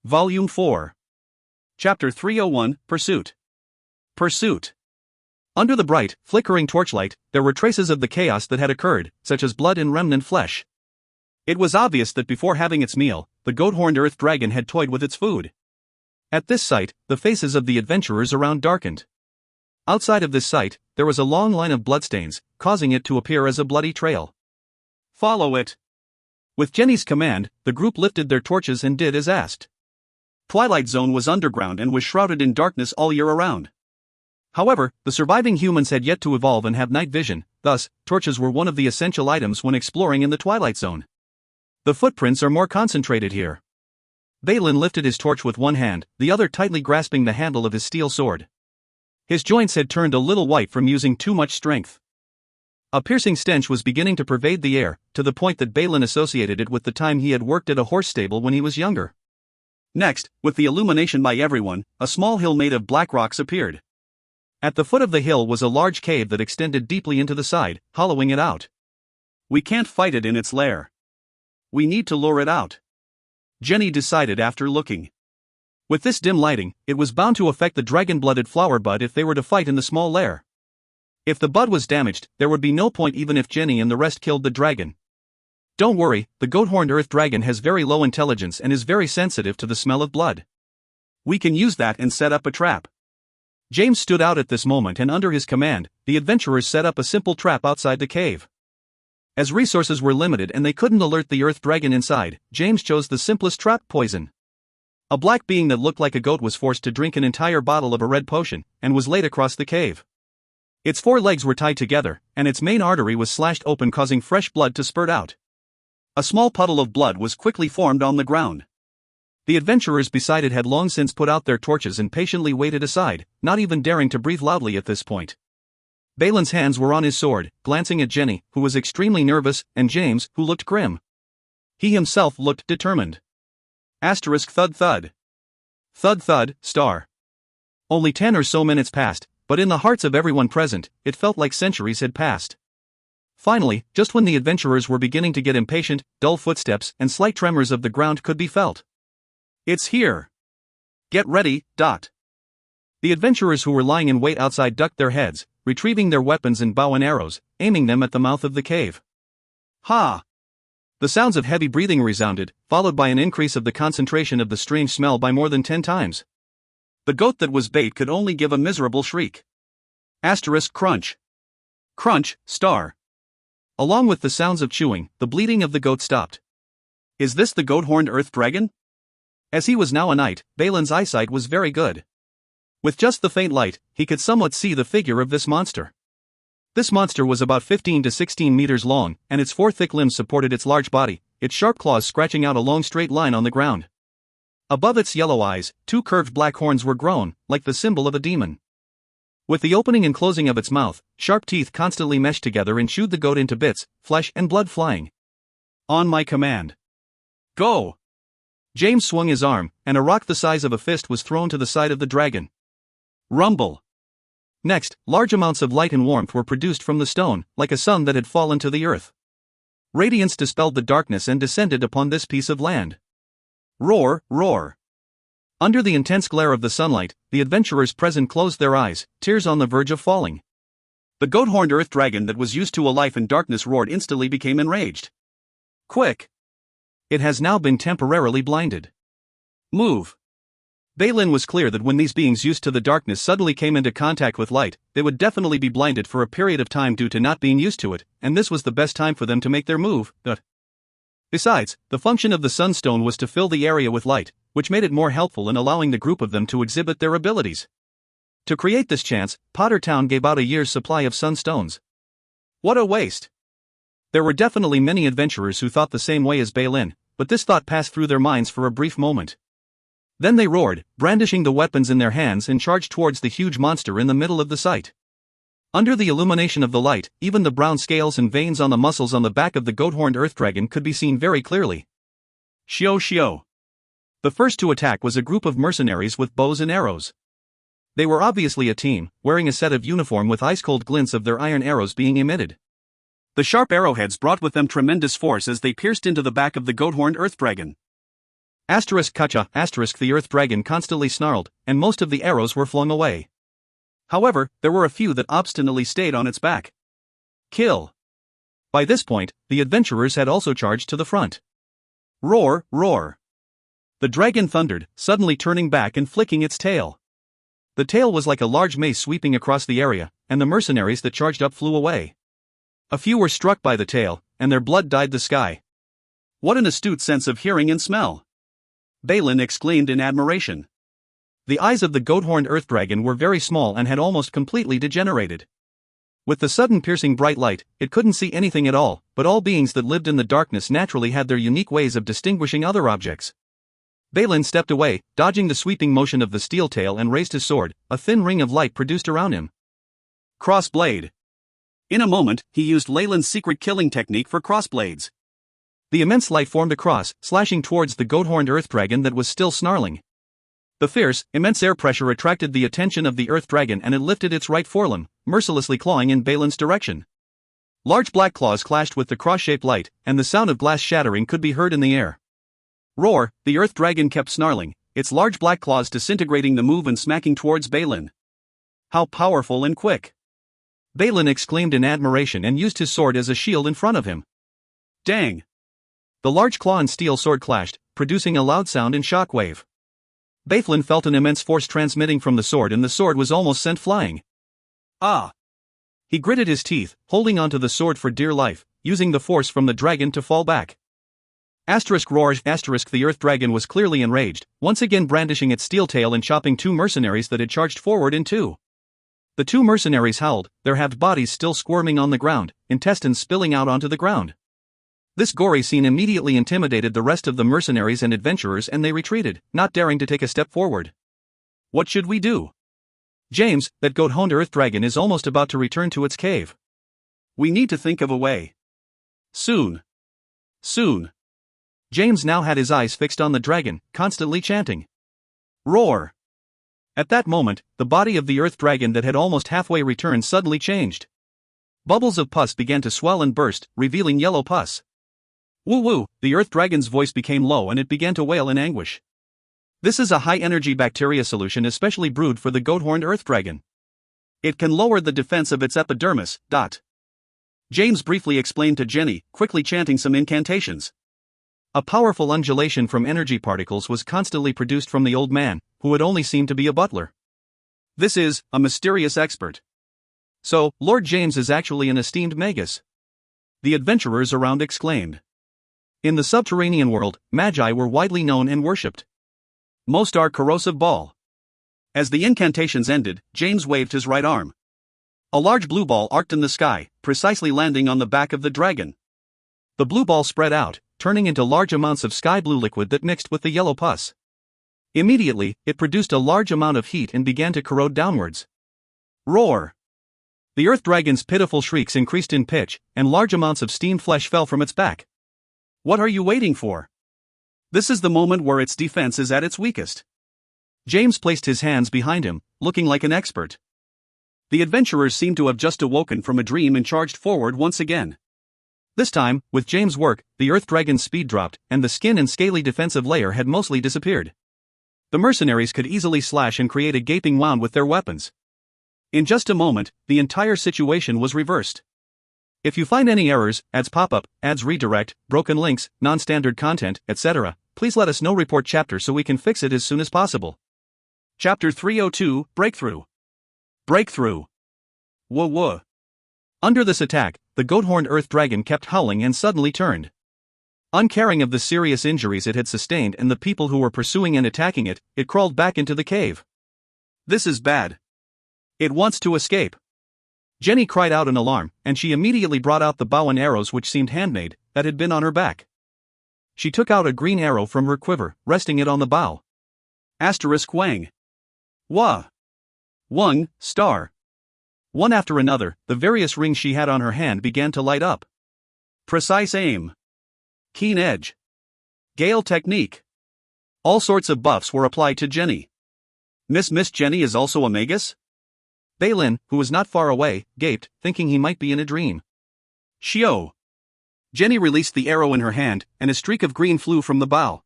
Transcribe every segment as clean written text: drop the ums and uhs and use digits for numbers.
Volume 4. Chapter 301, Pursuit. Pursuit. Under the bright, flickering torchlight, there were traces of the chaos that had occurred, such as blood and remnant flesh. It was obvious that before having its meal, the goat-horned earth dragon had toyed with its food. At this sight, the faces of the adventurers around darkened. Outside of this sight, there was a long line of bloodstains, causing it to appear as a bloody trail. "Follow it." With Jenny's command, the group lifted their torches and did as asked. Twilight Zone was underground and was shrouded in darkness all year around. However, the surviving humans had yet to evolve and have night vision, thus, torches were one of the essential items when exploring in the Twilight Zone. The footprints are more concentrated here. Balin lifted his torch with one hand, the other tightly grasping the handle of his steel sword. His joints had turned a little white from using too much strength. A piercing stench was beginning to pervade the air, to the point that Balin associated it with the time he had worked at a horse stable when he was younger. Next, with the illumination by everyone, a small hill made of black rocks appeared. At the foot of the hill was a large cave that extended deeply into the side, hollowing it out. "We can't fight it in its lair. We need to lure it out," Jenny decided after looking. With this dim lighting, it was bound to affect the dragon-blooded flower bud if they were to fight in the small lair. If the bud was damaged, there would be no point even if Jenny and the rest killed the dragon. Don't worry, the goat-horned earth dragon has very low intelligence and is very sensitive to the smell of blood. We can use that and set up a trap. James stood out at this moment, and under his command, the adventurers set up a simple trap outside the cave. As resources were limited and they couldn't alert the earth dragon inside, James chose the simplest trap: poison. A black being that looked like a goat was forced to drink an entire bottle of a red potion, and was laid across the cave. Its four legs were tied together, and its main artery was slashed open, causing fresh blood to spurt out. A small puddle of blood was quickly formed on the ground. The adventurers beside it had long since put out their torches and patiently waited aside, not even daring to breathe loudly at this point. Balin's hands were on his sword, glancing at Jenny, who was extremely nervous, and James, who looked grim. He himself looked determined. Asterisk thud thud. Thud thud, star. Only 10 or so minutes passed, but in the hearts of everyone present, it felt like centuries had passed. Finally, just when the adventurers were beginning to get impatient, dull footsteps and slight tremors of the ground could be felt. "It's here. Get ready, Dot." The adventurers who were lying in wait outside ducked their heads, retrieving their weapons and bow and arrows, aiming them at the mouth of the cave. "Ha!" The sounds of heavy breathing resounded, followed by an increase of the concentration of the strange smell by more than 10 times. The goat that was bait could only give a miserable shriek. Asterisk crunch. Crunch, star. Along with the sounds of chewing, the bleating of the goat stopped. Is this the goat-horned earth dragon? As he was now a knight, Balin's eyesight was very good. With just the faint light, he could somewhat see the figure of this monster. This monster was about 15 to 16 meters long, and its 4 thick limbs supported its large body, its sharp claws scratching out a long straight line on the ground. Above its yellow eyes, 2 curved black horns were grown, like the symbol of a demon. With the opening and closing of its mouth, sharp teeth constantly meshed together and chewed the goat into bits, flesh and blood flying. "On my command. Go!" James swung his arm, and a rock the size of a fist was thrown to the side of the dragon. Rumble. Next, large amounts of light and warmth were produced from the stone, like a sun that had fallen to the earth. Radiance dispelled the darkness and descended upon this piece of land. Roar, roar. Under the intense glare of the sunlight, the adventurers present closed their eyes, tears on the verge of falling. The goat-horned earth dragon that was used to a life in darkness roared, instantly became enraged. "Quick! It has now been temporarily blinded. Move!" Balin was clear that when these beings used to the darkness suddenly came into contact with light, they would definitely be blinded for a period of time due to not being used to it, and this was the best time for them to make their move. Besides, the function of the sunstone was to fill the area with light, which made it more helpful in allowing the group of them to exhibit their abilities. To create this chance, Pottertown gave out a year's supply of sunstones. What a waste! There were definitely many adventurers who thought the same way as Balin, but this thought passed through their minds for a brief moment. Then they roared, brandishing the weapons in their hands, and charged towards the huge monster in the middle of the sight. Under the illumination of the light, even the brown scales and veins on the muscles on the back of the goat-horned earth dragon could be seen very clearly. Shio shio. The first to attack was a group of mercenaries with bows and arrows. They were obviously a team, wearing a set of uniform with ice-cold glints of their iron arrows being emitted. The sharp arrowheads brought with them tremendous force as they pierced into the back of the goat-horned earth dragon. Kacha, the earth dragon constantly snarled, and most of the arrows were flung away. However, there were a few that obstinately stayed on its back. Kill! By this point, the adventurers had also charged to the front. Roar, roar! The dragon thundered, suddenly turning back and flicking its tail. The tail was like a large mace sweeping across the area, and the mercenaries that charged up flew away. A few were struck by the tail, and their blood dyed the sky. What an astute sense of hearing and smell! Balin exclaimed in admiration. The eyes of the goat-horned earth dragon were very small and had almost completely degenerated. With the sudden piercing bright light, it couldn't see anything at all, but all beings that lived in the darkness naturally had their unique ways of distinguishing other objects. Balin stepped away, dodging the sweeping motion of the steel tail, and raised his sword, a thin ring of light produced around him. Crossblade. In a moment, he used Leyland's secret killing technique for crossblades. The immense light formed a cross, slashing towards the goat-horned earth dragon that was still snarling. The fierce, immense air pressure attracted the attention of the earth dragon, and it lifted its right forelimb, mercilessly clawing in Balin's direction. Large black claws clashed with the cross-shaped light, and the sound of glass shattering could be heard in the air. Roar! The earth dragon kept snarling, its large black claws disintegrating the move and smacking towards Balin. How powerful and quick! Balin exclaimed in admiration and used his sword as a shield in front of him. Dang! The large claw and steel sword clashed, producing a loud sound and shockwave. Balin felt an immense force transmitting from the sword, and the sword was almost sent flying. Ah! He gritted his teeth, holding onto the sword for dear life, using the force from the dragon to fall back. Roar! The earth dragon was clearly enraged, once again brandishing its steel tail and chopping two mercenaries that had charged forward in two. The two mercenaries howled, their halved bodies still squirming on the ground, intestines spilling out onto the ground. This gory scene immediately intimidated the rest of the mercenaries and adventurers, and they retreated, not daring to take a step forward. What should we do? James, that goat-horned earth dragon is almost about to return to its cave. We need to think of a way. Soon. Soon. James now had his eyes fixed on the dragon, constantly chanting. Roar! At that moment, the body of the earth dragon that had almost halfway returned suddenly changed. Bubbles of pus began to swell and burst, revealing yellow pus. Woo-woo! The earth dragon's voice became low and it began to wail in anguish. This is a high-energy bacteria solution especially brewed for the goat-horned earth dragon. It can lower the defense of its epidermis. James briefly explained to Jenny, quickly chanting some incantations. A powerful undulation from energy particles was constantly produced from the old man, who had only seemed to be a butler. This is a mysterious expert. So, Lord James is actually an esteemed magus. The adventurers around exclaimed. In the subterranean world, magi were widely known and worshipped. Most are corrosive ball. As the incantations ended, James waved his right arm. A large blue ball arced in the sky, precisely landing on the back of the dragon. The blue ball spread out, turning into large amounts of sky blue liquid that mixed with the yellow pus. Immediately, it produced a large amount of heat and began to corrode downwards. Roar! The earth dragon's pitiful shrieks increased in pitch, and large amounts of steamed flesh fell from its back. What are you waiting for? This is the moment where its defense is at its weakest. James placed his hands behind him, looking like an expert. The adventurers seemed to have just awoken from a dream and charged forward once again. This time, with James' work, the earth dragon's speed dropped, and the skin and scaly defensive layer had mostly disappeared. The mercenaries could easily slash and create a gaping wound with their weapons. In just a moment, the entire situation was reversed. If you find any errors, ads pop up, ads redirect, broken links, non-standard content, etc., please let us know. Report chapter so we can fix it as soon as possible. Chapter 302, Breakthrough. Breakthrough. Whoa. Under this attack, the goat-horned earth dragon kept howling and suddenly turned. Uncaring of the serious injuries it had sustained and the people who were pursuing and attacking it, it crawled back into the cave. This is bad. It wants to escape. Jenny cried out in alarm, and she immediately brought out the bow and arrows which seemed handmade, that had been on her back. She took out a green arrow from her quiver, resting it on the bow. Wang. Wah. Wung, star. One after another, the various rings she had on her hand began to light up. Precise aim. Keen edge. Gale technique. All sorts of buffs were applied to Jenny. Miss Jenny is also a magus? Balin, who was not far away, gaped, thinking he might be in a dream. Shio. Jenny released the arrow in her hand, and a streak of green flew from the bow.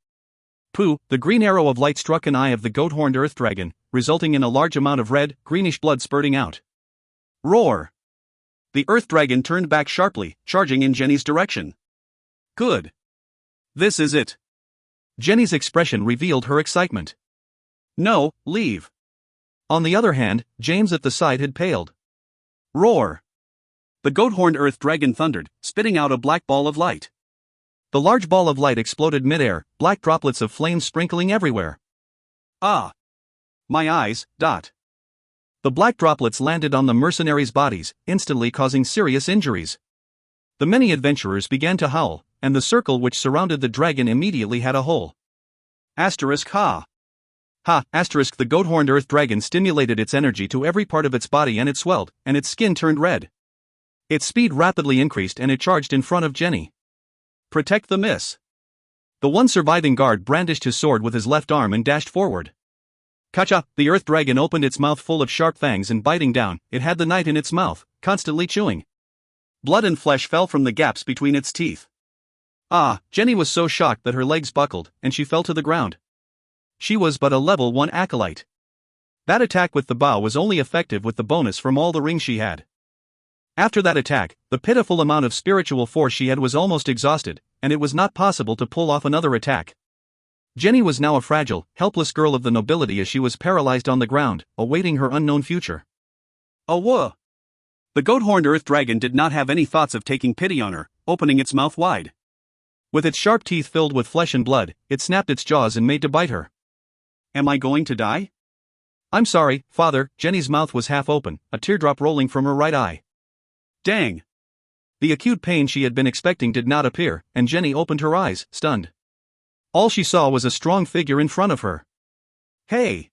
Pooh! The green arrow of light struck an eye of the goat-horned earth dragon, resulting in a large amount of red, greenish blood spurting out. Roar! The earth dragon turned back sharply, charging in Jenny's direction. Good. This is it. Jenny's expression revealed her excitement. No, leave. On the other hand, James at the side had paled. Roar! The goat-horned earth dragon thundered, spitting out a black ball of light. The large ball of light exploded mid-air, black droplets of flame sprinkling everywhere. Ah! My eyes, dot. The black droplets landed on the mercenaries' bodies, instantly causing serious injuries. The many adventurers began to howl, and the circle which surrounded the dragon immediately had a hole. Asterisk ha! Ha! Asterisk the goat-horned earth dragon stimulated its energy to every part of its body and it swelled, and its skin turned red. Its speed rapidly increased and it charged in front of Jenny. Protect the miss. The one surviving guard brandished his sword with his left arm and dashed forward. Kacha! The earth dragon opened its mouth full of sharp fangs and biting down, it had the night in its mouth, constantly chewing. Blood and flesh fell from the gaps between its teeth. Ah! Jenny was so shocked that her legs buckled, and she fell to the ground. She was but a level 1 acolyte. That attack with the bow was only effective with the bonus from all the rings she had. After that attack, the pitiful amount of spiritual force she had was almost exhausted, and it was not possible to pull off another attack. Jenny was now a fragile, helpless girl of the nobility as she was paralyzed on the ground, awaiting her unknown future. Oh whoa! The goat-horned earth dragon did not have any thoughts of taking pity on her, opening its mouth wide. With its sharp teeth filled with flesh and blood, it snapped its jaws and made to bite her. Am I going to die? I'm sorry, Father. Jenny's mouth was half open, a teardrop rolling from her right eye. Dang! The acute pain she had been expecting did not appear, and Jenny opened her eyes, stunned. All she saw was a strong figure in front of her. Hey!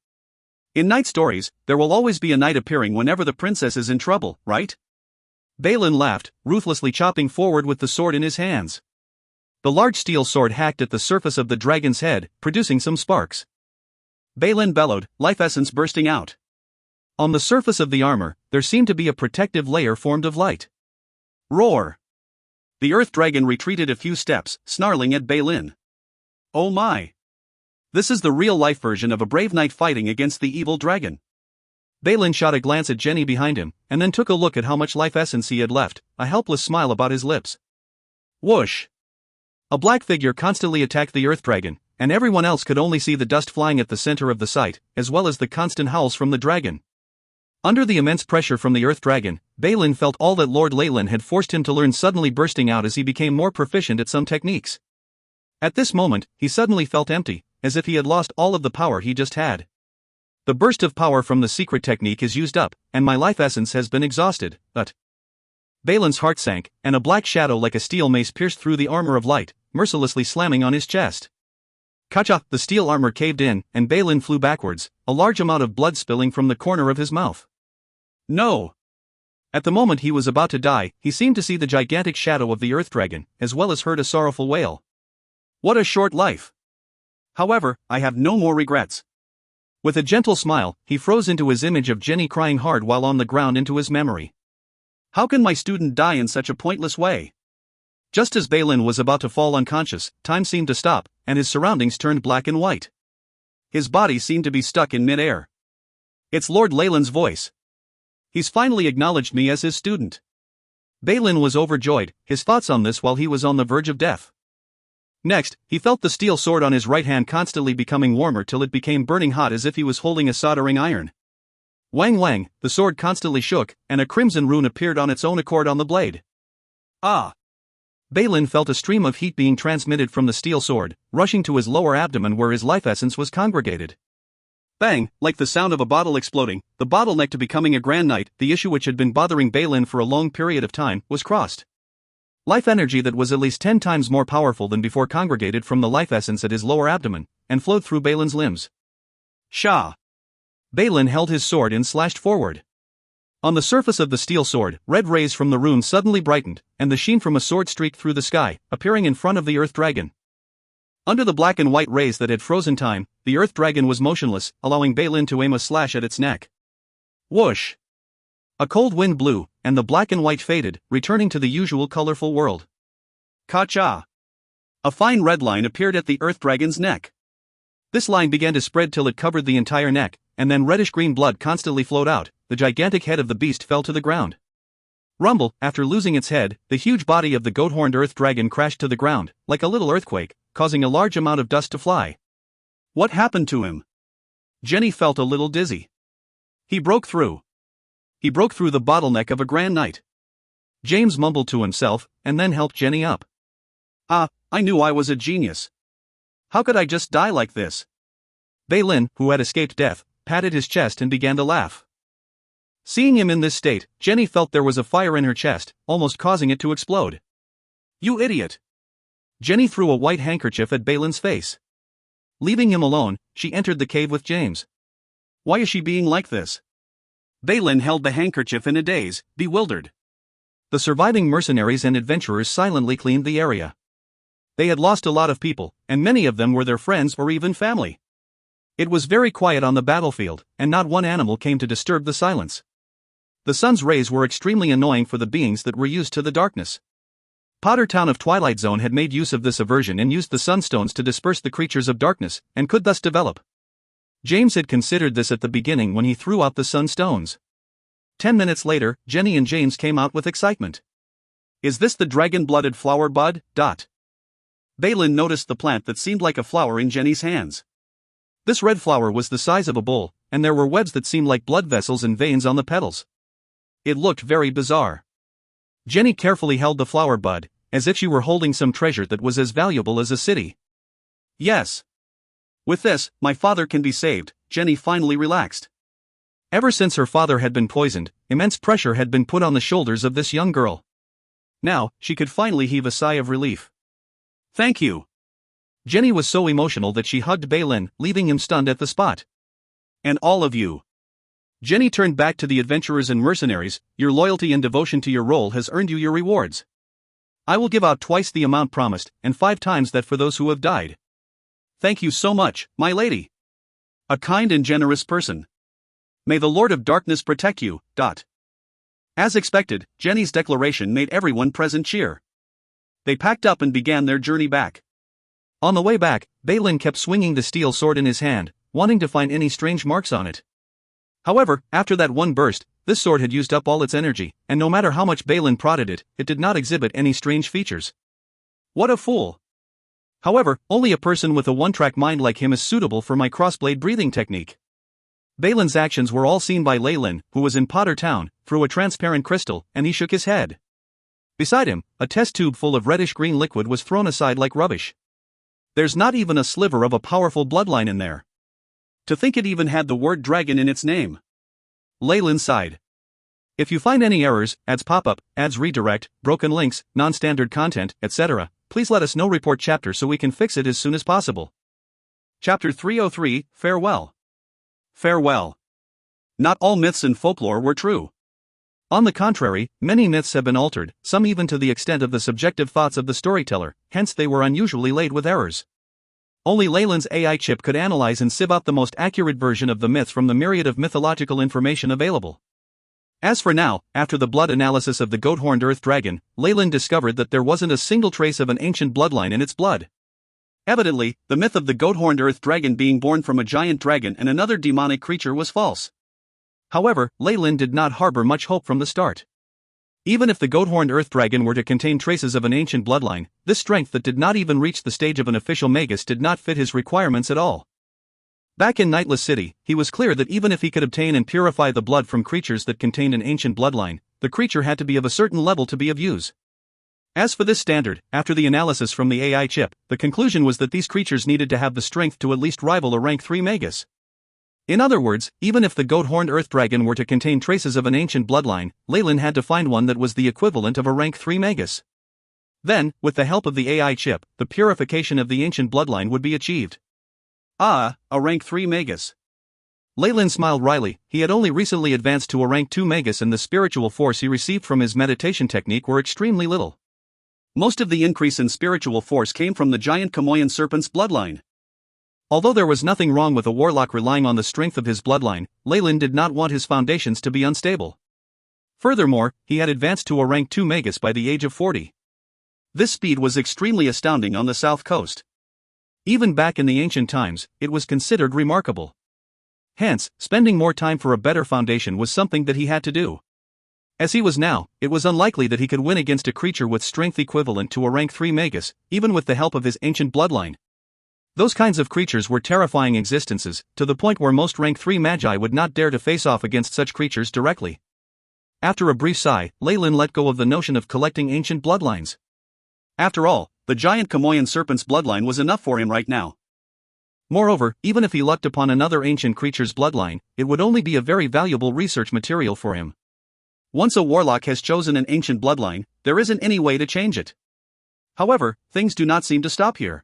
In night stories, there will always be a knight appearing whenever the princess is in trouble, right? Balin laughed, ruthlessly chopping forward with the sword in his hands. The large steel sword hacked at the surface of the dragon's head, producing some sparks. Balin bellowed, life essence bursting out. On the surface of the armor, there seemed to be a protective layer formed of light. Roar! The earth dragon retreated a few steps, snarling at Balin. Oh my! This is the real-life version of a brave knight fighting against the evil dragon. Balin shot a glance at Jenny behind him, and then took a look at how much life essence he had left, a helpless smile about his lips. Whoosh! A black figure constantly attacked the earth dragon, and everyone else could only see the dust flying at the center of the site, as well as the constant howls from the dragon. Under the immense pressure from the earth dragon, Balin felt all that Lord Leyland had forced him to learn suddenly bursting out as he became more proficient at some techniques. At this moment, he suddenly felt empty, as if he had lost all of the power he just had. The burst of power from the secret technique is used up, and my life essence has been exhausted, but... Balin's heart sank, and a black shadow like a steel mace pierced through the armor of light, mercilessly slamming on his chest. Kacha! The steel armor caved in, and Balin flew backwards, a large amount of blood spilling from the corner of his mouth. No! At the moment he was about to die, he seemed to see the gigantic shadow of the earth dragon, as well as heard a sorrowful wail. What a short life! However, I have no more regrets. With a gentle smile, he froze into his image of Jenny crying hard while on the ground into his memory. How can my student die in such a pointless way? Just as Balin was about to fall unconscious, time seemed to stop, and his surroundings turned black and white. His body seemed to be stuck in mid-air. It's Lord Leyland's voice. He's finally acknowledged me as his student. Balin was overjoyed, his thoughts on this while he was on the verge of death. Next, he felt the steel sword on his right hand constantly becoming warmer till it became burning hot as if he was holding a soldering iron. Wang wang, the sword constantly shook, and a crimson rune appeared on its own accord on the blade. Ah! Balin felt a stream of heat being transmitted from the steel sword, rushing to his lower abdomen where his life essence was congregated. Bang! Like the sound of a bottle exploding, the bottleneck to becoming a grand knight, the issue which had been bothering Balin for a long period of time, was crossed. Life energy that was at least 10 times more powerful than before congregated from the life essence at his lower abdomen, and flowed through Balin's limbs. Shah! Balin held his sword and slashed forward. On the surface of the steel sword, red rays from the rune suddenly brightened, and the sheen from a sword streaked through the sky, appearing in front of the earth dragon. Under the black and white rays that had frozen time, the earth dragon was motionless, allowing Balin to aim a slash at its neck. Whoosh! A cold wind blew, and the black and white faded, returning to the usual colorful world. Ka-cha! A fine red line appeared at the earth dragon's neck. This line began to spread till it covered the entire neck, and then reddish-green blood constantly flowed out. The gigantic head of the beast fell to the ground. Rumble, after losing its head, the huge body of the goat-horned earth dragon crashed to the ground, like a little earthquake, causing a large amount of dust to fly. What happened to him? Jenny felt a little dizzy. He broke through. He broke through the bottleneck of a grand night. James mumbled to himself, and then helped Jenny up. Ah, I knew I was a genius. How could I just die like this? Balin, who had escaped death, patted his chest and began to laugh. Seeing him in this state, Jenny felt there was a fire in her chest, almost causing it to explode. You idiot! Jenny threw a white handkerchief at Balin's face. Leaving him alone, she entered the cave with James. Why is she being like this? Balin held the handkerchief in a daze, bewildered. The surviving mercenaries and adventurers silently cleaned the area. They had lost a lot of people, and many of them were their friends or even family. It was very quiet on the battlefield, and not one animal came to disturb the silence. The sun's rays were extremely annoying for the beings that were used to the darkness. Potter Town of Twilight Zone had made use of this aversion and used the sunstones to disperse the creatures of darkness, and could thus develop. James had considered this at the beginning when he threw out the sunstones. 10 minutes later, Jenny and James came out with excitement. Is this the dragon-blooded flower bud? Balin noticed the plant that seemed like a flower in Jenny's hands. This red flower was the size of a bowl, and there were webs that seemed like blood vessels and veins on the petals. It looked very bizarre. Jenny carefully held the flower bud, as if she were holding some treasure that was as valuable as a city. Yes. With this, my father can be saved, Jenny finally relaxed. Ever since her father had been poisoned, immense pressure had been put on the shoulders of this young girl. Now, she could finally heave a sigh of relief. Thank you. Jenny was so emotional that she hugged Balin, leaving him stunned at the spot. And all of you. Jenny turned back to the adventurers and mercenaries. Your loyalty and devotion to your role has earned you your rewards. I will give out twice the amount promised, and 5 times that for those who have died. Thank you so much, my lady. A kind and generous person. May the Lord of Darkness protect you. As expected, Jenny's declaration made everyone present cheer. They packed up and began their journey back. On the way back, Balin kept swinging the steel sword in his hand, wanting to find any strange marks on it. However, after that one burst, this sword had used up all its energy, and no matter how much Balin prodded it, it did not exhibit any strange features. What a fool! However, only a person with a one-track mind like him is suitable for my crossblade breathing technique. Balin's actions were all seen by Lyle, who was in Potter Town, through a transparent crystal, and he shook his head. Beside him, a test tube full of reddish-green liquid was thrown aside like rubbish. There's not even a sliver of a powerful bloodline in there. To think it even had the word dragon in its name. Leyland sighed. If you find any errors, ads pop up, ads redirect, broken links, non-standard content, etc., please let us know. Report chapter so we can fix it as soon as possible. Chapter 303, Farewell. Farewell. Not all myths and folklore were true. On the contrary, many myths have been altered, some even to the extent of the subjective thoughts of the storyteller, hence they were unusually laid with errors. Only Leyland's AI chip could analyze and sieve out the most accurate version of the myth from the myriad of mythological information available. As for now, after the blood analysis of the goat-horned earth dragon, Leyland discovered that there wasn't a single trace of an ancient bloodline in its blood. Evidently, the myth of the goat-horned earth dragon being born from a giant dragon and another demonic creature was false. However, Leyland did not harbor much hope from the start. Even if the goat-horned earth dragon were to contain traces of an ancient bloodline, this strength that did not even reach the stage of an official magus did not fit his requirements at all. Back in Nightless City, he was clear that even if he could obtain and purify the blood from creatures that contained an ancient bloodline, the creature had to be of a certain level to be of use. As for this standard, after the analysis from the AI chip, the conclusion was that these creatures needed to have the strength to at least rival a rank 3 magus. In other words, even if the goat-horned earth dragon were to contain traces of an ancient bloodline, Leyland had to find one that was the equivalent of a rank 3 magus. Then, with the help of the AI chip, the purification of the ancient bloodline would be achieved. Ah, a rank 3 magus. Leyland smiled wryly. He had only recently advanced to a rank 2 magus and the spiritual force he received from his meditation technique were extremely little. Most of the increase in spiritual force came from the giant Kamoyan serpent's bloodline. Although there was nothing wrong with a warlock relying on the strength of his bloodline, Leyland did not want his foundations to be unstable. Furthermore, he had advanced to a rank 2 magus by the age of 40. This speed was extremely astounding on the south coast. Even back in the ancient times, it was considered remarkable. Hence, spending more time for a better foundation was something that he had to do. As he was now, it was unlikely that he could win against a creature with strength equivalent to a rank 3 magus, even with the help of his ancient bloodline. Those kinds of creatures were terrifying existences, to the point where most rank 3 magi would not dare to face off against such creatures directly. After a brief sigh, Leyland let go of the notion of collecting ancient bloodlines. After all, the giant Kamoyan serpent's bloodline was enough for him right now. Moreover, even if he lucked upon another ancient creature's bloodline, it would only be a very valuable research material for him. Once a warlock has chosen an ancient bloodline, there isn't any way to change it. However, things do not seem to stop here.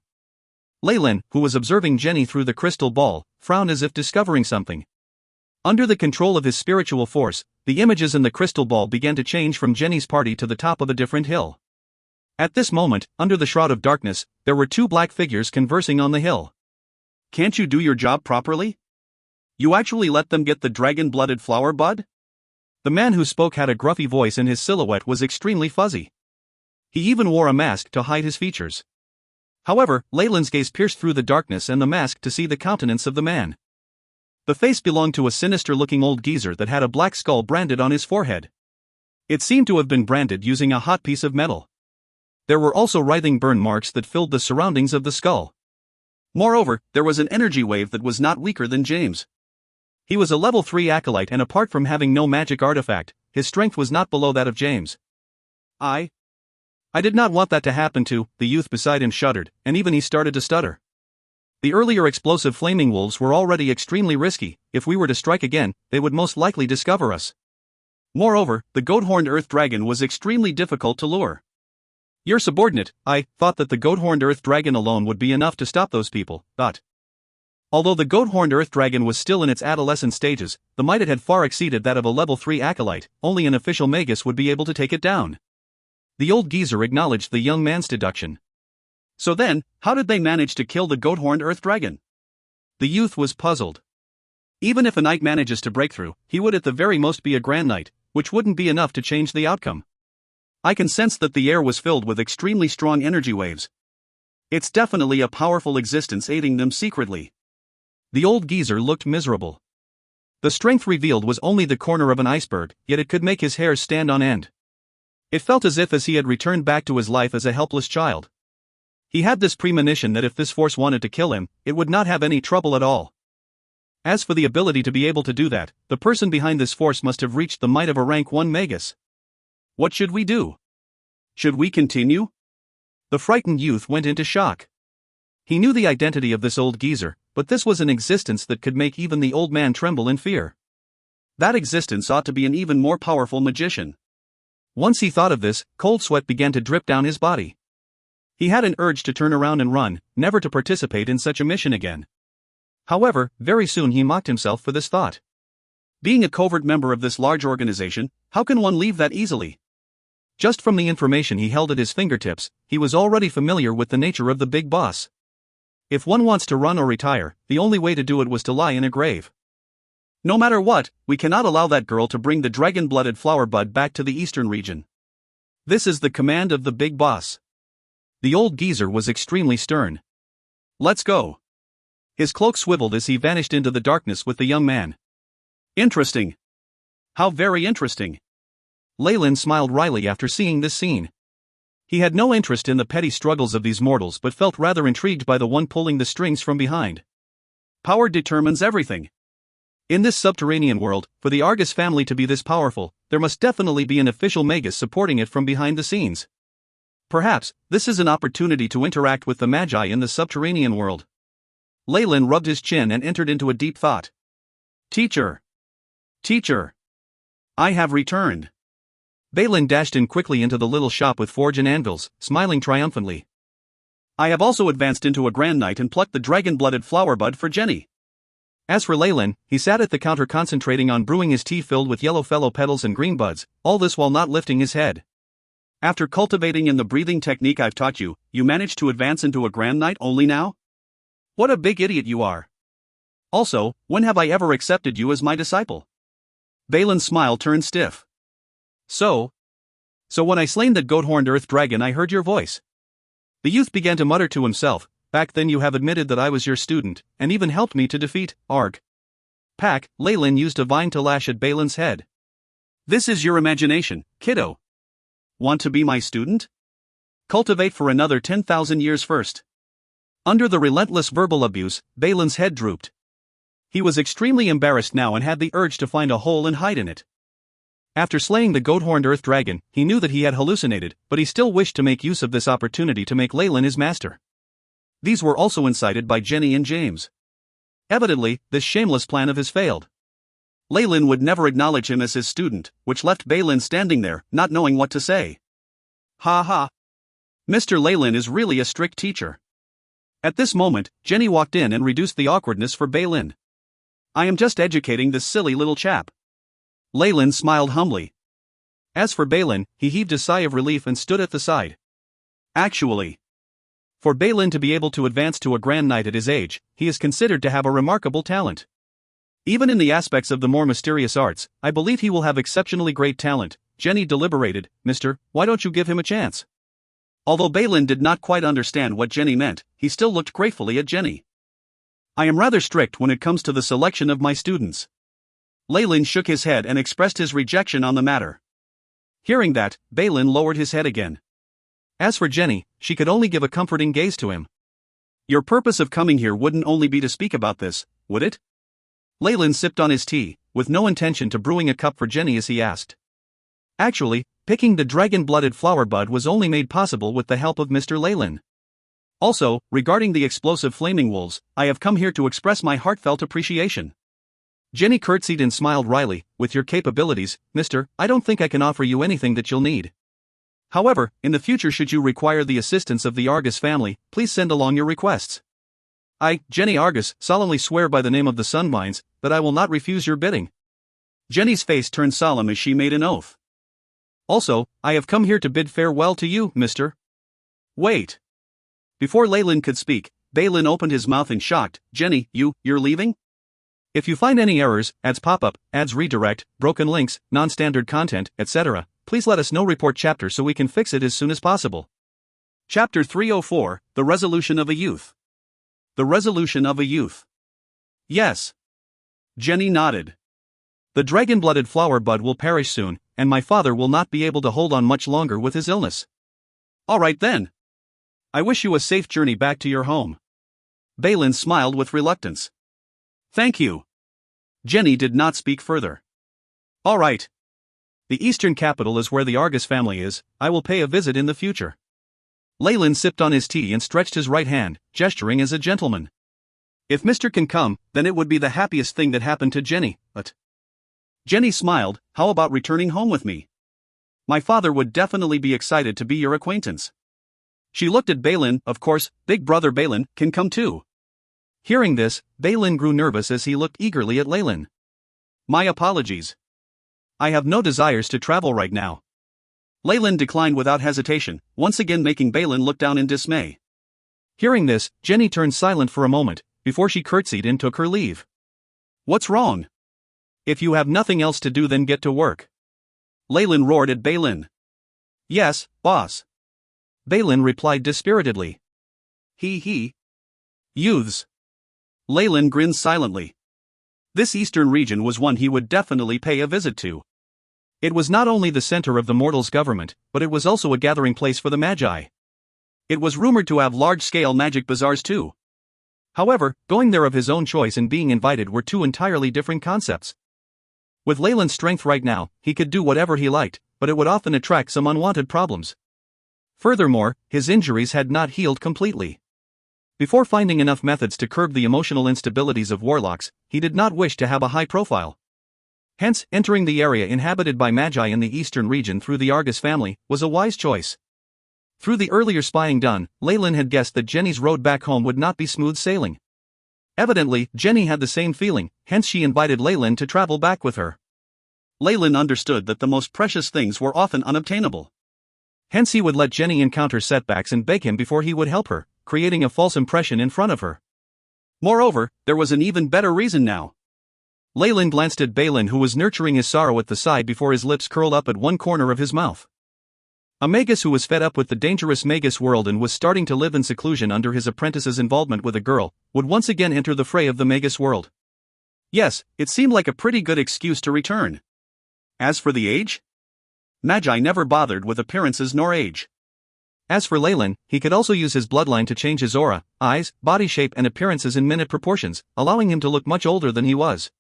Leyland, who was observing Jenny through the crystal ball, frowned as if discovering something. Under the control of his spiritual force, the images in the crystal ball began to change from Jenny's party to the top of a different hill. At this moment, under the shroud of darkness, there were two black figures conversing on the hill. "Can't you do your job properly? You actually let them get the dragon-blooded flower bud?" The man who spoke had a gruffy voice and his silhouette was extremely fuzzy. He even wore a mask to hide his features. However, Leyland's gaze pierced through the darkness and the mask to see the countenance of the man. The face belonged to a sinister-looking old geezer that had a black skull branded on his forehead. It seemed to have been branded using a hot piece of metal. There were also writhing burn marks that filled the surroundings of the skull. Moreover, there was an energy wave that was not weaker than James. He was a level 3 acolyte, and apart from having no magic artifact, his strength was not below that of James. I did not want that to happen to," the youth beside him shuddered, and even he started to stutter. The earlier explosive flaming wolves were already extremely risky. If we were to strike again, they would most likely discover us. Moreover, the goat-horned earth dragon was extremely difficult to lure. "Your subordinate, I thought that the goat-horned earth dragon alone would be enough to stop those people, but..." Although the goat-horned earth dragon was still in its adolescent stages, the might it had far exceeded that of a level 3 acolyte. Only an official magus would be able to take it down. The old geezer acknowledged the young man's deduction. "So then, how did they manage to kill the goat-horned earth dragon?" The youth was puzzled. Even if a knight manages to break through, he would at the very most be a grand knight, which wouldn't be enough to change the outcome. I can sense that the air was filled with extremely strong energy waves. It's definitely a powerful existence aiding them secretly. The old geezer looked miserable. The strength revealed was only the corner of an iceberg, yet it could make his hairs stand on end. It felt as if he had returned back to his life as a helpless child. He had this premonition that if this force wanted to kill him, it would not have any trouble at all. As for the ability to be able to do that, the person behind this force must have reached the might of a rank 1 magus. What should we do? Should we continue? The frightened youth went into shock. He knew the identity of this old geezer, but this was an existence that could make even the old man tremble in fear. That existence ought to be an even more powerful magician. Once he thought of this, cold sweat began to drip down his body. He had an urge to turn around and run, never to participate in such a mission again. However, very soon he mocked himself for this thought. Being a covert member of this large organization, how can one leave that easily? Just from the information he held at his fingertips, he was already familiar with the nature of the big boss. If one wants to run or retire, the only way to do it was to lie in a grave. No matter what, we cannot allow that girl to bring the dragon-blooded flower bud back to the eastern region. This is the command of the big boss. The old geezer was extremely stern. Let's go. His cloak swiveled as he vanished into the darkness with the young man. Interesting. How very interesting. Leyland smiled wryly after seeing this scene. He had no interest in the petty struggles of these mortals but felt rather intrigued by the one pulling the strings from behind. Power determines everything. In this subterranean world, for the Argus family to be this powerful, there must definitely be an official magus supporting it from behind the scenes. Perhaps, this is an opportunity to interact with the magi in the subterranean world. Leyland rubbed his chin and entered into a deep thought. Teacher! Teacher! I have returned. Balin dashed in quickly into the little shop with forge and anvils, smiling triumphantly. I have also advanced into a grand knight and plucked the dragon-blooded flower bud for Jenny. As for Leyland, he sat at the counter concentrating on brewing his tea filled with yellow fellow petals and green buds, all this while not lifting his head. After cultivating in the breathing technique I've taught you, you managed to advance into a grand knight only now? What a big idiot you are. Also, when have I ever accepted you as my disciple? Balin's smile turned stiff. So when I slain the goat-horned earth dragon I heard your voice. The youth began to mutter to himself, back then you have admitted that I was your student, and even helped me to defeat Arg. Pack. Leyland used a vine to lash at Balin's head. This is your imagination, kiddo. Want to be my student? Cultivate for another 10,000 years first. Under the relentless verbal abuse, Balin's head drooped. He was extremely embarrassed now and had the urge to find a hole and hide in it. After slaying the goat-horned earth dragon, he knew that he had hallucinated, but he still wished to make use of this opportunity to make Leyland his master. These were also incited by Jenny and James. Evidently, this shameless plan of his failed. Leyland would never acknowledge him as his student, which left Balin standing there, not knowing what to say. Ha ha. Mr. Leyland is really a strict teacher. At this moment, Jenny walked in and reduced the awkwardness for Balin. I am just educating this silly little chap. Leyland smiled humbly. As for Balin, he heaved a sigh of relief and stood at the side. Actually, for Balin to be able to advance to a Grand Knight at his age, he is considered to have a remarkable talent. Even in the aspects of the more mysterious arts, I believe he will have exceptionally great talent. Jenny deliberated. Mister, why don't you give him a chance? Although Balin did not quite understand what Jenny meant, he still looked gratefully at Jenny. I am rather strict when it comes to the selection of my students. Leyland shook his head and expressed his rejection on the matter. Hearing that, Balin lowered his head again. As for Jenny, she could only give a comforting gaze to him. Your purpose of coming here wouldn't only be to speak about this, would it? Leyland sipped on his tea, with no intention to brewing a cup for Jenny as he asked. Actually, picking the dragon-blooded flower bud was only made possible with the help of Mr. Leyland. Also, regarding the explosive flaming wolves, I have come here to express my heartfelt appreciation. Jenny curtsied and smiled wryly. With your capabilities, mister, I don't think I can offer you anything that you'll need. However, in the future should you require the assistance of the Argus family, please send along your requests. I, Jenny Argus, solemnly swear by the name of the Sunvines, that I will not refuse your bidding. Jenny's face turned solemn as she made an oath. Also, I have come here to bid farewell to you, mister. Wait. Before Leyland could speak, Balin opened his mouth in shocked. Jenny, you're leaving? If you find any errors, ads pop up, ads redirect, broken links, non-standard content, etc., please let us know. Report chapter so we can fix it as soon as possible. Chapter 304, The Resolution of a Youth. The Resolution of a Youth. Yes. Jenny nodded. The dragon-blooded flower bud will perish soon, and my father will not be able to hold on much longer with his illness. All right then. I wish you a safe journey back to your home. Balin smiled with reluctance. Thank you. Jenny did not speak further. All right. The eastern capital is where the Argus family is. I will pay a visit in the future. Leyland sipped on his tea and stretched his right hand, gesturing as a gentleman. If Mr. can come, then it would be the happiest thing that happened to Jenny, but... Jenny smiled. How about returning home with me? My father would definitely be excited to be your acquaintance. She looked at Balin. Of course, big brother Balin can come too. Hearing this, Balin grew nervous as he looked eagerly at Leyland. My apologies. I have no desires to travel right now. Leyland declined without hesitation, once again making Balin look down in dismay. Hearing this, Jenny turned silent for a moment, before she curtsied and took her leave. What's wrong? If you have nothing else to do, then get to work. Leyland roared at Balin. Yes, boss. Balin replied dispiritedly. He. Youths. Leyland grinned silently. This eastern region was one he would definitely pay a visit to. It was not only the center of the mortals' government, but it was also a gathering place for the Magi. It was rumored to have large-scale magic bazaars too. However, going there of his own choice and being invited were two entirely different concepts. With Leyland's strength right now, he could do whatever he liked, but it would often attract some unwanted problems. Furthermore, his injuries had not healed completely. Before finding enough methods to curb the emotional instabilities of warlocks, he did not wish to have a high profile. Hence, entering the area inhabited by Magi in the eastern region through the Argus family was a wise choice. Through the earlier spying done, Leyland had guessed that Jenny's road back home would not be smooth sailing. Evidently, Jenny had the same feeling, hence she invited Leyland to travel back with her. Leyland understood that the most precious things were often unobtainable. Hence he would let Jenny encounter setbacks and beg him before he would help her, creating a false impression in front of her. Moreover, there was an even better reason now. Leyland glanced at Balin, who was nurturing his sorrow at the side before his lips curled up at one corner of his mouth. A magus who was fed up with the dangerous magus world and was starting to live in seclusion under his apprentice's involvement with a girl, would once again enter the fray of the magus world. Yes, it seemed like a pretty good excuse to return. As for the age? Magi never bothered with appearances nor age. As for Leyland, he could also use his bloodline to change his aura, eyes, body shape and appearances in minute proportions, allowing him to look much older than he was.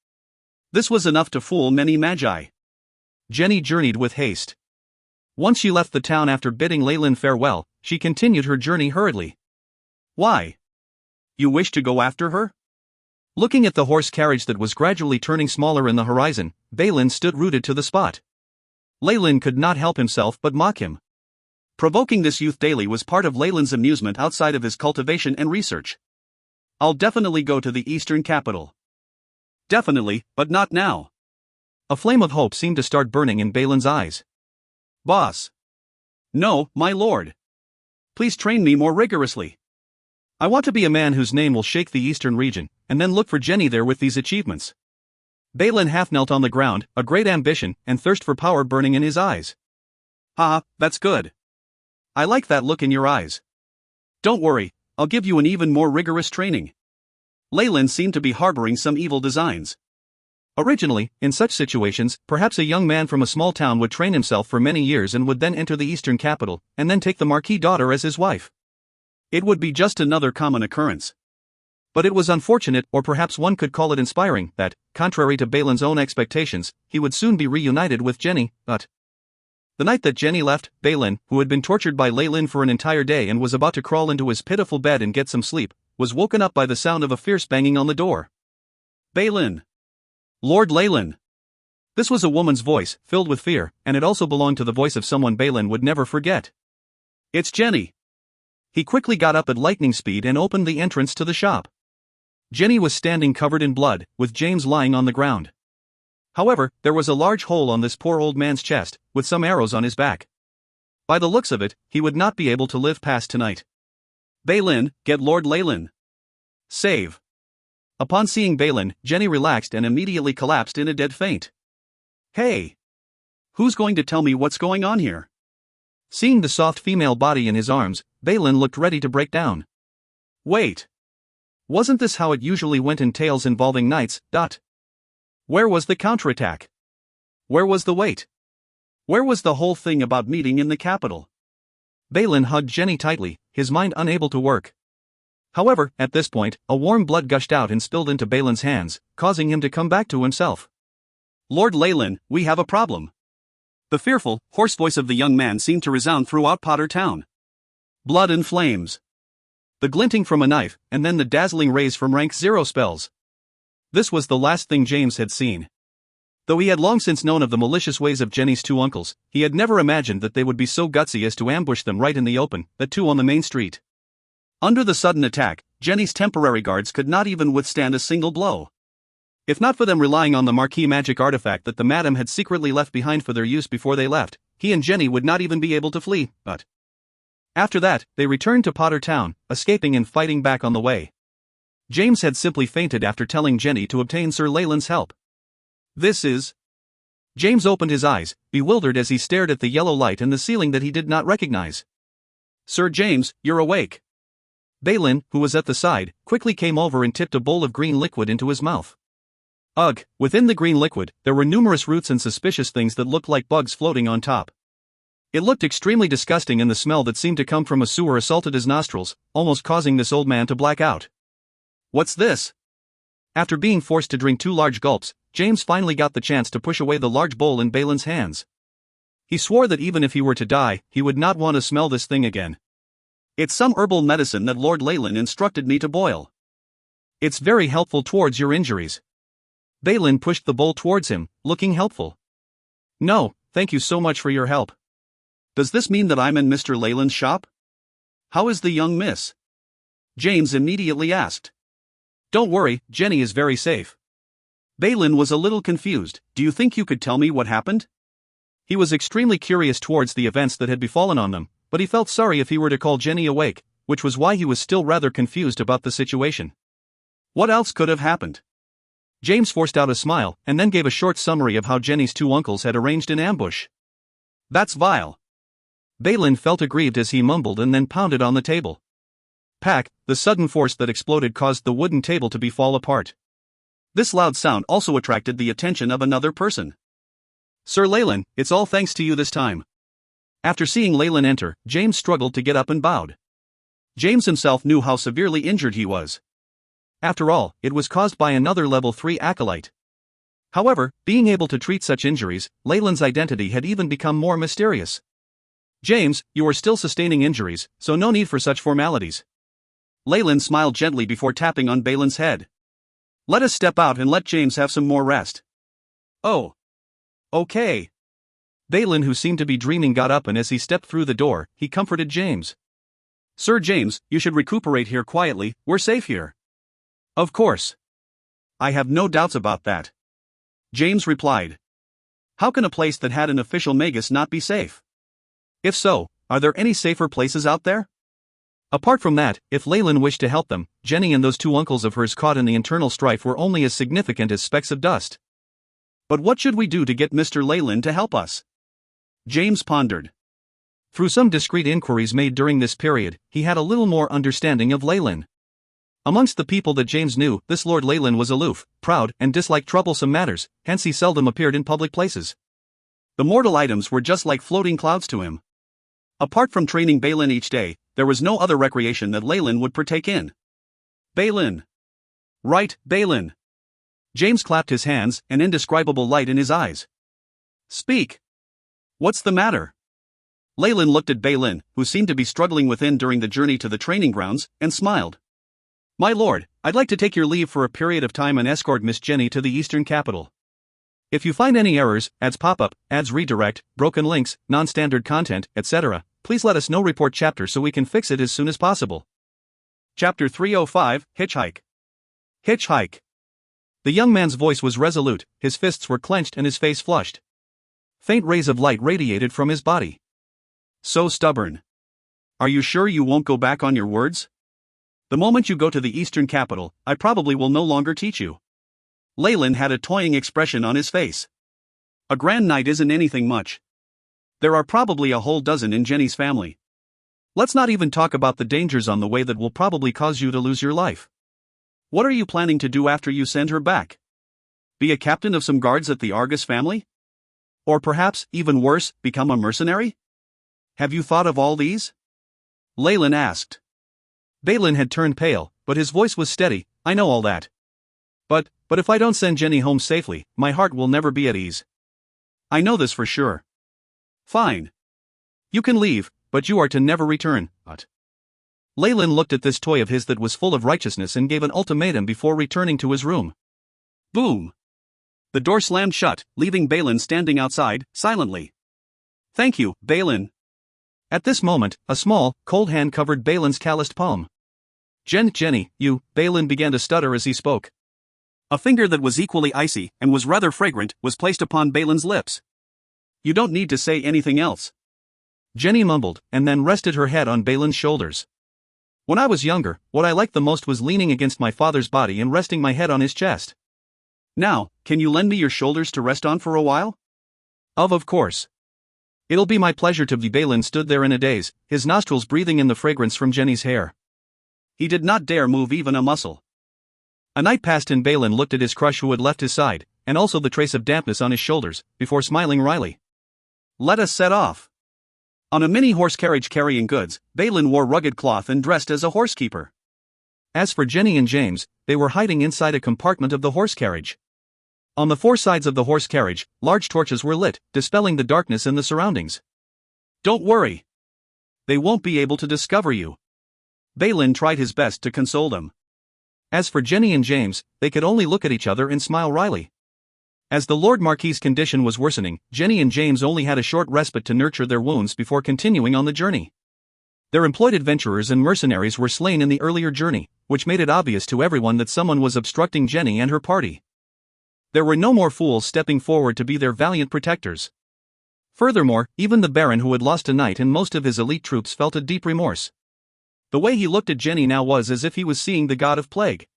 This was enough to fool many magi. Jenny journeyed with haste. Once she left the town after bidding Leyland farewell, she continued her journey hurriedly. Why? You wish to go after her? Looking at the horse carriage that was gradually turning smaller in the horizon, Balin stood rooted to the spot. Leyland could not help himself but mock him. Provoking this youth daily was part of Leyland's amusement outside of his cultivation and research. I'll definitely go to the eastern capital. Definitely, but not now. A flame of hope seemed to start burning in Balin's eyes. Boss. No, my lord. Please train me more rigorously. I want to be a man whose name will shake the eastern region, and then look for Jenny there with these achievements. Balin half knelt on the ground, a great ambition and thirst for power burning in his eyes. Haha, that's good. I like that look in your eyes. Don't worry, I'll give you an even more rigorous training. Leyland seemed to be harboring some evil designs. Originally, in such situations, perhaps a young man from a small town would train himself for many years and would then enter the eastern capital, and then take the marquis daughter as his wife. It would be just another common occurrence. But it was unfortunate, or perhaps one could call it inspiring, that, contrary to Balin's own expectations, he would soon be reunited with Jenny, but... The night that Jenny left, Balin, who had been tortured by Leyland for an entire day and was about to crawl into his pitiful bed and get some sleep, was woken up by the sound of a fierce banging on the door. Balin! Lord Leyland! This was a woman's voice, filled with fear, and it also belonged to the voice of someone Balin would never forget. It's Jenny! He quickly got up at lightning speed and opened the entrance to the shop. Jenny was standing covered in blood, with James lying on the ground. However, there was a large hole on this poor old man's chest, with some arrows on his back. By the looks of it, he would not be able to live past tonight. Balin, get Lord Leyland. Save. Upon seeing Balin, Jenny relaxed and immediately collapsed in a dead faint. Hey! Who's going to tell me what's going on here? Seeing the soft female body in his arms, Balin looked ready to break down. Wait! Wasn't this how it usually went in tales involving knights? Where was the counterattack? Where was the wait? Where was the whole thing about meeting in the capital? Balin hugged Jenny tightly, his mind unable to work. However, at this point, a warm blood gushed out and spilled into Balin's hands, causing him to come back to himself. Lord Leyland, we have a problem. The fearful, hoarse voice of the young man seemed to resound throughout Potter Town. Blood and flames. The glinting from a knife, and then the dazzling rays from rank 0 spells. This was the last thing James had seen. Though he had long since known of the malicious ways of Jenny's two uncles, he had never imagined that they would be so gutsy as to ambush them right in the open, that too on the main street. Under the sudden attack, Jenny's temporary guards could not even withstand a single blow. If not for them relying on the marquis magic artifact that the madam had secretly left behind for their use before they left, he and Jenny would not even be able to flee, but... After that, they returned to Potter Town, escaping and fighting back on the way. James had simply fainted after telling Jenny to obtain Sir Leyland's help. This is... James opened his eyes, bewildered as he stared at the yellow light in the ceiling that he did not recognize. Sir James, you're awake. Balin, who was at the side, quickly came over and tipped a bowl of green liquid into his mouth. Ugh, within the green liquid, there were numerous roots and suspicious things that looked like bugs floating on top. It looked extremely disgusting, and the smell that seemed to come from a sewer assaulted his nostrils, almost causing this old man to black out. What's this? After being forced to drink 2 large gulps, James finally got the chance to push away the large bowl in Balin's hands. He swore that even if he were to die, he would not want to smell this thing again. It's some herbal medicine that Lord Leyland instructed me to boil. It's very helpful towards your injuries. Balin pushed the bowl towards him, looking helpful. No, thank you so much for your help. Does this mean that I'm in Mr. Leyland's shop? How is the young miss? James immediately asked. Don't worry, Jenny is very safe. Balin was a little confused. Do you think you could tell me what happened? He was extremely curious towards the events that had befallen on them, but he felt sorry if he were to call Jenny awake, which was why he was still rather confused about the situation. What else could have happened? James forced out a smile, and then gave a short summary of how Jenny's 2 uncles had arranged an ambush. That's vile. Balin felt aggrieved as he mumbled and then pounded on the table. Pack, the sudden force that exploded caused the wooden table to fall apart. This loud sound also attracted the attention of another person. Sir Leyland, it's all thanks to you this time. After seeing Leyland enter, James struggled to get up and bowed. James himself knew how severely injured he was. After all, it was caused by another level 3 acolyte. However, being able to treat such injuries, Leyland's identity had even become more mysterious. James, you are still sustaining injuries, so no need for such formalities. Leyland smiled gently before tapping on Balin's head. Let us step out and let James have some more rest. Oh. Okay. Balin, who seemed to be dreaming, got up, and as he stepped through the door, he comforted James. Sir James, you should recuperate here quietly, we're safe here. Of course. I have no doubts about that. James replied. How can a place that had an official magus not be safe? If so, are there any safer places out there? Apart from that, if Leyland wished to help them, Jenny and those two uncles of hers caught in the internal strife were only as significant as specks of dust. But what should we do to get Mr. Leyland to help us? James pondered. Through some discreet inquiries made during this period, he had a little more understanding of Leyland. Amongst the people that James knew, this Lord Leyland was aloof, proud, and disliked troublesome matters, hence he seldom appeared in public places. The mortal items were just like floating clouds to him. Apart from training Balin each day, there was no other recreation that Leyland would partake in. Balin. Right, Balin. James clapped his hands, an indescribable light in his eyes. Speak. What's the matter? Leyland looked at Balin, who seemed to be struggling within during the journey to the training grounds, and smiled. My lord, I'd like to take your leave for a period of time and escort Miss Jenny to the eastern capital. If you find any errors, ads pop up, ads redirect, broken links, non-standard content, etc., please let us know. Report chapter so we can fix it as soon as possible. Chapter 305, Hitchhike. Hitchhike. The young man's voice was resolute, his fists were clenched and his face flushed. Faint rays of light radiated from his body. So stubborn. Are you sure you won't go back on your words? The moment you go to the eastern capital, I probably will no longer teach you. Leyland had a toying expression on his face. A grand knight isn't anything much. There are probably a whole dozen in Jenny's family. Let's not even talk about the dangers on the way that will probably cause you to lose your life. What are you planning to do after you send her back? Be a captain of some guards at the Argus family? Or perhaps, even worse, become a mercenary? Have you thought of all these? Leyland asked. Balin had turned pale, but his voice was steady. I know all that. But if I don't send Jenny home safely, my heart will never be at ease. I know this for sure. Fine. You can leave, but you are to never return. Leyland looked at this toy of his that was full of righteousness and gave an ultimatum before returning to his room. Boom. The door slammed shut, leaving Balin standing outside, silently. Thank you, Balin. At this moment, a small, cold hand covered Balin's calloused palm. Jenny, you, Balin began to stutter as he spoke. A finger that was equally icy, and was rather fragrant, was placed upon Balin's lips. You don't need to say anything else. Jenny mumbled, and then rested her head on Balin's shoulders. When I was younger, what I liked the most was leaning against my father's body and resting my head on his chest. Now, can you lend me your shoulders to rest on for a while? Of course. It'll be my pleasure to be. Balin stood there in a daze, his nostrils breathing in the fragrance from Jenny's hair. He did not dare move even a muscle. A night passed and Balin looked at his crush who had left his side, and also the trace of dampness on his shoulders, before smiling wryly. Let us set off. On a mini horse carriage carrying goods, Balin wore rugged cloth and dressed as a horsekeeper. As for Jenny and James, they were hiding inside a compartment of the horse carriage. On the four sides of the horse carriage, large torches were lit, dispelling the darkness in the surroundings. Don't worry. They won't be able to discover you. Balin tried his best to console them. As for Jenny and James, they could only look at each other and smile wryly. As the Lord Marquis's condition was worsening, Jenny and James only had a short respite to nurture their wounds before continuing on the journey. Their employed adventurers and mercenaries were slain in the earlier journey, which made it obvious to everyone that someone was obstructing Jenny and her party. There were no more fools stepping forward to be their valiant protectors. Furthermore, even the Baron who had lost a knight and most of his elite troops felt a deep remorse. The way he looked at Jenny now was as if he was seeing the god of plague.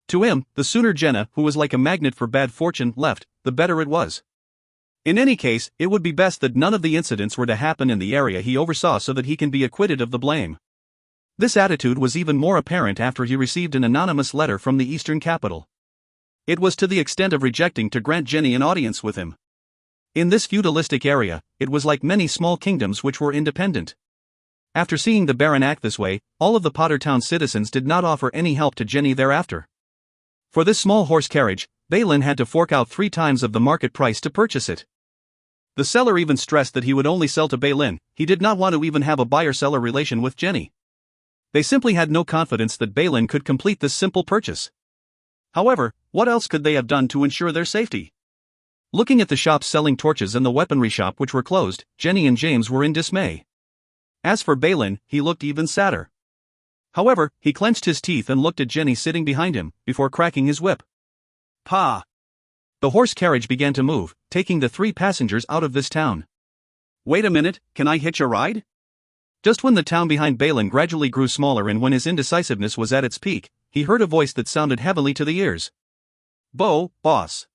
To him, the sooner Jenna, who was like a magnet for bad fortune, left, the better it was. In any case, it would be best that none of the incidents were to happen in the area he oversaw so that he can be acquitted of the blame. This attitude was even more apparent after he received an anonymous letter from the Eastern capital. It was to the extent of rejecting to grant Jenny an audience with him. In this feudalistic area, it was like many small kingdoms which were independent. After seeing the Baron act this way, all of the Pottertown citizens did not offer any help to Jenny thereafter. For this small horse carriage, Balin had to fork out 3 times of the market price to purchase it. The seller even stressed that he would only sell to Balin, he did not want to even have a buyer-seller relation with Jenny. They simply had no confidence that Balin could complete this simple purchase. However, what else could they have done to ensure their safety? Looking at the shops selling torches and the weaponry shop which were closed, Jenny and James were in dismay. As for Balin, he looked even sadder. However, he clenched his teeth and looked at Jenny sitting behind him, before cracking his whip. "Pa!" The horse carriage began to move, taking the 3 passengers out of this town. "Wait a minute, can I hitch a ride?" Just when the town behind Balin gradually grew smaller and when his indecisiveness was at its peak, he heard a voice that sounded heavily to the ears. "Boss."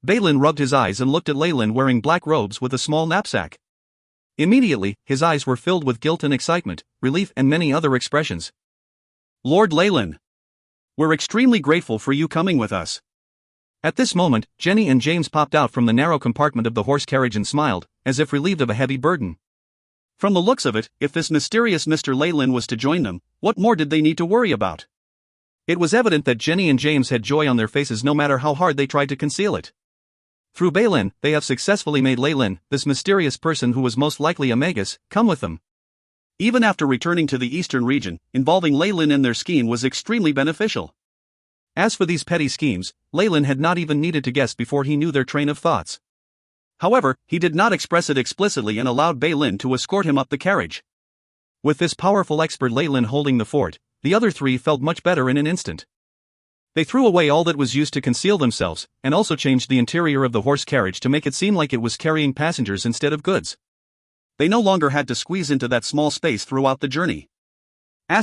Balin rubbed his eyes and looked at Leyland wearing black robes with a small knapsack. Immediately, his eyes were filled with guilt and excitement, relief and many other expressions. "Lord Leyland! We're extremely grateful for you coming with us." At this moment, Jenny and James popped out from the narrow compartment of the horse carriage and smiled, as if relieved of a heavy burden. From the looks of it, if this mysterious Mr. Leyland was to join them, what more did they need to worry about? It was evident that Jenny and James had joy on their faces no matter how hard they tried to conceal it. Through Balin, they have successfully made Leyland, this mysterious person who was most likely a magus, come with them. Even after returning to the eastern region, involving Leyland in their scheme was extremely beneficial. As for these petty schemes, Leyland had not even needed to guess before he knew their train of thoughts. However, he did not express it explicitly and allowed Balin to escort him up the carriage. With this powerful expert Leyland holding the fort, the other 3 felt much better in an instant. They threw away all that was used to conceal themselves, and also changed the interior of the horse carriage to make it seem like it was carrying passengers instead of goods. They no longer had to squeeze into that small space throughout the journey. *A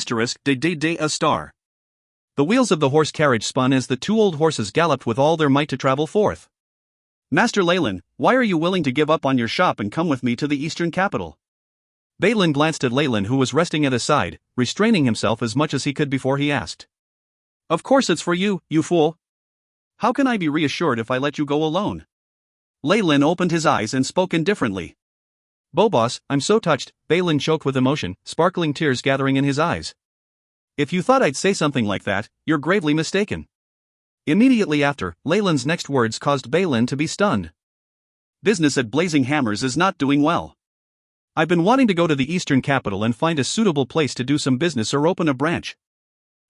star. The wheels of the horse carriage spun as the 2 old horses galloped with all their might to travel forth. "Master Leyland, why are you willing to give up on your shop and come with me to the eastern capital?" Balin glanced at Leyland who was resting at his side, restraining himself as much as he could before he asked. "Of course it's for you, you fool. How can I be reassured if I let you go alone?" Leyland opened his eyes and spoke indifferently. "Boss, I'm so touched," Balin choked with emotion, sparkling tears gathering in his eyes. "If you thought I'd say something like that, you're gravely mistaken." Immediately after, Leyland's next words caused Balin to be stunned. "Business at Blazing Hammers is not doing well. I've been wanting to go to the eastern capital and find a suitable place to do some business or open a branch.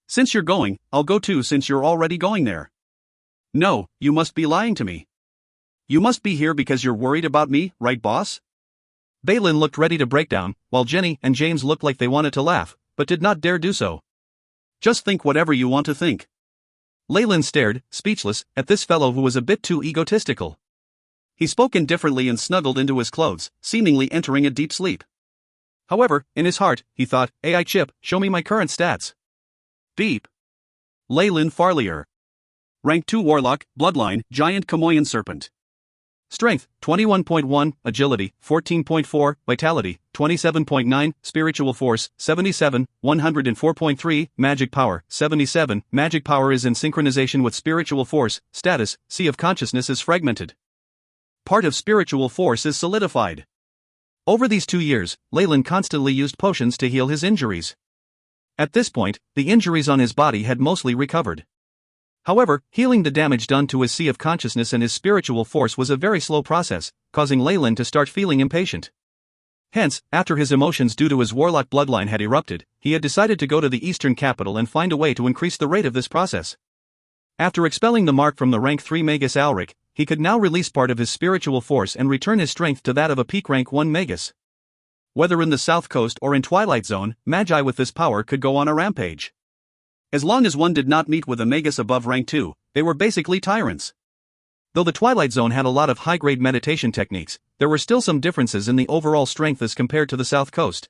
Since you're going, I'll go too since you're already going there." "No, you must be lying to me. You must be here because you're worried about me, right boss?" Balin looked ready to break down, while Jenny and James looked like they wanted to laugh, but did not dare do so. "Just think whatever you want to think." Leyland stared, speechless, at this fellow who was a bit too egotistical. He spoke indifferently and snuggled into his clothes, seemingly entering a deep sleep. However, in his heart, he thought, "AI chip, show me my current stats." Beep. Leyland Farlier. Rank 2 Warlock, Bloodline, Giant Kamoyan Serpent. Strength, 21.1, Agility, 14.4, Vitality, 27.9, Spiritual Force, 77, 104.3, Magic Power, 77, Magic Power is in synchronization with Spiritual Force, Status, Sea of Consciousness is fragmented. Part of Spiritual Force is solidified. Over these 2 years, Leyland constantly used potions to heal his injuries. At this point, the injuries on his body had mostly recovered. However, healing the damage done to his Sea of Consciousness and his Spiritual Force was a very slow process, causing Leyland to start feeling impatient. Hence, after his emotions due to his warlock bloodline had erupted, he had decided to go to the eastern capital and find a way to increase the rate of this process. After expelling the mark from the rank 3 Magus Alric, he could now release part of his Spiritual Force and return his strength to that of a peak rank 1 Magus. Whether in the South Coast or in Twilight Zone, Magi with this power could go on a rampage. As long as one did not meet with a Magus above rank 2, they were basically tyrants. Though the Twilight Zone had a lot of high-grade meditation techniques, there were still some differences in the overall strength as compared to the South Coast.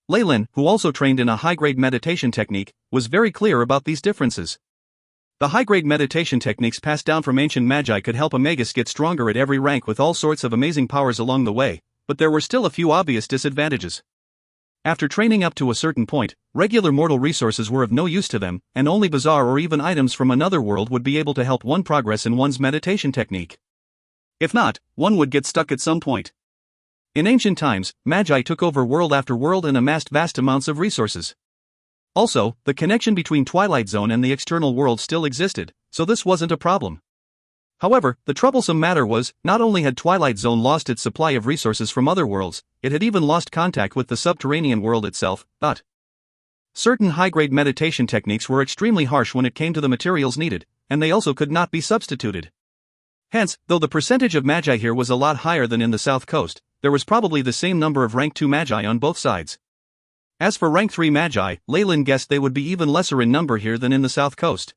Leyland, who also trained in a high-grade meditation technique, was very clear about these differences. The high-grade meditation techniques passed down from ancient magi could help a magus get stronger at every rank with all sorts of amazing powers along the way, but there were still a few obvious disadvantages. After training up to a certain point, regular mortal resources were of no use to them, and only bizarre or even items from another world would be able to help one progress in one's meditation technique. If not, one would get stuck at some point. In ancient times, magi took over world after world and amassed vast amounts of resources. Also, the connection between Twilight Zone and the external world still existed, so this wasn't a problem. However, the troublesome matter was, not only had Twilight Zone lost its supply of resources from other worlds, it had even lost contact with the subterranean world itself, but certain high-grade meditation techniques were extremely harsh when it came to the materials needed, and they also could not be substituted. Hence, though the percentage of magi here was a lot higher than in the South Coast, there was probably the same number of rank 2 magi on both sides. As for rank 3 magi, Leyland guessed they would be even lesser in number here than in the South Coast.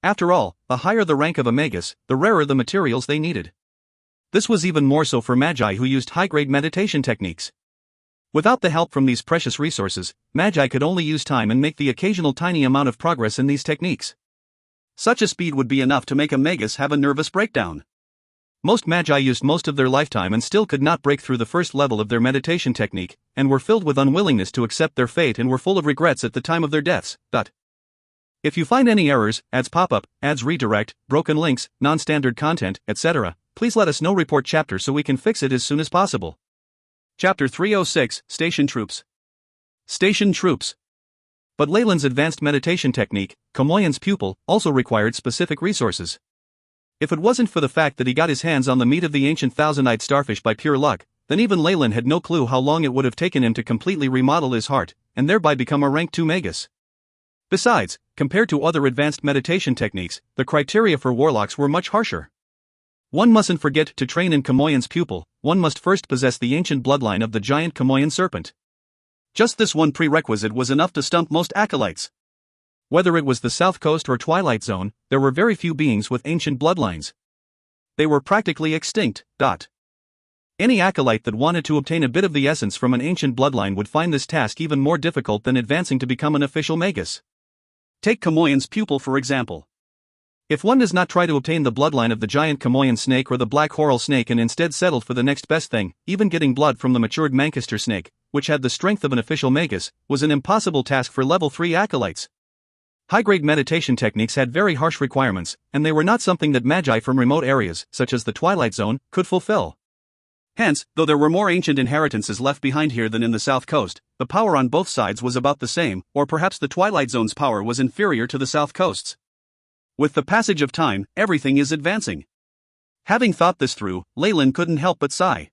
After all, the higher the rank of a magus, the rarer the materials they needed. This was even more so for magi who used high-grade meditation techniques. Without the help from these precious resources, magi could only use time and make the occasional tiny amount of progress in these techniques. Such a speed would be enough to make a magus have a nervous breakdown. Most magi used most of their lifetime and still could not break through the first level of their meditation technique, and were filled with unwillingness to accept their fate and were full of regrets at the time of their deaths. If you find any errors, ads pop up, ads redirect, broken links, non-standard content, etc., please let us know. Report chapter so we can fix it as soon as possible. Chapter 306, Station Troops. Station Troops. But Leyland's advanced meditation technique, Kamoyan's pupil, also required specific resources. If it wasn't for the fact that he got his hands on the meat of the ancient thousand-eyed starfish by pure luck, then even Leyland had no clue how long it would have taken him to completely remodel his heart, and thereby become a rank 2 magus. Besides, compared to other advanced meditation techniques, the criteria for warlocks were much harsher. One mustn't forget to train in Kamoyan's pupil, one must first possess the ancient bloodline of the giant Kamoyan serpent. Just this one prerequisite was enough to stump most acolytes. Whether it was the South Coast or Twilight Zone, there were very few beings with ancient bloodlines. They were practically extinct. Any acolyte that wanted to obtain a bit of the essence from an ancient bloodline would find this task even more difficult than advancing to become an official magus. Take Kamoyan's pupil for example. If one does not try to obtain the bloodline of the giant Kamoyan snake or the black coral snake and instead settled for the next best thing, even getting blood from the matured Manchester snake, which had the strength of an official magus, was an impossible task for level 3 acolytes. High-grade meditation techniques had very harsh requirements, and they were not something that magi from remote areas, such as the Twilight Zone, could fulfill. Hence, though there were more ancient inheritances left behind here than in the South Coast, the power on both sides was about the same, or perhaps the Twilight Zone's power was inferior to the South Coast's. With the passage of time, everything is advancing. Having thought this through, Leyland couldn't help but sigh.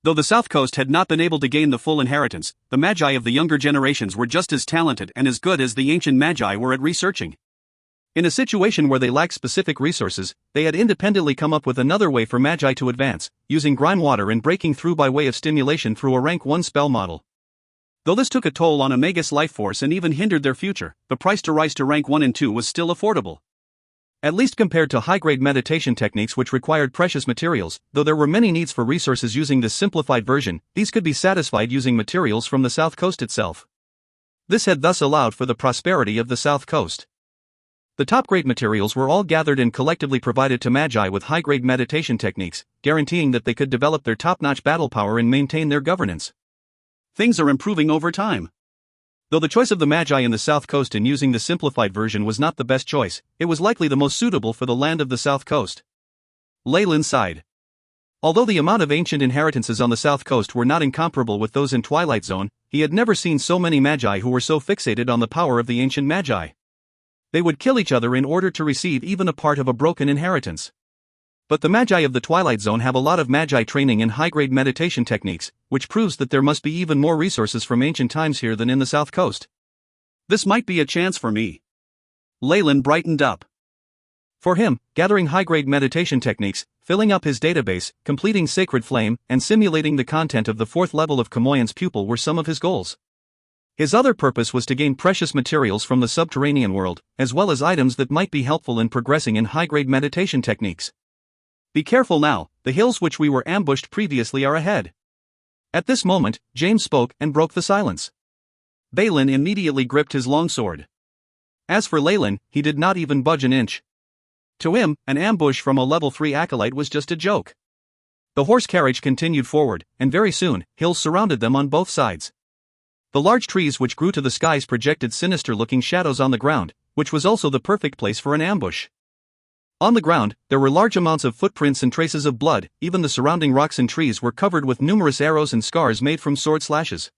Though the South Coast had not been able to gain the full inheritance, the magi of the younger generations were just as talented and as good as the ancient magi were at researching. In a situation where they lacked specific resources, they had independently come up with another way for magi to advance, using grime water and breaking through by way of stimulation through a rank 1 spell model. Though this took a toll on a magus life force and even hindered their future, the price to rise to rank 1 and 2 was still affordable. At least compared to high-grade meditation techniques which required precious materials, though there were many needs for resources using this simplified version, these could be satisfied using materials from the South Coast itself. This had thus allowed for the prosperity of the South Coast. The top-grade materials were all gathered and collectively provided to magi with high-grade meditation techniques, guaranteeing that they could develop their top-notch battle power and maintain their governance. Things are improving over time. Though the choice of the magi in the South Coast in using the simplified version was not the best choice, it was likely the most suitable for the land of the South Coast. Leyland sighed. Although the amount of ancient inheritances on the South Coast were not incomparable with those in Twilight Zone, he had never seen so many magi who were so fixated on the power of the ancient magi. They would kill each other in order to receive even a part of a broken inheritance. But the magi of the Twilight Zone have a lot of magi training in high-grade meditation techniques, which proves that there must be even more resources from ancient times here than in the South Coast. This might be a chance for me. Leyland brightened up. For him, gathering high-grade meditation techniques, filling up his database, completing Sacred Flame, and simulating the content of the 4th level of Kamoyan's pupil were some of his goals. His other purpose was to gain precious materials from the subterranean world, as well as items that might be helpful in progressing in high-grade meditation techniques. Be careful now, the hills which we were ambushed previously are ahead. At this moment, James spoke and broke the silence. Balin immediately gripped his longsword. As for Leyland, he did not even budge an inch. To him, an ambush from a level 3 acolyte was just a joke. The horse carriage continued forward, and very soon, hills surrounded them on both sides. The large trees which grew to the skies projected sinister-looking shadows on the ground, which was also the perfect place for an ambush. On the ground, there were large amounts of footprints and traces of blood. Even the surrounding rocks and trees were covered with numerous arrows and scars made from sword slashes.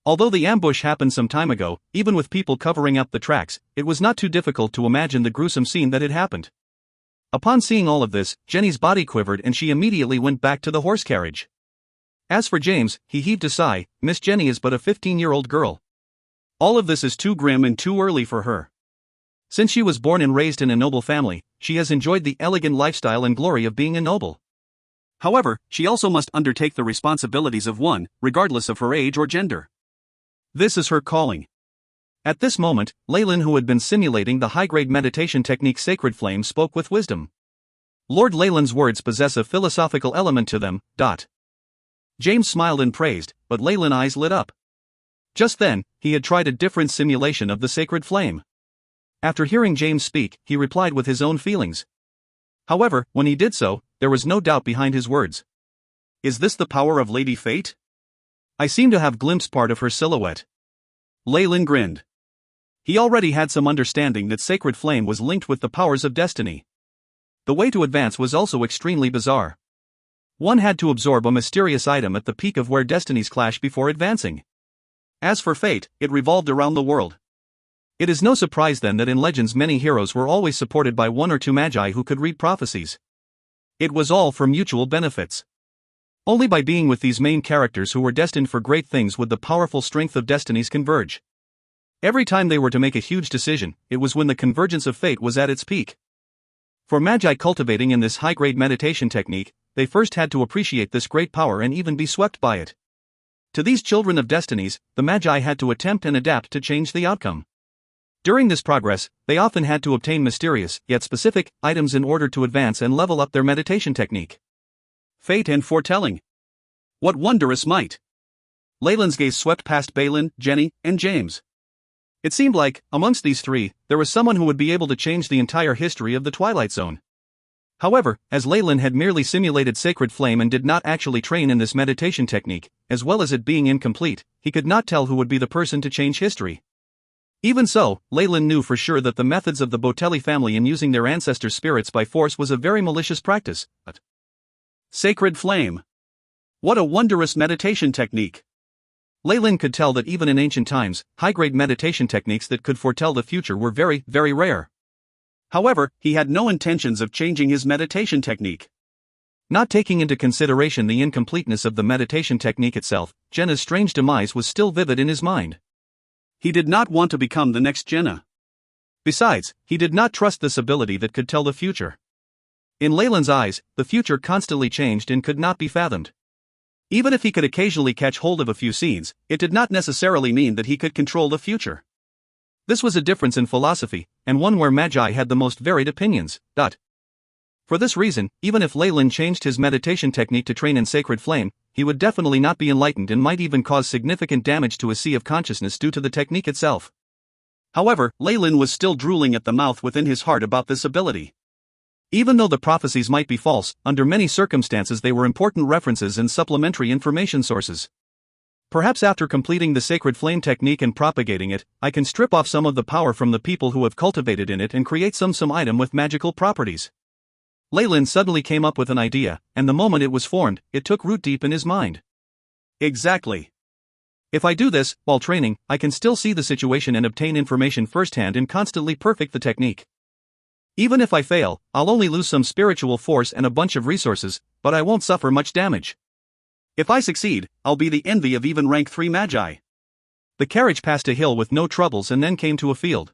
Although the ambush happened some time ago, even with people covering up the tracks, it was not too difficult to imagine the gruesome scene that had happened. Upon seeing all of this, Jenny's body quivered and she immediately went back to the horse carriage. As for James, he heaved a sigh. Miss Jenny is but a 15-year-old girl. All of this is too grim and too early for her. Since she was born and raised in a noble family, she has enjoyed the elegant lifestyle and glory of being a noble. However, she also must undertake the responsibilities of one, regardless of her age or gender. This is her calling. At this moment, Leyland, who had been simulating the high-grade meditation technique Sacred Flame, spoke with wisdom. Lord Leyland's words possess a philosophical element to them. James smiled and praised, but Leyland's eyes lit up. Just then, he had tried a different simulation of the Sacred Flame. After hearing James speak, he replied with his own feelings. However, when he did so, there was no doubt behind his words. Is this the power of Lady Fate? I seem to have glimpsed part of her silhouette. Leyland grinned. He already had some understanding that Sacred Flame was linked with the powers of destiny. The way to advance was also extremely bizarre. One had to absorb a mysterious item at the peak of where destinies clash before advancing. As for fate, it revolved around the world. It is no surprise then that in legends many heroes were always supported by one or two magi who could read prophecies. It was all for mutual benefits. Only by being with these main characters who were destined for great things would the powerful strength of destinies converge. Every time they were to make a huge decision, it was when the convergence of fate was at its peak. For magi cultivating in this high-grade meditation technique, they first had to appreciate this great power and even be swept by it. To these children of destinies, the magi had to attempt and adapt to change the outcome. During this progress, they often had to obtain mysterious, yet specific, items in order to advance and level up their meditation technique. Fate and foretelling. What wondrous might! Leyland's gaze swept past Balin, Jenny, and James. It seemed like, amongst these three, there was someone who would be able to change the entire history of the Twilight Zone. However, as Leyland had merely simulated Sacred Flame and did not actually train in this meditation technique, as well as it being incomplete, he could not tell who would be the person to change history. Even so, Leyland knew for sure that the methods of the Botelli family in using their ancestors' spirits by force was a very malicious practice. But Sacred Flame. What a wondrous meditation technique! Leyland could tell that even in ancient times, high-grade meditation techniques that could foretell the future were very, very rare. However, he had no intentions of changing his meditation technique. Not taking into consideration the incompleteness of the meditation technique itself, Jenna's strange demise was still vivid in his mind. He did not want to become the next Jenna. Besides, he did not trust this ability that could tell the future. In Leyland's eyes, the future constantly changed and could not be fathomed. Even if he could occasionally catch hold of a few scenes, it did not necessarily mean that he could control the future. This was a difference in philosophy, and one where magi had the most varied opinions. For this reason, even if Leyland changed his meditation technique to train in Sacred Flame, he would definitely not be enlightened and might even cause significant damage to his sea of consciousness due to the technique itself. However, Leyland was still drooling at the mouth within his heart about this ability. Even though the prophecies might be false, under many circumstances they were important references and supplementary information sources. Perhaps after completing the Sacred Flame technique and propagating it, I can strip off some of the power from the people who have cultivated in it and create some item with magical properties. Leyland suddenly came up with an idea, and the moment it was formed, it took root deep in his mind. Exactly. If I do this, while training, I can still see the situation and obtain information firsthand and constantly perfect the technique. Even if I fail, I'll only lose some spiritual force and a bunch of resources, but I won't suffer much damage. If I succeed, I'll be the envy of even rank 3 magi. The carriage passed a hill with no troubles and then came to a field.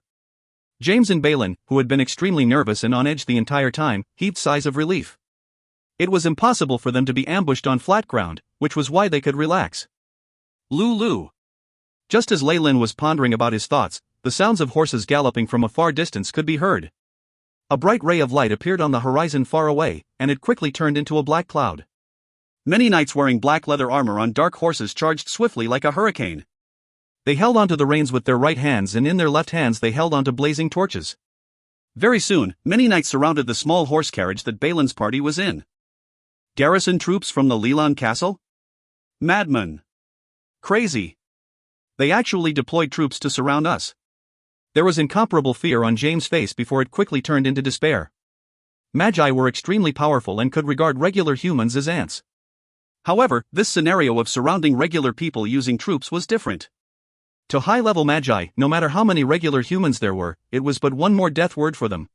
James and Balin, who had been extremely nervous and on edge the entire time, heaved sighs of relief. It was impossible for them to be ambushed on flat ground, which was why they could relax. Lulu. Just as Leyland was pondering about his thoughts, the sounds of horses galloping from a far distance could be heard. A bright ray of light appeared on the horizon far away, and it quickly turned into a black cloud. Many knights wearing black leather armor on dark horses charged swiftly like a hurricane. They held onto the reins with their right hands, and in their left hands they held onto blazing torches. Very soon, many knights surrounded the small horse carriage that Balin's party was in. Garrison troops from the Leland castle? Madmen. Crazy. They actually deployed troops to surround us. There was incomparable fear on James' face before it quickly turned into despair. Magi were extremely powerful and could regard regular humans as ants. However, this scenario of surrounding regular people using troops was different. To high-level Magi, no matter how many regular humans there were, it was but one more death word for them.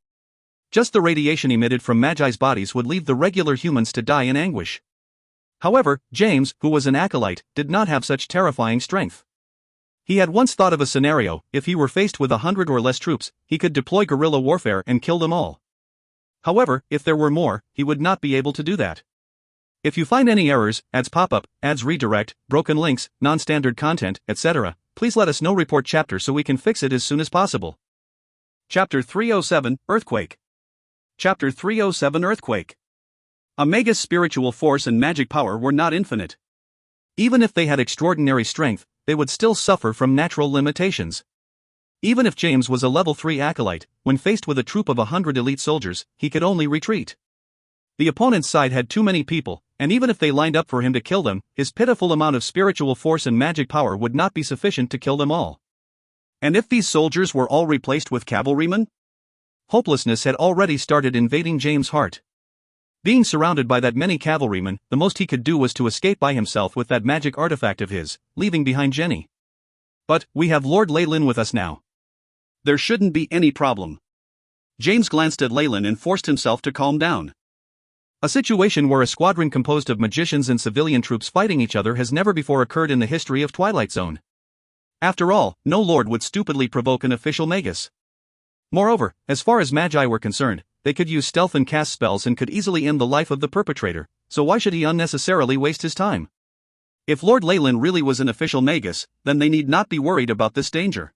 Just the radiation emitted from Magi's bodies would leave the regular humans to die in anguish. However, James, who was an acolyte, did not have such terrifying strength. He had once thought of a scenario: if he were faced with 100 or less troops, he could deploy guerrilla warfare and kill them all. However, if there were more, he would not be able to do that. If you find any errors, ads pop-up, ads redirect, broken links, non-standard content, etc., please let us know. Report chapter so we can fix it as soon as possible. Chapter 307, Earthquake. Chapter 307, Earthquake. Omega's spiritual force and magic power were not infinite. Even if they had extraordinary strength, they would still suffer from natural limitations. Even if James was a level 3 acolyte, when faced with a troop of 100 elite soldiers, he could only retreat. The opponent's side had too many people, and even if they lined up for him to kill them, his pitiful amount of spiritual force and magic power would not be sufficient to kill them all. And if these soldiers were all replaced with cavalrymen? Hopelessness had already started invading James' heart. Being surrounded by that many cavalrymen, the most he could do was to escape by himself with that magic artifact of his, leaving behind Jenny. But we have Lord Leyland with us now. There shouldn't be any problem. James glanced at Leyland and forced himself to calm down. A situation where a squadron composed of magicians and civilian troops fighting each other has never before occurred in the history of Twilight Zone. After all, no lord would stupidly provoke an official magus. Moreover, as far as Magi were concerned, they could use stealth and cast spells and could easily end the life of the perpetrator, so why should he unnecessarily waste his time? If Lord Leyland really was an official magus, then they need not be worried about this danger.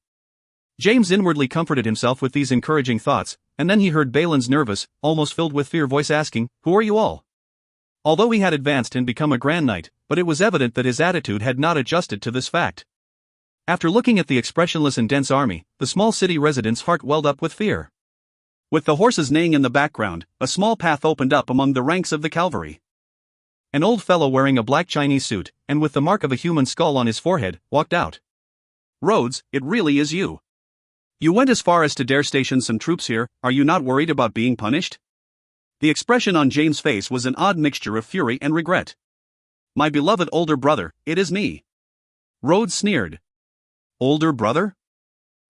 James inwardly comforted himself with these encouraging thoughts, and then he heard Balin's nervous, almost filled with fear voice asking, "Who are you all?" Although he had advanced and become a Grand Knight, but it was evident that his attitude had not adjusted to this fact. After looking at the expressionless and dense army, the small city resident's heart welled up with fear. With the horses neighing in the background, a small path opened up among the ranks of the cavalry. An old fellow wearing a black Chinese suit, and with the mark of a human skull on his forehead, walked out. "Rhodes, it really is you. You went as far as to dare station some troops here. Are you not worried about being punished?" The expression on James' face was an odd mixture of fury and regret. "My beloved older brother, it is me." Rhodes sneered. Older brother?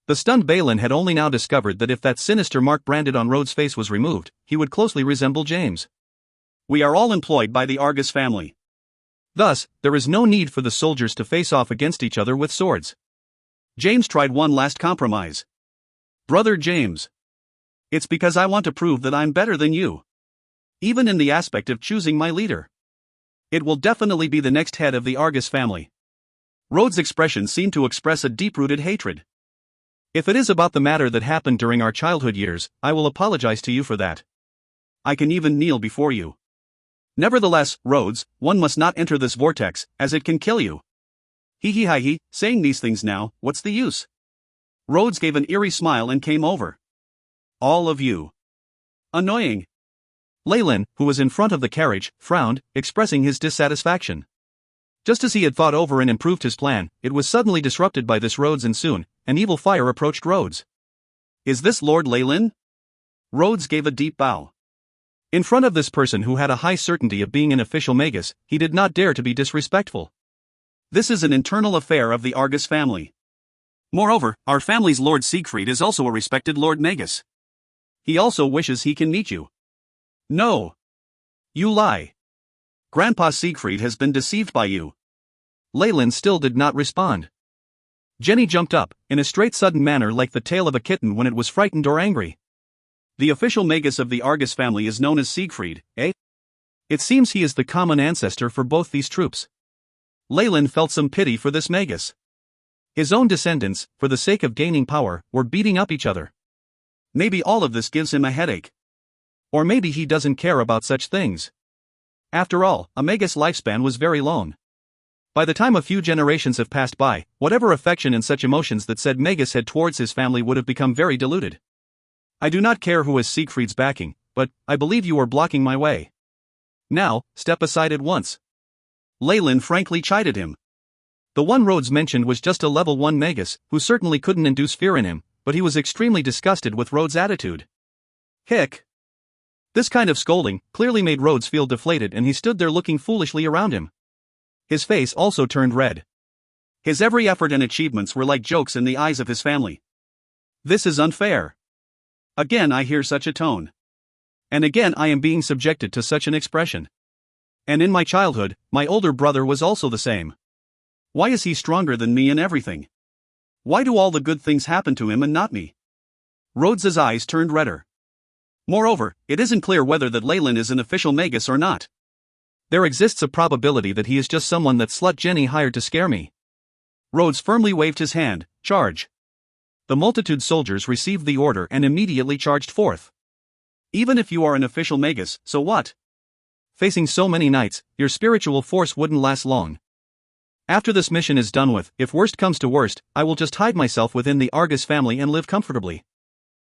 The stunned Balin had only now discovered that if that sinister mark branded on Rhodes' face was removed, he would closely resemble James. "We are all employed by the Argus family. Thus, there is no need for the soldiers to face off against each other with swords." James tried one last compromise. "Brother James. It's because I want to prove that I'm better than you. Even in the aspect of choosing my leader. It will definitely be the next head of the Argus family." Rhodes' expression seemed to express a deep-rooted hatred. "If it is about the matter that happened during our childhood years, I will apologize to you for that. I can even kneel before you. Nevertheless, Rhodes, one must not enter this vortex, as it can kill you." "Hee, saying these things now, what's the use?" Rhodes gave an eerie smile and came over. "All of you. Annoying." Leyland, who was in front of the carriage, frowned, expressing his dissatisfaction. Just as he had thought over and improved his plan, it was suddenly disrupted by this Rhodes, and soon, an evil fire approached Rhodes. "Is this Lord Leyland?" Rhodes gave a deep bow. In front of this person who had a high certainty of being an official magus, he did not dare to be disrespectful. "This is an internal affair of the Argus family. Moreover, our family's Lord Siegfried is also a respected Lord Magus. He also wishes he can meet you." "No. You lie. Grandpa Siegfried has been deceived by you." Leyland still did not respond. Jenny jumped up, in a straight sudden manner like the tail of a kitten when it was frightened or angry. "The official magus of the Argus family is known as Siegfried, eh? It seems he is the common ancestor for both these troops." Leyland felt some pity for this magus. His own descendants, for the sake of gaining power, were beating up each other. Maybe all of this gives him a headache. Or maybe he doesn't care about such things. After all, a magus' lifespan was very long. By the time a few generations have passed by, whatever affection and such emotions that said Magus had towards his family would have become very diluted. I do not care who has Siegfried's backing, but I believe you are blocking my way. Now, step aside at once. Leyland frankly chided him. The one Rhodes mentioned was just a level 1 Magus, who certainly couldn't induce fear in him, but he was extremely disgusted with Rhodes' attitude. Hick! This kind of scolding clearly made Rhodes feel deflated, and he stood there looking foolishly around him. His face also turned red. His every effort and achievements were like jokes in the eyes of his family. This is unfair. Again I hear such a tone. And again I am being subjected to such an expression. And in my childhood, my older brother was also the same. Why is he stronger than me in everything? Why do all the good things happen to him and not me? Rhodes's eyes turned redder. Moreover, it isn't clear whether that Leyland is an official Magus or not. There exists a probability that he is just someone that slut Jenny hired to scare me. Rhodes firmly waved his hand. Charge. The multitude soldiers received the order and immediately charged forth. Even if you are an official Magus, so what? Facing so many knights, your spiritual force wouldn't last long. After this mission is done with, if worst comes to worst, I will just hide myself within the Argus family and live comfortably.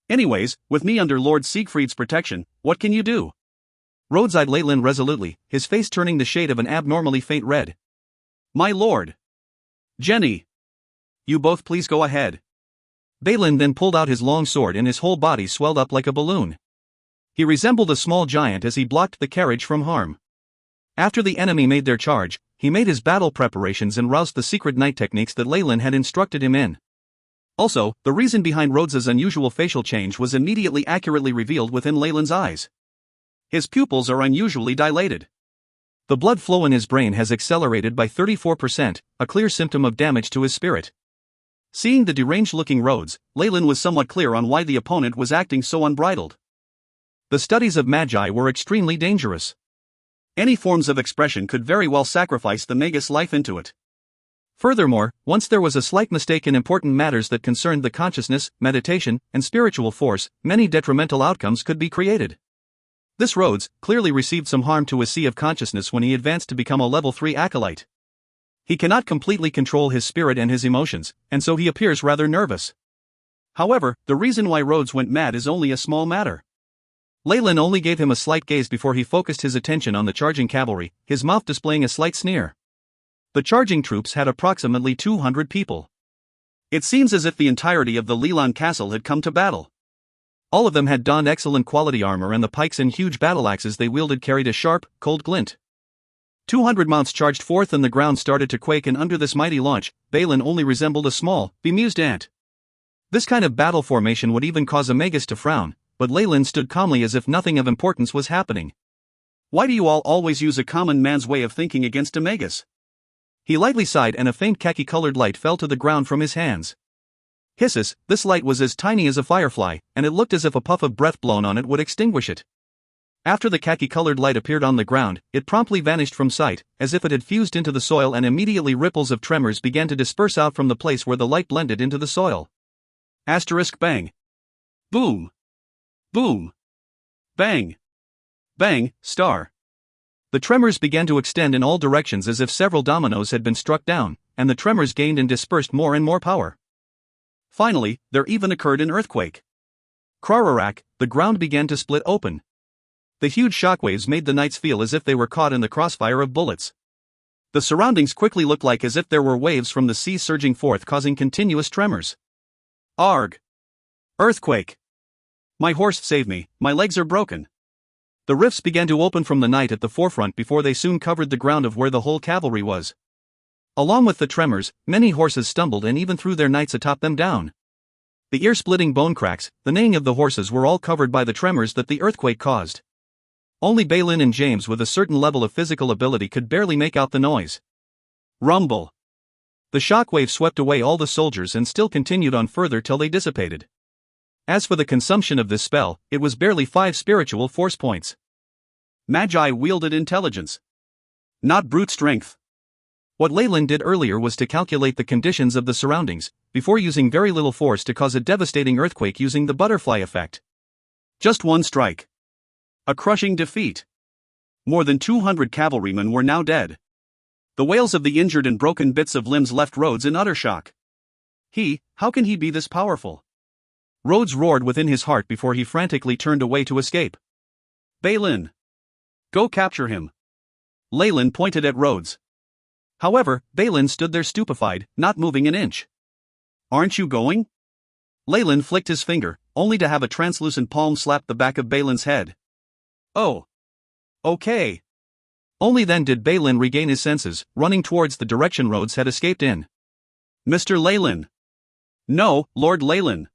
Anyways, with me under Lord Siegfried's protection, what can you do? Rhodes eyed Leyland resolutely, his face turning the shade of an abnormally faint red. My lord. Jenny. You both please go ahead. Balin then pulled out his long sword and his whole body swelled up like a balloon. He resembled a small giant as he blocked the carriage from harm. After the enemy made their charge, he made his battle preparations and roused the secret knight techniques that Leyland had instructed him in. Also, the reason behind Rhodes's unusual facial change was immediately accurately revealed within Leyland's eyes. His pupils are unusually dilated. The blood flow in his brain has accelerated by 34%, a clear symptom of damage to his spirit. Seeing the deranged-looking Rhodes, Leyland was somewhat clear on why the opponent was acting so unbridled. The studies of Magi were extremely dangerous. Any forms of expression could very well sacrifice the Magus life into it. Furthermore, once there was a slight mistake in important matters that concerned the consciousness, meditation, and spiritual force, many detrimental outcomes could be created. This Rhodes clearly received some harm to his sea of consciousness when he advanced to become a level 3 acolyte. He cannot completely control his spirit and his emotions, and so he appears rather nervous. However, the reason why Rhodes went mad is only a small matter. Leyland only gave him a slight gaze before he focused his attention on the charging cavalry, his mouth displaying a slight sneer. The charging troops had approximately 200 people. It seems as if the entirety of the Leland castle had come to battle. All of them had donned excellent quality armor, and the pikes and huge battle axes they wielded carried a sharp, cold glint. 200 mounts charged forth and the ground started to quake, and under this mighty launch, Balin only resembled a small, bemused ant. This kind of battle formation would even cause a Magus to frown, but Leyland stood calmly as if nothing of importance was happening. Why do you all always use a common man's way of thinking against a Magus? He lightly sighed and a faint khaki-colored light fell to the ground from his hands. Hisses, this light was as tiny as a firefly, and it looked as if a puff of breath blown on it would extinguish it. After the khaki-colored light appeared on the ground, it promptly vanished from sight, as if it had fused into the soil, and immediately ripples of tremors began to disperse out from the place where the light blended into the soil. Asterisk bang. Boom. Boom. Bang. Bang, star. The tremors began to extend in all directions as if several dominoes had been struck down, and the tremors gained and dispersed more and more power. Finally, there even occurred an earthquake. Crararak, the ground began to split open. The huge shockwaves made the knights feel as if they were caught in the crossfire of bullets. The surroundings quickly looked like as if there were waves from the sea surging forth, causing continuous tremors. Arg! Earthquake! My horse, save me, my legs are broken. The rifts began to open from the night at the forefront before they soon covered the ground of where the whole cavalry was. Along with the tremors, many horses stumbled and even threw their knights atop them down. The ear-splitting bone cracks, the neighing of the horses were all covered by the tremors that the earthquake caused. Only Balin and James with a certain level of physical ability could barely make out the noise. Rumble. The shockwave swept away all the soldiers and still continued on further till they dissipated. As for the consumption of this spell, it was barely 5 spiritual force points. Magi wielded intelligence, not brute strength. What Leyland did earlier was to calculate the conditions of the surroundings, before using very little force to cause a devastating earthquake using the butterfly effect. Just one strike. A crushing defeat. More than 200 cavalrymen were now dead. The wails of the injured and broken bits of limbs left Rhodes in utter shock. How can he be this powerful? Rhodes roared within his heart before he frantically turned away to escape. Balin! Go capture him! Leyland pointed at Rhodes. However, Balin stood there stupefied, not moving an inch. Aren't you going? Leyland flicked his finger, only to have a translucent palm slap the back of Balin's head. Oh. Okay. Only then did Balin regain his senses, running towards the direction Rhodes had escaped in. Mr. Leyland. No, Lord Leyland.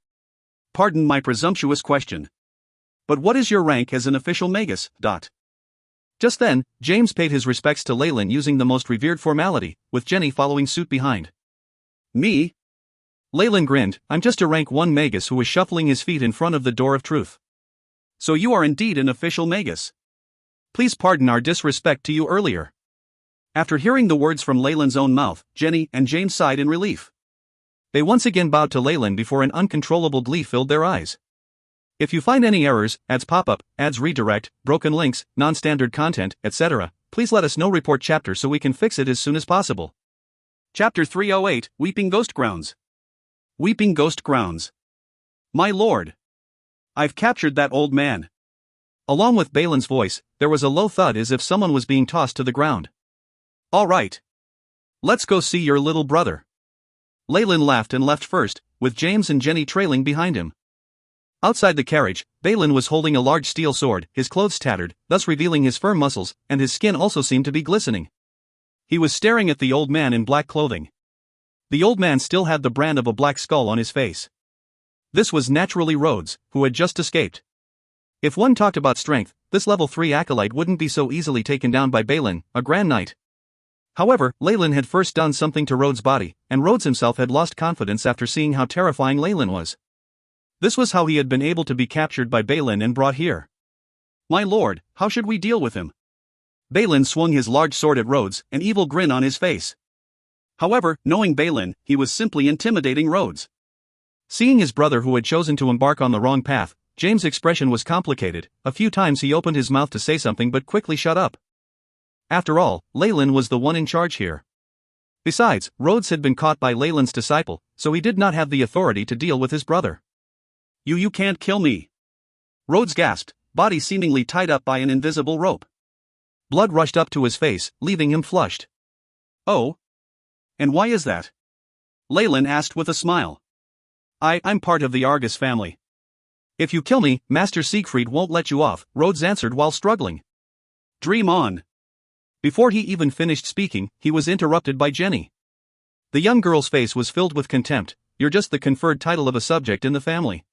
Pardon my presumptuous question. But what is your rank as an official magus? Just then, James paid his respects to Leyland using the most revered formality, with Jenny following suit behind. Me? Leyland grinned. I'm just a rank 1 magus who was shuffling his feet in front of the door of truth. So you are indeed an official magus. Please pardon our disrespect to you earlier. After hearing the words from Leyland's own mouth, Jenny and James sighed in relief. They once again bowed to Leyland before an uncontrollable glee filled their eyes. If you find any errors, ads pop up, ads redirect, broken links, non-standard content, etc., please let us know. Report chapter so we can fix it as soon as possible. Chapter 308, Weeping Ghost Grounds. Weeping Ghost Grounds. My lord. I've captured that old man. Along with Balin's voice, there was a low thud as if someone was being tossed to the ground. All right. Let's go see your little brother. Leyland laughed and left first, with James and Jenny trailing behind him. Outside the carriage, Balin was holding a large steel sword, his clothes tattered, thus revealing his firm muscles, and his skin also seemed to be glistening. He was staring at the old man in black clothing. The old man still had the brand of a black skull on his face. This was naturally Rhodes, who had just escaped. If one talked about strength, this level 3 acolyte wouldn't be so easily taken down by Balin, a grand knight. However, Leyland had first done something to Rhodes' body, and Rhodes himself had lost confidence after seeing how terrifying Leyland was. This was how he had been able to be captured by Balin and brought here. My lord, how should we deal with him? Balin swung his large sword at Rhodes, an evil grin on his face. However, knowing Balin, he was simply intimidating Rhodes. Seeing his brother who had chosen to embark on the wrong path, James' expression was complicated. A few times he opened his mouth to say something but quickly shut up. After all, Leyland was the one in charge here. Besides, Rhodes had been caught by Leyland's disciple, so he did not have the authority to deal with his brother. You can't kill me. Rhodes gasped, body seemingly tied up by an invisible rope. Blood rushed up to his face, leaving him flushed. Oh? And why is that? Leyland asked with a smile. I'm part of the Argus family. If you kill me, Master Siegfried won't let you off, Rhodes answered while struggling. Dream on. Before he even finished speaking, he was interrupted by Jenny. The young girl's face was filled with contempt. You're just the conferred title of a subject in the family.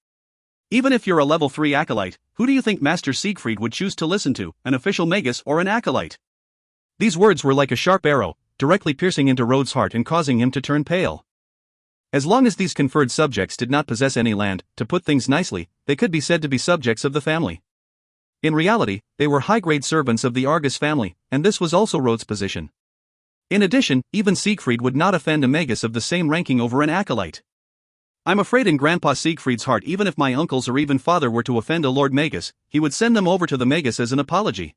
Even if you're a level 3 acolyte, who do you think Master Siegfried would choose to listen to, an official magus or an acolyte? These words were like a sharp arrow, directly piercing into Rhodes' heart and causing him to turn pale. As long as these conferred subjects did not possess any land, to put things nicely, they could be said to be subjects of the family. In reality, they were high-grade servants of the Argus family, and this was also Rhodes' position. In addition, even Siegfried would not offend a magus of the same ranking over an acolyte. I'm afraid in Grandpa Siegfried's heart, even if my uncles or even father were to offend a Lord Magus, he would send them over to the magus as an apology.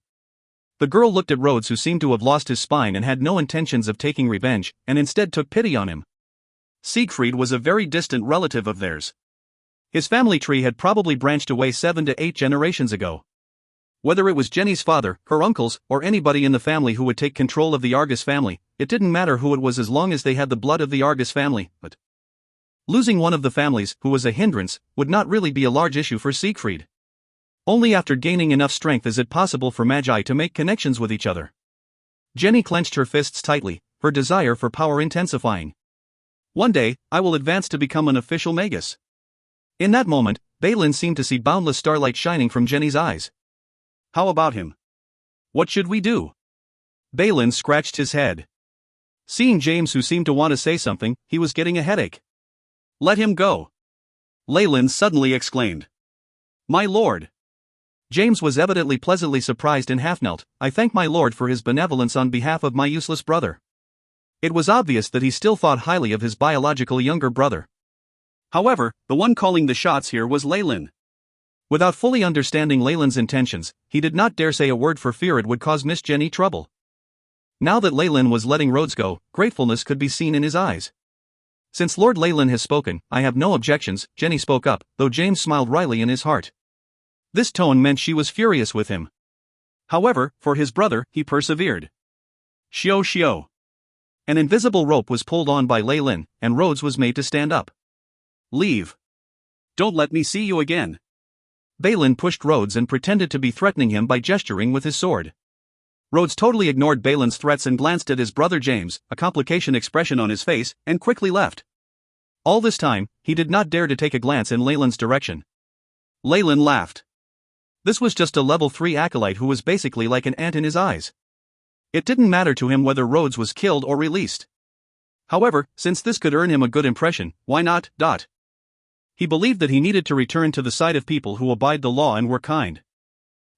The girl looked at Rhodes, who seemed to have lost his spine and had no intentions of taking revenge, and instead took pity on him. Siegfried was a very distant relative of theirs. His family tree had probably branched away 7 to 8 generations ago. Whether it was Jenny's father, her uncles, or anybody in the family who would take control of the Argus family, it didn't matter who it was as long as they had the blood of the Argus family, but losing one of the families, who was a hindrance, would not really be a large issue for Siegfried. Only after gaining enough strength is it possible for magi to make connections with each other. Jenny clenched her fists tightly, her desire for power intensifying. One day, I will advance to become an official magus. In that moment, Balin seemed to see boundless starlight shining from Jenny's eyes. How about him? What should we do? Balin scratched his head. Seeing James, who seemed to want to say something, he was getting a headache. Let him go. Leyland suddenly exclaimed. My lord. James was evidently pleasantly surprised and half-knelt. I thank my lord for his benevolence on behalf of my useless brother. It was obvious that he still thought highly of his biological younger brother. However, the one calling the shots here was Leyland. Without fully understanding Leyland's intentions, he did not dare say a word for fear it would cause Miss Jenny trouble. Now that Leyland was letting Rhodes go, gratefulness could be seen in his eyes. "Since Lord Leyland has spoken, I have no objections," Jenny spoke up, though James smiled wryly in his heart. This tone meant she was furious with him. However, for his brother, he persevered. Shio shio. An invisible rope was pulled on by Leyland, and Rhodes was made to stand up. "Leave. Don't let me see you again." Balin pushed Rhodes and pretended to be threatening him by gesturing with his sword. Rhodes totally ignored Balin's threats and glanced at his brother James, a complication expression on his face, and quickly left. All this time, he did not dare to take a glance in Leyland's direction. Leyland laughed. This was just a level 3 acolyte who was basically like an ant in his eyes. It didn't matter to him whether Rhodes was killed or released. However, since this could earn him a good impression, why not? He believed that he needed to return to the side of people who abide the law and were kind.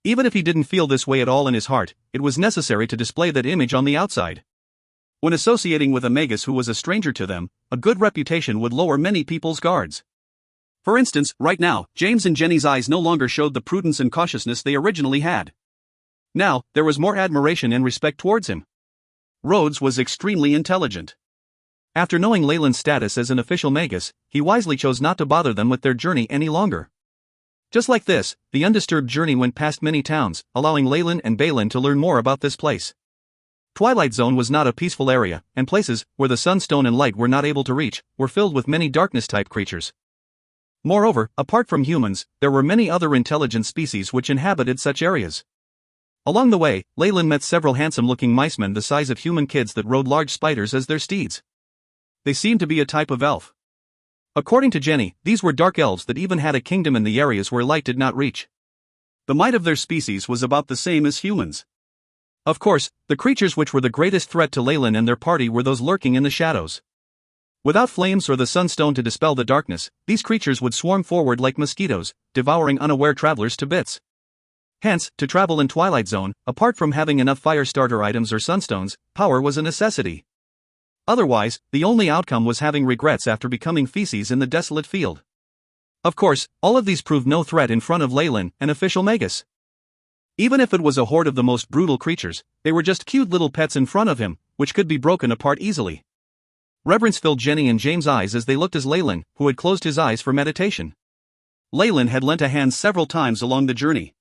Even if he didn't feel this way at all in his heart, it was necessary to display that image on the outside. When associating with a magus who was a stranger to them, a good reputation would lower many people's guards. For instance, right now, James and Jenny's eyes no longer showed the prudence and cautiousness they originally had. Now, there was more admiration and respect towards him. Rhodes was extremely intelligent. After knowing Leyland's status as an official magus, he wisely chose not to bother them with their journey any longer. Just like this, the undisturbed journey went past many towns, allowing Leyland and Balin to learn more about this place. Twilight Zone was not a peaceful area, and places, where the sunstone and light were not able to reach, were filled with many darkness-type creatures. Moreover, apart from humans, there were many other intelligent species which inhabited such areas. Along the way, Leyland met several handsome-looking micemen the size of human kids that rode large spiders as their steeds. They seemed to be a type of elf. According to Jenny, these were dark elves that even had a kingdom in the areas where light did not reach. The might of their species was about the same as humans. Of course, the creatures which were the greatest threat to Leyland and their party were those lurking in the shadows. Without flames or the sunstone to dispel the darkness, these creatures would swarm forward like mosquitoes, devouring unaware travelers to bits. Hence, to travel in Twilight Zone, apart from having enough fire starter items or sunstones, power was a necessity. Otherwise, the only outcome was having regrets after becoming feces in the desolate field. Of course, all of these proved no threat in front of Leyland, an official magus. Even if it was a horde of the most brutal creatures, they were just cute little pets in front of him, which could be broken apart easily. Reverence filled Jenny and James' eyes as they looked at Leyland, who had closed his eyes for meditation. Leyland had lent a hand several times along the journey.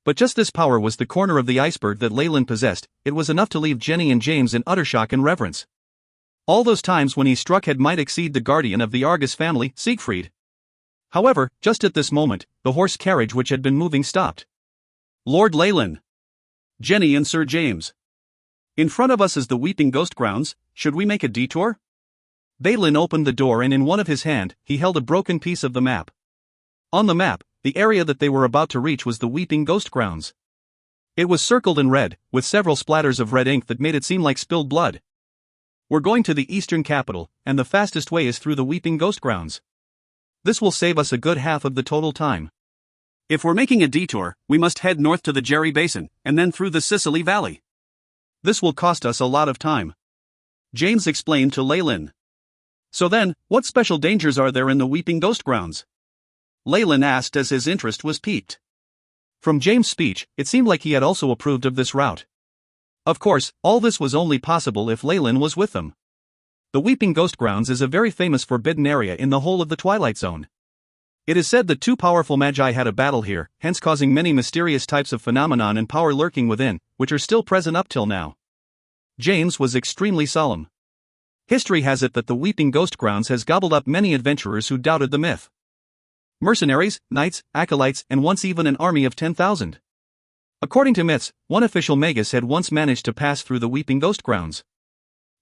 But just this power was the corner of the iceberg that Leyland possessed. It was enough to leave Jenny and James in utter shock and reverence. All those times when he struck had might exceed the guardian of the Argus family, Siegfried. However, just at this moment, the horse carriage which had been moving stopped. "Lord Leyland. Jenny and Sir James. In front of us is the Weeping Ghost Grounds. Should we make a detour?" Balin opened the door and in one of his hand, he held a broken piece of the map. On the map, the area that they were about to reach was the Weeping Ghost Grounds. It was circled in red, with several splatters of red ink that made it seem like spilled blood. "We're going to the eastern capital, and the fastest way is through the Weeping Ghost Grounds. This will save us a good half of the total time. If we're making a detour, we must head north to the Jerry Basin, and then through the Sicily Valley. This will cost us a lot of time," James explained to Leyland. "So then, what special dangers are there in the Weeping Ghost Grounds?" Leyland asked as his interest was piqued. From James' speech, it seemed like he had also approved of this route. Of course, all this was only possible if Leyland was with them. The Weeping Ghost Grounds is a very famous forbidden area in the whole of the Twilight Zone. It is said that two powerful magi had a battle here, hence causing many mysterious types of phenomenon and power lurking within, which are still present up till now. James was extremely solemn. History has it that the Weeping Ghost Grounds has gobbled up many adventurers who doubted the myth. Mercenaries, knights, acolytes, and once even an army of 10,000. According to myths, one official magus had once managed to pass through the Weeping Ghost Grounds.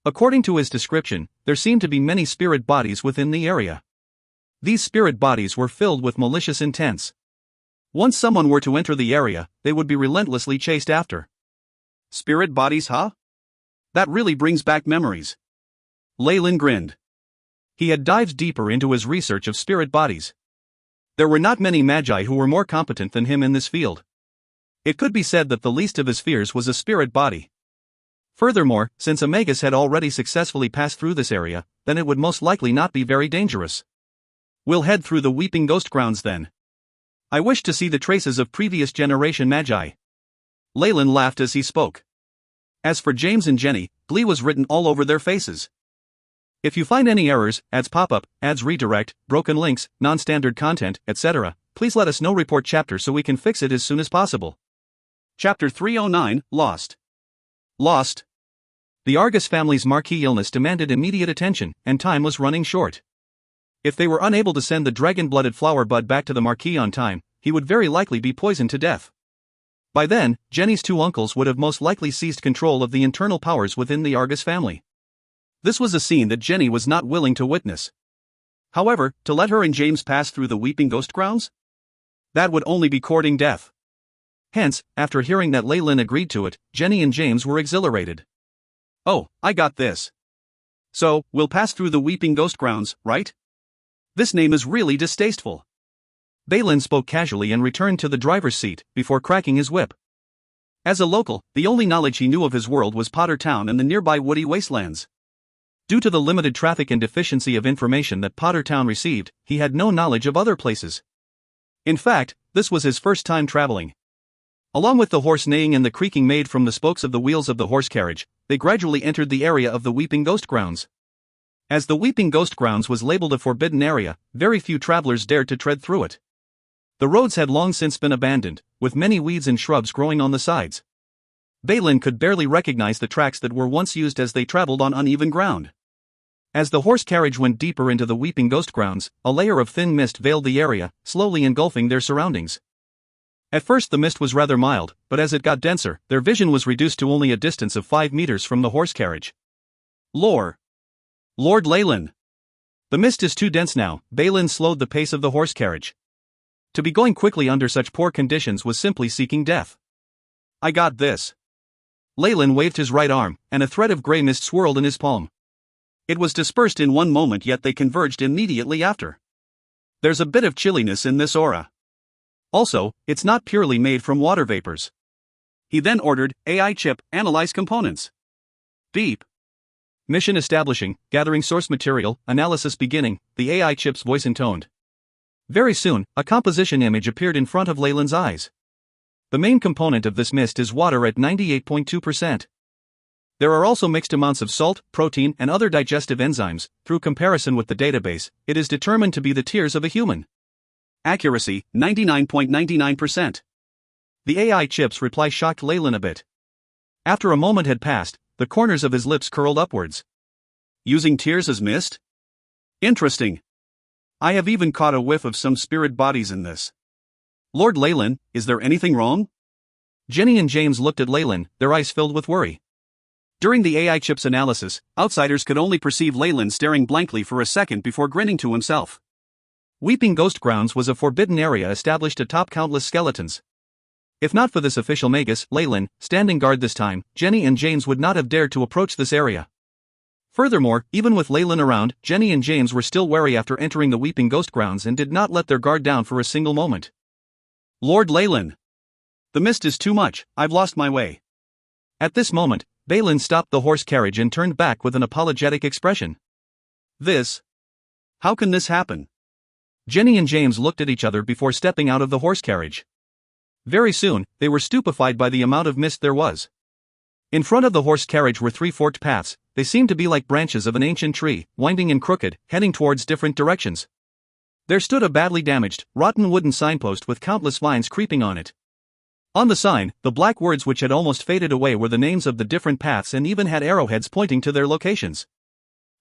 According to his description, there seemed to be many spirit bodies within the area. These spirit bodies were filled with malicious intents. Once someone were to enter the area, they would be relentlessly chased after. Spirit bodies, huh? That really brings back memories. Leyland grinned. He had dived deeper into his research of spirit bodies. There were not many magi who were more competent than him in this field. It could be said that the least of his fears was a spirit body. Furthermore, since a magus had already successfully passed through this area, then it would most likely not be very dangerous. "We'll head through the Weeping Ghost Grounds then. I wish to see the traces of previous generation magi." Leyland laughed as he spoke. As for James and Jenny, glee was written all over their faces. If you find any errors, ads pop up, ads redirect, broken links, non-standard content, etc., please let us know. Report chapter so we can fix it as soon as possible. Chapter 309, Lost. Lost. The Argus family's marquee illness demanded immediate attention, and time was running short. If they were unable to send the dragon-blooded flower bud back to the marquis on time, he would very likely be poisoned to death. By then, Jenny's two uncles would have most likely seized control of the internal powers within the Argus family. This was a scene that Jenny was not willing to witness. However, to let her and James pass through the Weeping Ghost grounds? That would only be courting death. Hence, after hearing that Lyle agreed to it, Jenny and James were exhilarated. Oh, I got this. So, we'll pass through the Weeping Ghost grounds, right? This name is really distasteful. Balin spoke casually and returned to the driver's seat, before cracking his whip. As a local, the only knowledge he knew of his world was Potter Town and the nearby woody wastelands. Due to the limited traffic and deficiency of information that Potter Town received, he had no knowledge of other places. In fact, this was his first time traveling. Along with the horse neighing and the creaking made from the spokes of the wheels of the horse carriage, they gradually entered the area of the Weeping Ghost grounds. As the Weeping Ghost grounds was labeled a forbidden area, very few travelers dared to tread through it. The roads had long since been abandoned, with many weeds and shrubs growing on the sides. Balin could barely recognize the tracks that were once used as they traveled on uneven ground. As the horse carriage went deeper into the Weeping Ghost grounds, a layer of thin mist veiled the area, slowly engulfing their surroundings. At first the mist was rather mild, but as it got denser, their vision was reduced to only a distance of 5 meters from the horse carriage. Lord Leyland. The mist is too dense now. Balin slowed the pace of the horse carriage. To be going quickly under such poor conditions was simply seeking death. I got this. Leyland waved his right arm, and a thread of grey mist swirled in his palm. It was dispersed in one moment, yet they converged immediately after. There's a bit of chilliness in this aura. Also, it's not purely made from water vapors. He then ordered, AI chip, analyze components. Beep. Mission establishing, gathering source material, analysis beginning, the AI chip's voice intoned. Very soon, a composition image appeared in front of Leyland's eyes. The main component of this mist is water at 98.2%. There are also mixed amounts of salt, protein, and other digestive enzymes. Through comparison with the database, it is determined to be the tears of a human. Accuracy, 99.99%. The AI chip's reply shocked Leyland a bit. After a moment had passed, the corners of his lips curled upwards. Using tears as mist? Interesting. I have even caught a whiff of some spirit bodies in this. Lord Leyland, is there anything wrong? Jenny and James looked at Leyland, their eyes filled with worry. During the AI chip's analysis, outsiders could only perceive Leyland staring blankly for a second before grinning to himself. Weeping Ghost Grounds was a forbidden area established atop countless skeletons. If not for this official magus, Leyland, standing guard this time, Jenny and James would not have dared to approach this area. Furthermore, even with Leyland around, Jenny and James were still wary after entering the Weeping Ghost Grounds and did not let their guard down for a single moment. Lord Leyland. The mist is too much, I've lost my way. At this moment, Balin stopped the horse carriage and turned back with an apologetic expression. How can this happen? Jenny and James looked at each other before stepping out of the horse carriage. Very soon, they were stupefied by the amount of mist there was. In front of the horse carriage were 3 forked paths. They seemed to be like branches of an ancient tree, winding and crooked, heading towards different directions. There stood a badly damaged, rotten wooden signpost with countless vines creeping on it. On the sign, the black words which had almost faded away were the names of the different paths and even had arrowheads pointing to their locations.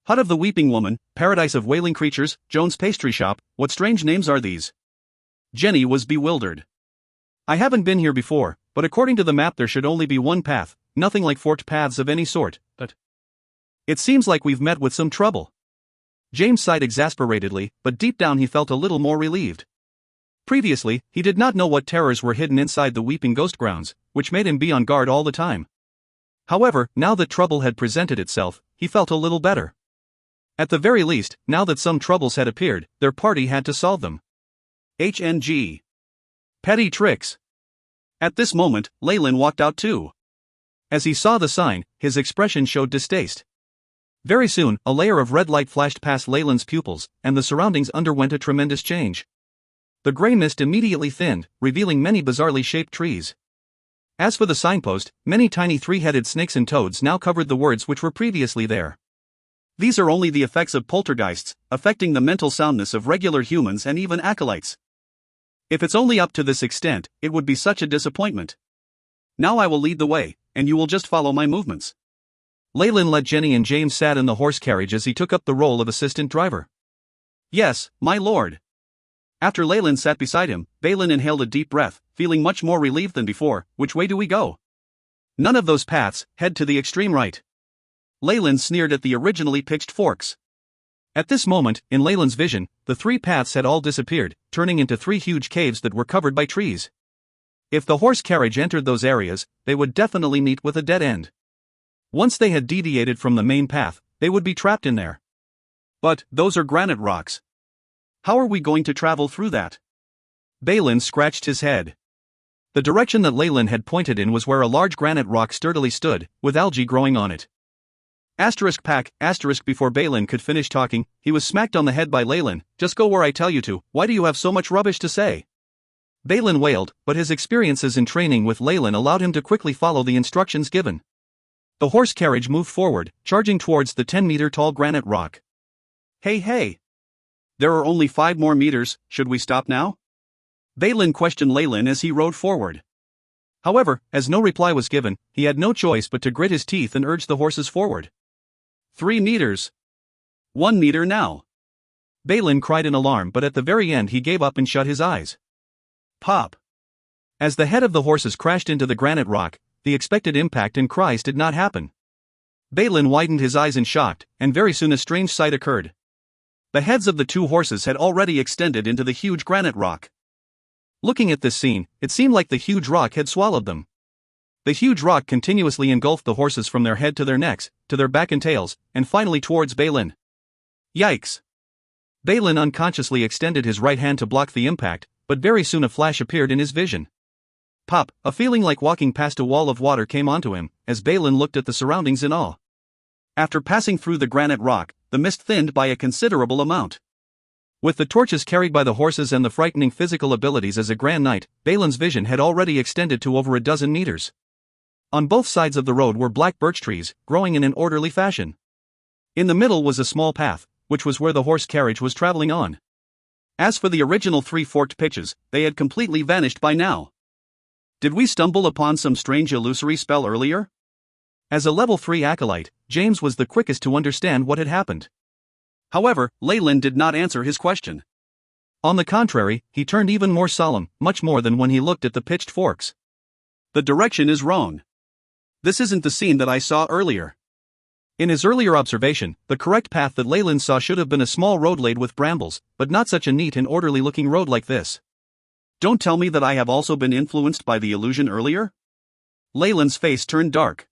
Hut of the Weeping Woman, Paradise of Wailing Creatures, Jones Pastry Shop. What strange names are these? Jenny was bewildered. I haven't been here before, but according to the map there should only be one path, nothing like forked paths of any sort, but it seems like we've met with some trouble. James sighed exasperatedly, but deep down he felt a little more relieved. Previously, he did not know what terrors were hidden inside the Weeping Ghost Grounds, which made him be on guard all the time. However, now that trouble had presented itself, he felt a little better. At the very least, now that some troubles had appeared, their party had to solve them. HNG. Petty tricks. At this moment, Leyland walked out too. As he saw the sign, his expression showed distaste. Very soon, a layer of red light flashed past Leyland's pupils, and the surroundings underwent a tremendous change. The grey mist immediately thinned, revealing many bizarrely shaped trees. As for the signpost, many tiny three-headed snakes and toads now covered the words which were previously there. These are only the effects of poltergeists, affecting the mental soundness of regular humans and even acolytes. If it's only up to this extent, it would be such a disappointment. Now I will lead the way, and you will just follow my movements. Leyland let Jenny and James sat in the horse carriage as he took up the role of assistant driver. Yes, my lord. After Leyland sat beside him, Balin inhaled a deep breath, feeling much more relieved than before. Which way do we go? None of those paths, head to the extreme right. Leyland sneered at the originally pitched forks. At this moment, in Leyland's vision, the three paths had all disappeared, turning into three huge caves that were covered by trees. If the horse carriage entered those areas, they would definitely meet with a dead end. Once they had deviated from the main path, they would be trapped in there. But those are granite rocks. How are we going to travel through that? Balin scratched his head. The direction that Leyland had pointed in was where a large granite rock sturdily stood, with algae growing on it. Pack, before Balin could finish talking, he was smacked on the head by Leyland. Just go where I tell you to, why do you have so much rubbish to say? Balin wailed, but his experiences in training with Leyland allowed him to quickly follow the instructions given. The horse carriage moved forward, charging towards the 10-meter-tall granite rock. Hey! There are only 5 more meters, should we stop now? Balin questioned Leyland as he rode forward. However, as no reply was given, he had no choice but to grit his teeth and urge the horses forward. 3 meters. 1 meter now. Balin cried in alarm, but at the very end he gave up and shut his eyes. Pop! As the head of the horses crashed into the granite rock, the expected impact and cries did not happen. Balin widened his eyes in shock, and very soon a strange sight occurred. The heads of the 2 horses had already extended into the huge granite rock. Looking at this scene, it seemed like the huge rock had swallowed them. The huge rock continuously engulfed the horses from their head to their necks, to their back and tails, and finally towards Balin. Yikes! Balin unconsciously extended his right hand to block the impact, but very soon a flash appeared in his vision. Pop! A feeling like walking past a wall of water came onto him, as Balin looked at the surroundings in awe. After passing through the granite rock, the mist thinned by a considerable amount. With the torches carried by the horses and the frightening physical abilities as a Grand Knight, Balin's vision had already extended to over a dozen meters. On both sides of the road were black birch trees, growing in an orderly fashion. In the middle was a small path, which was where the horse carriage was traveling on. As for the original 3 forked pitches, they had completely vanished by now. Did we stumble upon some strange illusory spell earlier? As a level 3 acolyte, James was the quickest to understand what had happened. However, Leyland did not answer his question. On the contrary, he turned even more solemn, much more than when he looked at the pitched forks. The direction is wrong. This isn't the scene that I saw earlier. In his earlier observation, the correct path that Leyland saw should have been a small road laid with brambles, but not such a neat and orderly-looking road like this. Don't tell me that I have also been influenced by the illusion earlier? Leyland's face turned dark.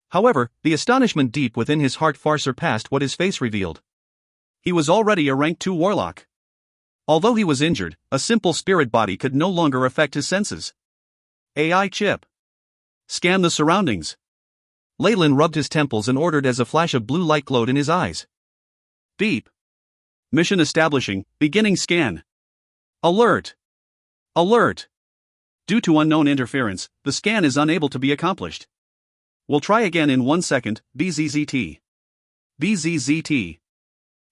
However, the astonishment deep within his heart far surpassed what his face revealed. He was already a rank 2 warlock. Although he was injured, a simple spirit body could no longer affect his senses. AI chip. Scan the surroundings. Leyland rubbed his temples and ordered as a flash of blue light glowed in his eyes. Beep. Mission establishing, beginning scan. Alert. Alert. Due to unknown interference, the scan is unable to be accomplished. We'll try again in 1 second, BZZT. BZZT.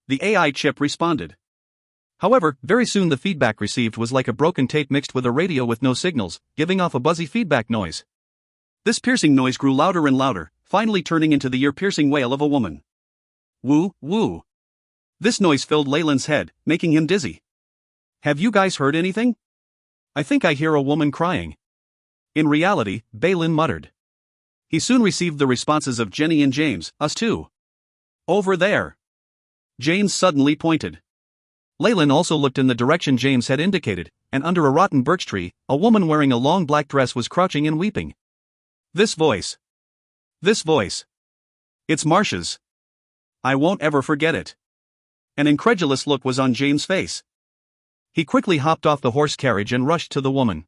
The AI chip responded. However, very soon the feedback received was like a broken tape mixed with a radio with no signals, giving off a buzzy feedback noise. This piercing noise grew louder and louder, finally turning into the ear-piercing wail of a woman. Woo, woo. This noise filled Leyland's head, making him dizzy. Have you guys heard anything? I think I hear a woman crying. In reality, Balin muttered. He soon received the responses of Jenny and James, us too. Over there. James suddenly pointed. Leyland also looked in the direction James had indicated, and under a rotten birch tree, a woman wearing a long black dress was crouching and weeping. This voice. This voice. It's Marcia's. I won't ever forget it. An incredulous look was on James' face. He quickly hopped off the horse carriage and rushed to the woman.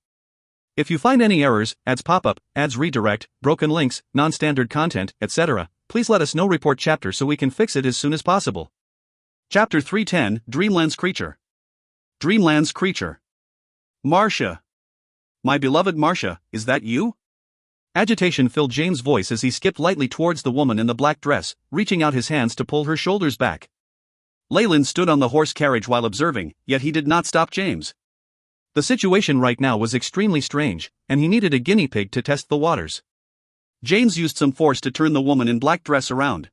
If you find any errors, ads pop up, ads redirect, broken links, non-standard content, etc., please let us know. Report chapter so we can fix it as soon as possible. Chapter 310, Dreamland's Creature. Dreamland's Creature. Marcia. My beloved Marcia, is that you? Agitation filled James' voice as he skipped lightly towards the woman in the black dress, reaching out his hands to pull her shoulders back. Leyland stood on the horse carriage while observing, yet he did not stop James. The situation right now was extremely strange, and he needed a guinea pig to test the waters. James used some force to turn the woman in black dress around.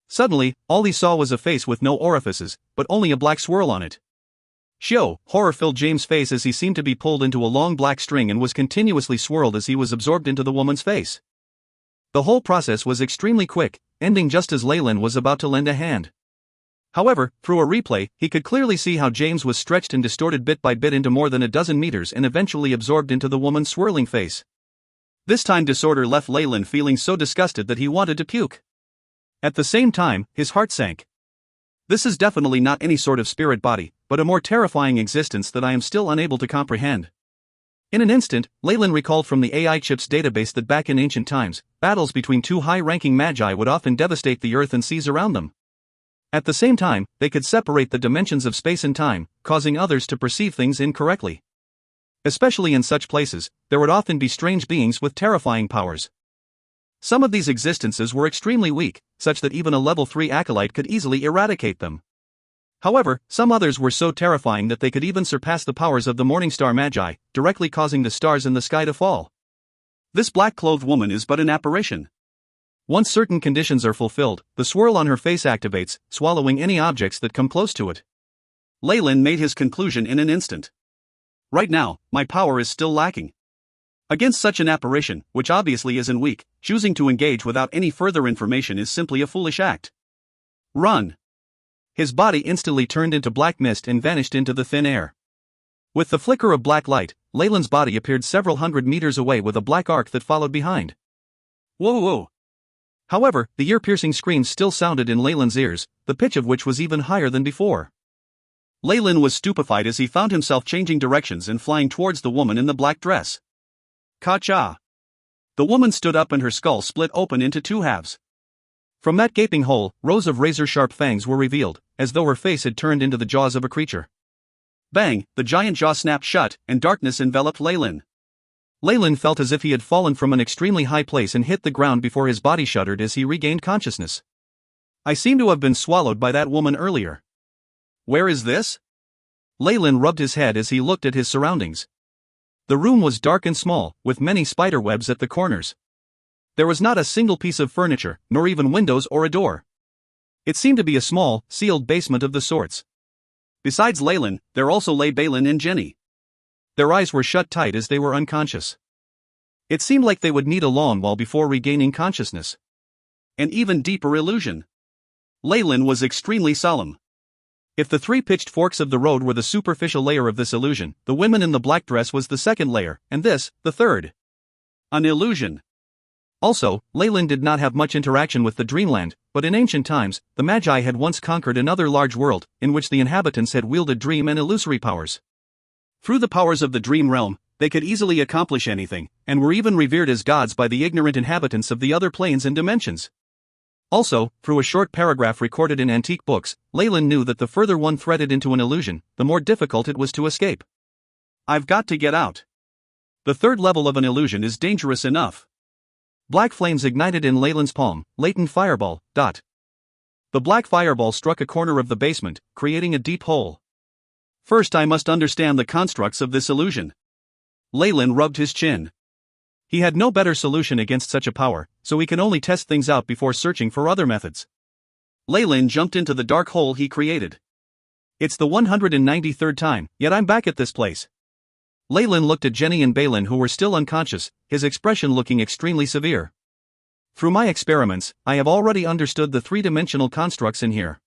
Suddenly, all he saw was a face with no orifices, but only a black swirl on it. Shio, horror filled James' face as he seemed to be pulled into a long black string and was continuously swirled as he was absorbed into the woman's face. The whole process was extremely quick, ending just as Leyland was about to lend a hand. However, through a replay, he could clearly see how James was stretched and distorted bit by bit into more than a dozen meters and eventually absorbed into the woman's swirling face. This time disorder left Leyland feeling so disgusted that he wanted to puke. At the same time, his heart sank. This is definitely not any sort of spirit body, but a more terrifying existence that I am still unable to comprehend. In an instant, Leyland recalled from the AI chip's database that back in ancient times, battles between two high-ranking magi would often devastate the earth and seas around them. At the same time, they could separate the dimensions of space and time, causing others to perceive things incorrectly. Especially in such places, there would often be strange beings with terrifying powers. Some of these existences were extremely weak, such that even a level 3 acolyte could easily eradicate them. However, some others were so terrifying that they could even surpass the powers of the Morningstar Magi, directly causing the stars in the sky to fall. This black-clothed woman is but an apparition. Once certain conditions are fulfilled, the swirl on her face activates, swallowing any objects that come close to it. Leyland made his conclusion in an instant. Right now, my power is still lacking. Against such an apparition, which obviously isn't weak, choosing to engage without any further information is simply a foolish act. Run! His body instantly turned into black mist and vanished into the thin air. With the flicker of black light, Leyland's body appeared several hundred meters away with a black arc that followed behind. Whoa whoa! However, the ear-piercing screams still sounded in Leyland's ears, the pitch of which was even higher than before. Leyland was stupefied as he found himself changing directions and flying towards the woman in the black dress. Ka-cha! The woman stood up and her skull split open into two halves. From that gaping hole, rows of razor-sharp fangs were revealed, as though her face had turned into the jaws of a creature. Bang! The giant jaw snapped shut, and darkness enveloped Leyland. Leyland felt as if he had fallen from an extremely high place and hit the ground before his body shuddered as he regained consciousness. I seem to have been swallowed by that woman earlier. Where is this? Leyland rubbed his head as he looked at his surroundings. The room was dark and small, with many spider webs at the corners. There was not a single piece of furniture, nor even windows or a door. It seemed to be a small, sealed basement of the sorts. Besides Leyland, there also lay Balin and Jenny. Their eyes were shut tight as they were unconscious. It seemed like they would need a long while before regaining consciousness. An even deeper illusion. Leyland was extremely solemn. If the three pitched forks of the road were the superficial layer of this illusion, the woman in the black dress was the second layer, and this, the third. An illusion. Also, Leyland did not have much interaction with the dreamland, but in ancient times, the Magi had once conquered another large world, in which the inhabitants had wielded dream and illusory powers. Through the powers of the dream realm, they could easily accomplish anything, and were even revered as gods by the ignorant inhabitants of the other planes and dimensions. Also, through a short paragraph recorded in antique books, Leyland knew that the further one threaded into an illusion, the more difficult it was to escape. I've got to get out. The third level of an illusion is dangerous enough. Black flames ignited in Leyland's palm, latent fireball. The black fireball struck a corner of the basement, creating a deep hole. First I must understand the constructs of this illusion. Leyland rubbed his chin. He had no better solution against such a power, so he can only test things out before searching for other methods. Leyland jumped into the dark hole he created. It's the 193rd time, yet I'm back at this place. Leyland looked at Jenny and Balin, who were still unconscious, his expression looking extremely severe. Through my experiments, I have already understood the three-dimensional constructs in here.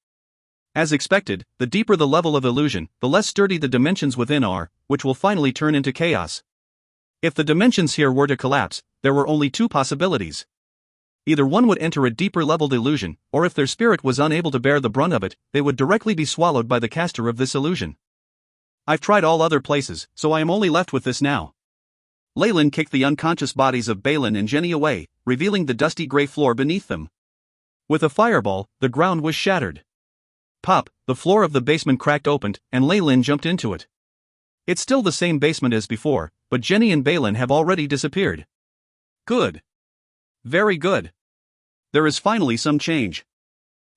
As expected, the deeper the level of illusion, the less sturdy the dimensions within are, which will finally turn into chaos. If the dimensions here were to collapse, there were only two possibilities. Either one would enter a deeper-leveled illusion, or if their spirit was unable to bear the brunt of it, they would directly be swallowed by the caster of this illusion. I've tried all other places, so I am only left with this now. Leyland kicked the unconscious bodies of Balin and Jenny away, revealing the dusty gray floor beneath them. With a fireball, the ground was shattered. Pop, the floor of the basement cracked open, and Leyland jumped into it. It's still the same basement as before, but Jenny and Balin have already disappeared. Good. Very good. There is finally some change.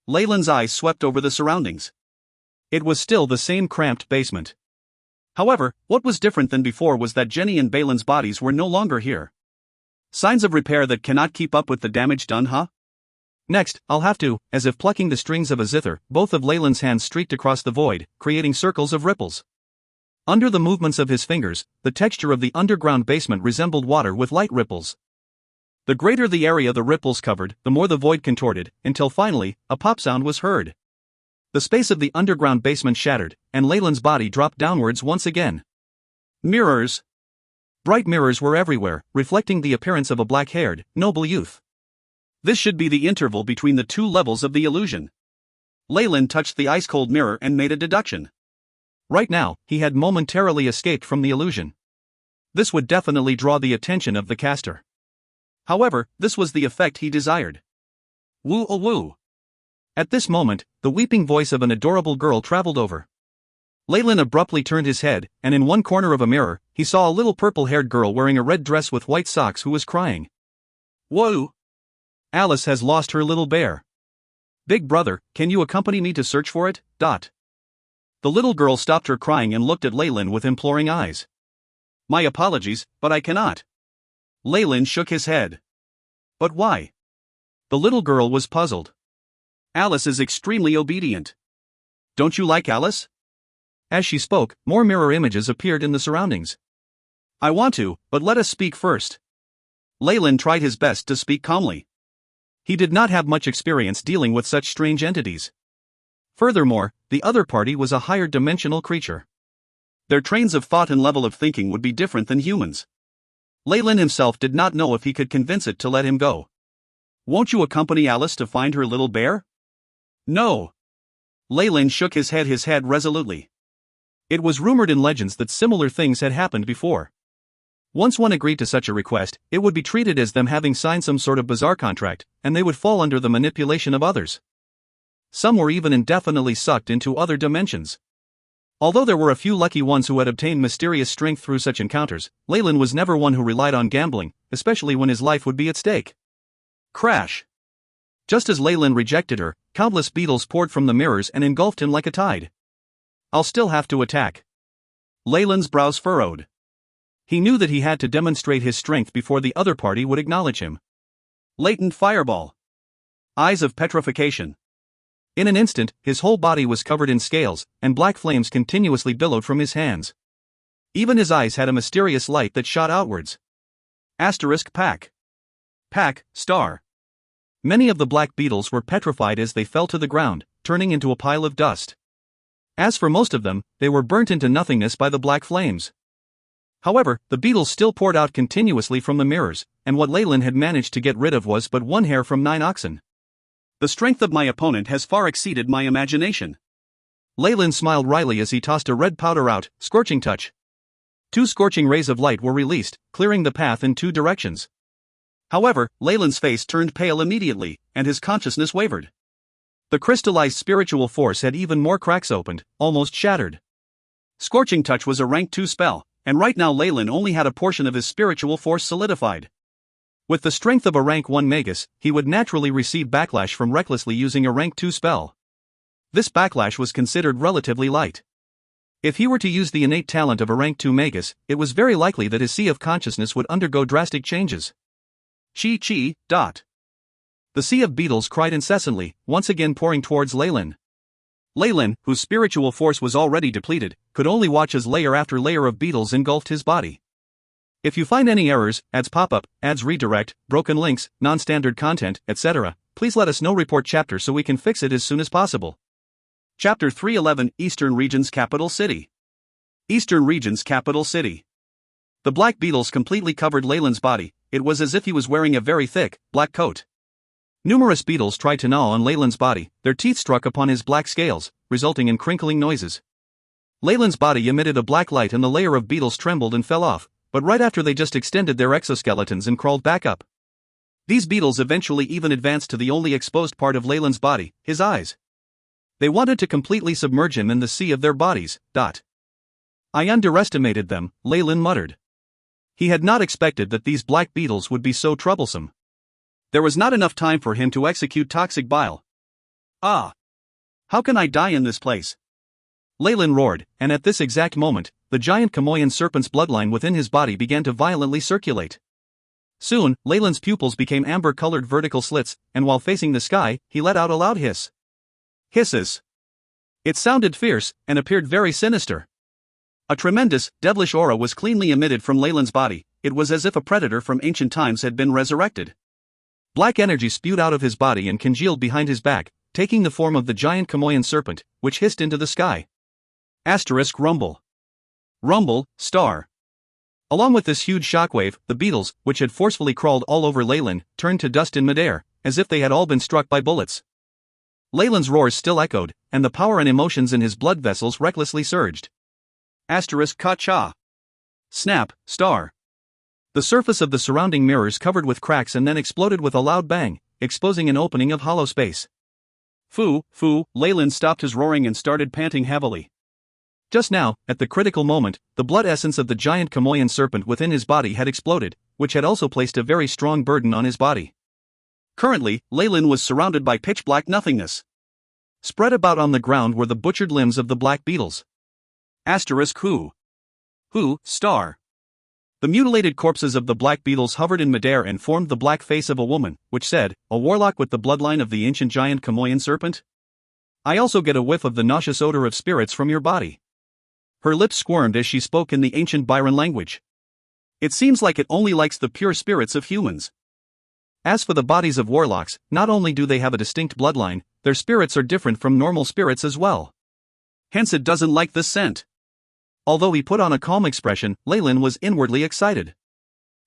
Leyland's eyes swept over the surroundings. It was still the same cramped basement. However, what was different than before was that Jenny and Balin's bodies were no longer here. Signs of repair that cannot keep up with the damage done, huh? Next, I'll have to, as if plucking the strings of a zither, both of Leyland's hands streaked across the void, creating circles of ripples. Under the movements of his fingers, the texture of the underground basement resembled water with light ripples. The greater the area the ripples covered, the more the void contorted, until finally, a pop sound was heard. The space of the underground basement shattered, and Leyland's body dropped downwards once again. Mirrors! Bright mirrors were everywhere, reflecting the appearance of a black-haired, noble youth. This should be the interval between the two levels of the illusion. Leyland touched the ice-cold mirror and made a deduction. Right now, he had momentarily escaped from the illusion. This would definitely draw the attention of the caster. However, this was the effect he desired. Woo-oh-woo! At this moment, the weeping voice of an adorable girl traveled over. Leyland abruptly turned his head, and in one corner of a mirror, he saw a little purple-haired girl wearing a red dress with white socks who was crying. Whoa! Alice has lost her little bear. Big brother, can you accompany me to search for it? The little girl stopped her crying and looked at Leyland with imploring eyes. My apologies, but I cannot. Leyland shook his head. But why? The little girl was puzzled. Alice is extremely obedient. Don't you like Alice? As she spoke, more mirror images appeared in the surroundings. I want to, but let us speak first. Leyland tried his best to speak calmly. He did not have much experience dealing with such strange entities. Furthermore, the other party was a higher dimensional creature. Their trains of thought and level of thinking would be different than humans. Leyland himself did not know if he could convince it to let him go. Won't you accompany Alice to find her little bear? No. Leyland shook his head resolutely. It was rumored in legends that similar things had happened before. Once one agreed to such a request, it would be treated as them having signed some sort of bizarre contract, and they would fall under the manipulation of others. Some were even indefinitely sucked into other dimensions. Although there were a few lucky ones who had obtained mysterious strength through such encounters, Leyland was never one who relied on gambling, especially when his life would be at stake. Crash! Just as Leyland rejected her, countless beetles poured from the mirrors and engulfed him like a tide. I'll still have to attack. Leyland's brows furrowed. He knew that he had to demonstrate his strength before the other party would acknowledge him. Latent fireball. Eyes of petrification. In an instant, his whole body was covered in scales, and black flames continuously billowed from his hands. Even his eyes had a mysterious light that shot outwards. Pack. Star. Many of the black beetles were petrified as they fell to the ground, turning into a pile of dust. As for most of them, they were burnt into nothingness by the black flames. However, the beetles still poured out continuously from the mirrors, and what Leyland had managed to get rid of was but one hair from 9 oxen. The strength of my opponent has far exceeded my imagination. Leyland smiled wryly as he tossed a red powder out, scorching touch. 2 scorching rays of light were released, clearing the path in 2 directions. However, Leyland's face turned pale immediately, and his consciousness wavered. The crystallized spiritual force had even more cracks opened, almost shattered. Scorching touch was a rank 2 spell, and right now Leyland only had a portion of his spiritual force solidified. With the strength of a rank 1 magus, he would naturally receive backlash from recklessly using a rank 2 spell. This backlash was considered relatively light. If he were to use the innate talent of a rank 2 magus, it was very likely that his sea of consciousness would undergo drastic changes. Chi. The sea of beetles cried incessantly, once again pouring towards Leyland. Leyland, whose spiritual force was already depleted, could only watch as layer after layer of beetles engulfed his body. If you find any errors, ads pop-up, ads redirect, broken links, non-standard content, etc., please let us know. Report chapter so we can fix it as soon as possible. Chapter 311 Eastern Region's Capital City. Eastern Region's Capital City. The black beetles completely covered Leyland's body. It was as if he was wearing a very thick, black coat. Numerous beetles tried to gnaw on Leyland's body, their teeth struck upon his black scales, resulting in crinkling noises. Leyland's body emitted a black light and the layer of beetles trembled and fell off, but right after they just extended their exoskeletons and crawled back up. These beetles eventually even advanced to the only exposed part of Leyland's body, his eyes. They wanted to completely submerge him in the sea of their bodies. I underestimated them, Leyland muttered. He had not expected that these black beetles would be so troublesome. There was not enough time for him to execute toxic bile. Ah! How can I die in this place? Leyland roared, and at this exact moment, the giant Chamoyan serpent's bloodline within his body began to violently circulate. Soon, Leyland's pupils became amber-colored vertical slits, and while facing the sky, he let out a loud hiss. Hisses. It sounded fierce, and appeared very sinister. A tremendous, devilish aura was cleanly emitted from Leyland's body. It was as if a predator from ancient times had been resurrected. Black energy spewed out of his body and congealed behind his back, taking the form of the giant Chamoyan serpent, which hissed into the sky. Asterisk rumble. Rumble, star. Along with this huge shockwave, the beetles, which had forcefully crawled all over Leyland, turned to dust in midair, as if they had all been struck by bullets. Leyland's roars still echoed, and the power and emotions in his blood vessels recklessly surged. Asterisk ka-cha. Snap, star. The surface of the surrounding mirrors covered with cracks and then exploded with a loud bang, exposing an opening of hollow space. Foo, Leyland stopped his roaring and started panting heavily. Just now, at the critical moment, the blood essence of the giant Chamoyan serpent within his body had exploded, which had also placed a very strong burden on his body. Currently, Leyland was surrounded by pitch-black nothingness. Spread about on the ground were the butchered limbs of the black beetles. Asterisk who, star. The mutilated corpses of the black beetles hovered in midair and formed the black face of a woman, which said, "A warlock with the bloodline of the ancient giant Chamoyan serpent? I also get a whiff of the nauseous odor of spirits from your body." Her lips squirmed as she spoke in the ancient Byron language. It seems like it only likes the pure spirits of humans. As for the bodies of warlocks, not only do they have a distinct bloodline, their spirits are different from normal spirits as well. Hence it doesn't like the scent. Although he put on a calm expression, Leyland was inwardly excited.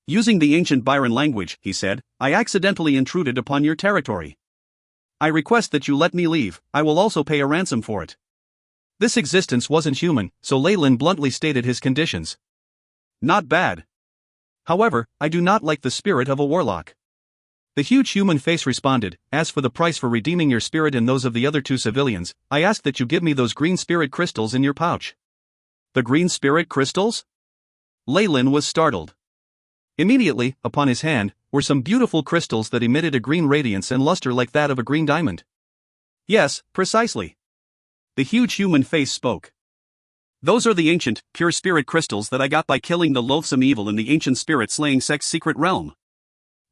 Using the ancient Byron language, he said, "I accidentally intruded upon your territory. I request that you let me leave. I will also pay a ransom for it." This existence wasn't human, so Leyland bluntly stated his conditions. Not bad. However, I do not like the spirit of a warlock. The huge human face responded, "As for the price for redeeming your spirit and those of the other two civilians, I ask that you give me those green spirit crystals in your pouch." The green spirit crystals? Leyland was startled. Immediately, upon his hand, were some beautiful crystals that emitted a green radiance and luster like that of a green diamond. Yes, precisely. The huge human face spoke. "Those are the ancient, pure spirit crystals that I got by killing the loathsome evil in the ancient spirit-slaying sect's secret realm.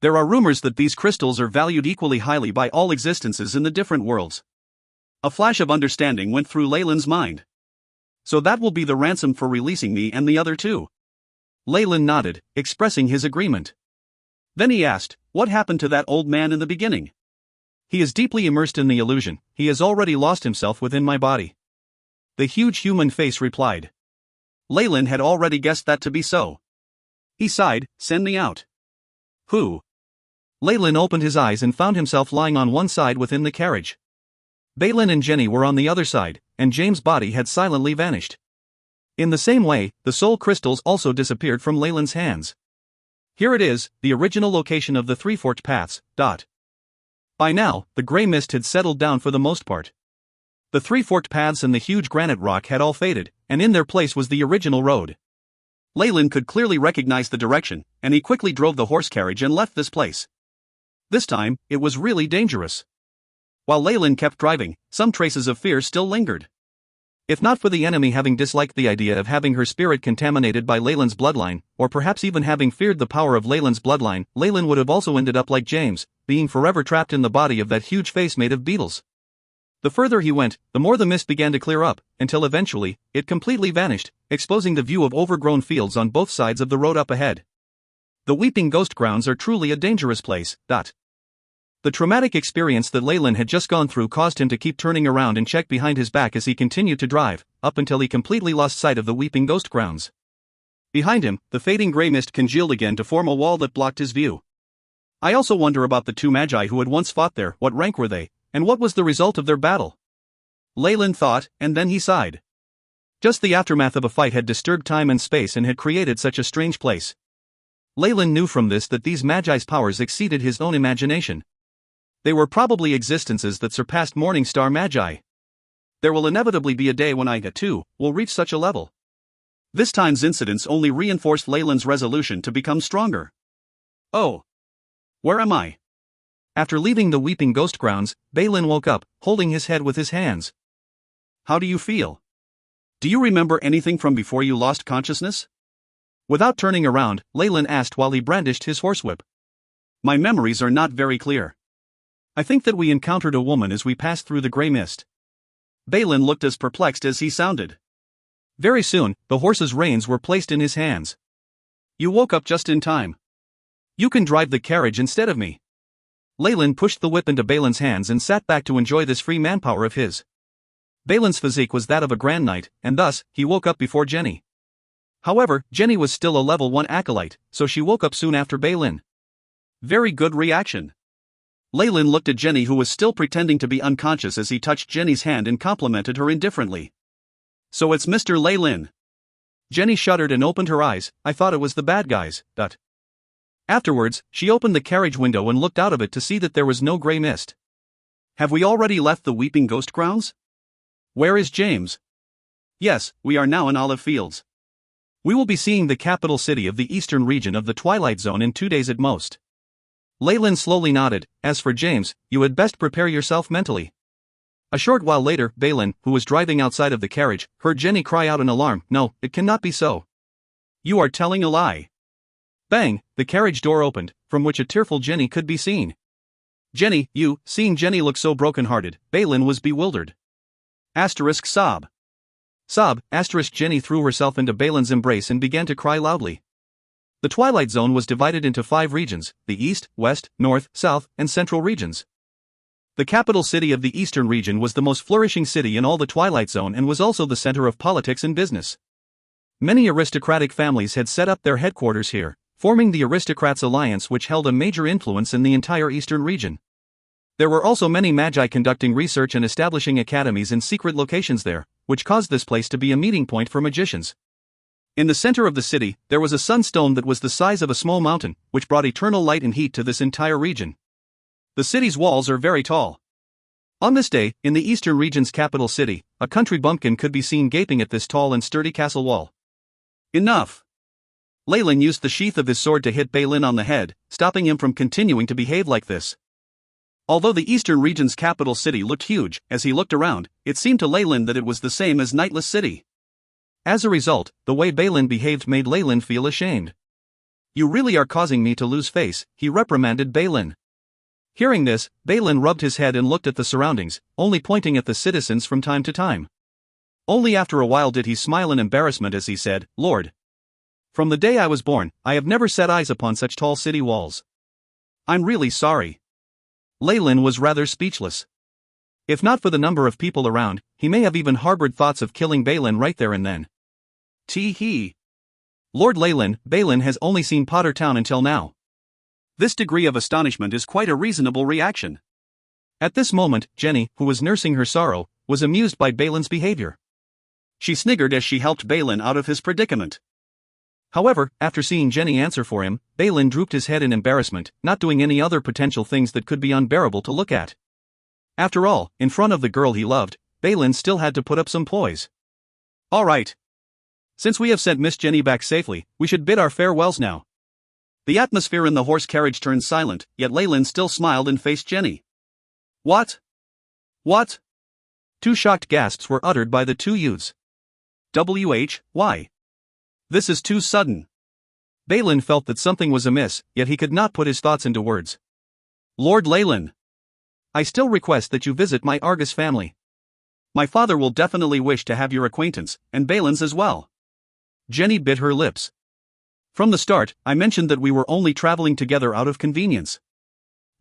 There are rumors that these crystals are valued equally highly by all existences in the different worlds." A flash of understanding went through Leyland's mind. "So that will be the ransom for releasing me and the other two?" Leyland nodded, expressing his agreement. Then he asked, "What happened to that old man in the beginning?" "He is deeply immersed in the illusion. He has already lost himself within my body." The huge human face replied. Leyland had already guessed that to be so. He sighed, "Send me out." "Who?" Leyland opened his eyes and found himself lying on one side within the carriage. Balin and Jenny were on the other side, and James' body had silently vanished. In the same way, the soul crystals also disappeared from Leyland's hands. Here it is, the original location of the three forked paths. By now, the gray mist had settled down for the most part. The three forked paths and the huge granite rock had all faded, and in their place was the original road. Leyland could clearly recognize the direction, and he quickly drove the horse carriage and left this place. This time, it was really dangerous. While Leyland kept driving, some traces of fear still lingered. If not for the enemy having disliked the idea of having her spirit contaminated by Leyland's bloodline, or perhaps even having feared the power of Leyland's bloodline, Leyland would have also ended up like James, being forever trapped in the body of that huge face made of beetles. The further he went, the more the mist began to clear up, until eventually, it completely vanished, exposing the view of overgrown fields on both sides of the road up ahead. The Weeping Ghost grounds are truly a dangerous place. The traumatic experience that Leyland had just gone through caused him to keep turning around and check behind his back as he continued to drive, up until he completely lost sight of the Weeping Ghost grounds. Behind him, the fading gray mist congealed again to form a wall that blocked his view. I also wonder about the two magi who had once fought there. What rank were they, and what was the result of their battle? Leyland thought, and then he sighed. Just the aftermath of a fight had disturbed time and space and had created such a strange place. Leyland knew from this that these magi's powers exceeded his own imagination. They were probably existences that surpassed Morningstar Magi. There will inevitably be a day when I, too, will reach such a level. This time's incidents only reinforced Leyland's resolution to become stronger. Oh. Where am I? After leaving the Weeping Ghost grounds, Balin woke up, holding his head with his hands. How do you feel? Do you remember anything from before you lost consciousness? Without turning around, Leyland asked while he brandished his horsewhip. My memories are not very clear. I think that we encountered a woman as we passed through the grey mist. Balin looked as perplexed as he sounded. Very soon, the horse's reins were placed in his hands. You woke up just in time. You can drive the carriage instead of me. Leyland pushed the whip into Balin's hands and sat back to enjoy this free manpower of his. Balin's physique was that of a grand knight, and thus, he woke up before Jenny. However, Jenny was still a level 1 acolyte, so she woke up soon after Balin. Very good reaction. Leyland looked at Jenny, who was still pretending to be unconscious, as he touched Jenny's hand and complimented her indifferently. So it's Mr. Leyland. Jenny shuddered and opened her eyes. I thought it was the bad guys. Afterwards, she opened the carriage window and looked out of it to see that there was no grey mist. Have we already left the Weeping Ghost grounds? Where is James? Yes, we are now in Olive Fields. We will be seeing the capital city of the eastern region of the Twilight Zone in 2 days at most. Leyland slowly nodded. As for James, you had best prepare yourself mentally. A short while later, Balin, who was driving outside of the carriage, heard Jenny cry out in alarm. No, it cannot be so. You are telling a lie. Bang, the carriage door opened, from which a tearful Jenny could be seen. Jenny, you. Seeing Jenny look so broken-hearted, Balin was bewildered. Sob. Sob. Jenny threw herself into Balin's embrace and began to cry loudly. The Twilight Zone was divided into 5 regions, the East, West, North, South, and Central regions. The capital city of the Eastern region was the most flourishing city in all the Twilight Zone and was also the center of politics and business. Many aristocratic families had set up their headquarters here, forming the Aristocrats Alliance, which held a major influence in the entire Eastern region. There were also many magi conducting research and establishing academies in secret locations there, which caused this place to be a meeting point for magicians. In the center of the city, there was a sunstone that was the size of a small mountain, which brought eternal light and heat to this entire region. The city's walls are very tall. On this day, in the Eastern region's capital city, a country bumpkin could be seen gaping at this tall and sturdy castle wall. Enough! Leyland used the sheath of his sword to hit Balin on the head, stopping him from continuing to behave like this. Although the Eastern region's capital city looked huge, as he looked around, it seemed to Leyland that it was the same as Nightless City. As a result, the way Balin behaved made Leyland feel ashamed. You really are causing me to lose face, he reprimanded Balin. Hearing this, Balin rubbed his head and looked at the surroundings, only pointing at the citizens from time to time. Only after a while did he smile in embarrassment as he said, Lord. From the day I was born, I have never set eyes upon such tall city walls. I'm really sorry. Leyland was rather speechless. If not for the number of people around, he may have even harbored thoughts of killing Balin right there and then. Tee-hee. Lord Leyland, Balin has only seen Potter Town until now. This degree of astonishment is quite a reasonable reaction. At this moment, Jenny, who was nursing her sorrow, was amused by Balin's behavior. She sniggered as she helped Balin out of his predicament. However, after seeing Jenny answer for him, Balin drooped his head in embarrassment, not doing any other potential things that could be unbearable to look at. After all, in front of the girl he loved, Balin still had to put up some poise. All right. Since we have sent Miss Jenny back safely, we should bid our farewells now. The atmosphere in the horse carriage turned silent, yet Leyland still smiled and faced Jenny. What? What? 2 shocked gasps were uttered by the 2 youths. Why? This is too sudden. Balin felt that something was amiss, yet he could not put his thoughts into words. Lord Leyland. I still request that you visit my Argus family. My father will definitely wish to have your acquaintance, and Balin's as well. Jenny bit her lips. From the start, I mentioned that we were only traveling together out of convenience.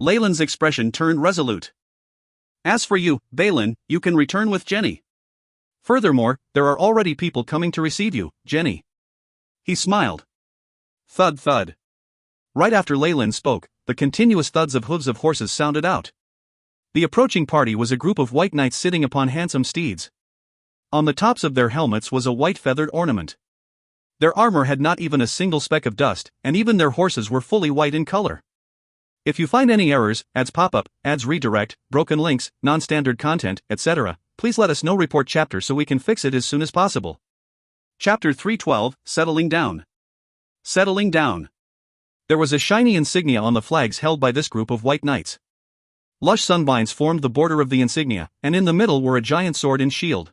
Leyland's expression turned resolute. As for you, Balin, you can return with Jenny. Furthermore, there are already people coming to receive you, Jenny. He smiled. Thud thud. Right after Leyland spoke, the continuous thuds of hooves of horses sounded out. The approaching party was a group of white knights sitting upon handsome steeds. On the tops of their helmets was a white feathered ornament. Their armor had not even a single speck of dust, and even their horses were fully white in color. If you find any errors, ads pop-up, ads redirect, broken links, non-standard content, etc., please let us know. Report chapter so we can fix it as soon as possible. Chapter 312, Settling Down. Settling down. There was a shiny insignia on the flags held by this group of white knights. Lush sunvines formed the border of the insignia, and in the middle were a giant sword and shield.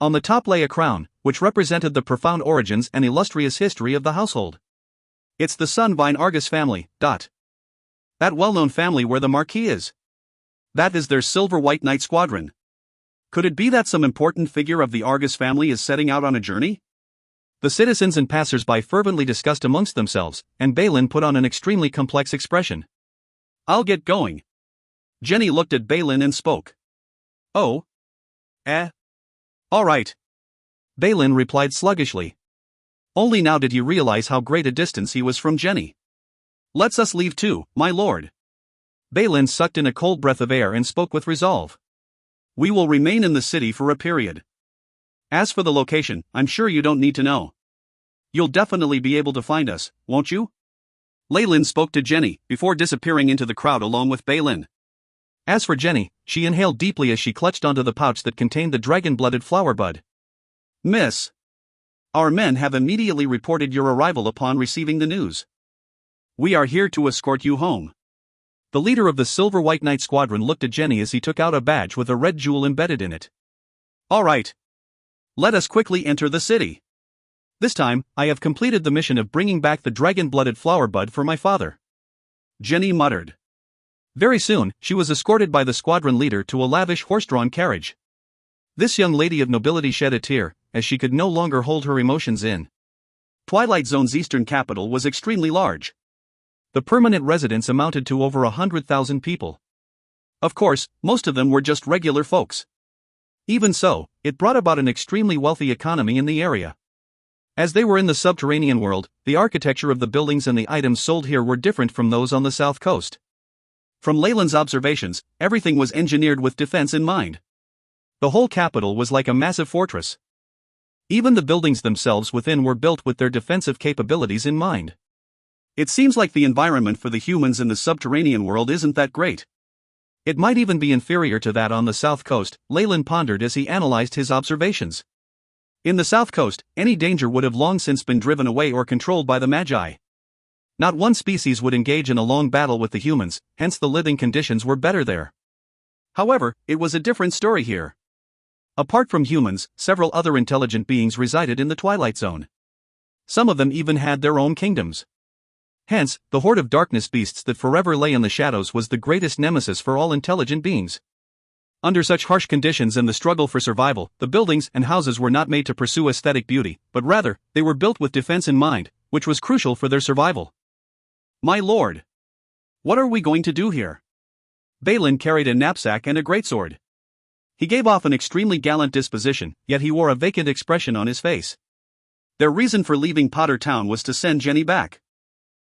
On the top lay a crown, which represented the profound origins and illustrious history of the household. It's the Sunvine Argus family. That well-known family where the Marquis is. That is their silver white knight squadron. Could it be that some important figure of the Argus family is setting out on a journey? The citizens and passers-by fervently discussed amongst themselves, and Balin put on an extremely complex expression. I'll get going. Jenny looked at Balin and spoke. Oh? All right. Balin replied sluggishly. Only now did he realize how great a distance he was from Jenny. Let's us leave too, my lord. Balin sucked in a cold breath of air and spoke with resolve. We will remain in the city for a period. As for the location, I'm sure you don't need to know. You'll definitely be able to find us, won't you? Leyland spoke to Jenny, before disappearing into the crowd along with Balin. As for Jenny, she inhaled deeply as she clutched onto the pouch that contained the dragon-blooded flower bud. Miss. Our men have immediately reported your arrival upon receiving the news. We are here to escort you home. The leader of the Silver White Knight Squadron looked at Jenny as he took out a badge with a red jewel embedded in it. All right. Let us quickly enter the city. This time, I have completed the mission of bringing back the dragon-blooded flower bud for my father. Jenny muttered. Very soon, she was escorted by the squadron leader to a lavish horse-drawn carriage. This young lady of nobility shed a tear, as she could no longer hold her emotions in. Twilight Zone's eastern capital was extremely large. The permanent residents amounted to over 100,000 people. Of course, most of them were just regular folks. Even so, it brought about an extremely wealthy economy in the area. As they were in the subterranean world, the architecture of the buildings and the items sold here were different from those on the south coast. From Leyland's observations, everything was engineered with defense in mind. The whole capital was like a massive fortress. Even the buildings themselves within were built with their defensive capabilities in mind. It seems like the environment for the humans in the subterranean world isn't that great. It might even be inferior to that on the south coast, Leyland pondered as he analyzed his observations. In the south coast, any danger would have long since been driven away or controlled by the Magi. Not one species would engage in a long battle with the humans, hence the living conditions were better there. However, it was a different story here. Apart from humans, several other intelligent beings resided in the Twilight Zone. Some of them even had their own kingdoms. Hence, the horde of darkness beasts that forever lay in the shadows was the greatest nemesis for all intelligent beings. Under such harsh conditions and the struggle for survival, the buildings and houses were not made to pursue aesthetic beauty, but rather, they were built with defense in mind, which was crucial for their survival. My lord! What are we going to do here? Balin carried a knapsack and a greatsword. He gave off an extremely gallant disposition, yet he wore a vacant expression on his face. Their reason for leaving Potter Town was to send Jenny back.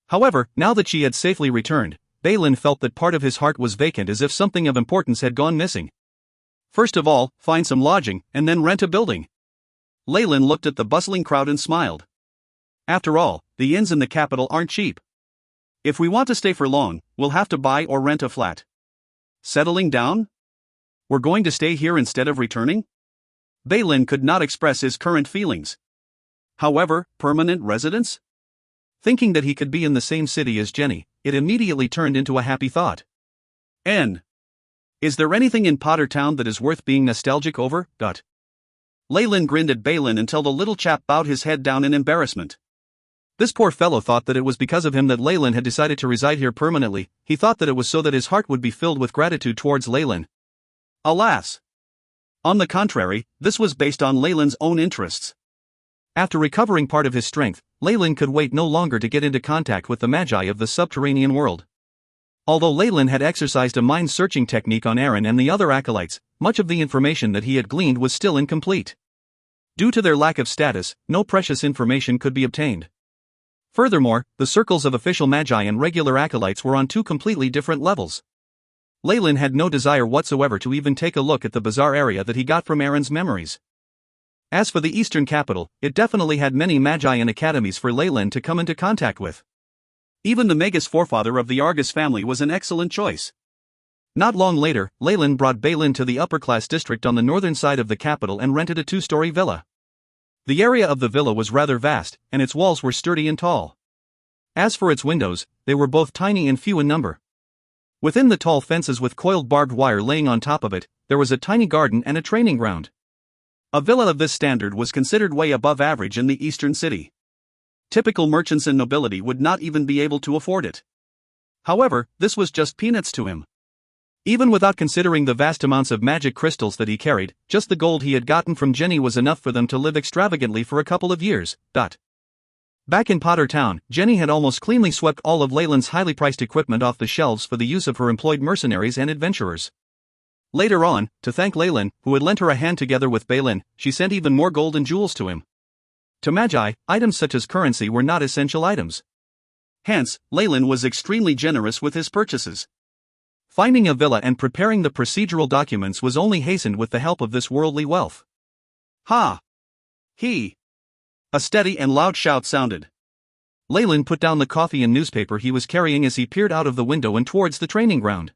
However, now that she had safely returned, Balin felt that part of his heart was vacant, as if something of importance had gone missing. First of all, find some lodging, and then rent a building. Leyland looked at the bustling crowd and smiled. After all, the inns in the capital aren't cheap. If we want to stay for long, we'll have to buy or rent a flat. Settling down? We're going to stay here instead of returning? Balin could not express his current feelings. However, permanent residence? Thinking that he could be in the same city as Jenny, it immediately turned into a happy thought. Is there anything in Potter Town that is worth being nostalgic over? Leyland grinned at Balin until the little chap bowed his head down in embarrassment. This poor fellow thought that it was because of him that Leyland had decided to reside here permanently. He thought that it was so that his heart would be filled with gratitude towards Leyland. Alas! On the contrary, this was based on Leyland's own interests. After recovering part of his strength, Leyland could wait no longer to get into contact with the Magi of the subterranean world. Although Leyland had exercised a mind-searching technique on Aaron and the other acolytes, much of the information that he had gleaned was still incomplete. Due to their lack of status, no precious information could be obtained. Furthermore, the circles of official Magi and regular acolytes were on two completely different levels. Leyland had no desire whatsoever to even take a look at the bizarre area that he got from Aaron's memories. As for the Eastern capital, it definitely had many Magi and academies for Leyland to come into contact with. Even the Magus forefather of the Argus family was an excellent choice. Not long later, Leyland brought Balin to the upper-class district on the northern side of the capital and rented a two-story villa. The area of the villa was rather vast, and its walls were sturdy and tall. As for its windows, they were both tiny and few in number. Within the tall fences with coiled barbed wire laying on top of it, there was a tiny garden and a training ground. A villa of this standard was considered way above average in the eastern city. Typical merchants and nobility would not even be able to afford it. However, this was just peanuts to him. Even without considering the vast amounts of magic crystals that he carried, just the gold he had gotten from Jenny was enough for them to live extravagantly for a couple of years. Back in Potter Town, Jenny had almost cleanly swept all of Leyland's highly priced equipment off the shelves for the use of her employed mercenaries and adventurers. Later on, to thank Leyland, who had lent her a hand together with Balin, she sent even more gold and jewels to him. To Magi, items such as currency were not essential items. Hence, Leyland was extremely generous with his purchases. Finding a villa and preparing the procedural documents was only hastened with the help of this worldly wealth. Ha! He! A steady and loud shout sounded. Leyland put down the coffee and newspaper he was carrying as he peered out of the window and towards the training ground.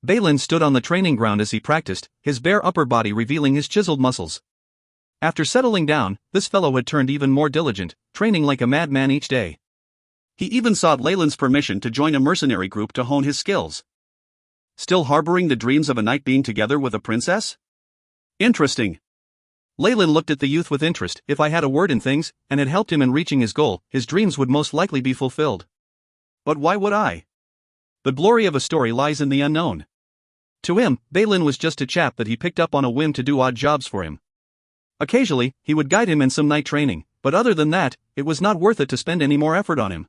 Balin stood on the training ground as he practiced, his bare upper body revealing his chiseled muscles. After settling down, this fellow had turned even more diligent, training like a madman each day. He even sought Leyland's permission to join a mercenary group to hone his skills. Still harboring the dreams of a night being together with a princess? Interesting. Leyland looked at the youth with interest. If I had a word in things, and had helped him in reaching his goal, his dreams would most likely be fulfilled. But why would I? The glory of a story lies in the unknown. To him, Balin was just a chap that he picked up on a whim to do odd jobs for him. Occasionally, he would guide him in some night training, but other than that, it was not worth it to spend any more effort on him.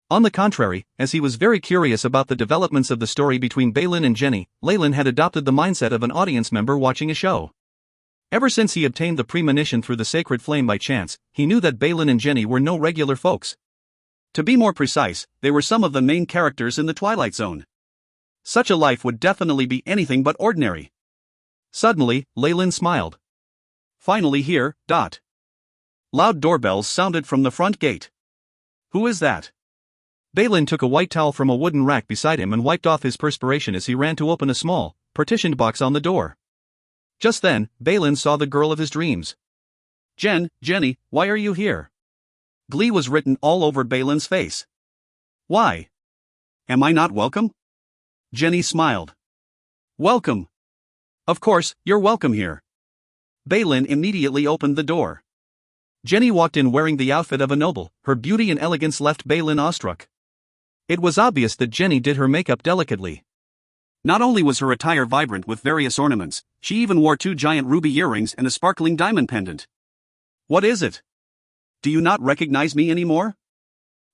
On the contrary, as he was very curious about the developments of the story between Balin and Jenny, Leyland had adopted the mindset of an audience member watching a show. Ever since he obtained the premonition through the sacred flame by chance, he knew that Balin and Jenny were no regular folks. To be more precise, they were some of the main characters in the Twilight Zone. Such a life would definitely be anything but ordinary. Suddenly, Leyland smiled. Finally here. Loud doorbells sounded from the front gate. Who is that? Balin took a white towel from a wooden rack beside him and wiped off his perspiration as he ran to open a small, partitioned box on the door. Just then, Balin saw the girl of his dreams. Jenny, why are you here? Glee was written all over Balin's face. Why? Am I not welcome? Jenny smiled. Welcome. Of course, you're welcome here. Balin immediately opened the door. Jenny walked in wearing the outfit of a noble. Her beauty and elegance left Balin awestruck. It was obvious that Jenny did her makeup delicately. Not only was her attire vibrant with various ornaments, she even wore 2 giant ruby earrings and a sparkling diamond pendant. What is it? Do you not recognize me anymore?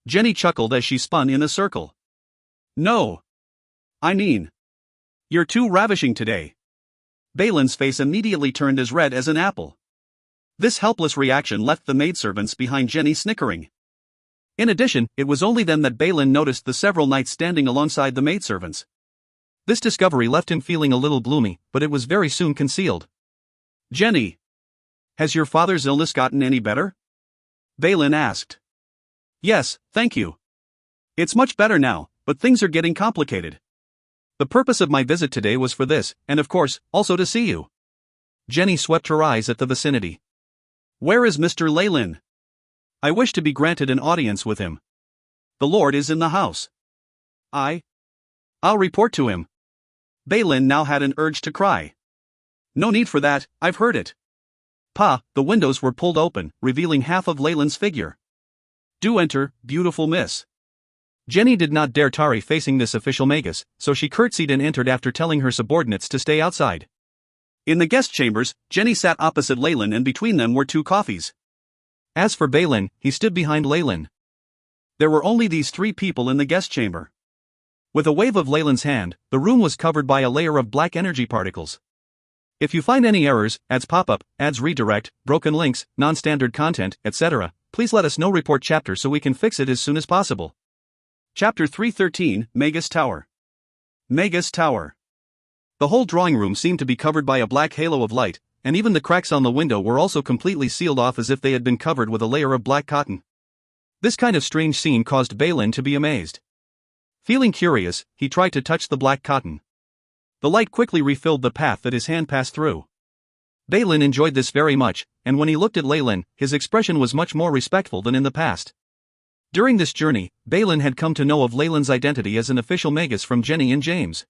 Jenny chuckled as she spun in a circle. No. I mean, you're too ravishing today. Balin's face immediately turned as red as an apple. This helpless reaction left the maidservants behind Jenny snickering. In addition, it was only then that Balin noticed the several knights standing alongside the maidservants. This discovery left him feeling a little gloomy, but it was very soon concealed. Jenny, has your father's illness gotten any better? Balin asked. Yes, thank you. It's much better now, but things are getting complicated. The purpose of my visit today was for this, and of course, also to see you. Jenny swept her eyes at the vicinity. Where is Mr. Leyland? I wish to be granted an audience with him. The Lord is in the house. I'll report to him. Balin now had an urge to cry. No need for that, I've heard it. The windows were pulled open, revealing half of Leyland's figure. Do enter, beautiful miss. Jenny did not dare tarry facing this official magus, so she curtsied and entered after telling her subordinates to stay outside. In the guest chambers, Jenny sat opposite Leyland and between them were 2 coffees. As for Balin, he stood behind Leyland. There were only these 3 people in the guest chamber. With a wave of Leyland's hand, the room was covered by a layer of black energy particles. If you find any errors, ads pop-up, ads redirect, broken links, non-standard content, etc., please let us know. Report chapter so we can fix it as soon as possible. Chapter 313, Magus Tower. Magus Tower. The whole drawing room seemed to be covered by a black halo of light, and even the cracks on the window were also completely sealed off as if they had been covered with a layer of black cotton. This kind of strange scene caused Balin to be amazed. Feeling curious, he tried to touch the black cotton. The light quickly refilled the path that his hand passed through. Balin enjoyed this very much, and when he looked at Leyland, his expression was much more respectful than in the past. During this journey, Balin had come to know of Leyland's identity as an official magus from Jenny and James.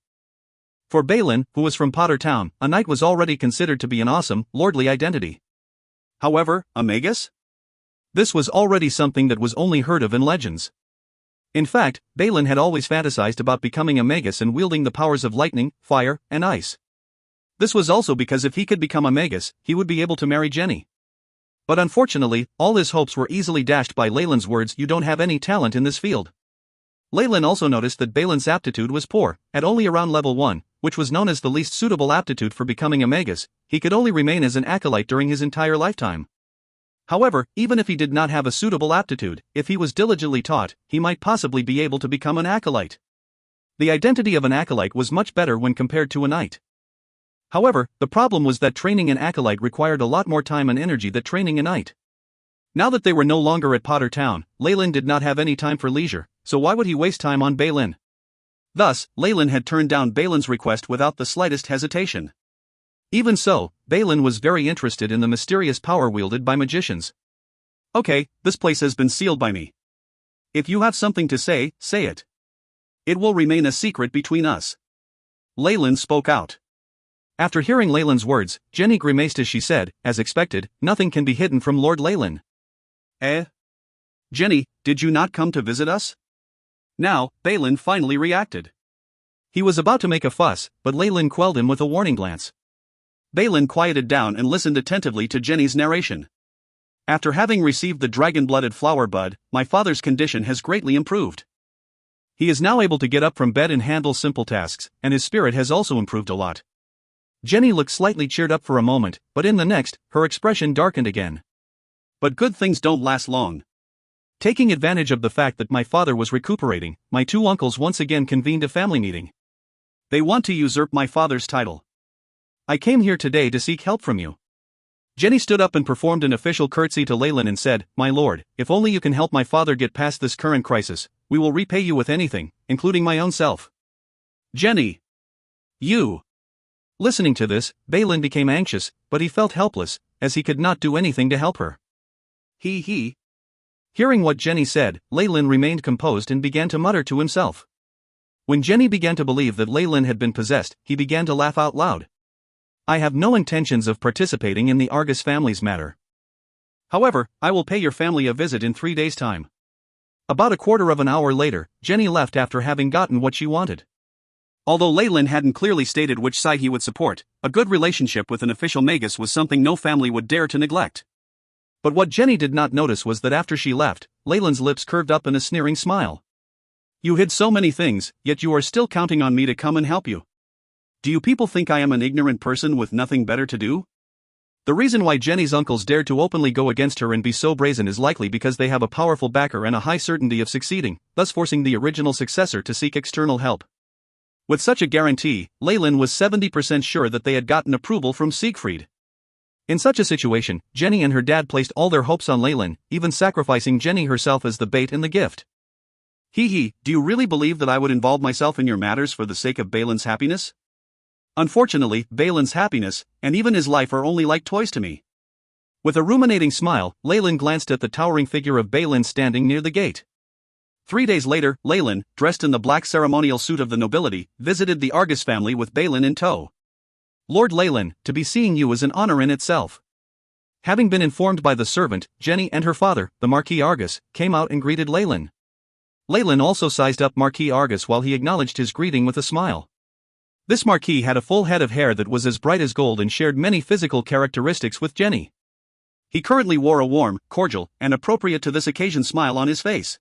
For Balin, who was from Potter Town, a knight was already considered to be an awesome, lordly identity. However, a magus? This was already something that was only heard of in legends. In fact, Balin had always fantasized about becoming a magus and wielding the powers of lightning, fire, and ice. This was also because if he could become a magus, he would be able to marry Jenny. But unfortunately, all his hopes were easily dashed by Leyland's words, "You don't have any talent in this field." Leyland also noticed that Balin's aptitude was poor, at only around level 1, which was known as the least suitable aptitude for becoming a magus. He could only remain as an acolyte during his entire lifetime. However, even if he did not have a suitable aptitude, if he was diligently taught, he might possibly be able to become an acolyte. The identity of an acolyte was much better when compared to a knight. However, the problem was that training an acolyte required a lot more time and energy than training a knight. Now that they were no longer at Potter Town, Leyland did not have any time for leisure, so why would he waste time on Balin? Thus, Leyland had turned down Balin's request without the slightest hesitation. Even so, Balin was very interested in the mysterious power wielded by magicians. "Okay, this place has been sealed by me. If you have something to say, say it. It will remain a secret between us." Leyland spoke out. After hearing Leyland's words, Jenny grimaced as she said, as expected, "Nothing can be hidden from Lord Leyland." "Eh? Jenny, did you not come to visit us?" Now, Balin finally reacted. He was about to make a fuss, but Leyland quelled him with a warning glance. Balin quieted down and listened attentively to Jenny's narration. "After having received the dragon-blooded flower bud, my father's condition has greatly improved. He is now able to get up from bed and handle simple tasks, and his spirit has also improved a lot." Jenny looked slightly cheered up for a moment, but in the next, her expression darkened again. "But good things don't last long. Taking advantage of the fact that my father was recuperating, my two uncles once again convened a family meeting. They want to usurp my father's title. I came here today to seek help from you." Jenny stood up and performed an official curtsy to Leyland and said, "My lord, if only you can help my father get past this current crisis, we will repay you with anything, including my own self." "Jenny! You!" Listening to this, Balin became anxious, but he felt helpless, as he could not do anything to help her. He. Hearing what Jenny said, Leyland remained composed and began to mutter to himself. When Jenny began to believe that Leyland had been possessed, he began to laugh out loud. "I have no intentions of participating in the Argus family's matter. However, I will pay your family a visit in 3 days' time." About a quarter of an hour later, Jenny left after having gotten what she wanted. Although Leyland hadn't clearly stated which side he would support, a good relationship with an official magus was something no family would dare to neglect. But what Jenny did not notice was that after she left, Leyland's lips curved up in a sneering smile. "You hid so many things, yet you are still counting on me to come and help you. Do you people think I am an ignorant person with nothing better to do?" The reason why Jenny's uncles dared to openly go against her and be so brazen is likely because they have a powerful backer and a high certainty of succeeding, thus forcing the original successor to seek external help. With such a guarantee, Leyland was 70% sure that they had gotten approval from Siegfried. In such a situation, Jenny and her dad placed all their hopes on Leyland, even sacrificing Jenny herself as the bait and the gift. Do you really believe that I would involve myself in your matters for the sake of Balin's happiness? Unfortunately, Balin's happiness, and even his life are only like toys to me." With a ruminating smile, Leyland glanced at the towering figure of Balin standing near the gate. 3 days later, Leyland, dressed in the black ceremonial suit of the nobility, visited the Argus family with Balin in tow. "Lord Leyland, to be seeing you is an honor in itself." Having been informed by the servant, Jenny and her father, the Marquis Argus, came out and greeted Leyland. Leyland also sized up Marquis Argus while he acknowledged his greeting with a smile. This Marquis had a full head of hair that was as bright as gold and shared many physical characteristics with Jenny. He currently wore a warm, cordial, and appropriate to this occasion smile on his face.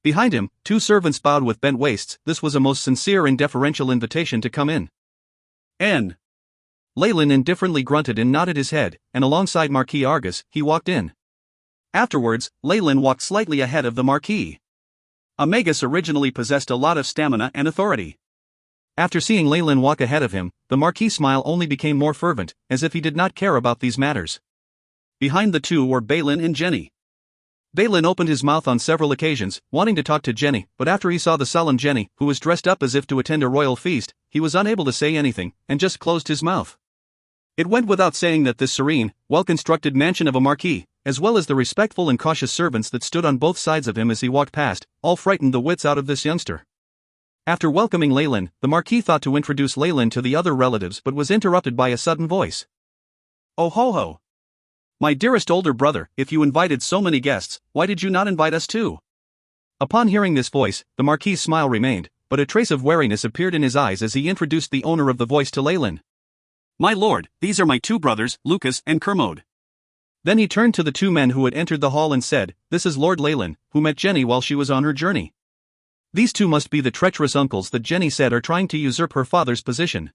Behind him, 2 servants bowed with bent waists. This was a most sincere and deferential invitation to come in. "N." Leyland indifferently grunted and nodded his head, and alongside Marquis Argus, he walked in. Afterwards, Leyland walked slightly ahead of the Marquis. A magus originally possessed a lot of stamina and authority. After seeing Leyland walk ahead of him, the Marquis' smile only became more fervent, as if he did not care about these matters. Behind the two were Balin and Jenny. Balin opened his mouth on several occasions, wanting to talk to Jenny, but after he saw the solemn Jenny, who was dressed up as if to attend a royal feast, he was unable to say anything, and just closed his mouth. It went without saying that this serene, well-constructed mansion of a marquis, as well as the respectful and cautious servants that stood on both sides of him as he walked past, all frightened the wits out of this youngster. After welcoming Leyland, the marquis thought to introduce Leyland to the other relatives but was interrupted by a sudden voice. "Oh ho ho! My dearest older brother, if you invited so many guests, why did you not invite us too?" Upon hearing this voice, the marquis' smile remained, but a trace of wariness appeared in his eyes as he introduced the owner of the voice to Leyland. "My lord, these are my two brothers, Lucas and Kermode." Then he turned to the two men who had entered the hall and said, "This is Lord Leyland, who met Jenny while she was on her journey. These two must be the treacherous uncles that Jenny said are trying to usurp her father's position."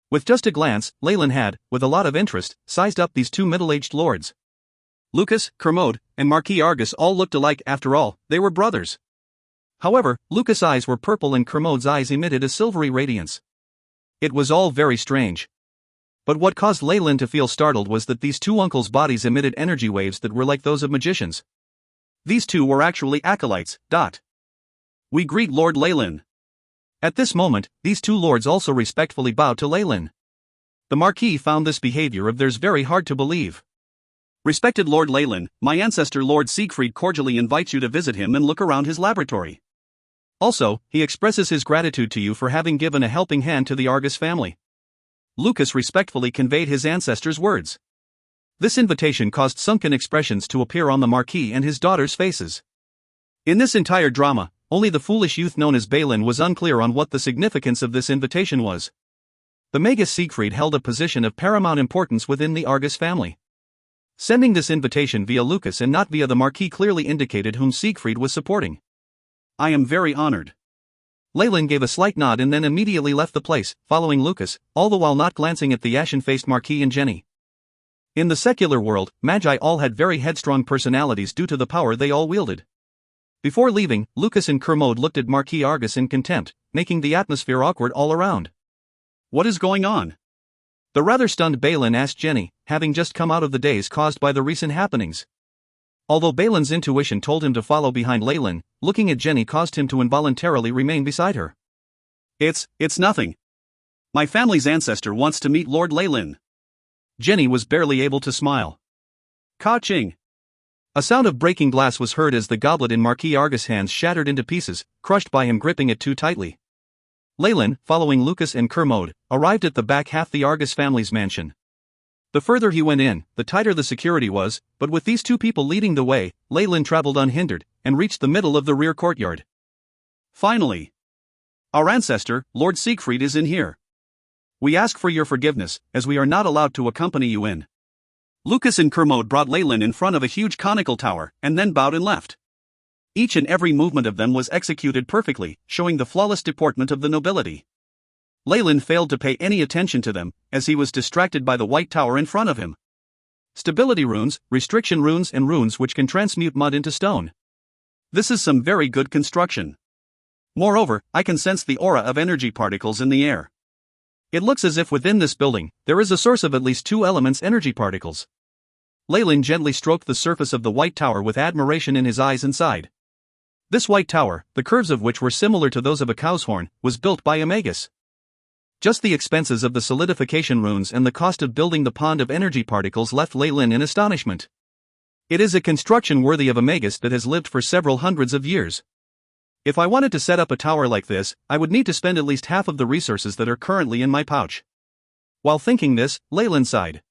With just a glance, Leyland had, with a lot of interest, sized up these two middle-aged lords. Lucas, Kermode, and Marquis Argus all looked alike. After all, they were brothers. However, Lucas' eyes were purple and Kermode's eyes emitted a silvery radiance. It was all very strange. But what caused Leyland to feel startled was that these two uncles' bodies emitted energy waves that were like those of magicians. These two were actually acolytes. "We greet Lord Leyland." At this moment, these two lords also respectfully bowed to Leyland. The Marquis found this behavior of theirs very hard to believe. "Respected Lord Leyland, my ancestor Lord Siegfried cordially invites you to visit him and look around his laboratory. Also, he expresses his gratitude to you for having given a helping hand to the Argus family." Lucas respectfully conveyed his ancestor's words. This invitation caused sunken expressions to appear on the Marquis and his daughter's faces. In this entire drama, only the foolish youth known as Balin was unclear on what the significance of this invitation was. The Magus Siegfried held a position of paramount importance within the Argus family. Sending this invitation via Lucas and not via the Marquis clearly indicated whom Siegfried was supporting. "I am very honored." Leyland gave a slight nod and then immediately left the place, following Lucas, all the while not glancing at the ashen-faced Marquis and Jenny. In the secular world, Magi all had very headstrong personalities due to the power they all wielded. Before leaving, Lucas and Kermode looked at Marquis Argus in contempt, making the atmosphere awkward all around. "What is going on?" The rather stunned Balin asked Jenny, having just come out of the daze caused by the recent happenings. Although Balin's intuition told him to follow behind Leyland, looking at Jenny caused him to involuntarily remain beside her. It's nothing. My family's ancestor wants to meet Lord Leyland." Jenny was barely able to smile. "Ka-ching!" A sound of breaking glass was heard as the goblet in Marquis Argus' hands shattered into pieces, crushed by him gripping it too tightly. Leyland, following Lucas and Kermode, arrived at the back half the Argus family's mansion. The further he went in, the tighter the security was, but with these two people leading the way, Leyland traveled unhindered, and reached the middle of the rear courtyard. "Finally! Our ancestor, Lord Siegfried, is in here. We ask for your forgiveness, as we are not allowed to accompany you in." Lucas and Kermode brought Leyland in front of a huge conical tower, and then bowed and left. Each and every movement of them was executed perfectly, showing the flawless deportment of the nobility. Leyland failed to pay any attention to them, as he was distracted by the white tower in front of him. Stability runes, restriction runes and runes which can transmute mud into stone. This is some very good construction. Moreover, I can sense the aura of energy particles in the air. It looks as if within this building, there is a source of at least two elements energy particles. Leyland gently stroked the surface of the white tower with admiration in his eyes and sighed. This white tower, the curves of which were similar to those of a cow's horn, was built by a Magus. Just the expenses of the solidification runes and the cost of building the pond of energy particles left Leyland in astonishment. It is a construction worthy of a Magus that has lived for several hundreds of years. If I wanted to set up a tower like this, I would need to spend at least half of the resources that are currently in my pouch. While thinking this, Leyland sighed.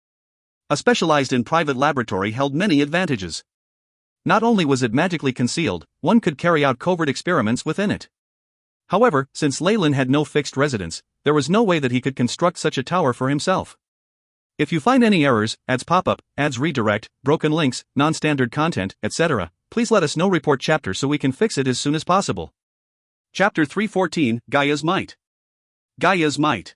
A specialized and private laboratory held many advantages. Not only was it magically concealed, one could carry out covert experiments within it. However, since Leyland had no fixed residence, there was no way that he could construct such a tower for himself. If you find any errors, ads pop-up, ads redirect, broken links, non-standard content, etc., please let us know. Report chapter so we can fix it as soon as possible. Chapter 314, Gaia's Might. Gaia's Might.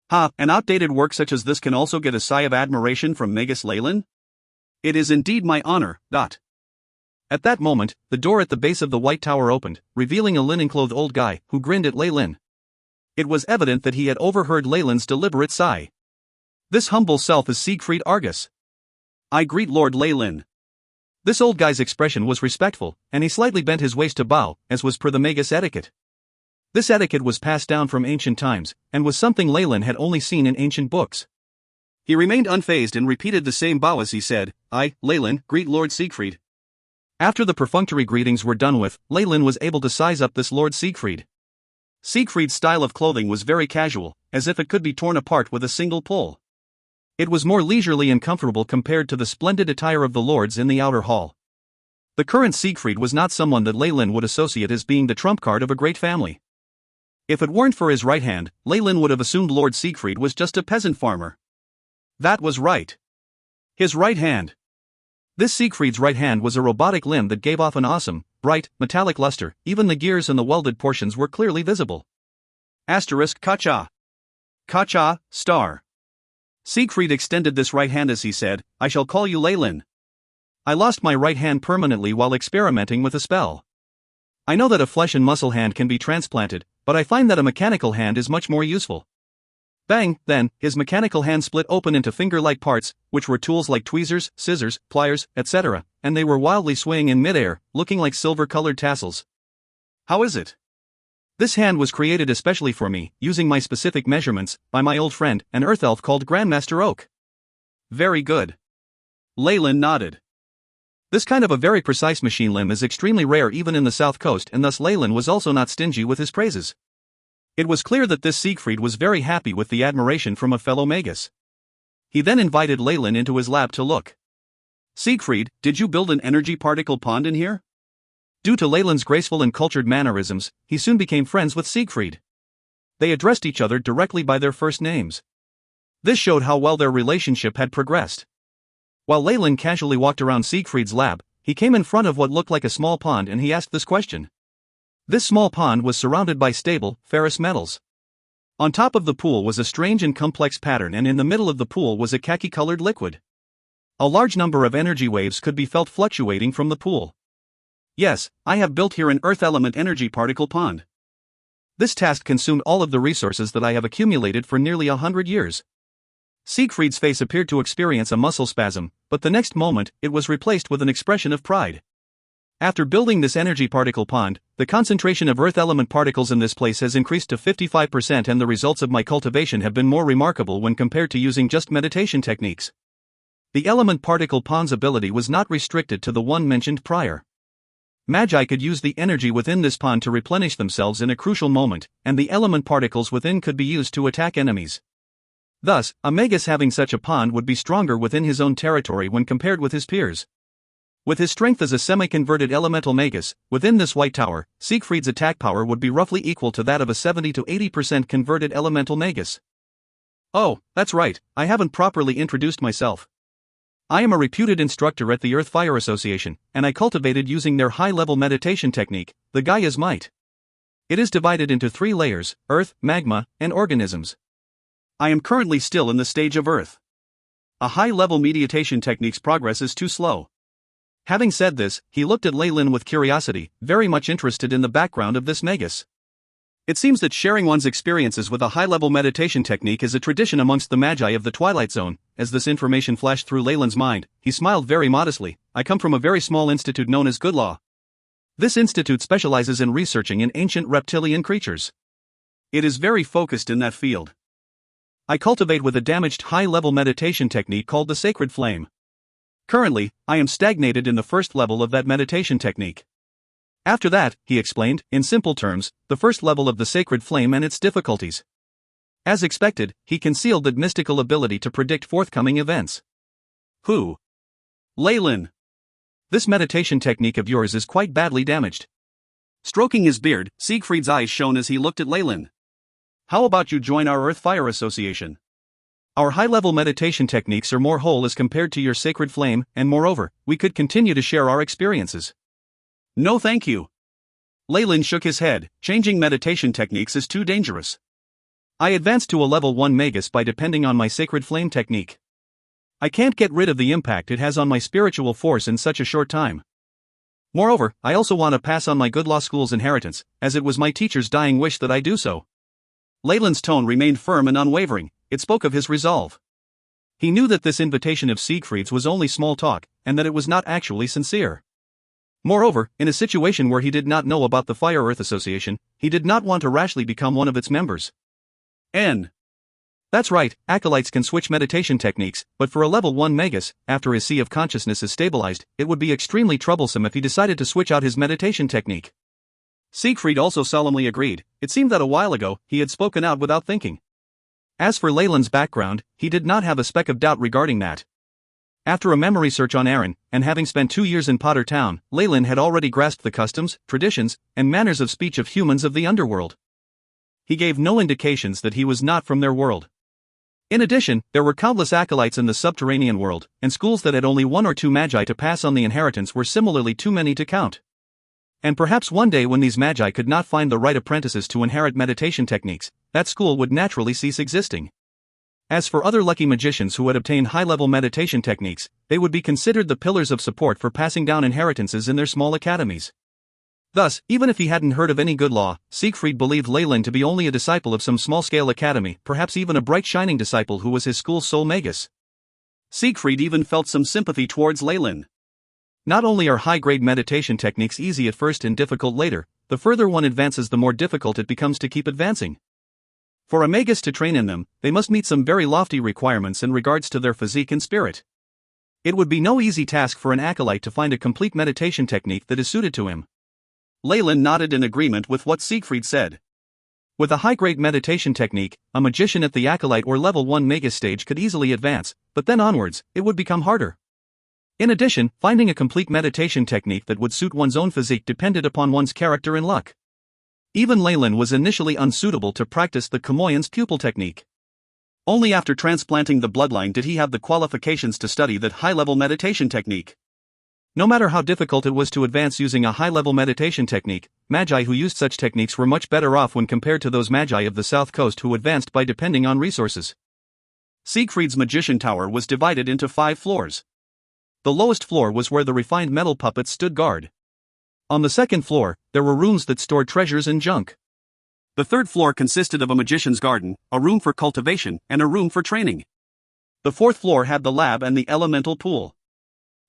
An outdated work such as this can also get a sigh of admiration from Magus Leyland? It is indeed my honor. At that moment, the door at the base of the white tower opened, revealing a linen-clothed old guy, who grinned at Leyland. It was evident that he had overheard Leyland's deliberate sigh. This humble self is Siegfried Argus. I greet Lord Leyland. This old guy's expression was respectful, and he slightly bent his waist to bow, as was per the Magus etiquette. This etiquette was passed down from ancient times, and was something Leyland had only seen in ancient books. He remained unfazed and repeated the same bow as he said, "I, Leyland, greet Lord Siegfried." After the perfunctory greetings were done with, Leyland was able to size up this Lord Siegfried. Siegfried's style of clothing was very casual, as if it could be torn apart with a single pull. It was more leisurely and comfortable compared to the splendid attire of the lords in the outer hall. The current Siegfried was not someone that Leyland would associate as being the trump card of a great family. If it weren't for his right hand, Leyland would have assumed Lord Siegfried was just a peasant farmer. That was right. His right hand. This Siegfried's right hand was a robotic limb that gave off an awesome, bright, metallic luster. Even the gears and the welded portions were clearly visible. Asterisk Kacha. Kacha, star. Siegfried extended this right hand as he said, "I shall call you Leyland. I lost my right hand permanently while experimenting with a spell. I know that a flesh and muscle hand can be transplanted, but I find that a mechanical hand is much more useful." Bang, then, his mechanical hand split open into finger-like parts, which were tools like tweezers, scissors, pliers, etc., and they were wildly swaying in midair, looking like silver-colored tassels. "How is it?" "This hand was created especially for me, using my specific measurements, by my old friend, an earth elf called Grandmaster Oak." "Very good." Leyland nodded. This kind of a very precise machine limb is extremely rare even in the South Coast, and thus Leyland was also not stingy with his praises. It was clear that this Siegfried was very happy with the admiration from a fellow magus. He then invited Leyland into his lab to look. "Siegfried, did you build an energy particle pond in here?" Due to Leyland's graceful and cultured mannerisms, he soon became friends with Siegfried. They addressed each other directly by their first names. This showed how well their relationship had progressed. While Leyland casually walked around Siegfried's lab, he came in front of what looked like a small pond and he asked this question. This small pond was surrounded by stable, ferrous metals. On top of the pool was a strange and complex pattern, and in the middle of the pool was a khaki-colored liquid. A large number of energy waves could be felt fluctuating from the pool. "Yes, I have built here an earth element energy particle pond. This task consumed all of the resources that I have accumulated for nearly 100 years. Siegfried's face appeared to experience a muscle spasm, but the next moment, it was replaced with an expression of pride. After building this energy particle pond, the concentration of earth element particles in this place has increased to 55%, and the results of my cultivation have been more remarkable when compared to using just meditation techniques. The element particle pond's ability was not restricted to the one mentioned prior. Magi could use the energy within this pond to replenish themselves in a crucial moment, and the element particles within could be used to attack enemies. Thus, a magus having such a pond would be stronger within his own territory when compared with his peers. With his strength as a semi-converted elemental magus, within this white tower, Siegfried's attack power would be roughly equal to that of a 70 to 80% converted elemental magus. "Oh, that's right, I haven't properly introduced myself. I am a reputed instructor at the Earth Fire Association, and I cultivated using their high-level meditation technique, the Gaia's Might. It is divided into 3 layers, Earth, Magma, and Organisms. I am currently still in the stage of Earth. A high-level meditation technique's progress is too slow." Having said this, he looked at Leyland with curiosity, very much interested in the background of this magus. It seems that sharing one's experiences with a high-level meditation technique is a tradition amongst the Magi of the Twilight Zone. As this information flashed through Leyland's mind, he smiled very modestly. "I come from a very small institute known as Good Law. This institute specializes in researching in ancient reptilian creatures. It is very focused in that field. I cultivate with a damaged high-level meditation technique called the Sacred Flame. Currently, I am stagnated in the first level of that meditation technique. After that," he explained, in simple terms, the first level of the Sacred Flame and its difficulties. As expected, he concealed that mystical ability to predict forthcoming events. "Who?" "Leyland. This meditation technique of yours is quite badly damaged." Stroking his beard, Siegfried's eyes shone as he looked at Leyland. "How about you join our Earth Fire Association? Our high-level meditation techniques are more whole as compared to your Sacred Flame, and moreover, we could continue to share our experiences." "No thank you." Leyland shook his head. "Changing meditation techniques is too dangerous. I advanced to a level 1 magus by depending on my Sacred Flame technique. I can't get rid of the impact it has on my spiritual force in such a short time. Moreover, I also want to pass on my Good Law School's inheritance, as it was my teacher's dying wish that I do so." Leyland's tone remained firm and unwavering. It spoke of his resolve. He knew that this invitation of Siegfried's was only small talk, and that it was not actually sincere. Moreover, in a situation where he did not know about the Fire Earth Association, he did not want to rashly become one of its members. That's right, acolytes can switch meditation techniques, but for a level 1 magus, after his sea of consciousness is stabilized, it would be extremely troublesome if he decided to switch out his meditation technique. Siegfried also solemnly agreed. It seemed that a while ago, he had spoken out without thinking. As for Leyland's background, he did not have a speck of doubt regarding that. After a memory search on Aaron, and having spent 2 years in Potter Town, Leyland had already grasped the customs, traditions, and manners of speech of humans of the underworld. He gave no indications that he was not from their world. In addition, there were countless acolytes in the subterranean world, and schools that had only 1 or 2 magi to pass on the inheritance were similarly too many to count. And perhaps one day when these magi could not find the right apprentices to inherit meditation techniques, that school would naturally cease existing. As for other lucky magicians who had obtained high-level meditation techniques, they would be considered the pillars of support for passing down inheritances in their small academies. Thus, even if he hadn't heard of any good law, Siegfried believed Leyland to be only a disciple of some small-scale academy, perhaps even a bright shining disciple who was his school's sole magus. Siegfried even felt some sympathy towards Leyland. Not only are high-grade meditation techniques easy at first and difficult later, the further one advances the more difficult it becomes to keep advancing. For a magus to train in them, they must meet some very lofty requirements in regards to their physique and spirit. It would be no easy task for an acolyte to find a complete meditation technique that is suited to him. Leyland nodded in agreement with what Siegfried said. With a high-grade meditation technique, a magician at the acolyte or level 1 magus stage could easily advance, but then onwards, it would become harder. In addition, finding a complete meditation technique that would suit one's own physique depended upon one's character and luck. Even Leyland was initially unsuitable to practice the Kamoyan's pupil technique. Only after transplanting the bloodline did he have the qualifications to study that high-level meditation technique. No matter how difficult it was to advance using a high-level meditation technique, magi who used such techniques were much better off when compared to those magi of the south coast who advanced by depending on resources. Siegfried's magician tower was divided into 5 floors. The lowest floor was where the refined metal puppets stood guard. On the second floor, there were rooms that stored treasures and junk. The third floor consisted of a magician's garden, a room for cultivation, and a room for training. The fourth floor had the lab and the elemental pool.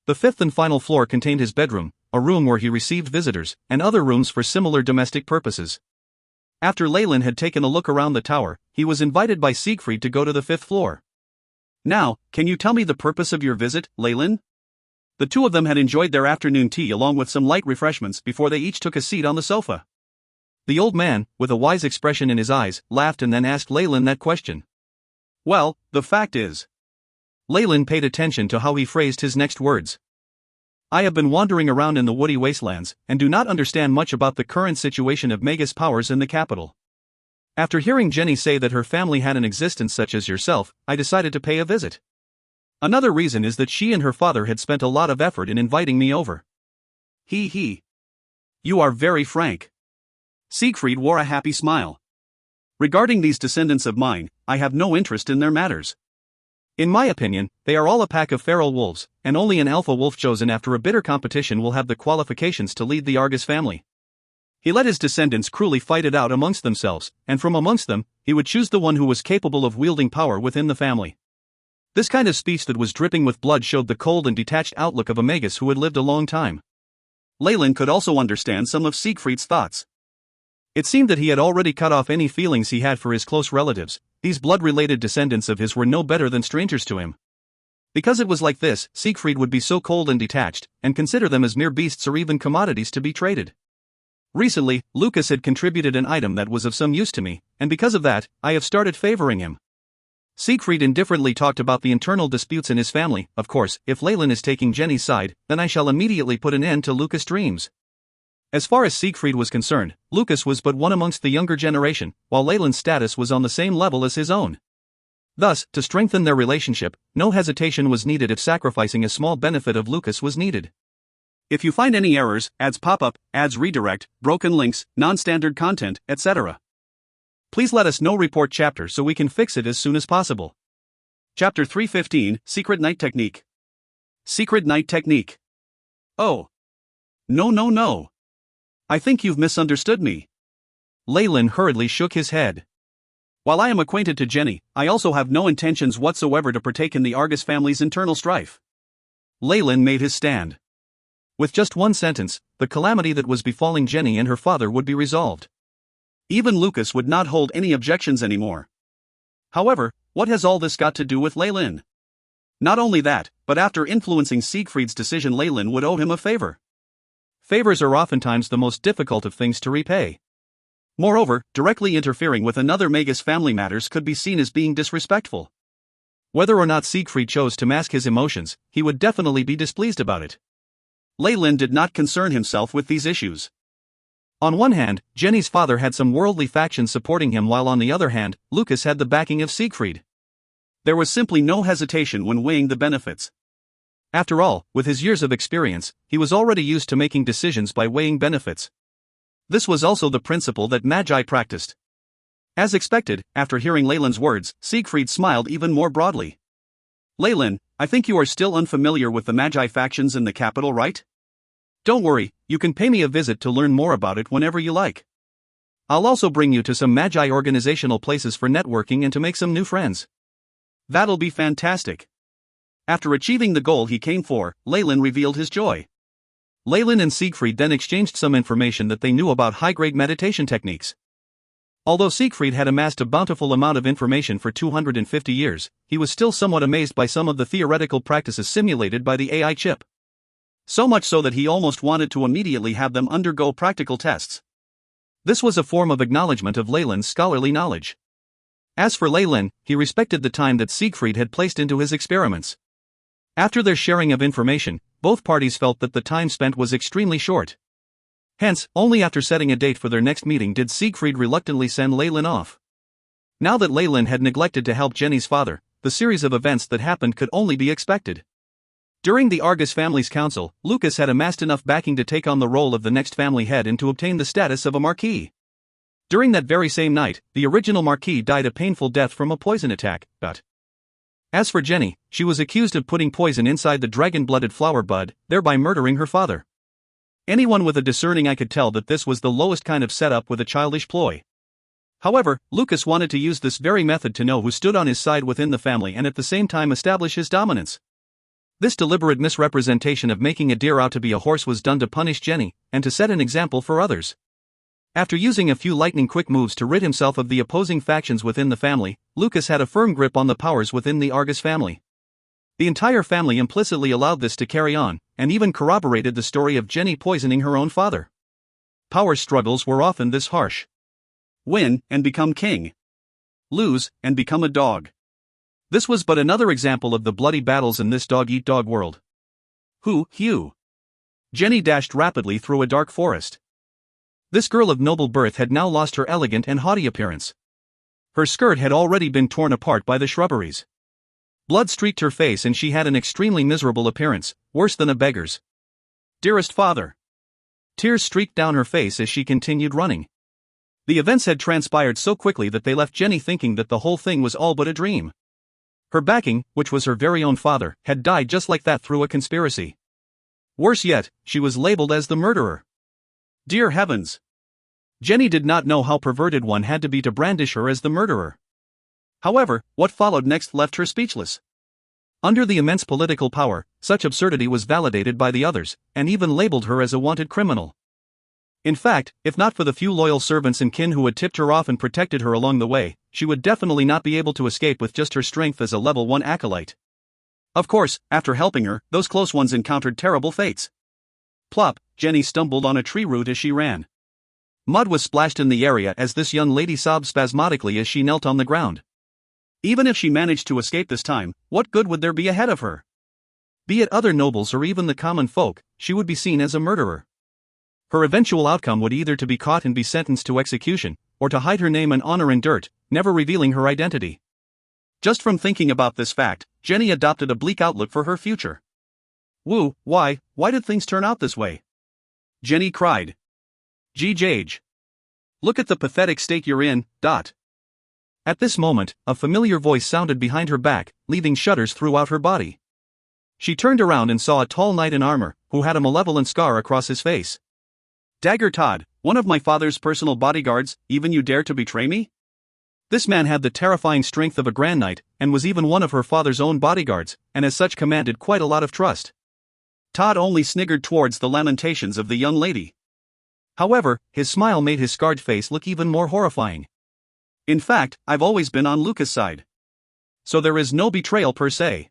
The fifth and final floor contained his bedroom, a room where he received visitors, and other rooms for similar domestic purposes. After Leyland had taken a look around the tower, he was invited by Siegfried to go to the 5th floor. "Now, can you tell me the purpose of your visit, Leyland?" The two of them had enjoyed their afternoon tea along with some light refreshments before they each took a seat on the sofa. The old man, with a wise expression in his eyes, laughed and then asked Leyland that question. "Well, the fact is..." Leyland paid attention to how he phrased his next words. "I have been wandering around in the woody wastelands, and do not understand much about the current situation of magus powers in the capital. After hearing Jenny say that her family had an existence such as yourself, I decided to pay a visit. Another reason is that she and her father had spent a lot of effort in inviting me over." He. "You are very frank." Siegfried wore a happy smile. "Regarding these descendants of mine, I have no interest in their matters. In my opinion, they are all a pack of feral wolves, and only an alpha wolf chosen after a bitter competition will have the qualifications to lead the Argus family. He let his descendants cruelly fight it out amongst themselves, and from amongst them, he would choose the one who was capable of wielding power within the family." This kind of speech that was dripping with blood showed the cold and detached outlook of a magus who had lived a long time. Leyland could also understand some of Siegfried's thoughts. It seemed that he had already cut off any feelings he had for his close relatives. These blood-related descendants of his were no better than strangers to him. Because it was like this, Siegfried would be so cold and detached, and consider them as mere beasts or even commodities to be traded. Recently, Lucas had contributed an item that was of some use to me, and because of that, I have started favoring him. Siegfried indifferently talked about the internal disputes in his family. Of course, if Leyland is taking Jenny's side, then I shall immediately put an end to Lucas' dreams. As far as Siegfried was concerned, Lucas was but one amongst the younger generation, while Leyland's status was on the same level as his own. Thus, to strengthen their relationship, no hesitation was needed if sacrificing a small benefit of Lucas was needed. If you find any errors, ads pop up, ads redirect, broken links, non-standard content, etc., please let us know. Report chapter so we can fix it as soon as possible. Chapter 315, Secret Night Technique. Secret Night Technique. Oh. No. I think you've misunderstood me. Leyland hurriedly shook his head. While I am acquainted to Jenny, I also have no intentions whatsoever to partake in the Argus family's internal strife. Leyland made his stand. With just one sentence, the calamity that was befalling Jenny and her father would be resolved. Even Lucas would not hold any objections anymore. However, what has all this got to do with Lyle? Not only that, but after influencing Siegfried's decision, Lyle would owe him a favor. Favors are oftentimes the most difficult of things to repay. Moreover, directly interfering with another Magus family matters could be seen as being disrespectful. Whether or not Siegfried chose to mask his emotions, he would definitely be displeased about it. Lyle did not concern himself with these issues. On one hand, Jenny's father had some worldly factions supporting him, while on the other hand, Lucas had the backing of Siegfried. There was simply no hesitation when weighing the benefits. After all, with his years of experience, he was already used to making decisions by weighing benefits. This was also the principle that Magi practiced. As expected, after hearing Lalen's words, Siegfried smiled even more broadly. Lalen, I think you are still unfamiliar with the Magi factions in the capital, right? Don't worry, you can pay me a visit to learn more about it whenever you like. I'll also bring you to some Magi organizational places for networking and to make some new friends. That'll be fantastic. After achieving the goal he came for, Lalen revealed his joy. Lalen and Siegfried then exchanged some information that they knew about high-grade meditation techniques. Although Siegfried had amassed a bountiful amount of information for 250 years, he was still somewhat amazed by some of the theoretical practices simulated by the AI chip. So much so that he almost wanted to immediately have them undergo practical tests. This was a form of acknowledgement of Lalen's scholarly knowledge. As for Lalen, he respected the time that Siegfried had placed into his experiments. After their sharing of information, both parties felt that the time spent was extremely short. Hence, only after setting a date for their next meeting did Siegfried reluctantly send Lalen off. Now that Lalen had neglected to help Jenny's father, the series of events that happened could only be expected. During the Argus family's council, Lucas had amassed enough backing to take on the role of the next family head and to obtain the status of a marquis. During that very same night, the original marquis died a painful death from a poison attack, but as for Jenny, she was accused of putting poison inside the dragon-blooded flower bud, thereby murdering her father. Anyone with a discerning eye could tell that this was the lowest kind of setup with a childish ploy. However, Lucas wanted to use this very method to know who stood on his side within the family and at the same time establish his dominance. This deliberate misrepresentation of making a deer out to be a horse was done to punish Jenny, and to set an example for others. After using a few lightning-quick moves to rid himself of the opposing factions within the family, Lucas had a firm grip on the powers within the Argus family. The entire family implicitly allowed this to carry on, and even corroborated the story of Jenny poisoning her own father. Power struggles were often this harsh. Win, and become king. Lose, and become a dog. This was but another example of the bloody battles in this dog-eat-dog world. Hugh. Jenny dashed rapidly through a dark forest. This girl of noble birth had now lost her elegant and haughty appearance. Her skirt had already been torn apart by the shrubberies. Blood streaked her face and she had an extremely miserable appearance, worse than a beggar's. Dearest father. Tears streaked down her face as she continued running. The events had transpired so quickly that they left Jenny thinking that the whole thing was all but a dream. Her backing, which was her very own father, had died just like that through a conspiracy. Worse yet, she was labeled as the murderer. Dear heavens! Jenny did not know how perverted one had to be to brandish her as the murderer. However, what followed next left her speechless. Under the immense political power, such absurdity was validated by the others, and even labeled her as a wanted criminal. In fact, if not for the few loyal servants and kin who had tipped her off and protected her along the way, she would definitely not be able to escape with just her strength as a level 1 acolyte. Of course, after helping her, those close ones encountered terrible fates. Plop, Jenny stumbled on a tree root as she ran. Mud was splashed in the area as this young lady sobbed spasmodically as she knelt on the ground. Even if she managed to escape this time, what good would there be ahead of her? Be it other nobles or even the common folk, she would be seen as a murderer. Her eventual outcome would either to be caught and be sentenced to execution, or to hide her name and honor in dirt, never revealing her identity. Just from thinking about this fact, Jenny adopted a bleak outlook for her future. Why did things turn out this way? Jenny cried. Jage. Look at the pathetic state you're in, . At this moment, a familiar voice sounded behind her back, leaving shudders throughout her body. She turned around and saw a tall knight in armor, who had a malevolent scar across his face. Dagger Todd, one of my father's personal bodyguards, even you dare to betray me? This man had the terrifying strength of a grand knight, and was even one of her father's own bodyguards, and as such commanded quite a lot of trust. Todd only sniggered towards the lamentations of the young lady. However, his smile made his scarred face look even more horrifying. In fact, I've always been on Lucas' side. So there is no betrayal per se.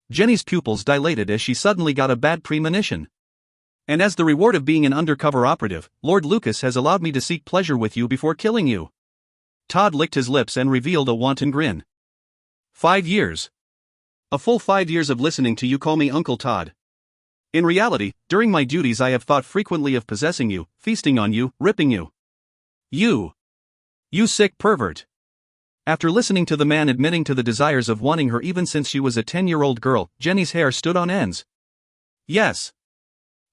Jenny's pupils dilated as she suddenly got a bad premonition. And as the reward of being an undercover operative, Lord Lucas has allowed me to seek pleasure with you before killing you. Todd licked his lips and revealed a wanton grin. 5 years. A full 5 years of listening to you call me Uncle Todd. In reality, during my duties I have thought frequently of possessing you, feasting on you, ripping you. You sick pervert. After listening to the man admitting to the desires of wanting her even since she was a 10-year-old girl, Jenny's hair stood on ends. Yes.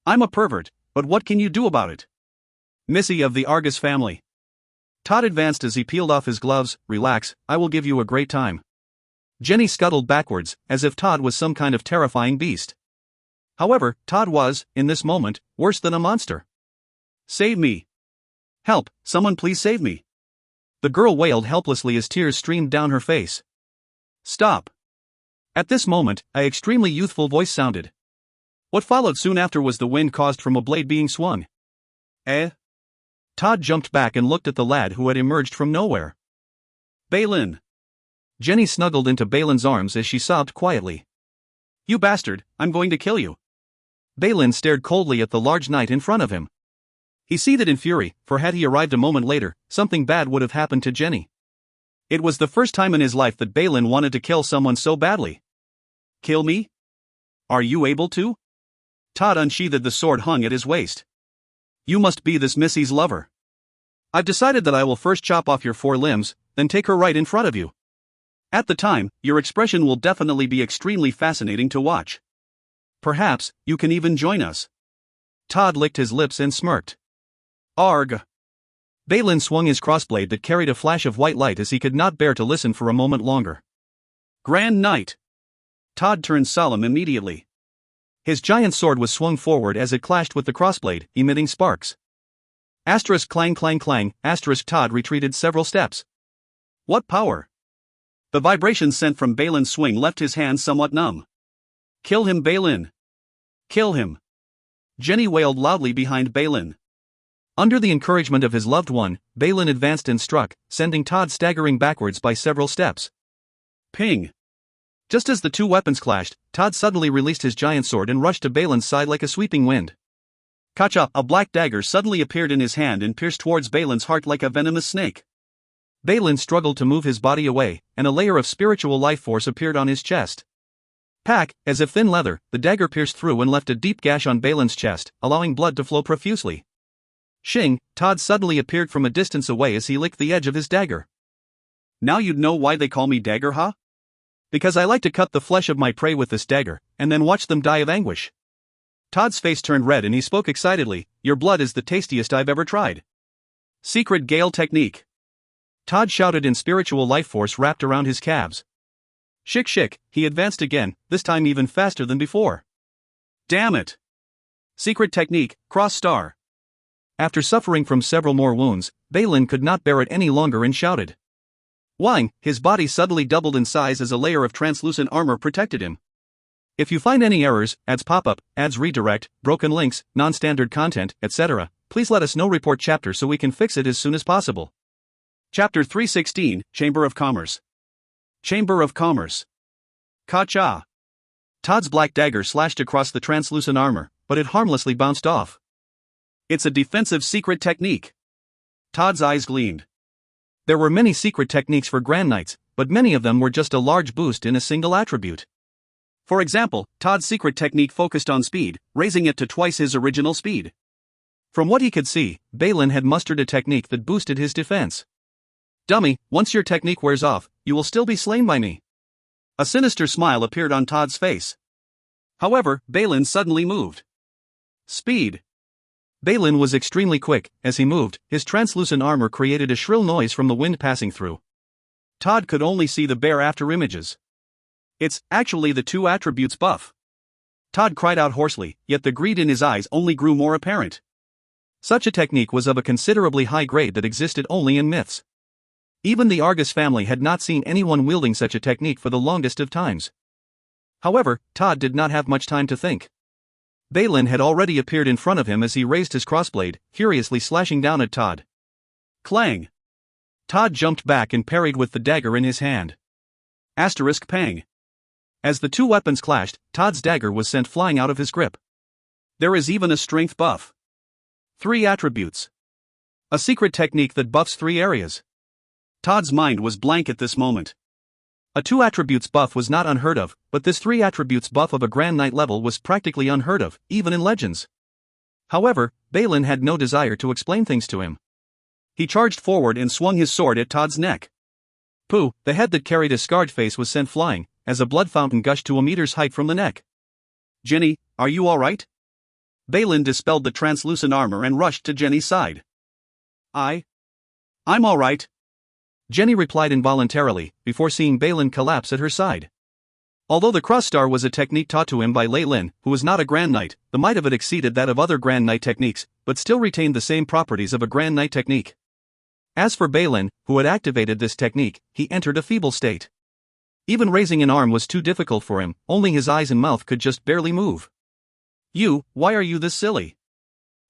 I'm a pervert, but what can you do about it? Missy of the Argus family. Todd advanced as he peeled off his gloves. Relax, I will give you a great time. Jenny scuttled backwards, as if Todd was some kind of terrifying beast. However, Todd was, in this moment, worse than a monster. Save me. Help, someone please save me. The girl wailed helplessly as tears streamed down her face. Stop. At this moment, an extremely youthful voice sounded. What followed soon after was the wind caused from a blade being swung. Eh? Todd jumped back and looked at the lad who had emerged from nowhere. Balin. Jenny snuggled into Balin's arms as she sobbed quietly. You bastard, I'm going to kill you. Balin stared coldly at the large knight in front of him. He seethed in fury, for had he arrived a moment later, something bad would have happened to Jenny. It was the first time in his life that Balin wanted to kill someone so badly. Kill me? Are you able to? Todd unsheathed the sword hung at his waist. You must be this Missy's lover. I've decided that I will first chop off your 4 limbs, then take her right in front of you. At the time, your expression will definitely be extremely fascinating to watch. Perhaps, you can even join us. Todd licked his lips and smirked. Arg. Balin swung his crossblade that carried a flash of white light as he could not bear to listen for a moment longer. Grand Knight. Todd turned solemn immediately. His giant sword was swung forward as it clashed with the crossblade, emitting sparks. Asterisk clang clang clang, asterisk Todd retreated several steps. What power! The vibration sent from Balin's swing left his hands somewhat numb. Kill him, Balin. Kill him. Jenny wailed loudly behind Balin. Under the encouragement of his loved one, Balin advanced and struck, sending Todd staggering backwards by several steps. Ping! Just as the 2 weapons clashed, Todd suddenly released his giant sword and rushed to Balin's side like a sweeping wind. Kacha! A black dagger suddenly appeared in his hand and pierced towards Balin's heart like a venomous snake. Balin struggled to move his body away, and a layer of spiritual life force appeared on his chest. Pack, as if thin leather, the dagger pierced through and left a deep gash on Balin's chest, allowing blood to flow profusely. Shing, Todd suddenly appeared from a distance away as he licked the edge of his dagger. Now you'd know why they call me Dagger, huh? Because I like to cut the flesh of my prey with this dagger, and then watch them die of anguish. Todd's face turned red and he spoke excitedly, Your blood is the tastiest I've ever tried. Secret Gale technique. Todd shouted in spiritual life force wrapped around his calves. Shik shik, he advanced again, this time even faster than before. Damn it! Secret technique, cross star. After suffering from several more wounds, Balin could not bear it any longer and shouted. Whine, his body suddenly doubled in size as a layer of translucent armor protected him. If you find any errors, ads pop-up, ads redirect, broken links, non-standard content, etc., please let us know. Report chapter so we can fix it as soon as possible. Chapter 316, Chamber of Commerce. Chamber of Commerce. Ka-cha! Todd's black dagger slashed across the translucent armor, but it harmlessly bounced off. It's a defensive secret technique. Todd's eyes gleamed. There were many secret techniques for Grand Knights, but many of them were just a large boost in a single attribute. For example, Todd's secret technique focused on speed, raising it to twice his original speed. From what he could see, Balin had mustered a technique that boosted his defense. Dummy, once your technique wears off, you will still be slain by me. A sinister smile appeared on Todd's face. However, Balin suddenly moved. Speed. Balin was extremely quick. As he moved, his translucent armor created a shrill noise from the wind passing through. Todd could only see the bare after images. It's actually the 2 attributes buff. Todd cried out hoarsely, yet the greed in his eyes only grew more apparent. Such a technique was of a considerably high grade that existed only in myths. Even the Argus family had not seen anyone wielding such a technique for the longest of times. However, Todd did not have much time to think. Balin had already appeared in front of him as he raised his crossblade, furiously slashing down at Todd. Clang! Todd jumped back and parried with the dagger in his hand. Asterisk pang. As the two weapons clashed, Todd's dagger was sent flying out of his grip. There is even a strength buff. 3 attributes. A secret technique that buffs 3 areas. Todd's mind was blank at this moment. A 2 attributes buff was not unheard of, but this 3 attributes buff of a Grand Knight level was practically unheard of, even in Legends. However, Balin had no desire to explain things to him. He charged forward and swung his sword at Todd's neck. Pooh, the head that carried a scarred face was sent flying, as a blood fountain gushed to a meter's height from the neck. Jenny, are you alright? Balin dispelled the translucent armor and rushed to Jenny's side. I'm alright. Jenny replied involuntarily, before seeing Balin collapse at her side. Although the cross star was a technique taught to him by Lei Lin, who was not a Grand Knight, the might of it exceeded that of other Grand Knight techniques, but still retained the same properties of a Grand Knight technique. As for Balin, who had activated this technique, he entered a feeble state. Even raising an arm was too difficult for him, only his eyes and mouth could just barely move. Why are you this silly?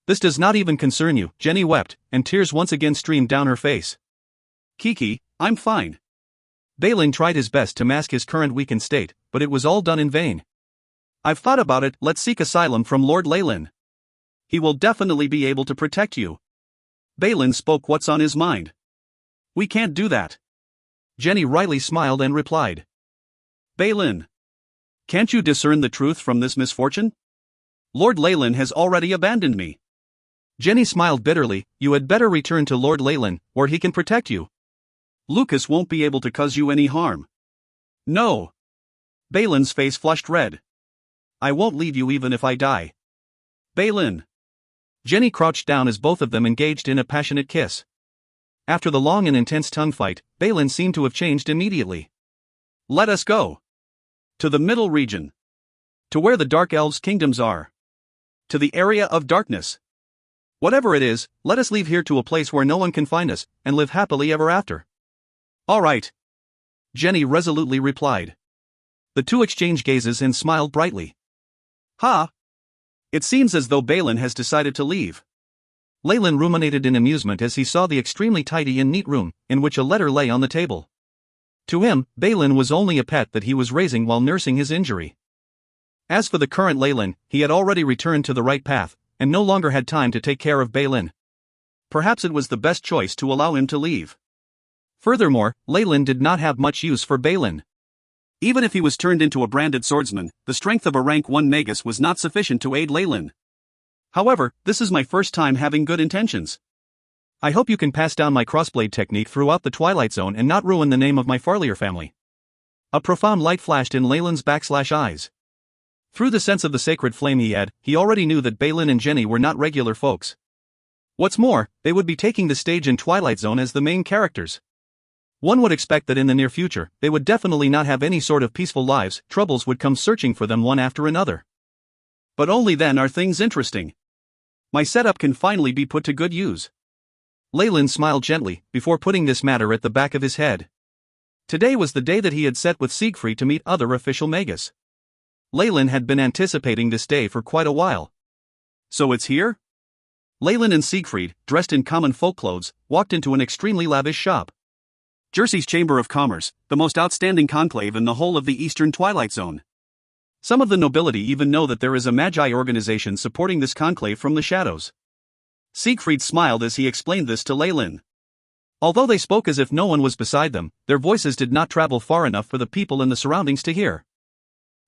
This does not even concern you, Jenny wept, and tears once again streamed down her face. Kiki, I'm fine. Balin tried his best to mask his current weakened state, but it was all done in vain. I've thought about it, let's seek asylum from Lord Leyland. He will definitely be able to protect you. Balin spoke what's on his mind. We can't do that. Jenny wryly smiled and replied. Balin. Can't you discern the truth from this misfortune? Lord Leyland has already abandoned me. Jenny smiled bitterly, you had better return to Lord Leyland, where he can protect you. Lucas won't be able to cause you any harm. No. Balin's face flushed red. I won't leave you even if I die. Balin. Jenny crouched down as both of them engaged in a passionate kiss. After the long and intense tongue fight, Balin seemed to have changed immediately. Let us go. To the middle region. To where the Dark Elves' kingdoms are. To the area of darkness. Whatever it is, let us leave here to a place where no one can find us, and live happily ever after. All right. Jenny resolutely replied. The two exchanged gazes and smiled brightly. Ha! It seems as though Balin has decided to leave. Leyland ruminated in amusement as he saw the extremely tidy and neat room, in which a letter lay on the table. To him, Balin was only a pet that he was raising while nursing his injury. As for the current Leyland, he had already returned to the right path, and no longer had time to take care of Balin. Perhaps it was the best choice to allow him to leave. Furthermore, Leyland did not have much use for Balin. Even if he was turned into a branded swordsman, the strength of a rank 1 magus was not sufficient to aid Leyland. However, this is my first time having good intentions. I hope you can pass down my crossblade technique throughout the Twilight Zone and not ruin the name of my Farlier family. A profound light flashed in Leyland's eyes. Through the sense of the sacred flame he already knew that Balin and Jenny were not regular folks. What's more, they would be taking the stage in Twilight Zone as the main characters. One would expect that in the near future, they would definitely not have any sort of peaceful lives, troubles would come searching for them one after another. But only then are things interesting. My setup can finally be put to good use. Leyland smiled gently, before putting this matter at the back of his head. Today was the day that he had set with Siegfried to meet other official magus. Leyland had been anticipating this day for quite a while. So it's here? Leyland and Siegfried, dressed in common folk clothes, walked into an extremely lavish shop. Jersey's Chamber of Commerce, the most outstanding conclave in the whole of the Eastern Twilight Zone. Some of the nobility even know that there is a Magi organization supporting this conclave from the shadows. Siegfried smiled as he explained this to Leyland. Although they spoke as if no one was beside them, their voices did not travel far enough for the people in the surroundings to hear.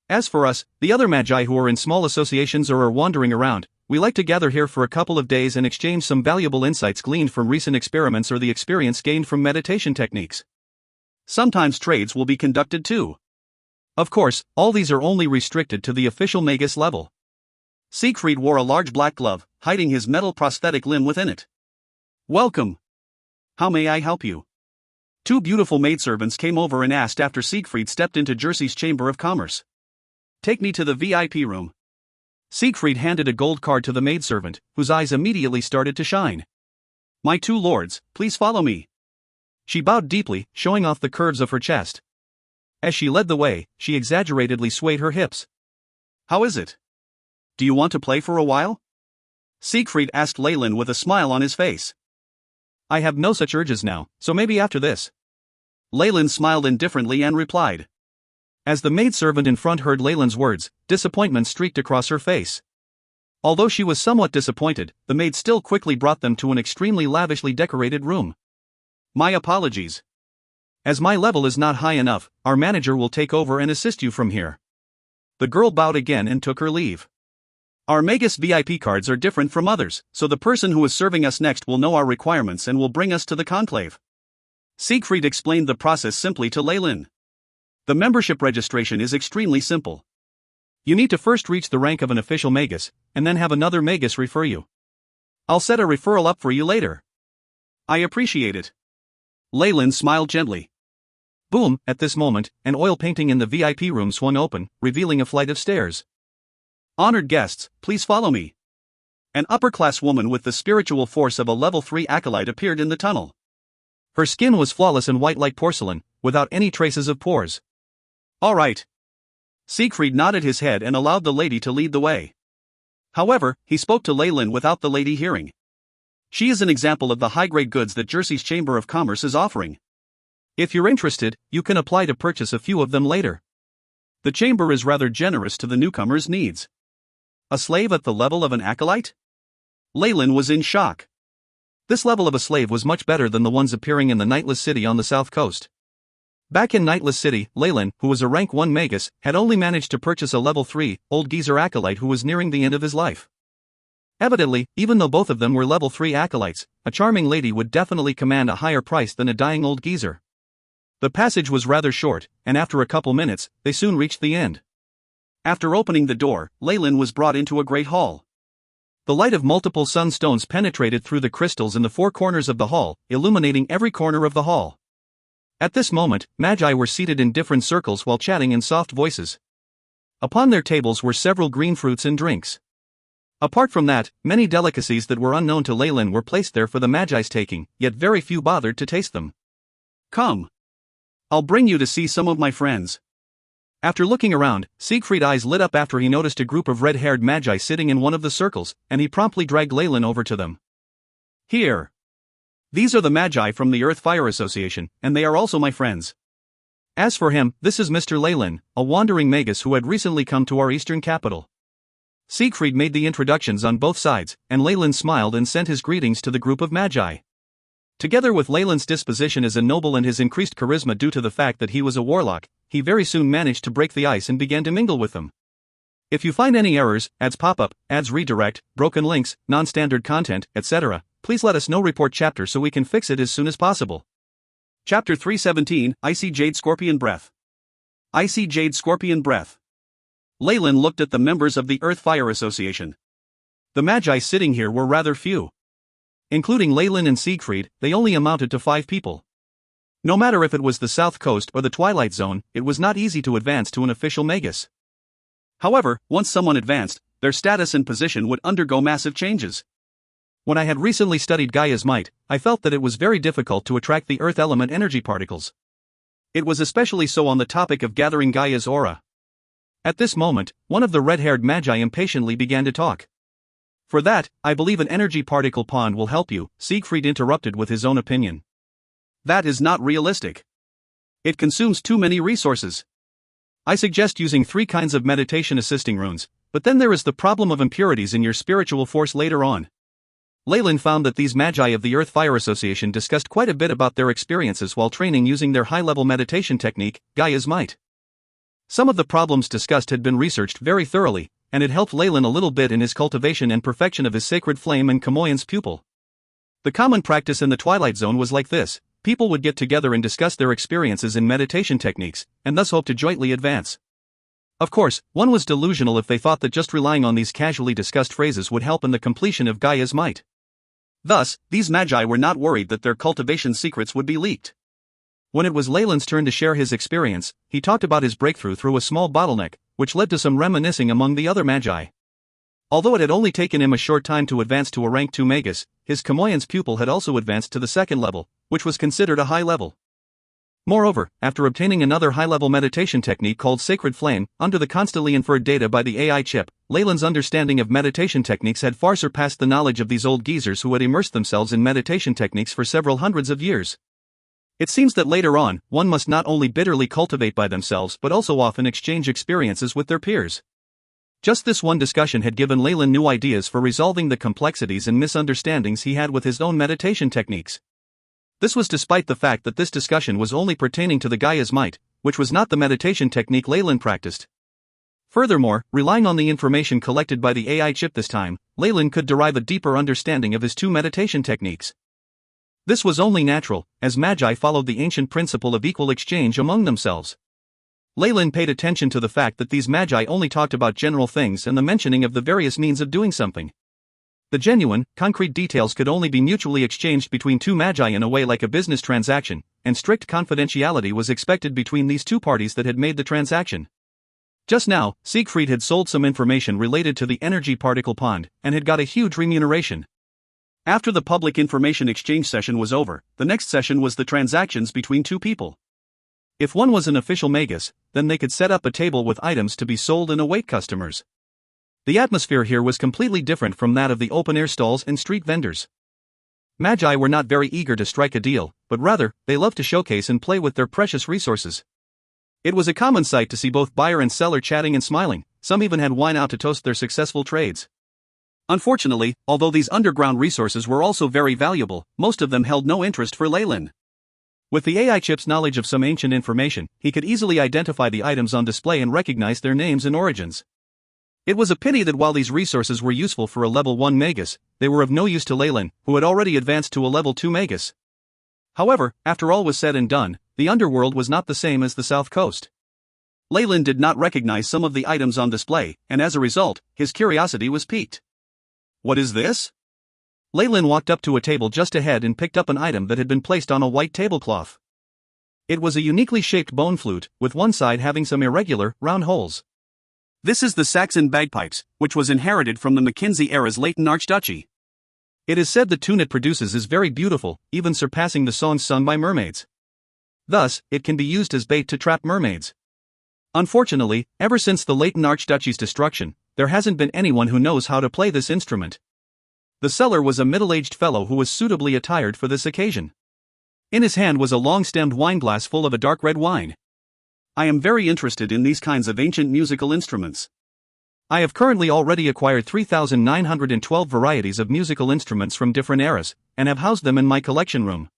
As for us, the other Magi who are in small associations or are wandering around, we like to gather here for a couple of days and exchange some valuable insights gleaned from recent experiments or the experience gained from meditation techniques. Sometimes trades will be conducted too. Of course, all these are only restricted to the official magus level. Siegfried wore a large black glove, hiding his metal prosthetic limb within it. Welcome. How may I help you? Two beautiful maidservants came over and asked after Siegfried stepped into Jersey's Chamber of Commerce. Take me to the VIP room. Siegfried handed a gold card to the maidservant, whose eyes immediately started to shine. My 2 lords, please follow me. She bowed deeply, showing off the curves of her chest. As she led the way, she exaggeratedly swayed her hips. How is it? Do you want to play for a while? Siegfried asked Leyland with a smile on his face. I have no such urges now, so maybe after this. Leyland smiled indifferently and replied. As the maidservant in front heard Leyland's words, disappointment streaked across her face. Although she was somewhat disappointed, the maid still quickly brought them to an extremely lavishly decorated room. My apologies. As my level is not high enough, our manager will take over and assist you from here. The girl bowed again and took her leave. Our Magus VIP cards are different from others, so the person who is serving us next will know our requirements and will bring us to the conclave. Siegfried explained the process simply to Leyland. The membership registration is extremely simple. You need to first reach the rank of an official Magus, and then have another Magus refer you. I'll set a referral up for you later. I appreciate it. Leyland smiled gently. Boom, at this moment, an oil painting in the VIP room swung open, revealing a flight of stairs. Honored guests, please follow me. An upper-class woman with the spiritual force of a level 3 acolyte appeared in the tunnel. Her skin was flawless and white like porcelain, without any traces of pores. All right. Siegfried nodded his head and allowed the lady to lead the way. However, he spoke to Leyland without the lady hearing. She is an example of the high-grade goods that Jersey's Chamber of Commerce is offering. If you're interested, you can apply to purchase a few of them later. The chamber is rather generous to the newcomer's needs. A slave at the level of an acolyte? Leyland was in shock. This level of a slave was much better than the ones appearing in the Nightless City on the south coast. Back in Nightless City, Leyland, who was a rank 1 Magus, had only managed to purchase a level 3, old geezer acolyte who was nearing the end of his life. Evidently, even though both of them were level 3 acolytes, a charming lady would definitely command a higher price than a dying old geezer. The passage was rather short, and after a couple minutes, they soon reached the end. After opening the door, Leyland was brought into a great hall. The light of multiple sunstones penetrated through the crystals in the 4 corners of the hall, illuminating every corner of the hall. At this moment, magi were seated in different circles while chatting in soft voices. Upon their tables were several green fruits and drinks. Apart from that, many delicacies that were unknown to Leyland were placed there for the magi's taking, yet very few bothered to taste them. Come. I'll bring you to see some of my friends. After looking around, Siegfried's eyes lit up after he noticed a group of red-haired magi sitting in one of the circles, and he promptly dragged Leyland over to them. Here. These are the magi from the Earth Fire Association, and they are also my friends. As for him, this is Mr. Leyland, a wandering magus who had recently come to our eastern capital. Siegfried made the introductions on both sides, and Leyland smiled and sent his greetings to the group of magi. Together with Leyland's disposition as a noble and his increased charisma due to the fact that he was a warlock, he very soon managed to break the ice and began to mingle with them. If you find any errors, ads pop up, ads redirect, broken links, non-standard content, etc., please let us know. Report chapter so we can fix it as soon as possible. Chapter 317, Icy Jade Scorpion Breath. Icy Jade Scorpion Breath. Leyland looked at the members of the Earth Fire Association. The magi sitting here were rather few. Including Leyland and Siegfried, they only amounted to 5 people. No matter if it was the South Coast or the Twilight Zone, it was not easy to advance to an official magus. However, once someone advanced, their status and position would undergo massive changes. When I had recently studied Gaia's might, I felt that it was very difficult to attract the Earth element energy particles. It was especially so on the topic of gathering Gaia's aura. At this moment, one of the red-haired magi impatiently began to talk. For that, I believe an energy particle pond will help you, Siegfried interrupted with his own opinion. That is not realistic. It consumes too many resources. I suggest using 3 kinds of meditation assisting runes, but then there is the problem of impurities in your spiritual force later on. Leyland found that these magi of the Earth Fire Association discussed quite a bit about their experiences while training using their high-level meditation technique, Gaia's Might. Some of the problems discussed had been researched very thoroughly, and it helped Leyland a little bit in his cultivation and perfection of his sacred flame and Kamoyan's pupil. The common practice in the Twilight Zone was like this: people would get together and discuss their experiences in meditation techniques, and thus hope to jointly advance. Of course, one was delusional if they thought that just relying on these casually discussed phrases would help in the completion of Gaia's might. Thus, these magi were not worried that their cultivation secrets would be leaked. When it was Leyland's turn to share his experience, he talked about his breakthrough through a small bottleneck, which led to some reminiscing among the other magi. Although it had only taken him a short time to advance to a rank 2 magus, his Kamoyan's pupil had also advanced to the 2nd level, which was considered a high level. Moreover, after obtaining another high-level meditation technique called Sacred Flame, under the constantly inferred data by the AI chip, Leyland's understanding of meditation techniques had far surpassed the knowledge of these old geezers who had immersed themselves in meditation techniques for several hundreds of years. It seems that later on, one must not only bitterly cultivate by themselves but also often exchange experiences with their peers. Just this one discussion had given Leyland new ideas for resolving the complexities and misunderstandings he had with his own meditation techniques. This was despite the fact that this discussion was only pertaining to the Gaia's might, which was not the meditation technique Leyland practiced. Furthermore, relying on the information collected by the AI chip this time, Leyland could derive a deeper understanding of his two meditation techniques. This was only natural, as Magi followed the ancient principle of equal exchange among themselves. Leyland paid attention to the fact that these Magi only talked about general things and the mentioning of the various means of doing something. The genuine, concrete details could only be mutually exchanged between two Magi in a way like a business transaction, and strict confidentiality was expected between these two parties that had made the transaction. Just now, Siegfried had sold some information related to the energy particle pond, and had got a huge remuneration. After the public information exchange session was over, the next session was the transactions between two people. If one was an official magus, then they could set up a table with items to be sold and await customers. The atmosphere here was completely different from that of the open-air stalls and street vendors. Magi were not very eager to strike a deal, but rather, they loved to showcase and play with their precious resources. It was a common sight to see both buyer and seller chatting and smiling. Some even had wine out to toast their successful trades. Unfortunately, although these underground resources were also very valuable, most of them held no interest for Leyland. With the AI chip's knowledge of some ancient information, he could easily identify the items on display and recognize their names and origins. It was a pity that while these resources were useful for a level 1 magus, they were of no use to Leyland, who had already advanced to a level 2 magus. However, after all was said and done, the underworld was not the same as the South Coast. Leyland did not recognize some of the items on display, and as a result, his curiosity was piqued. What is this? Leyland walked up to a table just ahead and picked up an item that had been placed on a white tablecloth. It was a uniquely shaped bone flute, with one side having some irregular, round holes. This is the Saxon bagpipes, which was inherited from the Mackenzie era's Leighton Archduchy. It is said the tune it produces is very beautiful, even surpassing the songs sung by mermaids. Thus, it can be used as bait to trap mermaids. Unfortunately, ever since the Leighton Archduchy's destruction, there hasn't been anyone who knows how to play this instrument. The seller was a middle-aged fellow who was suitably attired for this occasion. In his hand was a long-stemmed wineglass full of a dark red wine. I am very interested in these kinds of ancient musical instruments. I have currently already acquired 3,912 varieties of musical instruments from different eras, and have housed them in my collection room.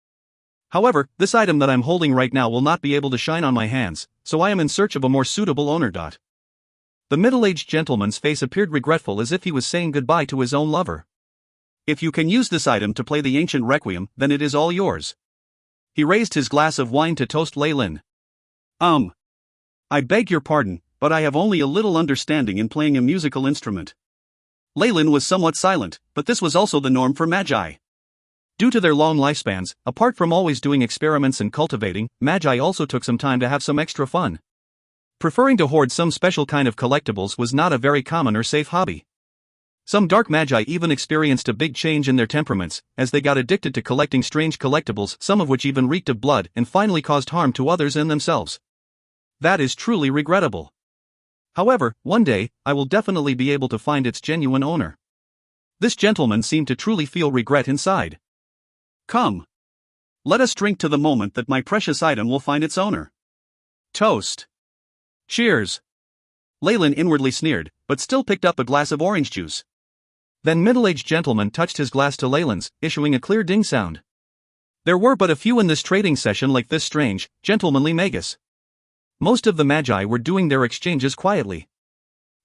However, this item that I'm holding right now will not be able to shine on my hands, so I am in search of a more suitable owner. The middle-aged gentleman's face appeared regretful, as if he was saying goodbye to his own lover. If you can use this item to play the ancient requiem, then it is all yours. He raised his glass of wine to toast Leyland. I beg your pardon, but I have only a little understanding in playing a musical instrument. Leyland was somewhat silent, but this was also the norm for Magi. Due to their long lifespans, apart from always doing experiments and cultivating, Magi also took some time to have some extra fun. Preferring to hoard some special kind of collectibles was not a very common or safe hobby. Some dark Magi even experienced a big change in their temperaments, as they got addicted to collecting strange collectibles, some of which even reeked of blood and finally caused harm to others and themselves. That is truly regrettable. However, one day, I will definitely be able to find its genuine owner. This gentleman seemed to truly feel regret inside. Come. Let us drink to the moment that my precious item will find its owner. Toast. Cheers. Leyland inwardly sneered, but still picked up a glass of orange juice. Then middle-aged gentleman touched his glass to Leyland's, issuing a clear ding sound. There were but a few in this trading session like this strange, gentlemanly magus. Most of the Magi were doing their exchanges quietly.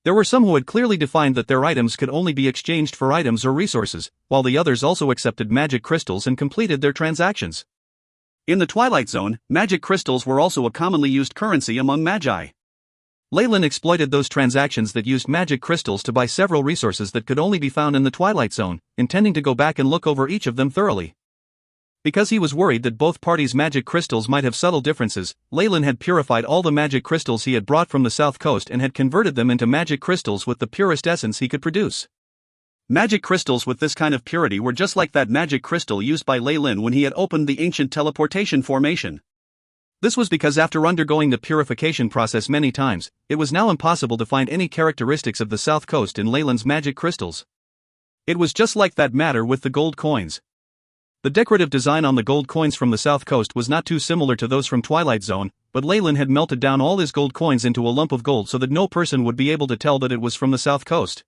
There were some who had clearly defined that their items could only be exchanged for items or resources, while the others also accepted magic crystals and completed their transactions. In the Twilight Zone, magic crystals were also a commonly used currency among Magi. Leyland exploited those transactions that used magic crystals to buy several resources that could only be found in the Twilight Zone, intending to go back and look over each of them thoroughly. Because he was worried that both parties' magic crystals might have subtle differences, Leyland had purified all the magic crystals he had brought from the South Coast and had converted them into magic crystals with the purest essence he could produce. Magic crystals with this kind of purity were just like that magic crystal used by Leyland when he had opened the ancient teleportation formation. This was because after undergoing the purification process many times, it was now impossible to find any characteristics of the South Coast in Leyland's magic crystals. It was just like that matter with the gold coins. The decorative design on the gold coins from the south coast was not too similar to those from Twilight Zone, but Leyland had melted down all his gold coins into a lump of gold so that no person would be able to tell that it was from the south coast.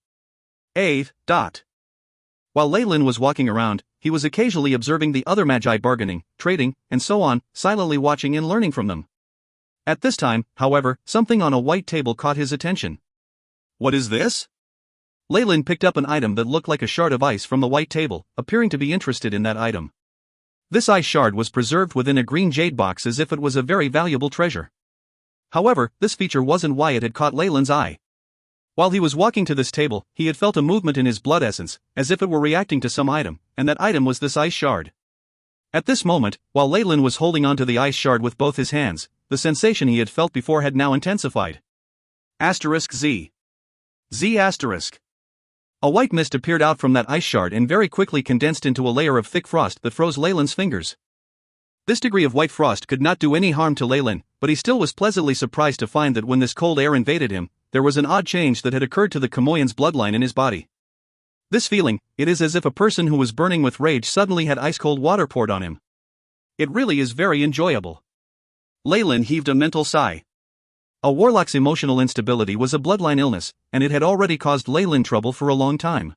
While Leyland was walking around, he was occasionally observing the other magi bargaining, trading, and so on, silently watching and learning from them. At this time, however, something on a white table caught his attention. What is this? Leyland picked up an item that looked like a shard of ice from the white table, appearing to be interested in that item. This ice shard was preserved within a green jade box as if it was a very valuable treasure. However, this feature wasn't why it had caught Leyland's eye. While he was walking to this table, he had felt a movement in his blood essence, as if it were reacting to some item, and that item was this ice shard. At this moment, while Leyland was holding onto the ice shard with both his hands, the sensation he had felt before had now intensified. Z. A white mist appeared out from that ice shard and very quickly condensed into a layer of thick frost that froze Leyland's fingers. This degree of white frost could not do any harm to Leyland, but he still was pleasantly surprised to find that when this cold air invaded him, there was an odd change that had occurred to the Kamoyan's bloodline in his body. This feeling, it is as if a person who was burning with rage suddenly had ice-cold water poured on him. It really is very enjoyable. Leyland heaved a mental sigh. A warlock's emotional instability was a bloodline illness, and it had already caused Leyland trouble for a long time.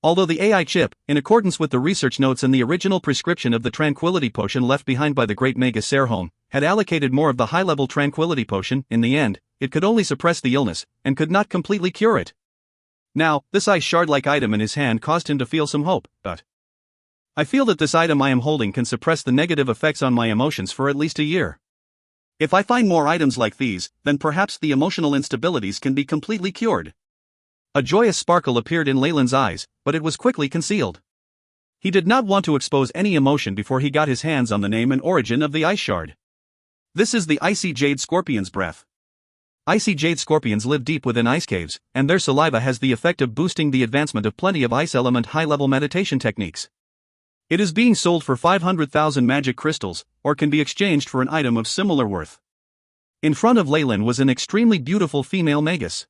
Although the AI chip, in accordance with the research notes and the original prescription of the tranquility potion left behind by the great Magus Serhom, had allocated more of the high-level tranquility potion, in the end, it could only suppress the illness, and could not completely cure it. Now, this ice shard-like item in his hand caused him to feel some hope, but I feel that this item I am holding can suppress the negative effects on my emotions for at least a year. If I find more items like these, then perhaps the emotional instabilities can be completely cured. A joyous sparkle appeared in Leyland's eyes, but it was quickly concealed. He did not want to expose any emotion before he got his hands on the name and origin of the ice shard. This is the icy jade scorpion's breath. Icy jade scorpions live deep within ice caves, and their saliva has the effect of boosting the advancement of plenty of ice element high-level meditation techniques. It is being sold for 500,000 magic crystals, or can be exchanged for an item of similar worth. In front of Leyland was an extremely beautiful female magus.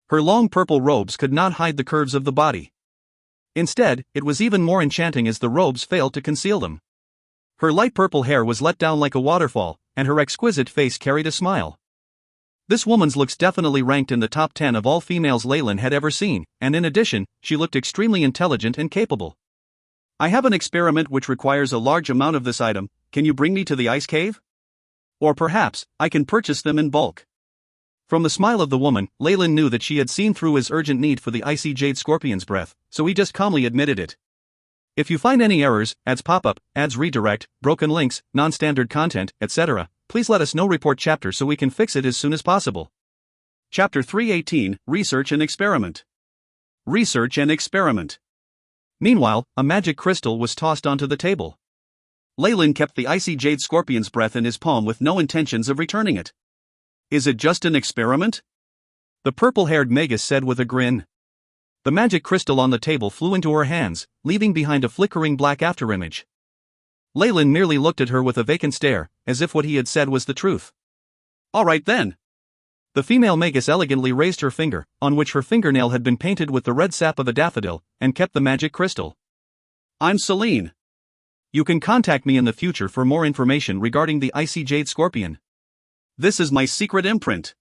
Her long purple robes could not hide the curves of the body. Instead, it was even more enchanting as the robes failed to conceal them. Her light purple hair was let down like a waterfall, and her exquisite face carried a smile. This woman's looks definitely ranked in the top 10 of all females Leyland had ever seen, and in addition, she looked extremely intelligent and capable. I have an experiment which requires a large amount of this item, can you bring me to the ice cave? Or perhaps, I can purchase them in bulk. From the smile of the woman, Leyland knew that she had seen through his urgent need for the icy jade scorpion's breath, so he just calmly admitted it. If you find any errors, ads pop-up, ads redirect, broken links, non-standard content, etc., please let us know. Report chapter so we can fix it as soon as possible. Chapter 318, Research and Experiment. Research and Experiment. Meanwhile, a magic crystal was tossed onto the table. Leyland kept the icy jade scorpion's breath in his palm with no intentions of returning it. Is it just an experiment? The purple-haired magus said with a grin. The magic crystal on the table flew into her hands, leaving behind a flickering black afterimage. Leyland merely looked at her with a vacant stare, as if what he had said was the truth. All right then. The female magus elegantly raised her finger, on which her fingernail had been painted with the red sap of a daffodil, and kept the magic crystal. I'm Celine. You can contact me in the future for more information regarding the icy jade scorpion. This is my secret imprint.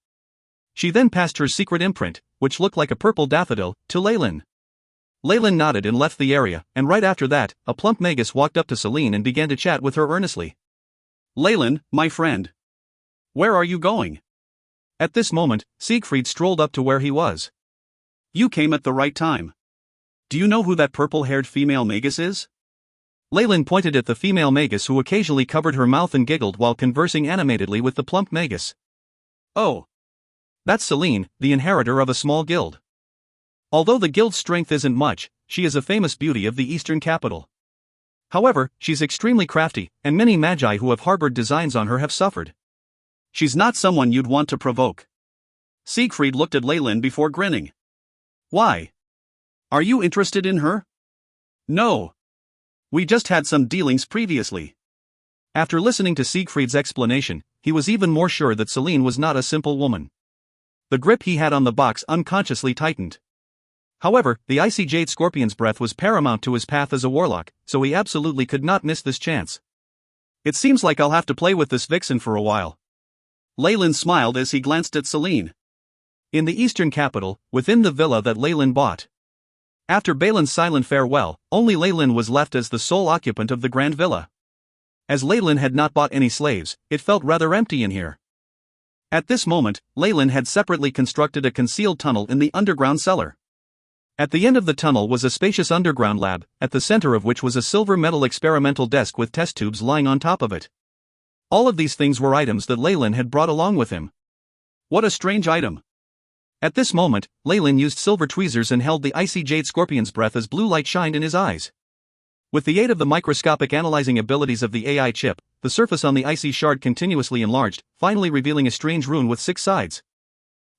She then passed her secret imprint, which looked like a purple daffodil, to Leyland. Leyland nodded and left the area, and right after that, a plump magus walked up to Celine and began to chat with her earnestly. Leyland, my friend. Where are you going? At this moment, Siegfried strolled up to where he was. You came at the right time. Do you know who that purple-haired female magus is? Leyland pointed at the female magus who occasionally covered her mouth and giggled while conversing animatedly with the plump magus. Oh. That's Celine, the inheritor of a small guild. Although the guild's strength isn't much, she is a famous beauty of the eastern capital. However, she's extremely crafty, and many magi who have harbored designs on her have suffered. She's not someone you'd want to provoke. Siegfried looked at Leyland before grinning. Why? Are you interested in her? No. We just had some dealings previously. After listening to Siegfried's explanation, he was even more sure that Celine was not a simple woman. The grip he had on the box unconsciously tightened. However, the icy jade scorpion's breath was paramount to his path as a warlock, so he absolutely could not miss this chance. It seems like I'll have to play with this vixen for a while. Leyland smiled as he glanced at Celine. In the eastern capital, within the villa that Leyland bought. After Balin's silent farewell, only Leyland was left as the sole occupant of the grand villa. As Leyland had not bought any slaves, it felt rather empty in here. At this moment, Leyland had separately constructed a concealed tunnel in the underground cellar. At the end of the tunnel was a spacious underground lab, at the center of which was a silver metal experimental desk with test tubes lying on top of it. All of these things were items that Leyland had brought along with him. What a strange item. At this moment, Leyland used silver tweezers and held the icy jade scorpion's breath as blue light shined in his eyes. With the aid of the microscopic analyzing abilities of the AI chip, the surface on the icy shard continuously enlarged, finally revealing a strange rune with 6 sides.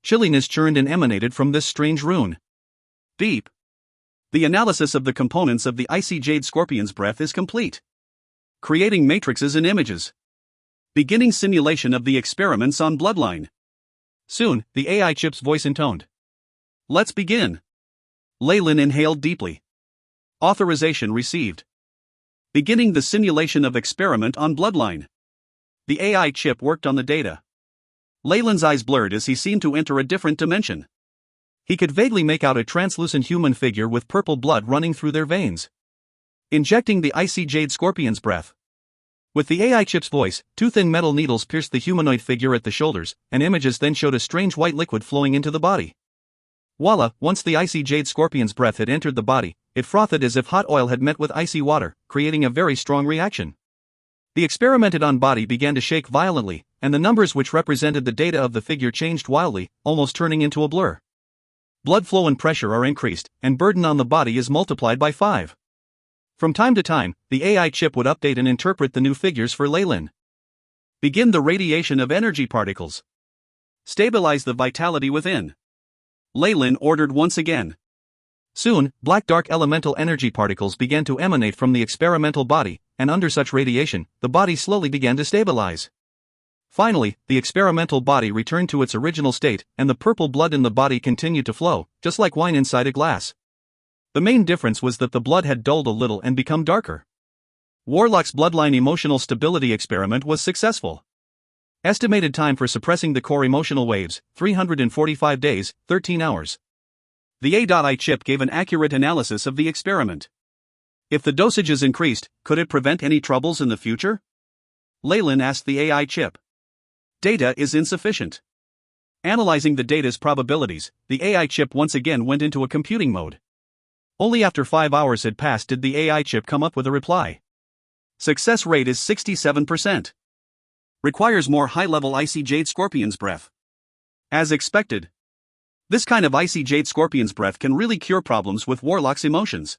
Chilliness churned and emanated from this strange rune. Deep. The analysis of the components of the icy jade scorpion's breath is complete. Creating matrices and images. Beginning simulation of the experiments on bloodline. Soon, the AI chip's voice intoned. Let's begin. Leyland inhaled deeply. Authorization received. Beginning the simulation of experiment on bloodline. The AI chip worked on the data. Leyland's eyes blurred as he seemed to enter a different dimension. He could vaguely make out a translucent human figure with purple blood running through their veins. Injecting the icy jade scorpion's breath. With the AI chip's voice, 2 thin metal needles pierced the humanoid figure at the shoulders, and images then showed a strange white liquid flowing into the body. Voila, once the icy jade scorpion's breath had entered the body, it frothed as if hot oil had met with icy water, creating a very strong reaction. The experimented on body began to shake violently, and the numbers which represented the data of the figure changed wildly, almost turning into a blur. Blood flow and pressure are increased, and burden on the body is multiplied by 5. From time to time, the AI chip would update and interpret the new figures for Leyland. Begin the radiation of energy particles. Stabilize the vitality within. Leyland ordered once again. Soon, black dark elemental energy particles began to emanate from the experimental body, and under such radiation, the body slowly began to stabilize. Finally, the experimental body returned to its original state, and the purple blood in the body continued to flow, just like wine inside a glass. The main difference was that the blood had dulled a little and become darker. Warlock's bloodline emotional stability experiment was successful. Estimated time for suppressing the core emotional waves, 345 days, 13 hours. The AI chip gave an accurate analysis of the experiment. If the dosages increased, could it prevent any troubles in the future? Leyland asked the AI chip. Data is insufficient. Analyzing the data's probabilities, the AI chip once again went into a computing mode. Only after 5 hours had passed did the AI chip come up with a reply. Success rate is 67%. Requires more high-level icy jade scorpion's breath. As expected. This kind of icy jade scorpion's breath can really cure problems with Warlock's emotions.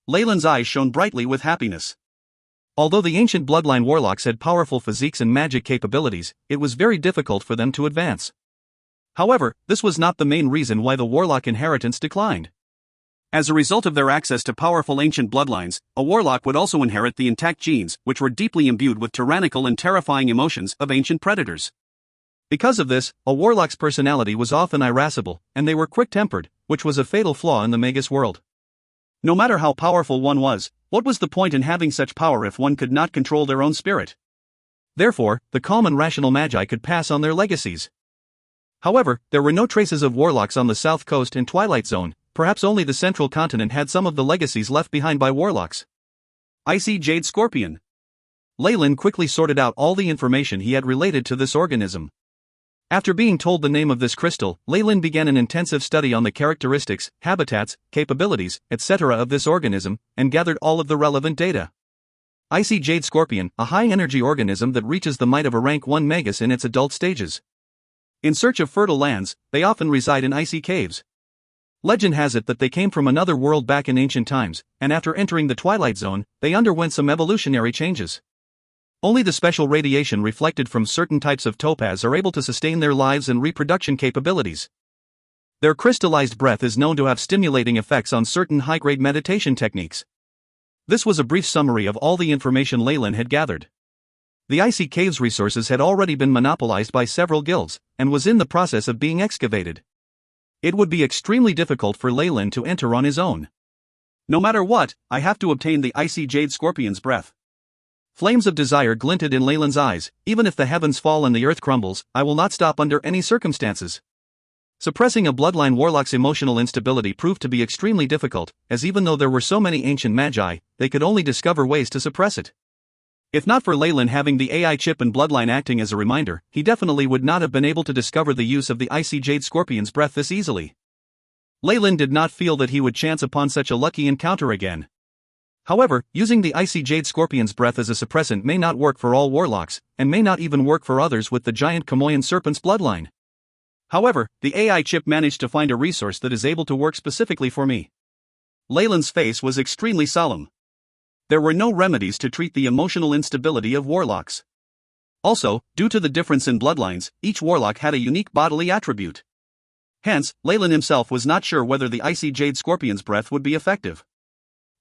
Leyland's eyes shone brightly with happiness. Although the ancient bloodline Warlocks had powerful physiques and magic capabilities, it was very difficult for them to advance. However, this was not the main reason why the Warlock inheritance declined. As a result of their access to powerful ancient bloodlines, a Warlock would also inherit the intact genes, which were deeply imbued with tyrannical and terrifying emotions of ancient predators. Because of this, a Warlock's personality was often irascible, and they were quick-tempered, which was a fatal flaw in the Magus world. No matter how powerful one was, what was the point in having such power if one could not control their own spirit? Therefore, the calm and rational Magi could pass on their legacies. However, there were no traces of Warlocks on the south coast and Twilight Zone. Perhaps only the central continent had some of the legacies left behind by Warlocks. Icy Jade Scorpion. Leyland quickly sorted out all the information he had related to this organism. After being told the name of this crystal, Leyland began an intensive study on the characteristics, habitats, capabilities, etc. of this organism, and gathered all of the relevant data. Icy Jade Scorpion, a high-energy organism that reaches the might of a rank 1 Magus in its adult stages. In search of fertile lands, they often reside in icy caves. Legend has it that they came from another world back in ancient times, and after entering the Twilight Zone, they underwent some evolutionary changes. Only the special radiation reflected from certain types of topaz are able to sustain their lives and reproduction capabilities. Their crystallized breath is known to have stimulating effects on certain high-grade meditation techniques. This was a brief summary of all the information Leyland had gathered. The icy caves resources had already been monopolized by several guilds, and was in the process of being excavated. It would be extremely difficult for Leyland to enter on his own. No matter what, I have to obtain the icy jade scorpion's breath. Flames of desire glinted in Leyland's eyes. Even if the heavens fall and the earth crumbles, I will not stop under any circumstances. Suppressing a bloodline warlock's emotional instability proved to be extremely difficult, as even though there were so many ancient magi, they could only discover ways to suppress it. If not for Leyland having the AI chip and bloodline acting as a reminder, he definitely would not have been able to discover the use of the icy jade scorpion's breath this easily. Leyland did not feel that he would chance upon such a lucky encounter again. However, using the icy jade scorpion's breath as a suppressant may not work for all warlocks, and may not even work for others with the giant Kamoyan serpent's bloodline. However, the AI chip managed to find a resource that is able to work specifically for me. Leyland's face was extremely solemn. There were no remedies to treat the emotional instability of warlocks. Also, due to the difference in bloodlines, each warlock had a unique bodily attribute. Hence, Leyland himself was not sure whether the icy jade scorpion's breath would be effective.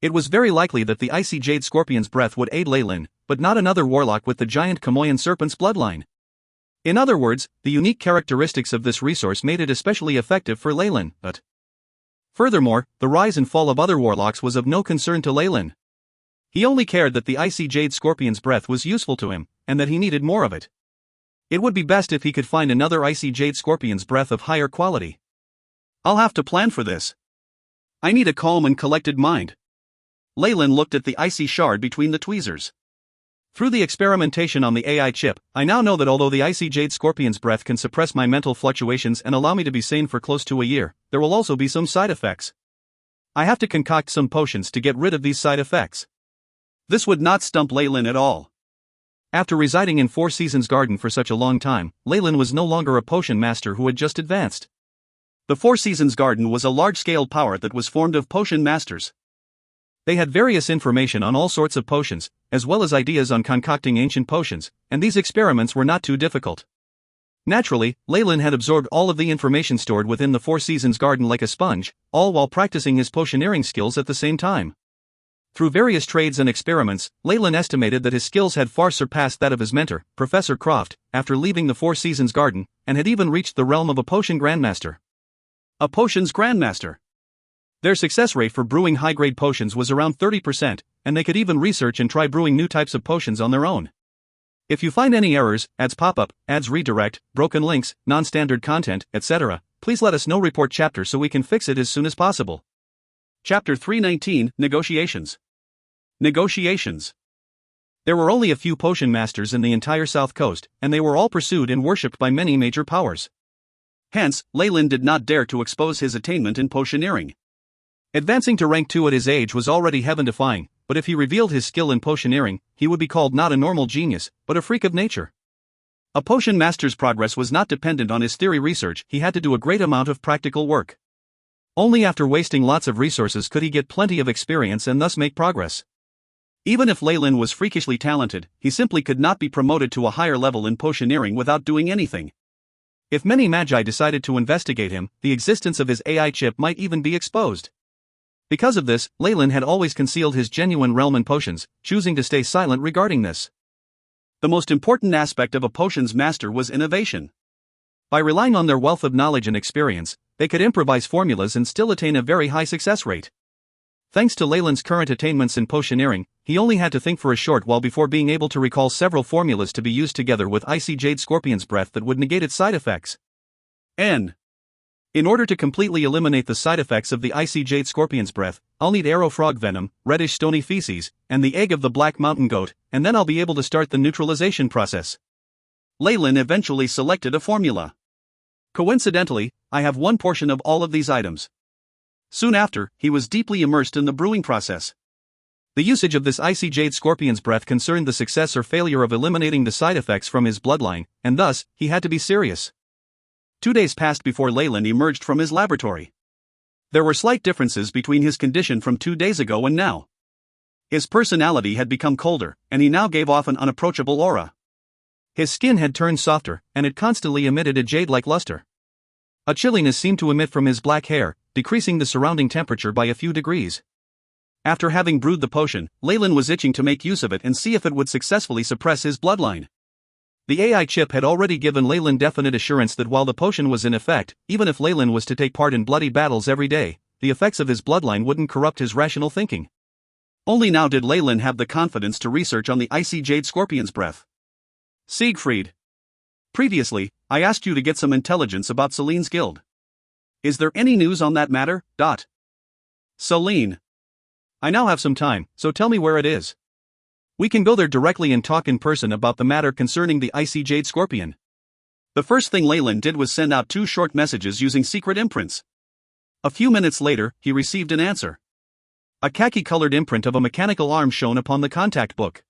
It was very likely that the icy jade scorpion's breath would aid Leyland, but not another warlock with the giant Kamoyan serpent's bloodline. In other words, the unique characteristics of this resource made it especially effective for Leyland, but furthermore, the rise and fall of other warlocks was of no concern to Leyland. He only cared that the icy jade scorpion's breath was useful to him, and that he needed more of it. It would be best if he could find another icy jade scorpion's breath of higher quality. I'll have to plan for this. I need a calm and collected mind. Leyland looked at the icy shard between the tweezers. Through the experimentation on the AI chip, I now know that although the icy jade scorpion's breath can suppress my mental fluctuations and allow me to be sane for close to a year, there will also be some side effects. I have to concoct some potions to get rid of these side effects. This would not stump Leyland at all. After residing in Four Seasons Garden for such a long time, Leyland was no longer a potion master who had just advanced. The Four Seasons Garden was a large-scale power that was formed of potion masters. They had various information on all sorts of potions, as well as ideas on concocting ancient potions, and these experiments were not too difficult. Naturally, Leyland had absorbed all of the information stored within the Four Seasons Garden like a sponge, all while practicing his potioneering skills at the same time. Through various trades and experiments, Leyland estimated that his skills had far surpassed that of his mentor, Professor Croft, after leaving the Four Seasons Garden, and had even reached the realm of a potion grandmaster. A potions grandmaster. Their success rate for brewing high-grade potions was around 30%, and they could even research and try brewing new types of potions on their own. If you find any errors, ads pop up, ads redirect, broken links, non-standard content, etc., please let us know. Report chapter so we can fix it as soon as possible. Chapter 319, Negotiations. Negotiations. There were only a few potion masters in the entire South Coast, and they were all pursued and worshipped by many major powers. Hence, Leyland did not dare to expose his attainment in potioneering. Advancing to rank 2 at his age was already heaven-defying, but if he revealed his skill in potioneering, he would be called not a normal genius, but a freak of nature. A potion master's progress was not dependent on his theory research, he had to do a great amount of practical work. Only after wasting lots of resources could he get plenty of experience and thus make progress. Even if Leyland was freakishly talented, he simply could not be promoted to a higher level in potioneering without doing anything. If many magi decided to investigate him, the existence of his AI chip might even be exposed. Because of this, Leyland had always concealed his genuine realm in potions, choosing to stay silent regarding this. The most important aspect of a potions master was innovation. By relying on their wealth of knowledge and experience, they could improvise formulas and still attain a very high success rate. Thanks to Leyland's current attainments in potioneering, he only had to think for a short while before being able to recall several formulas to be used together with icy jade scorpion's breath that would negate its side effects. In order to completely eliminate the side effects of the icy jade scorpion's breath, I'll need arrow frog venom, reddish stony feces, and the egg of the black mountain goat, and then I'll be able to start the neutralization process. Leyland eventually selected a formula. Coincidentally, I have one portion of all of these items. Soon after, he was deeply immersed in the brewing process. The usage of this icy jade scorpion's breath concerned the success or failure of eliminating the side effects from his bloodline, and thus, he had to be serious. 2 days passed before Leyland emerged from his laboratory. There were slight differences between his condition from 2 days ago and now. His personality had become colder, and he now gave off an unapproachable aura. His skin had turned softer, and it constantly emitted a jade-like luster. A chilliness seemed to emit from his black hair, decreasing the surrounding temperature by a few degrees. After having brewed the potion, Leyland was itching to make use of it and see if it would successfully suppress his bloodline. The AI chip had already given Leyland definite assurance that while the potion was in effect, even if Leyland was to take part in bloody battles every day, the effects of his bloodline wouldn't corrupt his rational thinking. Only now did Leyland have the confidence to research on the icy jade scorpion's breath. Siegfried. Previously, I asked you to get some intelligence about Celine's guild. Is there any news on that matter? Celine. I now have some time, so tell me where it is. We can go there directly and talk in person about the matter concerning the icy jade scorpion. The first thing Leyland did was send out 2 short messages using secret imprints. A few minutes later, he received an answer. A khaki-colored imprint of a mechanical arm shown upon the contact book.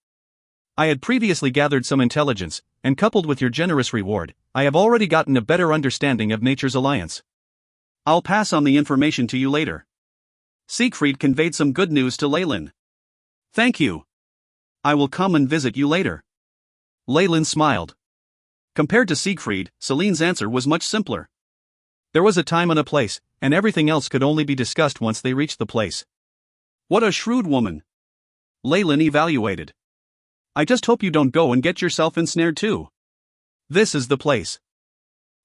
I had previously gathered some intelligence, and coupled with your generous reward, I have already gotten a better understanding of Nature's Alliance. I'll pass on the information to you later. Siegfried conveyed some good news to Leyland. Thank you. I will come and visit you later. Leyland smiled. Compared to Siegfried, Celine's answer was much simpler. There was a time and a place, and everything else could only be discussed once they reached the place. What a shrewd woman. Leyland evaluated. I just hope you don't go and get yourself ensnared too. This is the place.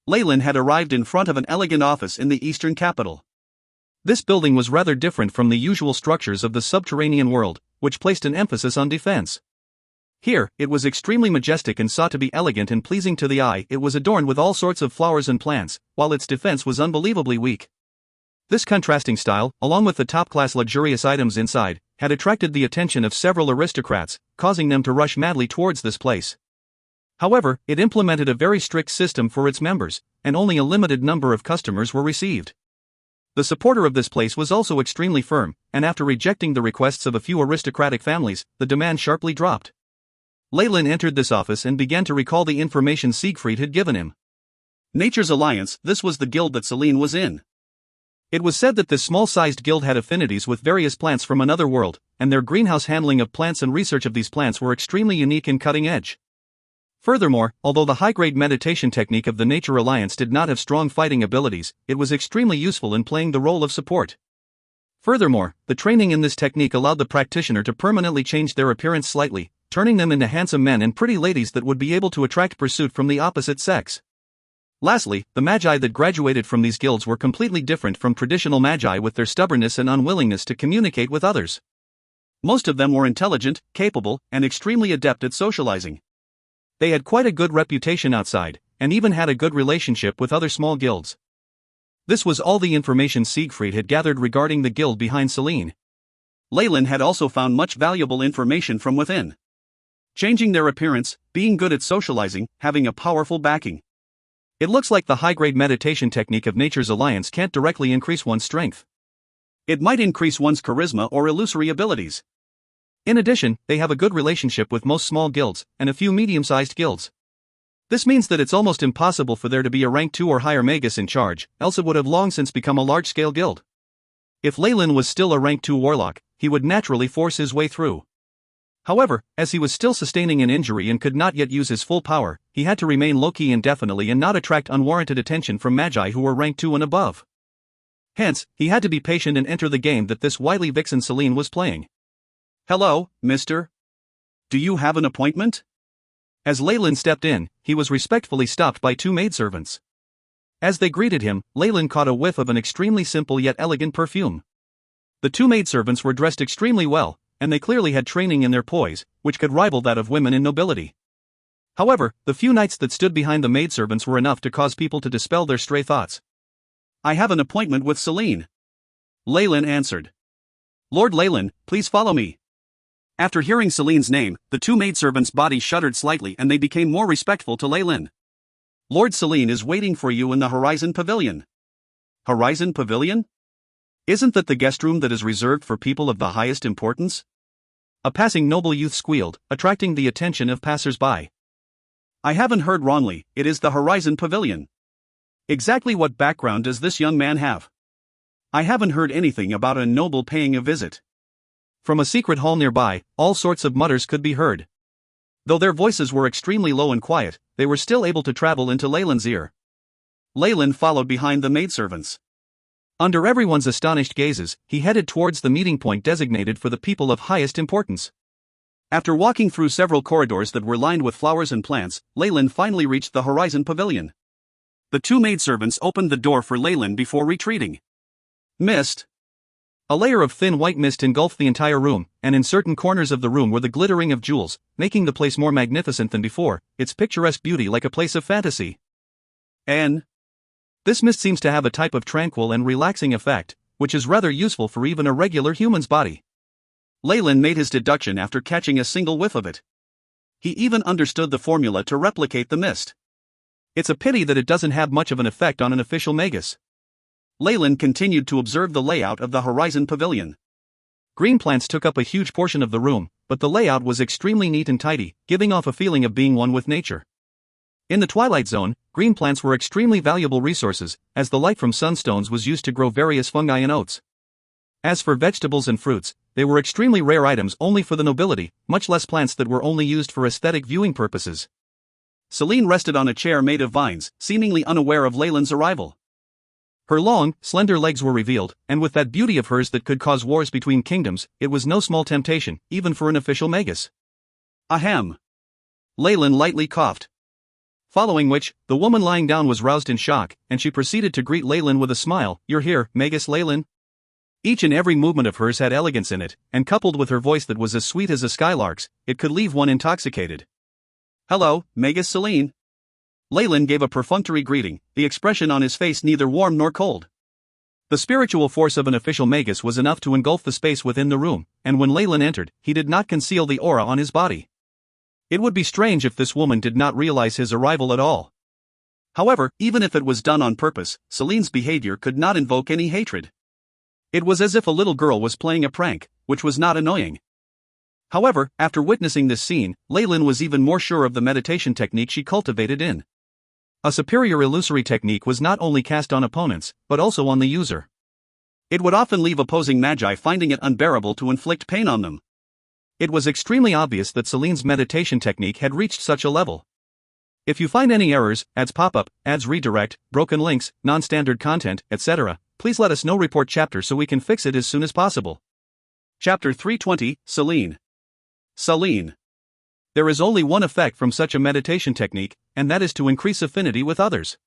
Leyland had arrived in front of an elegant office in the eastern capital. This building was rather different from the usual structures of the subterranean world, which placed an emphasis on defense. Here, it was extremely majestic and sought to be elegant and pleasing to the eye. It was adorned with all sorts of flowers and plants, while its defense was unbelievably weak. This contrasting style, along with the top-class luxurious items inside, had attracted the attention of several aristocrats, causing them to rush madly towards this place. However, it implemented a very strict system for its members, and only a limited number of customers were received. The supporter of this place was also extremely firm, and after rejecting the requests of a few aristocratic families, the demand sharply dropped. Leyland entered this office and began to recall the information Siegfried had given him. Nature's Alliance, this was the guild that Celine was in. It was said that this small-sized guild had affinities with various plants from another world, and their greenhouse handling of plants and research of these plants were extremely unique and cutting-edge. Furthermore, although the high-grade meditation technique of the Nature Alliance did not have strong fighting abilities, it was extremely useful in playing the role of support. Furthermore, the training in this technique allowed the practitioner to permanently change their appearance slightly, turning them into handsome men and pretty ladies that would be able to attract pursuit from the opposite sex. Lastly, the magi that graduated from these guilds were completely different from traditional magi with their stubbornness and unwillingness to communicate with others. Most of them were intelligent, capable, and extremely adept at socializing. They had quite a good reputation outside, and even had a good relationship with other small guilds. This was all the information Siegfried had gathered regarding the guild behind Celine. Leyland had also found much valuable information from within. Changing their appearance, being good at socializing, having a powerful backing. It looks like the high-grade meditation technique of Nature's Alliance can't directly increase one's strength. It might increase one's charisma or illusory abilities. In addition, they have a good relationship with most small guilds, and a few medium-sized guilds. This means that it's almost impossible for there to be a rank 2 or higher magus in charge, else it would have long since become a large-scale guild. If Leyland was still a rank 2 warlock, he would naturally force his way through. However, as he was still sustaining an injury and could not yet use his full power, he had to remain low-key indefinitely and not attract unwarranted attention from magi who were rank 2 and above. Hence, he had to be patient and enter the game that this wily vixen Celine was playing. Hello, mister. Do you have an appointment? As Leyland stepped in, he was respectfully stopped by 2 maidservants. As they greeted him, Leyland caught a whiff of an extremely simple yet elegant perfume. The 2 maidservants were dressed extremely well, and they clearly had training in their poise, which could rival that of women in nobility. However, the few knights that stood behind the maidservants were enough to cause people to dispel their stray thoughts. I have an appointment with Celine. Leyland answered. Lord Leyland, please follow me. After hearing Celine's name, the 2 maidservants' bodies shuddered slightly and they became more respectful to Leyland. Lord Celine is waiting for you in the Horizon Pavilion. Horizon Pavilion? Isn't that the guest room that is reserved for people of the highest importance? A passing noble youth squealed, attracting the attention of passers-by. I haven't heard wrongly, it is the Horizon Pavilion. Exactly what background does this young man have? I haven't heard anything about a noble paying a visit. From a secret hall nearby, all sorts of mutters could be heard. Though their voices were extremely low and quiet, they were still able to travel into Leyland's ear. Leyland followed behind the maidservants. Under everyone's astonished gazes, he headed towards the meeting point designated for the people of highest importance. After walking through several corridors that were lined with flowers and plants, Leyland finally reached the Horizon Pavilion. The two maidservants opened the door for Leyland before retreating. Mist. A layer of thin white mist engulfed the entire room, and in certain corners of the room were the glittering of jewels, making the place more magnificent than before, its picturesque beauty like a place of fantasy. And this mist seems to have a type of tranquil and relaxing effect, which is rather useful for even a regular human's body. Leyland made his deduction after catching a single whiff of it. He even understood the formula to replicate the mist. It's a pity that it doesn't have much of an effect on an official magus. Leyland continued to observe the layout of the Horizon Pavilion. Green plants took up a huge portion of the room, but the layout was extremely neat and tidy, giving off a feeling of being one with nature. In the Twilight Zone, green plants were extremely valuable resources, as the light from sunstones was used to grow various fungi and oats. As for vegetables and fruits, they were extremely rare items only for the nobility, much less plants that were only used for aesthetic viewing purposes. Celine rested on a chair made of vines, seemingly unaware of Leyland's arrival. Her long, slender legs were revealed, and with that beauty of hers that could cause wars between kingdoms, it was no small temptation, even for an official magus. Ahem. Leyland lightly coughed. Following which, the woman lying down was roused in shock, and she proceeded to greet Leyland with a smile. "You're here, Magus Leyland?" Each and every movement of hers had elegance in it, and coupled with her voice that was as sweet as a skylark's, it could leave one intoxicated. "Hello, Magus Celine." Leyland gave a perfunctory greeting, the expression on his face neither warm nor cold. The spiritual force of an official magus was enough to engulf the space within the room, and when Leyland entered, he did not conceal the aura on his body. It would be strange if this woman did not realize his arrival at all. However, even if it was done on purpose, Celine's behavior could not invoke any hatred. It was as if a little girl was playing a prank, which was not annoying. However, after witnessing this scene, Leyland was even more sure of the meditation technique she cultivated in. A superior illusory technique was not only cast on opponents, but also on the user. It would often leave opposing magi finding it unbearable to inflict pain on them. It was extremely obvious that Celine's meditation technique had reached such a level. If you find any errors, ads pop up, ads redirect, broken links, non-standard content, etc., please let us know. Report chapter so we can fix it as soon as possible. Chapter 320, Celine. Celine. There is only one effect from such a meditation technique, and that is to increase affinity with others.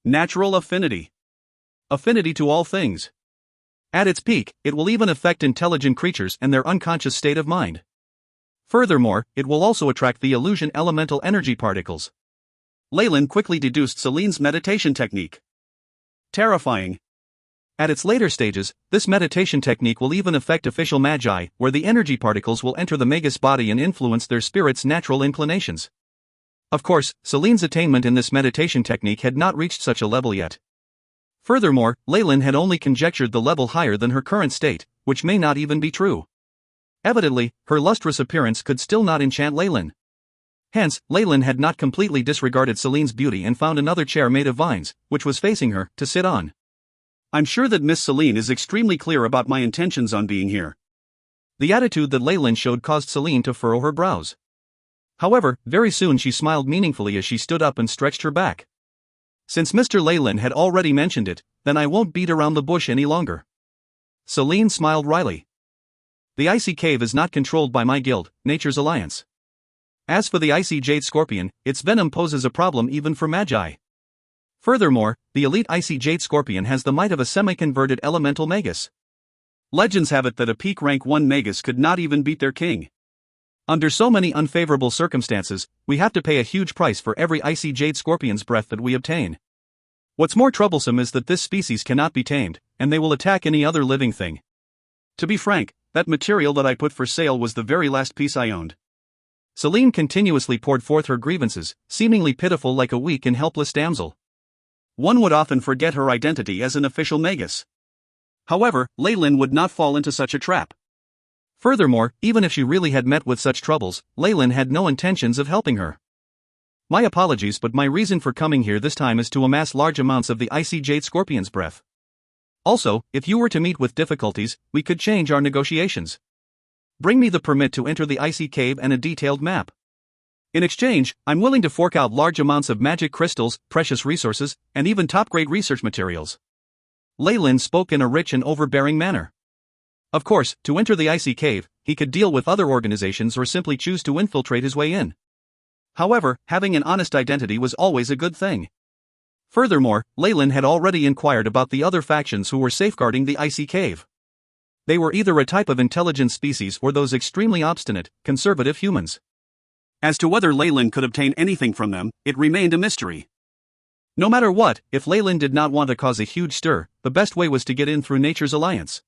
Natural affinity. Affinity to all things. At its peak, it will even affect intelligent creatures and their unconscious state of mind. Furthermore, it will also attract the illusion elemental energy particles. Leyland quickly deduced Celine's meditation technique. Terrifying. At its later stages, this meditation technique will even affect official magi, where the energy particles will enter the magus body and influence their spirit's natural inclinations. Of course, Celine's attainment in this meditation technique had not reached such a level yet. Furthermore, Leyland had only conjectured the level higher than her current state, which may not even be true. Evidently, her lustrous appearance could still not enchant Leyland. Hence, Leyland had not completely disregarded Celine's beauty and found another chair made of vines, which was facing her, to sit on. "I'm sure that Miss Celine is extremely clear about my intentions on being here." The attitude that Leyland showed caused Celine to furrow her brows. However, very soon she smiled meaningfully as she stood up and stretched her back. "Since Mr. Leyland had already mentioned it, then I won't beat around the bush any longer." Celine smiled wryly. "The icy cave is not controlled by my guild, Nature's Alliance. As for the icy jade scorpion, its venom poses a problem even for magi. Furthermore, the elite icy jade scorpion has the might of a semi-converted elemental magus. Legends have it that a peak rank 1 magus could not even beat their king. Under so many unfavorable circumstances, we have to pay a huge price for every icy jade scorpion's breath that we obtain. What's more troublesome is that this species cannot be tamed, and they will attack any other living thing. To be frank, that material that I put for sale was the very last piece I owned." Celine continuously poured forth her grievances, seemingly pitiful like a weak and helpless damsel. One would often forget her identity as an official magus. However, Leyland would not fall into such a trap. Furthermore, even if she really had met with such troubles, Leyland had no intentions of helping her. "My apologies, but my reason for coming here this time is to amass large amounts of the icy jade scorpion's breath. Also, if you were to meet with difficulties, we could change our negotiations. Bring me the permit to enter the icy cave and a detailed map. In exchange, I'm willing to fork out large amounts of magic crystals, precious resources, and even top-grade research materials." Leyland spoke in a rich and overbearing manner. Of course, to enter the icy cave, he could deal with other organizations or simply choose to infiltrate his way in. However, having an honest identity was always a good thing. Furthermore, Leyland had already inquired about the other factions who were safeguarding the icy cave. They were either a type of intelligent species or those extremely obstinate, conservative humans. As to whether Leyland could obtain anything from them, it remained a mystery. No matter what, if Leyland did not want to cause a huge stir, the best way was to get in through Nature's Alliance.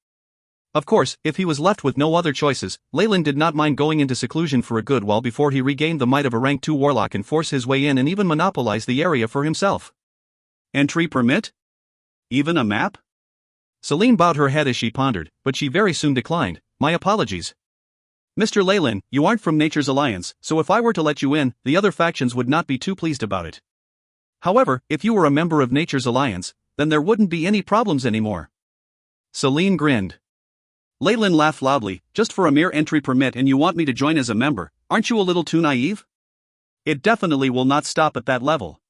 Of course, if he was left with no other choices, Leyland did not mind going into seclusion for a good while before he regained the might of a rank 2 warlock and force his way in and even monopolize the area for himself. Entry permit? Even a map? Celine bowed her head as she pondered, but she very soon declined. My apologies. Mr. Leyland, you aren't from Nature's Alliance, so if I were to let you in, the other factions would not be too pleased about it. However, if you were a member of Nature's Alliance, then there wouldn't be any problems anymore. Celine grinned. Leyland laughed loudly. Just for a mere entry permit and you want me to join as a member, aren't you a little too naive? It definitely will not stop at that level.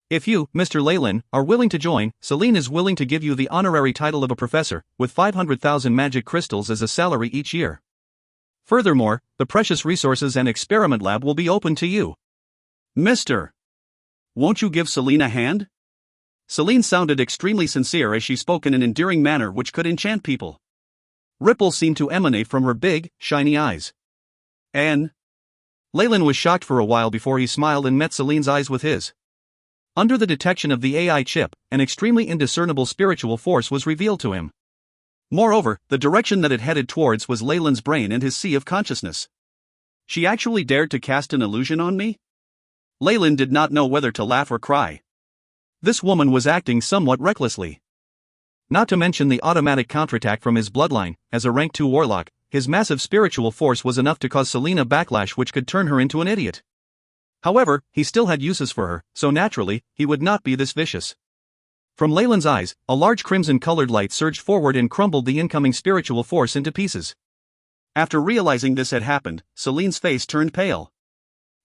If you, Mr. Leyland, are willing to join, Celine is willing to give you the honorary title of a professor, with 500,000 magic crystals as a salary each year. Furthermore, the precious resources and experiment lab will be open to you. Mr. Won't you give Celine a hand? Celine sounded extremely sincere as she spoke in an endearing manner which could enchant people. Ripples seemed to emanate from her big, shiny eyes. And Leyland was shocked for a while before he smiled and met Celine's eyes with his. Under the detection of the AI chip, an extremely indiscernible spiritual force was revealed to him. Moreover, the direction that it headed towards was Leyland's brain and his sea of consciousness. She actually dared to cast an illusion on me? Leyland did not know whether to laugh or cry. This woman was acting somewhat recklessly. Not to mention the automatic counterattack from his bloodline. As a rank 2 warlock, his massive spiritual force was enough to cause Celine a backlash which could turn her into an idiot. However, he still had uses for her, so naturally, he would not be this vicious. From Leyland's eyes, a large crimson-colored light surged forward and crumbled the incoming spiritual force into pieces. After realizing this had happened, Celine's face turned pale.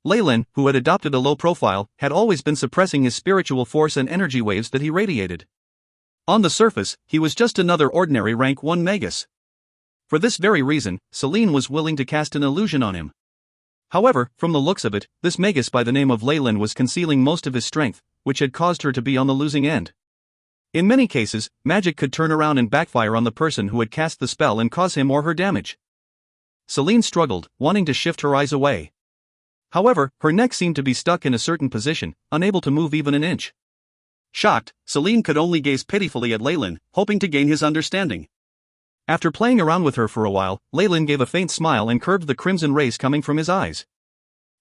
Leyland, who had adopted a low profile, had always been suppressing his spiritual force and energy waves that he radiated. On the surface, he was just another ordinary rank 1 magus. For this very reason, Celine was willing to cast an illusion on him. However, from the looks of it, this magus by the name of Leyland was concealing most of his strength, which had caused her to be on the losing end. In many cases, magic could turn around and backfire on the person who had cast the spell and cause him or her damage. Celine struggled, wanting to shift her eyes away. However, her neck seemed to be stuck in a certain position, unable to move even an inch. Shocked, Celine could only gaze pitifully at Leyland, hoping to gain his understanding. After playing around with her for a while, Leyland gave a faint smile and curbed the crimson rays coming from his eyes.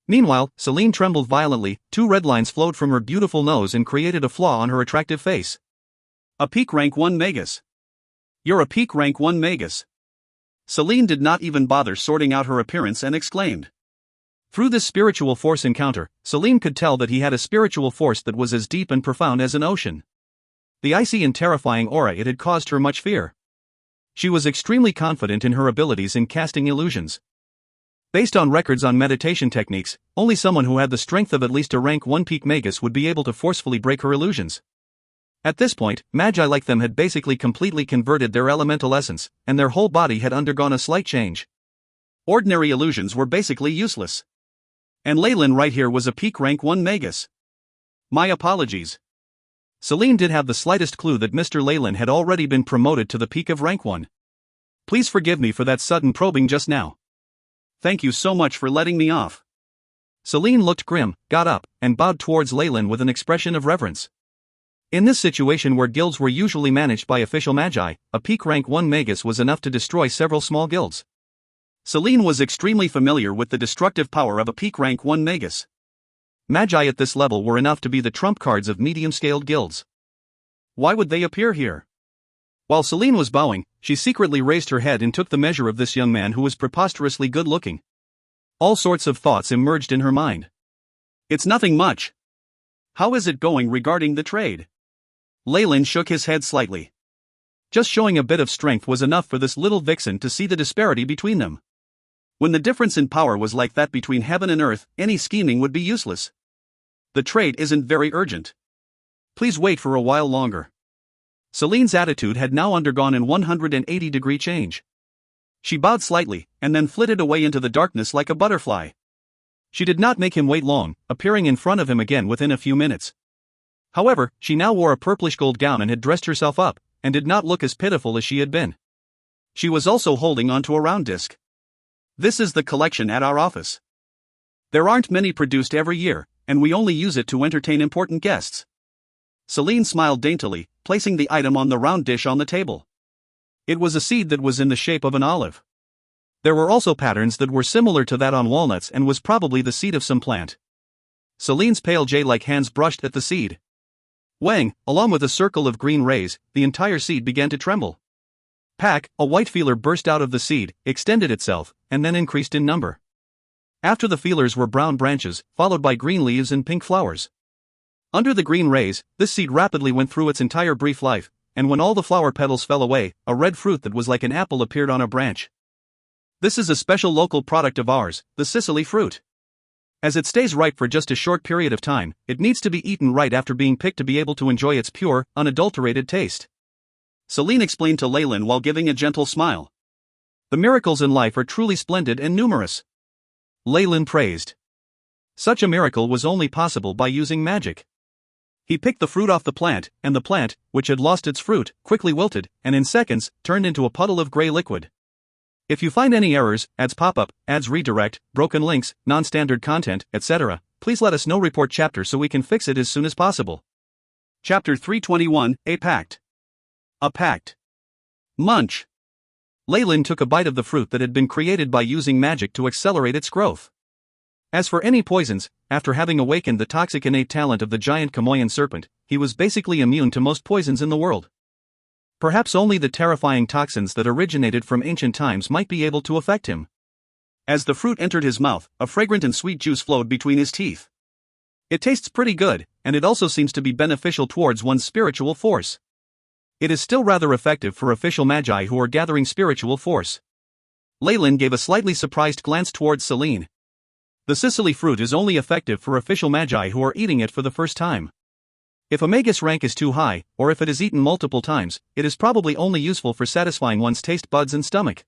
Meanwhile, Celine trembled violently. 2 red lines flowed from her beautiful nose and created a flaw on her attractive face. A peak rank 1 magus. You're a peak rank 1 magus. Celine did not even bother sorting out her appearance and exclaimed. Through this spiritual force encounter, Celine could tell that he had a spiritual force that was as deep and profound as an ocean. The icy and terrifying aura it had caused her much fear. She was extremely confident in her abilities in casting illusions. Based on records on meditation techniques, only someone who had the strength of at least a rank 1 peak magus would be able to forcefully break her illusions. At this point, magi like them had basically completely converted their elemental essence, and their whole body had undergone a slight change. Ordinary illusions were basically useless. And Leyland right here was a peak rank 1 magus. My apologies. Celine did have the slightest clue that Mr. Leyland had already been promoted to the peak of rank 1. Please forgive me for that sudden probing just now. Thank you so much for letting me off. Celine looked grim, got up, and bowed towards Leyland with an expression of reverence. In this situation where guilds were usually managed by official magi, a peak rank 1 magus was enough to destroy several small guilds. Celine was extremely familiar with the destructive power of a peak rank 1 magus. Magi at this level were enough to be the trump cards of medium-scaled guilds. Why would they appear here? While Celine was bowing, she secretly raised her head and took the measure of this young man who was preposterously good-looking. All sorts of thoughts emerged in her mind. It's nothing much. How is it going regarding the trade? Leyland shook his head slightly. Just showing a bit of strength was enough for this little vixen to see the disparity between them. When the difference in power was like that between heaven and earth, any scheming would be useless. The trade isn't very urgent. Please wait for a while longer. Celine's attitude had now undergone an 180-degree change. She bowed slightly, and then flitted away into the darkness like a butterfly. She did not make him wait long, appearing in front of him again within a few minutes. However, she now wore a purplish gold gown and had dressed herself up, and did not look as pitiful as she had been. She was also holding onto a round disc. This is the collection at our office. There aren't many produced every year, and we only use it to entertain important guests. Celine smiled daintily, placing the item on the round dish on the table. It was a seed that was in the shape of an olive. There were also patterns that were similar to that on walnuts and was probably the seed of some plant. Celine's pale jade-like hands brushed at the seed. Wang, along with a circle of green rays, the entire seed began to tremble. Pack, a white feeler burst out of the seed, extended itself, and then increased in number. After the feelers were brown branches, followed by green leaves and pink flowers. Under the green rays, this seed rapidly went through its entire brief life, and when all the flower petals fell away, a red fruit that was like an apple appeared on a branch. This is a special local product of ours, the Sicily fruit. As it stays ripe for just a short period of time, it needs to be eaten right after being picked to be able to enjoy its pure, unadulterated taste. Celine explained to Leyland while giving a gentle smile. The miracles in life are truly splendid and numerous. Leyland praised. Such a miracle was only possible by using magic. He picked the fruit off the plant, and the plant, which had lost its fruit, quickly wilted, and in seconds, turned into a puddle of gray liquid. If you find any errors, ads pop up, ads redirect, broken links, non-standard content, etc., please let us know. Report chapter so we can fix it as soon as possible. Chapter 321, A Pact. A Pact. Munch. Leyland took a bite of the fruit that had been created by using magic to accelerate its growth. As for any poisons, after having awakened the toxic innate talent of the giant Chamoyan serpent, he was basically immune to most poisons in the world. Perhaps only the terrifying toxins that originated from ancient times might be able to affect him. As the fruit entered his mouth, a fragrant and sweet juice flowed between his teeth. It tastes pretty good, and it also seems to be beneficial towards one's spiritual force. It is still rather effective for official magi who are gathering spiritual force. Leyland gave a slightly surprised glance towards Celine. The Sicily fruit is only effective for official magi who are eating it for the first time. If a magus rank is too high, or if it is eaten multiple times, it is probably only useful for satisfying one's taste buds and stomach.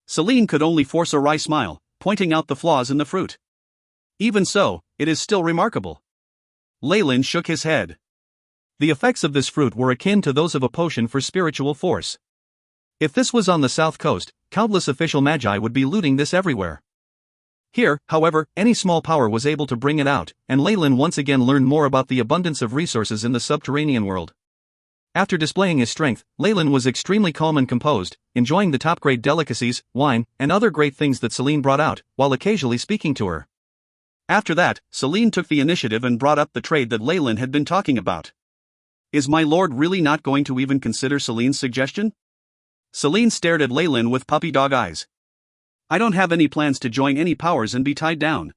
Celine could only force a wry smile, pointing out the flaws in the fruit. Even so, it is still remarkable. Leyland shook his head. The effects of this fruit were akin to those of a potion for spiritual force. If this was on the south coast, countless official magi would be looting this everywhere. Here, however, any small power was able to bring it out, and Leyland once again learned more about the abundance of resources in the subterranean world. After displaying his strength, Leyland was extremely calm and composed, enjoying the top-grade delicacies, wine, and other great things that Celine brought out, while occasionally speaking to her. After that, Celine took the initiative and brought up the trade that Leyland had been talking about. Is my lord really not going to even consider Celine's suggestion? Celine stared at Leyland with puppy dog eyes. I don't have any plans to join any powers and be tied down.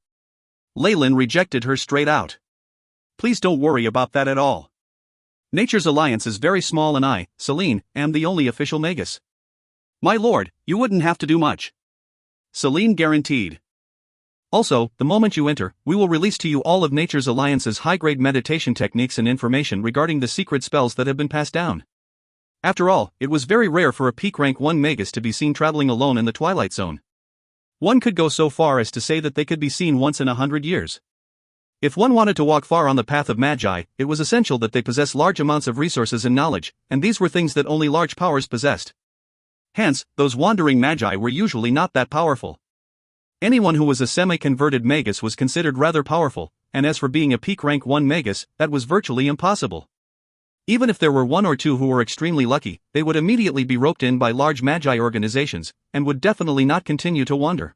Leyland rejected her straight out. Please don't worry about that at all. Nature's alliance is very small and I, Celine, am the only official magus. My lord, you wouldn't have to do much. Celine guaranteed. Also, the moment you enter, we will release to you all of Nature's Alliance's high-grade meditation techniques and information regarding the secret spells that have been passed down. After all, it was very rare for a peak rank 1 magus to be seen traveling alone in the Twilight Zone. One could go so far as to say that they could be seen once in 100 years. If one wanted to walk far on the path of magi, it was essential that they possess large amounts of resources and knowledge, and these were things that only large powers possessed. Hence, those wandering magi were usually not that powerful. Anyone who was a semi-converted magus was considered rather powerful, and as for being a peak rank 1 magus, that was virtually impossible. Even if there were one or two who were extremely lucky, they would immediately be roped in by large magi organizations, and would definitely not continue to wander.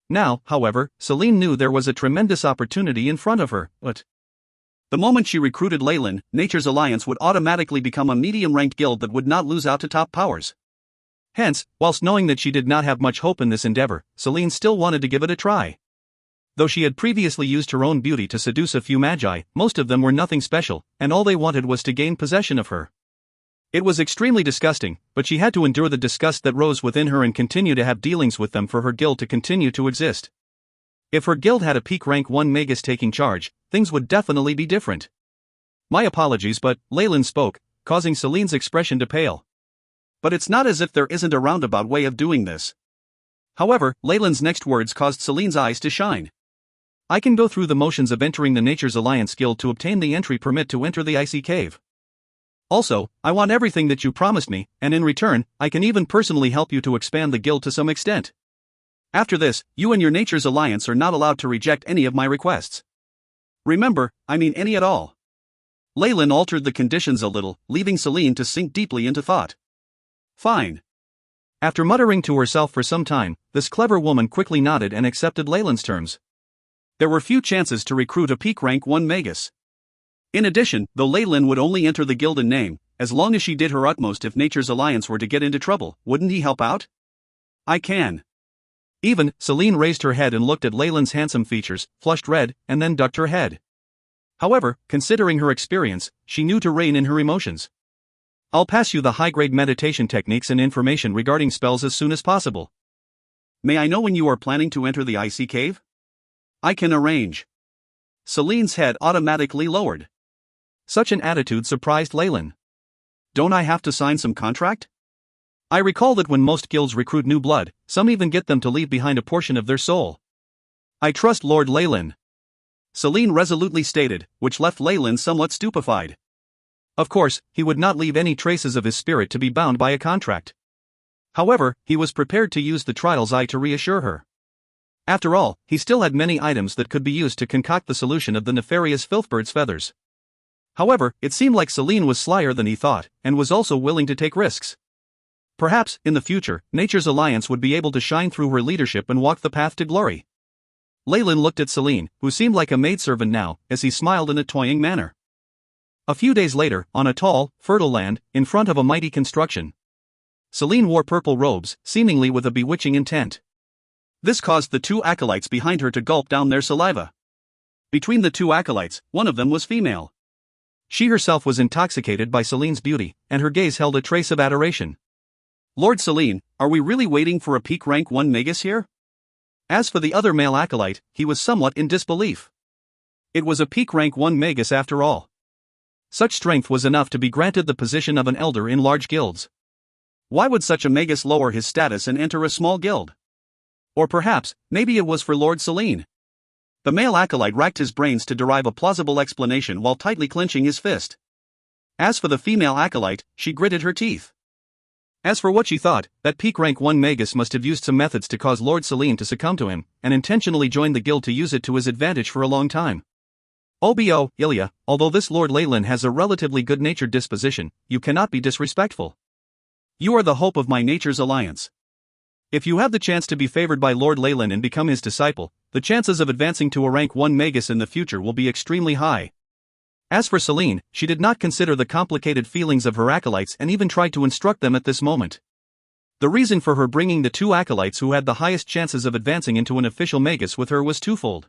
Now, however, Celine knew there was a tremendous opportunity in front of her, but the moment she recruited Leyland, Nature's Alliance would automatically become a medium-ranked guild that would not lose out to top powers. Hence, whilst knowing that she did not have much hope in this endeavor, Celine still wanted to give it a try. Though she had previously used her own beauty to seduce a few magi, most of them were nothing special, and all they wanted was to gain possession of her. It was extremely disgusting, but she had to endure the disgust that rose within her and continue to have dealings with them for her guild to continue to exist. If her guild had a peak rank 1 magus taking charge, things would definitely be different. My apologies, but Leyland spoke, causing Celine's expression to pale. But it's not as if there isn't a roundabout way of doing this. However, Leyland's next words caused Celine's eyes to shine. I can go through the motions of entering the Nature's Alliance Guild to obtain the entry permit to enter the icy cave. Also, I want everything that you promised me, and in return, I can even personally help you to expand the guild to some extent. After this, you and your Nature's Alliance are not allowed to reject any of my requests. Remember, I mean any at all. Leyland altered the conditions a little, leaving Celine to sink deeply into thought. Fine. After muttering to herself for some time, this clever woman quickly nodded and accepted Leyland's terms. There were few chances to recruit a peak rank 1 Magus. In addition, though Leyland would only enter the guild in name, as long as she did her utmost if Nature's Alliance were to get into trouble, wouldn't he help out? I can. Even, Celine raised her head and looked at Leyland's handsome features, flushed red, and then ducked her head. However, considering her experience, she knew to rein in her emotions. I'll pass you the high-grade meditation techniques and information regarding spells as soon as possible. May I know when you are planning to enter the icy cave? I can arrange. Celine's head automatically lowered. Such an attitude surprised Leyland. Don't I have to sign some contract? I recall that when most guilds recruit new blood, some even get them to leave behind a portion of their soul. I trust Lord Leyland. Celine resolutely stated, which left Leyland somewhat stupefied. Of course, he would not leave any traces of his spirit to be bound by a contract. However, he was prepared to use the trial's eye to reassure her. After all, he still had many items that could be used to concoct the solution of the nefarious Filthbird's feathers. However, it seemed like Celine was slyer than he thought, and was also willing to take risks. Perhaps, in the future, Nature's Alliance would be able to shine through her leadership and walk the path to glory. Leyland looked at Celine, who seemed like a maidservant now, as he smiled in a toying manner. A few days later, on a tall, fertile land, in front of a mighty construction. Celine wore purple robes, seemingly with a bewitching intent. This caused the two acolytes behind her to gulp down their saliva. Between the two acolytes, one of them was female. She herself was intoxicated by Celine's beauty, and her gaze held a trace of adoration. Lord Celine, are we really waiting for a peak rank 1 Magus here? As for the other male acolyte, he was somewhat in disbelief. It was a peak rank 1 Magus after all. Such strength was enough to be granted the position of an elder in large guilds. Why would such a Magus lower his status and enter a small guild? Or perhaps, maybe it was for Lord Celine. The male acolyte racked his brains to derive a plausible explanation while tightly clenching his fist. As for the female acolyte, she gritted her teeth. As for what she thought, that peak rank 1 Magus must have used some methods to cause Lord Celine to succumb to him, and intentionally joined the guild to use it to his advantage for a long time. Obo, Ilya, although this Lord Leyland has a relatively good-natured disposition, you cannot be disrespectful. You are the hope of my Nature's Alliance. If you have the chance to be favored by Lord Leyland and become his disciple, the chances of advancing to a rank 1 Magus in the future will be extremely high. As for Celine, she did not consider the complicated feelings of her acolytes and even tried to instruct them at this moment. The reason for her bringing the two acolytes who had the highest chances of advancing into an official Magus with her was twofold.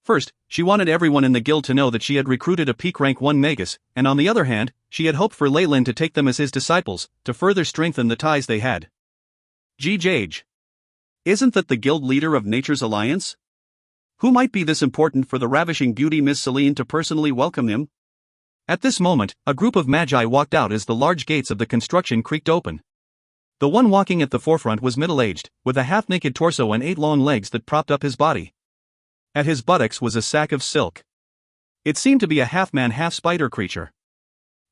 First, she wanted everyone in the guild to know that she had recruited a peak rank 1 Magus, and on the other hand, she had hoped for Leyland to take them as his disciples, to further strengthen the ties they had. Jage. Isn't that the guild leader of Nature's Alliance? Who might be this important for the ravishing beauty Miss Celine to personally welcome him? At this moment, a group of magi walked out as the large gates of the construction creaked open. The one walking at the forefront was middle-aged, with a half-naked torso and 8 long legs that propped up his body. At his buttocks was a sack of silk. It seemed to be a half-man half-spider creature.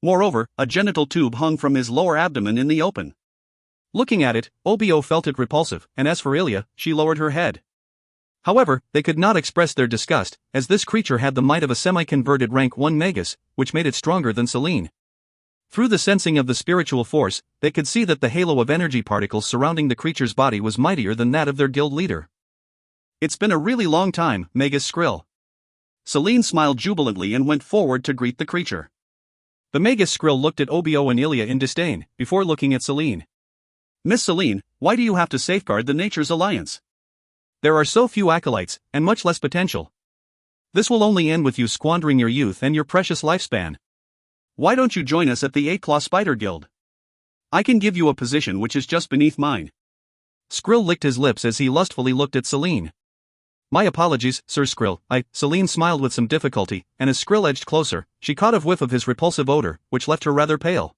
Moreover, a genital tube hung from his lower abdomen in the open. Looking at it, Obo felt it repulsive, and as for Ilya, she lowered her head. However, they could not express their disgust, as this creature had the might of a semi-converted rank 1 Magus, which made it stronger than Celine. Through the sensing of the spiritual force, they could see that the halo of energy particles surrounding the creature's body was mightier than that of their guild leader. It's been a really long time, Magus Skrill. Celine smiled jubilantly and went forward to greet the creature. The Magus Skrill looked at Obo and Ilya in disdain, before looking at Celine. Miss Celine, why do you have to safeguard the Nature's Alliance? There are so few acolytes, and much less potential. This will only end with you squandering your youth and your precious lifespan. Why don't you join us at the 8-Claw Spider Guild? I can give you a position which is just beneath mine. Skrill licked his lips as he lustfully looked at Celine. My apologies, Sir Skrill, Celine smiled with some difficulty, and as Skrill edged closer, she caught a whiff of his repulsive odor, which left her rather pale.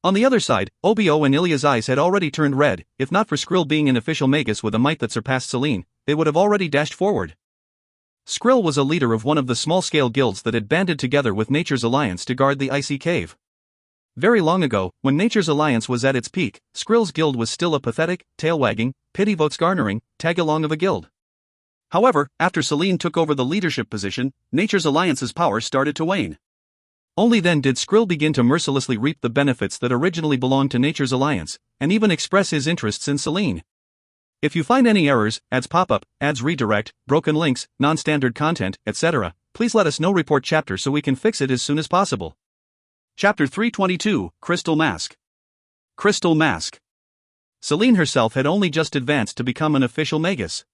On the other side, Obio and Ilya's eyes had already turned red. If not for Skrill being an official magus with a might that surpassed Selene, they would have already dashed forward. Skrill was a leader of one of the small-scale guilds that had banded together with Nature's Alliance to guard the icy cave. Very long ago, when Nature's Alliance was at its peak, Skrill's guild was still a pathetic, tail-wagging, pity-votes-garnering, tag-along of a guild. However, after Selene took over the leadership position, Nature's Alliance's power started to wane. Only then did Skrill begin to mercilessly reap the benefits that originally belonged to Nature's Alliance, and even express his interests in Selene. If you find any errors, ads pop up, ads redirect, broken links, non-standard content, etc., please let us know. Report chapter so we can fix it as soon as possible. Chapter 322, Crystal Mask. Crystal Mask. Selene herself had only just advanced to become an official magus.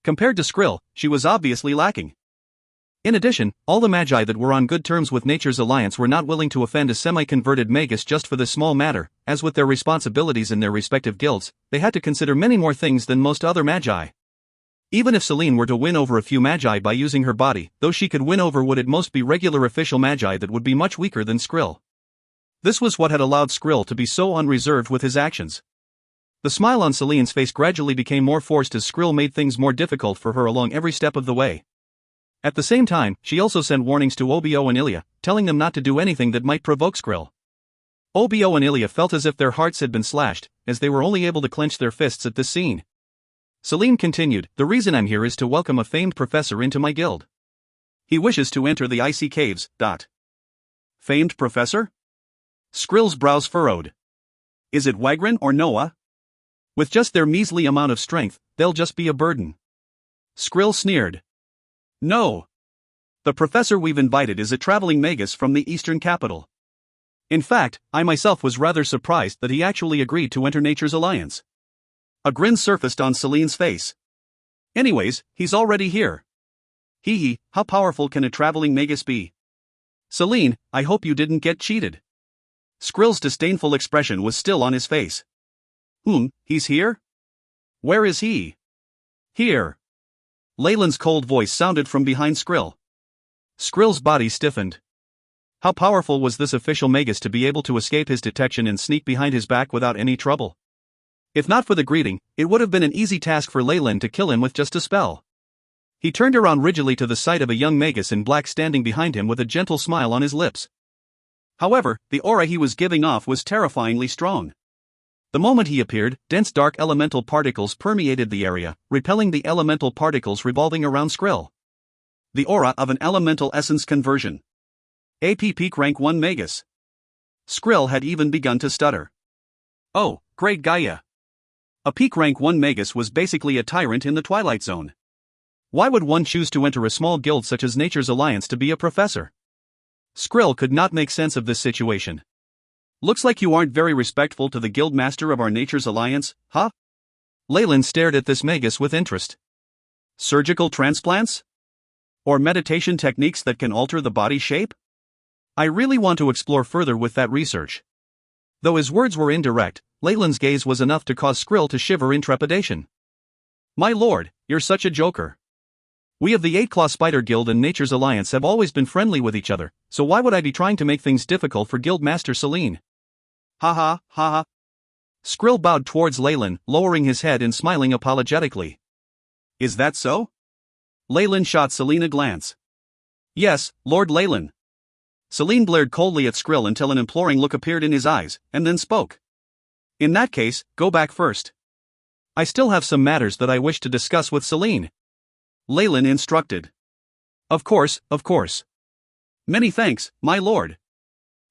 Compared to Skrill, she was obviously lacking. In addition, all the magi that were on good terms with Nature's Alliance were not willing to offend a semi-converted magus just for this small matter, as with their responsibilities in their respective guilds, they had to consider many more things than most other magi. Even if Selene were to win over a few magi by using her body, those she could win over would at most be regular official magi that would be much weaker than Skrill. This was what had allowed Skrill to be so unreserved with his actions. The smile on Selene's face gradually became more forced as Skrill made things more difficult for her along every step of the way. At the same time, she also sent warnings to Obio and Ilya, telling them not to do anything that might provoke Skrill. Obio and Ilya felt as if their hearts had been slashed, as they were only able to clench their fists at this scene. Selene continued, "The reason I'm here is to welcome a famed professor into my guild. He wishes to enter the icy caves. Famed professor?" Skrill's brows furrowed. "Is it Wagrin or Noah? With just their measly amount of strength, they'll just be a burden." Skrill sneered. "No. The professor we've invited is a traveling magus from the eastern capital. In fact, I myself was rather surprised that he actually agreed to enter Nature's Alliance." A grin surfaced on Selene's face. "Anyways, he's already here. Hee, how powerful can a traveling magus be? Selene, I hope you didn't get cheated." Skrill's disdainful expression was still on his face. He's here? Where is he?" "Here." Leyland's cold voice sounded from behind Skrill. Skrill's body stiffened. How powerful was this official magus to be able to escape his detection and sneak behind his back without any trouble? If not for the greeting, it would have been an easy task for Leyland to kill him with just a spell. He turned around rigidly to the sight of a young magus in black standing behind him with a gentle smile on his lips. However, the aura he was giving off was terrifyingly strong. The moment he appeared, dense dark elemental particles permeated the area, repelling the elemental particles revolving around Skrill. The aura of an elemental essence conversion. AP peak rank 1 magus. Skrill had even begun to stutter. Oh, great Gaia. A peak rank 1 magus was basically a tyrant in the Twilight Zone. Why would one choose to enter a small guild such as Nature's Alliance to be a professor? Skrill could not make sense of this situation. "Looks like you aren't very respectful to the guild master of our Nature's Alliance, huh?" Leyland stared at this magus with interest. "Surgical transplants? Or meditation techniques that can alter the body shape? I really want to explore further with that research." Though his words were indirect, Leyland's gaze was enough to cause Skrill to shiver in trepidation. "My lord, you're such a joker. We of the Eight-Claw Spider Guild and Nature's Alliance have always been friendly with each other, so why would I be trying to make things difficult for Guildmaster Selene?" "Ha ha, ha ha." Skrill bowed towards Leyland, lowering his head and smiling apologetically. "Is that so?" Leyland shot Selene a glance. "Yes, Lord Leyland." Selene glared coldly at Skrill until an imploring look appeared in his eyes, and then spoke. "In that case, go back first. I still have some matters that I wish to discuss with Selene." Leyland instructed. Of course. "Many thanks, my lord."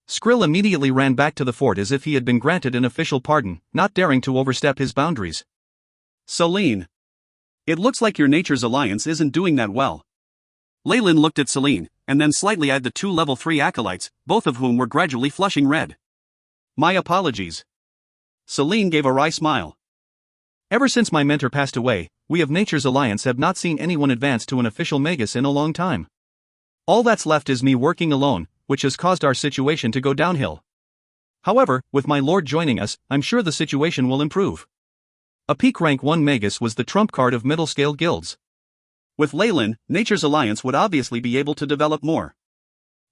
Skrill immediately ran back to the fort as if he had been granted an official pardon, not daring to overstep his boundaries. "Selene. It looks like your Nature's Alliance isn't doing that well." Leyland looked at Selene, and then slightly eyed the 2 level 3 acolytes, both of whom were gradually flushing red. "My apologies." Selene gave a wry smile. "Ever since my mentor passed away, we of Nature's Alliance have not seen anyone advance to an official magus in a long time. All that's left is me working alone, which has caused our situation to go downhill. However, with my lord joining us, I'm sure the situation will improve." A peak rank 1 magus was the trump card of middle-scale guilds. With Leyland, Nature's Alliance would obviously be able to develop more.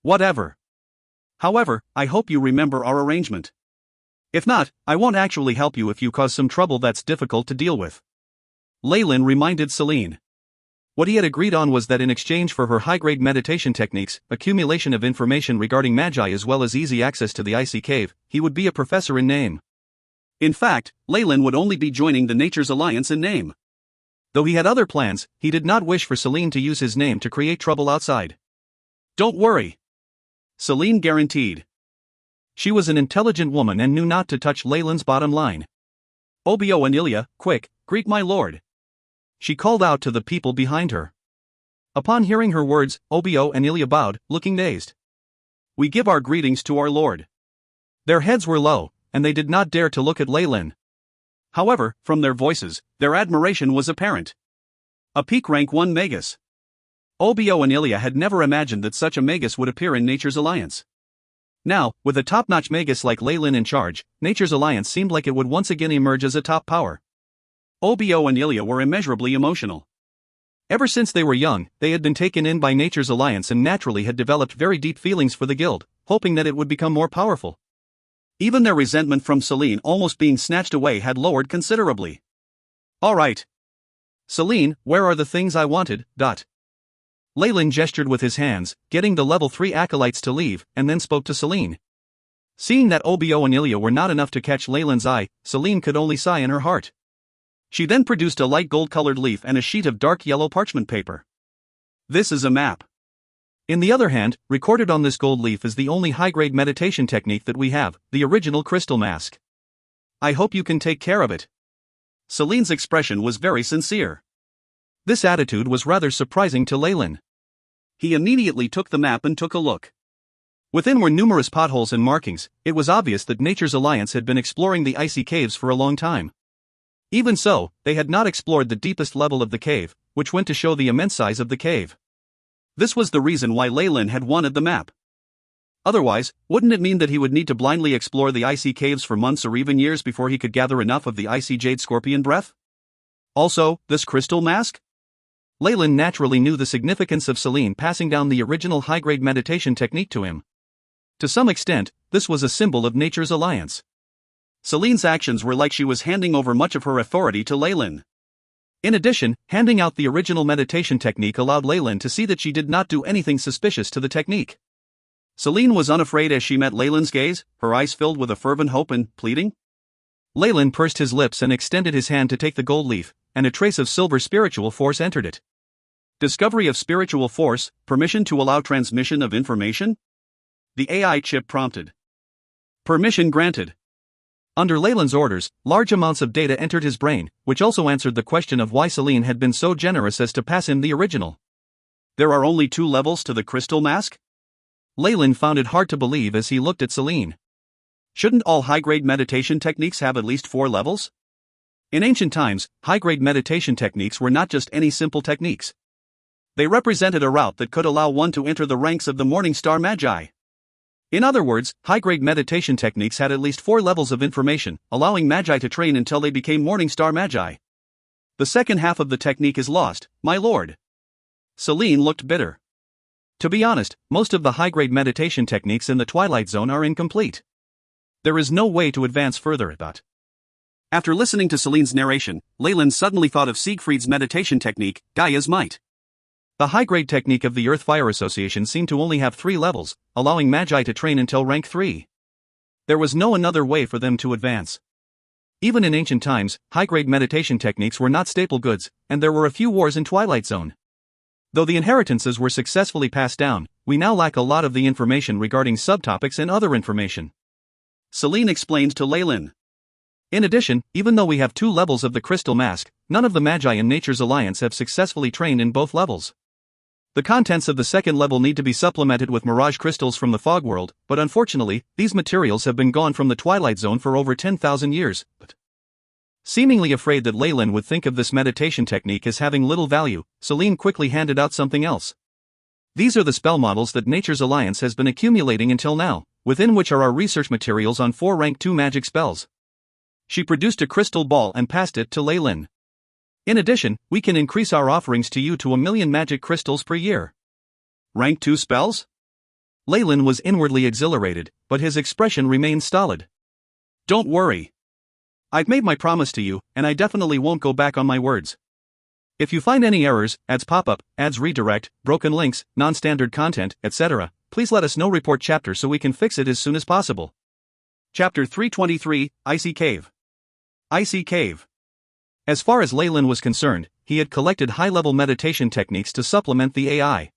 Whatever. However, I hope you remember our arrangement. If not, I won't actually help you if you cause some trouble that's difficult to deal with. Leyland reminded Celine. What he had agreed on was that in exchange for her high-grade meditation techniques, accumulation of information regarding Magi as well as easy access to the icy cave, he would be a professor in name. In fact, Leyland would only be joining the Nature's Alliance in name. Though he had other plans, he did not wish for Celine to use his name to create trouble outside. Don't worry, Celine guaranteed. She was an intelligent woman and knew not to touch Leyland's bottom line. Obio Anilia, quick, greet my lord. She called out to the people behind her. Upon hearing her words, Obio Anilia bowed, looking dazed. We give our greetings to our lord. Their heads were low, and they did not dare to look at Leyland. However, from their voices, their admiration was apparent. A peak rank 1 Magus. Obio Anilia had never imagined that such a Magus would appear in Nature's Alliance. Now, with a top-notch Magus like Leyland in charge, Nature's Alliance seemed like it would once again emerge as a top power. Obio and Ilya were immeasurably emotional. Ever since they were young, they had been taken in by Nature's Alliance and naturally had developed very deep feelings for the guild, hoping that it would become more powerful. Even their resentment from Celine almost being snatched away had lowered considerably. All right. Celine, where are the things I wanted? Leyland gestured with his hands, getting the level 3 acolytes to leave, and then spoke to Celine. Seeing that Obio and Ilya were not enough to catch Leyland's eye, Celine could only sigh in her heart. She then produced a light gold-colored leaf and a sheet of dark yellow parchment paper. This is a map. In the other hand, recorded on this gold leaf is the only high-grade meditation technique that we have, the original crystal mask. I hope you can take care of it. Celine's expression was very sincere. This attitude was rather surprising to Leyland. He immediately took the map and took a look. Within were numerous potholes and markings. It was obvious that Nature's Alliance had been exploring the icy caves for a long time. Even so, they had not explored the deepest level of the cave, which went to show the immense size of the cave. This was the reason why Leyland had wanted the map. Otherwise, wouldn't it mean that he would need to blindly explore the icy caves for months or even years before he could gather enough of the icy jade scorpion breath? Also, this crystal mask? Leyland naturally knew the significance of Celine passing down the original high-grade meditation technique to him. To some extent, this was a symbol of Nature's Alliance. Celine's actions were like she was handing over much of her authority to Leyland. In addition, handing out the original meditation technique allowed Leyland to see that she did not do anything suspicious to the technique. Celine was unafraid as she met Leyland's gaze, her eyes filled with a fervent hope and pleading. Leyland pursed his lips and extended his hand to take the gold leaf, and a trace of silver spiritual force entered it. Discovery of spiritual force, permission to allow transmission of information? The AI chip prompted. Permission granted. Under Leyland's orders, large amounts of data entered his brain, which also answered the question of why Celine had been so generous as to pass him the original. There are only 2 levels to the crystal mask? Leyland found it hard to believe as he looked at Celine. Shouldn't all high-grade meditation techniques have at least 4 levels? In ancient times, high-grade meditation techniques were not just any simple techniques. They represented a route that could allow one to enter the ranks of the Morning Star Magi. In other words, high-grade meditation techniques had at least 4 levels of information, allowing Magi to train until they became Morning Star Magi. The second half of the technique is lost, my lord. Celine looked bitter. To be honest, most of the high-grade meditation techniques in the Twilight Zone are incomplete. There is no way to advance further at that. After listening to Celine's narration, Leyland suddenly thought of Siegfried's meditation technique, Gaia's Might. The high-grade technique of the Earth-Fire Association seemed to only have 3 levels, allowing Magi to train until rank 3. There was no another way for them to advance. Even in ancient times, high-grade meditation techniques were not staple goods, and there were a few wars in Twilight Zone. Though the inheritances were successfully passed down, we now lack a lot of the information regarding subtopics and other information. Celine explained to Leyland. In addition, even though we have 2 levels of the crystal mask, none of the Magi in Nature's Alliance have successfully trained in both levels. The contents of the second level need to be supplemented with mirage crystals from the fog world, but unfortunately, these materials have been gone from the Twilight Zone for over 10,000 years. Seemingly afraid that Leyland would think of this meditation technique as having little value, Celine quickly handed out something else. These are the spell models that Nature's Alliance has been accumulating until now, within which are our research materials on 4 rank 2 magic spells. She produced a crystal ball and passed it to Leyland. In addition, we can increase our offerings to you to 1,000,000 magic crystals per year. Rank 2 spells? Leyland was inwardly exhilarated, but his expression remained stolid. Don't worry. I've made my promise to you, and I definitely won't go back on my words. If you find any errors, ads pop up, ads redirect, broken links, non-standard content, etc., please let us know. Report chapter so we can fix it as soon as possible. Chapter 323, Icy Cave. Icy Cave. As far as Leyland was concerned, he had collected high-level meditation techniques to supplement the AI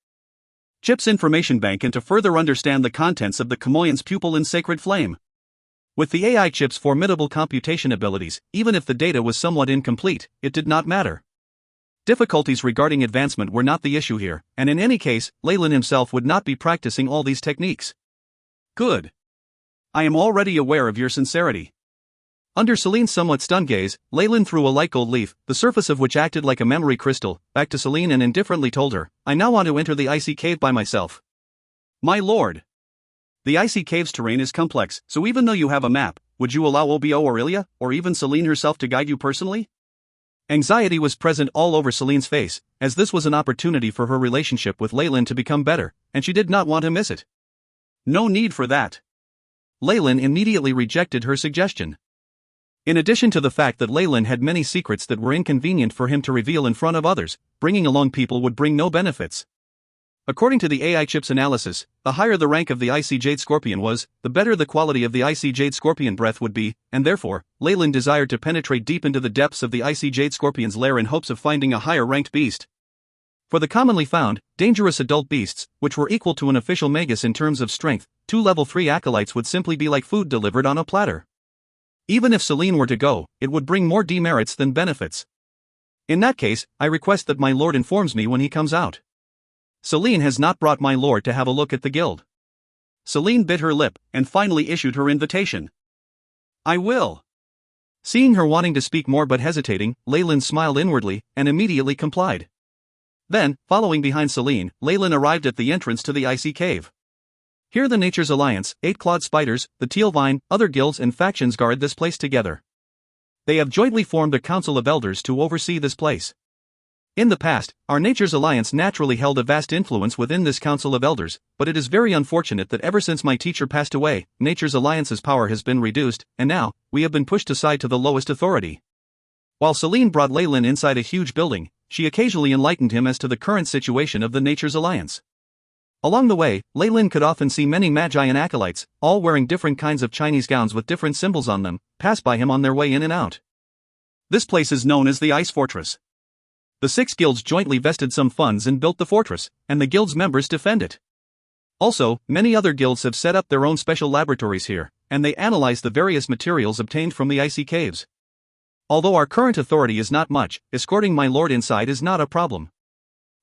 chip's information bank and to further understand the contents of the Kamoyan's pupil in sacred flame. With the AI chip's formidable computation abilities, even if the data was somewhat incomplete, it did not matter. Difficulties regarding advancement were not the issue here, and in any case, Leyland himself would not be practicing all these techniques. Good. I am already aware of your sincerity. Under Celine's somewhat stunned gaze, Leyland threw a light gold leaf, the surface of which acted like a memory crystal, back to Celine and indifferently told her, I now want to enter the icy cave by myself. My lord. The icy cave's terrain is complex, so even though you have a map, would you allow Obo Aurelia, or even Celine herself to guide you personally? Anxiety was present all over Celine's face, as this was an opportunity for her relationship with Leyland to become better, and she did not want to miss it. No need for that. Leyland immediately rejected her suggestion. In addition to the fact that Leyland had many secrets that were inconvenient for him to reveal in front of others, bringing along people would bring no benefits. According to the AI chip's analysis, the higher the rank of the icy jade scorpion was, the better the quality of the icy jade scorpion breath would be, and therefore, Leyland desired to penetrate deep into the depths of the icy jade scorpion's lair in hopes of finding a higher ranked beast. For the commonly found, dangerous adult beasts, which were equal to an official magus in terms of strength, 2 level 3 acolytes would simply be like food delivered on a platter. Even if Celine were to go, it would bring more demerits than benefits. In that case, I request that my lord informs me when he comes out. Celine has not brought my lord to have a look at the guild. Celine bit her lip, and finally issued her invitation. I will. Seeing her wanting to speak more but hesitating, Leyland smiled inwardly, and immediately complied. Then, following behind Celine, Leyland arrived at the entrance to the icy cave. Here the Nature's Alliance, 8-clawed spiders, the Teal Vine, other guilds and factions guard this place together. They have jointly formed a council of elders to oversee this place. In the past, our Nature's Alliance naturally held a vast influence within this council of elders, but it is very unfortunate that ever since my teacher passed away, Nature's Alliance's power has been reduced, and now, we have been pushed aside to the lowest authority. While Celine brought Leyland inside a huge building, she occasionally enlightened him as to the current situation of the Nature's Alliance. Along the way, Leyland could often see many magi and acolytes, all wearing different kinds of Chinese gowns with different symbols on them, pass by him on their way in and out. This place is known as the Ice Fortress. The 6 guilds jointly vested some funds and built the fortress, and the guild's members defend it. Also, many other guilds have set up their own special laboratories here, and they analyze the various materials obtained from the icy caves. Although our current authority is not much, escorting my lord inside is not a problem.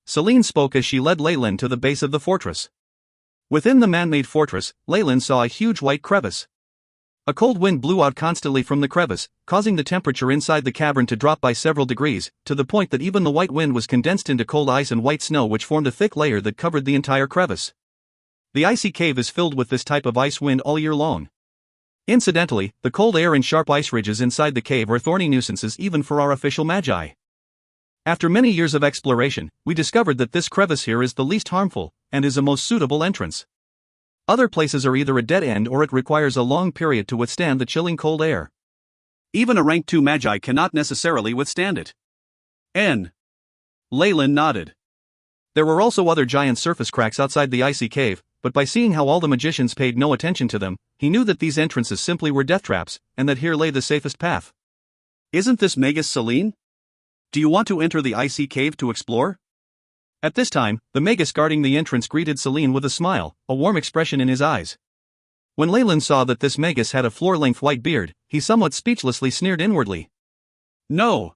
Celine spoke as she led Leyland to the base of the fortress. Within the man-made fortress, Leyland saw a huge white crevice. A cold wind blew out constantly from the crevice, causing the temperature inside the cavern to drop by several degrees, to the point that even the white wind was condensed into cold ice and white snow which formed a thick layer that covered the entire crevice. The icy cave is filled with this type of ice wind all year long. Incidentally, the cold air and sharp ice ridges inside the cave are thorny nuisances even for our official magi. After many years of exploration, we discovered that this crevice here is the least harmful, and is a most suitable entrance. Other places are either a dead end or it requires a long period to withstand the chilling cold air. Even a rank 2 magi cannot necessarily withstand it. Leyland nodded. There were also other giant surface cracks outside the icy cave, but by seeing how all the magicians paid no attention to them, he knew that these entrances simply were death traps, and that here lay the safest path. Isn't this Magus Celine? Do you want to enter the icy cave to explore? At this time, the magus guarding the entrance greeted Celine with a smile, a warm expression in his eyes. When Leyland saw that this magus had a floor-length white beard, he somewhat speechlessly sneered inwardly. No.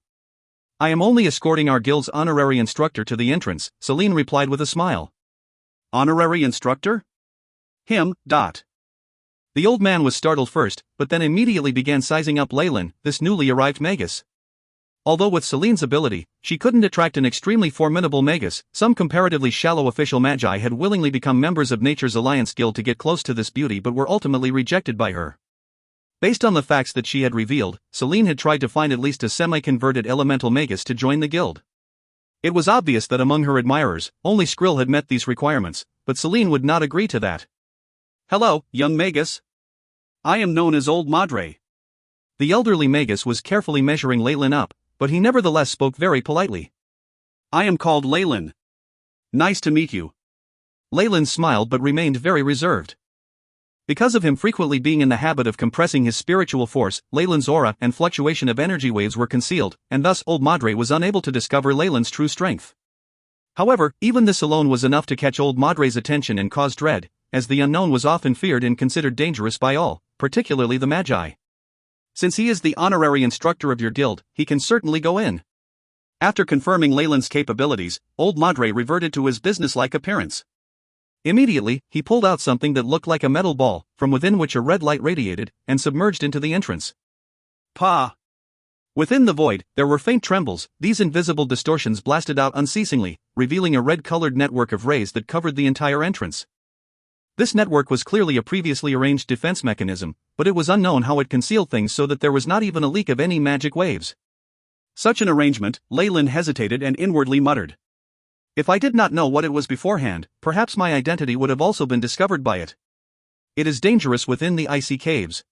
I am only escorting our guild's honorary instructor to the entrance, Celine replied with a smile. Honorary instructor? Him. The old man was startled first, but then immediately began sizing up Leyland, this newly arrived magus. Although with Celine's ability, she couldn't attract an extremely formidable magus, some comparatively shallow official magi had willingly become members of Nature's Alliance Guild to get close to this beauty but were ultimately rejected by her. Based on the facts that she had revealed, Celine had tried to find at least a semi-converted elemental magus to join the guild. It was obvious that among her admirers, only Skrill had met these requirements, but Celine would not agree to that. Hello, young magus. I am known as Old Madre. The elderly magus was carefully measuring Leyland up, but he nevertheless spoke very politely. "I am called Leyland. Nice to meet you." Leyland smiled but remained very reserved. Because of him frequently being in the habit of compressing his spiritual force, Leyland's aura and fluctuation of energy waves were concealed, and thus old Madre was unable to discover Leyland's true strength. However, even this alone was enough to catch old Madre's attention and cause dread, as the unknown was often feared and considered dangerous by all, particularly the Magi. "Since he is the honorary instructor of your guild, he can certainly go in." After confirming Leyland's capabilities, old Madre reverted to his businesslike appearance. Immediately, he pulled out something that looked like a metal ball, from within which a red light radiated, and submerged into the entrance. Pa! Within the void, there were faint trembles. These invisible distortions blasted out unceasingly, revealing a red-colored network of rays that covered the entire entrance. This network was clearly a previously arranged defense mechanism, but it was unknown how it concealed things so that there was not even a leak of any magic waves. Such an arrangement, Leyland hesitated and inwardly muttered. "If I did not know what it was beforehand, perhaps my identity would have also been discovered by it. It is dangerous within the icy caves.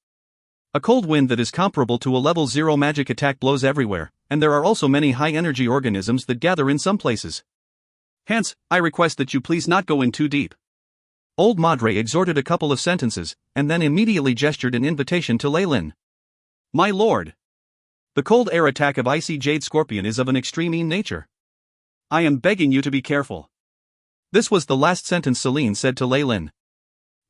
A cold wind that is comparable to a level 0 magic attack blows everywhere, and there are also many high-energy organisms that gather in some places. Hence, I request that you please not go in too deep." Old Madre exhorted a couple of sentences, and then immediately gestured an invitation to Leyland. "My lord, the cold air attack of icy jade scorpion is of an extreme nature. I am begging you to be careful." This was the last sentence Celine said to Leyland.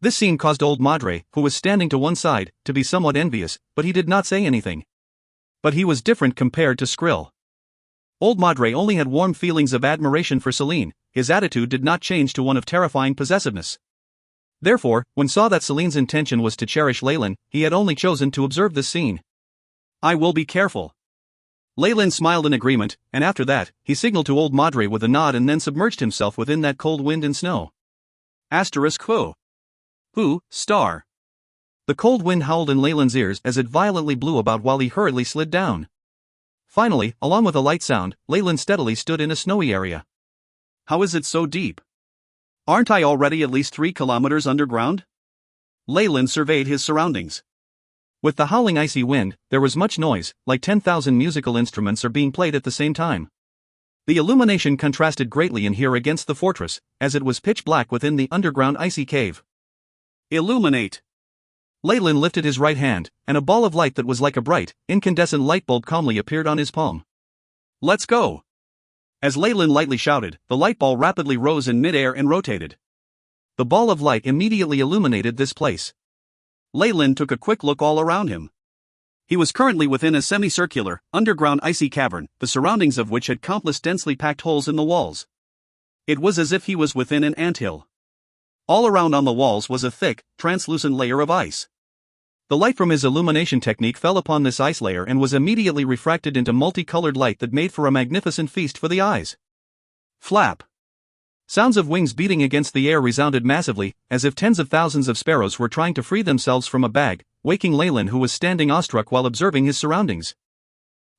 This scene caused old Madre, who was standing to one side, to be somewhat envious, but he did not say anything. But he was different compared to Skrill. Old Madre only had warm feelings of admiration for Celine. His attitude did not change to one of terrifying possessiveness. Therefore, when saw that Celine's intention was to cherish Leyland, he had only chosen to observe this scene. "I will be careful." Leyland smiled in agreement, and after that, he signaled to old Madre with a nod and then submerged himself within that cold wind and snow. Who, star. The cold wind howled in Leyland's ears as it violently blew about while he hurriedly slid down. Finally, along with a light sound, Leyland steadily stood in a snowy area. "How is it so deep? Aren't I already at least 3 kilometers underground?" Leyland surveyed his surroundings. With the howling icy wind, there was much noise, like 10,000 musical instruments are being played at the same time. The illumination contrasted greatly in here against the fortress, as it was pitch black within the underground icy cave. "Illuminate." Leyland lifted his right hand, and a ball of light that was like a bright, incandescent light bulb calmly appeared on his palm. "Let's go." As Leyland lightly shouted, the light ball rapidly rose in midair and rotated. The ball of light immediately illuminated this place. Leyland took a quick look all around him. He was currently within a semicircular, underground icy cavern, the surroundings of which had countless densely packed holes in the walls. It was as if he was within an anthill. All around on the walls was a thick, translucent layer of ice. The light from his illumination technique fell upon this ice layer and was immediately refracted into multicolored light that made for a magnificent feast for the eyes. Flap. Sounds of wings beating against the air resounded massively, as if tens of thousands of sparrows were trying to free themselves from a bag, waking Leyland, who was standing awestruck while observing his surroundings.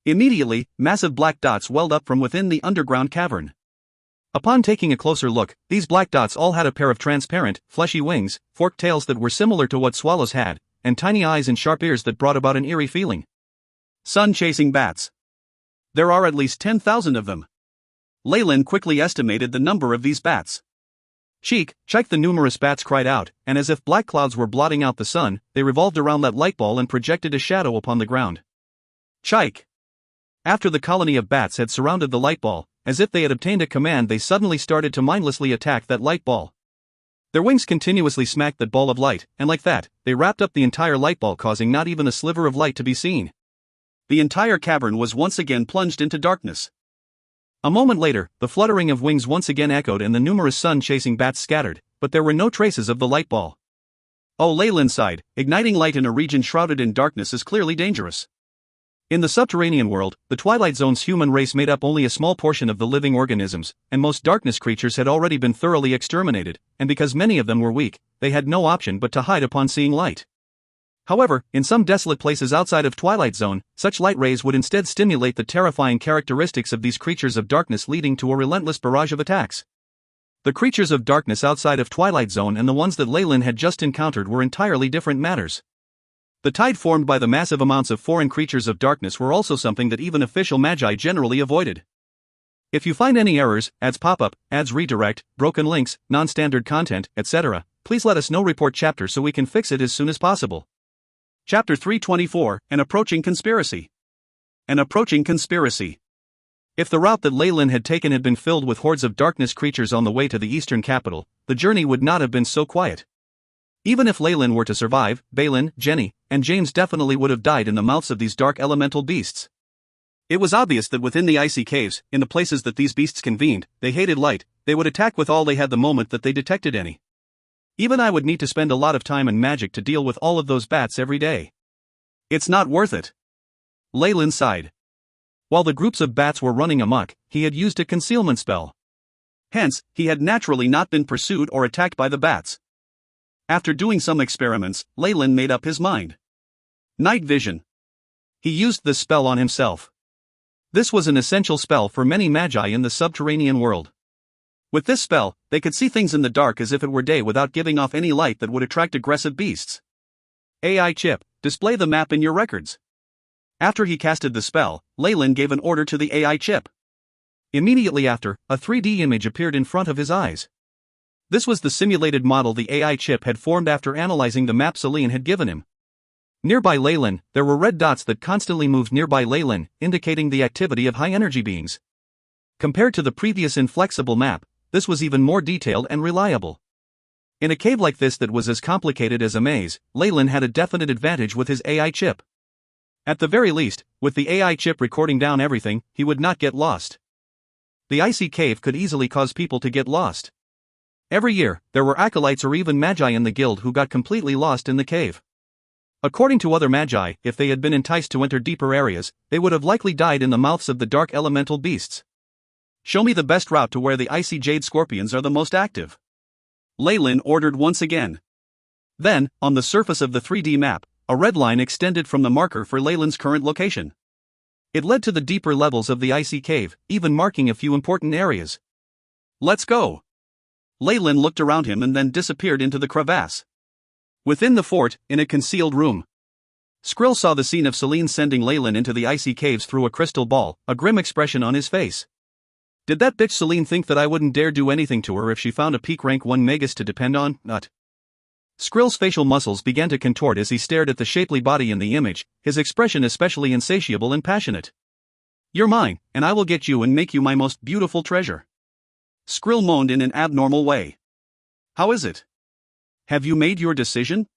Immediately, massive black dots welled up from within the underground cavern. Upon taking a closer look, these black dots all had a pair of transparent, fleshy wings, forked tails that were similar to what swallows had, and tiny eyes and sharp ears that brought about an eerie feeling. Sun-chasing bats. There are at least 10,000 of them. Leyland quickly estimated the number of these bats. "Cheek, cheek!" the numerous bats cried out, and as if black clouds were blotting out the sun, they revolved around that light ball and projected a shadow upon the ground. "Chike!" After the colony of bats had surrounded the light ball, as if they had obtained a command, they suddenly started to mindlessly attack that light ball. Their wings continuously smacked that ball of light, and like that, they wrapped up the entire light ball, causing not even a sliver of light to be seen. The entire cavern was once again plunged into darkness. A moment later, the fluttering of wings once again echoed and the numerous sun-chasing bats scattered, but there were no traces of the light ball. Oh, Leyland sighed, igniting light in a region shrouded in darkness is clearly dangerous. In the subterranean world, the Twilight Zone's human race made up only a small portion of the living organisms, and most darkness creatures had already been thoroughly exterminated, and because many of them were weak, they had no option but to hide upon seeing light. However, in some desolate places outside of Twilight Zone, such light rays would instead stimulate the terrifying characteristics of these creatures of darkness, leading to a relentless barrage of attacks. The creatures of darkness outside of Twilight Zone and the ones that Leyland had just encountered were entirely different matters. The tide formed by the massive amounts of foreign creatures of darkness were also something that even official magi generally avoided. If you find any errors, ads pop up, ads redirect, broken links, non-standard content, etc., please let us know. Report chapter so we can fix it as soon as possible. Chapter 324, An Approaching Conspiracy. An Approaching Conspiracy. If the route that Leyland had taken had been filled with hordes of darkness creatures on the way to the eastern capital, the journey would not have been so quiet. Even if Leyland were to survive, Balin, Jenny, and James definitely would have died in the mouths of these dark elemental beasts. It was obvious that within the icy caves, in the places that these beasts convened, they hated light. They would attack with all they had the moment that they detected any. Even I would need to spend a lot of time and magic to deal with all of those bats every day. It's not worth it. Leyland sighed. While the groups of bats were running amok, he had used a concealment spell. Hence, he had naturally not been pursued or attacked by the bats. After doing some experiments, Leyland made up his mind. Night vision. He used this spell on himself. This was an essential spell for many magi in the subterranean world. With this spell, they could see things in the dark as if it were day without giving off any light that would attract aggressive beasts. AI chip, display the map in your records. After he casted the spell, Leyland gave an order to the AI chip. Immediately after, a 3D image appeared in front of his eyes. This was the simulated model the AI chip had formed after analyzing the map Celine had given him. Nearby Leyland, there were red dots that constantly moved nearby Leyland, indicating the activity of high-energy beings. Compared to the previous inflexible map, this was even more detailed and reliable. In a cave like this that was as complicated as a maze, Leyland had a definite advantage with his AI chip. At the very least, with the AI chip recording down everything, he would not get lost. The icy cave could easily cause people to get lost. Every year, there were acolytes or even magi in the guild who got completely lost in the cave. According to other magi, if they had been enticed to enter deeper areas, they would have likely died in the mouths of the dark elemental beasts. Show me the best route to where the icy jade scorpions are the most active. Leyland ordered once again. Then, on the surface of the 3D map, a red line extended from the marker for Leyland's current location. It led to the deeper levels of the icy cave, even marking a few important areas. Let's go. Leyland looked around him and then disappeared into the crevasse. Within the fort, in a concealed room, Skrill saw the scene of Celine sending Leyland into the icy caves through a crystal ball, a grim expression on his face. Did that bitch Celine think that I wouldn't dare do anything to her if she found a peak rank 1 magus to depend on? Not. Skrill's facial muscles began to contort as he stared at the shapely body in the image, his expression especially insatiable and passionate. You're mine, and I will get you and make you my most beautiful treasure. Skrill moaned in an abnormal way. How is it? Have you made your decision?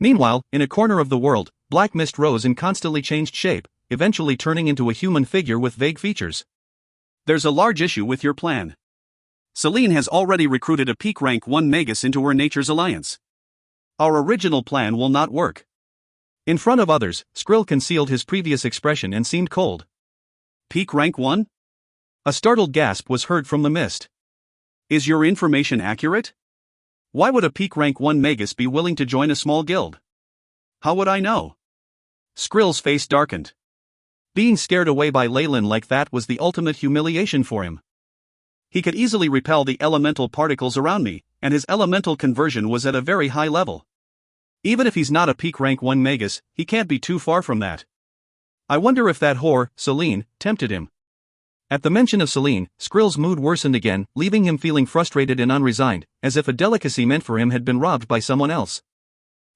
Meanwhile, in a corner of the world, black mist rose and constantly changed shape, eventually turning into a human figure with vague features. There's a large issue with your plan. Celine has already recruited a peak rank 1 magus into her Nature's Alliance. Our original plan will not work. In front of others, Skrill concealed his previous expression and seemed cold. Peak rank 1? A startled gasp was heard from the mist. Is your information accurate? Why would a peak rank 1 magus be willing to join a small guild? How would I know? Skrill's face darkened. Being scared away by Leyland like that was the ultimate humiliation for him. He could easily repel the elemental particles around me, and his elemental conversion was at a very high level. Even if he's not a peak rank 1 magus, he can't be too far from that. I wonder if that whore, Celine, tempted him. At the mention of Celine, Skrill's mood worsened again, leaving him feeling frustrated and unresigned, as if a delicacy meant for him had been robbed by someone else.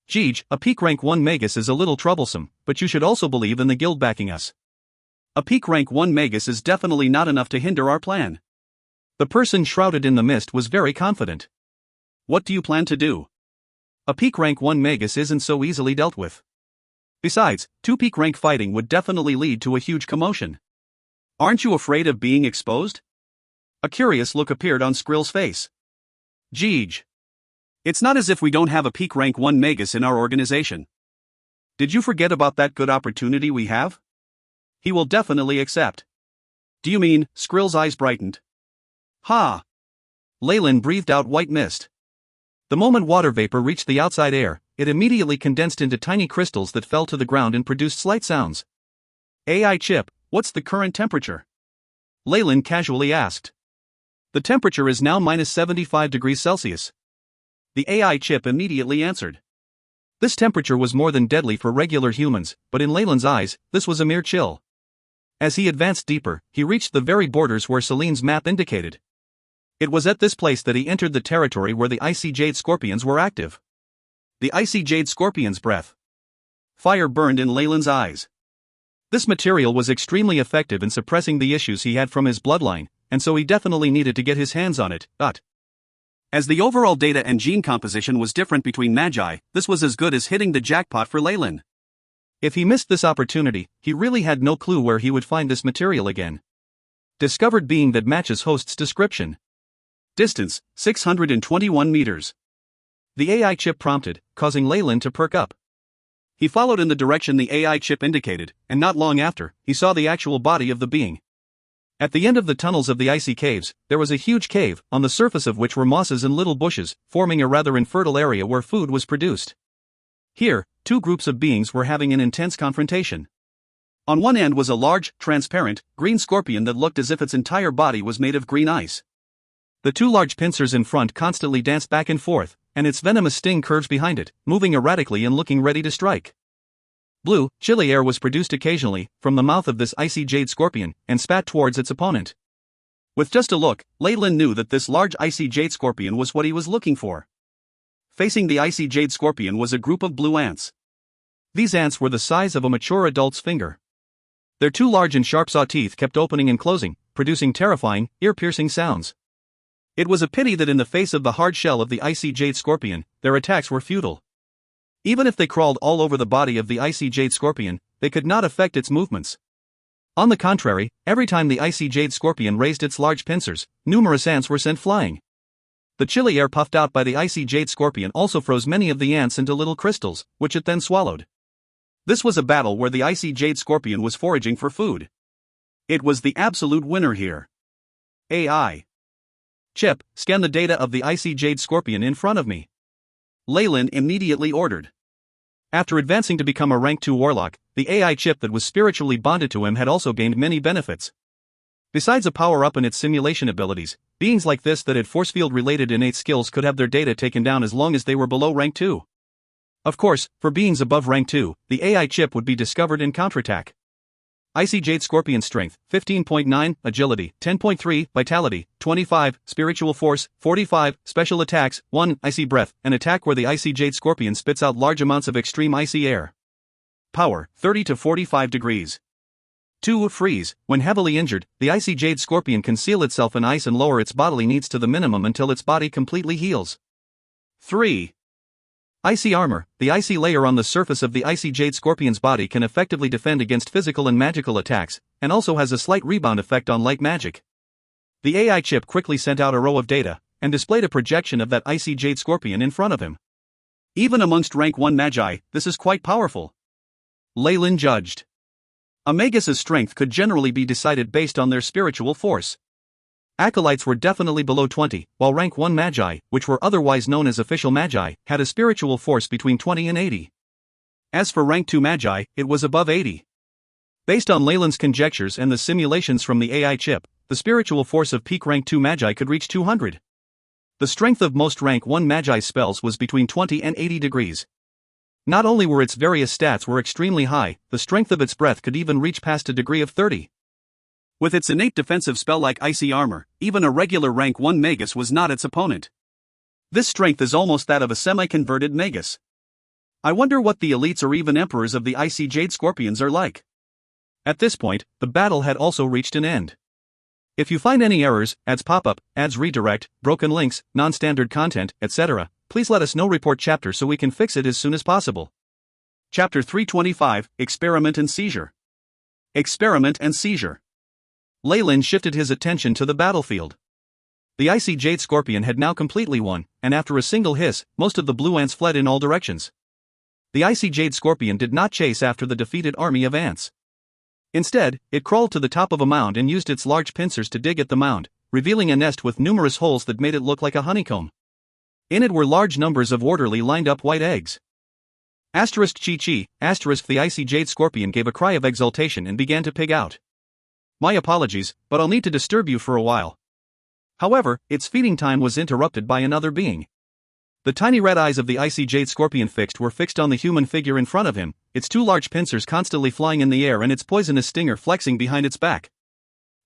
Jeej, a peak rank 1 magus is a little troublesome, but you should also believe in the guild backing us. A peak rank 1 magus is definitely not enough to hinder our plan. The person shrouded in the mist was very confident. What do you plan to do? A peak rank 1 magus isn't so easily dealt with. Besides, 2 peak rank fighting would definitely lead to a huge commotion. Aren't you afraid of being exposed? A curious look appeared on Skrill's face. Jeej. It's not as if we don't have a peak rank 1 magus in our organization. Did you forget about that good opportunity we have? He will definitely accept. Do you mean? Skrill's eyes brightened. Ha! Leyland breathed out white mist. The moment water vapor reached the outside air, it immediately condensed into tiny crystals that fell to the ground and produced slight sounds. AI chip, what's the current temperature? Leyland casually asked. The temperature is now -75 degrees Celsius. The AI chip immediately answered. This temperature was more than deadly for regular humans, but in Leyland's eyes, this was a mere chill. As he advanced deeper, he reached the very borders where Celine's map indicated. It was at this place that he entered the territory where the icy jade scorpions were active. The icy jade scorpion's breath. Fire burned in Leyland's eyes. This material was extremely effective in suppressing the issues he had from his bloodline, and so he definitely needed to get his hands on it, but as the overall data and gene composition was different between Magi, this was as good as hitting the jackpot for Leyland. If he missed this opportunity, he really had no clue where he would find this material again. Discovered being that matches host's description. Distance, 621 meters. The AI chip prompted, causing Leyland to perk up. He followed in the direction the AI chip indicated, and not long after, he saw the actual body of the being. At the end of the tunnels of the icy caves, there was a huge cave, on the surface of which were mosses and little bushes, forming a rather infertile area where food was produced. Here, two groups of beings were having an intense confrontation. On one end was a large, transparent, green scorpion that looked as if its entire body was made of green ice. The two large pincers in front constantly danced back and forth, and its venomous sting curves behind it, moving erratically and looking ready to strike. Blue, chilly air was produced occasionally, from the mouth of this icy jade scorpion, and spat towards its opponent. With just a look, Leyland knew that this large icy jade scorpion was what he was looking for. Facing the icy jade scorpion was a group of blue ants. These ants were the size of a mature adult's finger. Their two large and sharp saw teeth kept opening and closing, producing terrifying, ear-piercing sounds. It was a pity that in the face of the hard shell of the icy jade scorpion, their attacks were futile. Even if they crawled all over the body of the icy jade scorpion, they could not affect its movements. On the contrary, every time the icy jade scorpion raised its large pincers, numerous ants were sent flying. The chilly air puffed out by the icy jade scorpion also froze many of the ants into little crystals, which it then swallowed. This was a battle where the icy jade scorpion was foraging for food. It was the absolute winner here. AI. Chip, scan the data of the icy jade scorpion in front of me. Leyland immediately ordered. After advancing to become a rank 2 warlock, the AI chip that was spiritually bonded to him had also gained many benefits. Besides a power-up in its simulation abilities, beings like this that had force field-related innate skills could have their data taken down as long as they were below rank 2. Of course, for beings above rank 2, the AI chip would be discovered and counterattack. Icy Jade Scorpion Strength, 15.9, Agility, 10.3, Vitality, 25, Spiritual Force, 45, Special Attacks, 1, Icy Breath, an attack where the Icy Jade Scorpion spits out large amounts of extreme icy air. Power, 30 to 45 degrees. 2. Freeze, when heavily injured, the Icy Jade Scorpion can seal itself in ice and lower its bodily needs to the minimum until its body completely heals. 3. Icy Armor, the icy layer on the surface of the Icy Jade Scorpion's body can effectively defend against physical and magical attacks, and also has a slight rebound effect on light magic. The AI chip quickly sent out a row of data, and displayed a projection of that Icy Jade Scorpion in front of him. Even amongst rank 1 Magi, this is quite powerful. Leyland judged. A Magus's strength could generally be decided based on their spiritual force. Acolytes were definitely below 20, while rank 1 Magi, which were otherwise known as official Magi, had a spiritual force between 20 and 80. As for rank 2 Magi, it was above 80. Based on Leyland's conjectures and the simulations from the AI chip, the spiritual force of peak rank 2 Magi could reach 200. The strength of most rank 1 Magi spells was between 20 and 80 degrees. Not only were its various stats were extremely high, the strength of its breath could even reach past a degree of 30. With its innate defensive spell like Icy Armor, even a regular rank 1 Magus was not its opponent. This strength is almost that of a semi-converted Magus. I wonder what the elites or even emperors of the Icy Jade Scorpions are like. At this point, the battle had also reached an end. If you find any errors, ads pop-up, ads redirect, broken links, non-standard content, etc., please let us know. Report chapter so we can fix it as soon as possible. Chapter 325, Experiment and Seizure. Experiment and Seizure. Leyland shifted his attention to the battlefield. The Icy Jade Scorpion had now completely won, and after a single hiss, most of the blue ants fled in all directions. The Icy Jade Scorpion did not chase after the defeated army of ants. Instead, it crawled to the top of a mound and used its large pincers to dig at the mound, revealing a nest with numerous holes that made it look like a honeycomb. In it were large numbers of orderly lined-up white eggs. Asterisk chi-chi, asterisk the Icy Jade Scorpion gave a cry of exultation and began to pig out. My apologies, but I'll need to disturb you for a while. However, its feeding time was interrupted by another being. The tiny red eyes of the icy jade scorpion were fixed on the human figure in front of him, its two large pincers constantly flying in the air and its poisonous stinger flexing behind its back.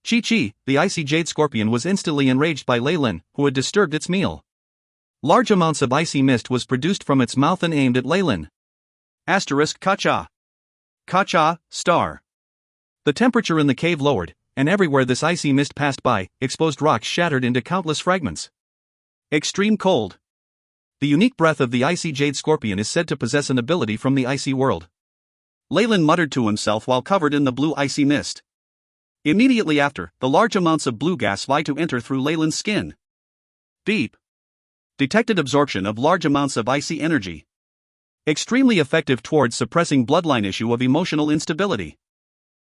Chi-Chi, the icy jade scorpion, was instantly enraged by Leyland, who had disturbed its meal. Large amounts of icy mist was produced from its mouth and aimed at Leyland. Kacha. Kacha, star. The temperature in the cave lowered, and everywhere this icy mist passed by, exposed rocks shattered into countless fragments. Extreme cold. The unique breath of the icy jade scorpion is said to possess an ability from the icy world. Leyland muttered to himself while covered in the blue icy mist. Immediately after, the large amounts of blue gas fly to enter through Leyland's skin. Deep. Detected absorption of large amounts of icy energy. Extremely effective towards suppressing bloodline issue of emotional instability.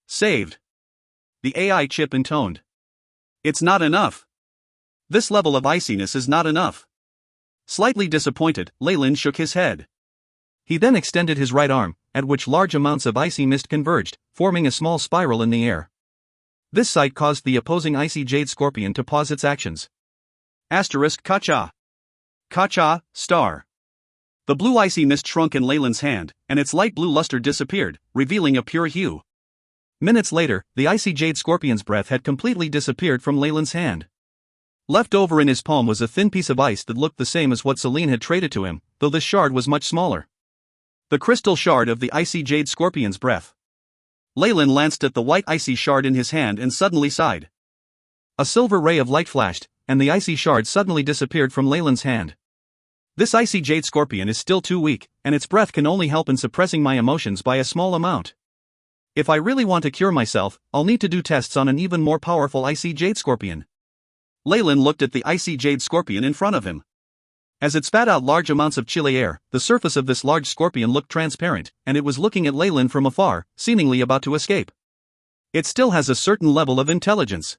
Saved. The AI chip intoned. It's not enough. This level of iciness is not enough. Slightly disappointed, Leyland shook his head. He then extended his right arm, at which large amounts of icy mist converged, forming a small spiral in the air. This sight caused the opposing icy jade scorpion to pause its actions. Kacha. Kacha, star. The blue icy mist shrunk in Leyland's hand, and its light blue luster disappeared, revealing a pure hue. Minutes later, the icy jade scorpion's breath had completely disappeared from Leyland's hand. Left over in his palm was a thin piece of ice that looked the same as what Celine had traded to him, though this shard was much smaller. The crystal shard of the icy jade scorpion's breath. Leyland glanced at the white icy shard in his hand and suddenly sighed. A silver ray of light flashed, and the icy shard suddenly disappeared from Leyland's hand. This icy jade scorpion is still too weak, and its breath can only help in suppressing my emotions by a small amount. If I really want to cure myself, I'll need to do tests on an even more powerful icy jade scorpion. Leyland looked at the icy jade scorpion in front of him. As it spat out large amounts of chilly air, the surface of this large scorpion looked transparent, and it was looking at Leyland from afar, seemingly about to escape. It still has a certain level of intelligence.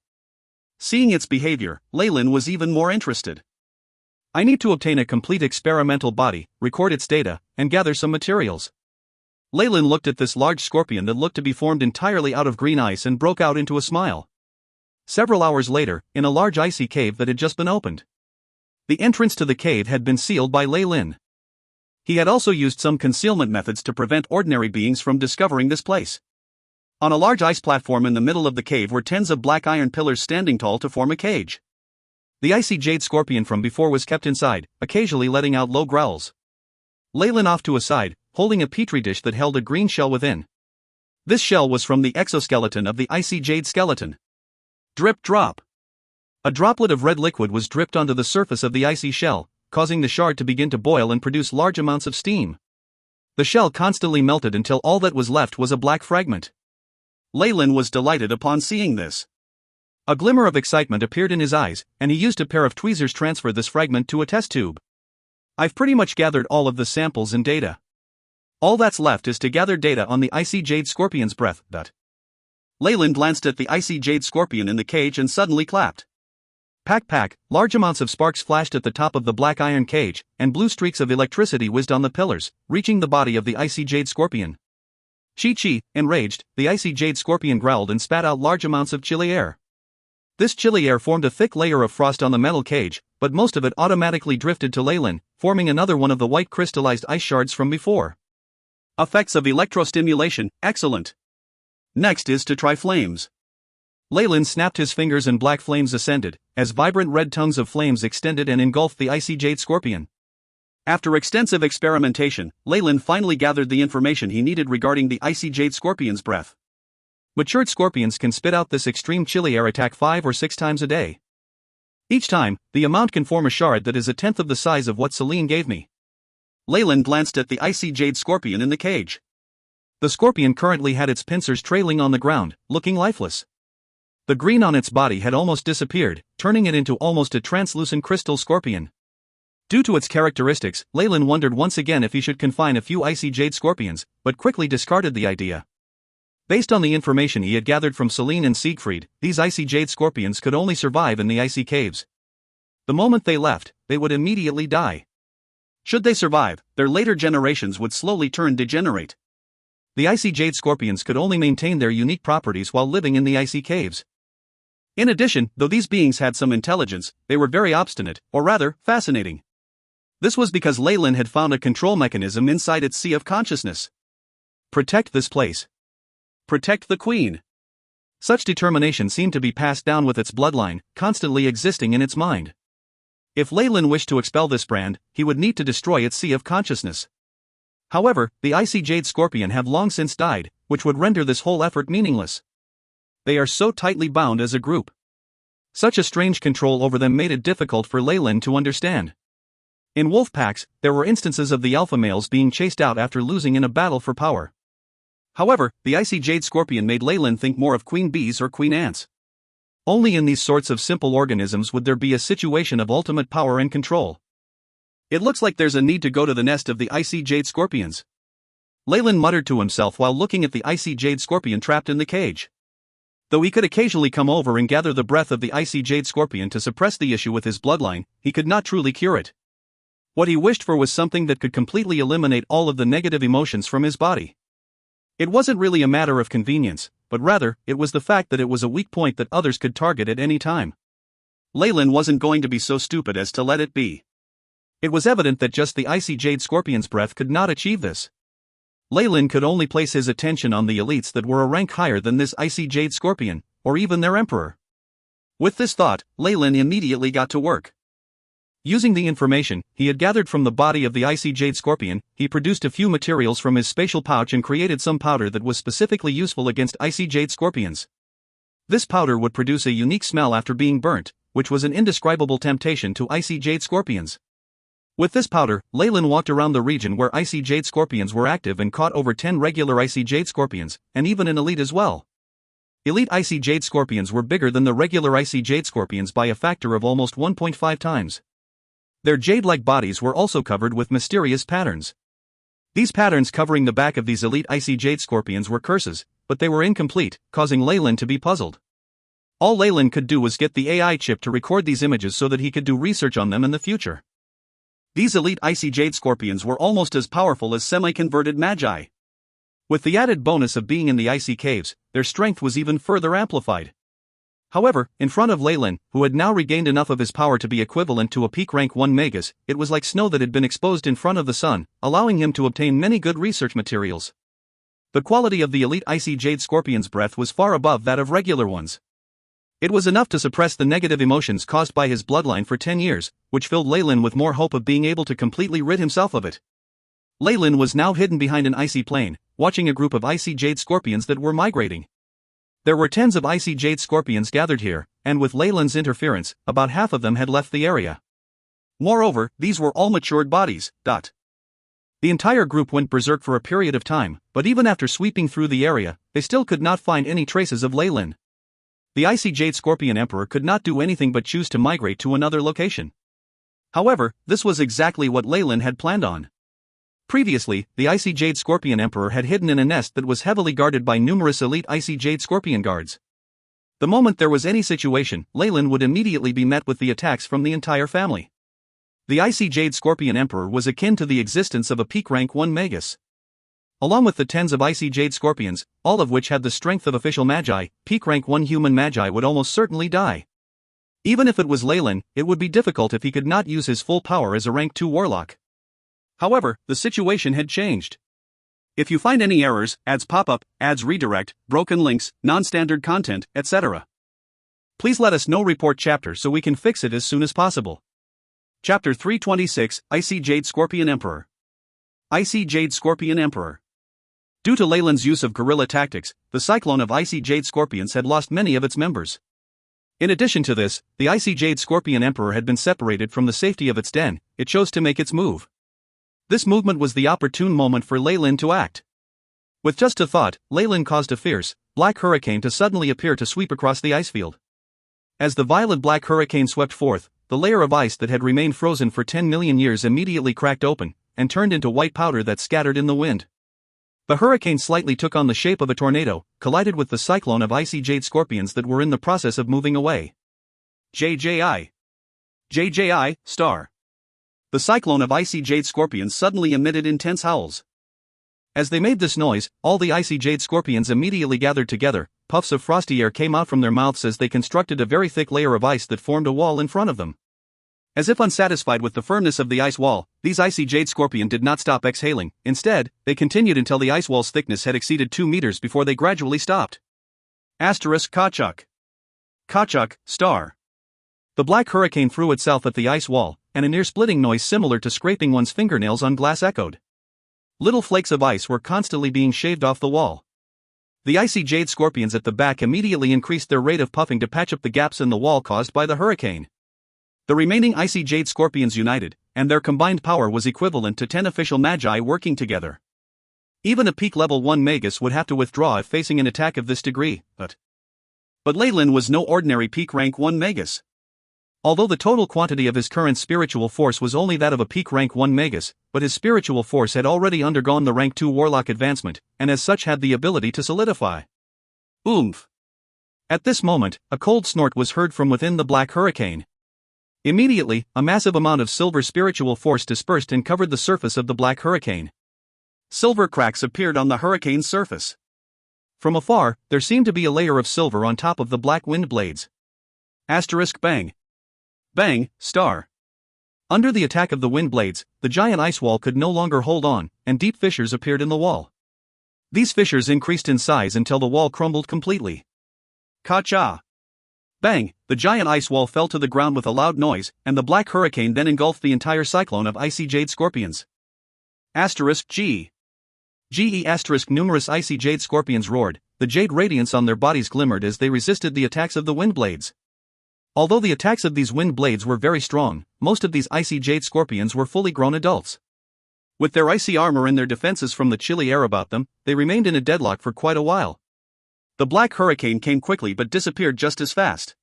Seeing its behavior, Leyland was even more interested. I need to obtain a complete experimental body, record its data, and gather some materials. Leyland looked at this large scorpion that looked to be formed entirely out of green ice and broke out into a smile. Several hours later, in a large icy cave that had just been opened. The entrance to the cave had been sealed by Leyland. He had also used some concealment methods to prevent ordinary beings from discovering this place. On a large ice platform in the middle of the cave were tens of black iron pillars standing tall to form a cage. The icy jade scorpion from before was kept inside, occasionally letting out low growls. Leyland off to a side, holding a petri dish that held a green shell within. This shell was from the exoskeleton of the icy jade skeleton. Drip drop. A droplet of red liquid was dripped onto the surface of the icy shell, causing the shard to begin to boil and produce large amounts of steam. The shell constantly melted until all that was left was a black fragment. Leyland was delighted upon seeing this. A glimmer of excitement appeared in his eyes, and he used a pair of tweezers to transfer this fragment to a test tube. I've pretty much gathered all of the samples and data. All that's left is to gather data on the icy jade scorpion's breath. Leyland glanced at the icy jade scorpion in the cage and suddenly clapped. Pack, large amounts of sparks flashed at the top of the black iron cage, and blue streaks of electricity whizzed on the pillars, reaching the body of the icy jade scorpion. Chi-Chi, enraged, the icy jade scorpion growled and spat out large amounts of chilly air. This chilly air formed a thick layer of frost on the metal cage, but most of it automatically drifted to Leyland, forming another one of the white crystallized ice shards from before. Effects of electrostimulation, excellent. Next is to try flames. Leyland snapped his fingers and black flames ascended, as vibrant red tongues of flames extended and engulfed the icy jade scorpion. After extensive experimentation, Leyland finally gathered the information he needed regarding the icy jade scorpion's breath. Matured scorpions can spit out this extreme chilly air attack 5 or 6 times a day. Each time, the amount can form a shard that is 1/10 of the size of what Celine gave me. Leyland glanced at the icy jade scorpion in the cage. The scorpion currently had its pincers trailing on the ground, looking lifeless. The green on its body had almost disappeared, turning it into almost a translucent crystal scorpion. Due to its characteristics, Leyland wondered once again if he should confine a few icy jade scorpions, but quickly discarded the idea. Based on the information he had gathered from Celine and Siegfried, these icy jade scorpions could only survive in the icy caves. The moment they left, they would immediately die. Should they survive, their later generations would slowly turn degenerate. The icy jade scorpions could only maintain their unique properties while living in the icy caves. In addition, though these beings had some intelligence, they were very obstinate, or rather, fascinating. This was because Leyland had found a control mechanism inside its sea of consciousness. Protect this place. Protect the Queen. Such determination seemed to be passed down with its bloodline, constantly existing in its mind. If Leyland wished to expel this brand, he would need to destroy its sea of consciousness. However, the icy jade scorpion have long since died, which would render this whole effort meaningless. They are so tightly bound as a group. Such a strange control over them made it difficult for Leyland to understand. In wolf packs, there were instances of the alpha males being chased out after losing in a battle for power. However, the icy jade scorpion made Leyland think more of queen bees or queen ants. Only in these sorts of simple organisms would there be a situation of ultimate power and control. It looks like there's a need to go to the nest of the icy jade scorpions. Leyland muttered to himself while looking at the icy jade scorpion trapped in the cage. Though he could occasionally come over and gather the breath of the icy jade scorpion to suppress the issue with his bloodline, he could not truly cure it. What he wished for was something that could completely eliminate all of the negative emotions from his body. It wasn't really a matter of convenience, but rather, it was the fact that it was a weak point that others could target at any time. Leyland wasn't going to be so stupid as to let it be. It was evident that just the icy jade scorpion's breath could not achieve this. Leyland could only place his attention on the elites that were a rank higher than this icy jade scorpion, or even their emperor. With this thought, Leyland immediately got to work. Using the information he had gathered from the body of the icy jade scorpion, he produced a few materials from his spatial pouch and created some powder that was specifically useful against icy jade scorpions. This powder would produce a unique smell after being burnt, which was an indescribable temptation to icy jade scorpions. With this powder, Leyland walked around the region where icy jade scorpions were active and caught over 10 regular icy jade scorpions, and even an elite as well. Elite icy jade scorpions were bigger than the regular icy jade scorpions by a factor of almost 1.5 times. Their jade-like bodies were also covered with mysterious patterns. These patterns covering the back of these elite icy jade scorpions were curses, but they were incomplete, causing Leyland to be puzzled. All Leyland could do was get the AI chip to record these images so that he could do research on them in the future. These elite icy jade scorpions were almost as powerful as semi-converted magi. With the added bonus of being in the icy caves, their strength was even further amplified. However, in front of Leyland, who had now regained enough of his power to be equivalent to a peak rank 1 Magus, it was like snow that had been exposed in front of the sun, allowing him to obtain many good research materials. The quality of the elite icy jade scorpion's breath was far above that of regular ones. It was enough to suppress the negative emotions caused by his bloodline for 10 years, which filled Leyland with more hope of being able to completely rid himself of it. Leyland was now hidden behind an icy plain, watching a group of icy jade scorpions that were migrating. There were tens of icy jade scorpions gathered here, and with Leyland's interference, about half of them had left the area. Moreover, these were all matured bodies. The entire group went berserk for a period of time, but even after sweeping through the area, they still could not find any traces of Leyland. The icy jade scorpion emperor could not do anything but choose to migrate to another location. However, this was exactly what Leyland had planned on. Previously, the icy jade scorpion emperor had hidden in a nest that was heavily guarded by numerous elite icy jade scorpion guards. The moment there was any situation, Leyland would immediately be met with the attacks from the entire family. The icy jade scorpion emperor was akin to the existence of a peak rank 1 Magus. Along with the tens of icy jade scorpions, all of which had the strength of official magi, peak rank 1 human magi would almost certainly die. Even if it was Leyland, it would be difficult if he could not use his full power as a rank 2 warlock. However, the situation had changed. If you find any errors, ads pop up, ads redirect, broken links, non-standard content, etc., please let us know. Report chapter so we can fix it as soon as possible. Chapter 326, Icy Jade Scorpion Emperor. Icy Jade Scorpion Emperor. Due to Leyland's use of guerrilla tactics, the cyclone of icy jade scorpions had lost many of its members. In addition to this, the icy jade scorpion emperor had been separated from the safety of its den. It chose to make its move. This movement was the opportune moment for Leyland to act. With just a thought, Leyland caused a fierce, black hurricane to suddenly appear to sweep across the ice field. As the violent black hurricane swept forth, the layer of ice that had remained frozen for 10 million years immediately cracked open, and turned into white powder that scattered in the wind. The hurricane slightly took on the shape of a tornado, collided with the cyclone of icy jade scorpions that were in the process of moving away. JJI. JJI, star. The cyclone of icy jade scorpions suddenly emitted intense howls. As they made this noise, all the icy jade scorpions immediately gathered together. Puffs of frosty air came out from their mouths as they constructed a very thick layer of ice that formed a wall in front of them. As if unsatisfied with the firmness of the ice wall, these icy jade scorpion did not stop exhaling. Instead, they continued until the ice wall's thickness had exceeded 2 meters before they gradually stopped. Kachuk. Kachuk, star. The black hurricane threw itself at the ice wall, and a near-splitting noise similar to scraping one's fingernails on glass echoed. Little flakes of ice were constantly being shaved off the wall. The icy jade scorpions at the back immediately increased their rate of puffing to patch up the gaps in the wall caused by the hurricane. The remaining icy jade scorpions united, and their combined power was equivalent to 10 official magi working together. Even a peak level 1 magus would have to withdraw if facing an attack of this degree, but Leyland was no ordinary peak rank 1 magus. Although the total quantity of his current spiritual force was only that of a peak rank 1 magus, but his spiritual force had already undergone the rank 2 warlock advancement, and as such had the ability to solidify. Oomph! At this moment, a cold snort was heard from within the black hurricane. Immediately, a massive amount of silver spiritual force dispersed and covered the surface of the black hurricane. Silver cracks appeared on the hurricane's surface. From afar, there seemed to be a layer of silver on top of the black wind blades. Bang. Bang, star. Under the attack of the wind blades, the giant ice wall could no longer hold on, and deep fissures appeared in the wall. These fissures increased in size until the wall crumbled completely. Ka-cha! Bang! The giant ice wall fell to the ground with a loud noise, and the black hurricane then engulfed the entire cyclone of icy jade scorpions. G. Numerous icy jade scorpions roared, the jade radiance on their bodies glimmered as they resisted the attacks of the wind blades. Although the attacks of these wind blades were very strong, most of these icy jade scorpions were fully grown adults. With their icy armor and their defenses from the chilly air about them, they remained in a deadlock for quite a while. The black hurricane came quickly but disappeared just as fast.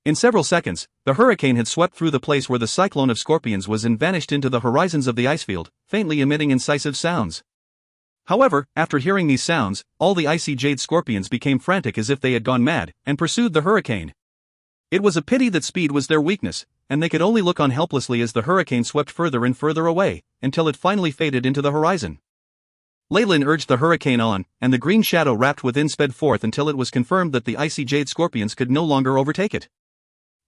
In several seconds, the hurricane had swept through the place where the cyclone of scorpions was and vanished into the horizons of the icefield, faintly emitting incisive sounds. However, after hearing these sounds, all the icy jade scorpions became frantic as if they had gone mad, and pursued the hurricane. It was a pity that speed was their weakness, and they could only look on helplessly as the hurricane swept further and further away, until it finally faded into the horizon. Leyland urged the hurricane on, and the green shadow wrapped within sped forth until it was confirmed that the icy jade scorpions could no longer overtake it.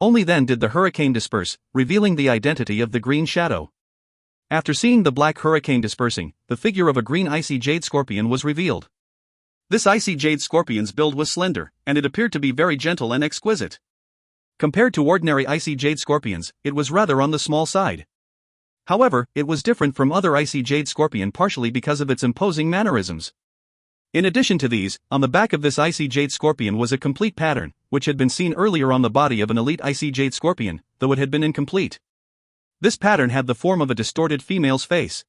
Only then did the hurricane disperse, revealing the identity of the green shadow. After seeing the black hurricane dispersing, the figure of a green icy jade scorpion was revealed. This icy jade scorpion's build was slender, and it appeared to be very gentle and exquisite. Compared to ordinary icy jade scorpions, it was rather on the small side. However, it was different from other icy jade scorpion partially because of its imposing mannerisms. In addition to these, on the back of this icy jade scorpion was a complete pattern, which had been seen earlier on the body of an elite icy jade scorpion, though it had been incomplete. This pattern had the form of a distorted female's face.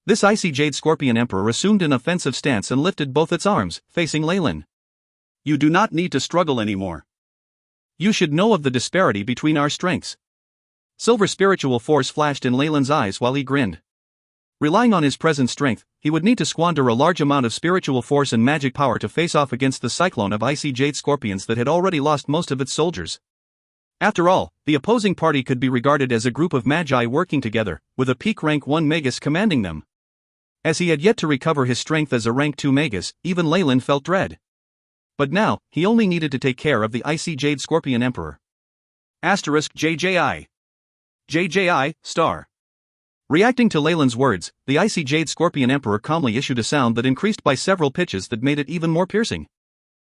This icy jade scorpion emperor assumed an offensive stance and lifted both its arms, facing Leyland. You do not need to struggle anymore. You should know of the disparity between our strengths. Silver spiritual force flashed in Leyland's eyes while he grinned. Relying on his present strength, he would need to squander a large amount of spiritual force and magic power to face off against the cyclone of icy jade scorpions that had already lost most of its soldiers. After all, the opposing party could be regarded as a group of magi working together, with a peak rank 1 magus commanding them. As he had yet to recover his strength as a rank 2 magus, even Leyland felt dread. But now, he only needed to take care of the icy jade scorpion emperor. JJI, star. Reacting to Leyland's words, the icy jade scorpion emperor calmly issued a sound that increased by several pitches that made it even more piercing.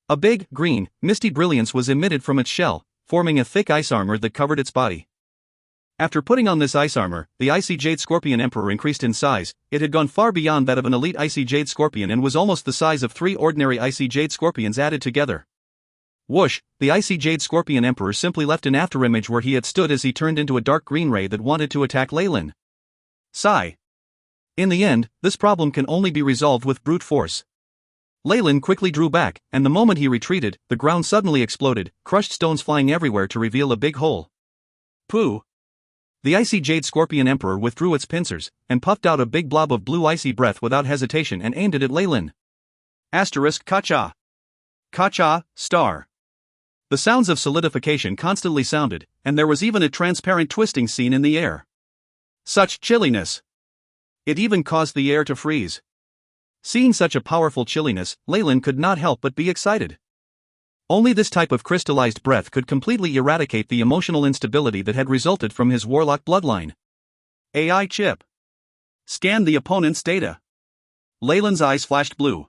A big, green, misty brilliance was emitted from its shell, forming a thick ice armor that covered its body. After putting on this ice armor, the icy jade scorpion emperor increased in size. It had gone far beyond that of an elite icy jade scorpion and was almost the size of 3 ordinary icy jade scorpions added together. Whoosh, the icy jade scorpion emperor simply left an afterimage where he had stood as he turned into a dark green ray that wanted to attack Leyland. Sigh. In the end, this problem can only be resolved with brute force. Leyland quickly drew back, and the moment he retreated, the ground suddenly exploded, crushed stones flying everywhere to reveal a big hole. Pooh! The icy jade scorpion emperor withdrew its pincers, and puffed out a big blob of blue icy breath without hesitation and aimed it at Leyland. Kacha. Kacha, star. The sounds of solidification constantly sounded, and there was even a transparent twisting scene in the air. Such chilliness! It even caused the air to freeze. Seeing such a powerful chilliness, Leyland could not help but be excited. Only this type of crystallized breath could completely eradicate the emotional instability that had resulted from his warlock bloodline. AI chip. Scan the opponent's data. Leyland's eyes flashed blue.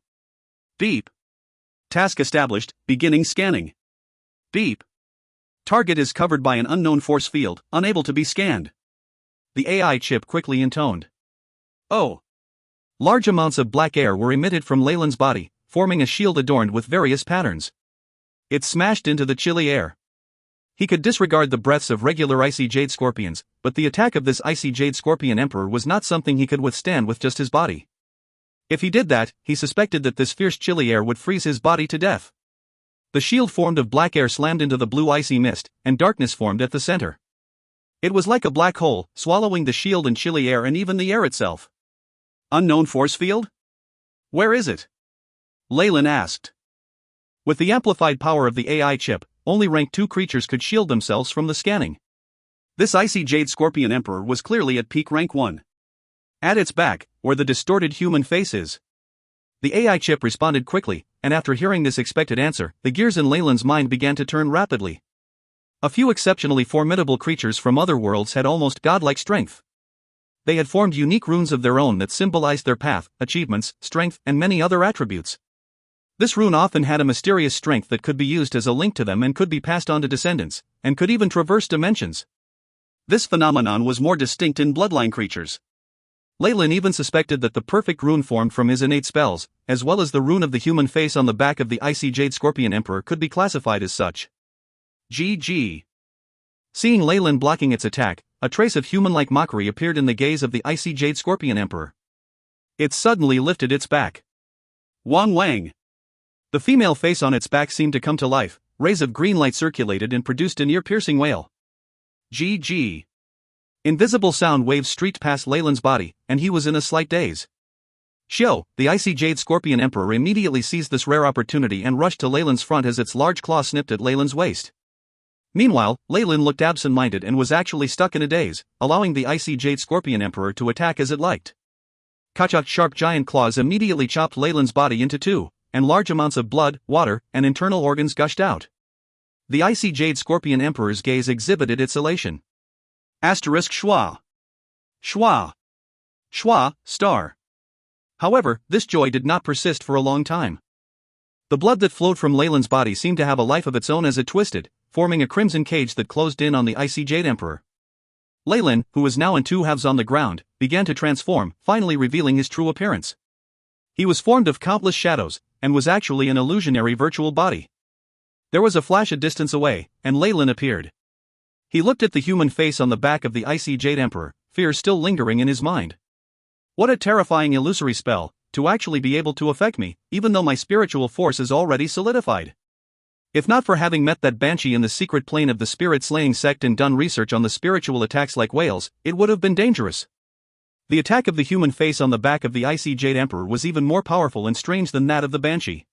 Beep. Task established, beginning scanning. Beep. Target is covered by an unknown force field, unable to be scanned. The AI chip quickly intoned. Oh. Large amounts of black air were emitted from Leyland's body, forming a shield adorned with various patterns. It smashed into the chilly air. He could disregard the breaths of regular icy jade scorpions, but the attack of this icy jade scorpion emperor was not something he could withstand with just his body. If he did that, he suspected that this fierce chilly air would freeze his body to death. The shield formed of black air slammed into the blue icy mist, and darkness formed at the center. It was like a black hole, swallowing the shield and chilly air and even the air itself. Unknown force field? Where is it? Leyland asked. With the amplified power of the AI chip, only rank 2 creatures could shield themselves from the scanning. This icy jade scorpion emperor was clearly at peak rank 1. At its back, where the distorted human face is. The AI chip responded quickly, and after hearing this expected answer, the gears in Leyland's mind began to turn rapidly. A few exceptionally formidable creatures from other worlds had almost godlike strength. They had formed unique runes of their own that symbolized their path, achievements, strength, and many other attributes. This rune often had a mysterious strength that could be used as a link to them and could be passed on to descendants, and could even traverse dimensions. This phenomenon was more distinct in bloodline creatures. Leyland even suspected that the perfect rune formed from his innate spells, as well as the rune of the human face on the back of the icy jade scorpion emperor, could be classified as such. GG. Seeing Leyland blocking its attack, a trace of human-like mockery appeared in the gaze of the icy jade scorpion emperor. It suddenly lifted its back. Wang Wang. The female face on its back seemed to come to life, rays of green light circulated and produced an ear-piercing wail. GG. Invisible sound waves streaked past Leyland's body, and he was in a slight daze. Xiao, the icy jade scorpion emperor, immediately seized this rare opportunity and rushed to Leyland's front as its large claw snipped at Leyland's waist. Meanwhile, Leyland looked absent-minded and was actually stuck in a daze, allowing the icy jade scorpion emperor to attack as it liked. Kachuk's sharp giant claws immediately chopped Leyland's body into 2, and large amounts of blood, water, and internal organs gushed out. The icy jade scorpion emperor's gaze exhibited its elation. Asterisk schwa. Schwa. Schwa, star. However, this joy did not persist for a long time. The blood that flowed from Leyland's body seemed to have a life of its own as it twisted, forming a crimson cage that closed in on the icy jade emperor. Leyland, who was now in 2 halves on the ground, began to transform, finally revealing his true appearance. He was formed of countless shadows, and was actually an illusionary virtual body. There was a flash a distance away, and Leyland appeared. He looked at the human face on the back of the icy jade emperor, fear still lingering in his mind. What a terrifying illusory spell, to actually be able to affect me, even though my spiritual force is already solidified. If not for having met that banshee in the secret plane of the spirit-slaying sect and done research on the spiritual attacks like whales, it would have been dangerous. The attack of the human face on the back of the icy jade emperor was even more powerful and strange than that of the banshee.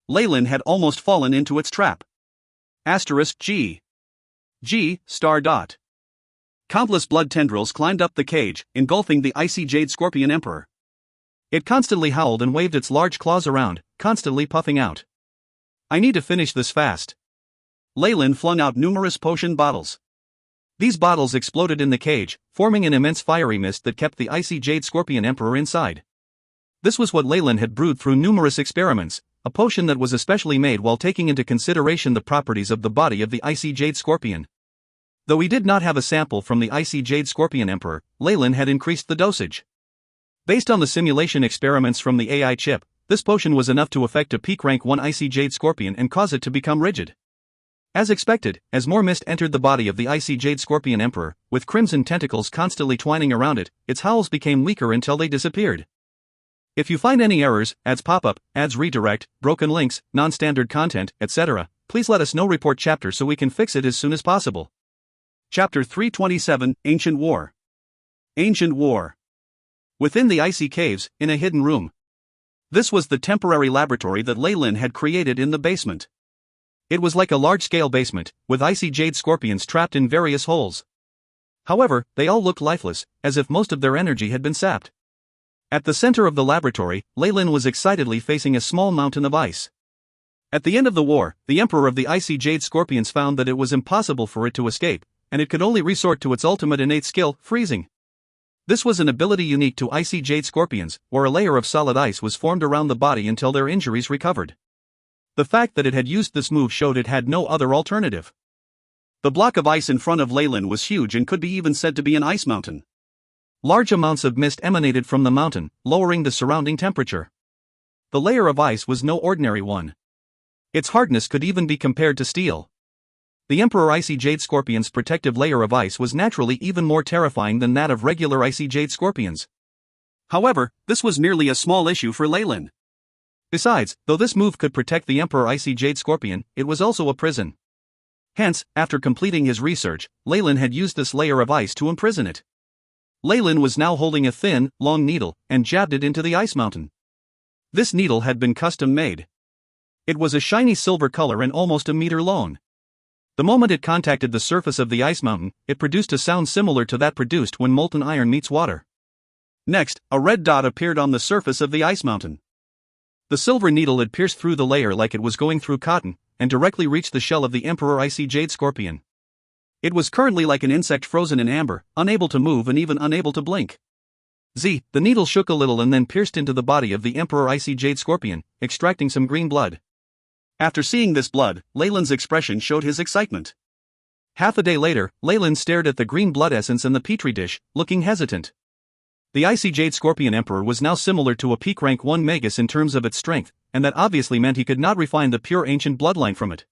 Leyland had almost fallen into its trap. Asterisk G. G, star dot. Countless blood tendrils climbed up the cage, engulfing the icy jade scorpion emperor. It constantly howled and waved its large claws around, constantly puffing out. I need to finish this fast. Leyland flung out numerous potion bottles. These bottles exploded in the cage, forming an immense fiery mist that kept the icy jade scorpion emperor inside. This was what Leyland had brewed through numerous experiments, a potion that was especially made while taking into consideration the properties of the body of the icy jade scorpion. Though he did not have a sample from the icy jade scorpion emperor, Leyland had increased the dosage. Based on the simulation experiments from the AI chip, this potion was enough to affect a peak rank 1 icy jade scorpion and cause it to become rigid. As expected, as more mist entered the body of the icy jade scorpion emperor, with crimson tentacles constantly twining around it, its howls became weaker until they disappeared. If you find any errors, ads pop up, ads redirect, broken links, non-standard content, etc., please let us know. Report chapter so we can fix it as soon as possible. Chapter 327, Ancient War. Ancient War. Within the icy caves, in a hidden room. This was the temporary laboratory that Leyland had created in the basement. It was like a large-scale basement, with icy jade scorpions trapped in various holes. However, they all looked lifeless, as if most of their energy had been sapped. At the center of the laboratory, Leyland was excitedly facing a small mountain of ice. At the end of the war, the Emperor of the Icy Jade Scorpions found that it was impossible for it to escape, and it could only resort to its ultimate innate skill, freezing. This was an ability unique to Icy Jade Scorpions, where a layer of solid ice was formed around the body until their injuries recovered. The fact that it had used this move showed it had no other alternative. The block of ice in front of Leyland was huge and could be even said to be an ice mountain. Large amounts of mist emanated from the mountain, lowering the surrounding temperature. The layer of ice was no ordinary one. Its hardness could even be compared to steel. The Emperor Icy Jade Scorpion's protective layer of ice was naturally even more terrifying than that of regular Icy Jade Scorpions. However, this was merely a small issue for Leyland. Besides, though this move could protect the Emperor Icy Jade Scorpion, it was also a prison. Hence, after completing his research, Leyland had used this layer of ice to imprison it. Leyland was now holding a thin, long needle, and jabbed it into the ice mountain. This needle had been custom-made. It was a shiny silver color and almost a meter long. The moment it contacted the surface of the ice mountain, it produced a sound similar to that produced when molten iron meets water. Next, a red dot appeared on the surface of the ice mountain. The silver needle had pierced through the layer like it was going through cotton, and directly reached the shell of the Emperor Icy Jade Scorpion. It was currently like an insect frozen in amber, unable to move and even unable to blink. The needle shook a little and then pierced into the body of the Emperor Icy Jade Scorpion, extracting some green blood. After seeing this blood, Leyland's expression showed his excitement. Half a day later, Leyland stared at the green blood essence in the petri dish, looking hesitant. The Icy Jade Scorpion Emperor was now similar to a peak rank 1 Magus in terms of its strength, and that obviously meant he could not refine the pure ancient bloodline from it.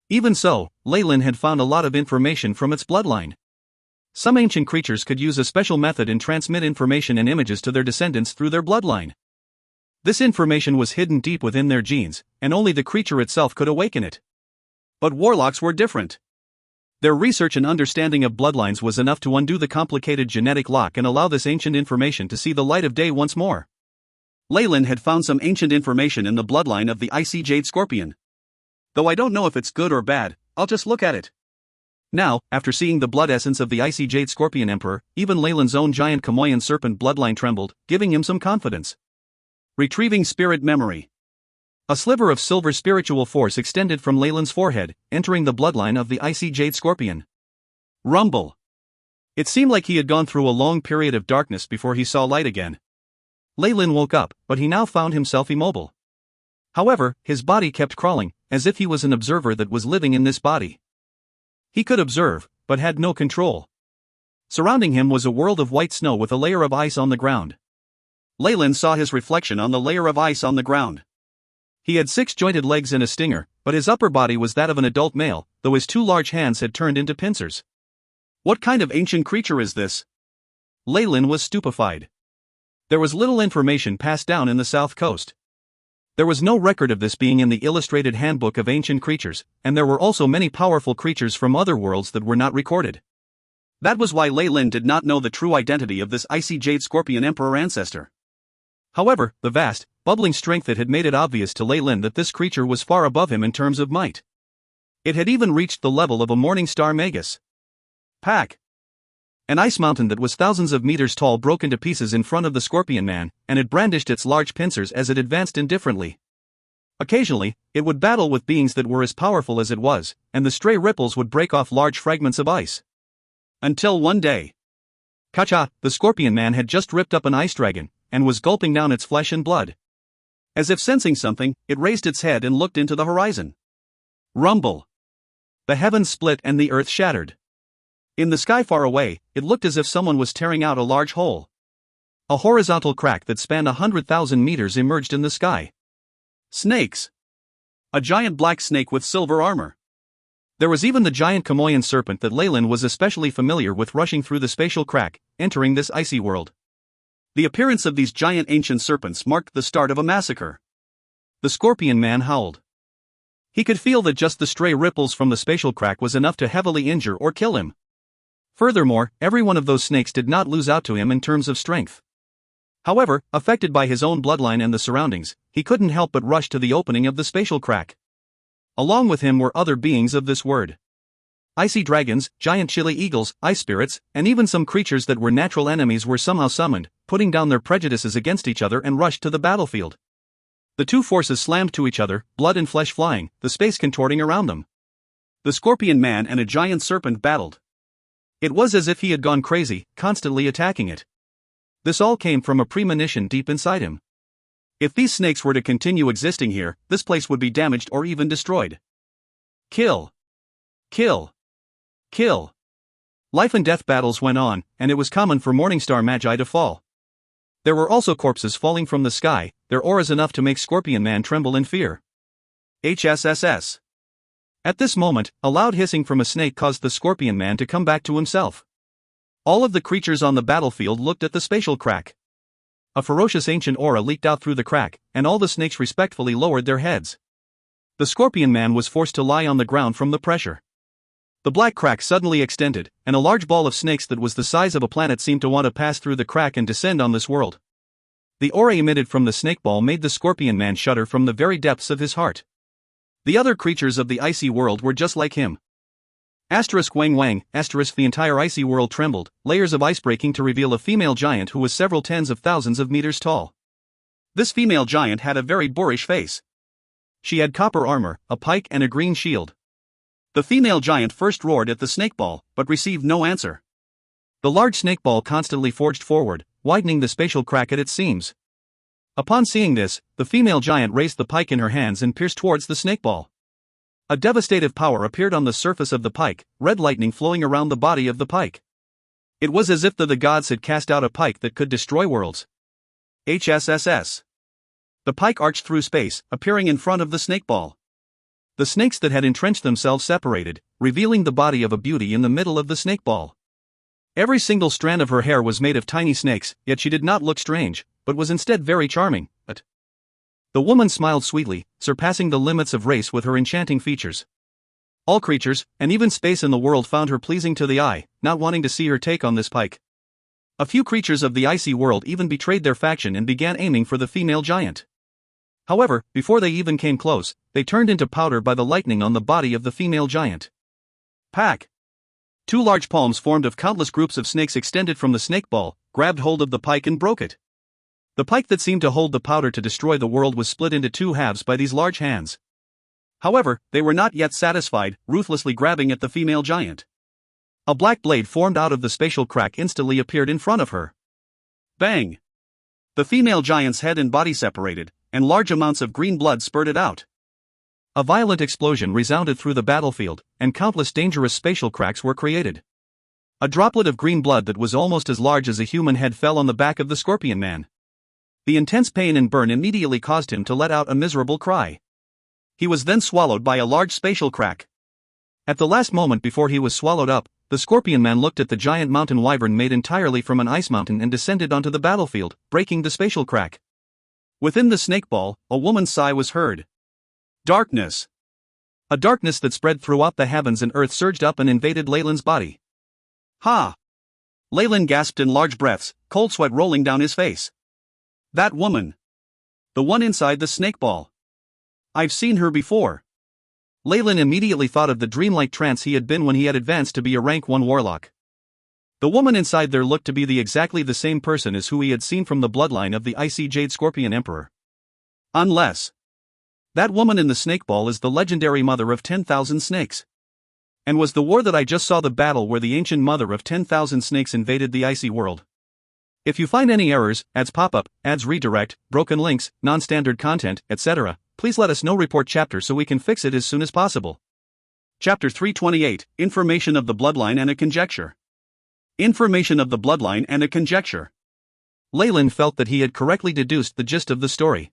Even so, Leyland had found a lot of information from its bloodline. Some ancient creatures could use a special method and transmit information and images to their descendants through their bloodline. This information was hidden deep within their genes, and only the creature itself could awaken it. But warlocks were different. Their research and understanding of bloodlines was enough to undo the complicated genetic lock and allow this ancient information to see the light of day once more. Leyland had found some ancient information in the bloodline of the Icy Jade Scorpion. Though I don't know if it's good or bad, I'll just look at it. Now, after seeing the blood essence of the Icy Jade Scorpion Emperor, even Leyland's own giant Chamoyan serpent bloodline trembled, giving him some confidence. Retrieving spirit memory. A sliver of silver spiritual force extended from Leyland's forehead, entering the bloodline of the Icy Jade Scorpion. Rumble. It seemed like he had gone through a long period of darkness before he saw light again. Leyland woke up, but he now found himself immobile. However, his body kept crawling, as if he was an observer that was living in this body. He could observe, but had no control. Surrounding him was a world of white snow with a layer of ice on the ground. Leyland saw his reflection on the layer of ice on the ground. He had 6 jointed legs and a stinger, but his upper body was that of an adult male, though his 2 large hands had turned into pincers. What kind of ancient creature is this? Leyland was stupefied. There was little information passed down in the South Coast. There was no record of this being in the Illustrated Handbook of Ancient Creatures, and there were also many powerful creatures from other worlds that were not recorded. That was why Leyland did not know the true identity of this Icy Jade Scorpion Emperor ancestor. However, the vast, bubbling strength it had made it obvious to Leyland that this creature was far above him in terms of might. It had even reached the level of a Morning Star Magus. Pack. An ice mountain that was thousands of meters tall broke into pieces in front of the Scorpion Man, and it brandished its large pincers as it advanced indifferently. Occasionally, it would battle with beings that were as powerful as it was, and the stray ripples would break off large fragments of ice. Until one day. Kacha, the Scorpion Man had just ripped up an ice dragon, and was gulping down its flesh and blood. As if sensing something, it raised its head and looked into the horizon. Rumble. The heavens split and the earth shattered. In the sky far away, it looked as if someone was tearing out a large hole. A horizontal crack that spanned 100,000 meters emerged in the sky. Snakes. A giant black snake with silver armor. There was even the giant Chamoyan serpent that Leyland was especially familiar with rushing through the spatial crack, entering this icy world. The appearance of these giant ancient serpents marked the start of a massacre. The Scorpion Man howled. He could feel that just the stray ripples from the spatial crack was enough to heavily injure or kill him. Furthermore, every one of those snakes did not lose out to him in terms of strength. However, affected by his own bloodline and the surroundings, he couldn't help but rush to the opening of the spatial crack. Along with him were other beings of this word. Icy dragons, giant chili eagles, ice spirits, and even some creatures that were natural enemies were somehow summoned, putting down their prejudices against each other and rushed to the battlefield. The two forces slammed to each other, blood and flesh flying, the space contorting around them. The Scorpion Man and a giant serpent battled. It was as if he had gone crazy, constantly attacking it. This all came from a premonition deep inside him. If these snakes were to continue existing here, this place would be damaged or even destroyed. Kill. Kill. Kill. Life and death battles went on, and it was common for Morningstar Magi to fall. There were also corpses falling from the sky, their auras enough to make Scorpion Man tremble in fear. HSSS. At this moment, a loud hissing from a snake caused the Scorpion Man to come back to himself. All of the creatures on the battlefield looked at the spatial crack. A ferocious ancient aura leaked out through the crack, and all the snakes respectfully lowered their heads. The Scorpion Man was forced to lie on the ground from the pressure. The black crack suddenly extended, and a large ball of snakes that was the size of a planet seemed to want to pass through the crack and descend on this world. The aura emitted from the snake ball made the Scorpion Man shudder from the very depths of his heart. The other creatures of the icy world were just like him. Wang Wang, the entire icy world trembled, layers of ice breaking to reveal a female giant who was several tens of thousands of meters tall. This female giant had a very boorish face. She had copper armor, a pike and a green shield. The female giant first roared at the snake ball, but received no answer. The large snake ball constantly forged forward, widening the spatial crack at its seams. Upon seeing this, the female giant raised the pike in her hands and pierced towards the snake ball. A devastative power appeared on the surface of the pike, red lightning flowing around the body of the pike. It was as if the gods had cast out a pike that could destroy worlds. HSSS. The pike arched through space, appearing in front of the snake ball. The snakes that had entrenched themselves separated, revealing the body of a beauty in the middle of the snake ball. Every single strand of her hair was made of tiny snakes, yet she did not look strange, but was instead very charming. The woman smiled sweetly, surpassing the limits of race with her enchanting features. All creatures, and even space in the world found her pleasing to the eye, not wanting to see her take on this pike. A few creatures of the icy world even betrayed their faction and began aiming for the female giant. However, before they even came close, they turned into powder by the lightning on the body of the female giant. Pack! Two large palms formed of countless groups of snakes extended from the snake ball, grabbed hold of the pike and broke it. The pike that seemed to hold the powder to destroy the world was split into two halves by these large hands. However, they were not yet satisfied, ruthlessly grabbing at the female giant. A black blade formed out of the spatial crack instantly appeared in front of her. Bang! The female giant's head and body separated, and large amounts of green blood spurted out. A violent explosion resounded through the battlefield, and countless dangerous spatial cracks were created. A droplet of green blood that was almost as large as a human head fell on the back of the Scorpion Man. The intense pain and burn immediately caused him to let out a miserable cry. He was then swallowed by a large spatial crack. At the last moment before he was swallowed up, the Scorpion Man looked at the giant mountain wyvern made entirely from an ice mountain and descended onto the battlefield, breaking the spatial crack. Within the snake ball, a woman's sigh was heard. Darkness. A darkness that spread throughout the heavens and earth surged up and invaded Leyland's body. Ha! Leyland gasped in large breaths, cold sweat rolling down his face. That woman. The one inside the snake ball. I've seen her before. Leyland immediately thought of the dreamlike trance he had been when he had advanced to be a rank 1 warlock. The woman inside there looked to be exactly the same person as who he had seen from the bloodline of the icy Jade Scorpion Emperor. Unless that woman in the snake ball is the legendary mother of 10,000 snakes. And was the war that I just saw the battle where the ancient mother of 10,000 snakes invaded the icy world. If you find any errors, ads pop-up, ads redirect, broken links, non-standard content, etc., please let us know. Report chapter so we can fix it as soon as possible. Chapter 328, Information of the Bloodline and a Conjecture. Information of the Bloodline and a Conjecture. Leyland felt that he had correctly deduced the gist of the story.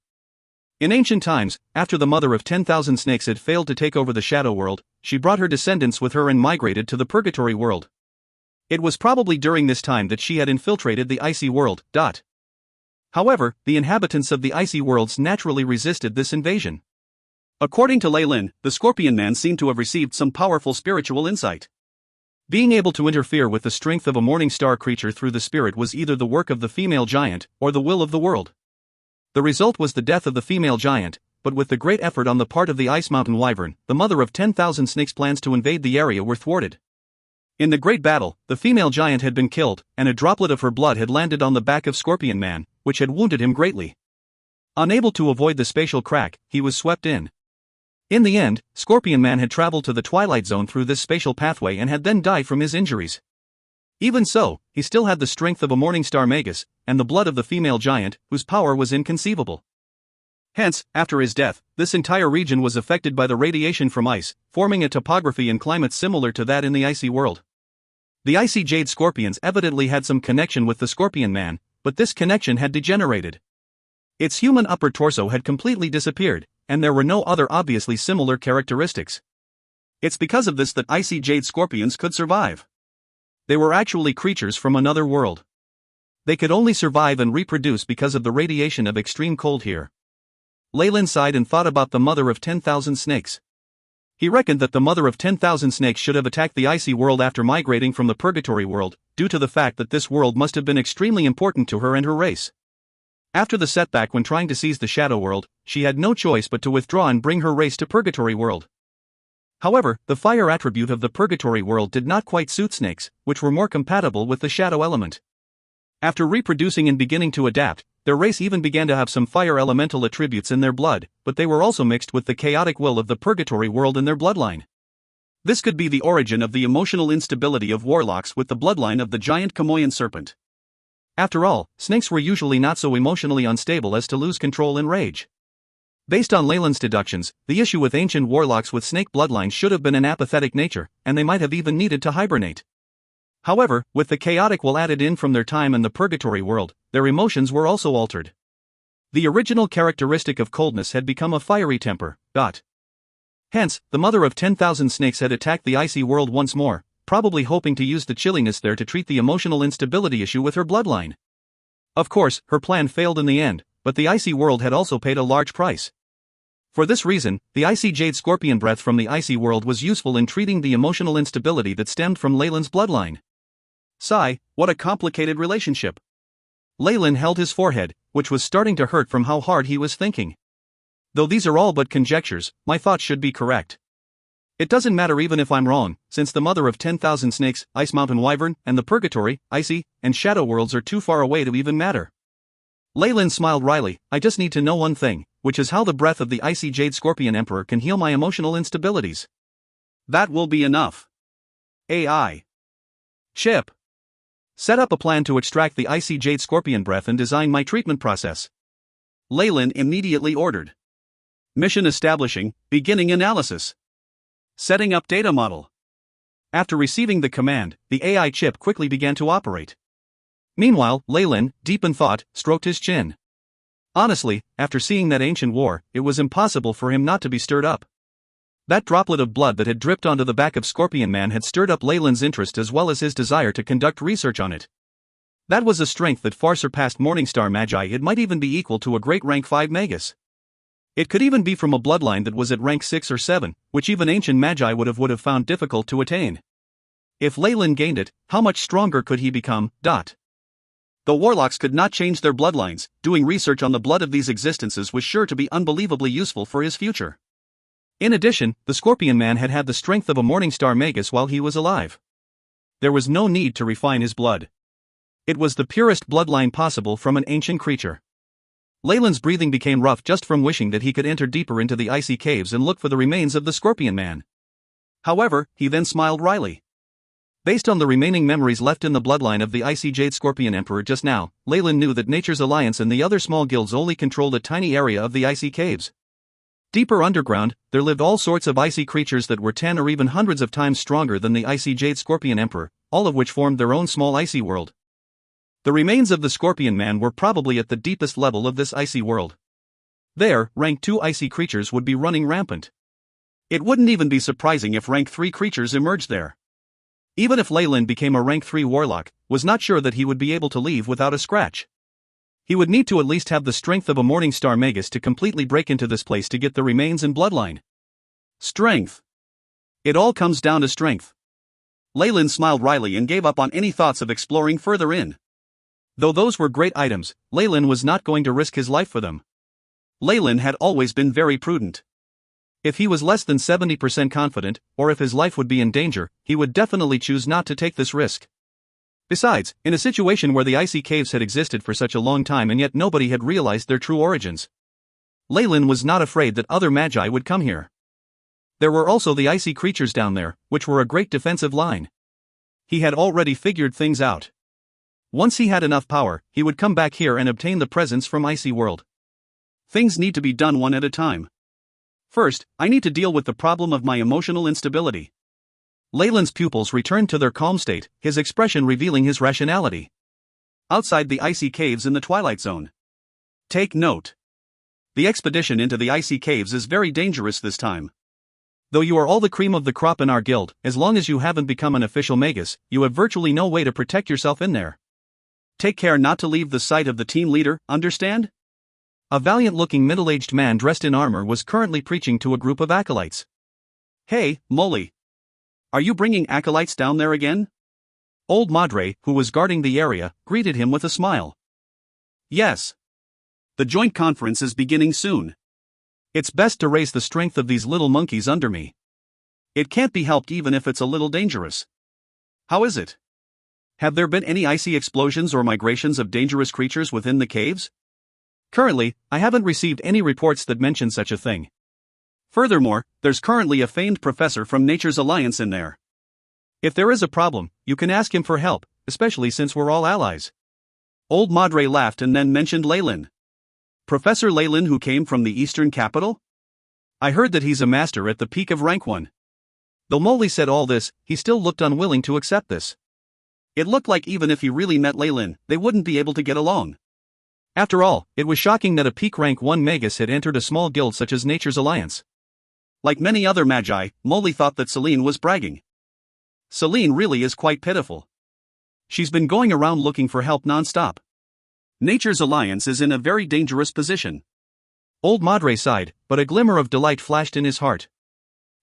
In ancient times, after the mother of 10,000 snakes had failed to take over the Shadow World, she brought her descendants with her and migrated to the Purgatory World. It was probably during this time that she had infiltrated the icy world. However, the inhabitants of the icy worlds naturally resisted this invasion. According to Leyland, the Scorpion Man seemed to have received some powerful spiritual insight. Being able to interfere with the strength of a morning star creature through the spirit was either the work of the female giant, or the will of the world. The result was the death of the female giant, but with the great effort on the part of the Ice Mountain Wyvern, the mother of 10,000 snakes' plans to invade the area were thwarted. In the great battle, the female giant had been killed, and a droplet of her blood had landed on the back of Scorpion Man, which had wounded him greatly. Unable to avoid the spatial crack, he was swept in. In the end, Scorpion Man had traveled to the Twilight Zone through this spatial pathway and had then died from his injuries. Even so, he still had the strength of a Morningstar Magus, and the blood of the female giant, whose power was inconceivable. Hence, after his death, this entire region was affected by the radiation from ice, forming a topography and climate similar to that in the icy world. The icy jade scorpions evidently had some connection with the Scorpion Man, but this connection had degenerated. Its human upper torso had completely disappeared, and there were no other obviously similar characteristics. It's because of this that icy jade scorpions could survive. They were actually creatures from another world. They could only survive and reproduce because of the radiation of extreme cold here. Leyland sighed and thought about the mother of 10,000 snakes. He reckoned that the mother of 10,000 snakes should have attacked the icy world after migrating from the purgatory world, due to the fact that this world must have been extremely important to her and her race. After the setback when trying to seize the shadow world, she had no choice but to withdraw and bring her race to purgatory world. However, the fire attribute of the purgatory world did not quite suit snakes, which were more compatible with the shadow element. After reproducing and beginning to adapt, their race even began to have some fire elemental attributes in their blood, but they were also mixed with the chaotic will of the purgatory world in their bloodline. This could be the origin of the emotional instability of warlocks with the bloodline of the giant Chamoyan serpent. After all, snakes were usually not so emotionally unstable as to lose control in rage. Based on Leyland's deductions, the issue with ancient warlocks with snake bloodlines should have been an apathetic nature, and they might have even needed to hibernate. However, with the chaotic will added in from their time in the purgatory world, their emotions were also altered. The original characteristic of coldness had become a fiery temper. Hence, the mother of 10,000 snakes had attacked the icy world once more, probably hoping to use the chilliness there to treat the emotional instability issue with her bloodline. Of course, her plan failed in the end, but the icy world had also paid a large price. For this reason, the icy jade scorpion breath from the icy world was useful in treating the emotional instability that stemmed from Leyland's bloodline. Sigh, what a complicated relationship. Leyland held his forehead, which was starting to hurt from how hard he was thinking. Though these are all but conjectures, my thoughts should be correct. It doesn't matter even if I'm wrong, since the mother of 10,000 snakes, Ice Mountain Wyvern, and the Purgatory, Icy, and Shadow worlds are too far away to even matter. Leyland smiled wryly. I just need to know one thing, which is how the breath of the icy jade scorpion emperor can heal my emotional instabilities. That will be enough. AI. Chip. Set up a plan to extract the icy jade scorpion breath and design my treatment process. Leyland immediately ordered. Mission establishing, beginning analysis. Setting up data model. After receiving the command, the AI chip quickly began to operate. Meanwhile, Leyland, deep in thought, stroked his chin. Honestly, after seeing that ancient war, it was impossible for him not to be stirred up. That droplet of blood that had dripped onto the back of Scorpion Man had stirred up Leyland's interest as well as his desire to conduct research on it. That was a strength that far surpassed Morningstar Magi. It might even be equal to a great rank 5 Magus. It could even be from a bloodline that was at rank 6 or 7, which even ancient Magi would have found difficult to attain. If Leyland gained it, how much stronger could he become? The warlocks could not change their bloodlines. Doing research on the blood of these existences was sure to be unbelievably useful for his future. In addition, the Scorpion Man had had the strength of a Morningstar Magus while he was alive. There was no need to refine his blood. It was the purest bloodline possible from an ancient creature. Leyland's breathing became rough just from wishing that he could enter deeper into the icy caves and look for the remains of the Scorpion Man. However, he then smiled wryly. Based on the remaining memories left in the bloodline of the icy jade scorpion emperor just now, Leyland knew that Nature's Alliance and the other small guilds only controlled a tiny area of the icy caves. Deeper underground, there lived all sorts of icy creatures that were 10 or even hundreds of times stronger than the icy jade scorpion emperor, all of which formed their own small icy world. The remains of the Scorpion Man were probably at the deepest level of this icy world. There, rank 2 icy creatures would be running rampant. It wouldn't even be surprising if rank 3 creatures emerged there. Even if Leyland became a rank 3 warlock, was not sure that he would be able to leave without a scratch. He would need to at least have the strength of a Morningstar Magus to completely break into this place to get the remains and bloodline. Strength. It all comes down to strength. Leyland smiled wryly and gave up on any thoughts of exploring further in. Though those were great items, Leyland was not going to risk his life for them. Leyland had always been very prudent. If he was less than 70% confident, or if his life would be in danger, he would definitely choose not to take this risk. Besides, in a situation where the icy caves had existed for such a long time and yet nobody had realized their true origins, Leyland was not afraid that other magi would come here. There were also the icy creatures down there, which were a great defensive line. He had already figured things out. Once he had enough power, he would come back here and obtain the presents from Icy World. Things need to be done one at a time. First, I need to deal with the problem of my emotional instability. Leyland's pupils returned to their calm state, his expression revealing his rationality. Outside the icy caves in the Twilight Zone. Take note. The expedition into the icy caves is very dangerous this time. Though you are all the cream of the crop in our guild, as long as you haven't become an official magus, you have virtually no way to protect yourself in there. Take care not to leave the sight of the team leader, understand? A valiant-looking middle-aged man dressed in armor was currently preaching to a group of acolytes. Hey, Molly. Are you bringing acolytes down there again? Old Madre, who was guarding the area, greeted him with a smile. Yes. The joint conference is beginning soon. It's best to raise the strength of these little monkeys under me. It can't be helped even if it's a little dangerous. How is it? Have there been any icy explosions or migrations of dangerous creatures within the caves? Currently, I haven't received any reports that mention such a thing. Furthermore, there's currently a famed professor from Nature's Alliance in there. If there is a problem, you can ask him for help, especially since we're all allies. Old Madre laughed and then mentioned Leyland. Professor Leyland, who came from the Eastern capital? I heard that he's a master at the peak of rank 1. Though Molly said all this, he still looked unwilling to accept this. It looked like even if he really met Leyland, they wouldn't be able to get along. After all, it was shocking that a peak rank 1 magus had entered a small guild such as Nature's Alliance. Like many other magi, Molly thought that Celine was bragging. Celine really is quite pitiful. She's been going around looking for help non-stop. Nature's Alliance is in a very dangerous position. Old Madre sighed, but a glimmer of delight flashed in his heart.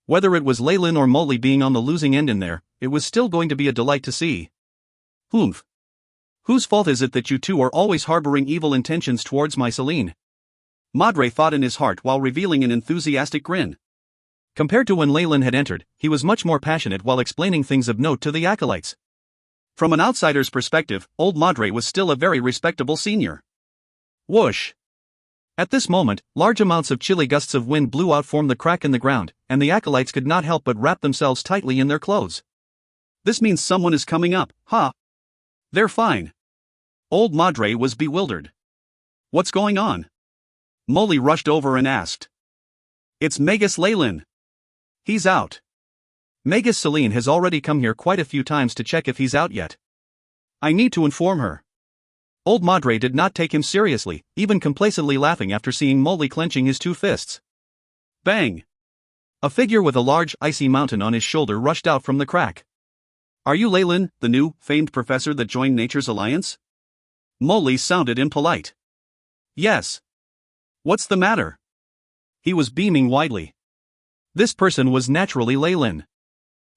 Whether it was Leyland or Molly being on the losing end in there, it was still going to be a delight to see. Humph. Whose fault is it that you two are always harboring evil intentions towards my Celine? Madre thought in his heart while revealing an enthusiastic grin. Compared to when Leyland had entered, he was much more passionate while explaining things of note to the acolytes. From an outsider's perspective, old Madre was still a very respectable senior. Whoosh! At this moment, large amounts of chilly gusts of wind blew out from the crack in the ground, and the acolytes could not help but wrap themselves tightly in their clothes. This means someone is coming up, huh? They're fine. Old Madre was bewildered. What's going on? Molly rushed over and asked. It's Magus Leyland. He's out. Magus Celine has already come here quite a few times to check if he's out yet. I need to inform her. Old Madre did not take him seriously, even complacently laughing after seeing Molly clenching his two fists. Bang! A figure with a large, icy mountain on his shoulder rushed out from the crack. Are you Leyland, the new, famed professor that joined Nature's Alliance? Molly sounded impolite. Yes. What's the matter? He was beaming widely. This person was naturally Leyland.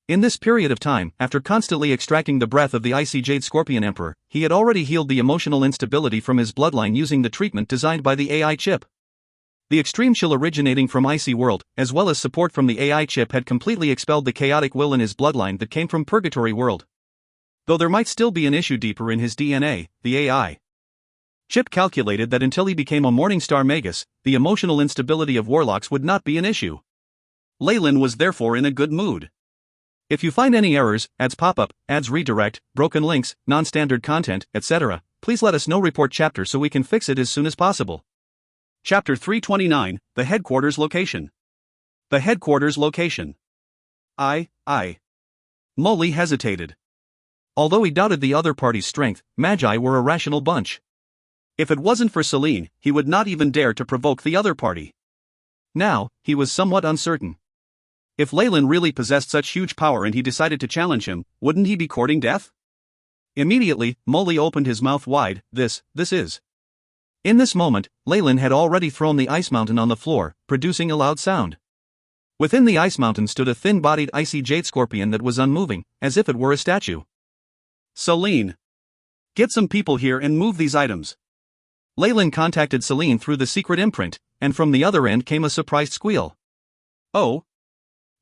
In this period of time, after constantly extracting the breath of the icy Jade Scorpion Emperor, he had already healed the emotional instability from his bloodline using the treatment designed by the AI chip. The extreme chill originating from Icy World, as well as support from the AI chip, had completely expelled the chaotic will in his bloodline that came from Purgatory World. Though there might still be an issue deeper in his DNA, the AI chip calculated that until he became a Morningstar Magus, the emotional instability of warlocks would not be an issue. Leyland was therefore in a good mood. If you find any errors, ads pop up, ads redirect, broken links, non-standard content, etc., please let us know. Report chapter so we can fix it as soon as possible. Chapter 329, The Headquarters Location. The Headquarters Location. Molly hesitated. Although he doubted the other party's strength, Magi were a rational bunch. If it wasn't for Celine, he would not even dare to provoke the other party. Now, he was somewhat uncertain. If Leyland really possessed such huge power and he decided to challenge him, wouldn't he be courting death? Immediately, Molly opened his mouth wide. This is. In this moment, Leyland had already thrown the ice mountain on the floor, producing a loud sound. Within the ice mountain stood a thin-bodied icy jade scorpion that was unmoving, as if it were a statue. Celine. Get some people here and move these items. Leyland contacted Celine through the secret imprint, and from the other end came a surprised squeal. Oh.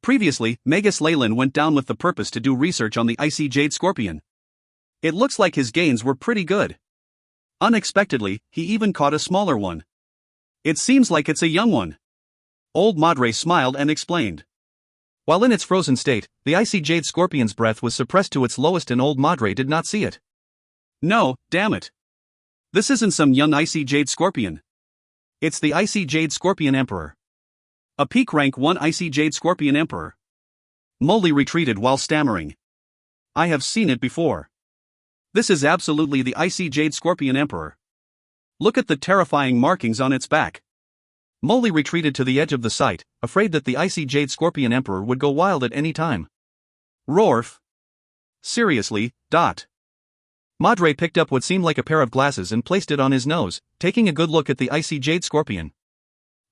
Previously, Magus Leyland went down with the purpose to do research on the icy jade scorpion. It looks like his gains were pretty good. Unexpectedly, he even caught a smaller one. It seems like it's a young one. Old Madre smiled and explained. While in its frozen state, the icy jade scorpion's breath was suppressed to its lowest and Old Madre did not see it. No, damn it. This isn't some young icy jade scorpion. It's the icy jade scorpion emperor. A peak rank 1 icy jade scorpion emperor. Molly retreated while stammering. I have seen it before. This is absolutely the icy jade scorpion emperor. Look at the terrifying markings on its back. Molly retreated to the edge of the site, afraid that the icy jade scorpion emperor would go wild at any time. Rorf. Seriously, Dot. Madre picked up what seemed like a pair of glasses and placed it on his nose, taking a good look at the icy jade scorpion.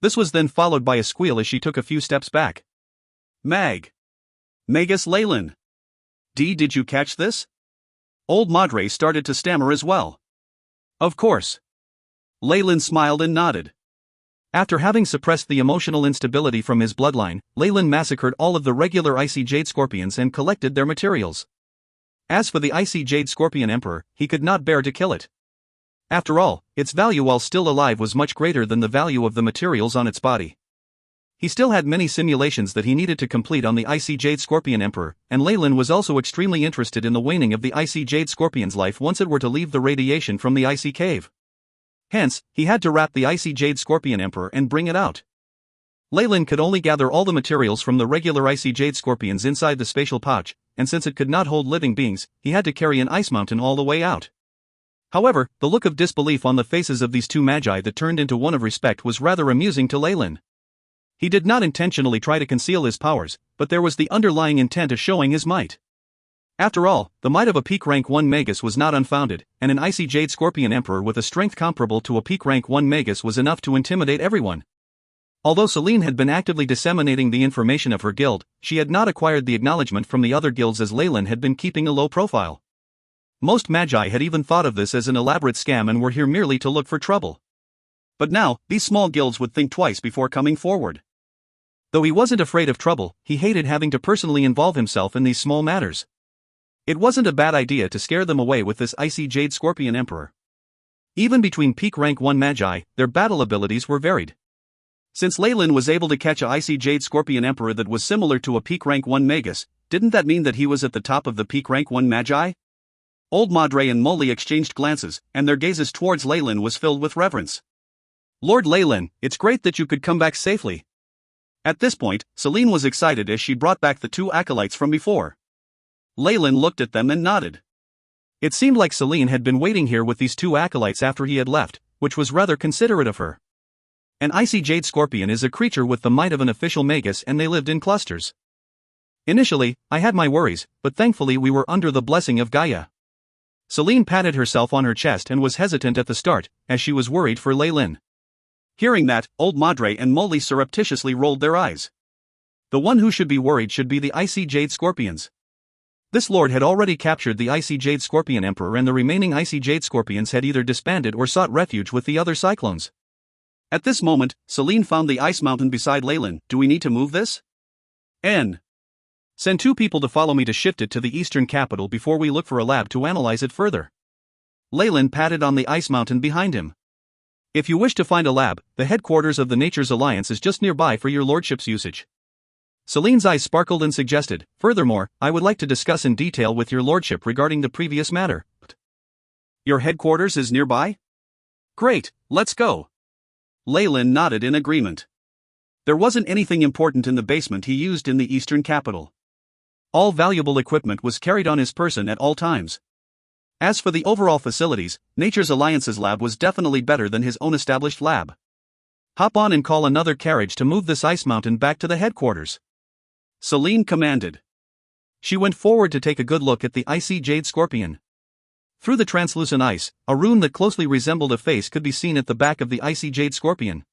This was then followed by a squeal as she took a few steps back. Magus Leyland. Did you catch this? Old Madre started to stammer as well. Of course. Leyland smiled and nodded. After having suppressed the emotional instability from his bloodline, Leyland massacred all of the regular icy jade scorpions and collected their materials. As for the icy jade scorpion emperor, he could not bear to kill it. After all, its value while still alive was much greater than the value of the materials on its body. He still had many simulations that he needed to complete on the icy jade scorpion emperor, and Leyland was also extremely interested in the waning of the icy jade scorpion's life once it were to leave the radiation from the icy cave. Hence, he had to wrap the icy jade scorpion emperor and bring it out. Leyland could only gather all the materials from the regular icy jade scorpions inside the spatial pouch, and since it could not hold living beings, he had to carry an ice mountain all the way out. However, the look of disbelief on the faces of these two magi that turned into one of respect was rather amusing to Leyland. He did not intentionally try to conceal his powers, but there was the underlying intent of showing his might. After all, the might of a peak rank 1 Magus was not unfounded, and an icy jade scorpion emperor with a strength comparable to a peak rank 1 Magus was enough to intimidate everyone. Although Celine had been actively disseminating the information of her guild, she had not acquired the acknowledgement from the other guilds as Leyland had been keeping a low profile. Most magi had even thought of this as an elaborate scam and were here merely to look for trouble. But now, these small guilds would think twice before coming forward. Though he wasn't afraid of trouble, he hated having to personally involve himself in these small matters. It wasn't a bad idea to scare them away with this icy jade scorpion emperor. Even between peak rank 1 magi, their battle abilities were varied. Since Leyland was able to catch a icy jade scorpion emperor that was similar to a peak rank 1 Magus, didn't that mean that he was at the top of the peak rank 1 magi? Old Madre and Molly exchanged glances, and their gazes towards Leyland was filled with reverence. Lord Leyland, it's great that you could come back safely. At this point, Celine was excited as she brought back the two acolytes from before. Leyland looked at them and nodded. It seemed like Celine had been waiting here with these two acolytes after he had left, which was rather considerate of her. An icy jade scorpion is a creature with the might of an official Magus and they lived in clusters. Initially, I had my worries, but thankfully we were under the blessing of Gaia. Celine patted herself on her chest and was hesitant at the start, as she was worried for Leyland. Hearing that, Old Madre and Molly surreptitiously rolled their eyes. The one who should be worried should be the icy jade scorpions. This lord had already captured the icy jade scorpion emperor and the remaining icy jade scorpions had either disbanded or sought refuge with the other cyclones. At this moment, Celine found the ice mountain beside Leyland. Do we need to move this? Send 2 people to follow me to shift it to the eastern capital before we look for a lab to analyze it further. Leyland patted on the ice mountain behind him. If you wish to find a lab, the headquarters of the Nature's Alliance is just nearby for your lordship's usage. Celine's eyes sparkled and suggested, furthermore, I would like to discuss in detail with your lordship regarding the previous matter. Your headquarters is nearby? Great, let's go. Leyland nodded in agreement. There wasn't anything important in the basement he used in the eastern capital. All valuable equipment was carried on his person at all times. As for the overall facilities, Nature's Alliance's lab was definitely better than his own established lab. Hop on and call another carriage to move this ice mountain back to the headquarters. Celine commanded. She went forward to take a good look at the icy jade scorpion. Through the translucent ice, a rune that closely resembled a face could be seen at the back of the icy jade scorpion.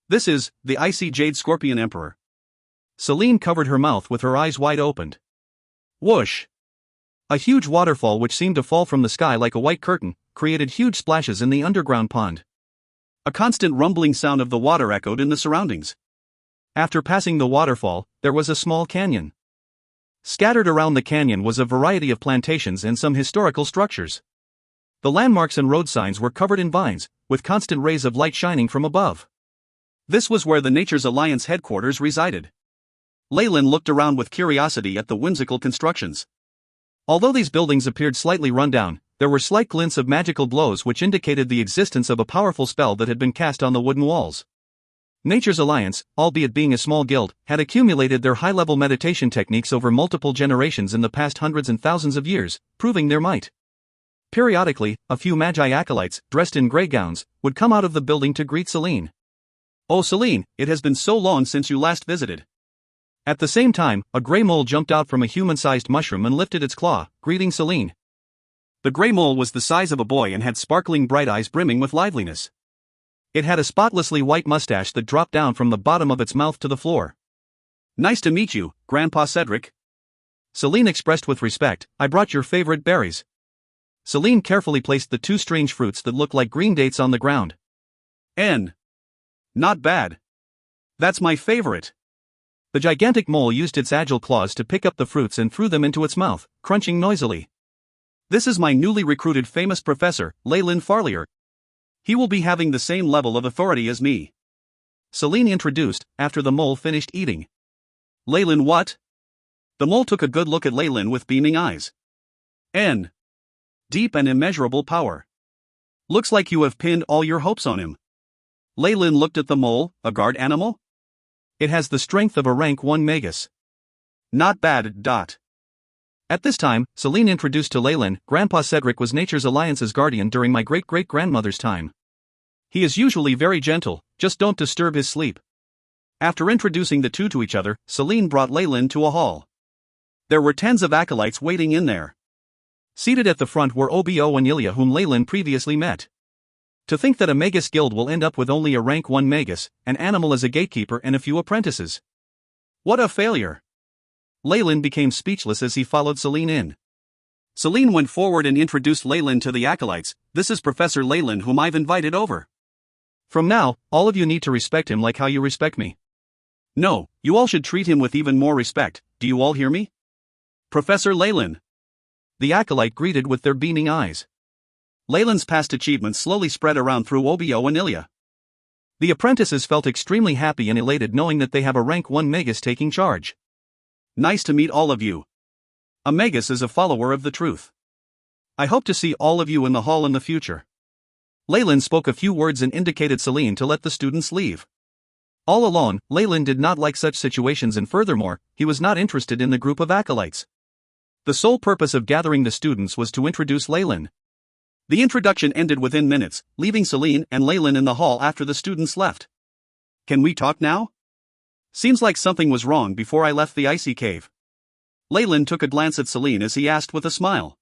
This is the icy jade scorpion emperor. Celine covered her mouth with her eyes wide opened. Whoosh! A huge waterfall which seemed to fall from the sky like a white curtain, created huge splashes in the underground pond. A constant rumbling sound of the water echoed in the surroundings. After passing the waterfall, there was a small canyon. Scattered around the canyon was a variety of plantations and some historical structures. The landmarks and road signs were covered in vines, with constant rays of light shining from above. This was where the Nature's Alliance headquarters resided. Leyland looked around with curiosity at the whimsical constructions. Although these buildings appeared slightly run down, there were slight glints of magical glows which indicated the existence of a powerful spell that had been cast on the wooden walls. Nature's Alliance, albeit being a small guild, had accumulated their high-level meditation techniques over multiple generations in the past hundreds and thousands of years, proving their might. Periodically, a few magi acolytes, dressed in grey gowns, would come out of the building to greet Celine. "Oh Celine, it has been so long since you last visited." At the same time, a grey mole jumped out from a human-sized mushroom and lifted its claw, greeting Celine. The grey mole was the size of a boy and had sparkling bright eyes brimming with liveliness. It had a spotlessly white mustache that dropped down from the bottom of its mouth to the floor. "Nice to meet you, Grandpa Cedric." Celine expressed with respect, "I brought your favorite berries." Celine carefully placed the two strange fruits that looked like green dates on the ground. Not bad. That's my favorite." The gigantic mole used its agile claws to pick up the fruits and threw them into its mouth, crunching noisily. "This is my newly recruited famous professor, Leyland Farlier. He will be having the same level of authority as me," Celine introduced, after the mole finished eating. "Leyland what?" The mole took a good look at Leyland with beaming eyes. Deep and immeasurable power. Looks like you have pinned all your hopes on him." Leyland looked at the mole. "A guard animal? It has the strength of a rank 1 magus. Not bad. At this time, Celine introduced to Leyland, Grandpa Cedric was Nature's Alliance's guardian during my great-great-grandmother's time. He is usually very gentle, just don't disturb his sleep. After introducing the two to each other, Celine brought Leyland to a hall. There were tens of acolytes waiting in there. Seated at the front were Obo and Ilya, whom Leyland previously met. To think that a Magus guild will end up with only a rank 1 Magus, an animal as a gatekeeper and a few apprentices. What a failure! Leyland became speechless as he followed Celine in. Celine went forward and introduced Leyland to the acolytes. "This is Professor Leyland, whom I've invited over. From now, all of you need to respect him like how you respect me. No, you all should treat him with even more respect, do you all hear me? Professor Leyland." The acolyte greeted with their beaming eyes. Leyland's past achievements slowly spread around through Obo and Ilya. The apprentices felt extremely happy and elated knowing that they have a rank 1 Magus taking charge. "Nice to meet all of you. A Magus is a follower of the truth. I hope to see all of you in the hall in the future." Leyland spoke a few words and indicated Celine to let the students leave. All alone, Leyland did not like such situations, and furthermore, he was not interested in the group of acolytes. The sole purpose of gathering the students was to introduce Leyland. The introduction ended within minutes, leaving Celine and Leyland in the hall after the students left. "Can we talk now? Seems like something was wrong before I left the icy cave." Leyland took a glance at Celine as he asked with a smile.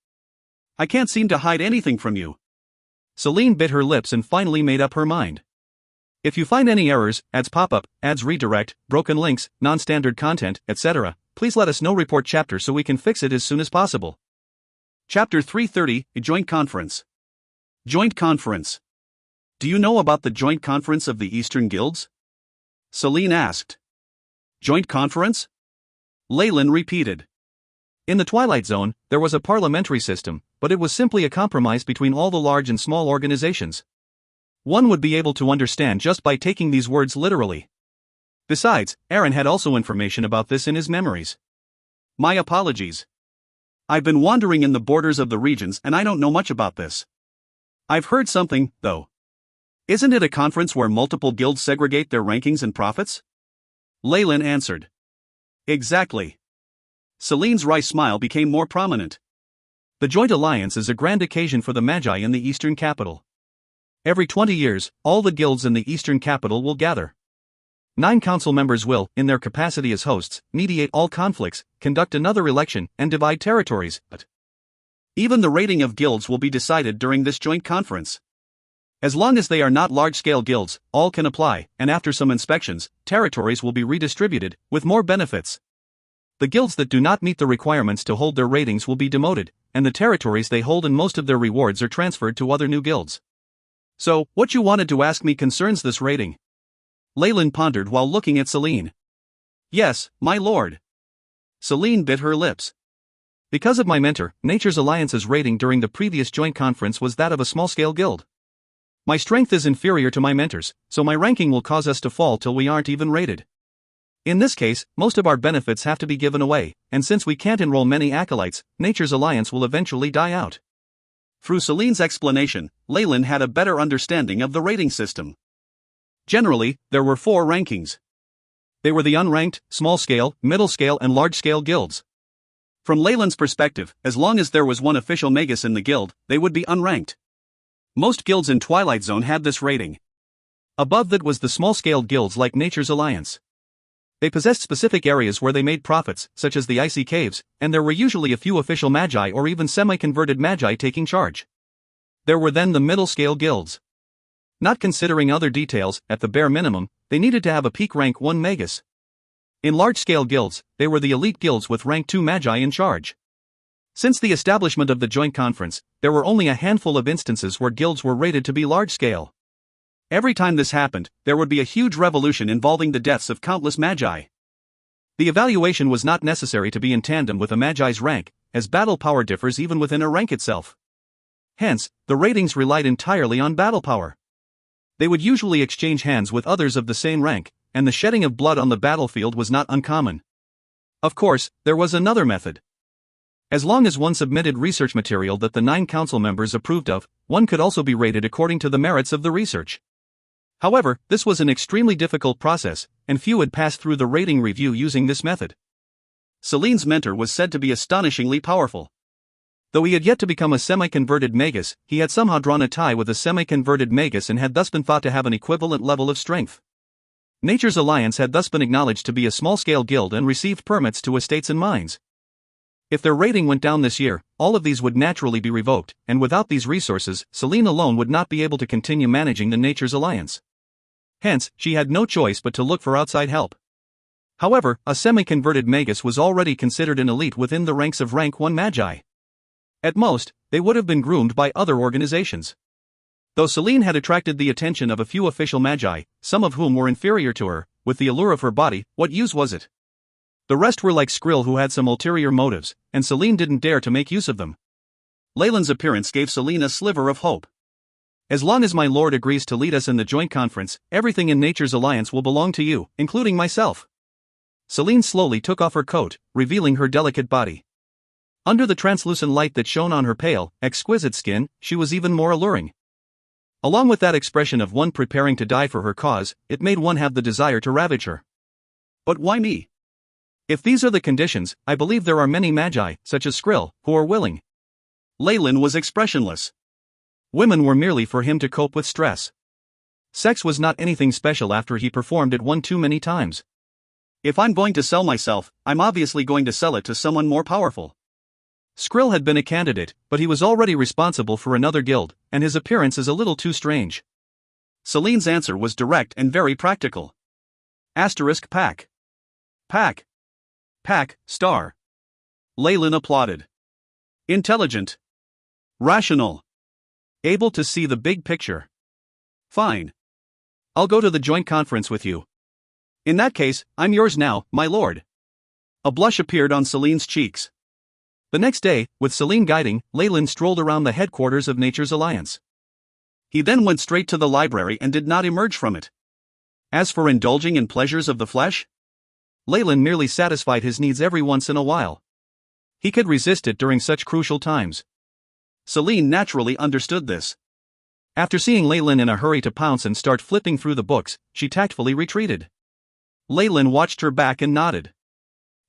"I can't seem to hide anything from you." Celine bit her lips and finally made up her mind. "If you find any errors, ads pop up, ads redirect, broken links, non-standard content, etc., please let us know. Report chapter so we can fix it as soon as possible." Chapter 330, a Joint Conference. Joint Conference. "Do you know about the Joint Conference of the Eastern Guilds?" Celine asked. "Joint Conference?" Leyland repeated. In the Twilight Zone, there was a parliamentary system, but it was simply a compromise between all the large and small organizations. One would be able to understand just by taking these words literally. Besides, Aaron had also information about this in his memories. "My apologies. I've been wandering in the borders of the regions and I don't know much about this. I've heard something, though. Isn't it a conference where multiple guilds segregate their rankings and profits?" Leyland answered. "Exactly." Celine's wry smile became more prominent. "The Joint Alliance is a grand occasion for the Magi in the Eastern Capital. Every 20 years, all the guilds in the Eastern Capital will gather. 9 council members will, in their capacity as hosts, mediate all conflicts, conduct another election, and divide territories. But even the rating of guilds will be decided during this joint conference. As long as they are not large-scale guilds, all can apply, and after some inspections, territories will be redistributed, with more benefits. The guilds that do not meet the requirements to hold their ratings will be demoted, and the territories they hold and most of their rewards are transferred to other new guilds. So, what you wanted to ask me concerns this rating?" Leyland pondered while looking at Celine. "Yes, my lord." Celine bit her lips. "Because of my mentor, Nature's Alliance's rating during the previous joint conference was that of a small-scale guild. My strength is inferior to my mentors, so my ranking will cause us to fall till we aren't even rated. In this case, most of our benefits have to be given away, and since we can't enroll many acolytes, Nature's Alliance will eventually die out. Through Celine's explanation, Leyland had a better understanding of the rating system. Generally, there were 4 rankings. They were the unranked, small-scale, middle-scale and large-scale guilds. From Leyland's perspective, as long as there was one official magus in the guild, they would be unranked. Most guilds in Twilight Zone had this rating. Above that was the small-scale guilds like Nature's Alliance. They possessed specific areas where they made profits, such as the icy caves, and there were usually a few official magi or even semi-converted magi taking charge. There were then the middle-scale guilds. Not considering other details, at the bare minimum, they needed to have a peak rank 1 magus. In large-scale guilds, they were the elite guilds with rank 2 magi in charge. Since the establishment of the Joint Conference, there were only a handful of instances where guilds were rated to be large-scale. Every time this happened, there would be a huge revolution involving the deaths of countless magi. The evaluation was not necessary to be in tandem with a magi's rank, as battle power differs even within a rank itself. Hence, the ratings relied entirely on battle power. They would usually exchange hands with others of the same rank, and the shedding of blood on the battlefield was not uncommon. Of course, there was another method. As long as one submitted research material that the 9 council members approved of, one could also be rated according to the merits of the research. However, this was an extremely difficult process, and few had passed through the rating review using this method. Celine's mentor was said to be astonishingly powerful. Though he had yet to become a semi-converted magus, he had somehow drawn a tie with a semi-converted magus and had thus been thought to have an equivalent level of strength. Nature's Alliance had thus been acknowledged to be a small-scale guild and received permits to estates and mines. If their rating went down this year, all of these would naturally be revoked, and without these resources, Celine alone would not be able to continue managing the Nature's Alliance. Hence, she had no choice but to look for outside help. However, a semi-converted magus was already considered an elite within the ranks of rank 1 magi. At most, they would have been groomed by other organizations. Though Celine had attracted the attention of a few official magi, some of whom were inferior to her, with the allure of her body, what use was it? The rest were like Skrill who had some ulterior motives, and Celine didn't dare to make use of them. Leyland's appearance gave Celine a sliver of hope. As long as my lord agrees to lead us in the joint conference, everything in Nature's Alliance will belong to you, including myself. Celine slowly took off her coat, revealing her delicate body. Under the translucent light that shone on her pale, exquisite skin, she was even more alluring. Along with that expression of one preparing to die for her cause, it made one have the desire to ravage her. But why me? If these are the conditions, I believe there are many magi, such as Skrill, who are willing. Leyland was expressionless. Women were merely for him to cope with stress. Sex was not anything special after he performed it one too many times. If I'm going to sell myself, I'm obviously going to sell it to someone more powerful. Skrill had been a candidate, but he was already responsible for another guild, and his appearance is a little too strange. Celine's answer was direct and very practical. Pack. Pack. Pack, star. Leyland applauded. Intelligent. Rational. Able to see the big picture. Fine. I'll go to the joint conference with you. In that case, I'm yours now, my lord. A blush appeared on Celine's cheeks. The next day, with Celine guiding, Leyland strolled around the headquarters of Nature's Alliance. He then went straight to the library and did not emerge from it. As for indulging in pleasures of the flesh, Leyland merely satisfied his needs every once in a while. He could resist it during such crucial times. Celine naturally understood this. After seeing Leyland in a hurry to pounce and start flipping through the books, she tactfully retreated. Leyland watched her back and nodded.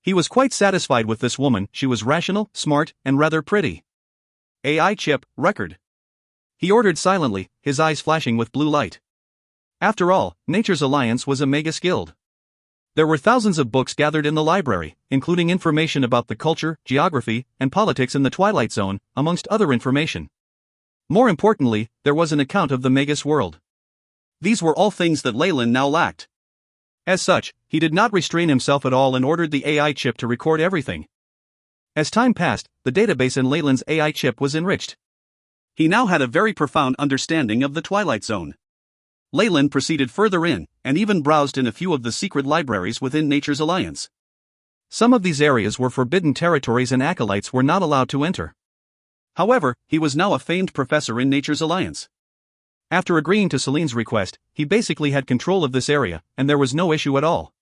He was quite satisfied with this woman. She was rational, smart, and rather pretty. AI chip, record. He ordered silently, his eyes flashing with blue light. After all, Nature's Alliance was a magus guild. There were thousands of books gathered in the library, including information about the culture, geography, and politics in the Twilight Zone, amongst other information. More importantly, there was an account of the magus world. These were all things that Leyland now lacked. As such, he did not restrain himself at all and ordered the AI chip to record everything. As time passed, the database in Leyland's AI chip was enriched. He now had a very profound understanding of the Twilight Zone. Leyland proceeded further in, and even browsed in a few of the secret libraries within Nature's Alliance. Some of these areas were forbidden territories and acolytes were not allowed to enter. However, he was now a famed professor in Nature's Alliance. After agreeing to Celine's request, he basically had control of this area, and there was no issue at all.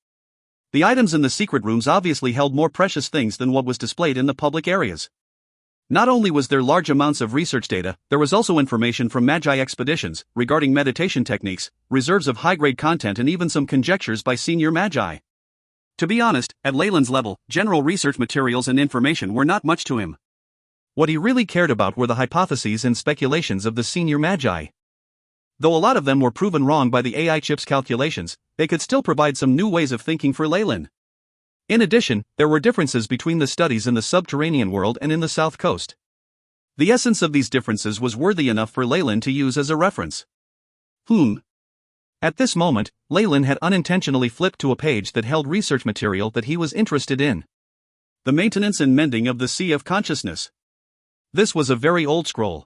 The items in the secret rooms obviously held more precious things than what was displayed in the public areas. Not only was there large amounts of research data, there was also information from Magi expeditions regarding meditation techniques, reserves of high-grade content, and even some conjectures by senior Magi. To be honest, at Leyland's level, general research materials and information were not much to him. What he really cared about were the hypotheses and speculations of the senior Magi. Though a lot of them were proven wrong by the AI chip's calculations, they could still provide some new ways of thinking for Leyland. In addition, there were differences between the studies in the subterranean world and in the South Coast. The essence of these differences was worthy enough for Leyland to use as a reference. At this moment, Leyland had unintentionally flipped to a page that held research material that he was interested in. The maintenance and mending of the Sea of Consciousness. This was a very old scroll.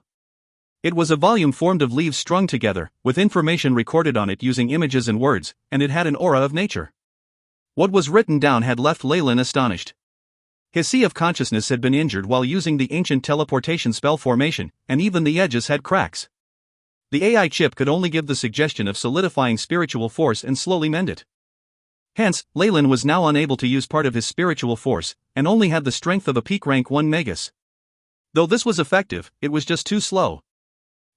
It was a volume formed of leaves strung together, with information recorded on it using images and words, and it had an aura of nature. What was written down had left Leyland astonished. His Sea of Consciousness had been injured while using the ancient teleportation spell formation, and even the edges had cracks. The AI chip could only give the suggestion of solidifying spiritual force and slowly mend it. Hence, Leyland was now unable to use part of his spiritual force, and only had the strength of a peak rank 1 Magus. Though this was effective, it was just too slow.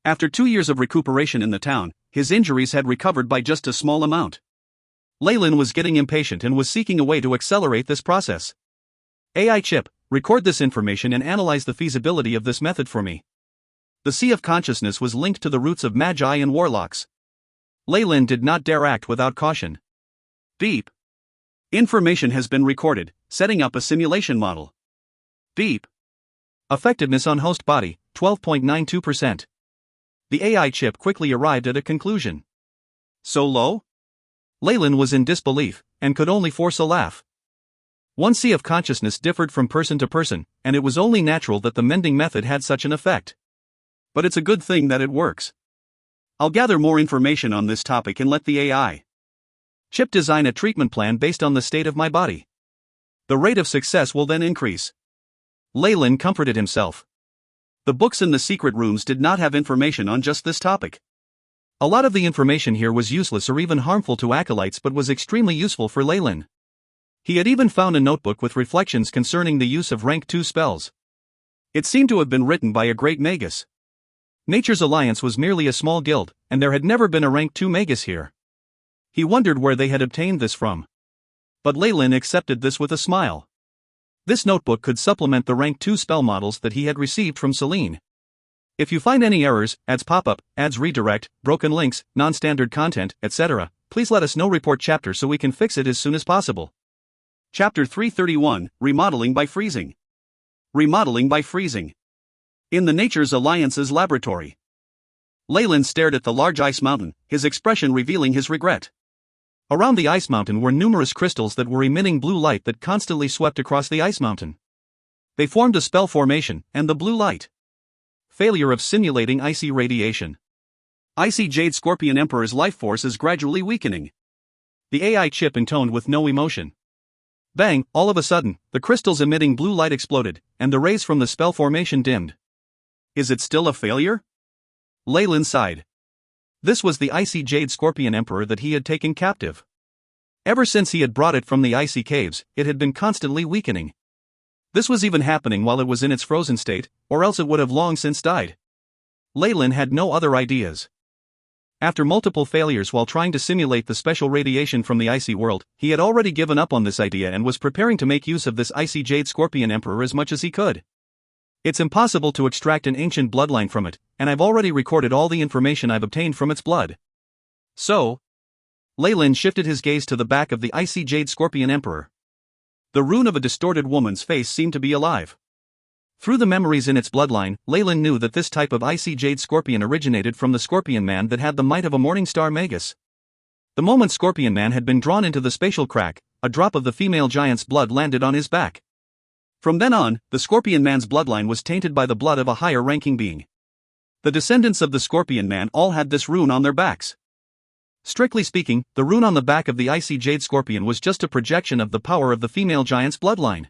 After 2 years of recuperation in the town, his injuries had recovered by just a small amount. Leyland was getting impatient and was seeking a way to accelerate this process. AI chip, record this information and analyze the feasibility of this method for me. The Sea of Consciousness was linked to the roots of Magi and Warlocks. Leyland did not dare act without caution. Beep. Information has been recorded, setting up a simulation model. Beep. Effectiveness on host body, 12.92%. The AI chip quickly arrived at a conclusion. So low? Leyland was in disbelief, and could only force a laugh. One Sea of Consciousness differed from person to person, and it was only natural that the mending method had such an effect. But it's a good thing that it works. I'll gather more information on this topic and let the AI chip design a treatment plan based on the state of my body. The rate of success will then increase. Leyland comforted himself. The books in the secret rooms did not have information on just this topic. A lot of the information here was useless or even harmful to acolytes, but was extremely useful for Leyland. He had even found a notebook with reflections concerning the use of rank 2 spells. It seemed to have been written by a great Magus. Nature's Alliance was merely a small guild, and there had never been a rank 2 Magus here. He wondered where they had obtained this from. But Leyland accepted this with a smile. This notebook could supplement the rank 2 spell models that he had received from Celine. If you find any errors, ads pop-up, ads redirect, broken links, non-standard content, etc., please let us know. Report chapter so we can fix it as soon as possible. Chapter 331, Remodeling by Freezing. Remodeling by freezing. In the Nature's Alliance's laboratory. Leyland stared at the large ice mountain, his expression revealing his regret. Around the ice mountain were numerous crystals that were emitting blue light that constantly swept across the ice mountain. They formed a spell formation, and the blue light. Failure of simulating icy radiation. Icy Jade Scorpion Emperor's life force is gradually weakening. The AI chip intoned with no emotion. Bang, all of a sudden, the crystals emitting blue light exploded, and the rays from the spell formation dimmed. Is it still a failure? Leyland sighed. This was the Icy Jade Scorpion Emperor that he had taken captive. Ever since he had brought it from the icy caves, it had been constantly weakening. This was even happening while it was in its frozen state, or else it would have long since died. Leyland had no other ideas. After multiple failures while trying to simulate the special radiation from the icy world, he had already given up on this idea and was preparing to make use of this Icy Jade Scorpion Emperor as much as he could. It's impossible to extract an ancient bloodline from it, and I've already recorded all the information I've obtained from its blood. So, Leyland shifted his gaze to the back of the Icy Jade Scorpion Emperor. The rune of a distorted woman's face seemed to be alive. Through the memories in its bloodline, Leyland knew that this type of Icy Jade Scorpion originated from the Scorpion Man that had the might of a Morningstar Magus. The moment Scorpion Man had been drawn into the spatial crack, a drop of the female giant's blood landed on his back. From then on, the Scorpion Man's bloodline was tainted by the blood of a higher-ranking being. The descendants of the Scorpion Man all had this rune on their backs. Strictly speaking, the rune on the back of the Icy Jade Scorpion was just a projection of the power of the female giant's bloodline.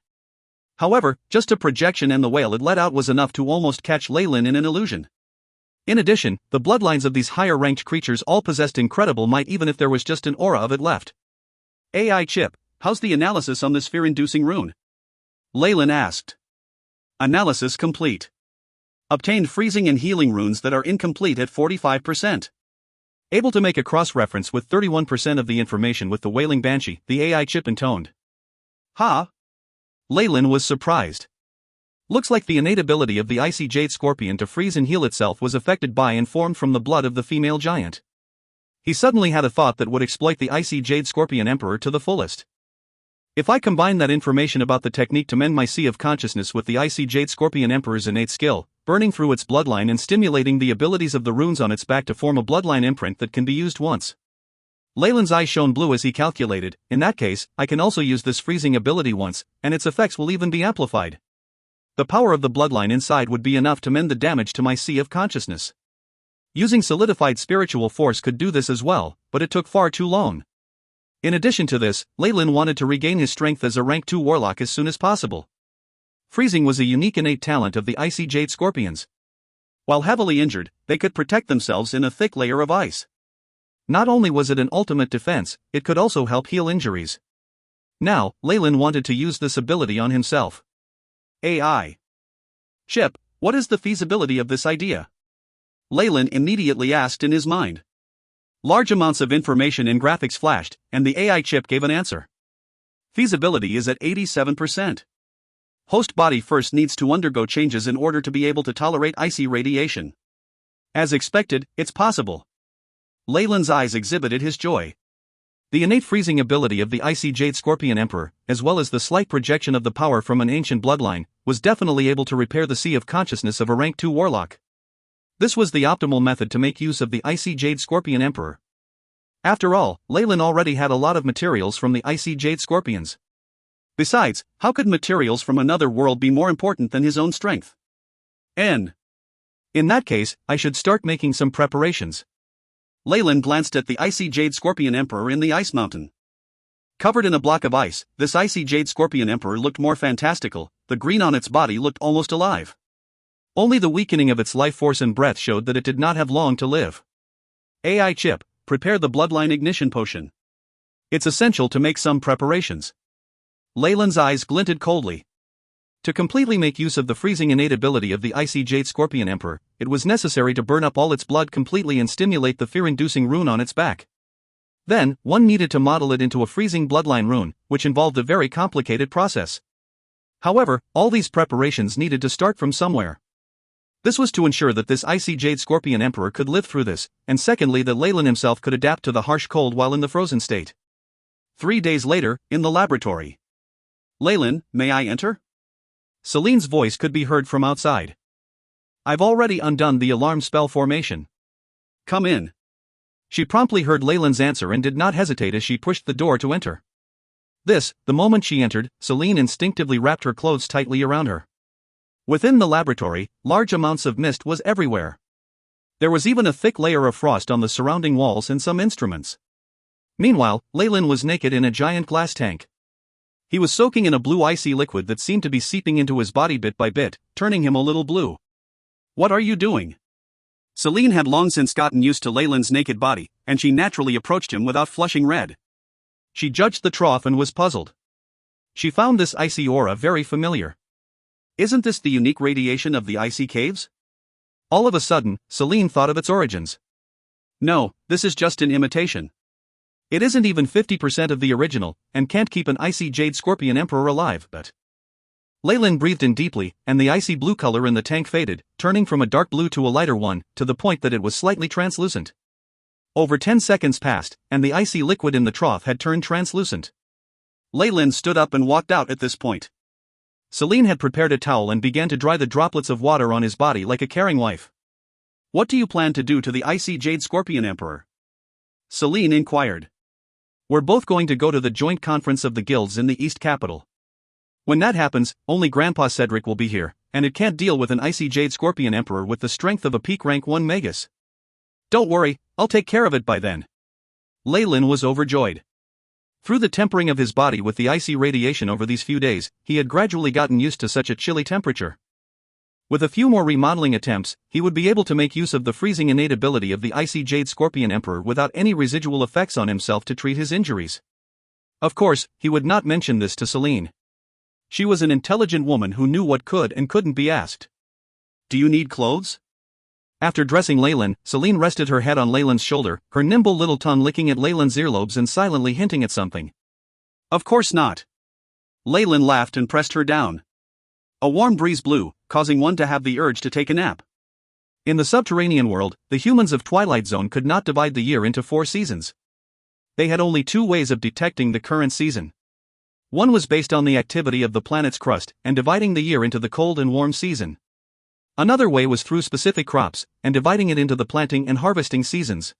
However, just a projection, and the wail it let out was enough to almost catch Leyland in an illusion. In addition, the bloodlines of these higher-ranked creatures all possessed incredible might even if there was just an aura of it left. AI chip, how's the analysis on this fear-inducing rune? Leyland asked. Analysis complete. Obtained freezing and healing runes that are incomplete at 45%. Able to make a cross-reference with 31% of the information with the Wailing Banshee, the AI chip intoned. Ha! Leyland was surprised. Looks like the innate ability of the icy jade scorpion to freeze and heal itself was affected by and formed from the blood of the female giant. He suddenly had a thought that would exploit the icy jade scorpion emperor to the fullest. If I combine that information about the technique to mend my sea of consciousness with the icy jade scorpion emperor's innate skill, burning through its bloodline and stimulating the abilities of the runes on its back to form a bloodline imprint that can be used once. Leyland's eyes shone blue as he calculated, in that case, I can also use this freezing ability once, and its effects will even be amplified. The power of the bloodline inside would be enough to mend the damage to my sea of consciousness. Using solidified spiritual force could do this as well, but it took far too long. In addition to this, Leyland wanted to regain his strength as a rank 2 warlock as soon as possible. Freezing was a unique innate talent of the icy jade scorpions. While heavily injured, they could protect themselves in a thick layer of ice. Not only was it an ultimate defense, it could also help heal injuries. Now, Leyland wanted to use this ability on himself. AI chip, what is the feasibility of this idea? Leyland immediately asked in his mind. Large amounts of information and graphics flashed, and the AI chip gave an answer. Feasibility is at 87%. Host body first needs to undergo changes in order to be able to tolerate icy radiation. As expected, it's possible. Leyland's eyes exhibited his joy. The innate freezing ability of the icy jade scorpion emperor, as well as the slight projection of the power from an ancient bloodline, was definitely able to repair the sea of consciousness of a rank 2 warlock. This was the optimal method to make use of the icy jade scorpion emperor. After all, Leyland already had a lot of materials from the icy jade scorpions. Besides, how could materials from another world be more important than his own strength? In that case, I should start making some preparations. Leyland glanced at the icy jade scorpion emperor in the ice mountain. Covered in a block of ice, this icy jade scorpion emperor looked more fantastical. The green on its body looked almost alive. Only the weakening of its life force and breath showed that it did not have long to live. AI chip, prepare the bloodline ignition potion. It's essential to make some preparations. Leyland's eyes glinted coldly. To completely make use of the freezing innate ability of the icy jade scorpion emperor, it was necessary to burn up all its blood completely and stimulate the fear-inducing rune on its back. Then, one needed to model it into a freezing bloodline rune, which involved a very complicated process. However, all these preparations needed to start from somewhere. This was to ensure that this icy jade scorpion emperor could live through this, and secondly that Leyland himself could adapt to the harsh cold while in the frozen state. 3 days later, in the laboratory. Leyland, may I enter? Celine's voice could be heard from outside. I've already undone the alarm spell formation. Come in. She promptly heard Leyland's answer and did not hesitate as she pushed the door to enter. The moment she entered, Celine instinctively wrapped her clothes tightly around her. Within the laboratory, large amounts of mist was everywhere. There was even a thick layer of frost on the surrounding walls and some instruments. Meanwhile, Leyland was naked in a giant glass tank. He was soaking in a blue icy liquid that seemed to be seeping into his body bit by bit, turning him a little blue. What are you doing? Celine had long since gotten used to Leyland's naked body, and she naturally approached him without flushing red. She judged the trough and was puzzled. She found this icy aura very familiar. Isn't this the unique radiation of the icy caves? All of a sudden, Celine thought of its origins. No, this is just an imitation. It isn't even 50% of the original, and can't keep an icy jade scorpion emperor alive, but... Leyland breathed in deeply, and the icy blue color in the tank faded, turning from a dark blue to a lighter one, to the point that it was slightly translucent. Over 10 seconds passed, and the icy liquid in the trough had turned translucent. Leyland stood up and walked out at this point. Celine had prepared a towel and began to dry the droplets of water on his body like a caring wife. What do you plan to do to the icy jade scorpion emperor? Celine inquired. We're both going to go to the joint conference of the guilds in the East Capital. When that happens, only Grandpa Cedric will be here, and it can't deal with an icy jade scorpion emperor with the strength of a peak rank 1 magus. Don't worry, I'll take care of it by then. Leyland was overjoyed. Through the tempering of his body with the icy radiation over these few days, he had gradually gotten used to such a chilly temperature. With a few more remodeling attempts, he would be able to make use of the freezing innate ability of the icy Jade Scorpion Emperor without any residual effects on himself to treat his injuries. Of course, he would not mention this to Celine. She was an intelligent woman who knew what could and couldn't be asked. "Do you need clothes?" After dressing Leyland, Celine rested her head on Leyland's shoulder, her nimble little tongue licking at Leyland's earlobes and silently hinting at something. "Of course not." Leyland laughed and pressed her down. A warm breeze blew, causing one to have the urge to take a nap. In the subterranean world, the humans of Twilight Zone could not divide the year into 4 seasons. They had only 2 ways of detecting the current season. One was based on the activity of the planet's crust and dividing the year into the cold and warm season. Another way was through specific crops and dividing it into the planting and harvesting seasons.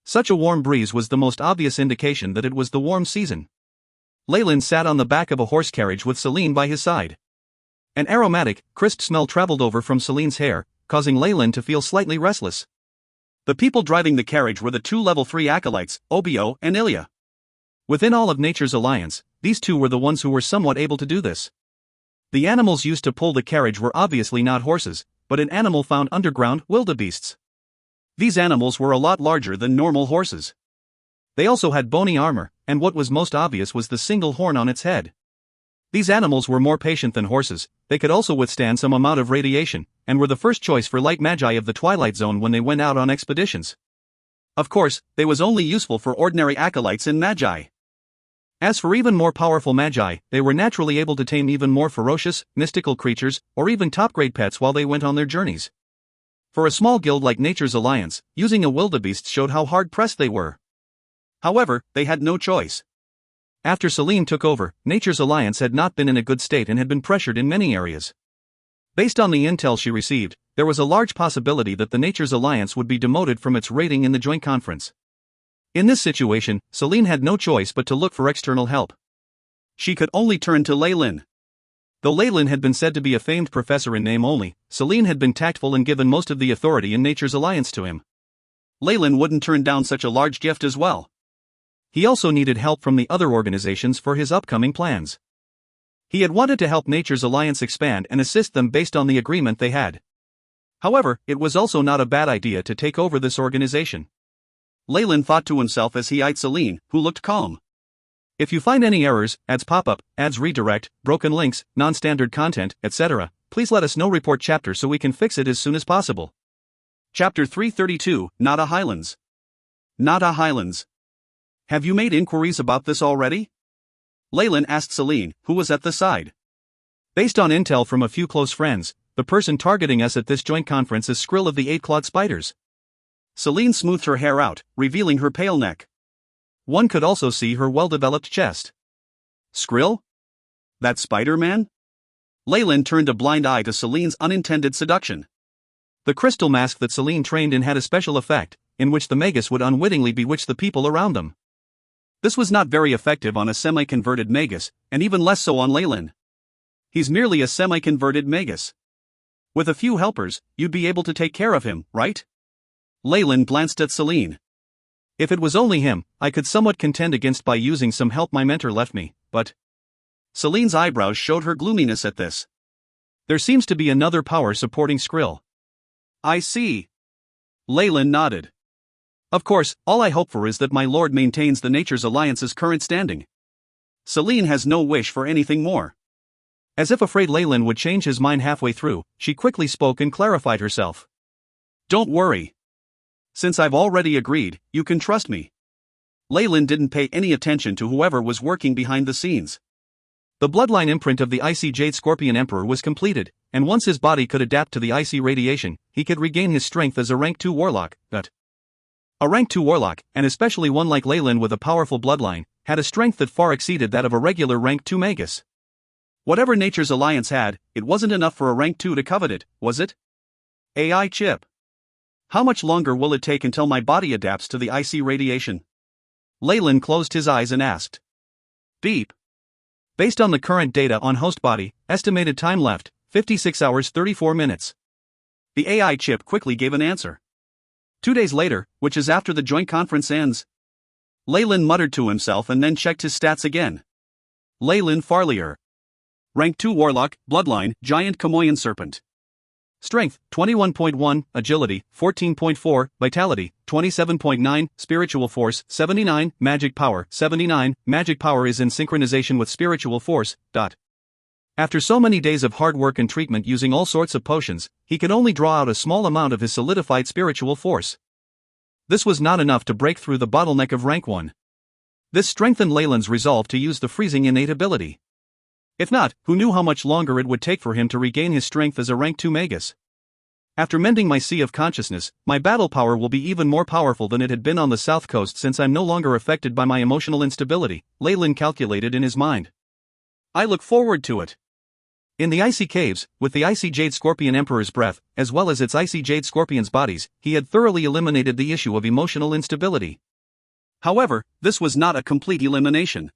Such a warm breeze was the most obvious indication that it was the warm season. Leyland sat on the back of a horse carriage with Celine by his side. An aromatic, crisp smell traveled over from Celine's hair, causing Leyland to feel slightly restless. The people driving the carriage were the 2 level 3 acolytes, Obio and Ilya. Within all of Nature's Alliance, these 2 were the ones who were somewhat able to do this. The animals used to pull the carriage were obviously not horses, but an animal found underground, wildebeests. These animals were a lot larger than normal horses. They also had bony armor, and what was most obvious was the single horn on its head. These animals were more patient than horses, they could also withstand some amount of radiation, and were the first choice for light magi of the Twilight Zone when they went out on expeditions. Of course, they was only useful for ordinary acolytes and magi. As for even more powerful magi, they were naturally able to tame even more ferocious, mystical creatures, or even top-grade pets while they went on their journeys. For a small guild like Nature's Alliance, using a wildebeest showed how hard-pressed they were. However, they had no choice. After Celine took over, Nature's Alliance had not been in a good state and had been pressured in many areas. Based on the intel she received, there was a large possibility that the Nature's Alliance would be demoted from its rating in the joint conference. In this situation, Celine had no choice but to look for external help. She could only turn to Leyland. Though Leyland had been said to be a famed professor in name only, Celine had been tactful and given most of the authority in Nature's Alliance to him. Leyland wouldn't turn down such a large gift as well. He also needed help from the other organizations for his upcoming plans. He had wanted to help Nature's Alliance expand and assist them based on the agreement they had. However, it was also not a bad idea to take over this organization. Leyland thought to himself as he eyed Celine, who looked calm. If you find any errors, ads pop up, ads redirect, broken links, non-standard content, etc., please let us know. Report chapter so we can fix it as soon as possible. Chapter 332, Nada Highlands. Nada Highlands. Have you made inquiries about this already? Leyland asked Celine, who was at the side. Based on intel from a few close friends, the person targeting us at this joint conference is Skrill of the 8-clawed spiders. Celine smoothed her hair out, revealing her pale neck. One could also see her well-developed chest. Skrill? That Spider-Man? Leyland turned a blind eye to Celine's unintended seduction. The crystal mask that Celine trained in had a special effect, in which the Magus would unwittingly bewitch the people around them. This was not very effective on a semi-converted Magus, and even less so on Leyland. He's merely a semi-converted Magus. With a few helpers, you'd be able to take care of him, right? Leyland glanced at Celine. If it was only him, I could somewhat contend against by using some help my mentor left me, but... Celine's eyebrows showed her gloominess at this. There seems to be another power supporting Skrill. I see. Leyland nodded. Of course, all I hope for is that my lord maintains the Nature's Alliance's current standing. Celine has no wish for anything more. As if afraid Leyland would change his mind halfway through, she quickly spoke and clarified herself. Don't worry. Since I've already agreed, you can trust me. Leyland didn't pay any attention to whoever was working behind the scenes. The bloodline imprint of the icy Jade Scorpion Emperor was completed, and once his body could adapt to the icy radiation, he could regain his strength as a rank 2 warlock, but... A rank 2 warlock, and especially one like Leyland with a powerful bloodline, had a strength that far exceeded that of a regular rank 2 magus. Whatever Nature's Alliance had, it wasn't enough for a rank 2 to covet it, was it? AI chip. How much longer will it take until my body adapts to the icy radiation? Leyland closed his eyes and asked. Beep. Based on the current data on host body, estimated time left, 56 hours 34 minutes. The AI chip quickly gave an answer. 2 days later, which is after the joint conference ends. Leyland muttered to himself and then checked his stats again. Leyland Farlier. Rank 2 Warlock, Bloodline, Giant Kamoyan Serpent. Strength, 21.1, Agility, 14.4, Vitality, 27.9, Spiritual Force, 79, Magic Power, 79, Magic Power is in synchronization with Spiritual Force. After so many days of hard work and treatment using all sorts of potions, he could only draw out a small amount of his solidified spiritual force. This was not enough to break through the bottleneck of rank 1. This strengthened Leyland's resolve to use the freezing innate ability. If not, who knew how much longer it would take for him to regain his strength as a rank 2 magus. After mending my sea of consciousness, my battle power will be even more powerful than it had been on the south coast since I'm no longer affected by my emotional instability, Leyland calculated in his mind. I look forward to it. In the icy caves, with the icy jade scorpion emperor's breath, as well as its icy jade scorpion's bodies, he had thoroughly eliminated the issue of emotional instability. However, this was not a complete elimination.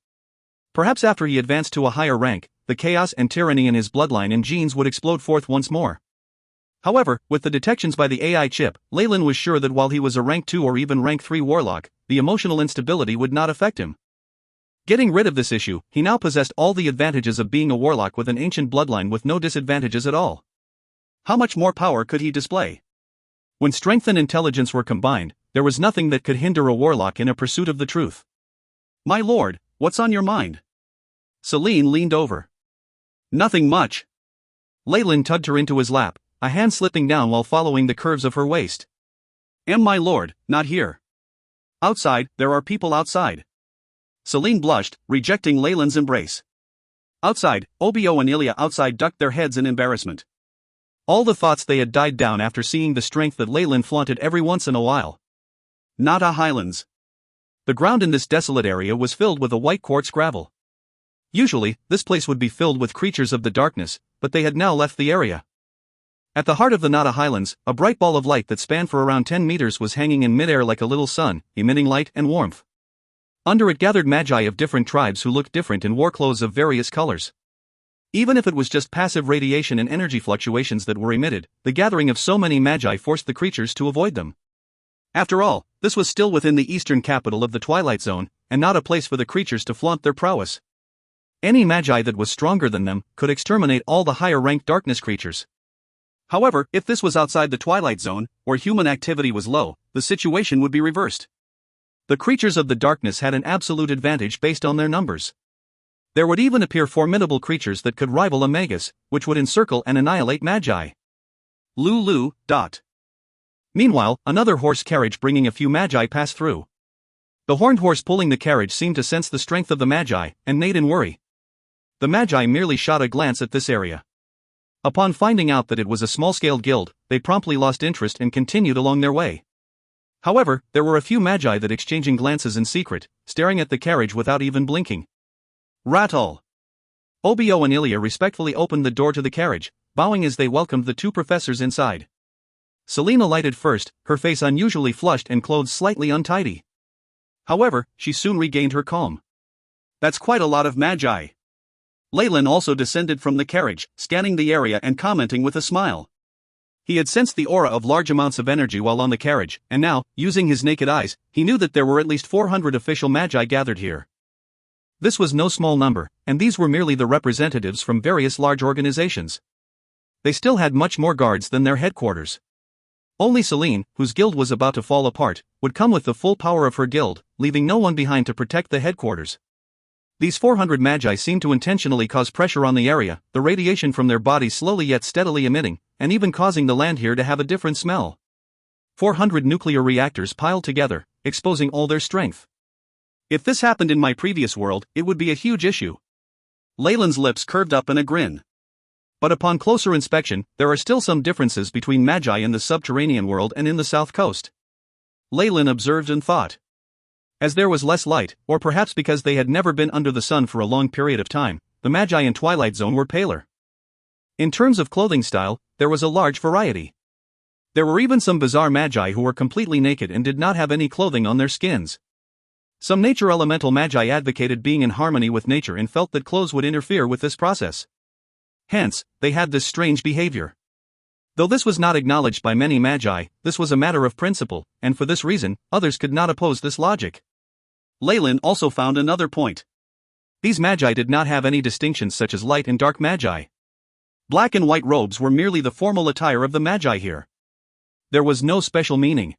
Perhaps after he advanced to a higher rank, the chaos and tyranny in his bloodline and genes would explode forth once more. However, with the detections by the AI chip, Leyland was sure that while he was a rank 2 or even rank 3 warlock, the emotional instability would not affect him. Getting rid of this issue, he now possessed all the advantages of being a warlock with an ancient bloodline with no disadvantages at all. How much more power could he display? When strength and intelligence were combined, there was nothing that could hinder a warlock in a pursuit of the truth. My lord, what's on your mind? Celine leaned over. Nothing much. Leyland tugged her into his lap, a hand slipping down while following the curves of her waist. My lord, not here. Outside, there are people outside. Celine blushed, rejecting Leyland's embrace. Outside, Obio and Ilya outside ducked their heads in embarrassment. All the thoughts they had died down after seeing the strength that Leyland flaunted every once in a while. Nada Highlands. The ground in this desolate area was filled with a white quartz gravel. Usually, this place would be filled with creatures of the darkness, but they had now left the area. At the heart of the Nada Highlands, a bright ball of light that spanned for around 10 meters was hanging in midair like a little sun, emitting light and warmth. Under it gathered magi of different tribes who looked different in war clothes of various colors. Even if it was just passive radiation and energy fluctuations that were emitted, the gathering of so many magi forced the creatures to avoid them. After all, this was still within the eastern capital of the Twilight Zone, and not a place for the creatures to flaunt their prowess. Any magi that was stronger than them could exterminate all the higher-ranked darkness creatures. However, if this was outside the Twilight Zone, where human activity was low, the situation would be reversed. The creatures of the darkness had an absolute advantage based on their numbers. There would even appear formidable creatures that could rival a magus, which would encircle and annihilate magi. Lulu. Meanwhile, another horse carriage bringing a few magi passed through. The horned horse pulling the carriage seemed to sense the strength of the magi, and neighed in worry. The magi merely shot a glance at this area. Upon finding out that it was a small-scale guild, they promptly lost interest and continued along their way. However, there were a few magi that exchanging glances in secret, staring at the carriage without even blinking. Rattle! Obio and Ilya respectfully opened the door to the carriage, bowing as they welcomed the two professors inside. Celine alighted first, her face unusually flushed and clothes slightly untidy. However, she soon regained her calm. That's quite a lot of magi. Leyland also descended from the carriage, scanning the area and commenting with a smile. He had sensed the aura of large amounts of energy while on the carriage, and now, using his naked eyes, he knew that there were at least 400 official magi gathered here. This was no small number, and these were merely the representatives from various large organizations. They still had much more guards than their headquarters. Only Celine, whose guild was about to fall apart, would come with the full power of her guild, leaving no one behind to protect the headquarters. These 400 magi seemed to intentionally cause pressure on the area, the radiation from their bodies slowly yet steadily emitting, and even causing the land here to have a different smell. 400 nuclear reactors piled together, exposing all their strength. If this happened in my previous world, it would be a huge issue. Leyland's lips curved up in a grin. But upon closer inspection, there are still some differences between magi in the subterranean world and in the south coast. Leyland observed and thought. As there was less light, or perhaps because they had never been under the sun for a long period of time, the magi in Twilight Zone were paler. In terms of clothing style, there was a large variety. There were even some bizarre magi who were completely naked and did not have any clothing on their skins. Some nature elemental magi advocated being in harmony with nature and felt that clothes would interfere with this process. Hence, they had this strange behavior. Though this was not acknowledged by many magi, this was a matter of principle, and for this reason, others could not oppose this logic. Leyland also found another point. These magi did not have any distinctions such as light and dark magi. Black and white robes were merely the formal attire of the Magi here. There was no special meaning.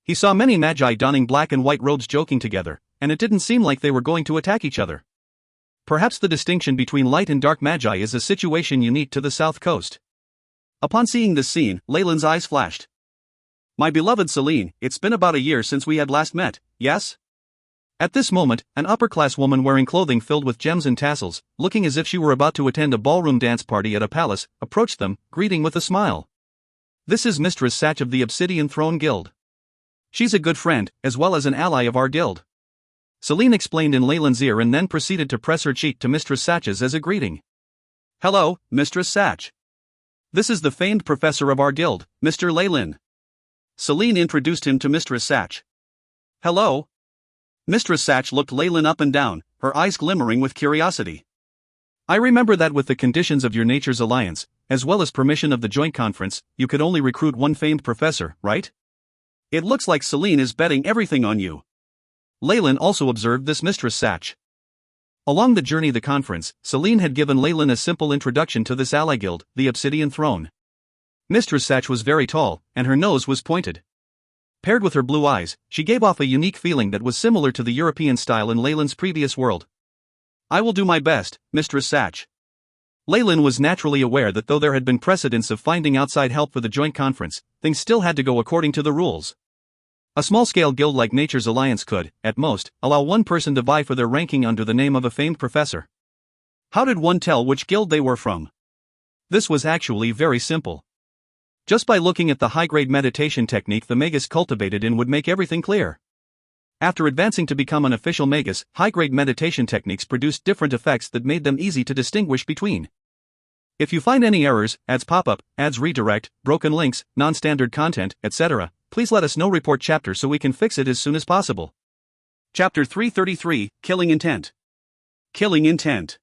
He saw many Magi donning black and white robes joking together, and it didn't seem like they were going to attack each other. Perhaps the distinction between light and dark Magi is a situation unique to the South Coast. Upon seeing this scene, Leyland's eyes flashed. "My beloved Celine, it's been about a year since we had last met, yes?" At this moment, an upper-class woman wearing clothing filled with gems and tassels, looking as if she were about to attend a ballroom dance party at a palace, approached them, greeting with a smile. "This is Mistress Satch of the Obsidian Throne Guild. She's a good friend, as well as an ally of our guild." Celine explained in Leyland's ear and then proceeded to press her cheek to Mistress Satch's as a greeting. "Hello, Mistress Satch. This is the famed professor of our guild, Mr. Leyland." Celine introduced him to Mistress Satch. "Hello." Mistress Satch looked Leyland up and down, her eyes glimmering with curiosity. "I remember that with the conditions of your Nature's Alliance, as well as permission of the Joint Conference, you could only recruit one famed professor, right? It looks like Celine is betting everything on you." Leyland also observed this Mistress Satch. Along the journey to the conference, Celine had given Leyland a simple introduction to this ally guild, the Obsidian Throne. Mistress Satch was very tall, and her nose was pointed. Paired with her blue eyes, she gave off a unique feeling that was similar to the European style in Leyland's previous world. "I will do my best, Mistress Satch." Leyland was naturally aware that though there had been precedents of finding outside help for the joint conference, things still had to go according to the rules. A small-scale guild like Nature's Alliance could, at most, allow one person to vie for their ranking under the name of a famed professor. How did one tell which guild they were from? This was actually very simple. Just by looking at the high-grade meditation technique the magus cultivated in would make everything clear. After advancing to become an official magus, high-grade meditation techniques produced different effects that made them easy to distinguish between. If you find any errors, ads pop up, ads redirect, broken links, non-standard content, etc., please let us know. Report chapter so we can fix it as soon as possible. Chapter 333, Killing Intent. Killing Intent.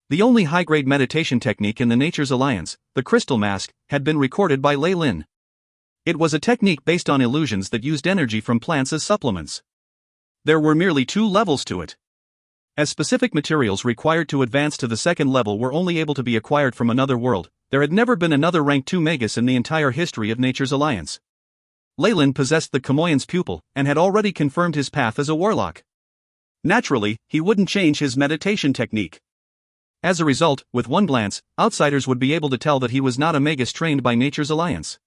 The only high-grade meditation technique in the Nature's Alliance, the Crystal Mask, had been recorded by Leyland. It was a technique based on illusions that used energy from plants as supplements. There were merely 2 levels to it. As specific materials required to advance to the second level were only able to be acquired from another world, there had never been another rank 2 magus in the entire history of Nature's Alliance. Leyland possessed the Kamoyan's pupil, and had already confirmed his path as a warlock. Naturally, he wouldn't change his meditation technique. As a result, with one glance, outsiders would be able to tell that he was not a magus trained by Nature's Alliance.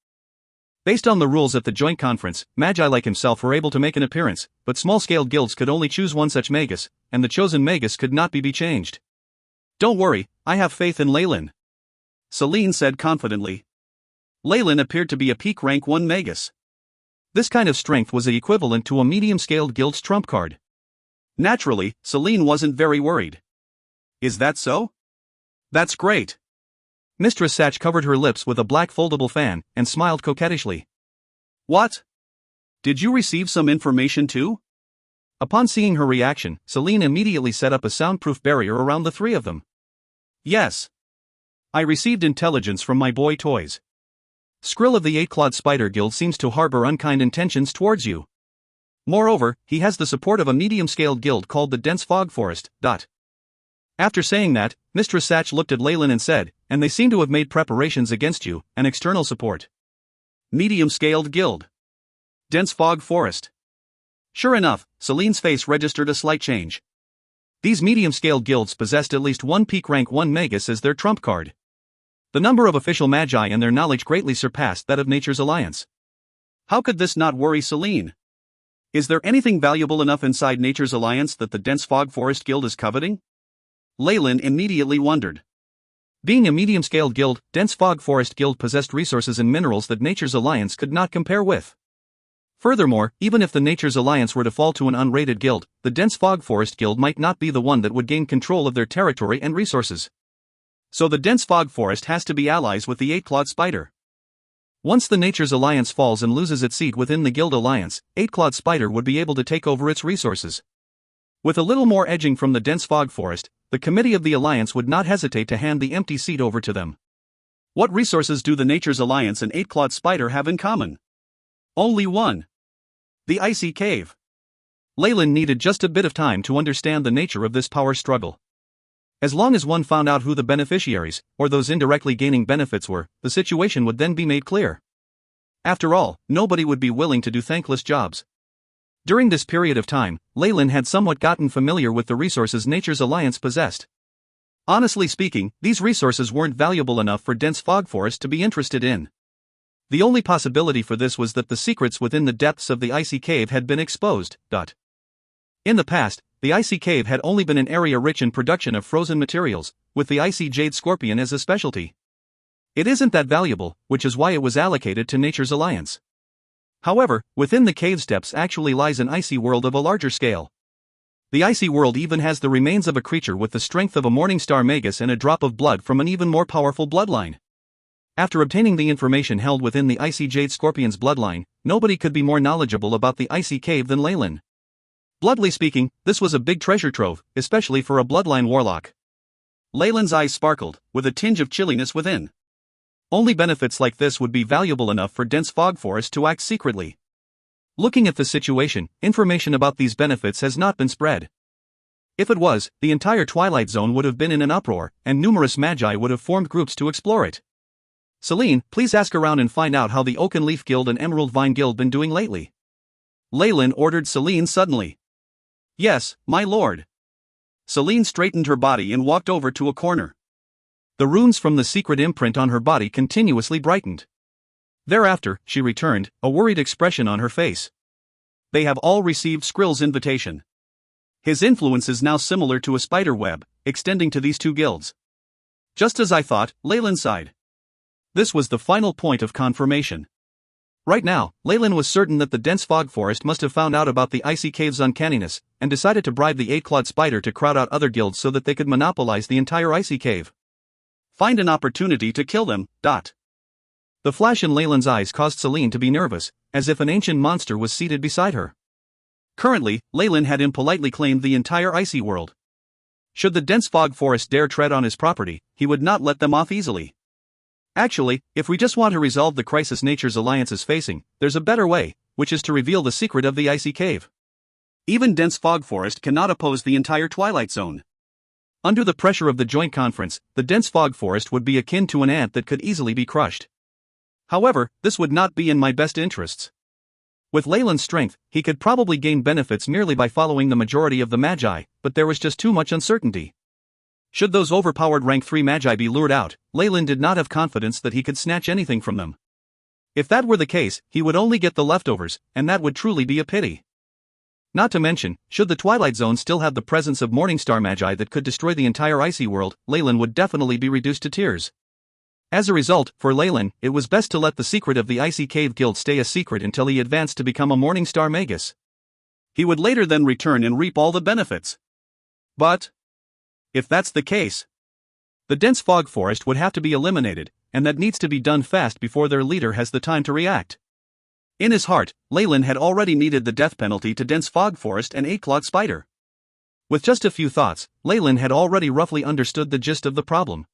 Based on the rules at the joint conference, Magi like himself were able to make an appearance, but small-scale guilds could only choose one such magus, and the chosen magus could not be changed. "Don't worry, I have faith in Leyland," Celine said confidently. Leyland appeared to be a peak rank 1 magus. This kind of strength was the equivalent to a medium-scaled guild's trump card. Naturally, Celine wasn't very worried. "Is that so? That's great." Mistress Satch covered her lips with a black foldable fan, and smiled coquettishly. "What? Did you receive some information too?" Upon seeing her reaction, Celine immediately set up a soundproof barrier around the 3 of them. "Yes. I received intelligence from my boy toys. Skrill of the 8-Clawed Spider Guild seems to harbor unkind intentions towards you. Moreover, he has the support of a medium-scaled guild called the Dense Fog Forest. After saying that, Mistress Satch looked at Leyland and said, "And they seem to have made preparations against you, an external support." Medium-scaled guild. Dense Fog Forest. Sure enough, Celine's face registered a slight change. These medium-scaled guilds possessed at least one peak rank 1 magus as their trump card. The number of official Magi and their knowledge greatly surpassed that of Nature's Alliance. How could this not worry Celine? Is there anything valuable enough inside Nature's Alliance that the Dense Fog Forest Guild is coveting? Leyland immediately wondered. Being a medium-scaled guild, Dense Fog Forest Guild possessed resources and minerals that Nature's Alliance could not compare with. Furthermore, even if the Nature's Alliance were to fall to an unrated guild, the Dense Fog Forest Guild might not be the one that would gain control of their territory and resources. So the Dense Fog Forest has to be allies with the 8-Clawed Spider. Once the Nature's Alliance falls and loses its seat within the Guild Alliance, 8-Clawed Spider would be able to take over its resources. With a little more edging from the Dense Fog Forest, the Committee of the Alliance would not hesitate to hand the empty seat over to them. What resources do the Nature's Alliance and 8-Clawed Spider have in common? Only one. The Icy Cave. Leyland needed just a bit of time to understand the nature of this power struggle. As long as one found out who the beneficiaries, or those indirectly gaining benefits were, the situation would then be made clear. After all, nobody would be willing to do thankless jobs. During this period of time, Leyland had somewhat gotten familiar with the resources Nature's Alliance possessed. Honestly speaking, these resources weren't valuable enough for dense fog forest to be interested in. The only possibility for this was that the secrets within the depths of the icy cave had been exposed. In the past, the icy cave had only been an area rich in production of frozen materials, with the icy jade scorpion as a specialty. It isn't that valuable, which is why it was allocated to Nature's Alliance. However, within the cave steps actually lies an icy world of a larger scale. The icy world even has the remains of a creature with the strength of a Morningstar Magus and a drop of blood from an even more powerful bloodline. After obtaining the information held within the icy jade scorpion's bloodline, nobody could be more knowledgeable about the icy cave than Leyland. Bluntly speaking, this was a big treasure trove, especially for a bloodline warlock. Leyland's eyes sparkled, with a tinge of chilliness within. Only benefits like this would be valuable enough for dense fog forest to act secretly. Looking at the situation, information about these benefits has not been spread. If it was, the entire Twilight Zone would have been in an uproar, and numerous magi would have formed groups to explore it. Celine, please ask around and find out how the Oaken Leaf Guild and Emerald Vine Guild been doing lately. Leyland ordered Celine suddenly. Yes, my lord. Celine straightened her body and walked over to a corner. The runes from the secret imprint on her body continuously brightened. Thereafter, she returned, a worried expression on her face. They have all received Skrill's invitation. His influence is now similar to a spider web, extending to these two guilds. Just as I thought, Leyland sighed. This was the final point of confirmation. Right now, Leyland was certain that the dense fog forest must have found out about the icy cave's uncanniness, and decided to bribe the eight-clawed spider to crowd out other guilds so that they could monopolize the entire icy cave. Find an opportunity to kill them. The flash in Leyland's eyes caused Celine to be nervous, as if an ancient monster was seated beside her. Currently, Leyland had impolitely claimed the entire icy world. Should the dense fog forest dare tread on his property, he would not let them off easily. Actually, if we just want to resolve the crisis Nature's Alliance is facing, there's a better way, which is to reveal the secret of the icy cave. Even dense fog forest cannot oppose the entire Twilight Zone. Under the pressure of the joint conference, the dense fog forest would be akin to an ant that could easily be crushed. However, this would not be in my best interests. With Leyland's strength, he could probably gain benefits merely by following the majority of the Magi, but there was just too much uncertainty. Should those overpowered rank 3 Magi be lured out, Leyland did not have confidence that he could snatch anything from them. If that were the case, he would only get the leftovers, and that would truly be a pity. Not to mention, should the Twilight Zone still have the presence of Morningstar Magi that could destroy the entire icy world, Leyland would definitely be reduced to tears. As a result, for Leyland, it was best to let the secret of the Icy Cave Guild stay a secret until he advanced to become a Morningstar Magus. He would later then return and reap all the benefits. But if that's the case, the dense fog forest would have to be eliminated, and that needs to be done fast before their leader has the time to react. In his heart, Leyland had already meted the death penalty to dense fog forest and eight-clawed spider. With just a few thoughts, Leyland had already roughly understood the gist of the problem.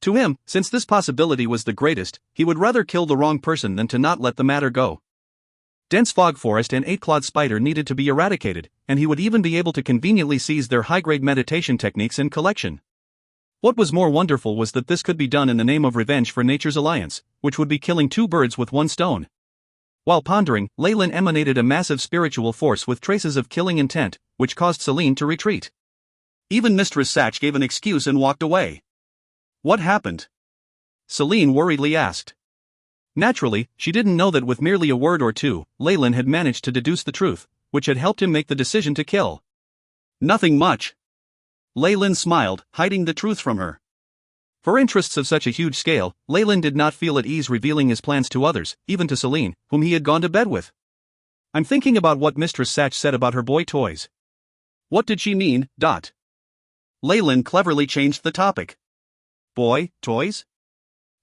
To him, since this possibility was the greatest, he would rather kill the wrong person than to not let the matter go. Dense fog forest and eight-clawed spider needed to be eradicated, and he would even be able to conveniently seize their high-grade meditation techniques and collection. What was more wonderful was that this could be done in the name of revenge for Nature's Alliance, which would be killing two birds with one stone. While pondering, Leyland emanated a massive spiritual force with traces of killing intent, which caused Celine to retreat. Even Mistress Satch gave an excuse and walked away. What happened? Celine worriedly asked. Naturally, she didn't know that with merely a word or two, Leyland had managed to deduce the truth, which had helped him make the decision to kill. Nothing much. Leyland smiled, hiding the truth from her. For interests of such a huge scale, Leyland did not feel at ease revealing his plans to others, even to Celine, whom he had gone to bed with. I'm thinking about what Mistress Satch said about her boy toys. What did she mean? Leyland cleverly changed the topic. Boy toys?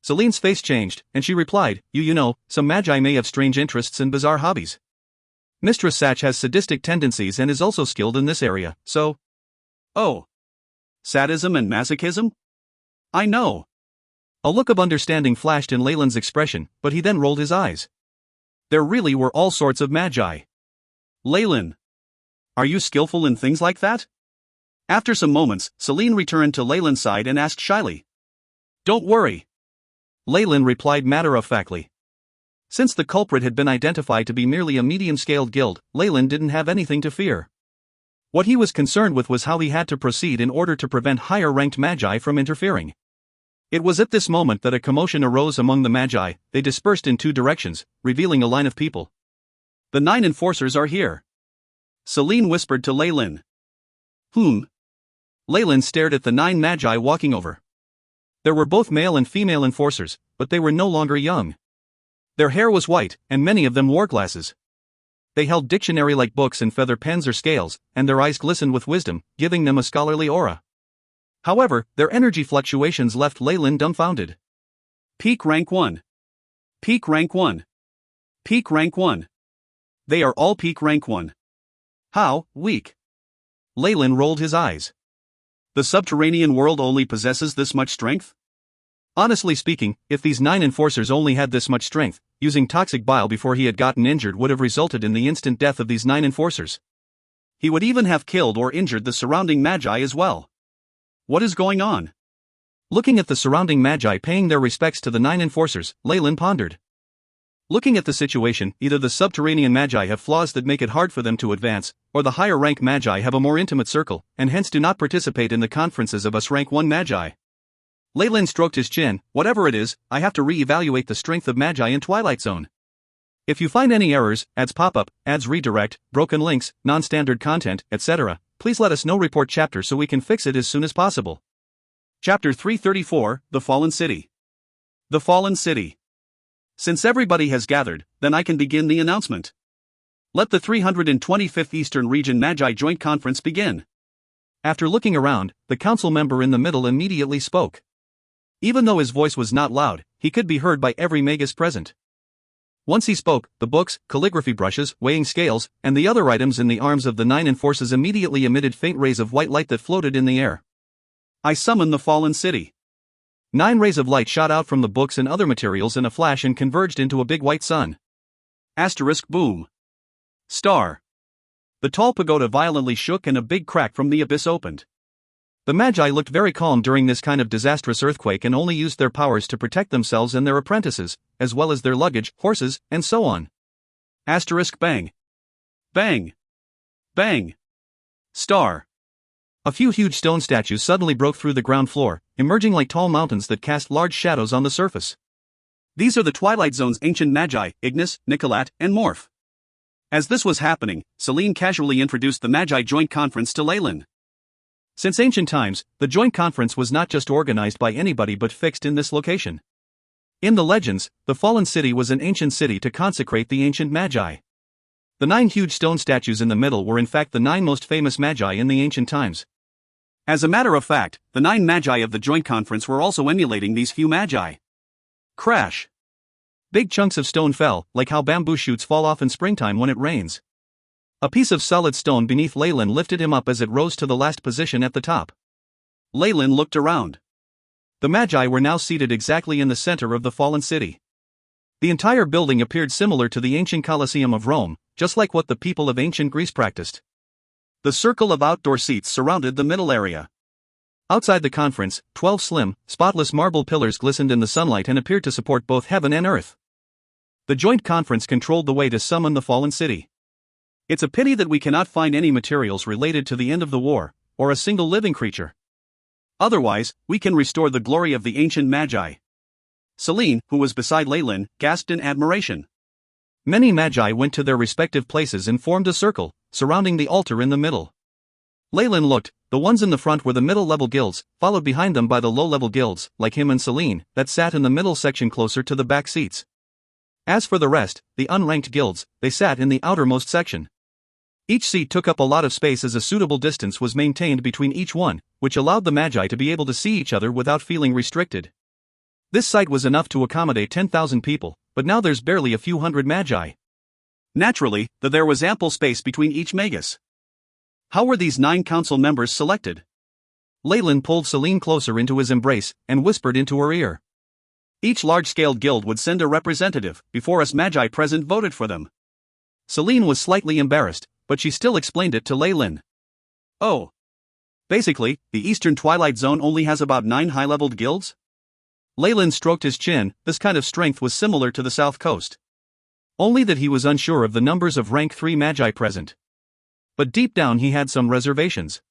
Celine's face changed, and she replied, You know, some Magi may have strange interests and bizarre hobbies. Mistress Satch has sadistic tendencies and is also skilled in this area, so... Oh. Sadism and masochism? I know. A look of understanding flashed in Leyland's expression, but he then rolled his eyes. There really were all sorts of Magi. Leyland. Are you skillful in things like that? After some moments, Celine returned to Leyland's side and asked shyly. "Don't worry." Leyland replied matter-of-factly. Since the culprit had been identified to be merely a medium-scaled guild, Leyland didn't have anything to fear. What he was concerned with was how he had to proceed in order to prevent higher-ranked magi from interfering. It was at this moment that a commotion arose among the magi. They dispersed in two directions, revealing a line of people. "The 9 enforcers are here," Celine whispered to Leyland. Leyland stared at the 9 magi walking over. There were both male and female enforcers, but they were no longer young. Their hair was white, and many of them wore glasses. They held dictionary-like books and feather pens or scales, and their eyes glistened with wisdom, giving them a scholarly aura. However, their energy fluctuations left Leyland dumbfounded. Peak rank 1. Peak rank 1. Peak rank 1. They are all peak rank 1. How weak. Leyland rolled his eyes. The subterranean world only possesses this much strength? Honestly speaking, if these 9 enforcers only had this much strength, using toxic bile before he had gotten injured would have resulted in the instant death of these 9 enforcers. He would even have killed or injured the surrounding magi as well. What is going on? Looking at the surrounding magi paying their respects to the 9 enforcers, Leyland pondered. Looking at the situation, either the subterranean magi have flaws that make it hard for them to advance, or the higher rank magi have a more intimate circle, and hence do not participate in the conferences of us rank 1 magi. Leyland stroked his chin. Whatever it is, I have to re-evaluate the strength of magi in Twilight Zone. If you find any errors, ads pop-up, ads redirect, broken links, non-standard content, etc., please let us know. Report chapter so we can fix it as soon as possible. Chapter 334, The Fallen City. The Fallen City. Since everybody has gathered, then I can begin the announcement. Let the 325th Eastern Region Magi Joint Conference begin. After looking around, the council member in the middle immediately spoke. Even though his voice was not loud, he could be heard by every magus present. Once he spoke, the books, calligraphy brushes, weighing scales, and the other items in the arms of the 9 enforcers immediately emitted faint rays of white light that floated in the air. I summon the Fallen City. 9 rays of light shot out from the books and other materials in a flash and converged into a big white sun. Asterisk boom. Star. The tall pagoda violently shook and a big crack from the abyss opened. The Magi looked very calm during this kind of disastrous earthquake and only used their powers to protect themselves and their apprentices, as well as their luggage, horses, and so on. Asterisk bang. Bang. Bang. Star. A few huge stone statues suddenly broke through the ground floor, emerging like tall mountains that cast large shadows on the surface. These are the Twilight Zone's ancient Magi, Ignis, Nicolat, and Morph. As this was happening, Celine casually introduced the Magi Joint Conference to Leyland. Since ancient times, the Joint Conference was not just organized by anybody but fixed in this location. In the legends, the Fallen City was an ancient city to consecrate the ancient Magi. The 9 huge stone statues in the middle were in fact the 9 most famous Magi in the ancient times. As a matter of fact, the 9 Magi of the Joint Conference were also emulating these few Magi. Crash! Big chunks of stone fell, like how bamboo shoots fall off in springtime when it rains. A piece of solid stone beneath Leyland lifted him up as it rose to the last position at the top. Leyland looked around. The Magi were now seated exactly in the center of the Fallen City. The entire building appeared similar to the ancient Colosseum of Rome, just like what the people of ancient Greece practiced. The circle of outdoor seats surrounded the middle area. Outside the conference, 12 slim, spotless marble pillars glistened in the sunlight and appeared to support both heaven and earth. The joint conference controlled the way to summon the Fallen City. It's a pity that we cannot find any materials related to the end of the war, or a single living creature. Otherwise, we can restore the glory of the ancient Magi. Celine, who was beside Leyland, gasped in admiration. Many Magi went to their respective places and formed a circle, surrounding the altar in the middle. Leyland looked. The ones in the front were the middle-level guilds, followed behind them by the low-level guilds, like him and Celine, that sat in the middle section closer to the back seats. As for the rest, the unranked guilds, they sat in the outermost section. Each seat took up a lot of space as a suitable distance was maintained between each one, which allowed the Magi to be able to see each other without feeling restricted. This site was enough to accommodate 10,000 people, but now there's barely a few hundred Magi. Naturally, there was ample space between each magus. How were these 9 council members selected? Leyland pulled Celine closer into his embrace and whispered into her ear. Each large-scaled guild would send a representative before us Magi present voted for them. Celine was slightly embarrassed, but she still explained it to Leyland. Oh. Basically, the Eastern Twilight Zone only has about 9 high-leveled guilds? Leyland stroked his chin. This kind of strength was similar to the South Coast. Only that he was unsure of the numbers of rank 3 magi present. But deep down he had some reservations.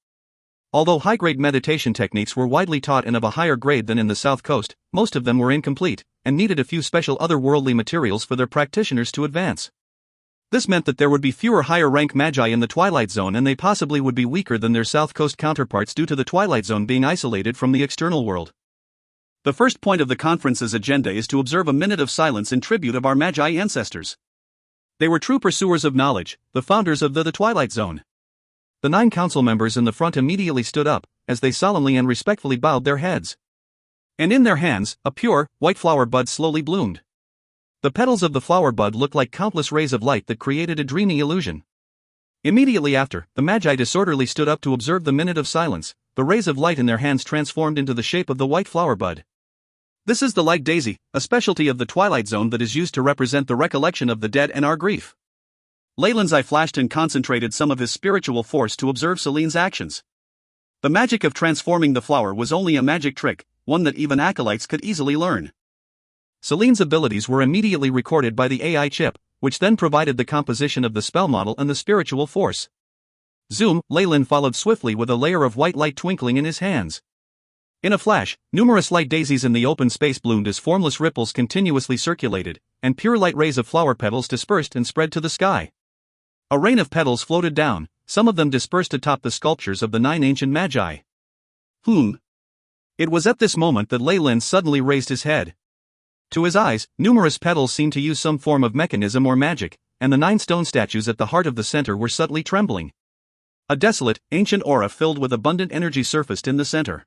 Although high-grade meditation techniques were widely taught and of a higher grade than in the South Coast, most of them were incomplete, and needed a few special otherworldly materials for their practitioners to advance. This meant that there would be fewer higher-rank magi in the Twilight Zone, and they possibly would be weaker than their South Coast counterparts due to the Twilight Zone being isolated from the external world. The first point of the conference's agenda is to observe a minute of silence in tribute of our magi ancestors. They were true pursuers of knowledge, the founders of the Twilight Zone. The 9 council members in the front immediately stood up, as they solemnly and respectfully bowed their heads. And in their hands, a pure, white flower bud slowly bloomed. The petals of the flower bud looked like countless rays of light that created a dreamy illusion. Immediately after, the magi disorderly stood up to observe the minute of silence. The rays of light in their hands transformed into the shape of the white flower bud. This is the light daisy, a specialty of the Twilight Zone that is used to represent the recollection of the dead and our grief. Leyland's eye flashed and concentrated some of his spiritual force to observe Celine's actions. The magic of transforming the flower was only a magic trick, one that even acolytes could easily learn. Celine's abilities were immediately recorded by the AI chip, which then provided the composition of the spell model and the spiritual force. Zoom, Leyland followed swiftly with a layer of white light twinkling in his hands. In a flash, numerous light daisies in the open space bloomed as formless ripples continuously circulated, and pure light rays of flower petals dispersed and spread to the sky. A rain of petals floated down, some of them dispersed atop the sculptures of the 9 ancient magi. It was at this moment that Leyland suddenly raised his head. To his eyes, numerous petals seemed to use some form of mechanism or magic, and the 9 stone statues at the heart of the center were subtly trembling. A desolate, ancient aura filled with abundant energy surfaced in the center.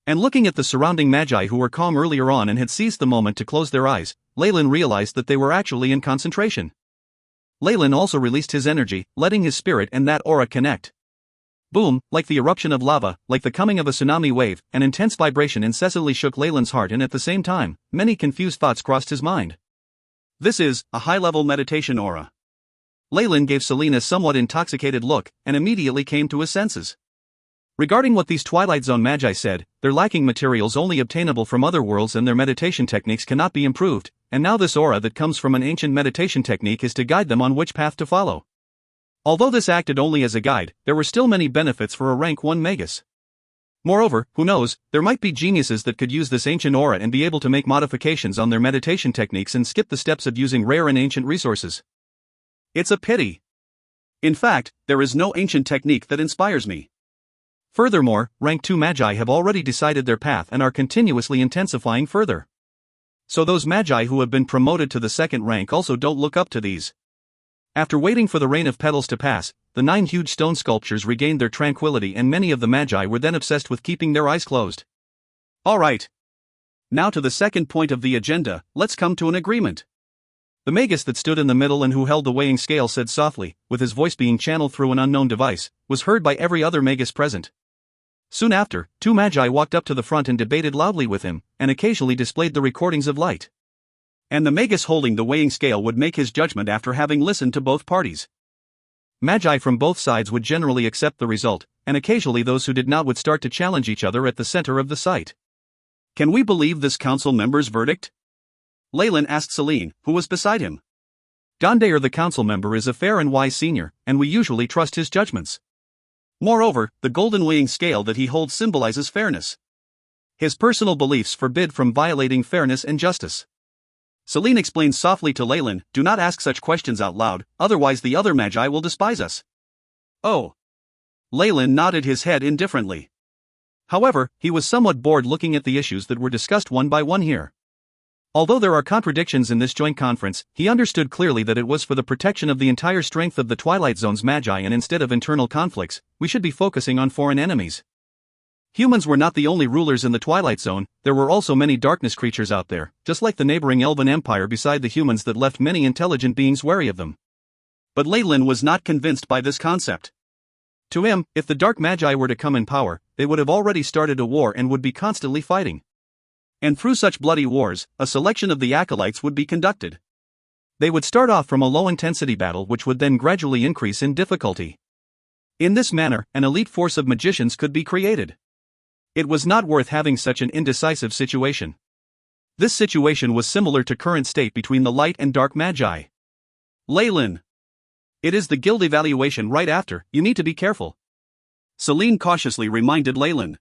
And looking at the surrounding magi who were calm earlier on and had seized the moment to close their eyes, Leyland realized that they were actually in concentration. Leyland also released his energy, letting his spirit and that aura connect. Boom, like the eruption of lava, like the coming of a tsunami wave, an intense vibration incessantly shook Leyland's heart, and at the same time, many confused thoughts crossed his mind. This is a high-level meditation aura. Leyland gave Celine a somewhat intoxicated look, and immediately came to his senses. Regarding what these Twilight Zone magi said, they're lacking materials only obtainable from other worlds, and their meditation techniques cannot be improved, and now this aura that comes from an ancient meditation technique is to guide them on which path to follow. Although this acted only as a guide, there were still many benefits for a rank 1 magus. Moreover, who knows, there might be geniuses that could use this ancient aura and be able to make modifications on their meditation techniques and skip the steps of using rare and ancient resources. It's a pity. In fact, there is no ancient technique that inspires me. Furthermore, rank 2 magi have already decided their path and are continuously intensifying further. So those magi who have been promoted to the 2nd rank also don't look up to these. After waiting for the rain of petals to pass, the 9 huge stone sculptures regained their tranquility, and many of the magi were then obsessed with keeping their eyes closed. Alright. Now to the second point of the agenda, let's come to an agreement. The magus that stood in the middle and who held the weighing scale said softly, with his voice being channeled through an unknown device, was heard by every other magus present. Soon after, 2 magi walked up to the front and debated loudly with him, and occasionally displayed the recordings of light. And the magus holding the weighing scale would make his judgment after having listened to both parties. Magi from both sides would generally accept the result, and occasionally those who did not would start to challenge each other at the center of the site. Can we believe this council member's verdict? Leyland asked Celine, who was beside him. Gondayer, the council member, is a fair and wise senior, and we usually trust his judgments. Moreover, the golden weighing scale that he holds symbolizes fairness. His personal beliefs forbid from violating fairness and justice. Celine explained softly to Leyland, do not ask such questions out loud, otherwise the other magi will despise us. Oh. Leyland nodded his head indifferently. However, he was somewhat bored looking at the issues that were discussed one by one here. Although there are contradictions in this joint conference, he understood clearly that it was for the protection of the entire strength of the Twilight Zone's magi, and instead of internal conflicts, we should be focusing on foreign enemies. Humans were not the only rulers in the Twilight Zone, there were also many darkness creatures out there, just like the neighboring Elven Empire beside the humans, that left many intelligent beings wary of them. But Leyland was not convinced by this concept. To him, if the Dark Magi were to come in power, they would have already started a war and would be constantly fighting. And through such bloody wars, a selection of the acolytes would be conducted. They would start off from a low-intensity battle which would then gradually increase in difficulty. In this manner, an elite force of magicians could be created. It was not worth having such an indecisive situation. This situation was similar to current state between the light and dark magi. Leyland. It is the guild evaluation right after, you need to be careful. Celine cautiously reminded Leyland.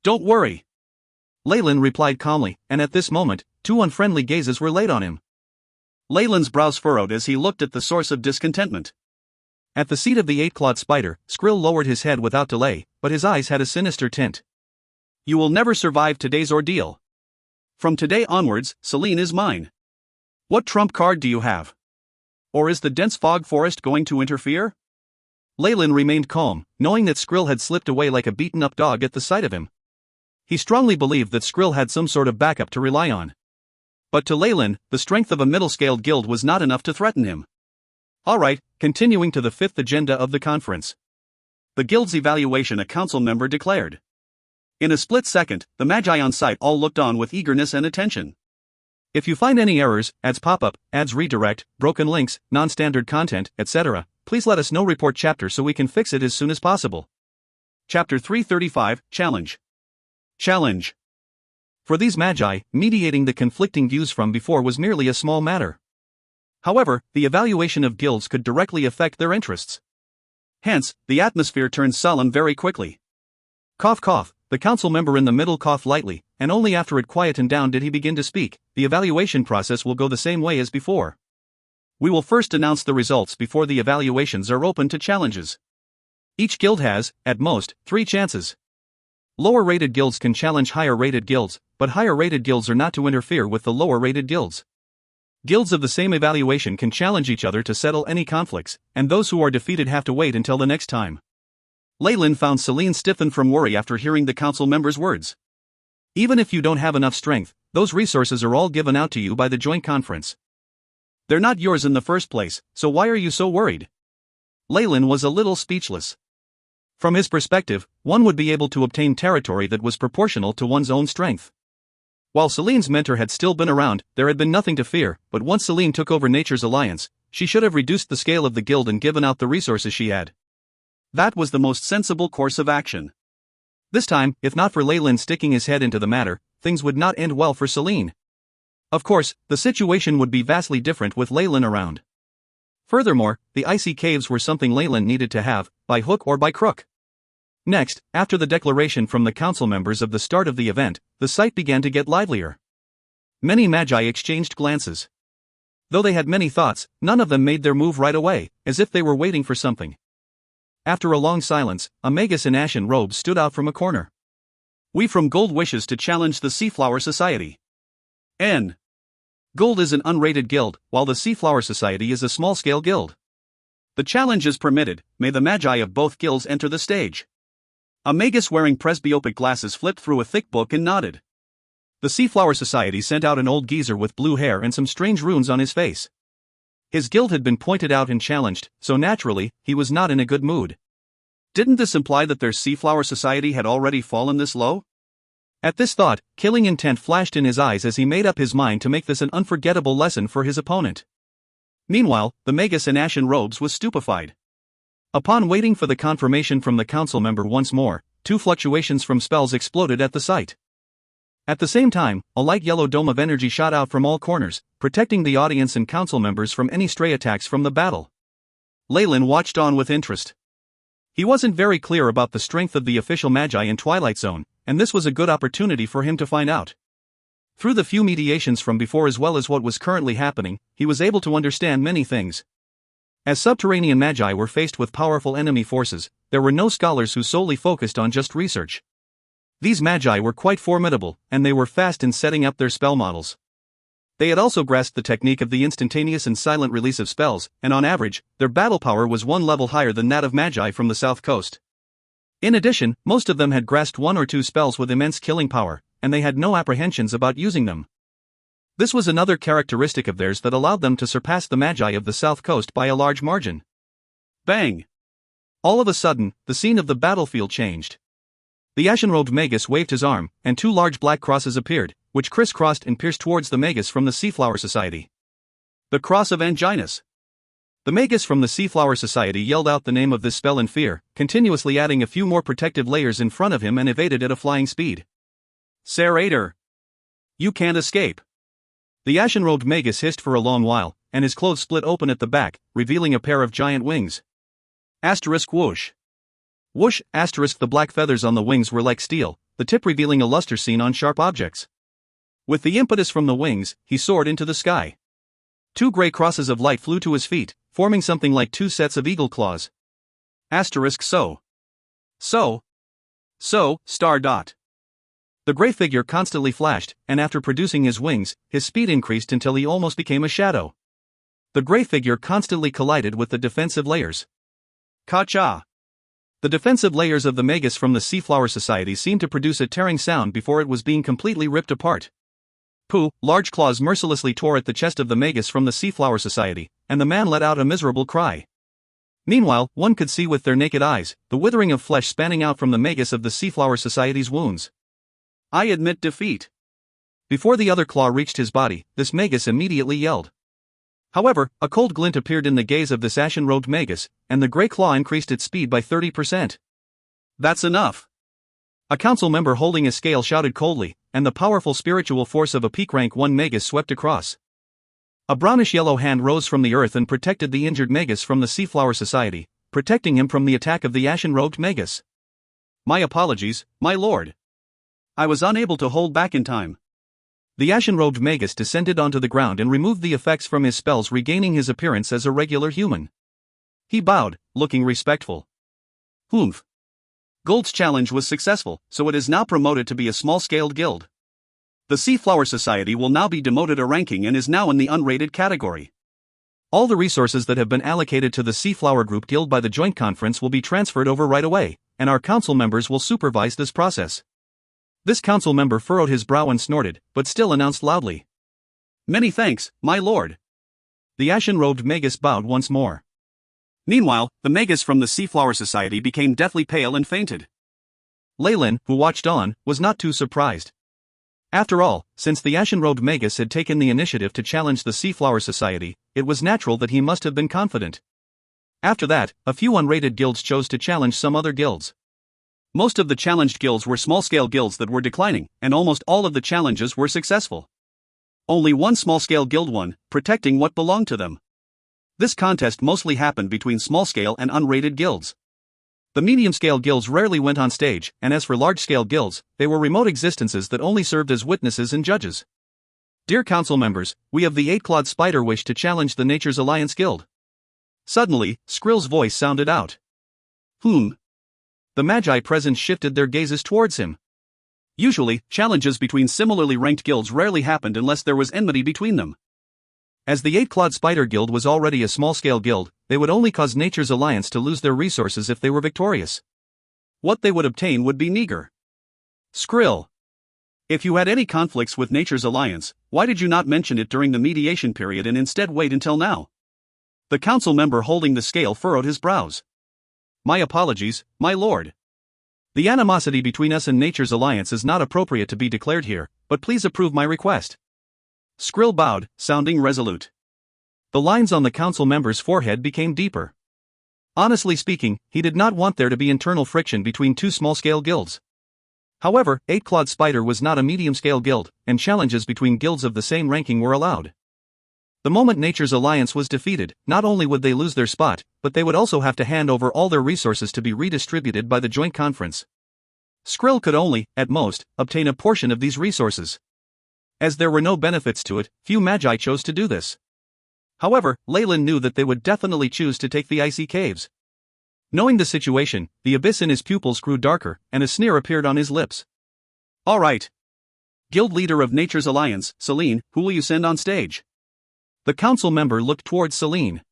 Don't worry. Leyland replied calmly, and at this moment, two unfriendly gazes were laid on him. Leyland's brows furrowed as he looked at the source of discontentment. At the seat of the eight-clawed spider, Skrill lowered his head without delay, but his eyes had a sinister tint. You will never survive today's ordeal. From today onwards, Celine is mine. What trump card do you have? Or is the dense fog forest going to interfere? Leyland remained calm, knowing that Skrill had slipped away like a beaten-up dog at the sight of him. He strongly believed that Skrill had some sort of backup to rely on. But to Leyland, the strength of a middle-scaled guild was not enough to threaten him. Alright, continuing to the fifth agenda of the conference. The guild's evaluation, a council member declared. In a split second, the magi on site all looked on with eagerness and attention. If you find any errors, ads pop up, ads redirect, broken links, non-standard content, etc., please let us know. Report chapter so we can fix it as soon as possible. Chapter 335, Challenge. Challenge. For these magi, mediating the conflicting views from before was merely a small matter. However, the evaluation of guilds could directly affect their interests. Hence, the atmosphere turned solemn very quickly. Cough cough, the council member in the middle coughed lightly, and only after it quietened down did he begin to speak. The evaluation process will go the same way as before. We will first announce the results before the evaluations are open to challenges. Each guild has, at most, 3 chances. Lower-rated guilds can challenge higher-rated guilds, but higher-rated guilds are not to interfere with the lower-rated guilds. Guilds of the same evaluation can challenge each other to settle any conflicts, and those who are defeated have to wait until the next time. Leyland found Celine stiffen from worry after hearing the council member's words. Even if you don't have enough strength, those resources are all given out to you by the joint conference. They're not yours in the first place, so why are you so worried? Leyland was a little speechless. From his perspective, one would be able to obtain territory that was proportional to one's own strength. While Celine's mentor had still been around, there had been nothing to fear, but once Celine took over Nature's Alliance, she should have reduced the scale of the guild and given out the resources she had. That was the most sensible course of action. This time, if not for Leyland sticking his head into the matter, things would not end well for Celine. Of course, the situation would be vastly different with Leyland around. Furthermore, the icy caves were something Leyland needed to have, by hook or by crook. Next, after the declaration from the council members of the start of the event, the site began to get livelier. Many magi exchanged glances. Though they had many thoughts, none of them made their move right away, as if they were waiting for something. After a long silence, a magus in ashen robes stood out from a corner. We from Gold wishes to challenge the Seaflower Society. N. Gold is an unrated guild, while the Seaflower Society is a small-scale guild. The challenge is permitted. May the magi of both guilds enter the stage. A magus wearing presbyopic glasses flipped through a thick book and nodded. The Seaflower Society sent out an old geezer with blue hair and some strange runes on his face. His guild had been pointed out and challenged, so naturally, he was not in a good mood. Didn't this imply that their Seaflower Society had already fallen this low? At this thought, killing intent flashed in his eyes as he made up his mind to make this an unforgettable lesson for his opponent. Meanwhile, the magus in ashen robes was stupefied. Upon waiting for the confirmation from the council member once more, 2 fluctuations from spells exploded at the site. At the same time, a light yellow dome of energy shot out from all corners, protecting the audience and council members from any stray attacks from the battle. Leyland watched on with interest. He wasn't very clear about the strength of the official magi in Twilight Zone, and this was a good opportunity for him to find out. Through the few mediations from before as well as what was currently happening, he was able to understand many things. As subterranean magi were faced with powerful enemy forces, there were no scholars who solely focused on just research. These magi were quite formidable, and they were fast in setting up their spell models. They had also grasped the technique of the instantaneous and silent release of spells, and on average, their battle power was 1 level higher than that of magi from the south coast. In addition, most of them had grasped 1 or 2 spells with immense killing power, and they had no apprehensions about using them. This was another characteristic of theirs that allowed them to surpass the magi of the south coast by a large margin. Bang! All of a sudden, the scene of the battlefield changed. The ashen-robed magus waved his arm, and 2 large black crosses appeared, which crisscrossed and pierced towards the magus from the Seaflower Society. The Cross of Anginus. The Magus from the Seaflower Society yelled out the name of this spell in fear, continuously adding a few more protective layers in front of him and evaded at a flying speed. Serrator! You can't escape! The ashen-robed Magus hissed for a long while, and his clothes split open at the back, revealing a pair of giant wings. Asterisk whoosh. Whoosh, asterisk. The black feathers on the wings were like steel, the tip revealing a luster seen on sharp objects. With the impetus from the wings, he soared into the sky. 2 gray crosses of light flew to his feet, forming something like 2 sets of eagle claws. Asterisk so. Star dot. The gray figure constantly flashed, and after producing his wings, his speed increased until he almost became a shadow. The gray figure constantly collided with the defensive layers. Ka-cha! The defensive layers of the Magus from the Seaflower Society seemed to produce a tearing sound before it was being completely ripped apart. Pooh! Large claws mercilessly tore at the chest of the Magus from the Seaflower Society, and the man let out a miserable cry. Meanwhile, one could see with their naked eyes the withering of flesh spanning out from the Magus of the Seaflower Society's wounds. I admit defeat. Before the other claw reached his body, this Magus immediately yelled. However, a cold glint appeared in the gaze of this ashen-robed Magus, and the gray claw increased its speed by 30%. That's enough! A council member holding a scale shouted coldly, and the powerful spiritual force of a peak rank 1 Magus swept across. A brownish-yellow hand rose from the earth and protected the injured Magus from the Seaflower Society, protecting him from the attack of the ashen-robed Magus. My apologies, my lord. I was unable to hold back in time. The ashen-robed Magus descended onto the ground and removed the effects from his spells, regaining his appearance as a regular human. He bowed, looking respectful. Humph. Gold's challenge was successful, so it is now promoted to be a small-scaled guild. The Seaflower Society will now be demoted a ranking and is now in the unrated category. All the resources that have been allocated to the Seaflower Group Guild by the Joint Conference will be transferred over right away, and our council members will supervise this process. This council member furrowed his brow and snorted, but still announced loudly. Many thanks, my lord. The ashen-robed Magus bowed once more. Meanwhile, the Magus from the Seaflower Society became deathly pale and fainted. Lyle, who watched on, was not too surprised. After all, since the ashen-robed Magus had taken the initiative to challenge the Seaflower Society, it was natural that he must have been confident. After that, a few unrated guilds chose to challenge some other guilds. Most of the challenged guilds were small-scale guilds that were declining, and almost all of the challenges were successful. Only one small-scale guild won, protecting what belonged to them. This contest mostly happened between small-scale and unrated guilds. The medium-scale guilds rarely went on stage, and as for large-scale guilds, they were remote existences that only served as witnesses and judges. Dear council members, we of the 8-clawed spider wish to challenge the Nature's Alliance Guild. Suddenly, Skrill's voice sounded out. The Magi present shifted their gazes towards him. Usually, challenges between similarly ranked guilds rarely happened unless there was enmity between them. As the 8-clawed Spider Guild was already a small-scale guild, they would only cause Nature's Alliance to lose their resources if they were victorious. What they would obtain would be meager. Skrill. If you had any conflicts with Nature's Alliance, why did you not mention it during the mediation period and instead wait until now? The council member holding the scale furrowed his brows. My apologies, my lord. The animosity between us and Nature's Alliance is not appropriate to be declared here, but please approve my request. Skrill bowed, sounding resolute. The lines on the council member's forehead became deeper. Honestly speaking, he did not want there to be internal friction between two small-scale guilds. However, 8-clawed Spider was not a medium-scale guild, and challenges between guilds of the same ranking were allowed. The moment Nature's Alliance was defeated, not only would they lose their spot, but they would also have to hand over all their resources to be redistributed by the Joint Conference. Skrill could only, at most, obtain a portion of these resources. As there were no benefits to it, few Magi chose to do this. However, Lyle knew that they would definitely choose to take the icy caves. Knowing the situation, the abyss in his pupils grew darker, and a sneer appeared on his lips. All right. Guild leader of Nature's Alliance, Celine, who will you send on stage? The council member looked towards Celine.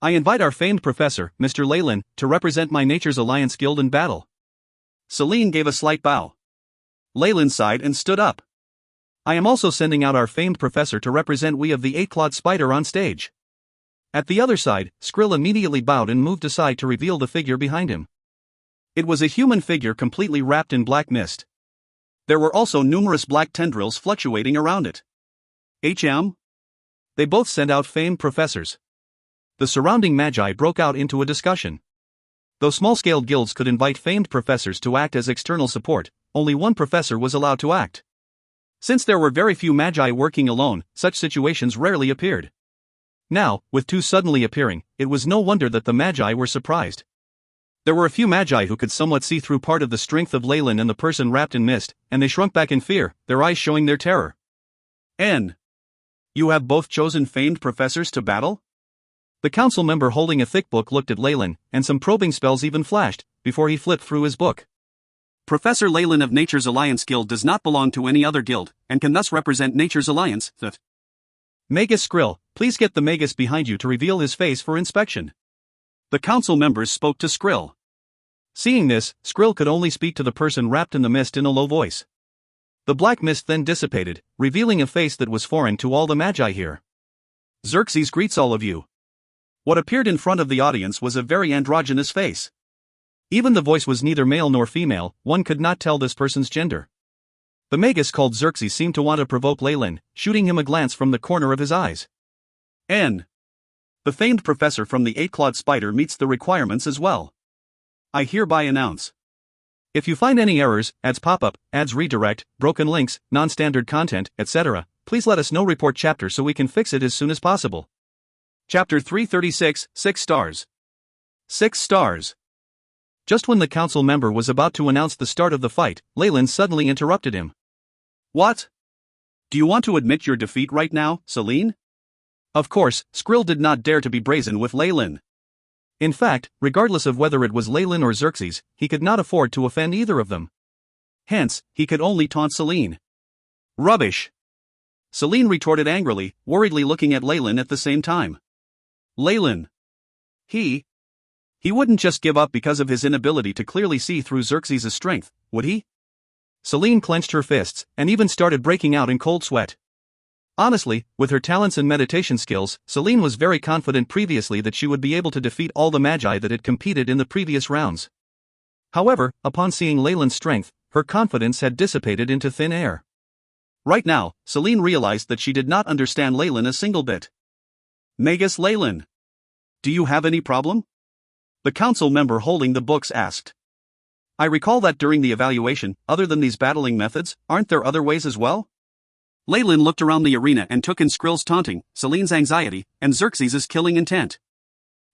I invite our famed professor, Mr. Lyle, to represent my Nature's Alliance guild in battle. Celine gave a slight bow. Lyle sighed and stood up. I am also sending out our famed professor to represent we of the 8-clawed Spider on stage. At the other side, Skrill immediately bowed and moved aside to reveal the figure behind him. It was a human figure completely wrapped in black mist. There were also numerous black tendrils fluctuating around it. HM? They both sent out famed professors. The surrounding magi broke out into a discussion. Though small-scale guilds could invite famed professors to act as external support, only one professor was allowed to act. Since there were very few magi working alone, such situations rarely appeared. Now, with two suddenly appearing, it was no wonder that the magi were surprised. There were a few magi who could somewhat see through part of the strength of Leyland and the person wrapped in mist, and they shrunk back in fear, their eyes showing their terror. "N. You have both chosen famed professors to battle?" The council member holding a thick book looked at Leyland, and some probing spells even flashed, before he flipped through his book. "Professor Leyland of Nature's Alliance Guild does not belong to any other guild, and can thus represent Nature's Alliance, that. Magus Skrill, please get the Magus behind you to reveal his face for inspection." The council members spoke to Skrill. Seeing this, Skrill could only speak to the person wrapped in the mist in a low voice. The black mist then dissipated, revealing a face that was foreign to all the magi here. "Xerxes greets all of you." What appeared in front of the audience was a very androgynous face. Even the voice was neither male nor female, one could not tell this person's gender. The Magus called Xerxes seemed to want to provoke Leyland, shooting him a glance from the corner of his eyes. "N. The famed professor from the eight-clawed spider meets the requirements as well. I hereby announce. If you find any errors, ads pop up, ads redirect, broken links, non-standard content, etc., please let us know. Report chapter so we can fix it as soon as possible." Chapter 336, 6 stars. 6 stars. Just when the council member was about to announce the start of the fight, Leyland suddenly interrupted him. "What? Do you want to admit your defeat right now, Celine?" Of course, Skrill did not dare to be brazen with Leyland. In fact, regardless of whether it was Leyland or Xerxes, he could not afford to offend either of them. Hence, he could only taunt Celine. "Rubbish!" Celine retorted angrily, worriedly looking at Leyland at the same time. "Leyland. He wouldn't just give up because of his inability to clearly see through Xerxes' strength, would he?" Celine clenched her fists, and even started breaking out in cold sweat. Honestly, with her talents and meditation skills, Celine was very confident previously that she would be able to defeat all the magi that had competed in the previous rounds. However, upon seeing Leyland's strength, her confidence had dissipated into thin air. Right now, Celine realized that she did not understand Leyland a single bit. "Magus Leyland. Do you have any problem?" The council member holding the books asked. "I recall that during the evaluation, other than these battling methods, aren't there other ways as well?" Leyland looked around the arena and took in Skrill's taunting, Celine's anxiety, and Xerxes' killing intent.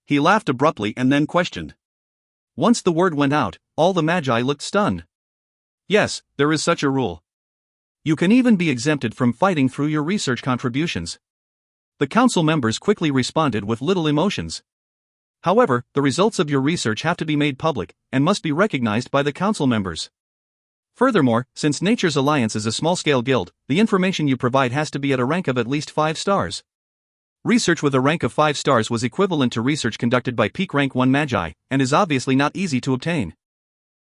He laughed abruptly and then questioned. Once the word went out, all the magi looked stunned. "Yes, there is such a rule. You can even be exempted from fighting through your research contributions." The council members quickly responded with little emotions. However, the results of your research have to be made public, and must be recognized by the council members. Furthermore, since Nature's Alliance is a small-scale guild, the information you provide has to be at a rank of at least 5 stars. Research with a rank of 5 stars was equivalent to research conducted by peak rank 1 magi, and is obviously not easy to obtain.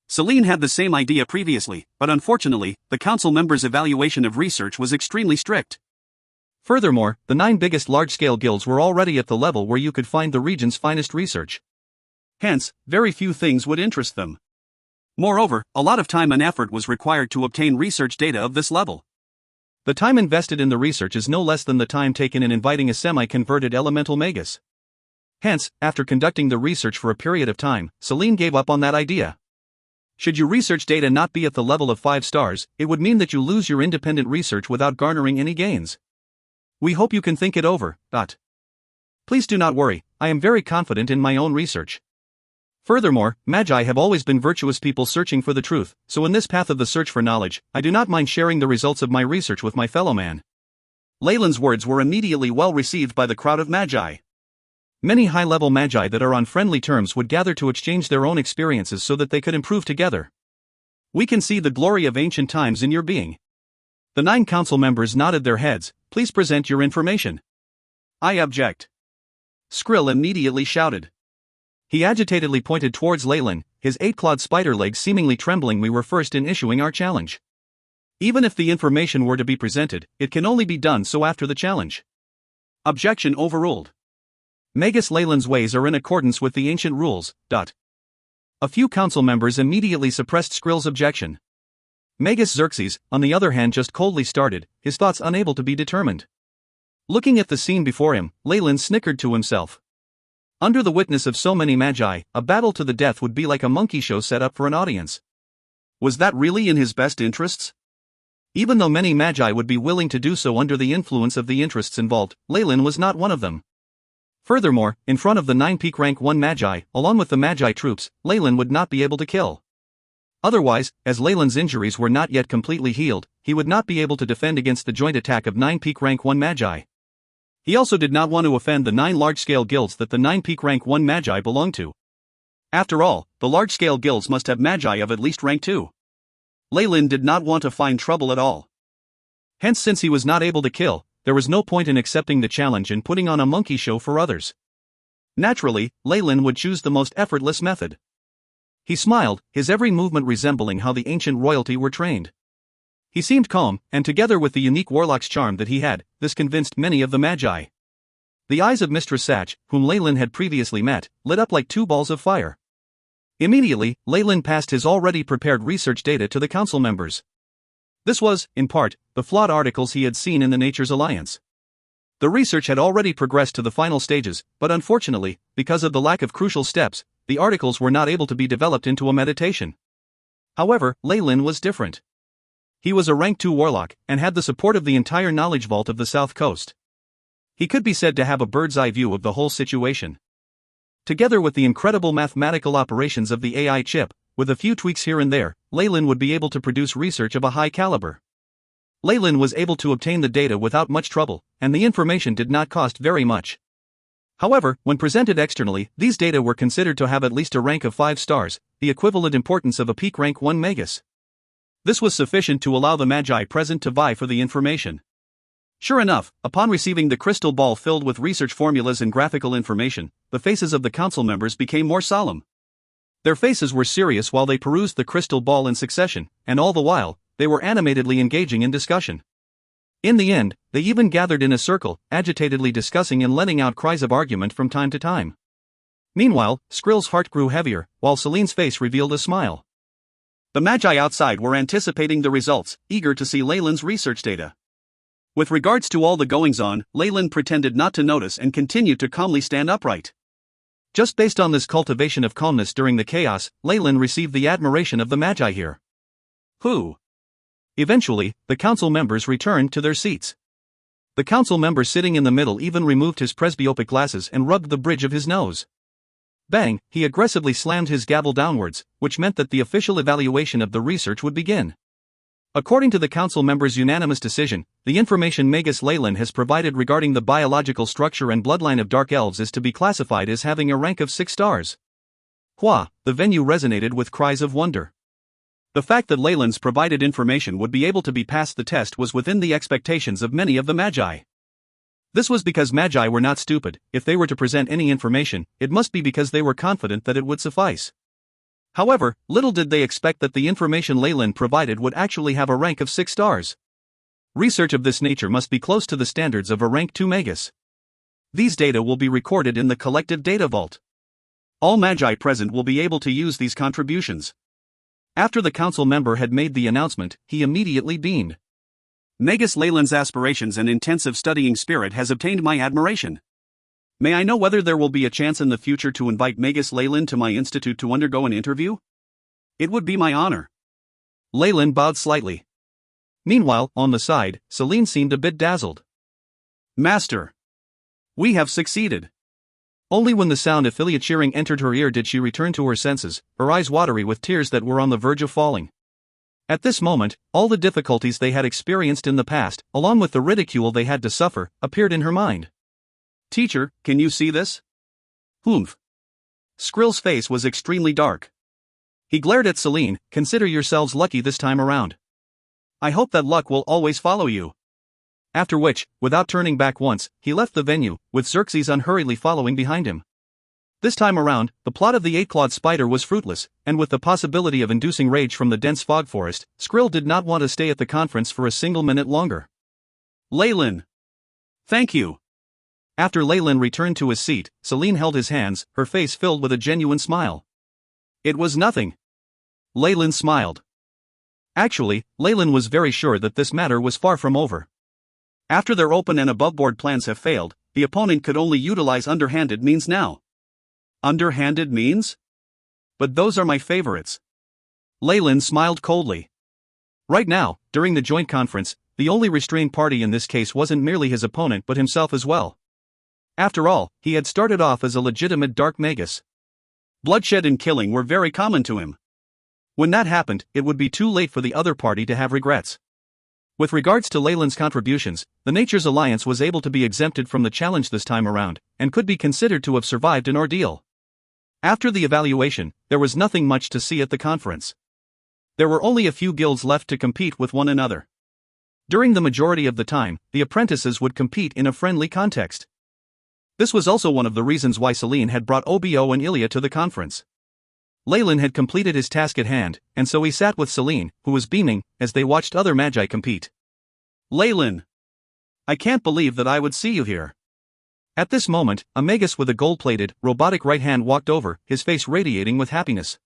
Celine had the same idea previously, but unfortunately, the council members' evaluation of research was extremely strict. Furthermore, the 9 biggest large-scale guilds were already at the level where you could find the region's finest research. Hence, very few things would interest them. Moreover, a lot of time and effort was required to obtain research data of this level. The time invested in the research is no less than the time taken in inviting a semi-converted elemental magus. Hence, after conducting the research for a period of time, Celine gave up on that idea. Should your research data not be at the level of 5 stars, it would mean that you lose your independent research without garnering any gains. We hope you can think it over. Please do not worry, I am very confident in my own research. Furthermore, magi have always been virtuous people searching for the truth, so in this path of the search for knowledge, I do not mind sharing the results of my research with my fellow man. Leyland's words were immediately well received by the crowd of magi. Many high-level magi that are on friendly terms would gather to exchange their own experiences so that they could improve together. We can see the glory of ancient times in your being. The 9 council members nodded their heads. Please present your information. I object. Skrill immediately shouted. He agitatedly pointed towards Leyland, his 8-clawed spider legs seemingly trembling. We were first in issuing our challenge. Even if the information were to be presented, it can only be done so after the challenge. Objection overruled. Magus Leyland's ways are in accordance with the ancient rules. A few council members immediately suppressed Skrill's objection. Magus Xerxes, on the other hand, just coldly started, his thoughts unable to be determined. Looking at the scene before him, Leyland snickered to himself. Under the witness of so many magi, a battle to the death would be like a monkey show set up for an audience. Was that really in his best interests? Even though many magi would be willing to do so under the influence of the interests involved, Leyland was not one of them. Furthermore, in front of the 9 peak rank 1 magi, along with the magi troops, Leyland would not be able to kill. Otherwise, as Leyland's injuries were not yet completely healed, he would not be able to defend against the joint attack of 9 peak rank 1 magi. He also did not want to offend the 9 large-scale guilds that the 9 peak rank 1 magi belonged to. After all, the large-scale guilds must have magi of at least rank 2. Leyland did not want to find trouble at all. Hence, since he was not able to kill, there was no point in accepting the challenge and putting on a monkey show for others. Naturally, Leyland would choose the most effortless method. He smiled, his every movement resembling how the ancient royalty were trained. He seemed calm, and together with the unique warlock's charm that he had, this convinced many of the magi. The eyes of Mistress Satch, whom Leyland had previously met, lit up like 2 balls of fire. Immediately, Leyland passed his already prepared research data to the council members. This was, in part, the flawed articles he had seen in the Nature's Alliance. The research had already progressed to the final stages, but unfortunately, because of the lack of crucial steps, the articles were not able to be developed into a meditation. However, Leyland was different. He was a rank 2 warlock, and had the support of the entire knowledge vault of the South Coast. He could be said to have a bird's-eye view of the whole situation. Together with the incredible mathematical operations of the AI chip, with a few tweaks here and there, Leyland would be able to produce research of a high caliber. Leyland was able to obtain the data without much trouble, and the information did not cost very much. However, when presented externally, these data were considered to have at least a rank of 5 stars, the equivalent importance of a peak rank 1 magus. This was sufficient to allow the magi present to vie for the information. Sure enough, upon receiving the crystal ball filled with research formulas and graphical information, the faces of the council members became more solemn. Their faces were serious while they perused the crystal ball in succession, and all the while, they were animatedly engaging in discussion. In the end, they even gathered in a circle, agitatedly discussing and letting out cries of argument from time to time. Meanwhile, Skrill's heart grew heavier, while Celine's face revealed a smile. The magi outside were anticipating the results, eager to see Leyland's research data. With regards to all the goings-on, Leyland pretended not to notice and continued to calmly stand upright. Just based on this cultivation of calmness during the chaos, Leyland received the admiration of the magi here. Eventually, the council members returned to their seats. The council member sitting in the middle even removed his presbyopic glasses and rubbed the bridge of his nose. Bang, he aggressively slammed his gavel downwards, which meant that the official evaluation of the research would begin. According to the council members' unanimous decision, the information Magus Leyland has provided regarding the biological structure and bloodline of dark elves is to be classified as having a rank of 6 stars. The venue resonated with cries of wonder. The fact that Leyland's provided information would be able to be passed the test was within the expectations of many of the magi. This was because magi were not stupid. If they were to present any information, it must be because they were confident that it would suffice. However, little did they expect that the information Leyland provided would actually have a rank of 6 stars. Research of this nature must be close to the standards of a rank 2 magus. These data will be recorded in the collective data vault. All magi present will be able to use these contributions. After the council member had made the announcement, he immediately beamed. Magus Leyland's aspirations and intensive studying spirit has obtained my admiration. May I know whether there will be a chance in the future to invite Magus Leyland to my institute to undergo an interview? It would be my honor. Leyland bowed slightly. Meanwhile, on the side, Celine seemed a bit dazzled. Master! We have succeeded! Only when the sound of Philia cheering entered her ear did she return to her senses, her eyes watery with tears that were on the verge of falling. At this moment, all the difficulties they had experienced in the past, along with the ridicule they had to suffer, appeared in her mind. Teacher, can you see this? Humph. Skrill's face was extremely dark. He glared at Celine. Consider yourselves lucky this time around. I hope that luck will always follow you. After which, without turning back once, he left the venue, with Xerxes unhurriedly following behind him. This time around, the plot of the 8-clawed spider was fruitless, and with the possibility of inducing rage from the dense fog forest, Skrill did not want to stay at the conference for a single minute longer. Leyland! Thank you! After Leyland returned to his seat, Celine held his hands, her face filled with a genuine smile. It was nothing. Leyland smiled. Actually, Leyland was very sure that this matter was far from over. After their open and above-board plans have failed, the opponent could only utilize underhanded means now. Underhanded means? But those are my favorites. Leyland smiled coldly. Right now, during the joint conference, the only restrained party in this case wasn't merely his opponent but himself as well. After all, he had started off as a legitimate dark magus. Bloodshed and killing were very common to him. When that happened, it would be too late for the other party to have regrets. With regards to Leyland's contributions, the Nature's Alliance was able to be exempted from the challenge this time around, and could be considered to have survived an ordeal. After the evaluation, there was nothing much to see at the conference. There were only a few guilds left to compete with one another. During the majority of the time, the apprentices would compete in a friendly context. This was also one of the reasons why Celine had brought Obo and Ilya to the conference. Leyland had completed his task at hand, and so he sat with Celine, who was beaming, as they watched other magi compete. Leyland! I can't believe that I would see you here. At this moment, a magus with a gold-plated, robotic right hand walked over, his face radiating with happiness.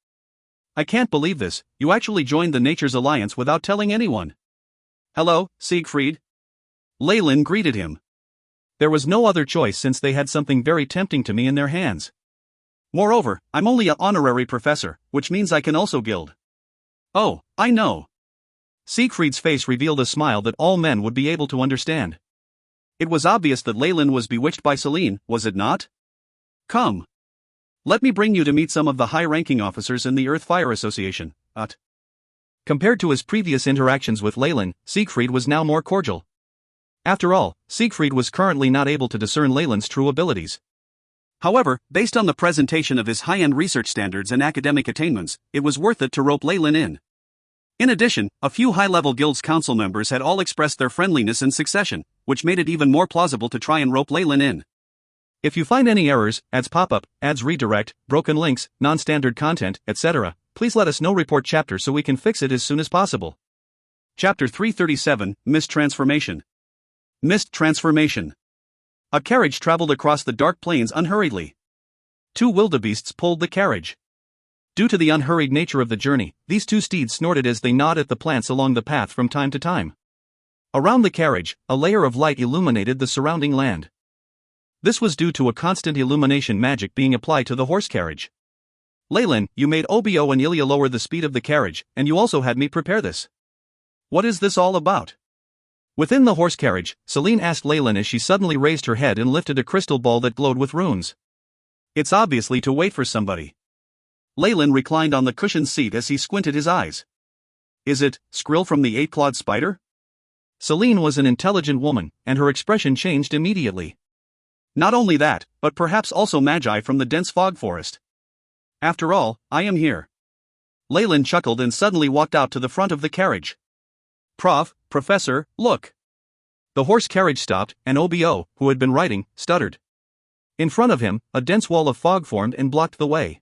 I can't believe this, you actually joined the Nature's Alliance without telling anyone. Hello, Siegfried. Leyland greeted him. There was no other choice since they had something very tempting to me in their hands. Moreover, I'm only an honorary professor, which means I can also gild. Oh, I know. Siegfried's face revealed a smile that all men would be able to understand. It was obvious that Leyland was bewitched by Celine, was it not? Come. Let me bring you to meet some of the high-ranking officers in the Earth-Fire Association, Compared to his previous interactions with Leyland, Siegfried was now more cordial. After all, Siegfried was currently not able to discern Leyland's true abilities. However, based on the presentation of his high-end research standards and academic attainments, it was worth it to rope Leyland in. In addition, a few high-level guilds council members had all expressed their friendliness in succession, which made it even more plausible to try and rope Leyland in. If you find any errors, ads pop up, ads redirect, broken links, non-standard content, etc., please let us know. Report chapter so we can fix it as soon as possible. Chapter 337, Mist Transformation. Mist Transformation. A carriage traveled across the dark plains unhurriedly. Two wildebeests pulled the carriage. Due to the unhurried nature of the journey, these two steeds snorted as they gnawed at the plants along the path from time to time. Around the carriage, a layer of light illuminated the surrounding land. This was due to a constant illumination magic being applied to the horse carriage. Leyland, you made Obo and Ilya lower the speed of the carriage, and you also had me prepare this. What is this all about? Within the horse carriage, Celine asked Leyland as she suddenly raised her head and lifted a crystal ball that glowed with runes. It's obviously to wait for somebody. Leyland reclined on the cushioned seat as he squinted his eyes. Is it Skrill from the Eight-Clawed Spider? Celine was an intelligent woman, and her expression changed immediately. Not only that, but perhaps also Magi from the dense fog forest. After all, I am here. Leyland chuckled and suddenly walked out to the front of the carriage. Professor, look. The horse carriage stopped, and Obo, who had been riding, stuttered. In front of him, a dense wall of fog formed and blocked the way.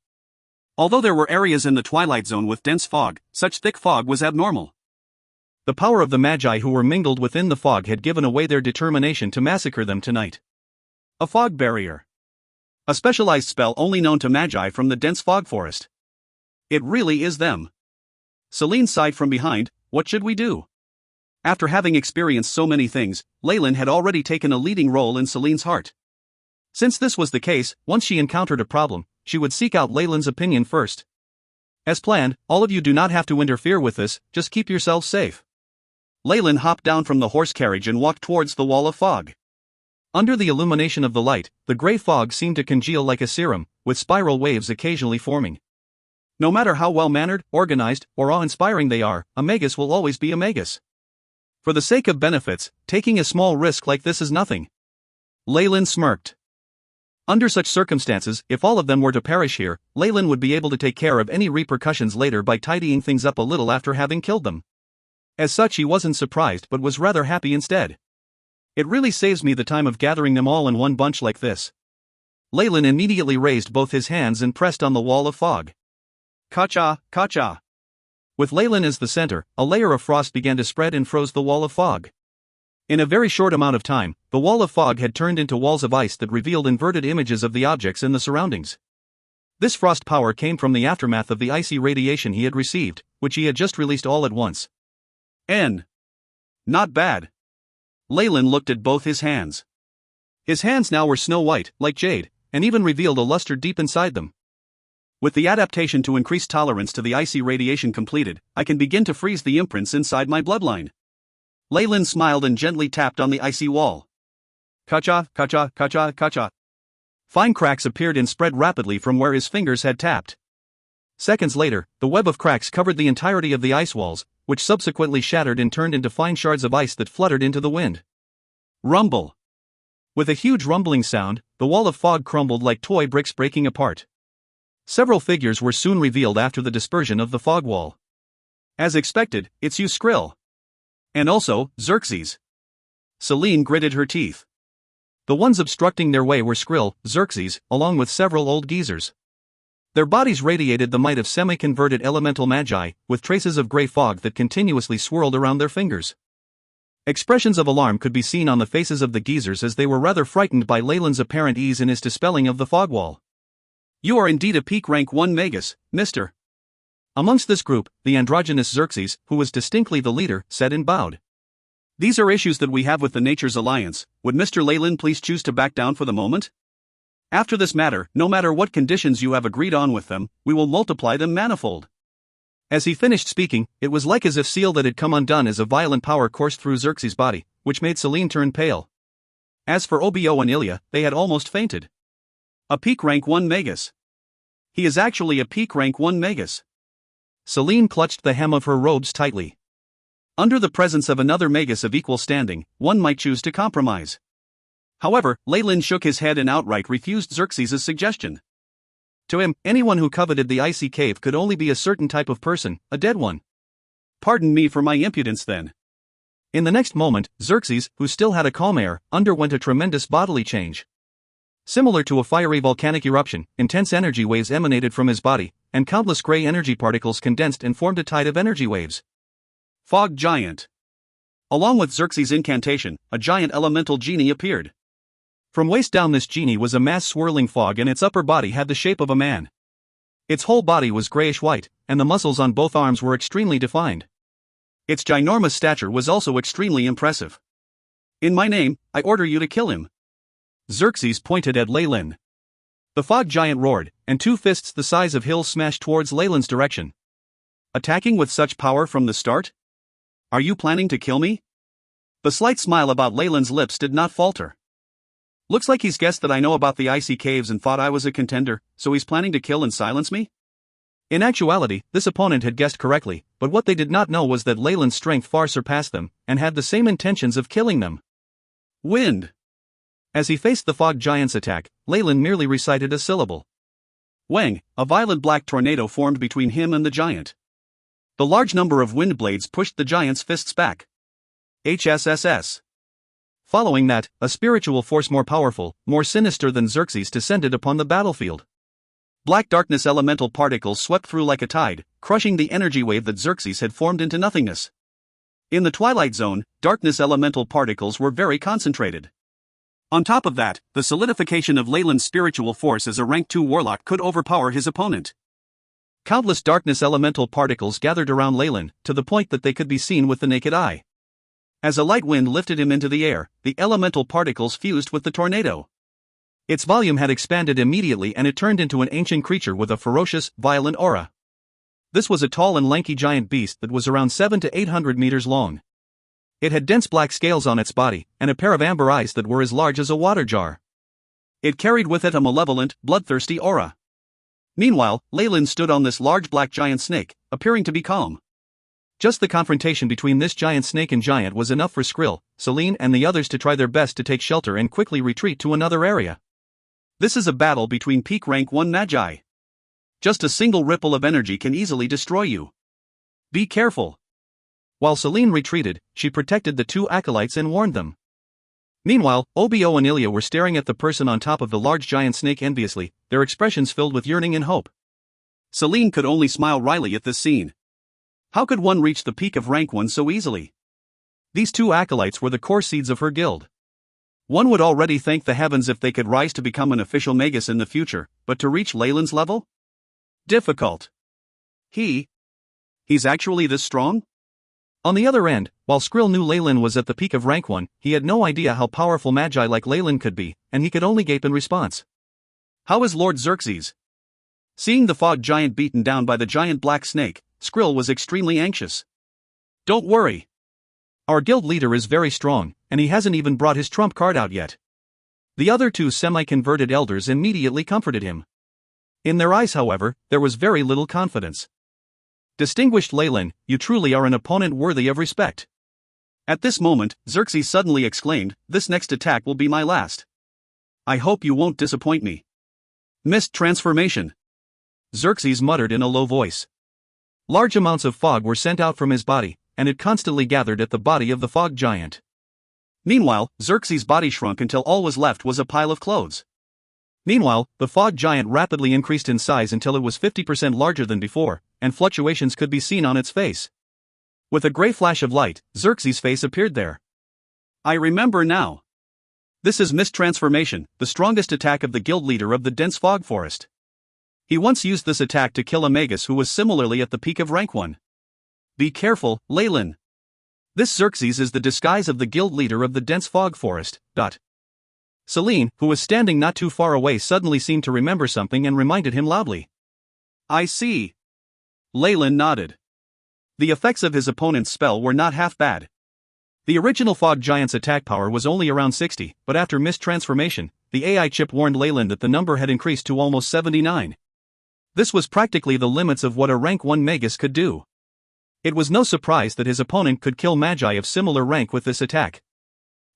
Although there were areas in the twilight zone with dense fog, such thick fog was abnormal. The power of the Magi who were mingled within the fog had given away their determination to massacre them tonight. A fog barrier. A specialized spell only known to Magi from the dense fog forest. It really is them. Celine sighed from behind. What should we do? After having experienced so many things, Leyland had already taken a leading role in Celine's heart. Since this was the case, once she encountered a problem, she would seek out Leyland's opinion first. As planned, all of you do not have to interfere with this, just keep yourselves safe. Leyland hopped down from the horse carriage and walked towards the wall of fog. Under the illumination of the light, the gray fog seemed to congeal like a serum, with spiral waves occasionally forming. No matter how well-mannered, organized, or awe-inspiring they are, a magus will always be a magus. For the sake of benefits, taking a small risk like this is nothing. Leyland smirked. Under such circumstances, if all of them were to perish here, Leyland would be able to take care of any repercussions later by tidying things up a little after having killed them. As such, he wasn't surprised but was rather happy instead. It really saves me the time of gathering them all in one bunch like this. Leyland immediately raised both his hands and pressed on the wall of fog. Ka-cha, ka-cha. With Leyland as the center, a layer of frost began to spread and froze the wall of fog. In a very short amount of time, the wall of fog had turned into walls of ice that revealed inverted images of the objects in the surroundings. This frost power came from the aftermath of the icy radiation he had received, which he had just released all at once. Not bad. Leyland looked at both his hands. His hands now were snow white, like jade, and even revealed a luster deep inside them. With the adaptation to increased tolerance to the icy radiation completed, I can begin to freeze the imprints inside my bloodline. Leyland smiled and gently tapped on the icy wall. Kacha, kacha, kacha, kacha. Fine cracks appeared and spread rapidly from where his fingers had tapped. Seconds later, the web of cracks covered the entirety of the ice walls, which subsequently shattered and turned into fine shards of ice that fluttered into the wind. Rumble. With a huge rumbling sound, the wall of fog crumbled like toy bricks breaking apart. Several figures were soon revealed after the dispersion of the fog wall. As expected, it's you, Skrill. And also, Xerxes. Celine gritted her teeth. The ones obstructing their way were Skrill, Xerxes, along with several old geezers. Their bodies radiated the might of semi-converted elemental magi, with traces of gray fog that continuously swirled around their fingers. Expressions of alarm could be seen on the faces of the geezers as they were rather frightened by Leyland's apparent ease in his dispelling of the fog wall. You are indeed a peak rank 1 Magus, Mr. Amongst this group, the androgynous Xerxes, who was distinctly the leader, said and bowed. These are issues that we have with the Nature's Alliance. Would Mr. Leyland please choose to back down for the moment? After this matter, no matter what conditions you have agreed on with them, we will multiply them manifold. As he finished speaking, it was like as if seal that had come undone as a violent power coursed through Xerxes' body, which made Celine turn pale. As for Obo and Ilya, they had almost fainted. A peak rank 1 Magus. He is actually a peak rank 1 Magus. Celine clutched the hem of her robes tightly. Under the presence of another Magus of equal standing, one might choose to compromise. However, Leyland shook his head and outright refused Xerxes' suggestion. To him, anyone who coveted the icy cave could only be a certain type of person, a dead one. Pardon me for my impudence then. In the next moment, Xerxes, who still had a calm air, underwent a tremendous bodily change. Similar to a fiery volcanic eruption, intense energy waves emanated from his body, and countless gray energy particles condensed and formed a tide of energy waves. Fog Giant. Along with Xerxes' incantation, a giant elemental genie appeared. From waist down, this genie was a mass swirling fog, and its upper body had the shape of a man. Its whole body was grayish-white, and the muscles on both arms were extremely defined. Its ginormous stature was also extremely impressive. In my name, I order you to kill him. Xerxes pointed at Leyland. The fog giant roared, and two fists the size of hills smashed towards Leyland's direction. Attacking with such power from the start? Are you planning to kill me? The slight smile about Leyland's lips did not falter. Looks like he's guessed that I know about the icy caves and thought I was a contender, so he's planning to kill and silence me? In actuality, this opponent had guessed correctly, but what they did not know was that Leyland's strength far surpassed them, and had the same intentions of killing them. Wind. As he faced the fog giant's attack, Leyland merely recited a syllable. Wang, a violent black tornado formed between him and the giant. The large number of wind blades pushed the giant's fists back. HSSS. Following that, a spiritual force more powerful, more sinister than Xerxes descended upon the battlefield. Black darkness elemental particles swept through like a tide, crushing the energy wave that Xerxes had formed into nothingness. In the twilight zone, darkness elemental particles were very concentrated. On top of that, the solidification of Leyland's spiritual force as a rank 2 warlock could overpower his opponent. Countless darkness elemental particles gathered around Leyland, to the point that they could be seen with the naked eye. As a light wind lifted him into the air, the elemental particles fused with the tornado. Its volume had expanded immediately, and it turned into an ancient creature with a ferocious, violent aura. This was a tall and lanky giant beast that was around 700 to 800 meters long. It had dense black scales on its body, and a pair of amber eyes that were as large as a water jar. It carried with it a malevolent, bloodthirsty aura. Meanwhile, Leyland stood on this large black giant snake, appearing to be calm. Just the confrontation between this giant snake and giant was enough for Skrill, Celine and the others to try their best to take shelter and quickly retreat to another area. This is a battle between peak rank 1 magi. Just a single ripple of energy can easily destroy you. Be careful. While Celine retreated, she protected the two acolytes and warned them. Meanwhile, Obo and Ilya were staring at the person on top of the large giant snake enviously, their expressions filled with yearning and hope. Celine could only smile wryly at this scene. How could one reach the peak of rank 1 so easily? These two acolytes were the core seeds of her guild. One would already thank the heavens if they could rise to become an official magus in the future, but to reach Leyland's level? Difficult. He's actually this strong? On the other end, while Skrill knew Leyland was at the peak of rank 1, he had no idea how powerful magi like Leyland could be, and he could only gape in response. How is Lord Xerxes? Seeing the fog giant beaten down by the giant black snake, Skrill was extremely anxious. Don't worry. Our guild leader is very strong, and he hasn't even brought his trump card out yet. The other two semi-converted elders immediately comforted him. In their eyes, however, there was very little confidence. Distinguished Leyland, you truly are an opponent worthy of respect. At this moment, Xerxes suddenly exclaimed, this next attack will be my last. I hope you won't disappoint me. Mist transformation. Xerxes muttered in a low voice. Large amounts of fog were sent out from his body, and it constantly gathered at the body of the fog giant. Meanwhile, Xerxes' body shrunk until all was left was a pile of clothes. Meanwhile, the fog giant rapidly increased in size until it was 50% larger than before, and fluctuations could be seen on its face. With a gray flash of light, Xerxes' face appeared there. I remember now. This is Mist Transformation, the strongest attack of the guild leader of the dense fog forest. He once used this attack to kill a magus who was similarly at the peak of rank 1. Be careful, Leyland. This Xerxes is the disguise of the guild leader of the dense fog forest. Selene, who was standing not too far away, suddenly seemed to remember something and reminded him loudly. I see. Leyland nodded. The effects of his opponent's spell were not half bad. The original fog giant's attack power was only around 60, but after Mist Transformation, the AI chip warned Leyland that the number had increased to almost 79. This was practically the limits of what a rank 1 magus could do. It was no surprise that his opponent could kill magi of similar rank with this attack.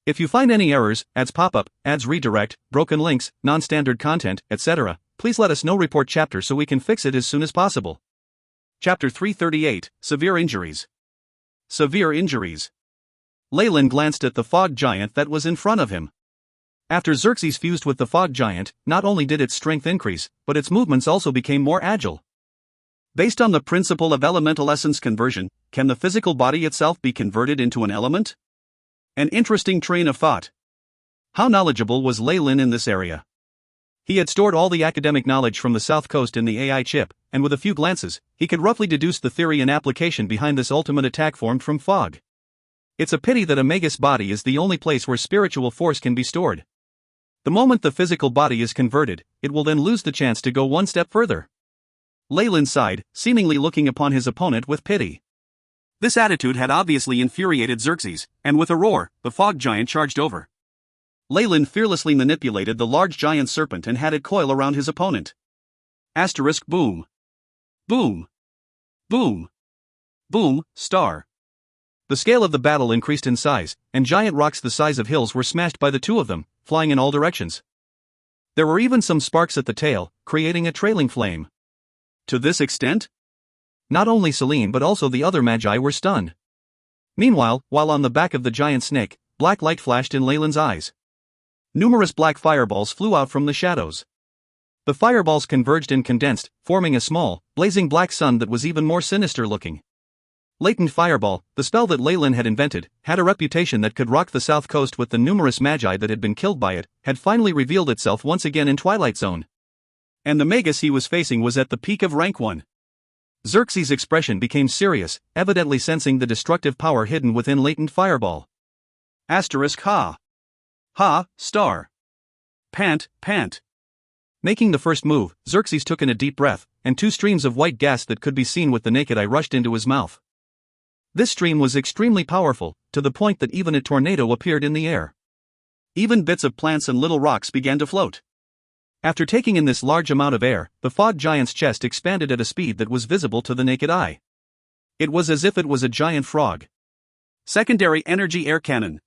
If you find any errors, ads pop-up, ads redirect, broken links, non-standard content, etc., please let us know. Report chapter so we can fix it as soon as possible. Chapter 338, Severe Injuries. Severe Injuries. Leyland glanced at the fog giant that was in front of him. After Xerxes fused with the fog giant, not only did its strength increase, but its movements also became more agile. Based on the principle of elemental essence conversion, can the physical body itself be converted into an element? An interesting train of thought. How knowledgeable was Leyland in this area? He had stored all the academic knowledge from the South Coast in the AI chip, and with a few glances, he could roughly deduce the theory and application behind this ultimate attack formed from fog. It's a pity that a magus body is the only place where spiritual force can be stored. The moment the physical body is converted, it will then lose the chance to go one step further. Leyland sighed, seemingly looking upon his opponent with pity. This attitude had obviously infuriated Xerxes, and with a roar, the fog giant charged over. Leyland fearlessly manipulated the large giant serpent and had it coil around his opponent. Asterisk boom. Boom. Boom. Boom, star. The scale of the battle increased in size, and giant rocks the size of hills were smashed by the two of them, flying in all directions. There were even some sparks at the tail, creating a trailing flame. To this extent? Not only Selene but also the other magi were stunned. Meanwhile, while on the back of the giant snake, black light flashed in Leyland's eyes. Numerous black fireballs flew out from the shadows. The fireballs converged and condensed, forming a small, blazing black sun that was even more sinister looking. Latent Fireball, the spell that Leyland had invented, had a reputation that could rock the South Coast. With the numerous magi that had been killed by it, had finally revealed itself once again in Twilight Zone. And the magus he was facing was at the peak of rank 1. Xerxes' expression became serious, evidently sensing the destructive power hidden within Latent Fireball. Asterisk ha. Ha, star. Pant, pant. Making the first move, Xerxes took in a deep breath, and two streams of white gas that could be seen with the naked eye rushed into his mouth. This stream was extremely powerful, to the point that even a tornado appeared in the air. Even bits of plants and little rocks began to float. After taking in this large amount of air, the fog giant's chest expanded at a speed that was visible to the naked eye. It was as if it was a giant frog. Secondary Energy Air Cannon.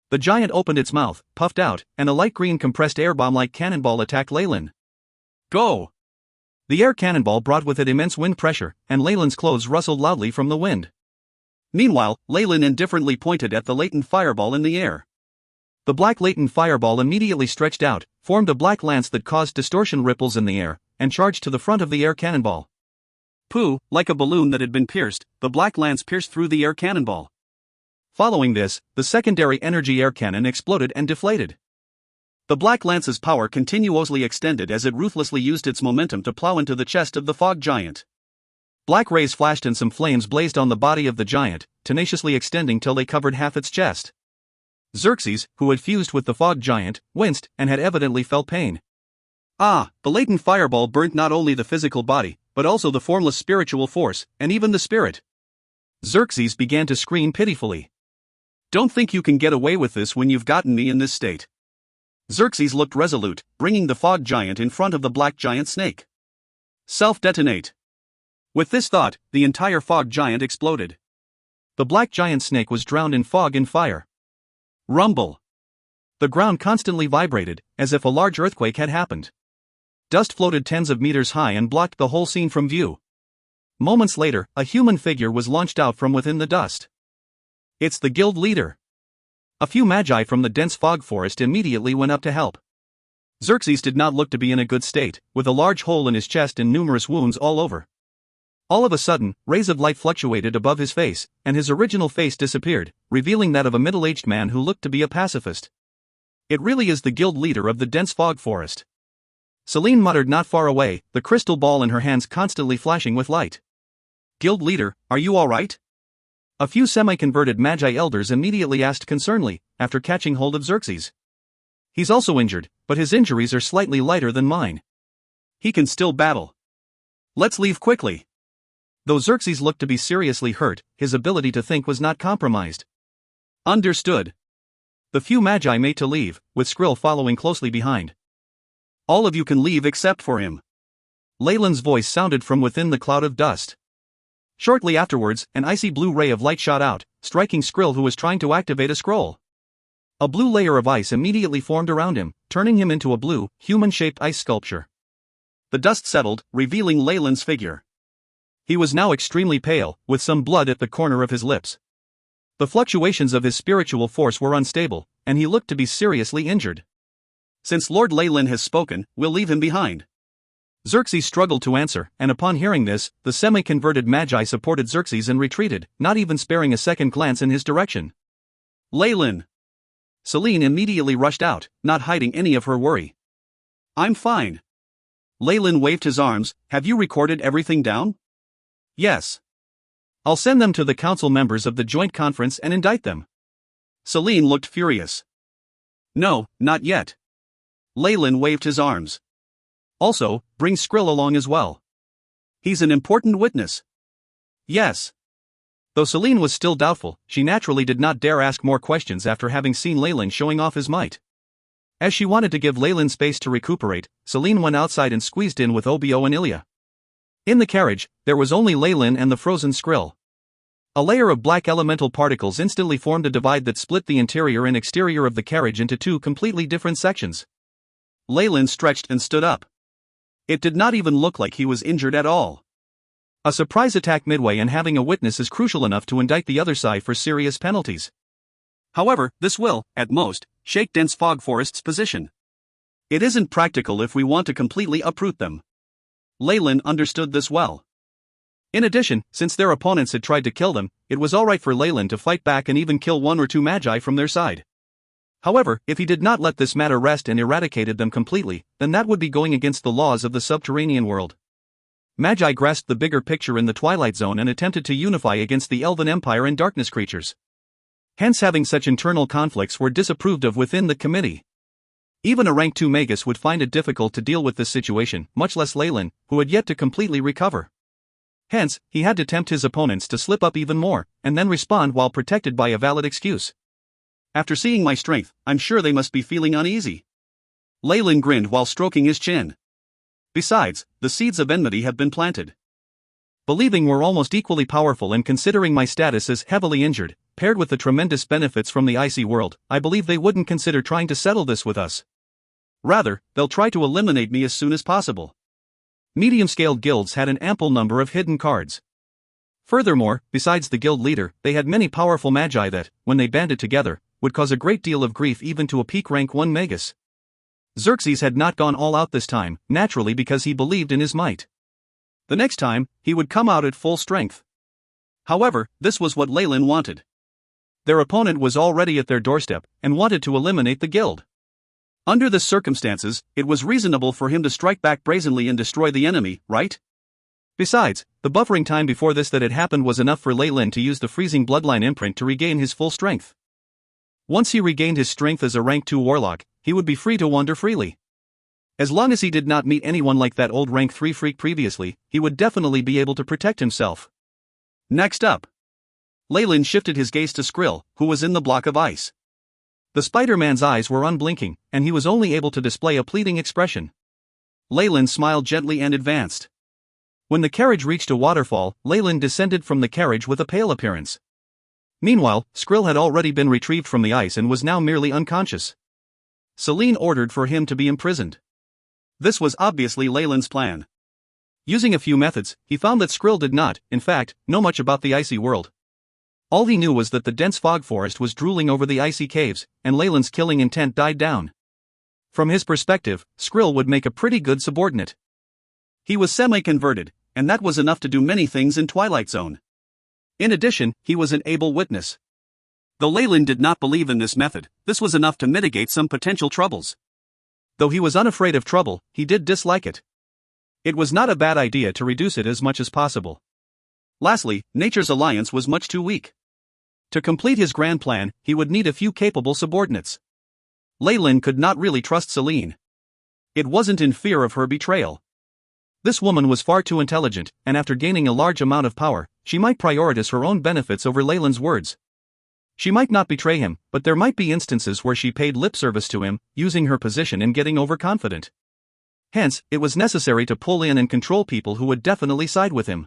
The giant opened its mouth, puffed out, and a light green compressed air bomb-like cannonball attacked Leyland. Go! The air cannonball brought with it immense wind pressure, and Leyland's clothes rustled loudly from the wind. Meanwhile, Leyland indifferently pointed at the latent fireball in the air. The black latent fireball immediately stretched out, formed a black lance that caused distortion ripples in the air, and charged to the front of the air cannonball. Pooh, like a balloon that had been pierced, the black lance pierced through the air cannonball. Following this, the secondary energy air cannon exploded and deflated. The black lance's power continuously extended as it ruthlessly used its momentum to plow into the chest of the fog giant. Black rays flashed and some flames blazed on the body of the giant, tenaciously extending till they covered half its chest. Xerxes, who had fused with the fog giant, winced and had evidently felt pain. The latent fireball burnt not only the physical body, but also the formless spiritual force, and even the spirit. Xerxes began to scream pitifully. Don't think you can get away with this when you've gotten me in this state. Xerxes looked resolute, bringing the fog giant in front of the black giant snake. Self-detonate. With this thought, the entire fog giant exploded. The black giant snake was drowned in fog and fire. Rumble. The ground constantly vibrated, as if a large earthquake had happened. Dust floated tens of meters high and blocked the whole scene from view. Moments later, a human figure was launched out from within the dust. It's the guild leader. A few magi from the dense fog forest immediately went up to help. Xerxes did not look to be in a good state, with a large hole in his chest and numerous wounds all over. All of a sudden, rays of light fluctuated above his face, and his original face disappeared, revealing that of a middle-aged man who looked to be a pacifist. It really is the guild leader of the dense fog forest. Selene muttered not far away, the crystal ball in her hands constantly flashing with light. Guild leader, are you all right? A few semi-converted magi elders immediately asked concernedly, after catching hold of Xerxes. He's also injured, but his injuries are slightly lighter than mine. He can still battle. Let's leave quickly. Though Xerxes looked to be seriously hurt, his ability to think was not compromised. Understood. The few magi made to leave, with Skrill following closely behind. All of you can leave except for him. Leyland's voice sounded from within the cloud of dust. Shortly afterwards, an icy blue ray of light shot out, striking Skrill, who was trying to activate a scroll. A blue layer of ice immediately formed around him, turning him into a blue, human-shaped ice sculpture. The dust settled, revealing Leyland's figure. He was now extremely pale, with some blood at the corner of his lips. The fluctuations of his spiritual force were unstable, and he looked to be seriously injured. Since Lord Leyland has spoken, we'll leave him behind. Xerxes struggled to answer, and upon hearing this, the semi-converted magi supported Xerxes and retreated, not even sparing a second glance in his direction. Leyland! Selene immediately rushed out, not hiding any of her worry. I'm fine. Leyland waved his arms. Have you recorded everything down? Yes. I'll send them to the council members of the joint conference and indict them. Selene looked furious. No, not yet. Leyland waved his arms. Also, bring Skrill along as well. He's an important witness. Yes. Though Selene was still doubtful, she naturally did not dare ask more questions after having seen Leyland showing off his might. As she wanted to give Leyland space to recuperate, Selene went outside and squeezed in with Obio and Ilya. In the carriage, there was only Leyland and the frozen Skrill. A layer of black elemental particles instantly formed a divide that split the interior and exterior of the carriage into two completely different sections. Leyland stretched and stood up. It did not even look like he was injured at all. A surprise attack midway and having a witness is crucial enough to indict the other side for serious penalties. However, this will, at most, shake dense fog forest's position. It isn't practical if we want to completely uproot them. Leyland understood this well. In addition, since their opponents had tried to kill them, it was alright for Leyland to fight back and even kill one or two magi from their side. However, if he did not let this matter rest and eradicated them completely, then that would be going against the laws of the subterranean world. Magi grasped the bigger picture in the Twilight Zone and attempted to unify against the Elven Empire and darkness creatures. Hence having such internal conflicts were disapproved of within the committee. Even a rank 2 Magus would find it difficult to deal with this situation, much less Leyland, who had yet to completely recover. Hence, he had to tempt his opponents to slip up even more, and then respond while protected by a valid excuse. After seeing my strength, I'm sure they must be feeling uneasy. Leyland grinned while stroking his chin. Besides, the seeds of enmity have been planted. Believing we're almost equally powerful and considering my status as heavily injured, paired with the tremendous benefits from the icy world, I believe they wouldn't consider trying to settle this with us. Rather, they'll try to eliminate me as soon as possible. Medium-scaled guilds had an ample number of hidden cards. Furthermore, besides the guild leader, they had many powerful magi that, when they banded together, would cause a great deal of grief even to a peak rank 1 Magus. Xerxes had not gone all out this time, naturally because he believed in his might. The next time, he would come out at full strength. However, this was what Leyland wanted. Their opponent was already at their doorstep, and wanted to eliminate the guild. Under the circumstances, it was reasonable for him to strike back brazenly and destroy the enemy, right? Besides, the buffering time before this that had happened was enough for Leyland to use the freezing bloodline imprint to regain his full strength. Once he regained his strength as a rank 2 warlock, he would be free to wander freely. As long as he did not meet anyone like that old rank 3 freak previously, he would definitely be able to protect himself. Next up, Leyland shifted his gaze to Skrill, who was in the block of ice. The Spider-Man's eyes were unblinking, and he was only able to display a pleading expression. Leyland smiled gently and advanced. When the carriage reached a waterfall, Leyland descended from the carriage with a pale appearance. Meanwhile, Skrill had already been retrieved from the ice and was now merely unconscious. Selene ordered for him to be imprisoned. This was obviously Leyland's plan. Using a few methods, he found that Skrill did not, in fact, know much about the icy world. All he knew was that the dense fog forest was drooling over the icy caves, and Leyland's killing intent died down. From his perspective, Skrill would make a pretty good subordinate. He was semi-converted, and that was enough to do many things in Twilight Zone. In addition, he was an able witness. Though Leyland did not believe in this method, this was enough to mitigate some potential troubles. Though he was unafraid of trouble, he did dislike it. It was not a bad idea to reduce it as much as possible. Lastly, Nature's Alliance was much too weak. To complete his grand plan, he would need a few capable subordinates. Leyland could not really trust Selene. It wasn't in fear of her betrayal. This woman was far too intelligent, and after gaining a large amount of power, she might prioritize her own benefits over Leyland's words. She might not betray him, but there might be instances where she paid lip service to him, using her position and getting overconfident. Hence, it was necessary to pull in and control people who would definitely side with him.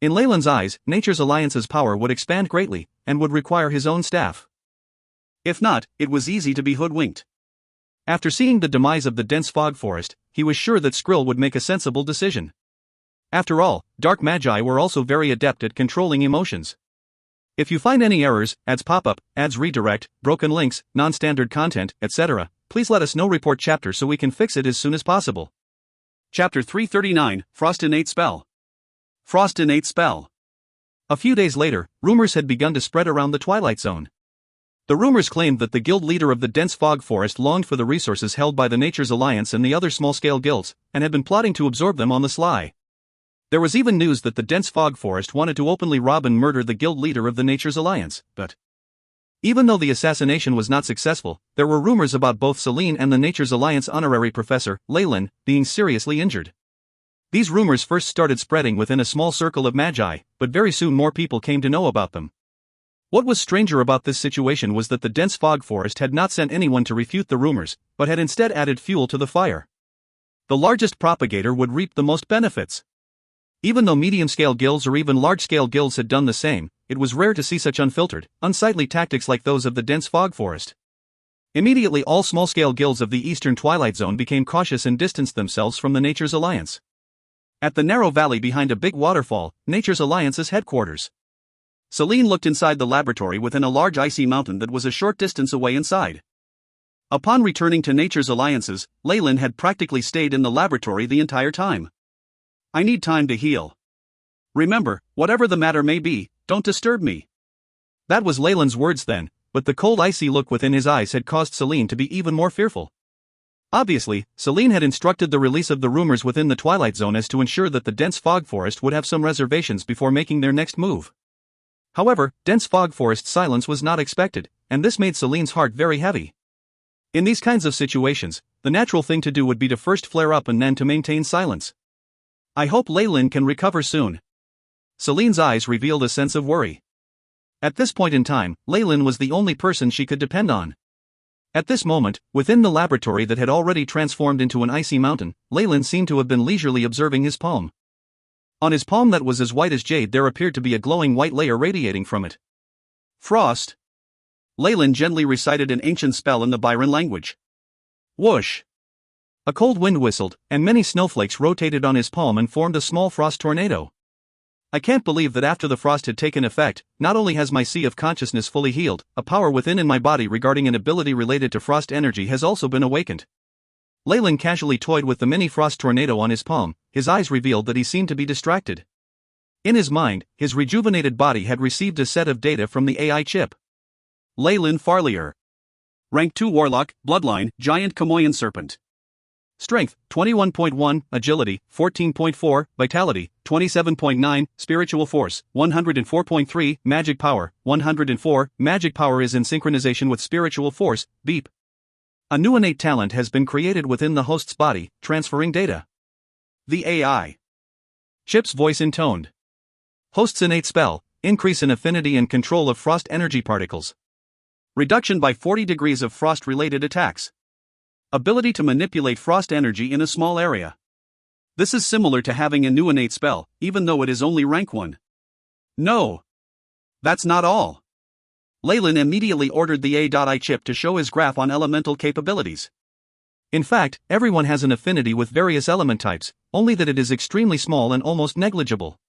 In Leyland's eyes, Nature's Alliance's power would expand greatly, and would require his own staff. If not, it was easy to be hoodwinked. After seeing the demise of the dense fog forest, he was sure that Skrill would make a sensible decision. After all, dark magi were also very adept at controlling emotions. If you find any errors, ads pop up, ads redirect, broken links, non-standard content, etc., please let us know. Report chapter so we can fix it as soon as possible. Chapter 339, Frost Innate Spell. Frost Innate Spell. A few days later, rumors had begun to spread around the Twilight Zone. The rumors claimed that the guild leader of the dense fog forest longed for the resources held by the Nature's Alliance and the other small-scale guilds, and had been plotting to absorb them on the sly. There was even news that the dense fog forest wanted to openly rob and murder the guild leader of the Nature's Alliance, but even though the assassination was not successful, there were rumors about both Selene and the Nature's Alliance honorary professor, Leyland, being seriously injured. These rumors first started spreading within a small circle of magi, but very soon more people came to know about them. What was stranger about this situation was that the dense fog forest had not sent anyone to refute the rumors, but had instead added fuel to the fire. The largest propagator would reap the most benefits. Even though medium-scale guilds or even large-scale guilds had done the same, it was rare to see such unfiltered, unsightly tactics like those of the dense fog forest. Immediately all small-scale guilds of the eastern Twilight Zone became cautious and distanced themselves from the Nature's Alliance. At the narrow valley behind a big waterfall, Nature's Alliance's headquarters. Selene looked inside the laboratory within a large icy mountain that was a short distance away inside. Upon returning to Nature's Alliance's, Leyland had practically stayed in the laboratory the entire time. I need time to heal. Remember, whatever the matter may be, don't disturb me. That was Leyland's words then, but the cold icy look within his eyes had caused Selene to be even more fearful. Obviously, Selene had instructed the release of the rumors within the Twilight Zone as to ensure that the dense fog forest would have some reservations before making their next move. However, dense fog forest silence was not expected, and this made Selene's heart very heavy. In these kinds of situations, the natural thing to do would be to first flare up and then to maintain silence. I hope Leyland can recover soon. Selene's eyes revealed a sense of worry. At this point in time, Leyland was the only person she could depend on. At this moment, within the laboratory that had already transformed into an icy mountain, Leyland seemed to have been leisurely observing his palm. On his palm that was as white as jade there appeared to be a glowing white layer radiating from it. Frost. Leyland gently recited an ancient spell in the Byron language. Whoosh. A cold wind whistled, and many snowflakes rotated on his palm and formed a small frost tornado. I can't believe that after the frost had taken effect, not only has my sea of consciousness fully healed, a power within in my body regarding an ability related to frost energy has also been awakened. Leyland casually toyed with the mini frost tornado on his palm. His eyes revealed that he seemed to be distracted. In his mind, his rejuvenated body had received a set of data from the AI chip. Leyland Farlier. Rank 2 Warlock, Bloodline, Giant Chamoyan Serpent. Strength, 21.1, Agility, 14.4, Vitality, 27.9, Spiritual Force, 104.3, Magic Power, 104, Magic Power is in synchronization with Spiritual Force, Beep. A new innate talent has been created within the host's body, transferring data. The AI chip's voice intoned. Host's innate spell, increase in affinity and control of frost energy particles. Reduction by 40 degrees of frost-related attacks. Ability to manipulate frost energy in a small area. This is similar to having a new innate spell, even though it is only rank 1. No. That's not all. Leyland immediately ordered the AI chip to show his graph on elemental capabilities. In fact, everyone has an affinity with various element types, only that it is extremely small and almost negligible.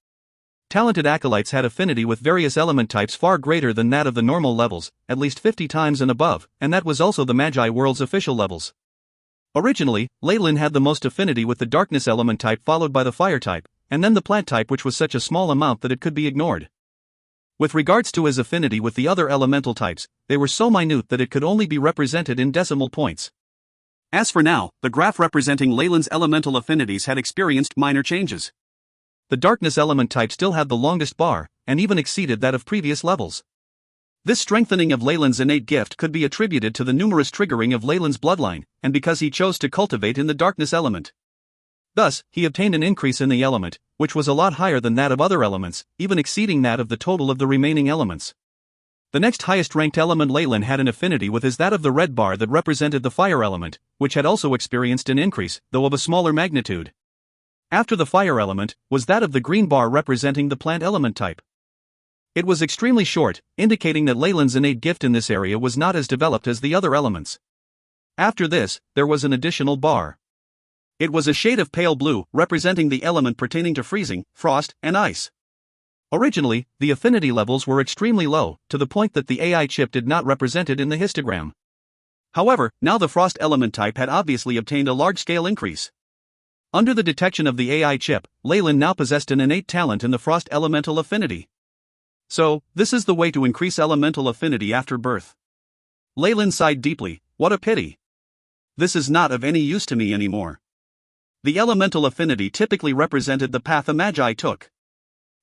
Talented acolytes had affinity with various element types far greater than that of the normal levels, at least 50 times and above, and that was also the Magi World's official levels. Originally, Leyland had the most affinity with the darkness element type followed by the fire type, and then the plant type, which was such a small amount that it could be ignored. With regards to his affinity with the other elemental types, they were so minute that it could only be represented in decimal points. As for now, the graph representing Leyland's elemental affinities had experienced minor changes. The darkness element type still had the longest bar, and even exceeded that of previous levels. This strengthening of Leyland's innate gift could be attributed to the numerous triggering of Leyland's bloodline, and because he chose to cultivate in the darkness element. Thus, he obtained an increase in the element, which was a lot higher than that of other elements, even exceeding that of the total of the remaining elements. The next highest ranked element Leyland had an affinity with is that of the red bar that represented the fire element, which had also experienced an increase, though of a smaller magnitude. After the fire element, was that of the green bar representing the plant element type. It was extremely short, indicating that Leyland's innate gift in this area was not as developed as the other elements. After this, there was an additional bar. It was a shade of pale blue, representing the element pertaining to freezing, frost, and ice. Originally, the affinity levels were extremely low, to the point that the AI chip did not represent it in the histogram. However, now the frost element type had obviously obtained a large-scale increase. Under the detection of the AI chip, Leyland now possessed an innate talent in the frost elemental affinity. So, this is the way to increase elemental affinity after birth. Leyland sighed deeply. What a pity. This is not of any use to me anymore. The elemental affinity typically represented the path a Magi took.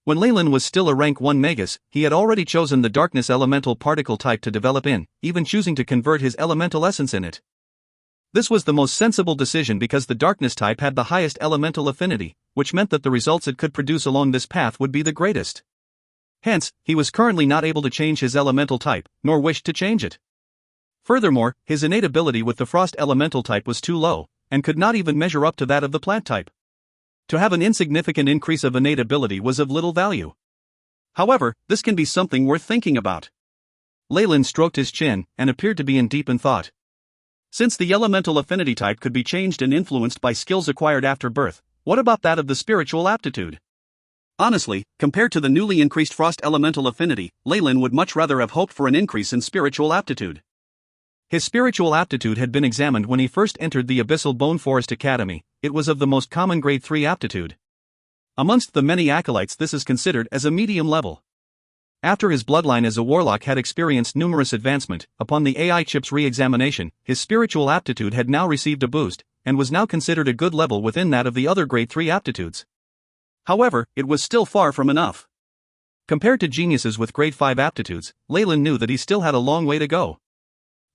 When Leyland was still a rank 1 Magus, he had already chosen the darkness elemental particle type to develop in, even choosing to convert his elemental essence in it. This was the most sensible decision because the darkness type had the highest elemental affinity, which meant that the results it could produce along this path would be the greatest. Hence, he was currently not able to change his elemental type, nor wished to change it. Furthermore, his innate ability with the frost elemental type was too low, and could not even measure up to that of the plant type. To have an insignificant increase of innate ability was of little value. However, this can be something worth thinking about. Leyland stroked his chin, and appeared to be in deep in thought. Since the elemental affinity type could be changed and influenced by skills acquired after birth, what about that of the spiritual aptitude? Honestly, compared to the newly increased frost elemental affinity, Leyland would much rather have hoped for an increase in spiritual aptitude. His spiritual aptitude had been examined when he first entered the Abyssal Bone Forest Academy. It was of the most common grade 3 aptitude. Amongst the many acolytes, this is considered as a medium level. After his bloodline as a warlock had experienced numerous advancement, upon the AI chip's re-examination, his spiritual aptitude had now received a boost, and was now considered a good level within that of the other grade 3 aptitudes. However, it was still far from enough. Compared to geniuses with grade 5 aptitudes, Leyland knew that he still had a long way to go.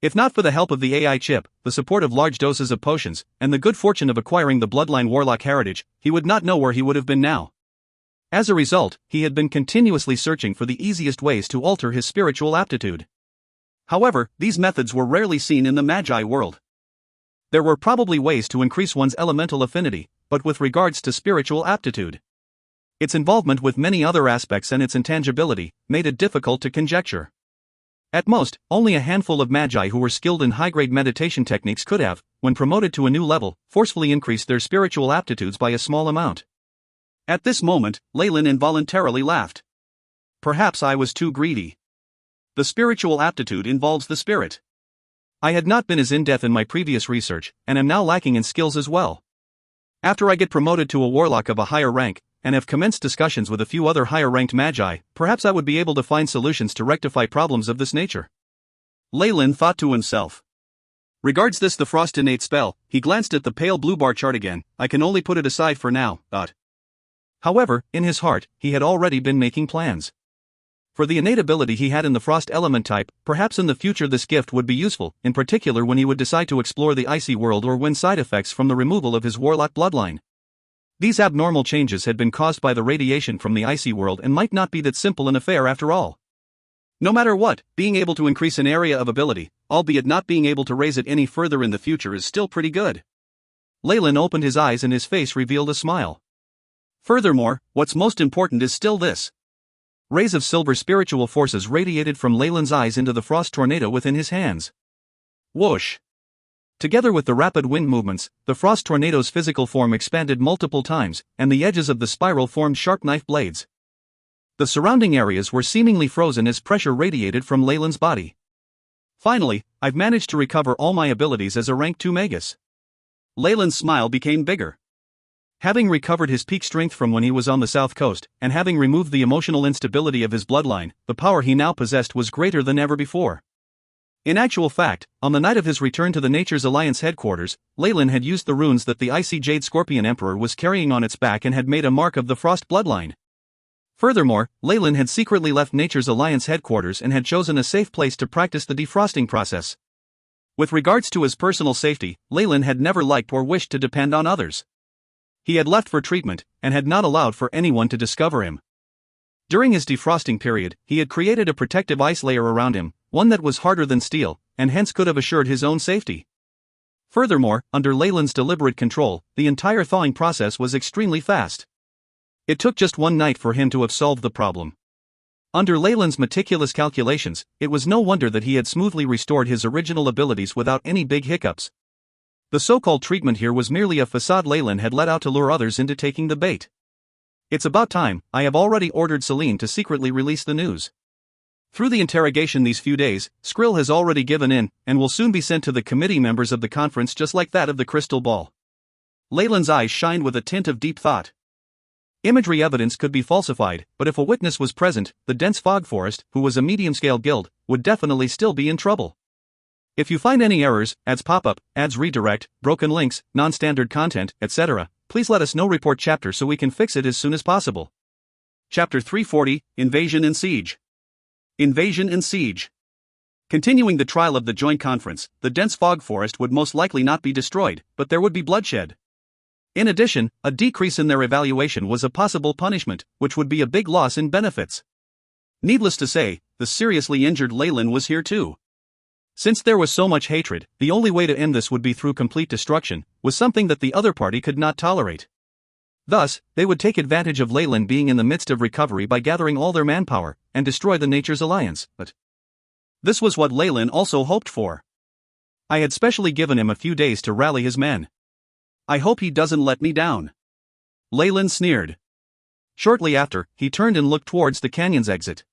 If not for the help of the AI chip, the support of large doses of potions, and the good fortune of acquiring the bloodline warlock heritage, he would not know where he would have been now. As a result, he had been continuously searching for the easiest ways to alter his spiritual aptitude. However, these methods were rarely seen in the Magi world. There were probably ways to increase one's elemental affinity, but with regards to spiritual aptitude, its involvement with many other aspects and its intangibility made it difficult to conjecture. At most, only a handful of Magi who were skilled in high-grade meditation techniques could have, when promoted to a new level, forcefully increased their spiritual aptitudes by a small amount. At this moment, Leyland involuntarily laughed. Perhaps I was too greedy. The spiritual aptitude involves the spirit. I had not been as in-depth in my previous research, and am now lacking in skills as well. After I get promoted to a warlock of a higher rank, and have commenced discussions with a few other higher-ranked Magi, perhaps I would be able to find solutions to rectify problems of this nature. Leyland thought to himself. Regards this the frost innate spell, he glanced at the pale blue bar chart again. I can only put it aside for now, thought. However, in his heart, he had already been making plans. For the innate ability he had in the frost element type, perhaps in the future this gift would be useful, in particular when he would decide to explore the icy world or win side effects from the removal of his warlock bloodline. These abnormal changes had been caused by the radiation from the icy world and might not be that simple an affair after all. No matter what, being able to increase an area of ability, albeit not being able to raise it any further in the future, is still pretty good. Leyland opened his eyes and his face revealed a smile. Furthermore, what's most important is still this. Rays of silver spiritual forces radiated from Leyland's eyes into the frost tornado within his hands. Whoosh! Together with the rapid wind movements, the frost tornado's physical form expanded multiple times, and the edges of the spiral formed sharp knife blades. The surrounding areas were seemingly frozen as pressure radiated from Leyland's body. Finally, I've managed to recover all my abilities as a rank 2 Magus. Leyland's smile became bigger. Having recovered his peak strength from when he was on the south coast, and having removed the emotional instability of his bloodline, the power he now possessed was greater than ever before. In actual fact, on the night of his return to the Nature's Alliance headquarters, Leyland had used the runes that the icy jade scorpion emperor was carrying on its back and had made a mark of the frost bloodline. Furthermore, Leyland had secretly left Nature's Alliance headquarters and had chosen a safe place to practice the defrosting process. With regards to his personal safety, Leyland had never liked or wished to depend on others. He had left for treatment, and had not allowed for anyone to discover him. During his defrosting period, he had created a protective ice layer around him, one that was harder than steel, and hence could have assured his own safety. Furthermore, under Leyland's deliberate control, the entire thawing process was extremely fast. It took just one night for him to have solved the problem. Under Leyland's meticulous calculations, it was no wonder that he had smoothly restored his original abilities without any big hiccups. The so-called treatment here was merely a facade Leyland had let out to lure others into taking the bait. It's about time. I have already ordered Celine to secretly release the news. Through the interrogation these few days, Skrill has already given in, and will soon be sent to the committee members of the conference just like that of the crystal ball. Leyland's eyes shined with a tint of deep thought. Imagery evidence could be falsified, but if a witness was present, the dense fog forest, who was a medium-scale guild, would definitely still be in trouble. If you find any errors, ads pop up, ads redirect, broken links, non-standard content, etc., please let us know. Report chapter so we can fix it as soon as possible. Chapter 340, Invasion and Siege. Invasion and Siege. Continuing the trial of the joint conference, the dense fog forest would most likely not be destroyed, but there would be bloodshed. In addition, a decrease in their evaluation was a possible punishment, which would be a big loss in benefits. Needless to say, the seriously injured Leyland was here too. Since there was so much hatred, the only way to end this would be through complete destruction, was something that the other party could not tolerate. Thus, they would take advantage of Leyland being in the midst of recovery by gathering all their manpower, and destroy the Nature's Alliance, but this was what Leyland also hoped for. I had specially given him a few days to rally his men. I hope he doesn't let me down. Leyland sneered. Shortly after, he turned and looked towards the canyon's exit.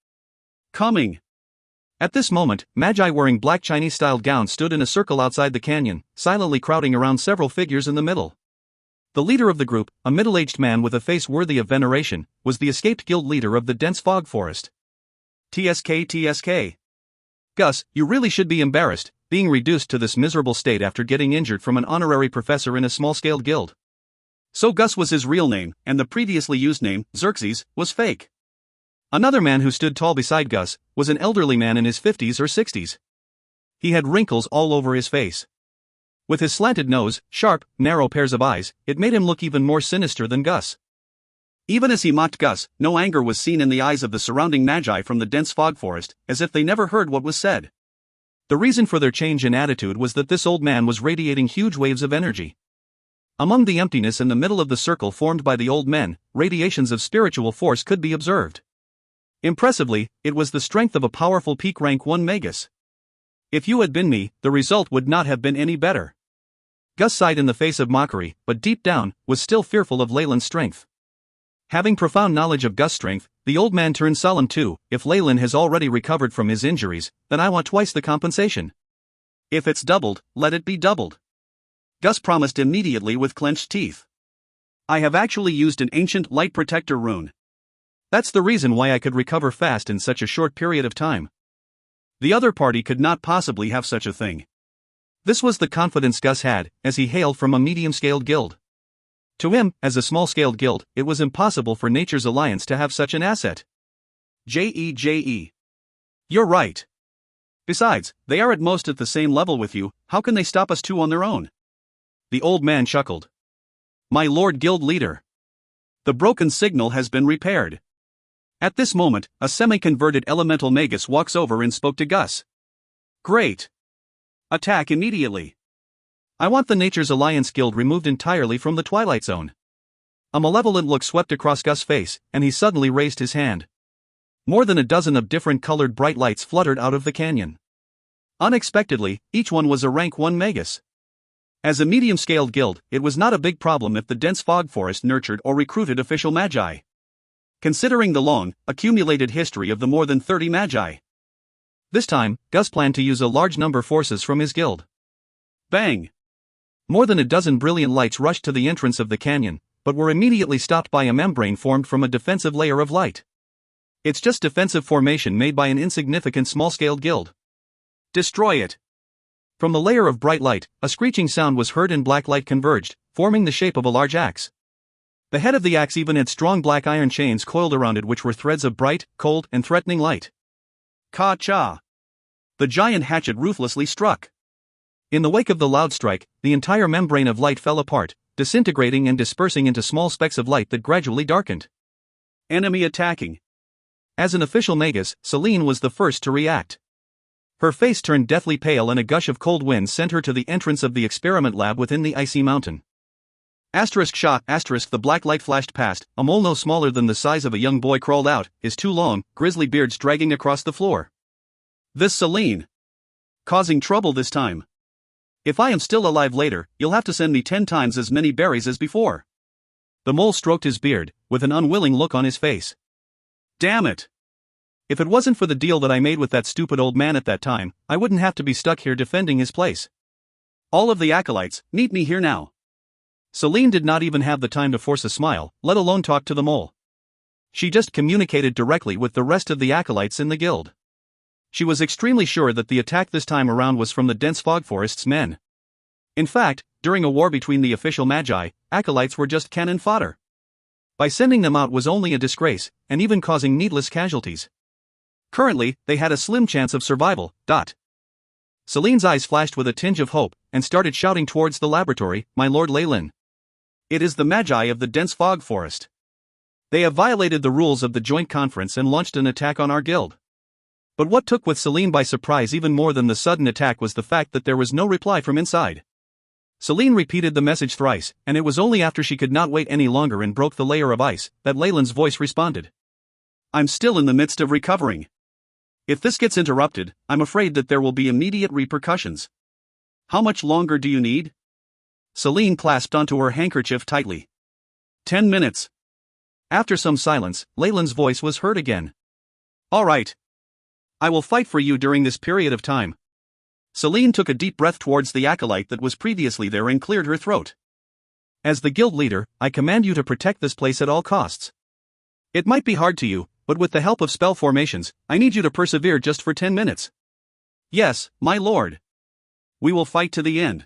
Coming. At this moment, Magi wearing black Chinese-styled gowns stood in a circle outside the canyon, silently crowding around several figures in the middle. The leader of the group, a middle-aged man with a face worthy of veneration, was the escaped guild leader of the dense fog forest. TSK. Gus, you really should be embarrassed, being reduced to this miserable state after getting injured from an honorary professor in a small-scaled guild. So Gus was his real name, and the previously used name, Xerxes, was fake. Another man who stood tall beside Gus was an elderly man in his 50s or 60s. He had wrinkles all over his face. With his slanted nose, sharp, narrow pairs of eyes, it made him look even more sinister than Gus. Even as he mocked Gus, no anger was seen in the eyes of the surrounding Magi from the dense fog forest, as if they never heard what was said. The reason for their change in attitude was that this old man was radiating huge waves of energy. Among the emptiness in the middle of the circle formed by the old men, radiations of spiritual force could be observed. Impressively, it was the strength of a powerful peak rank 1 Magus. If you had been me, the result would not have been any better. Gus sighed in the face of mockery, but deep down, was still fearful of Leyland's strength. Having profound knowledge of Gus' strength, the old man turned solemn too. If Leyland has already recovered from his injuries, then I want twice the compensation. If it's doubled, let it be doubled. Gus promised immediately with clenched teeth. I have actually used an ancient light protector rune. That's the reason why I could recover fast in such a short period of time. The other party could not possibly have such a thing. This was the confidence Gus had, as he hailed from a medium-scaled guild. To him, as a small-scaled guild, it was impossible for Nature's Alliance to have such an asset. Jeje. You're right. Besides, they are at most at the same level with you, how can they stop us two on their own? The old man chuckled. My lord guild leader. The broken signal has been repaired. At this moment, a semi-converted elemental magus walks over and spoke to Gus. Great. Attack immediately. I want the Nature's Alliance Guild removed entirely from the Twilight Zone. A malevolent look swept across Gus' face, and he suddenly raised his hand. More than a dozen of different colored bright lights fluttered out of the canyon. Unexpectedly, each one was a rank 1 magus. As a medium-scaled guild, it was not a big problem if the dense fog forest nurtured or recruited official magi. Considering the long, accumulated history of the more than 30 magi. This time, Gus planned to use a large number forces from his guild. Bang! More than a dozen brilliant lights rushed to the entrance of the canyon, but were immediately stopped by a membrane formed from a defensive layer of light. It's just defensive formation made by an insignificant small-scaled guild. Destroy it! From the layer of bright light, a screeching sound was heard and black light converged, forming the shape of a large axe. The head of the axe even had strong black iron chains coiled around it which were threads of bright, cold, and threatening light. Ka-cha! The giant hatchet ruthlessly struck. In the wake of the loud strike, the entire membrane of light fell apart, disintegrating and dispersing into small specks of light that gradually darkened. Enemy attacking. As an official magus, Celine was the first to react. Her face turned deathly pale and a gush of cold wind sent her to the entrance of the experiment lab within the icy mountain. Shot, the black light flashed past, a mole no smaller than the size of a young boy crawled out, his two long, grisly beards dragging across the floor. This Celine. Causing trouble this time. If I am still alive later, you'll have to send me 10 times as many berries as before. The mole stroked his beard, with an unwilling look on his face. Damn it! If it wasn't for the deal that I made with that stupid old man at that time, I wouldn't have to be stuck here defending his place. All of the acolytes, meet me here now. Celine did not even have the time to force a smile, let alone talk to the mole. She just communicated directly with the rest of the acolytes in the guild. She was extremely sure that the attack this time around was from the dense fog forest's men. In fact, during a war between the official magi, acolytes were just cannon fodder. By sending them out was only a disgrace, and even causing needless casualties. Currently, they had a slim chance of survival. Celine's eyes flashed with a tinge of hope, and started shouting towards the laboratory, My Lord Leyland. It is the magi of the dense fog forest. They have violated the rules of the joint conference and launched an attack on our guild. But what took with Celine by surprise even more than the sudden attack was the fact that there was no reply from inside. Celine repeated the message thrice, and it was only after she could not wait any longer and broke the layer of ice, that Leyland's voice responded. I'm still in the midst of recovering. If this gets interrupted, I'm afraid that there will be immediate repercussions. How much longer do you need? Celine clasped onto her handkerchief tightly. 10 minutes. After some silence, Leyland's voice was heard again. All right. I will fight for you during this period of time. Celine took a deep breath towards the acolyte that was previously there and cleared her throat. As the guild leader, I command you to protect this place at all costs. It might be hard to you, but with the help of spell formations, I need you to persevere just for 10 minutes. Yes, my lord. We will fight to the end.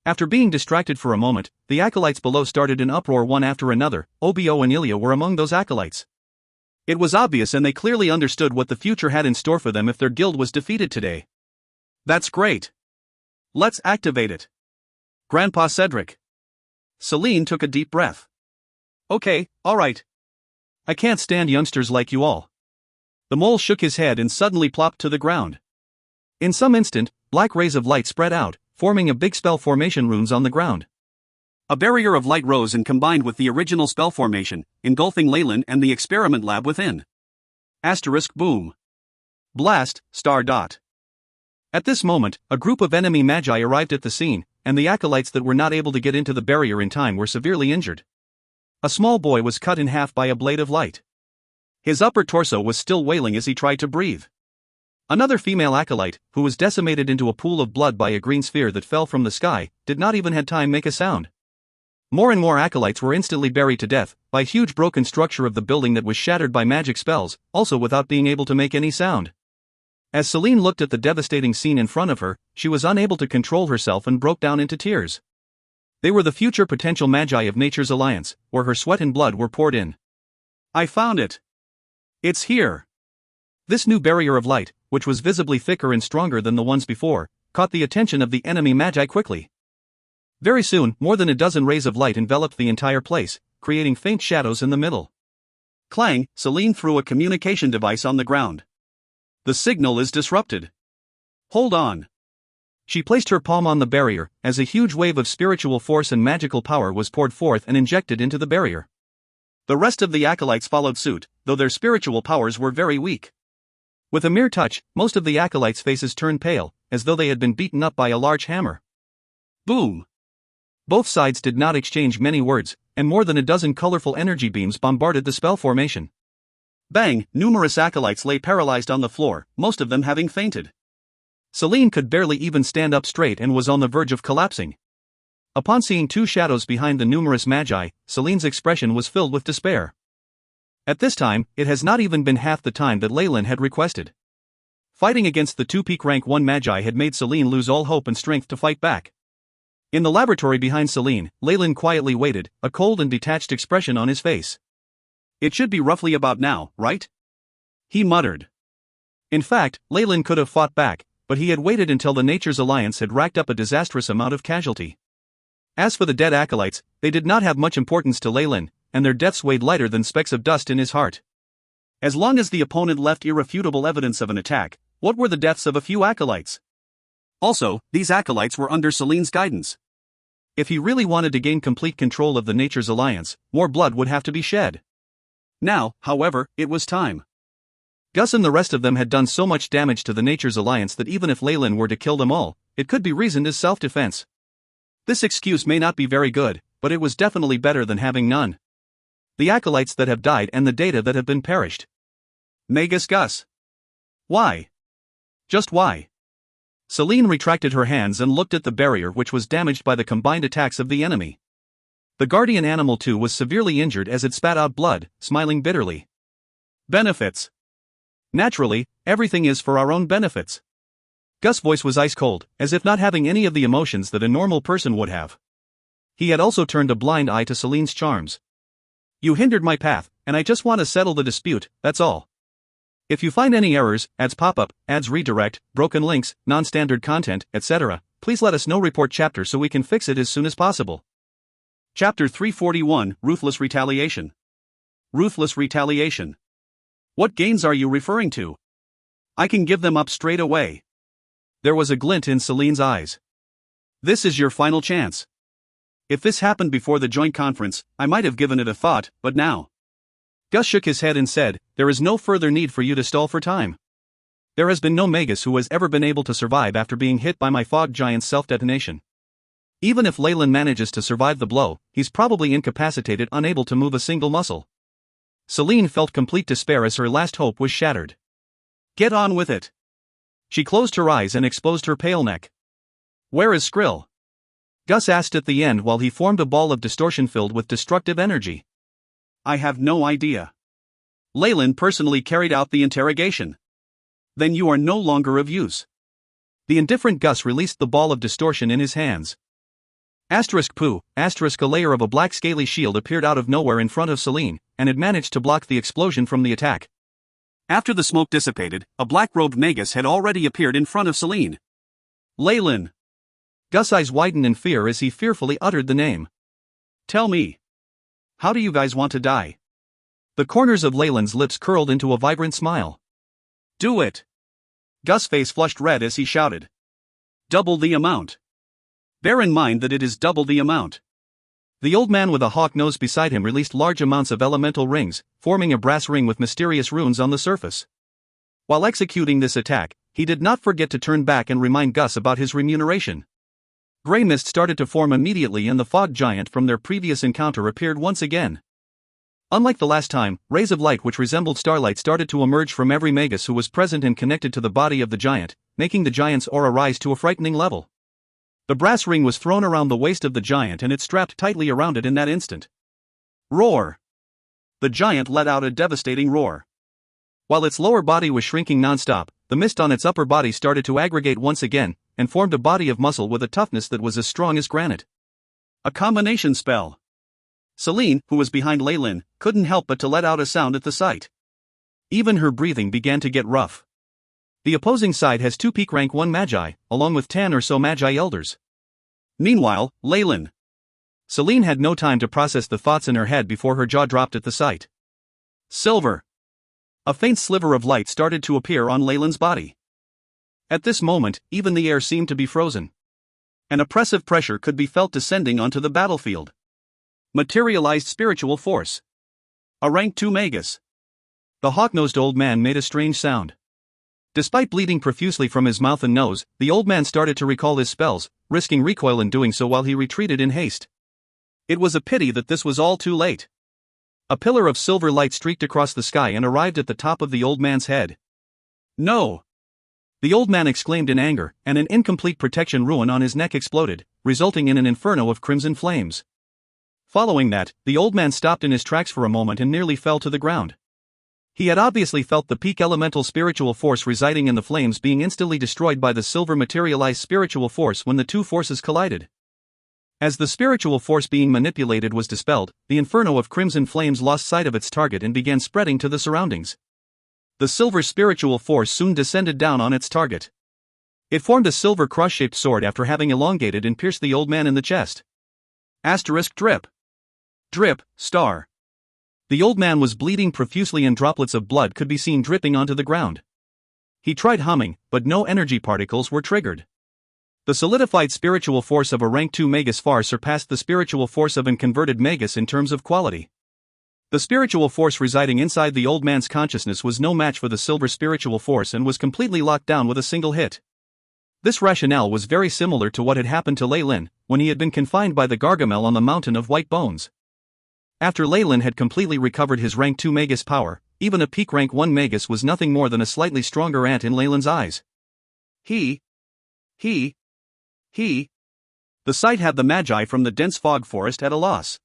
After being distracted for a moment, the acolytes below started an uproar one after another. Obo and Ilya were among those acolytes. It was obvious and they clearly understood what the future had in store for them if their guild was defeated today. That's great. Let's activate it. Grandpa Cedric. Celine took a deep breath. Okay, alright. I can't stand youngsters like you all. The mole shook his head and suddenly plopped to the ground. In some instant, black rays of light spread out, forming a big spell formation runes on the ground. A barrier of light rose and combined with the original spell formation, engulfing Leyland and the experiment lab within. Boom. Blast, star dot. At this moment, a group of enemy magi arrived at the scene, and the acolytes that were not able to get into the barrier in time were severely injured. A small boy was cut in half by a blade of light. His upper torso was still wailing as he tried to breathe. Another female acolyte, who was decimated into a pool of blood by a green sphere that fell from the sky, did not even have time to make a sound. More and more acolytes were instantly buried to death, by huge broken structure of the building that was shattered by magic spells, also without being able to make any sound. As Celine looked at the devastating scene in front of her, she was unable to control herself and broke down into tears. They were the future potential magi of Nature's Alliance, where her sweat and blood were poured in. I found it. It's here. This new barrier of light, which was visibly thicker and stronger than the ones before, caught the attention of the enemy magi quickly. Very soon, more than a dozen rays of light enveloped the entire place, creating faint shadows in the middle. Clang, Celine threw a communication device on the ground. The signal is disrupted. Hold on. She placed her palm on the barrier, as a huge wave of spiritual force and magical power was poured forth and injected into the barrier. The rest of the acolytes followed suit, though their spiritual powers were very weak. With a mere touch, most of the acolytes' faces turned pale, as though they had been beaten up by a large hammer. Boom! Both sides did not exchange many words, and more than a dozen colorful energy beams bombarded the spell formation. Bang! Numerous acolytes lay paralyzed on the floor, most of them having fainted. Celine could barely even stand up straight and was on the verge of collapsing. Upon seeing two shadows behind the numerous magi, Celine's expression was filled with despair. At this time, it has not even been half the time that Leyland had requested. Fighting against the two peak rank 1 magi had made Celine lose all hope and strength to fight back. In the laboratory behind Celine, Leyland quietly waited, a cold and detached expression on his face. It should be roughly about now, right? He muttered. In fact, Leyland could have fought back, but he had waited until the Nature's Alliance had racked up a disastrous amount of casualty. As for the dead acolytes, they did not have much importance to Leyland, and their deaths weighed lighter than specks of dust in his heart. As long as the opponent left irrefutable evidence of an attack, what were the deaths of a few acolytes? Also, these acolytes were under Celine's guidance. If he really wanted to gain complete control of the Nature's Alliance, more blood would have to be shed. Now, however, it was time. Gus and the rest of them had done so much damage to the Nature's Alliance that even if Leyland were to kill them all, it could be reasoned as self-defense. This excuse may not be very good, but it was definitely better than having none. The acolytes that have died and the data that have been perished. Magus Gus. Why? Just why? Celine retracted her hands and looked at the barrier, which was damaged by the combined attacks of the enemy. The guardian animal too was severely injured as it spat out blood, smiling bitterly. Benefits. Naturally, everything is for our own benefits. Gus' voice was ice cold, as if not having any of the emotions that a normal person would have. He had also turned a blind eye to Celine's charms. You hindered my path, and I just want to settle the dispute, that's all. If you find any errors, ads pop-up, ads redirect, broken links, non-standard content, etc., please let us know. Report chapter so we can fix it as soon as possible. Chapter 341, Ruthless Retaliation. Ruthless Retaliation. What gains are you referring to? I can give them up straight away. There was a glint in Celine's eyes. This is your final chance. If this happened before the joint conference, I might have given it a thought, but now. Gus shook his head and said, there is no further need for you to stall for time. There has been no Magus who has ever been able to survive after being hit by my fog giant's self-detonation. Even if Leyland manages to survive the blow, he's probably incapacitated, unable to move a single muscle. Celine felt complete despair as her last hope was shattered. Get on with it. She closed her eyes and exposed her pale neck. Where is Skrill? Gus asked at the end while he formed a ball of distortion filled with destructive energy. I have no idea. Leyland personally carried out the interrogation. Then you are no longer of use. The indifferent Gus released the ball of distortion in his hands. Poo, a layer of a black scaly shield appeared out of nowhere in front of Celine, and had managed to block the explosion from the attack. After the smoke dissipated, a black-robed Magus had already appeared in front of Celine. Leyland. Gus' eyes widened in fear as he fearfully uttered the name. Tell me. How do you guys want to die? The corners of Leyland's lips curled into a vibrant smile. Do it. Gus' face flushed red as he shouted. Double the amount. Bear in mind that it is double the amount. The old man with a hawk nose beside him released large amounts of elemental rings, forming a brass ring with mysterious runes on the surface. While executing this attack, he did not forget to turn back and remind Gus about his remuneration. Grey mist started to form immediately and the fog giant from their previous encounter appeared once again. Unlike the last time, rays of light which resembled starlight started to emerge from every Magus who was present and connected to the body of the giant, making the giant's aura rise to a frightening level. The brass ring was thrown around the waist of the giant and it strapped tightly around it in that instant. Roar! The giant let out a devastating roar. While its lower body was shrinking non-stop, the mist on its upper body started to aggregate once again, and formed a body of muscle with a toughness that was as strong as granite. A combination spell. Celine, who was behind Leyland, couldn't help but to let out a sound at the sight. Even her breathing began to get rough. The opposing side has 2 peak rank 1 magi, along with 10 or so magi elders. Meanwhile, Leyland. Celine had no time to process the thoughts in her head before her jaw dropped at the sight. Silver. A faint sliver of light started to appear on Leyland's body. At this moment, even the air seemed to be frozen. An oppressive pressure could be felt descending onto the battlefield. Materialized spiritual force. A rank 2 magus. The hawk-nosed old man made a strange sound. Despite bleeding profusely from his mouth and nose, the old man started to recall his spells, risking recoil in doing so while he retreated in haste. It was a pity that this was all too late. A pillar of silver light streaked across the sky and arrived at the top of the old man's head. No! The old man exclaimed in anger, and an incomplete protection rune on his neck exploded, resulting in an inferno of crimson flames. Following that, the old man stopped in his tracks for a moment and nearly fell to the ground. He had obviously felt the peak elemental spiritual force residing in the flames being instantly destroyed by the silver materialized spiritual force when the two forces collided. As the spiritual force being manipulated was dispelled, the inferno of crimson flames lost sight of its target and began spreading to the surroundings. The silver spiritual force soon descended down on its target. It formed a silver cross-shaped sword after having elongated and pierced the old man in the chest. Asterisk drip. Drip, star. The old man was bleeding profusely and droplets of blood could be seen dripping onto the ground. He tried humming, but no energy particles were triggered. The solidified spiritual force of a rank 2 magus far surpassed the spiritual force of an converted magus in terms of quality. The spiritual force residing inside the old man's consciousness was no match for the silver spiritual force and was completely locked down with a single hit. This rationale was very similar to what had happened to Leyland when he had been confined by the Gargamel on the Mountain of White Bones. After Leyland had completely recovered his rank 2 magus power, even a peak rank 1 magus was nothing more than a slightly stronger ant in Leyland's eyes. The sight had the magi from the dense fog forest at a loss.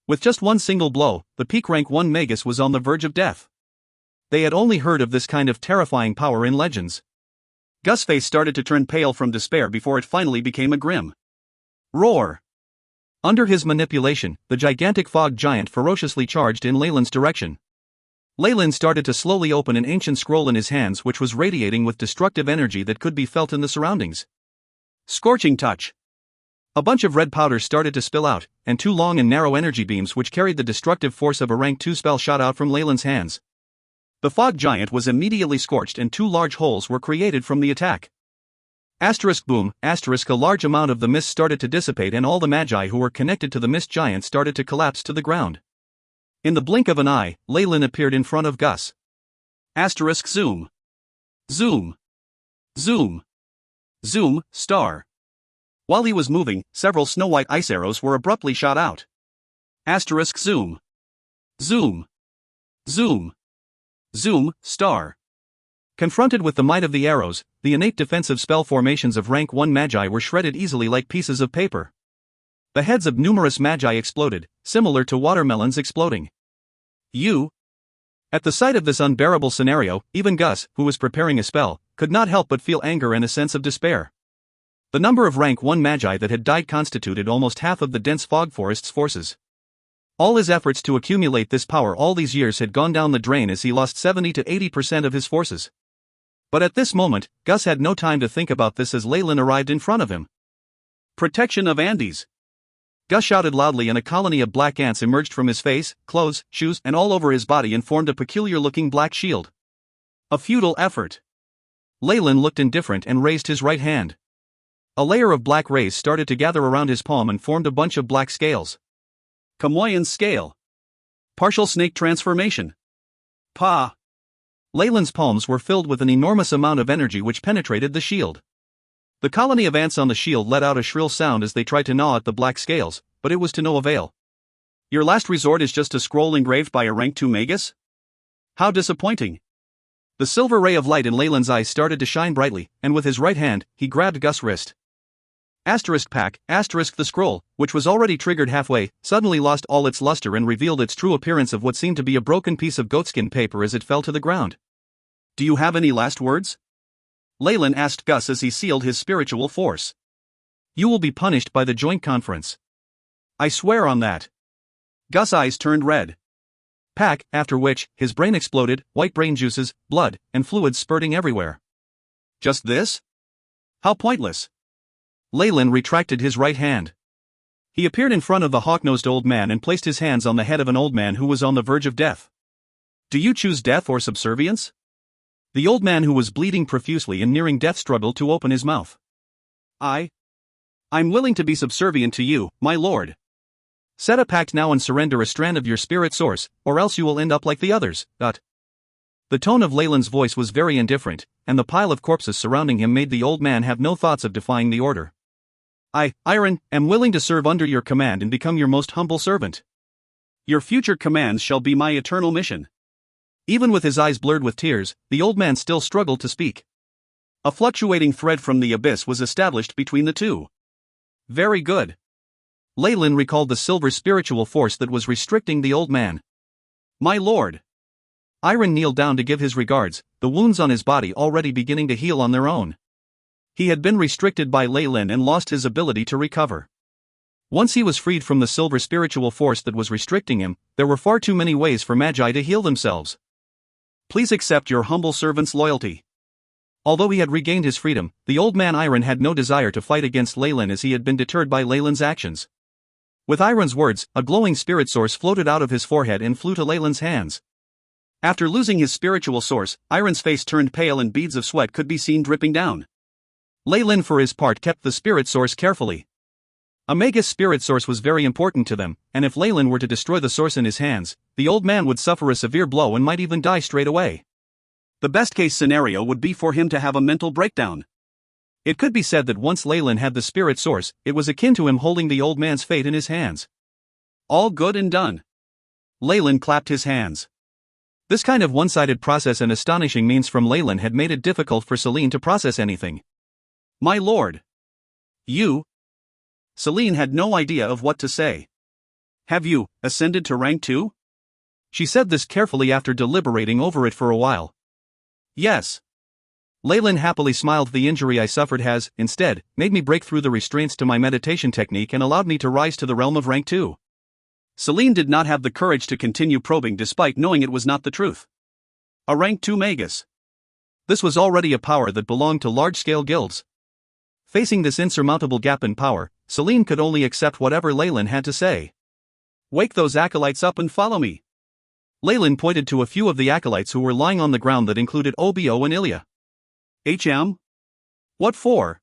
With just one single blow, the peak rank 1 magus was on the verge of death. They had only heard of this kind of terrifying power in legends. Gus' face started to turn pale from despair before it finally became a grim roar. Under his manipulation, the gigantic fog giant ferociously charged in Leyland's direction. Leyland started to slowly open an ancient scroll in his hands which was radiating with destructive energy that could be felt in the surroundings. Scorching touch. A bunch of red powder started to spill out, and 2 long and narrow energy beams which carried the destructive force of a rank 2 spell shot out from Leyland's hands. The fog giant was immediately scorched and 2 large holes were created from the attack. Asterisk boom, asterisk a large amount of the mist started to dissipate and all the magi who were connected to the mist giant started to collapse to the ground. In the blink of an eye, Leyland appeared in front of Gus. Asterisk zoom. Zoom. Zoom. Zoom, star. While he was moving, several snow-white ice arrows were abruptly shot out. Asterisk zoom. Zoom. Zoom. Zoom, star. Confronted with the might of the arrows, the innate defensive spell formations of rank 1 magi were shredded easily like pieces of paper. The heads of numerous magi exploded, similar to watermelons exploding. At the sight of this unbearable scenario, even Gus, who was preparing a spell, could not help but feel anger and a sense of despair. The number of rank 1 magi that had died constituted almost half of the dense fog forest's forces. All his efforts to accumulate this power all these years had gone down the drain as he lost 70 to 80% of his forces. But at this moment, Gus had no time to think about this as Leyland arrived in front of him. Protection of Andes. Gus shouted loudly and a colony of black ants emerged from his face, clothes, shoes, and all over his body and formed a peculiar-looking black shield. A futile effort. Leyland looked indifferent and raised his right hand. A layer of black rays started to gather around his palm and formed a bunch of black scales. Chamoyan scale. Partial snake transformation. Pa. Leyland's palms were filled with an enormous amount of energy which penetrated the shield. The colony of ants on the shield let out a shrill sound as they tried to gnaw at the black scales, but it was to no avail. Your last resort is just a scroll engraved by a rank 2 magus? How disappointing. The silver ray of light in Leyland's eyes started to shine brightly, and with his right hand, he grabbed Gus' wrist. Asterisk pack, asterisk the scroll, which was already triggered halfway, suddenly lost all its luster and revealed its true appearance of what seemed to be a broken piece of goatskin paper as it fell to the ground. Do you have any last words? Leyland asked Gus as he sealed his spiritual force. You will be punished by the joint conference. I swear on that. Gus' eyes turned red. Pack, after which, his brain exploded, white brain juices, blood, and fluids spurting everywhere. Just this? How pointless. Leyland retracted his right hand. He appeared in front of the hawk-nosed old man and placed his hands on the head of an old man who was on the verge of death. Do you choose death or subservience? The old man who was bleeding profusely and nearing death struggled to open his mouth. I'm willing to be subservient to you, my lord. Set a pact now and surrender a strand of your spirit source, or else you will end up like the others. The tone of Leyland's voice was very indifferent, and the pile of corpses surrounding him made the old man have no thoughts of defying the order. Iron, am willing to serve under your command and become your most humble servant. Your future commands shall be my eternal mission. Even with his eyes blurred with tears, the old man still struggled to speak. A fluctuating thread from the abyss was established between the two. Very good. Leyland recalled the silver spiritual force that was restricting the old man. My lord. Iron kneeled down to give his regards, the wounds on his body already beginning to heal on their own. He had been restricted by Leyland and lost his ability to recover. Once he was freed from the silver spiritual force that was restricting him, there were far too many ways for Magi to heal themselves. Please accept your humble servant's loyalty. Although he had regained his freedom, the old man Iron had no desire to fight against Leyland as he had been deterred by Leyland's actions. With Iron's words, a glowing spirit source floated out of his forehead and flew to Leyland's hands. After losing his spiritual source, Iron's face turned pale and beads of sweat could be seen dripping down. Leyland for his part kept the spirit source carefully. Omega's spirit source was very important to them, and if Leyland were to destroy the source in his hands, the old man would suffer a severe blow and might even die straight away. The best-case scenario would be for him to have a mental breakdown. It could be said that once Leyland had the spirit source, it was akin to him holding the old man's fate in his hands. All good and done. Leyland clapped his hands. This kind of one-sided process and astonishing means from Leyland had made it difficult for Celine to process anything. My lord. You? Celine had no idea of what to say. Have you ascended to rank 2? She said this carefully after deliberating over it for a while. Yes. Leyland happily smiled. The injury I suffered has, instead, made me break through the restraints to my meditation technique and allowed me to rise to the realm of rank 2. Celine did not have the courage to continue probing despite knowing it was not the truth. A rank 2 magus. This was already a power that belonged to large-scale guilds. Facing this insurmountable gap in power, Celine could only accept whatever Leyland had to say. Wake those acolytes up and follow me. Leyland pointed to a few of the acolytes who were lying on the ground that included Obio and Ilya. What for?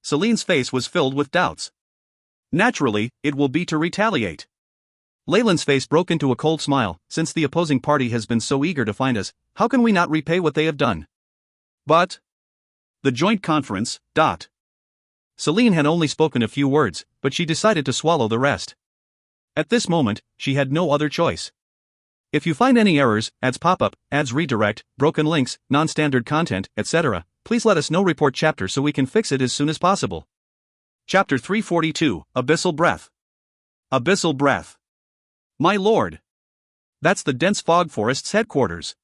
Celine's face was filled with doubts. Naturally, it will be to retaliate. Leyland's face broke into a cold smile. Since the opposing party has been so eager to find us, how can we not repay what they have done? But the joint conference. Celine had only spoken a few words, but she decided to swallow the rest. At this moment, she had no other choice. If you find any errors, ads pop-up, ads redirect, broken links, non-standard content, etc., please let us know. Report chapter so we can fix it as soon as possible. Chapter 342, Abyssal Breath. Abyssal Breath. My lord. That's the dense fog forest's headquarters.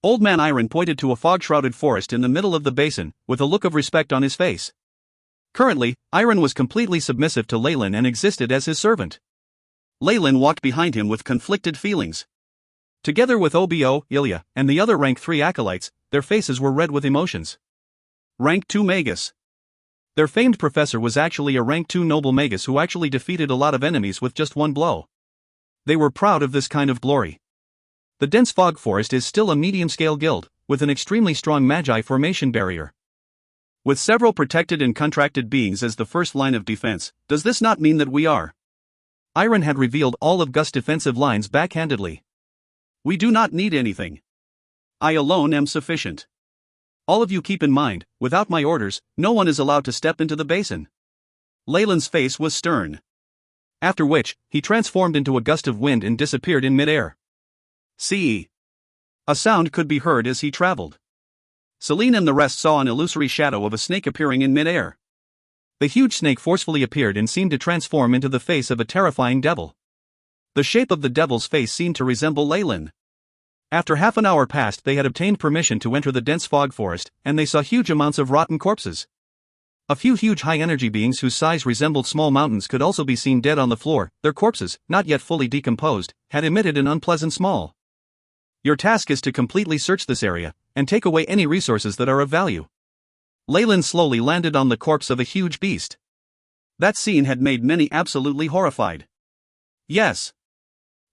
Old Man Iron pointed to a fog-shrouded forest in the middle of the basin, with a look of respect on his face. Currently, Iron was completely submissive to Leyland and existed as his servant. Leyland walked behind him with conflicted feelings. Together with Obio, Ilya, and the other rank 3 acolytes, their faces were red with emotions. Rank 2 magus. Their famed professor was actually a rank 2 noble magus who actually defeated a lot of enemies with just one blow. They were proud of this kind of glory. The dense fog forest is still a medium-scale guild, with an extremely strong magi formation barrier. With several protected and contracted beings as the first line of defense, does this not mean that we are? Iron had revealed all of Gus' defensive lines backhandedly. We do not need anything. I alone am sufficient. All of you keep in mind, without my orders, no one is allowed to step into the basin. Leyland's face was stern. After which, he transformed into a gust of wind and disappeared in midair. See. A sound could be heard as he traveled. Celine and the rest saw an illusory shadow of a snake appearing in midair. The huge snake forcefully appeared and seemed to transform into the face of a terrifying devil. The shape of the devil's face seemed to resemble Leyland. After half an hour passed, they had obtained permission to enter the dense fog forest, and they saw huge amounts of rotten corpses. A few huge high-energy beings whose size resembled small mountains could also be seen dead on the floor. Their corpses, not yet fully decomposed, had emitted an unpleasant smell. Your task is to completely search this area, and take away any resources that are of value. Leyland slowly landed on the corpse of a huge beast. That scene had made many absolutely horrified. Yes.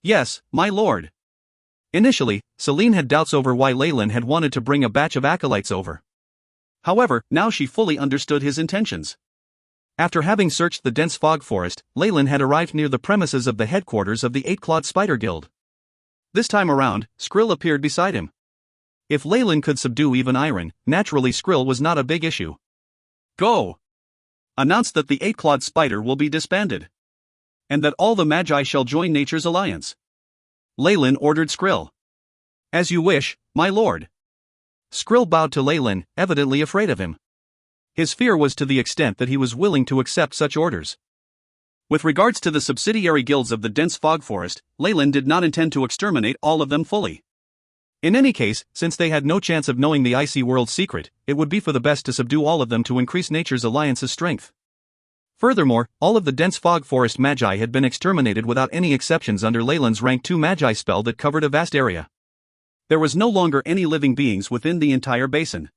Yes, my lord. Initially, Celine had doubts over why Leyland had wanted to bring a batch of acolytes over. However, now she fully understood his intentions. After having searched the dense fog forest, Leyland had arrived near the premises of the headquarters of the Eight-Clawed Spider Guild. This time around, Skrill appeared beside him. If Leyland could subdue even Iron, naturally Skrill was not a big issue. Go! Announce that the Eight-Clawed Spider will be disbanded. And that all the Magi shall join Nature's Alliance. Leyland ordered Skrill. As you wish, my lord. Skrill bowed to Leyland, evidently afraid of him. His fear was to the extent that he was willing to accept such orders. With regards to the subsidiary guilds of the dense fog forest, Leyland did not intend to exterminate all of them fully. In any case, since they had no chance of knowing the icy world's secret, it would be for the best to subdue all of them to increase Nature's Alliance's strength. Furthermore, all of the dense fog forest Magi had been exterminated without any exceptions under Leyland's rank 2 Magi spell that covered a vast area. There was no longer any living beings within the entire basin.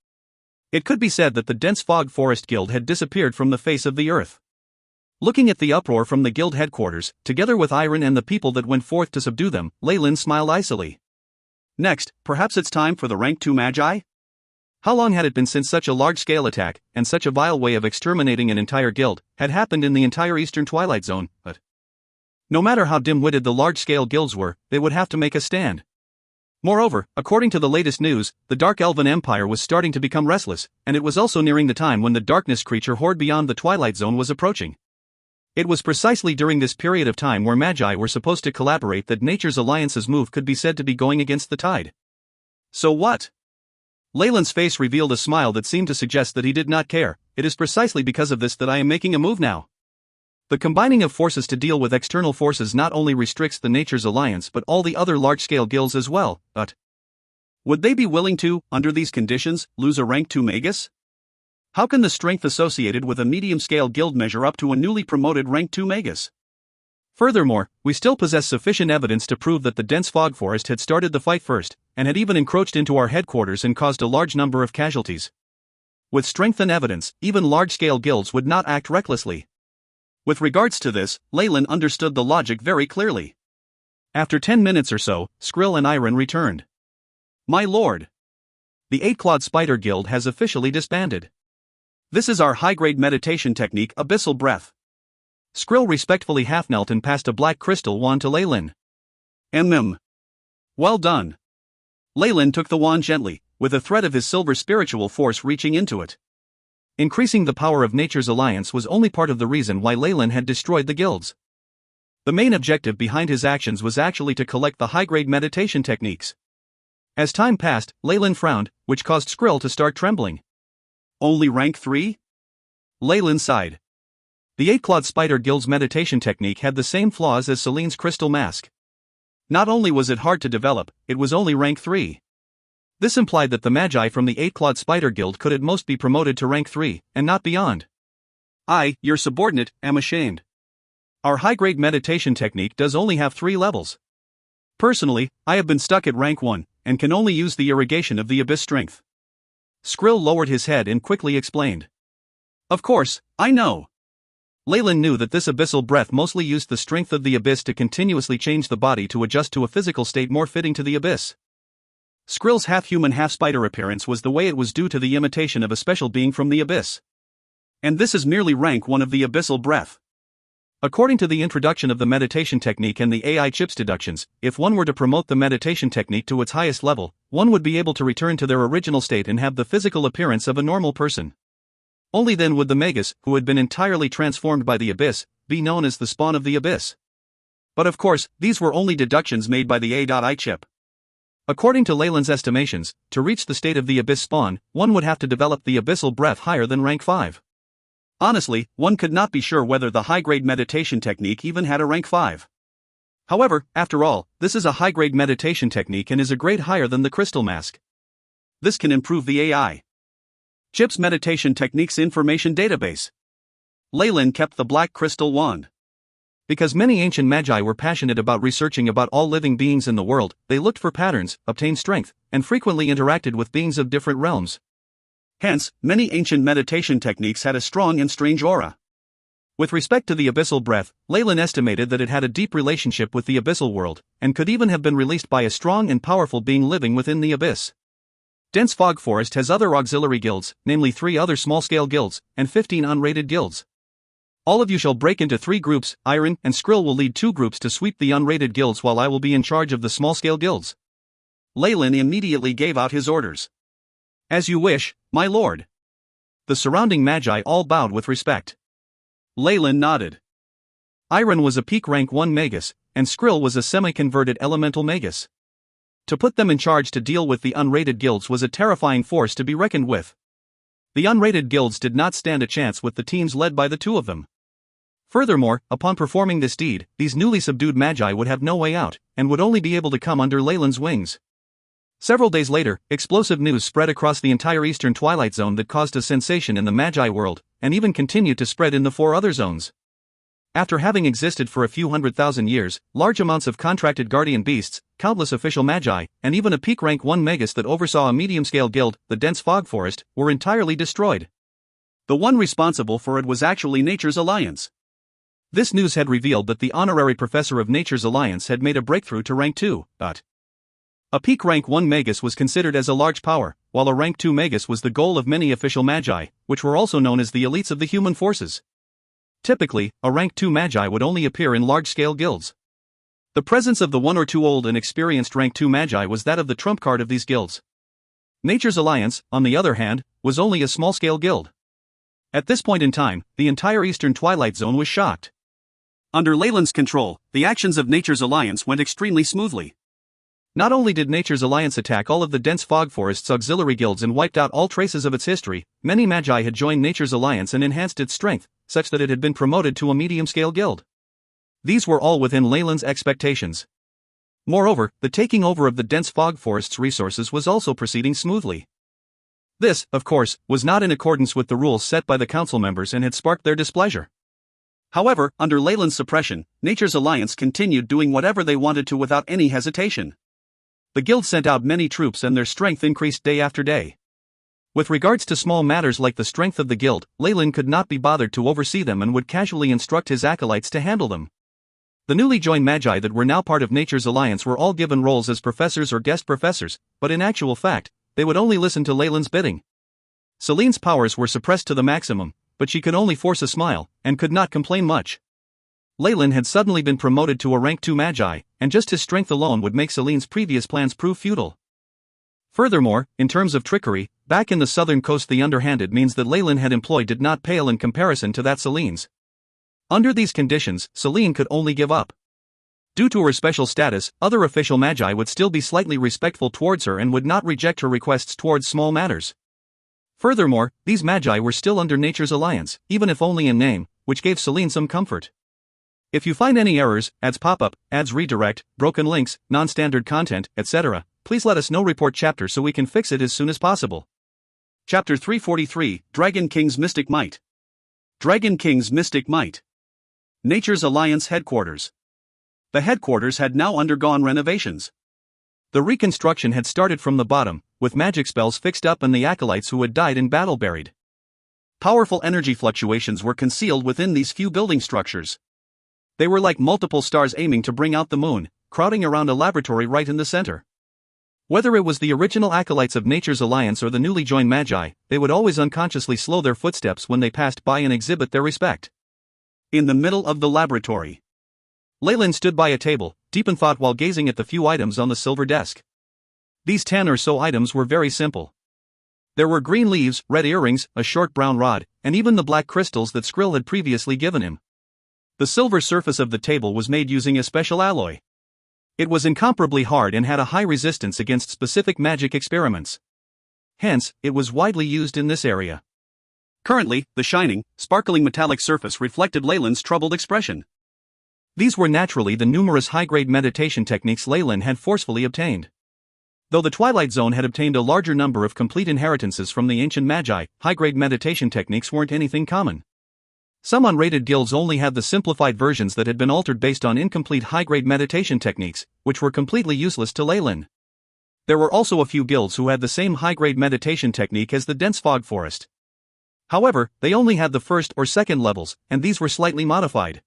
It could be said that the dense fog forest guild had disappeared from the face of the earth. Looking at the uproar from the guild headquarters, together with Iron and the people that went forth to subdue them, Leyland smiled icily. Next, perhaps it's time for the rank 2 Magi? How long had it been since such a large-scale attack, and such a vile way of exterminating an entire guild, had happened in the entire Eastern Twilight Zone, but no matter how dim-witted the large-scale guilds were, they would have to make a stand. Moreover, according to the latest news, the Dark Elven Empire was starting to become restless, and it was also nearing the time when the darkness creature horde beyond the Twilight Zone was approaching. It was precisely during this period of time where Magi were supposed to collaborate that Nature's Alliance's move could be said to be going against the tide. So what? Leyland's face revealed a smile that seemed to suggest that he did not care. It is precisely because of this that I am making a move now. The combining of forces to deal with external forces not only restricts the Nature's Alliance but all the other large-scale guilds as well, but would they be willing to, under these conditions, lose a rank 2 Magus? How can the strength associated with a medium-scale guild measure up to a newly promoted rank 2 Magus? Furthermore, we still possess sufficient evidence to prove that the dense fog forest had started the fight first, and had even encroached into our headquarters and caused a large number of casualties. With strength and evidence, even large-scale guilds would not act recklessly. With regards to this, Leyland understood the logic very clearly. After 10 minutes or so, Skrill and Iron returned. My lord! The Eight-Clawed Spider Guild has officially disbanded. This is our high-grade meditation technique, Abyssal Breath. Skrill respectfully half-knelt and passed a black crystal wand to Leyland. Well done. Leyland took the wand gently, with a thread of his silver spiritual force reaching into it. Increasing the power of Nature's Alliance was only part of the reason why Leyland had destroyed the guilds. The main objective behind his actions was actually to collect the high-grade meditation techniques. As time passed, Leyland frowned, which caused Skrill to start trembling. Only rank 3? Leyland sighed. The Eight-Clawed Spider Guild's meditation technique had the same flaws as Celine's crystal mask. Not only was it hard to develop, it was only rank 3. This implied that the Magi from the Eight-Clawed Spider Guild could at most be promoted to rank 3, and not beyond. I, your subordinate, am ashamed. Our high-grade meditation technique does only have 3 levels. Personally, I have been stuck at rank 1, and can only use the irrigation of the Abyss strength. Skrill lowered his head and quickly explained. Of course, I know. Leyland knew that this abyssal breath mostly used the strength of the Abyss to continuously change the body to adjust to a physical state more fitting to the Abyss. Skrill's half-human half-spider appearance was the way it was due to the imitation of a special being from the Abyss. And this is merely rank 1 of the abyssal breath. According to the introduction of the meditation technique and the AI chips deductions, if one were to promote the meditation technique to its highest level, one would be able to return to their original state and have the physical appearance of a normal person. Only then would the Magus, who had been entirely transformed by the Abyss, be known as the spawn of the Abyss. But of course, these were only deductions made by the AI chip. According to Leyland's estimations, to reach the state of the Abyss spawn, one would have to develop the abyssal breath higher than rank 5. Honestly, one could not be sure whether the high-grade meditation technique even had a rank 5. However, after all, this is a high-grade meditation technique and is a grade higher than the crystal mask. This can improve the AI. Chip's Meditation Techniques Information Database. Lyle kept the black crystal wand. Because many ancient magi were passionate about researching about all living beings in the world, they looked for patterns, obtained strength, and frequently interacted with beings of different realms. Hence, many ancient meditation techniques had a strong and strange aura. With respect to the abyssal breath, Lyle estimated that it had a deep relationship with the abyssal world, and could even have been released by a strong and powerful being living within the abyss. Dense fog forest has other auxiliary guilds, namely 3 other small-scale guilds, and 15 unrated guilds. All of you shall break into 3 groups. Iron and Skrill will lead 2 groups to sweep the unrated guilds, while I will be in charge of the small-scale guilds. Lyle immediately gave out his orders. As you wish, my lord. The surrounding magi all bowed with respect. Lyle nodded. Iron was a peak rank 1 magus, and Skrill was a semi-converted elemental magus. To put them in charge to deal with the unrated guilds was a terrifying force to be reckoned with. The unrated guilds did not stand a chance with the teams led by the 2 of them. Furthermore, upon performing this deed, these newly subdued magi would have no way out, and would only be able to come under Lylan's wings. Several days later, explosive news spread across the entire eastern Twilight Zone that caused a sensation in the magi world, and even continued to spread in the 4 other zones. After having existed for a few 100,000 years, large amounts of contracted guardian beasts, countless official magi, and even a peak rank 1 magus that oversaw a medium-scale guild, the dense fog forest, were entirely destroyed. The one responsible for it was actually Nature's Alliance. This news had revealed that the honorary professor of Nature's Alliance had made a breakthrough to rank 2, but a peak rank 1 magus was considered as a large power, while a rank 2 magus was the goal of many official magi, which were also known as the elites of the human forces. Typically, a rank 2 magi would only appear in large-scale guilds. The presence of the 1 or 2 old and experienced rank 2 magi was that of the trump card of these guilds. Nature's Alliance, on the other hand, was only a small-scale guild. At this point in time, the entire eastern Twilight Zone was shocked. Under Lylan's control, the actions of Nature's Alliance went extremely smoothly. Not only did Nature's Alliance attack all of the dense fog forest's auxiliary guilds and wiped out all traces of its history, many magi had joined Nature's Alliance and enhanced its strength, such that it had been promoted to a medium-scale guild. These were all within Lylan's expectations. Moreover, the taking over of the dense fog forest's resources was also proceeding smoothly. This, of course, was not in accordance with the rules set by the council members and had sparked their displeasure. However, under Lylan's suppression, Nature's Alliance continued doing whatever they wanted to without any hesitation. The guild sent out many troops and their strength increased day after day. With regards to small matters like the strength of the guild, Lylan could not be bothered to oversee them and would casually instruct his acolytes to handle them. The newly joined magi that were now part of Nature's Alliance were all given roles as professors or guest professors, but in actual fact, they would only listen to Lylan's bidding. Celine's powers were suppressed to the maximum, but she could only force a smile, and could not complain much. Lyle had suddenly been promoted to a rank 2 magi, and just his strength alone would make Celine's previous plans prove futile. Furthermore, in terms of trickery, back in the southern coast the underhanded means that Lyle had employed did not pale in comparison to that Celine's. Under these conditions, Celine could only give up. Due to her special status, other official magi would still be slightly respectful towards her and would not reject her requests towards small matters. Furthermore, these magi were still under Nature's Alliance, even if only in name, which gave Celine some comfort. If you find any errors, ads pop-up, ads redirect, broken links, non-standard content, etc., please let us know. Report chapter so we can fix it as soon as possible. Chapter 343, Dragon King's Mystic Might. Dragon King's Mystic Might. Nature's Alliance Headquarters. The headquarters had now undergone renovations. The reconstruction had started from the bottom, with magic spells fixed up and the acolytes who had died in battle buried. Powerful energy fluctuations were concealed within these few building structures. They were like multiple stars aiming to bring out the moon, crowding around a laboratory right in the center. Whether it was the original acolytes of Nature's Alliance or the newly joined magi, they would always unconsciously slow their footsteps when they passed by and exhibit their respect. In the middle of the laboratory, Lyle stood by a table, deep in thought while gazing at the few items on the silver desk. These 10 or so items were very simple. There were green leaves, red earrings, a short brown rod, and even the black crystals that Skrill had previously given him. The silver surface of the table was made using a special alloy. It was incomparably hard and had a high resistance against specific magic experiments. Hence, it was widely used in this area. Currently, the shining, sparkling metallic surface reflected Lylan's troubled expression. These were naturally the numerous high-grade meditation techniques Lyle had forcefully obtained. Though the Twilight Zone had obtained a larger number of complete inheritances from the ancient Magi, high-grade meditation techniques weren't anything common. Some unrated guilds only had the simplified versions that had been altered based on incomplete high-grade meditation techniques, which were completely useless to Leyland. There were also a few guilds who had the same high-grade meditation technique as the dense fog forest. However, they only had the first or second levels, and these were slightly modified.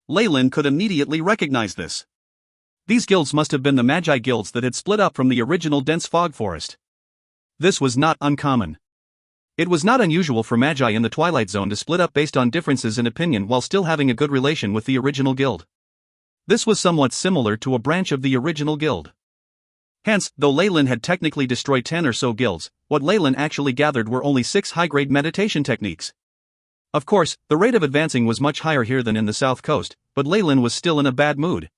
Leyland could immediately recognize this. These guilds must have been the Magi guilds that had split up from the original dense fog forest. This was not uncommon. It was not unusual for Magi in the Twilight Zone to split up based on differences in opinion while still having a good relation with the original guild. This was somewhat similar to a branch of the original guild. Hence, though Leyland had technically destroyed 10 or so guilds, what Leyland actually gathered were only 6 high-grade meditation techniques. Of course, the rate of advancing was much higher here than in the South Coast, but Leyland was still in a bad mood.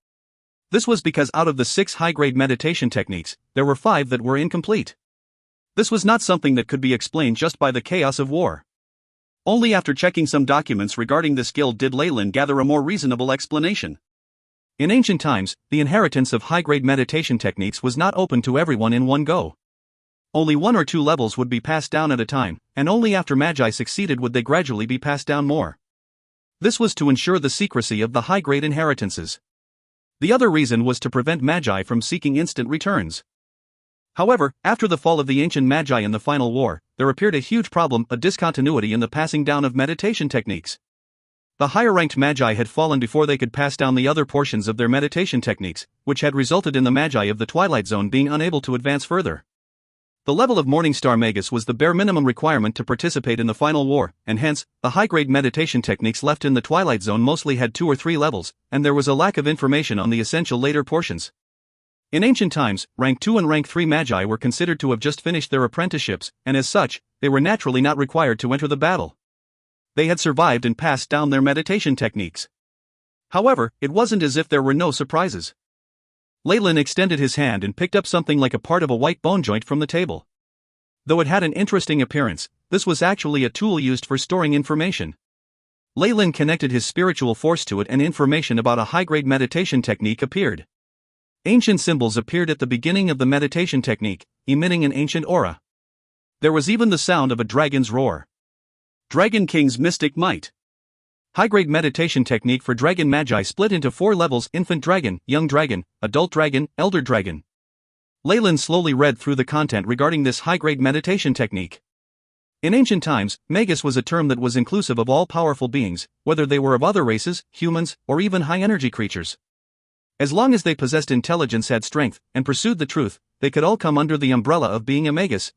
This was because out of the 6 high-grade meditation techniques, there were 5 that were incomplete. This was not something that could be explained just by the chaos of war. Only after checking some documents regarding this guild did Leyland gather a more reasonable explanation. In ancient times, the inheritance of high-grade meditation techniques was not open to everyone in one go. Only 1 or 2 levels would be passed down at a time, and only after Magi succeeded would they gradually be passed down more. This was to ensure the secrecy of the high-grade inheritances. The other reason was to prevent Magi from seeking instant returns. However, after the fall of the ancient Magi in the final war, there appeared a huge problem, a discontinuity in the passing down of meditation techniques. The higher-ranked Magi had fallen before they could pass down the other portions of their meditation techniques, which had resulted in the Magi of the Twilight Zone being unable to advance further. The level of Morningstar Magus was the bare minimum requirement to participate in the final war, and hence, the high-grade meditation techniques left in the Twilight Zone mostly had 2 or 3 levels, and there was a lack of information on the essential later portions. In ancient times, Rank 2 and Rank 3 Magi were considered to have just finished their apprenticeships, and as such, they were naturally not required to enter the battle. They had survived and passed down their meditation techniques. However, it wasn't as if there were no surprises. Leyland extended his hand and picked up something like a part of a white bone joint from the table. Though it had an interesting appearance, this was actually a tool used for storing information. Leyland connected his spiritual force to it and information about a high-grade meditation technique appeared. Ancient symbols appeared at the beginning of the meditation technique, emitting an ancient aura. There was even the sound of a dragon's roar. Dragon King's Mystic Might. High-grade meditation technique for Dragon Magi split into 4 levels: Infant Dragon, Young Dragon, Adult Dragon, Elder Dragon. Leyland slowly read through the content regarding this high-grade meditation technique. In ancient times, Magus was a term that was inclusive of all powerful beings, whether they were of other races, humans, or even high-energy creatures. As long as they possessed intelligence, had strength, and pursued the truth, they could all come under the umbrella of being a Magus.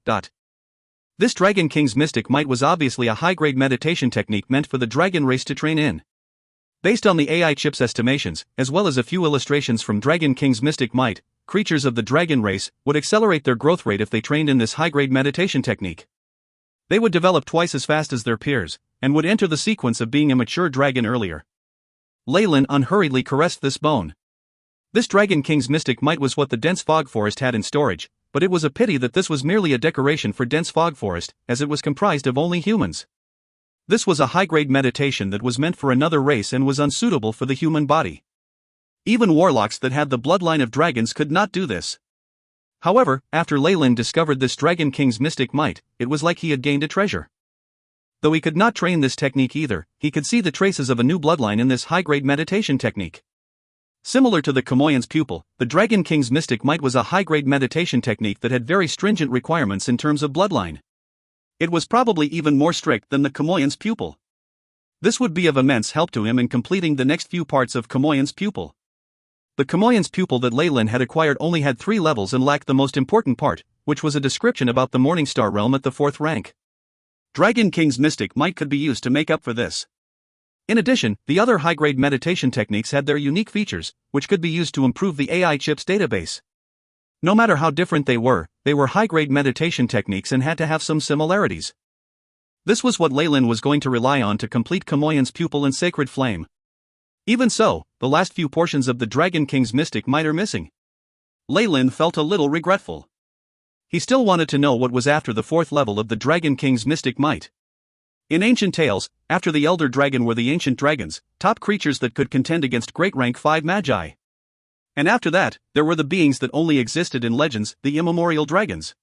This Dragon King's Mystic Might was obviously a high-grade meditation technique meant for the dragon race to train in. Based on the AI chip's estimations, as well as a few illustrations from Dragon King's Mystic Might, creatures of the dragon race would accelerate their growth rate if they trained in this high-grade meditation technique. They would develop twice as fast as their peers, and would enter the sequence of being a mature dragon earlier. Leyland unhurriedly caressed this bone. This Dragon King's Mystic Might was what the dense fog forest had in storage, but it was a pity that this was merely a decoration for dense fog forest, as it was comprised of only humans. This was a high-grade meditation that was meant for another race and was unsuitable for the human body. Even warlocks that had the bloodline of dragons could not do this. However, after Leyland discovered this Dragon King's Mystic Might, it was like he had gained a treasure. Though he could not train this technique either, he could see the traces of a new bloodline in this high-grade meditation technique. Similar to the Kamoyan's pupil, the Dragon King's Mystic Might was a high-grade meditation technique that had very stringent requirements in terms of bloodline. It was probably even more strict than the Kamoyan's pupil. This would be of immense help to him in completing the next few parts of Kamoyan's pupil. The Kamoyan's pupil that Leyland had acquired only had 3 levels and lacked the most important part, which was a description about the Morningstar realm at the 4th rank. Dragon King's Mystic Might could be used to make up for this. In addition, the other high-grade meditation techniques had their unique features, which could be used to improve the AI chip's database. No matter how different they were high-grade meditation techniques and had to have some similarities. This was what Leyland was going to rely on to complete Kamoyan's pupil and Sacred Flame. Even so, the last few portions of the Dragon King's Mystic Might are missing. Leyland felt a little regretful. He still wanted to know what was after the 4th level of the Dragon King's Mystic Might. In ancient tales, after the Elder Dragon were the ancient dragons, top creatures that could contend against great rank 5 Magi. And after that, there were the beings that only existed in legends, the immemorial dragons.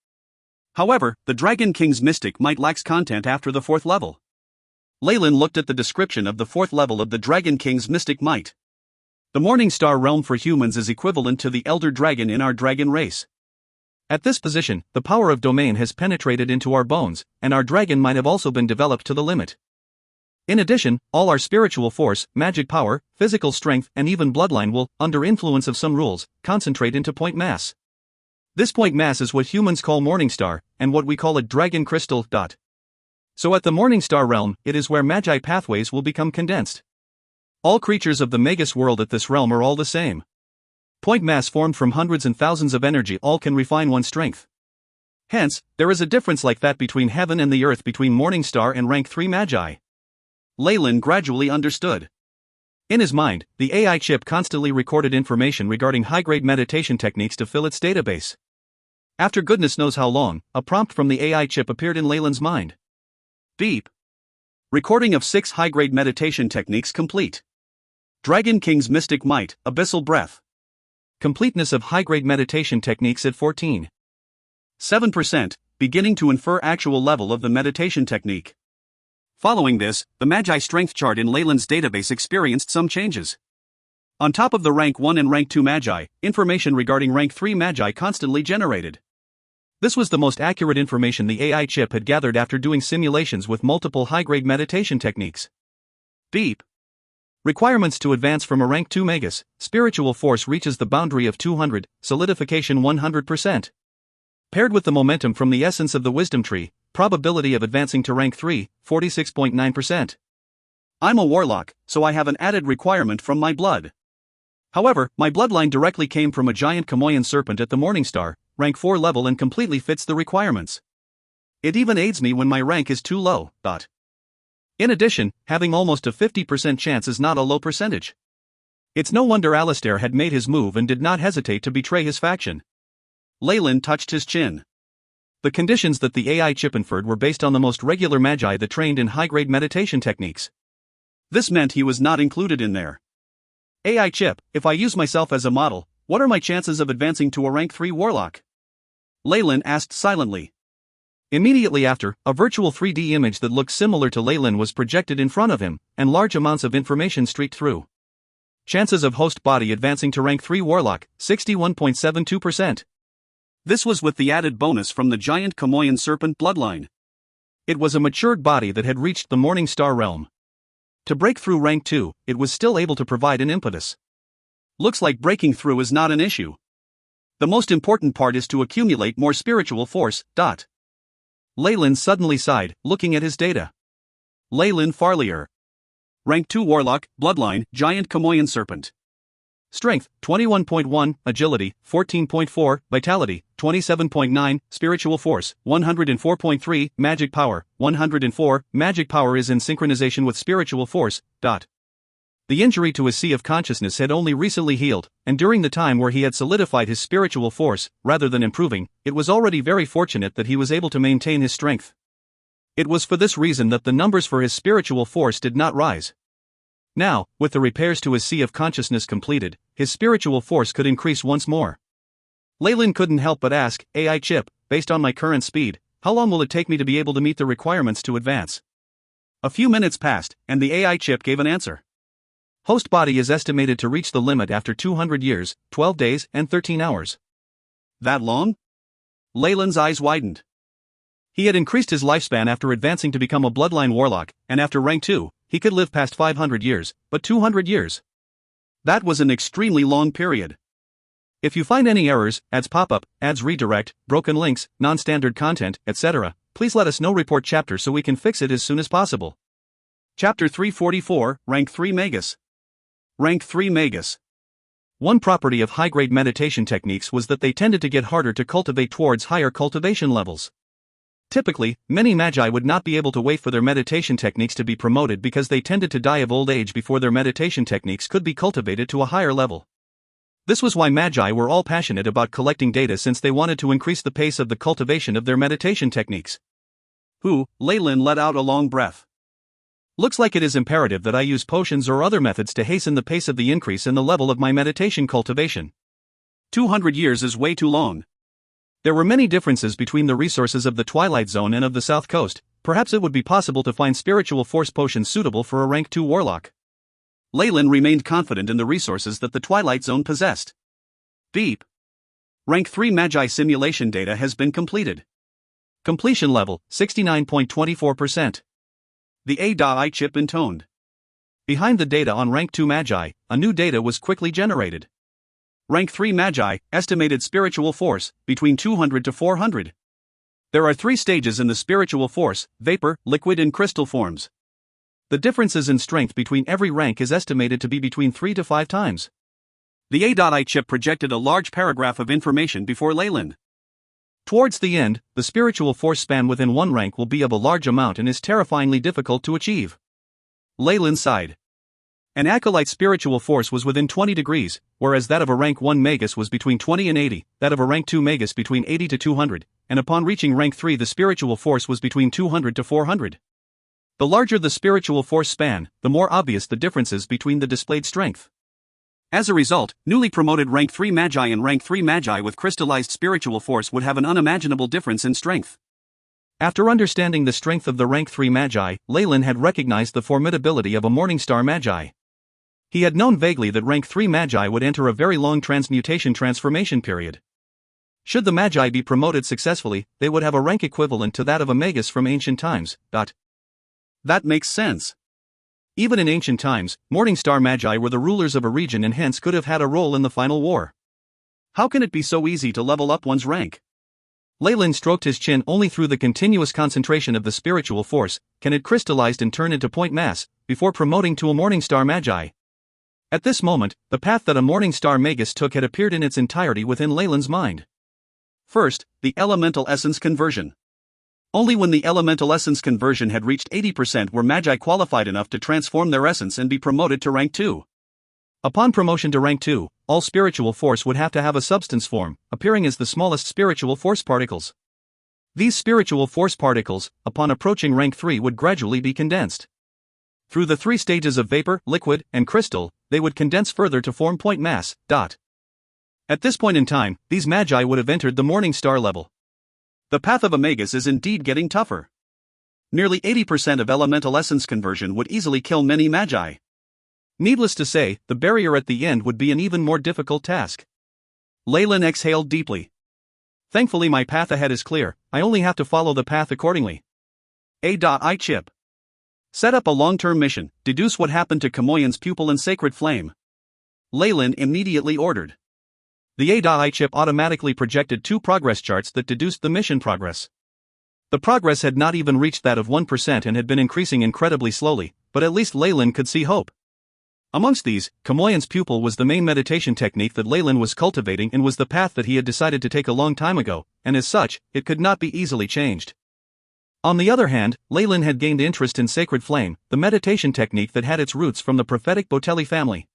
However, the Dragon King's mystic might lacks content after the 4th level. Leyland looked at the description of the 4th level of the Dragon King's mystic might. The Morning Star realm for humans is equivalent to the Elder Dragon in our dragon race. At this position, the power of domain has penetrated into our bones, and our dragon might have also been developed to the limit. In addition, all our spiritual force, magic power, physical strength, and even bloodline will, under influence of some rules, concentrate into point mass. This point mass is what humans call Morning Star, and what we call a dragon crystal. So at the Morning Star realm, it is where magi pathways will become condensed. All creatures of the Magus world at this realm are all the same. Point mass formed from hundreds and thousands of energy all can refine one's strength. Hence, there is a difference like that between heaven and the earth between Morning Star and rank 3 magi. Leyland gradually understood. In his mind, the AI chip constantly recorded information regarding high-grade meditation techniques to fill its database. After goodness knows how long, a prompt from the AI chip appeared in Leyland's mind. Beep. Recording of 6 high-grade meditation techniques complete. Dragon King's Mystic Might, Abyssal Breath. Completeness of high-grade meditation techniques at 14.7%, beginning to infer actual level of the meditation technique. Following this, the Magi strength chart in Leyland's database experienced some changes. On top of the rank 1 and rank 2 Magi, information regarding rank 3 Magi constantly generated. This was the most accurate information the AI chip had gathered after doing simulations with multiple high-grade meditation techniques. Beep. Requirements to advance from a rank 2 Magus, spiritual force reaches the boundary of 200, solidification 100%. Paired with the momentum from the essence of the wisdom tree, probability of advancing to rank 3, 46.9%. I'm a warlock, so I have an added requirement from my blood. However, my bloodline directly came from a giant Chamoyan serpent at the Morning Star, rank 4 level, and completely fits the requirements. It even aids me when my rank is too low. In addition, having almost a 50% chance is not a low percentage. It's no wonder Alistair had made his move and did not hesitate to betray his faction. Leyland touched his chin. The conditions that the AI chip inferred were based on the most regular magi that trained in high-grade meditation techniques. This meant he was not included in there. AI chip, if I use myself as a model, what are my chances of advancing to a rank 3 warlock? Leyland asked silently. Immediately after, a virtual 3D image that looked similar to Leyland was projected in front of him, and large amounts of information streaked through. Chances of host body advancing to rank 3 warlock, 61.72%. This was with the added bonus from the giant Chamoyan serpent bloodline. It was a matured body that had reached the Morning Star realm. To break through rank 2, it was still able to provide an impetus. Looks like breaking through is not an issue. The most important part is to accumulate more spiritual force. Leyland suddenly sighed, looking at his data. Leyland Farlier. Rank 2 Warlock, Bloodline, Giant Chamoyan Serpent. Strength, 21.1, Agility, 14.4, Vitality, 27.9, Spiritual Force, 104.3, Magic Power, 104, Magic Power is in synchronization with Spiritual Force. The injury to his sea of consciousness had only recently healed, and during the time where he had solidified his spiritual force, rather than improving, it was already very fortunate that he was able to maintain his strength. It was for this reason that the numbers for his spiritual force did not rise. Now, with the repairs to his sea of consciousness completed, his spiritual force could increase once more. Leyland couldn't help but ask, AI chip, based on my current speed, how long will it take me to be able to meet the requirements to advance? A few minutes passed, and the AI chip gave an answer. Host body is estimated to reach the limit after 200 years, 12 days, and 13 hours. That long? Leyland's eyes widened. He had increased his lifespan after advancing to become a bloodline warlock, and after rank 2, he could live past 500 years, but 200 years. That was an extremely long period. If you find any errors, ads pop-up, ads redirect, broken links, non-standard content, etc., please let us know. Report chapter so we can fix it as soon as possible. Chapter 344, Rank 3 Magus. Rank 3 Magus. One property of high-grade meditation techniques was that they tended to get harder to cultivate towards higher cultivation levels. Typically, many magi would not be able to wait for their meditation techniques to be promoted because they tended to die of old age before their meditation techniques could be cultivated to a higher level. This was why magi were all passionate about collecting data, since they wanted to increase the pace of the cultivation of their meditation techniques. Leyland let out a long breath. Looks like it is imperative that I use potions or other methods to hasten the pace of the increase in the level of my meditation cultivation. 200 years is way too long. There were many differences between the resources of the Twilight Zone and of the South Coast. Perhaps it would be possible to find spiritual force potions suitable for a rank 2 warlock. Leyland remained confident in the resources that the Twilight Zone possessed. Beep. Rank 3 Magi simulation data has been completed. Completion level, 69.24%. The AI chip intoned. Behind the data on Rank 2 Magi, a new data was quickly generated. Rank 3 Magi, estimated spiritual force, between 200 to 400. There are 3 stages in the spiritual force: vapor, liquid and crystal forms. The differences in strength between every rank is estimated to be between 3 to 5 times. The AI chip projected a large paragraph of information before Leyland. Towards the end, the spiritual force span within one rank will be of a large amount and is terrifyingly difficult to achieve. Leyland sighed. An acolyte's spiritual force was within 20 degrees, whereas that of a rank 1 magus was between 20 and 80, that of a rank 2 magus between 80 to 200, and upon reaching rank 3 the spiritual force was between 200 to 400. The larger the spiritual force span, the more obvious the differences between the displayed strength. As a result, newly promoted rank 3 Magi and rank 3 Magi with crystallized spiritual force would have an unimaginable difference in strength. After understanding the strength of the rank 3 Magi, Leyland had recognized the formidability of a Morningstar Magi. He had known vaguely that rank 3 Magi would enter a very long transmutation transformation period. Should the Magi be promoted successfully, they would have a rank equivalent to that of a magus from ancient times. That makes sense. Even in ancient times, Morningstar Magi were the rulers of a region and hence could have had a role in the final war. How can it be so easy to level up one's rank? Leyland stroked his chin. Only through the continuous concentration of the spiritual force can it crystallize and turn into point mass, before promoting to a Morningstar Magi. At this moment, the path that a Morningstar Magus took had appeared in its entirety within Leyland's mind. First, the elemental essence conversion. Only when the elemental essence conversion had reached 80% were Magi qualified enough to transform their essence and be promoted to rank 2. Upon promotion to rank 2, all spiritual force would have to have a substance form, appearing as the smallest spiritual force particles. These spiritual force particles, upon approaching rank 3, would gradually be condensed. Through the 3 stages of vapor, liquid, and crystal, they would condense further to form point mass. At this point in time, these Magi would have entered the Morningstar level. The path of a magus is indeed getting tougher. Nearly 80% of elemental essence conversion would easily kill many Magi. Needless to say, the barrier at the end would be an even more difficult task. Leyland exhaled deeply. Thankfully my path ahead is clear, I only have to follow the path accordingly. AI chip. Set up a long-term mission, deduce what happened to Kamoyan's pupil and Sacred Flame. Leyland immediately ordered. The AI chip automatically projected 2 progress charts that deduced the mission progress. The progress had not even reached that of 1% and had been increasing incredibly slowly, but at least Leyland could see hope. Amongst these, Kamoyan's pupil was the main meditation technique that Leyland was cultivating and was the path that he had decided to take a long time ago, and as such, it could not be easily changed. On the other hand, Leyland had gained interest in Sacred Flame, the meditation technique that had its roots from the prophetic Botelli family.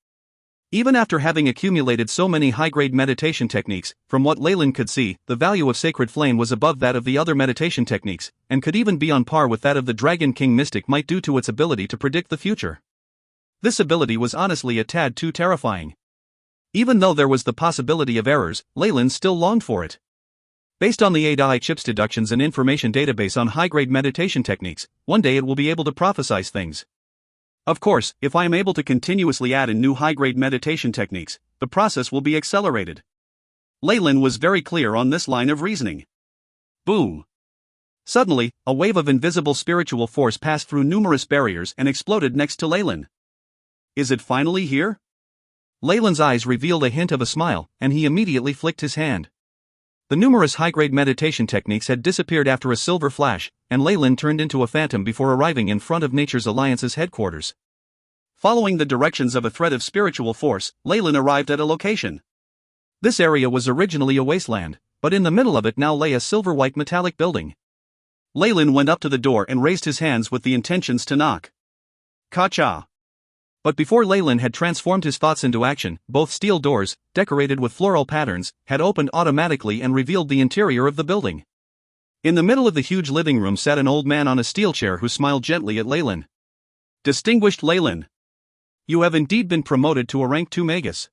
Even after having accumulated so many high-grade meditation techniques, from what Leyland could see, the value of Sacred Flame was above that of the other meditation techniques, and could even be on par with that of the Dragon King mystic might due to its ability to predict the future. This ability was honestly a tad too terrifying. Even though there was the possibility of errors, Leyland still longed for it. Based on the AI chip's deductions and information database on high-grade meditation techniques, one day it will be able to prophesize things. Of course, if I am able to continuously add in new high-grade meditation techniques, the process will be accelerated. Leyland was very clear on this line of reasoning. Boom! Suddenly, a wave of invisible spiritual force passed through numerous barriers and exploded next to Leyland. Is it finally here? Leyland's eyes revealed a hint of a smile, and he immediately flicked his hand. The numerous high-grade meditation techniques had disappeared after a silver flash, and Leyland turned into a phantom before arriving in front of Nature's Alliance's headquarters. Following the directions of a thread of spiritual force, Leyland arrived at a location. This area was originally a wasteland, but in the middle of it now lay a silver-white metallic building. Leyland went up to the door and raised his hands with the intentions to knock. Ka-cha! But before Leyland had transformed his thoughts into action, both steel doors, decorated with floral patterns, had opened automatically and revealed the interior of the building. In the middle of the huge living room sat an old man on a steel chair who smiled gently at Leyland. Distinguished Leyland, you have indeed been promoted to a rank 2 magus.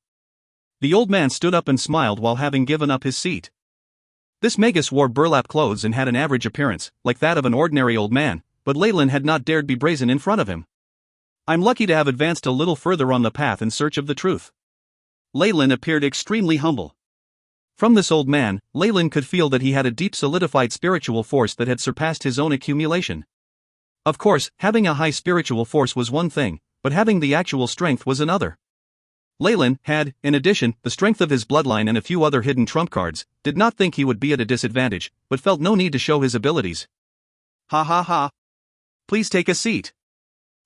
The old man stood up and smiled while having given up his seat. This Magus wore burlap clothes and had an average appearance, like that of an ordinary old man, but Leyland had not dared be brazen in front of him. I'm lucky to have advanced a little further on the path in search of the truth. Leyland appeared extremely humble. From this old man, Leyland could feel that he had a deep solidified spiritual force that had surpassed his own accumulation. Of course, having a high spiritual force was one thing, but having the actual strength was another. Leyland had, in addition, the strength of his bloodline and a few other hidden trump cards, did not think he would be at a disadvantage, but felt no need to show his abilities. Ha ha ha. Please take a seat.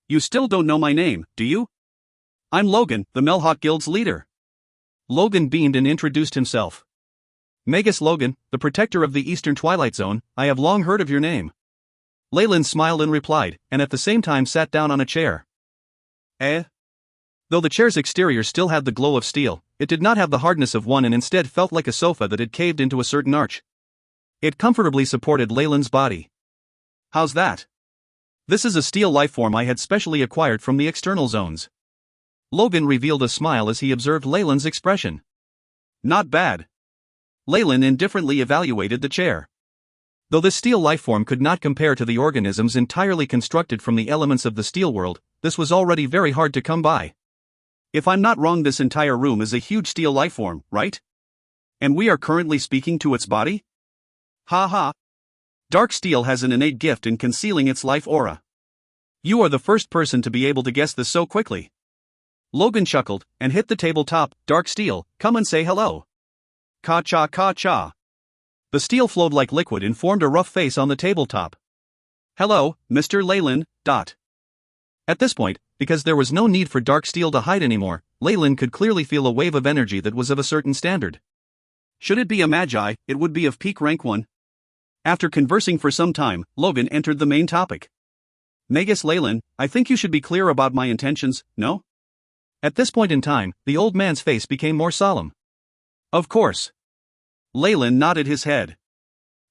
You still don't know my name, do you? I'm Logan, the Melhawk Guild's leader. Logan beamed and introduced himself. Magus Logan, the protector of the Eastern Twilight Zone, I have long heard of your name. Leyland smiled and replied, and at the same time sat down on a chair. Though the chair's exterior still had the glow of steel, it did not have the hardness of one and instead felt like a sofa that had caved into a certain arch. It comfortably supported Leyland's body. How's that? This is a steel lifeform I had specially acquired from the external zones. Logan revealed a smile as he observed Leyland's expression. Not bad. Leyland indifferently evaluated the chair. Though this steel lifeform could not compare to the organisms entirely constructed from the elements of the steel world, this was already very hard to come by. If I'm not wrong, this entire room is a huge steel lifeform, right? And we are currently speaking to its body? Ha ha. Dark steel has an innate gift in concealing its life aura. You are the first person to be able to guess this so quickly. Logan chuckled and hit the tabletop. Dark steel, come and say hello. Ka-cha ka-cha. The steel flowed like liquid and formed a rough face on the tabletop. Hello, Mr. Leyland. At this point, because there was no need for dark steel to hide anymore, Leyland could clearly feel a wave of energy that was of a certain standard. Should it be a magi, it would be of peak rank 1. After conversing for some time, Logan entered the main topic. Magus Leyland, I think you should be clear about my intentions, no? At this point in time, the old man's face became more solemn. Of course. Leyland nodded his head.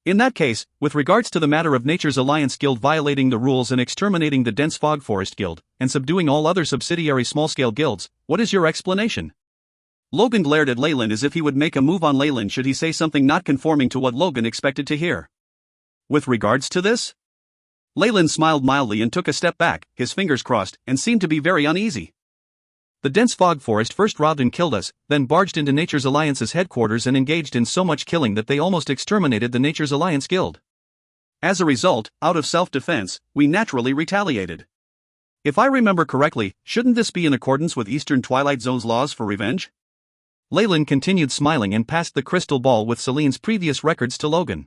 In that case, with regards to the matter of Nature's Alliance Guild violating the rules and exterminating the Dense Fog Forest Guild, and subduing all other subsidiary small-scale guilds, what is your explanation? Logan glared at Leyland as if he would make a move on Leyland should he say something not conforming to what Logan expected to hear. With regards to this? Leyland smiled mildly and took a step back, his fingers crossed, and seemed to be very uneasy. The dense fog forest first robbed and killed us, then barged into Nature's Alliance's headquarters and engaged in so much killing that they almost exterminated the Nature's Alliance Guild. As a result, out of self-defense, we naturally retaliated. If I remember correctly, shouldn't this be in accordance with Eastern Twilight Zone's laws for revenge? Leyland continued smiling and passed the crystal ball with Celine's previous records to Logan.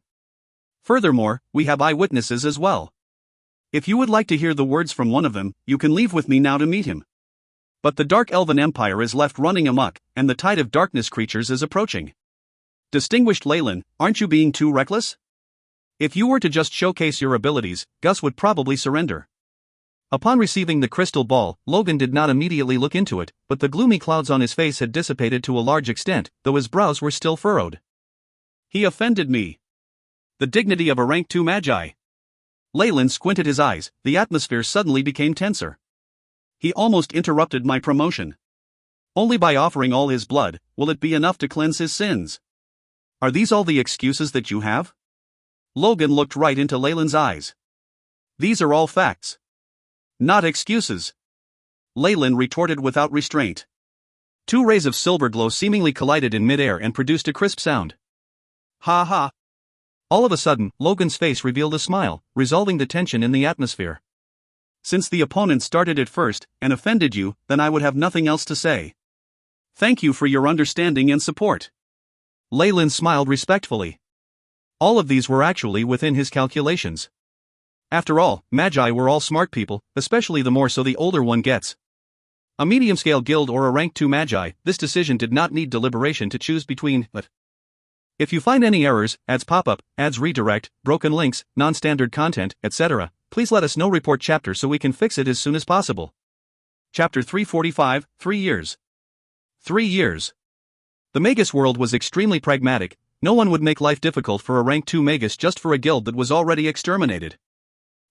Furthermore, we have eyewitnesses as well. If you would like to hear the words from one of them, you can leave with me now to meet him. But the Dark Elven Empire is left running amok, and the tide of darkness creatures is approaching. Distinguished Leyland, aren't you being too reckless? If you were to just showcase your abilities, Gus would probably surrender. Upon receiving the crystal ball, Logan did not immediately look into it, but the gloomy clouds on his face had dissipated to a large extent, though his brows were still furrowed. He offended me. The dignity of a rank 2 magi. Leyland squinted his eyes, the atmosphere suddenly became tenser. He almost interrupted my promotion. Only by offering all his blood, will it be enough to cleanse his sins. Are these all the excuses that you have? Logan looked right into Leyland's eyes. These are all facts. Not excuses. Leyland retorted without restraint. Two rays of silver glow seemingly collided in midair and produced a crisp sound. Ha ha. All of a sudden, Logan's face revealed a smile, resolving the tension in the atmosphere. Since the opponent started it first, and offended you, then I would have nothing else to say. Thank you for your understanding and support. Leyland smiled respectfully. All of these were actually within his calculations. After all, magi were all smart people, especially the more so the older one gets. A medium-scale guild or a rank 2 magi, this decision did not need deliberation to choose between, but if you find any errors, ads pop-up, ads redirect, broken links, non-standard content, etc., please let us know. Report chapter so we can fix it as soon as possible. Chapter 345, 3 years. 3 years. The Magus world was extremely pragmatic. No one would make life difficult for a rank 2 Magus just for a guild that was already exterminated.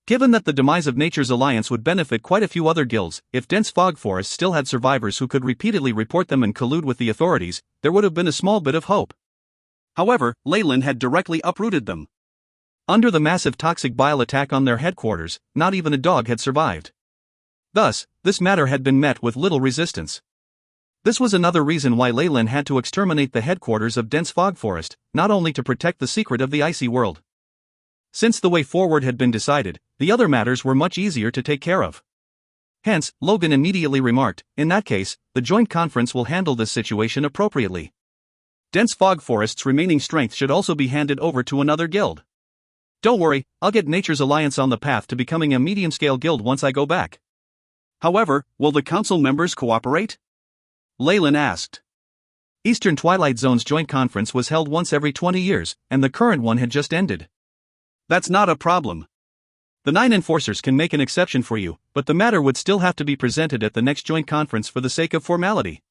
Given that the demise of Nature's Alliance would benefit quite a few other guilds, if dense fog forests still had survivors who could repeatedly report them and collude with the authorities, there would have been a small bit of hope. However, Leyland had directly uprooted them. Under the massive toxic bile attack on their headquarters, not even a dog had survived. Thus, this matter had been met with little resistance. This was another reason why Leyland had to exterminate the headquarters of dense fog forest, not only to protect the secret of the icy world. Since the way forward had been decided, the other matters were much easier to take care of. Hence, Logan immediately remarked, "In that case, the joint conference will handle this situation appropriately. Dense fog forest's remaining strength should also be handed over to another guild. Don't worry, I'll get Nature's Alliance on the path to becoming a medium-scale guild once I go back." However, will the council members cooperate? Leyland asked. Eastern Twilight Zone's joint conference was held once every 20 years, and the current one had just ended. That's not a problem. The 9 enforcers can make an exception for you, but the matter would still have to be presented at the next joint conference for the sake of formality.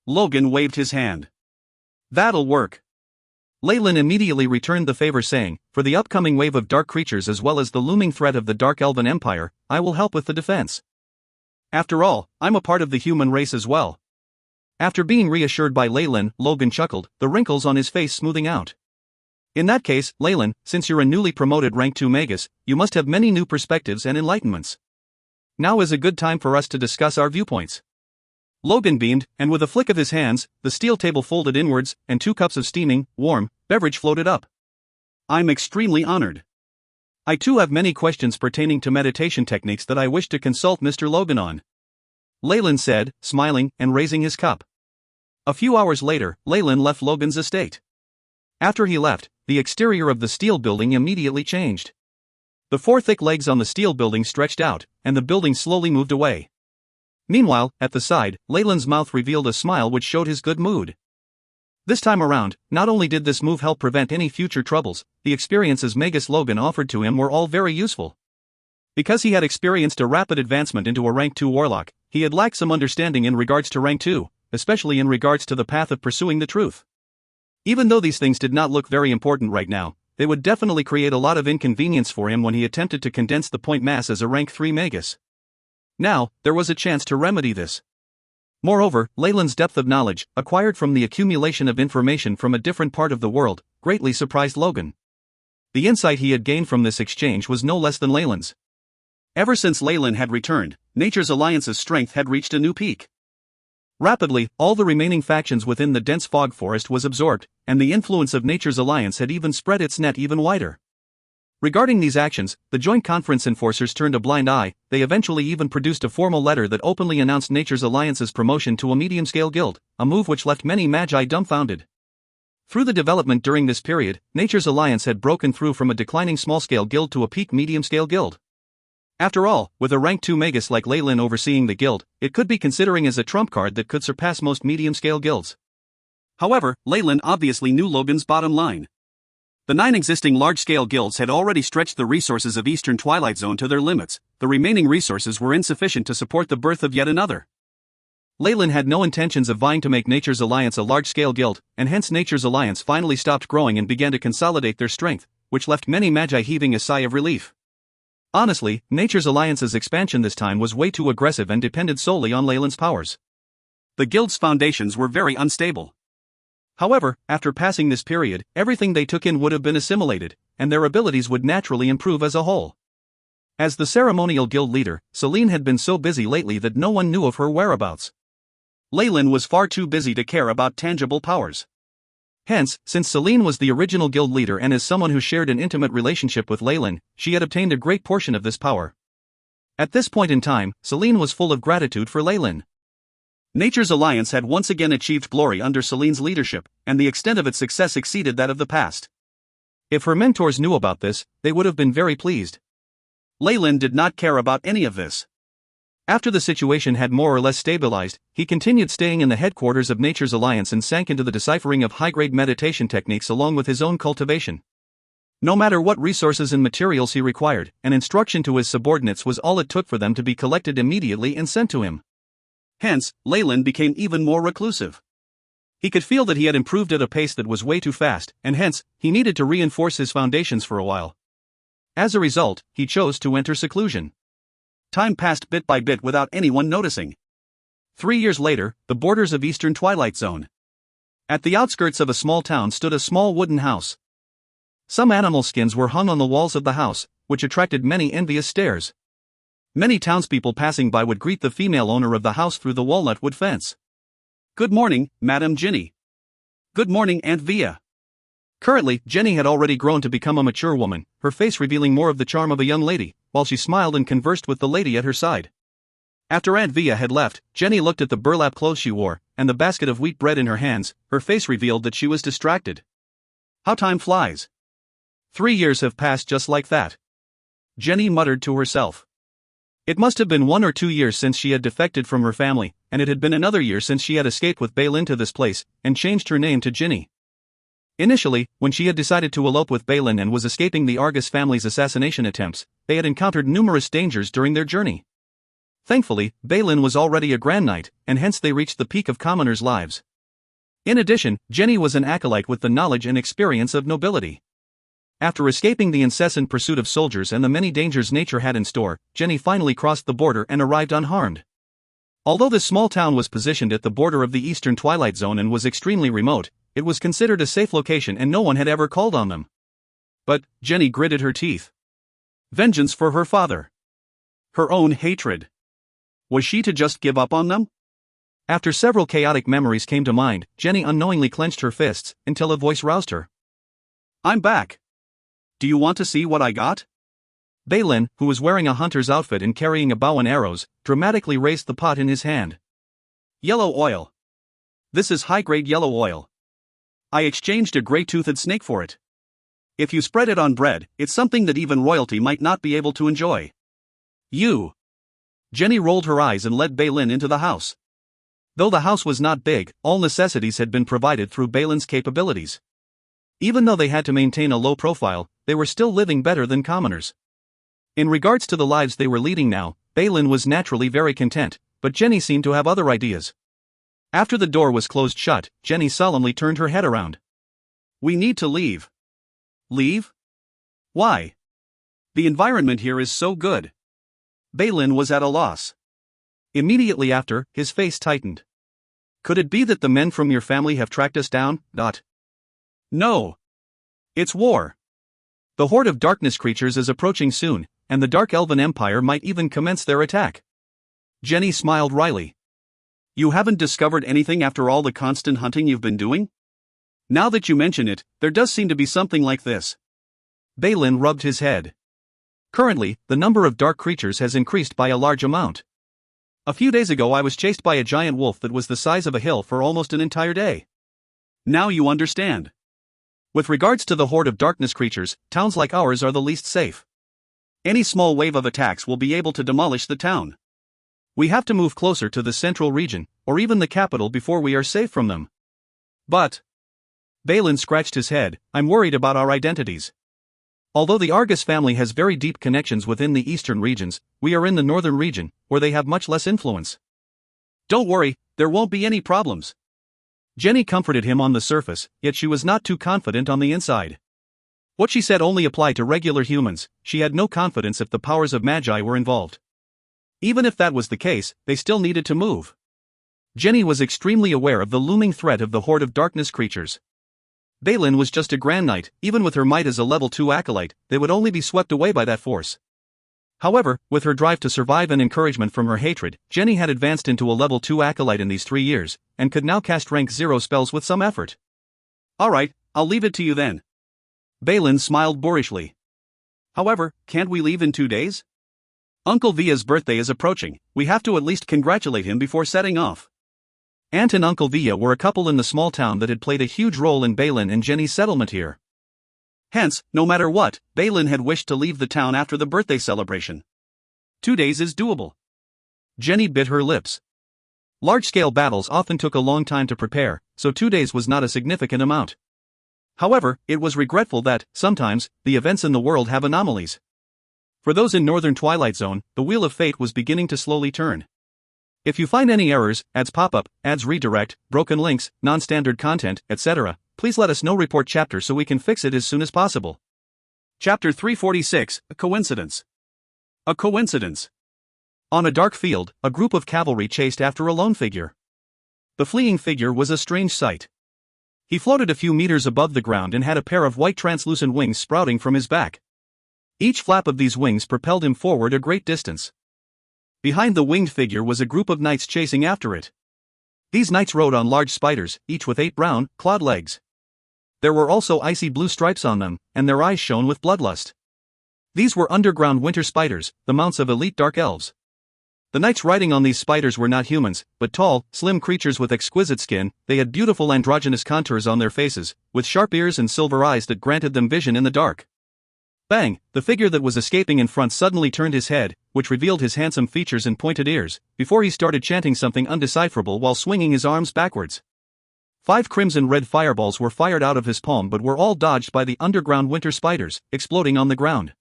Logan waved his hand. That'll work. Leyland immediately returned the favor, saying, "For the upcoming wave of dark creatures as well as the looming threat of the Dark Elven Empire, I will help with the defense. After all, I'm a part of the human race as well." After being reassured by Leyland, Logan chuckled, the wrinkles on his face smoothing out. "In that case, Leyland, since you're a newly promoted rank 2 Magus, you must have many new perspectives and enlightenments. Now is a good time for us to discuss our viewpoints." Logan beamed, and with a flick of his hands, the steel table folded inwards, and 2 cups of steaming, warm, beverage floated up. "I'm extremely honored. I too have many questions pertaining to meditation techniques that I wish to consult Mr. Logan on," Leyland said, smiling and raising his cup. A few hours later, Leyland left Logan's estate. After he left, the exterior of the steel building immediately changed. The 4 thick legs on the steel building stretched out, and the building slowly moved away. Meanwhile, at the side, Leyland's mouth revealed a smile which showed his good mood. This time around, not only did this move help prevent any future troubles, the experiences Magus Logan offered to him were all very useful. Because he had experienced a rapid advancement into a rank 2 warlock, he had lacked some understanding in regards to rank 2, especially in regards to the path of pursuing the truth. Even though these things did not look very important right now, they would definitely create a lot of inconvenience for him when he attempted to condense the point mass as a rank 3 Magus. Now, there was a chance to remedy this. Moreover, Leyland's depth of knowledge, acquired from the accumulation of information from a different part of the world, greatly surprised Logan. The insight he had gained from this exchange was no less than Leyland's. Ever since Leyland had returned, Nature's Alliance's strength had reached a new peak. Rapidly, all the remaining factions within the dense fog forest was absorbed, and the influence of Nature's Alliance had even spread its net even wider. Regarding these actions, the joint conference enforcers turned a blind eye. They eventually even produced a formal letter that openly announced Nature's Alliance's promotion to a medium-scale guild, a move which left many magi dumbfounded. Through the development during this period, Nature's Alliance had broken through from a declining small-scale guild to a peak medium-scale guild. After all, with a rank 2 Magus like Leyland overseeing the guild, it could be considering as a trump card that could surpass most medium-scale guilds. However, Leyland obviously knew Logan's bottom line. The 9 existing large-scale guilds had already stretched the resources of Eastern Twilight Zone to their limits. The remaining resources were insufficient to support the birth of yet another. Leyland had no intentions of vying to make Nature's Alliance a large-scale guild, and hence Nature's Alliance finally stopped growing and began to consolidate their strength, which left many magi heaving a sigh of relief. Honestly, Nature's Alliance's expansion this time was way too aggressive and depended solely on Leyland's powers. The guild's foundations were very unstable. However, after passing this period, everything they took in would have been assimilated, and their abilities would naturally improve as a whole. As the ceremonial guild leader, Celine had been so busy lately that no one knew of her whereabouts. Leyland was far too busy to care about tangible powers. Hence, since Celine was the original guild leader and as someone who shared an intimate relationship with Leyland, she had obtained a great portion of this power. At this point in time, Celine was full of gratitude for Leyland. Nature's Alliance had once again achieved glory under Celine's leadership, and the extent of its success exceeded that of the past. If her mentors knew about this, they would have been very pleased. Leyland did not care about any of this. After the situation had more or less stabilized, he continued staying in the headquarters of Nature's Alliance and sank into the deciphering of high-grade meditation techniques along with his own cultivation. No matter what resources and materials he required, an instruction to his subordinates was all it took for them to be collected immediately and sent to him. Hence, Leyland became even more reclusive. He could feel that he had improved at a pace that was way too fast, and hence, he needed to reinforce his foundations for a while. As a result, he chose to enter seclusion. Time passed bit by bit without anyone noticing. 3 years later, the borders of Eastern Twilight Zone. At the outskirts of a small town stood a small wooden house. Some animal skins were hung on the walls of the house, which attracted many envious stares. Many townspeople passing by would greet the female owner of the house through the walnut wood fence. "Good morning, Madame Ginny." "Good morning, Aunt Via." Currently, Jenny had already grown to become a mature woman, her face revealing more of the charm of a young lady, while she smiled and conversed with the lady at her side. After Aunt Via had left, Jenny looked at the burlap clothes she wore, and the basket of wheat bread in her hands. Her face revealed that she was distracted. How time flies. 3 years have passed just like that. Jenny muttered to herself. It must have been 1 or 2 years since she had defected from her family, and it had been another year since she had escaped with Balin to this place, and changed her name to Ginny. Initially, when she had decided to elope with Balin and was escaping the Argus family's assassination attempts, they had encountered numerous dangers during their journey. Thankfully, Balin was already a Grand Knight, and hence they reached the peak of commoners' lives. In addition, Jenny was an acolyte with the knowledge and experience of nobility. After escaping the incessant pursuit of soldiers and the many dangers nature had in store, Jenny finally crossed the border and arrived unharmed. Although this small town was positioned at the border of the Eastern Twilight Zone and was extremely remote, it was considered a safe location and no one had ever called on them. But Jenny gritted her teeth. Vengeance for her father. Her own hatred. Was she to just give up on them? After several chaotic memories came to mind, Jenny unknowingly clenched her fists, until a voice roused her. "I'm back. Do you want to see what I got?" Balin, who was wearing a hunter's outfit and carrying a bow and arrows, dramatically raised the pot in his hand. "Yellow oil. This is high-grade yellow oil. I exchanged a gray-toothed snake for it. If you spread it on bread, it's something that even royalty might not be able to enjoy. You." Jenny rolled her eyes and led Balin into the house. Though the house was not big, all necessities had been provided through Balin's capabilities. Even though they had to maintain a low profile, they were still living better than commoners. In regards to the lives they were leading now, Balin was naturally very content, but Jenny seemed to have other ideas. After the door was closed shut, Jenny solemnly turned her head around. "We need to leave." "Leave? Why? The environment here is so good." Balin was at a loss. Immediately after, his face tightened. "Could it be that the men from your family have tracked us down?" "No. It's war. The horde of darkness creatures is approaching soon, and the Dark Elven Empire might even commence their attack." Jenny smiled wryly. "You haven't discovered anything after all the constant hunting you've been doing? Now that you mention it, there does seem to be something like this." Balin rubbed his head. "Currently, the number of dark creatures has increased by a large amount. A few days ago I was chased by a giant wolf that was the size of a hill for almost an entire day." "Now you understand. With regards to the horde of darkness creatures, towns like ours are the least safe. Any small wave of attacks will be able to demolish the town. We have to move closer to the central region, or even the capital before we are safe from them." "But..." Balin scratched his head, "I'm worried about our identities. Although the Argus family has very deep connections within the eastern regions, we are in the northern region, where they have much less influence." "Don't worry, there won't be any problems." Jenny comforted him on the surface, yet she was not too confident on the inside. What she said only applied to regular humans. She had no confidence if the powers of Magi were involved. Even if that was the case, they still needed to move. Jenny was extremely aware of the looming threat of the horde of darkness creatures. Balin was just a Grand Knight. Even with her might as a level 2 acolyte, they would only be swept away by that force. However, with her drive to survive and encouragement from her hatred, Jenny had advanced into a level 2 acolyte in these 3 years, and could now cast rank 0 spells with some effort. "Alright, I'll leave it to you then." Balin smiled boorishly. "However, can't we leave in 2 days? Uncle Via's birthday is approaching. We have to at least congratulate him before setting off." Aunt and Uncle Via were a couple in the small town that had played a huge role in Balin and Jenny's settlement here. Hence, no matter what, Balin had wished to leave the town after the birthday celebration. 2 days is doable. Jenny bit her lips. Large-scale battles often took a long time to prepare, so 2 days was not a significant amount. However, it was regretful that, sometimes, the events in the world have anomalies. For those in Northern Twilight Zone, the wheel of fate was beginning to slowly turn. If you find any errors, ads pop up, ads redirect, broken links, non-standard content, etc., please let us know. Report chapter so we can fix it as soon as possible. Chapter 346, A Coincidence. A coincidence. On a dark field, a group of cavalry chased after a lone figure. The fleeing figure was a strange sight. He floated a few meters above the ground and had a pair of white translucent wings sprouting from his back. Each flap of these wings propelled him forward a great distance. Behind the winged figure was a group of knights chasing after it. These knights rode on large spiders, each with 8 brown, clawed legs. There were also icy blue stripes on them, and their eyes shone with bloodlust. These were underground winter spiders, the mounts of elite dark elves. The knights riding on these spiders were not humans, but tall, slim creatures with exquisite skin. They had beautiful androgynous contours on their faces, with sharp ears and silver eyes that granted them vision in the dark. Bang! The figure that was escaping in front suddenly turned his head, which revealed his handsome features and pointed ears, before he started chanting something undecipherable while swinging his arms backwards. 5 crimson-red fireballs were fired out of his palm but were all dodged by the underground winter spiders, exploding on the ground.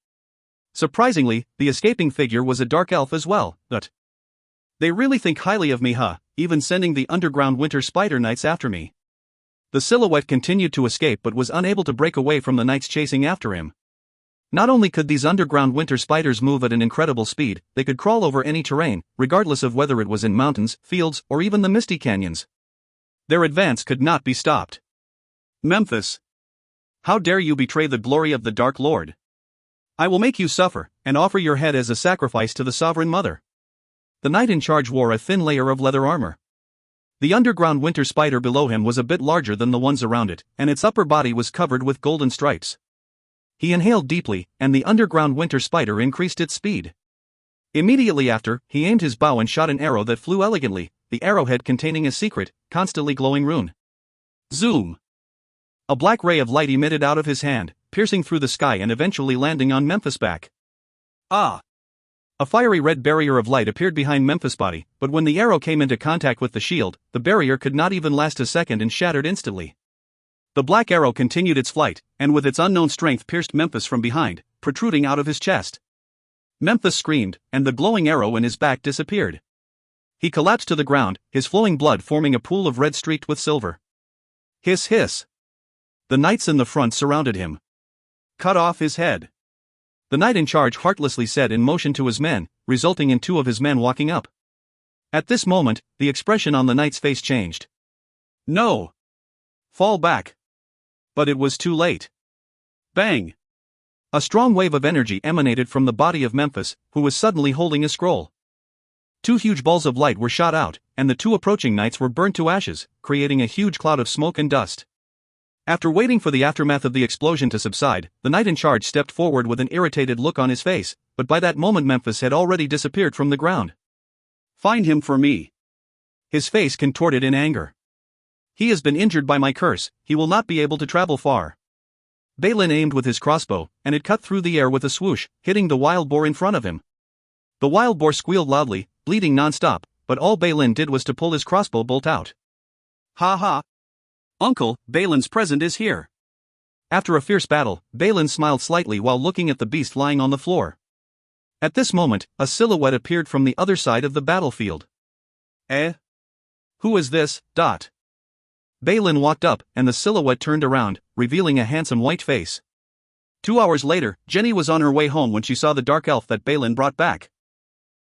Surprisingly, the escaping figure was a dark elf as well, but they really think highly of me, huh, even sending the underground winter spider knights after me. The silhouette continued to escape but was unable to break away from the knights chasing after him. Not only could these underground winter spiders move at an incredible speed, they could crawl over any terrain, regardless of whether it was in mountains, fields, or even the misty canyons. Their advance could not be stopped. Memphis! How dare you betray the glory of the Dark Lord? I will make you suffer, and offer your head as a sacrifice to the Sovereign Mother. The knight in charge wore a thin layer of leather armor. The underground winter spider below him was a bit larger than the ones around it, and its upper body was covered with golden stripes. He inhaled deeply, and the underground winter spider increased its speed. Immediately after, he aimed his bow and shot an arrow that flew elegantly, the arrowhead containing a secret, constantly glowing rune. Zoom! A black ray of light emitted out of his hand, piercing through the sky and eventually landing on Memphis' back. Ah! A fiery red barrier of light appeared behind Memphis' body, but when the arrow came into contact with the shield, the barrier could not even last a second and shattered instantly. The black arrow continued its flight, and with its unknown strength pierced Memphis from behind, protruding out of his chest. Memphis screamed, and the glowing arrow in his back disappeared. He collapsed to the ground, his flowing blood forming a pool of red streaked with silver. Hiss hiss! The knights in the front surrounded him. Cut off his head! The knight in charge heartlessly said in motion to his men, resulting in 2 of his men walking up. At this moment, the expression on the knight's face changed. No! Fall back! But it was too late. Bang! A strong wave of energy emanated from the body of Memphis, who was suddenly holding a scroll. 2 huge balls of light were shot out, and the 2 approaching knights were burnt to ashes, creating a huge cloud of smoke and dust. After waiting for the aftermath of the explosion to subside, the knight in charge stepped forward with an irritated look on his face, but by that moment Memphis had already disappeared from the ground. Find him for me! His face contorted in anger. He has been injured by my curse, he will not be able to travel far. Balin aimed with his crossbow, and it cut through the air with a swoosh, hitting the wild boar in front of him. The wild boar squealed loudly, bleeding non-stop, but all Balin did was to pull his crossbow bolt out. Ha ha! Uncle, Balin's present is here. After a fierce battle, Balin smiled slightly while looking at the beast lying on the floor. At this moment, a silhouette appeared from the other side of the battlefield. Eh? Who is this? Balin walked up, and the silhouette turned around, revealing a handsome white face. 2 hours later, Jenny was on her way home when she saw the dark elf that Balin brought back.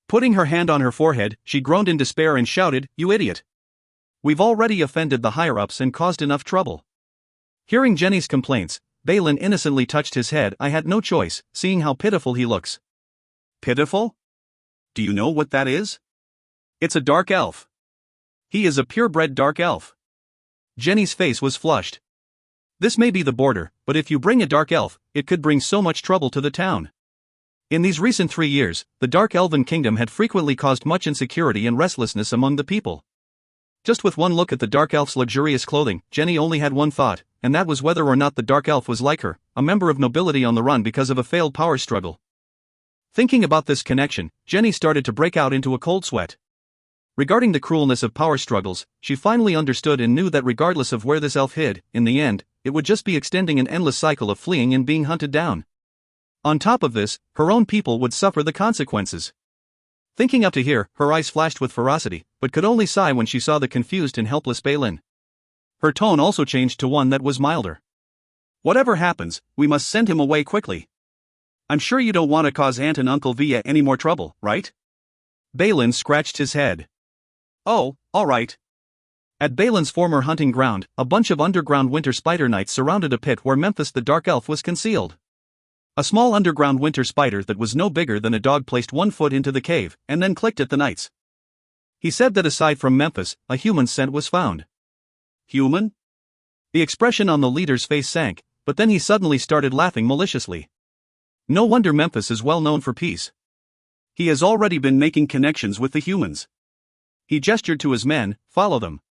Putting her hand on her forehead, she groaned in despair and shouted, "You idiot! We've already offended the higher-ups and caused enough trouble." Hearing Jenny's complaints, Balin innocently touched his head. "I had no choice, seeing how pitiful he looks." Pitiful? Do you know what that is? It's a dark elf. He is a purebred dark elf. Jenny's face was flushed. This may be the border, but if you bring a dark elf, it could bring so much trouble to the town. In these recent 3 years, the Dark Elven Kingdom had frequently caused much insecurity and restlessness among the people. Just with one look at the Dark Elf's luxurious clothing, Jenny only had one thought, and that was whether or not the Dark Elf was like her, a member of nobility on the run because of a failed power struggle. Thinking about this connection, Jenny started to break out into a cold sweat. Regarding the cruelness of power struggles, she finally understood and knew that regardless of where this elf hid, in the end, it would just be extending an endless cycle of fleeing and being hunted down. On top of this, her own people would suffer the consequences. Thinking up to here, her eyes flashed with ferocity, but could only sigh when she saw the confused and helpless Balin. Her tone also changed to one that was milder. Whatever happens, we must send him away quickly. I'm sure you don't want to cause Aunt and Uncle Via any more trouble, right? Balin scratched his head. Oh, all right. At Balin's former hunting ground, a bunch of underground winter spider knights surrounded a pit where Memphis the Dark Elf was concealed. A small underground winter spider that was no bigger than a dog placed 1 foot into the cave and then clicked at the knights. He said that aside from Memphis, a human scent was found. Human? The expression on the leader's face sank, but then he suddenly started laughing maliciously. No wonder Memphis is well known for peace. He has already been making connections with the humans. He gestured to his men, follow them.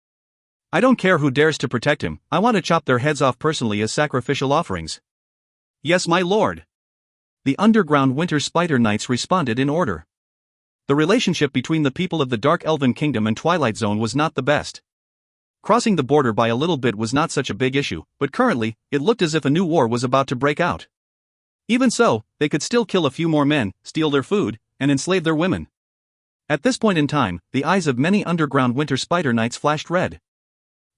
I don't care who dares to protect him, I want to chop their heads off personally as sacrificial offerings. Yes, my lord. The underground winter spider knights responded in order. The relationship between the people of the Dark Elven Kingdom and Twilight Zone was not the best. Crossing the border by a little bit was not such a big issue, but currently, it looked as if a new war was about to break out. Even so, they could still kill a few more men, steal their food, and enslave their women. At this point in time, the eyes of many underground winter spider knights flashed red.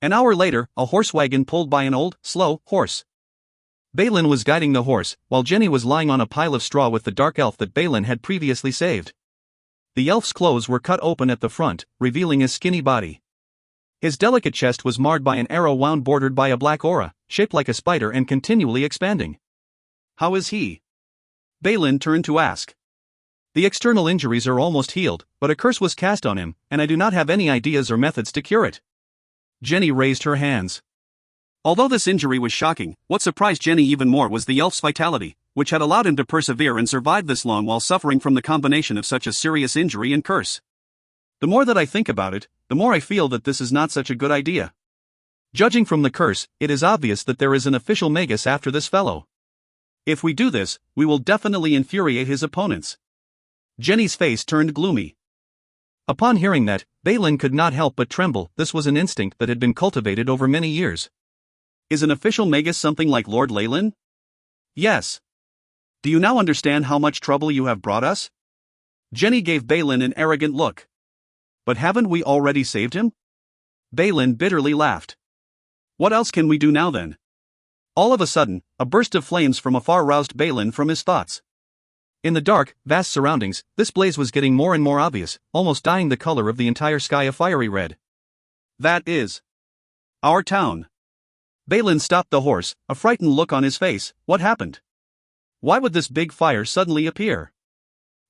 An hour later, a horse wagon pulled by an old, slow horse. Balin was guiding the horse, while Jenny was lying on a pile of straw with the dark elf that Balin had previously saved. The elf's clothes were cut open at the front, revealing his skinny body. His delicate chest was marred by an arrow wound bordered by a black aura, shaped like a spider and continually expanding. How is he? Balin turned to ask. The external injuries are almost healed, but a curse was cast on him, and I do not have any ideas or methods to cure it. Jenny raised her hands. Although this injury was shocking, what surprised Jenny even more was the elf's vitality, which had allowed him to persevere and survive this long while suffering from the combination of such a serious injury and curse. The more that I think about it, the more I feel that this is not such a good idea. Judging from the curse, it is obvious that there is an official magus after this fellow. If we do this, we will definitely infuriate his opponents. Jenny's face turned gloomy. Upon hearing that, Balin could not help but tremble. This was an instinct that had been cultivated over many years. Is an official magus something like Lord Leyland? Yes. Do you now understand how much trouble you have brought us? Jenny gave Balin an arrogant look. But haven't we already saved him? Balin bitterly laughed. What else can we do now then? All of a sudden, a burst of flames from afar roused Balin from his thoughts. In the dark, vast surroundings, this blaze was getting more and more obvious, almost dyeing the color of the entire sky a fiery red. That is our town. Balin stopped the horse, a frightened look on his face. What happened? Why would this big fire suddenly appear?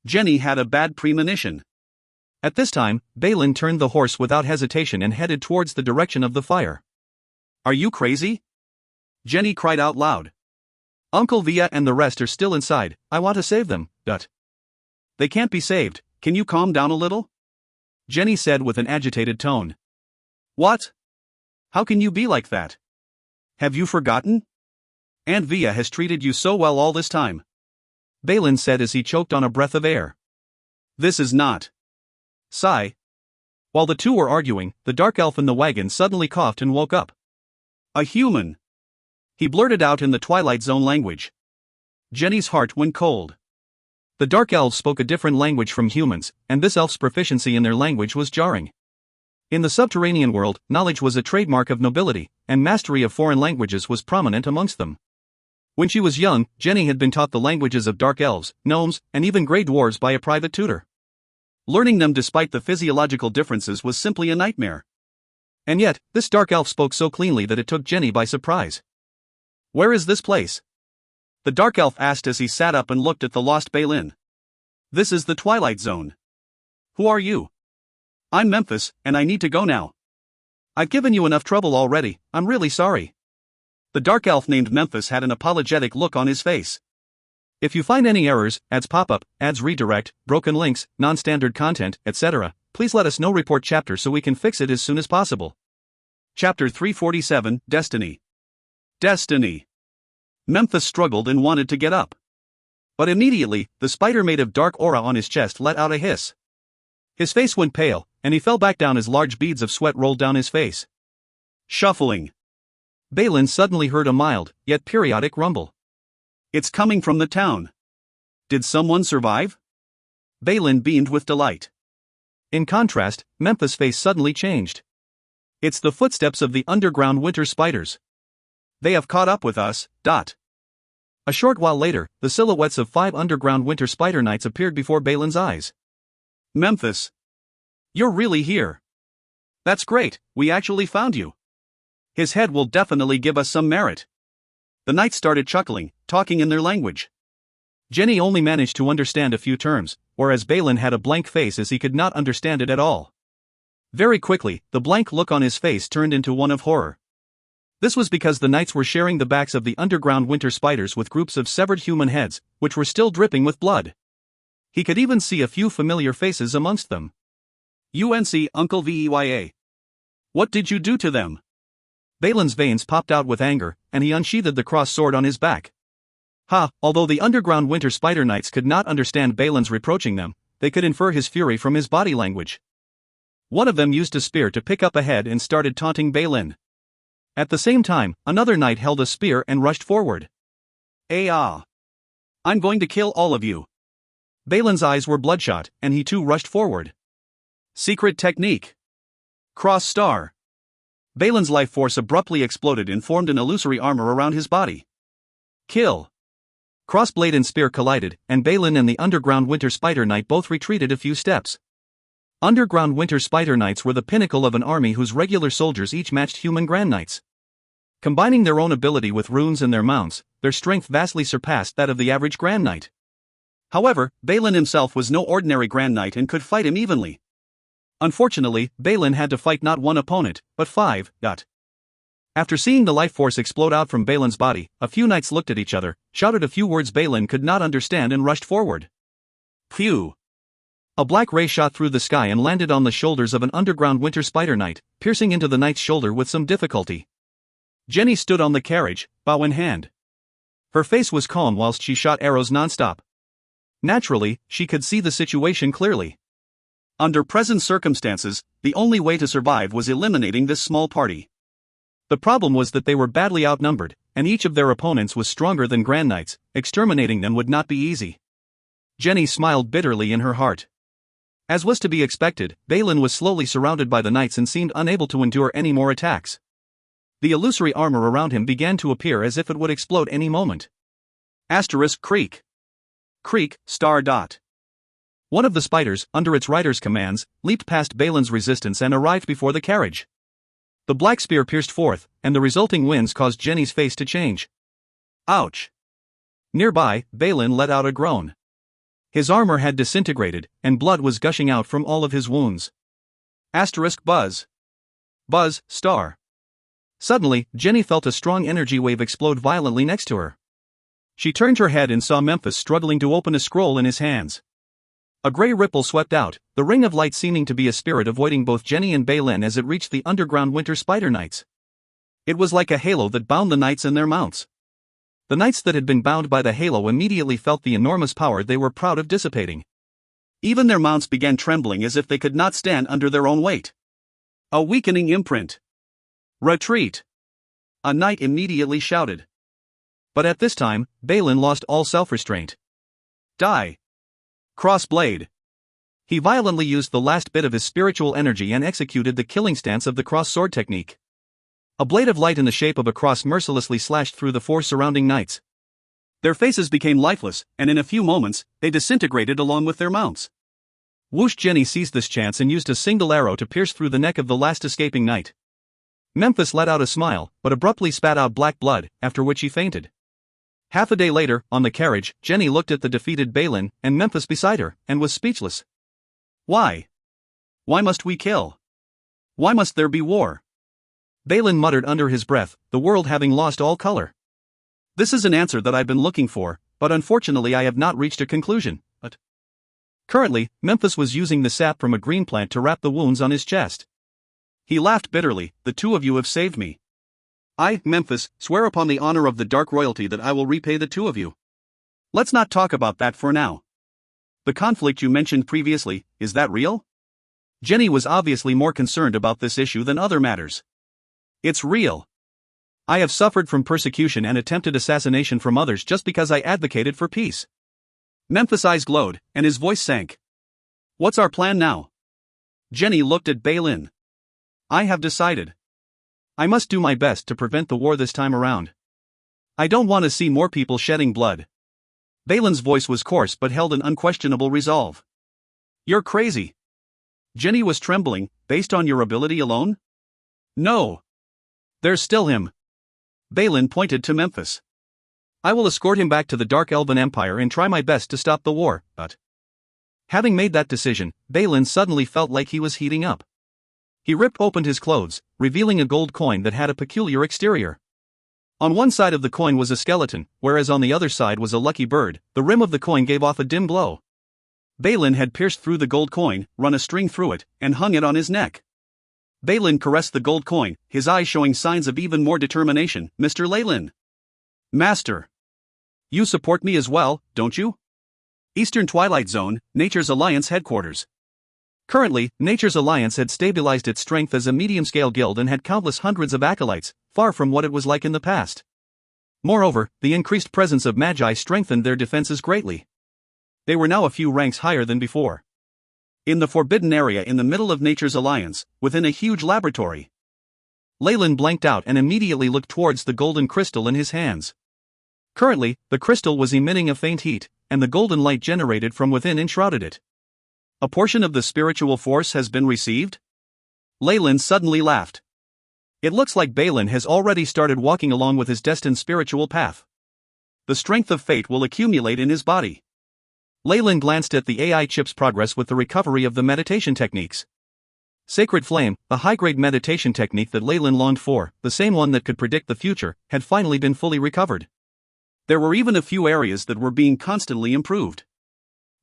Jenny had a bad premonition. At this time, Balin turned the horse without hesitation and headed towards the direction of the fire. Are you crazy? Jenny cried out loud. Uncle Via and the rest are still inside, I want to save them, but they can't be saved, can you calm down a little? Jenny said with an agitated tone. What? How can you be like that? Have you forgotten? Aunt Via has treated you so well all this time. Balin said as he choked on a breath of air. This is not. Sigh. While the two were arguing, the dark elf in the wagon suddenly coughed and woke up. A human. He blurted out in the Twilight Zone language. Jenny's heart went cold. The dark elves spoke a different language from humans, and this elf's proficiency in their language was jarring. In the subterranean world, knowledge was a trademark of nobility, and mastery of foreign languages was prominent amongst them. When she was young, Jenny had been taught the languages of dark elves, gnomes, and even grey dwarves by a private tutor. Learning them despite the physiological differences was simply a nightmare. And yet, this dark elf spoke so cleanly that it took Jenny by surprise. Where is this place? The dark elf asked as he sat up and looked at the lost Balin. This is the Twilight Zone. Who are you? I'm Memphis, and I need to go now. I've given you enough trouble already, I'm really sorry. The dark elf named Memphis had an apologetic look on his face. If you find any errors, ads pop up, ads redirect, broken links, non-standard content, etc., please let us know. Report chapter so we can fix it as soon as possible. Chapter 347, Destiny. Destiny. Memphis struggled and wanted to get up. But immediately, the spider made of dark aura on his chest let out a hiss. His face went pale, and he fell back down as large beads of sweat rolled down his face. Shuffling. Balin suddenly heard a mild, yet periodic rumble. It's coming from the town. Did someone survive? Balin beamed with delight. In contrast, Memphis' face suddenly changed. It's the footsteps of the underground winter spiders. They have caught up with us. A short while later, the silhouettes of 5 underground winter spider knights appeared before Balin's eyes. Memphis. You're really here. That's great, we actually found you. His head will definitely give us some merit. The knights started chuckling, talking in their language. Jenny only managed to understand a few terms, whereas Balin had a blank face as he could not understand it at all. Very quickly, the blank look on his face turned into one of horror. This was because the knights were sharing the backs of the underground winter spiders with groups of severed human heads, which were still dripping with blood. He could even see a few familiar faces amongst them. UNC Uncle Veya. What did you do to them? Balin's veins popped out with anger, and he unsheathed the cross sword on his back. Although the underground winter spider knights could not understand Balin's reproaching them, they could infer his fury from his body language. One of them used a spear to pick up a head and started taunting Balin. At the same time, another knight held a spear and rushed forward. I'm going to kill all of you. Balin's eyes were bloodshot, and he too rushed forward. Secret technique. Cross star. Balin's life force abruptly exploded and formed an illusory armor around his body. Kill. Crossblade and spear collided, and Balin and the underground winter spider knight both retreated a few steps. Underground winter spider knights were the pinnacle of an army whose regular soldiers each matched human grand knights. Combining their own ability with runes and their mounts, their strength vastly surpassed that of the average grand knight. However, Balin himself was no ordinary grand knight and could fight him evenly. Unfortunately, Balin had to fight not one opponent, but 5. After seeing the life force explode out from Balin's body, a few knights looked at each other, shouted a few words Balin could not understand and rushed forward. Phew! A black ray shot through the sky and landed on the shoulders of an underground winter spider knight, piercing into the knight's shoulder with some difficulty. Jenny stood on the carriage, bow in hand. Her face was calm whilst she shot arrows nonstop. Naturally, she could see the situation clearly. Under present circumstances, the only way to survive was eliminating this small party. The problem was that they were badly outnumbered, and each of their opponents was stronger than Grand Knights. Exterminating them would not be easy. Jenny smiled bitterly in her heart. As was to be expected, Balin was slowly surrounded by the knights and seemed unable to endure any more attacks. The illusory armor around him began to appear as if it would explode any moment. Creak. Creak, star dot. One of the spiders, under its rider's commands, leaped past Balin's resistance and arrived before the carriage. The black spear pierced forth, and the resulting winds caused Jenny's face to change. Ouch! Nearby, Balin let out a groan. His armor had disintegrated, and blood was gushing out from all of his wounds. Buzz. Buzz, star. Suddenly, Jenny felt a strong energy wave explode violently next to her. She turned her head and saw Memphis struggling to open a scroll in his hands. A gray ripple swept out, the ring of light seeming to be a spirit avoiding both Jenny and Balin as it reached the underground winter spider knights. It was like a halo that bound the knights and their mounts. The knights that had been bound by the halo immediately felt the enormous power they were proud of dissipating. Even their mounts began trembling as if they could not stand under their own weight. A weakening imprint. Retreat! A knight immediately shouted. But at this time, Balin lost all self-restraint. Die! Crossblade! He violently used the last bit of his spiritual energy and executed the killing stance of the cross sword technique. A blade of light in the shape of a cross mercilessly slashed through the 4 surrounding knights. Their faces became lifeless, and in a few moments, they disintegrated along with their mounts. Whoosh! Jenny seized this chance and used a single arrow to pierce through the neck of the last escaping knight. Memphis let out a smile, but abruptly spat out black blood, after which he fainted. Half a day later, on the carriage, Jenny looked at the defeated Balin and Memphis beside her, and was speechless. Why? Why must we kill? Why must there be war? Balin muttered under his breath, the world having lost all color. This is an answer that I've been looking for, but unfortunately I have not reached a conclusion. Currently, Memphis was using the sap from a green plant to wrap the wounds on his chest. He laughed bitterly, the two of you have saved me. I, Memphis, swear upon the honor of the Dark Royalty that I will repay the two of you. Let's not talk about that for now. The conflict you mentioned previously, is that real? Jenny was obviously more concerned about this issue than other matters. It's real. I have suffered from persecution and attempted assassination from others just because I advocated for peace. Memphis' eyes glowed, and his voice sank. What's our plan now? Jenny looked at Balin. I have decided. I must do my best to prevent the war this time around. I don't want to see more people shedding blood. Balin's voice was coarse but held an unquestionable resolve. You're crazy. Jenny was trembling, based on your ability alone? No. There's still him. Balin pointed to Memphis. I will escort him back to the Dark Elven Empire and try my best to stop the war, but... Having made that decision, Balin suddenly felt like he was heating up. He ripped open his clothes, revealing a gold coin that had a peculiar exterior. On one side of the coin was a skeleton, whereas on the other side was a lucky bird. The rim of the coin gave off a dim glow. Balin had pierced through the gold coin, run a string through it, and hung it on his neck. Balin caressed the gold coin, his eyes showing signs of even more determination. Mr. Leyland. Master. You support me as well, don't you? Eastern Twilight Zone, Nature's Alliance headquarters. Currently, Nature's Alliance had stabilized its strength as a medium-scale guild and had countless hundreds of acolytes, far from what it was like in the past. Moreover, the increased presence of magi strengthened their defenses greatly. They were now a few ranks higher than before. In the forbidden area in the middle of Nature's Alliance, within a huge laboratory. Leyland blanked out and immediately looked towards the golden crystal in his hands. Currently, the crystal was emitting a faint heat, and the golden light generated from within enshrouded it. A portion of the spiritual force has been received? Leyland suddenly laughed. It looks like Balin has already started walking along with his destined spiritual path. The strength of fate will accumulate in his body. Leyland glanced at the AI chip's progress with the recovery of the meditation techniques. Sacred Flame, the high-grade meditation technique that Leyland longed for, the same one that could predict the future, had finally been fully recovered. There were even a few areas that were being constantly improved.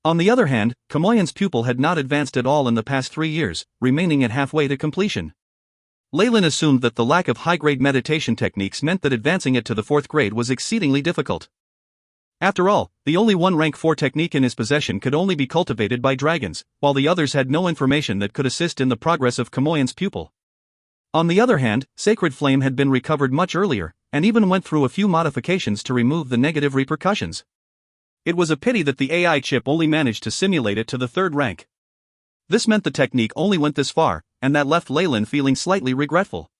On the other hand, Kamoyan's pupil had not advanced at all in the past 3 years, remaining at halfway to completion. Leyland assumed that the lack of high-grade meditation techniques meant that advancing it to the 4th grade was exceedingly difficult. After all, the only one rank 4 technique in his possession could only be cultivated by dragons, while the others had no information that could assist in the progress of Kamoyan's pupil. On the other hand, Sacred Flame had been recovered much earlier, and even went through a few modifications to remove the negative repercussions. It was a pity that the AI chip only managed to simulate it to the 3rd rank. This meant the technique only went this far, and that left Leyland feeling slightly regretful.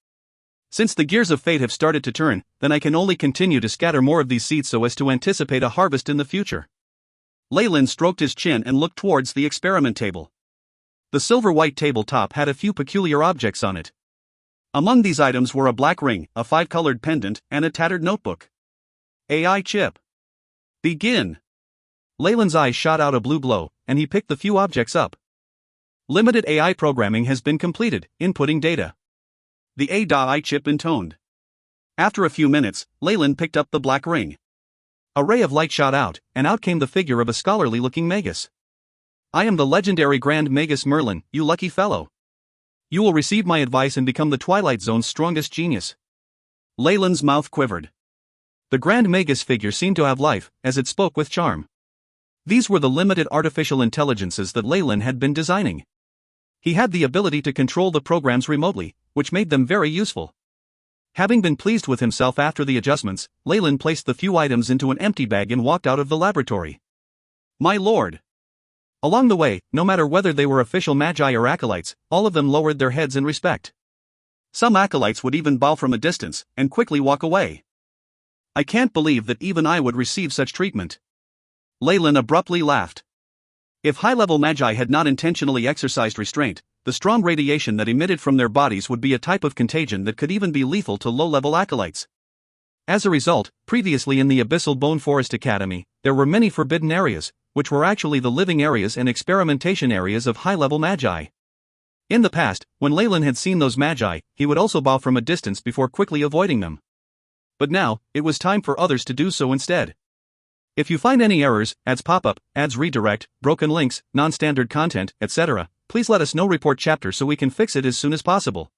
Since the gears of fate have started to turn, then I can only continue to scatter more of these seeds so as to anticipate a harvest in the future. Leyland stroked his chin and looked towards the experiment table. The silver-white tabletop had a few peculiar objects on it. Among these items were a black ring, a 5-colored pendant, and a tattered notebook. AI chip. Begin. Leyland's eyes shot out a blue glow, and he picked the few objects up. Limited AI programming has been completed, inputting data. The AI chip intoned. After a few minutes, Leyland picked up the black ring. A ray of light shot out, and out came the figure of a scholarly-looking magus. I am the legendary Grand Magus Merlin, you lucky fellow. You will receive my advice and become the Twilight Zone's strongest genius. Leyland's mouth quivered. The Grand Magus figure seemed to have life, as it spoke with charm. These were the limited artificial intelligences that Leyland had been designing. He had the ability to control the programs remotely, which made them very useful. Having been pleased with himself after the adjustments, Leyland placed the few items into an empty bag and walked out of the laboratory. My lord! Along the way, no matter whether they were official magi or acolytes, all of them lowered their heads in respect. Some acolytes would even bow from a distance, and quickly walk away. I can't believe that even I would receive such treatment. Leyland abruptly laughed. If high-level magi had not intentionally exercised restraint, the strong radiation that emitted from their bodies would be a type of contagion that could even be lethal to low-level acolytes. As a result, previously in the Abyssal Bone Forest Academy, there were many forbidden areas, which were actually the living areas and experimentation areas of high-level magi. In the past, when Leyland had seen those magi, he would also bow from a distance before quickly avoiding them. But now, it was time for others to do so instead. If you find any errors, ads pop-up, ads redirect, broken links, non-standard content, etc., please let us know. Report chapter so we can fix it as soon as possible.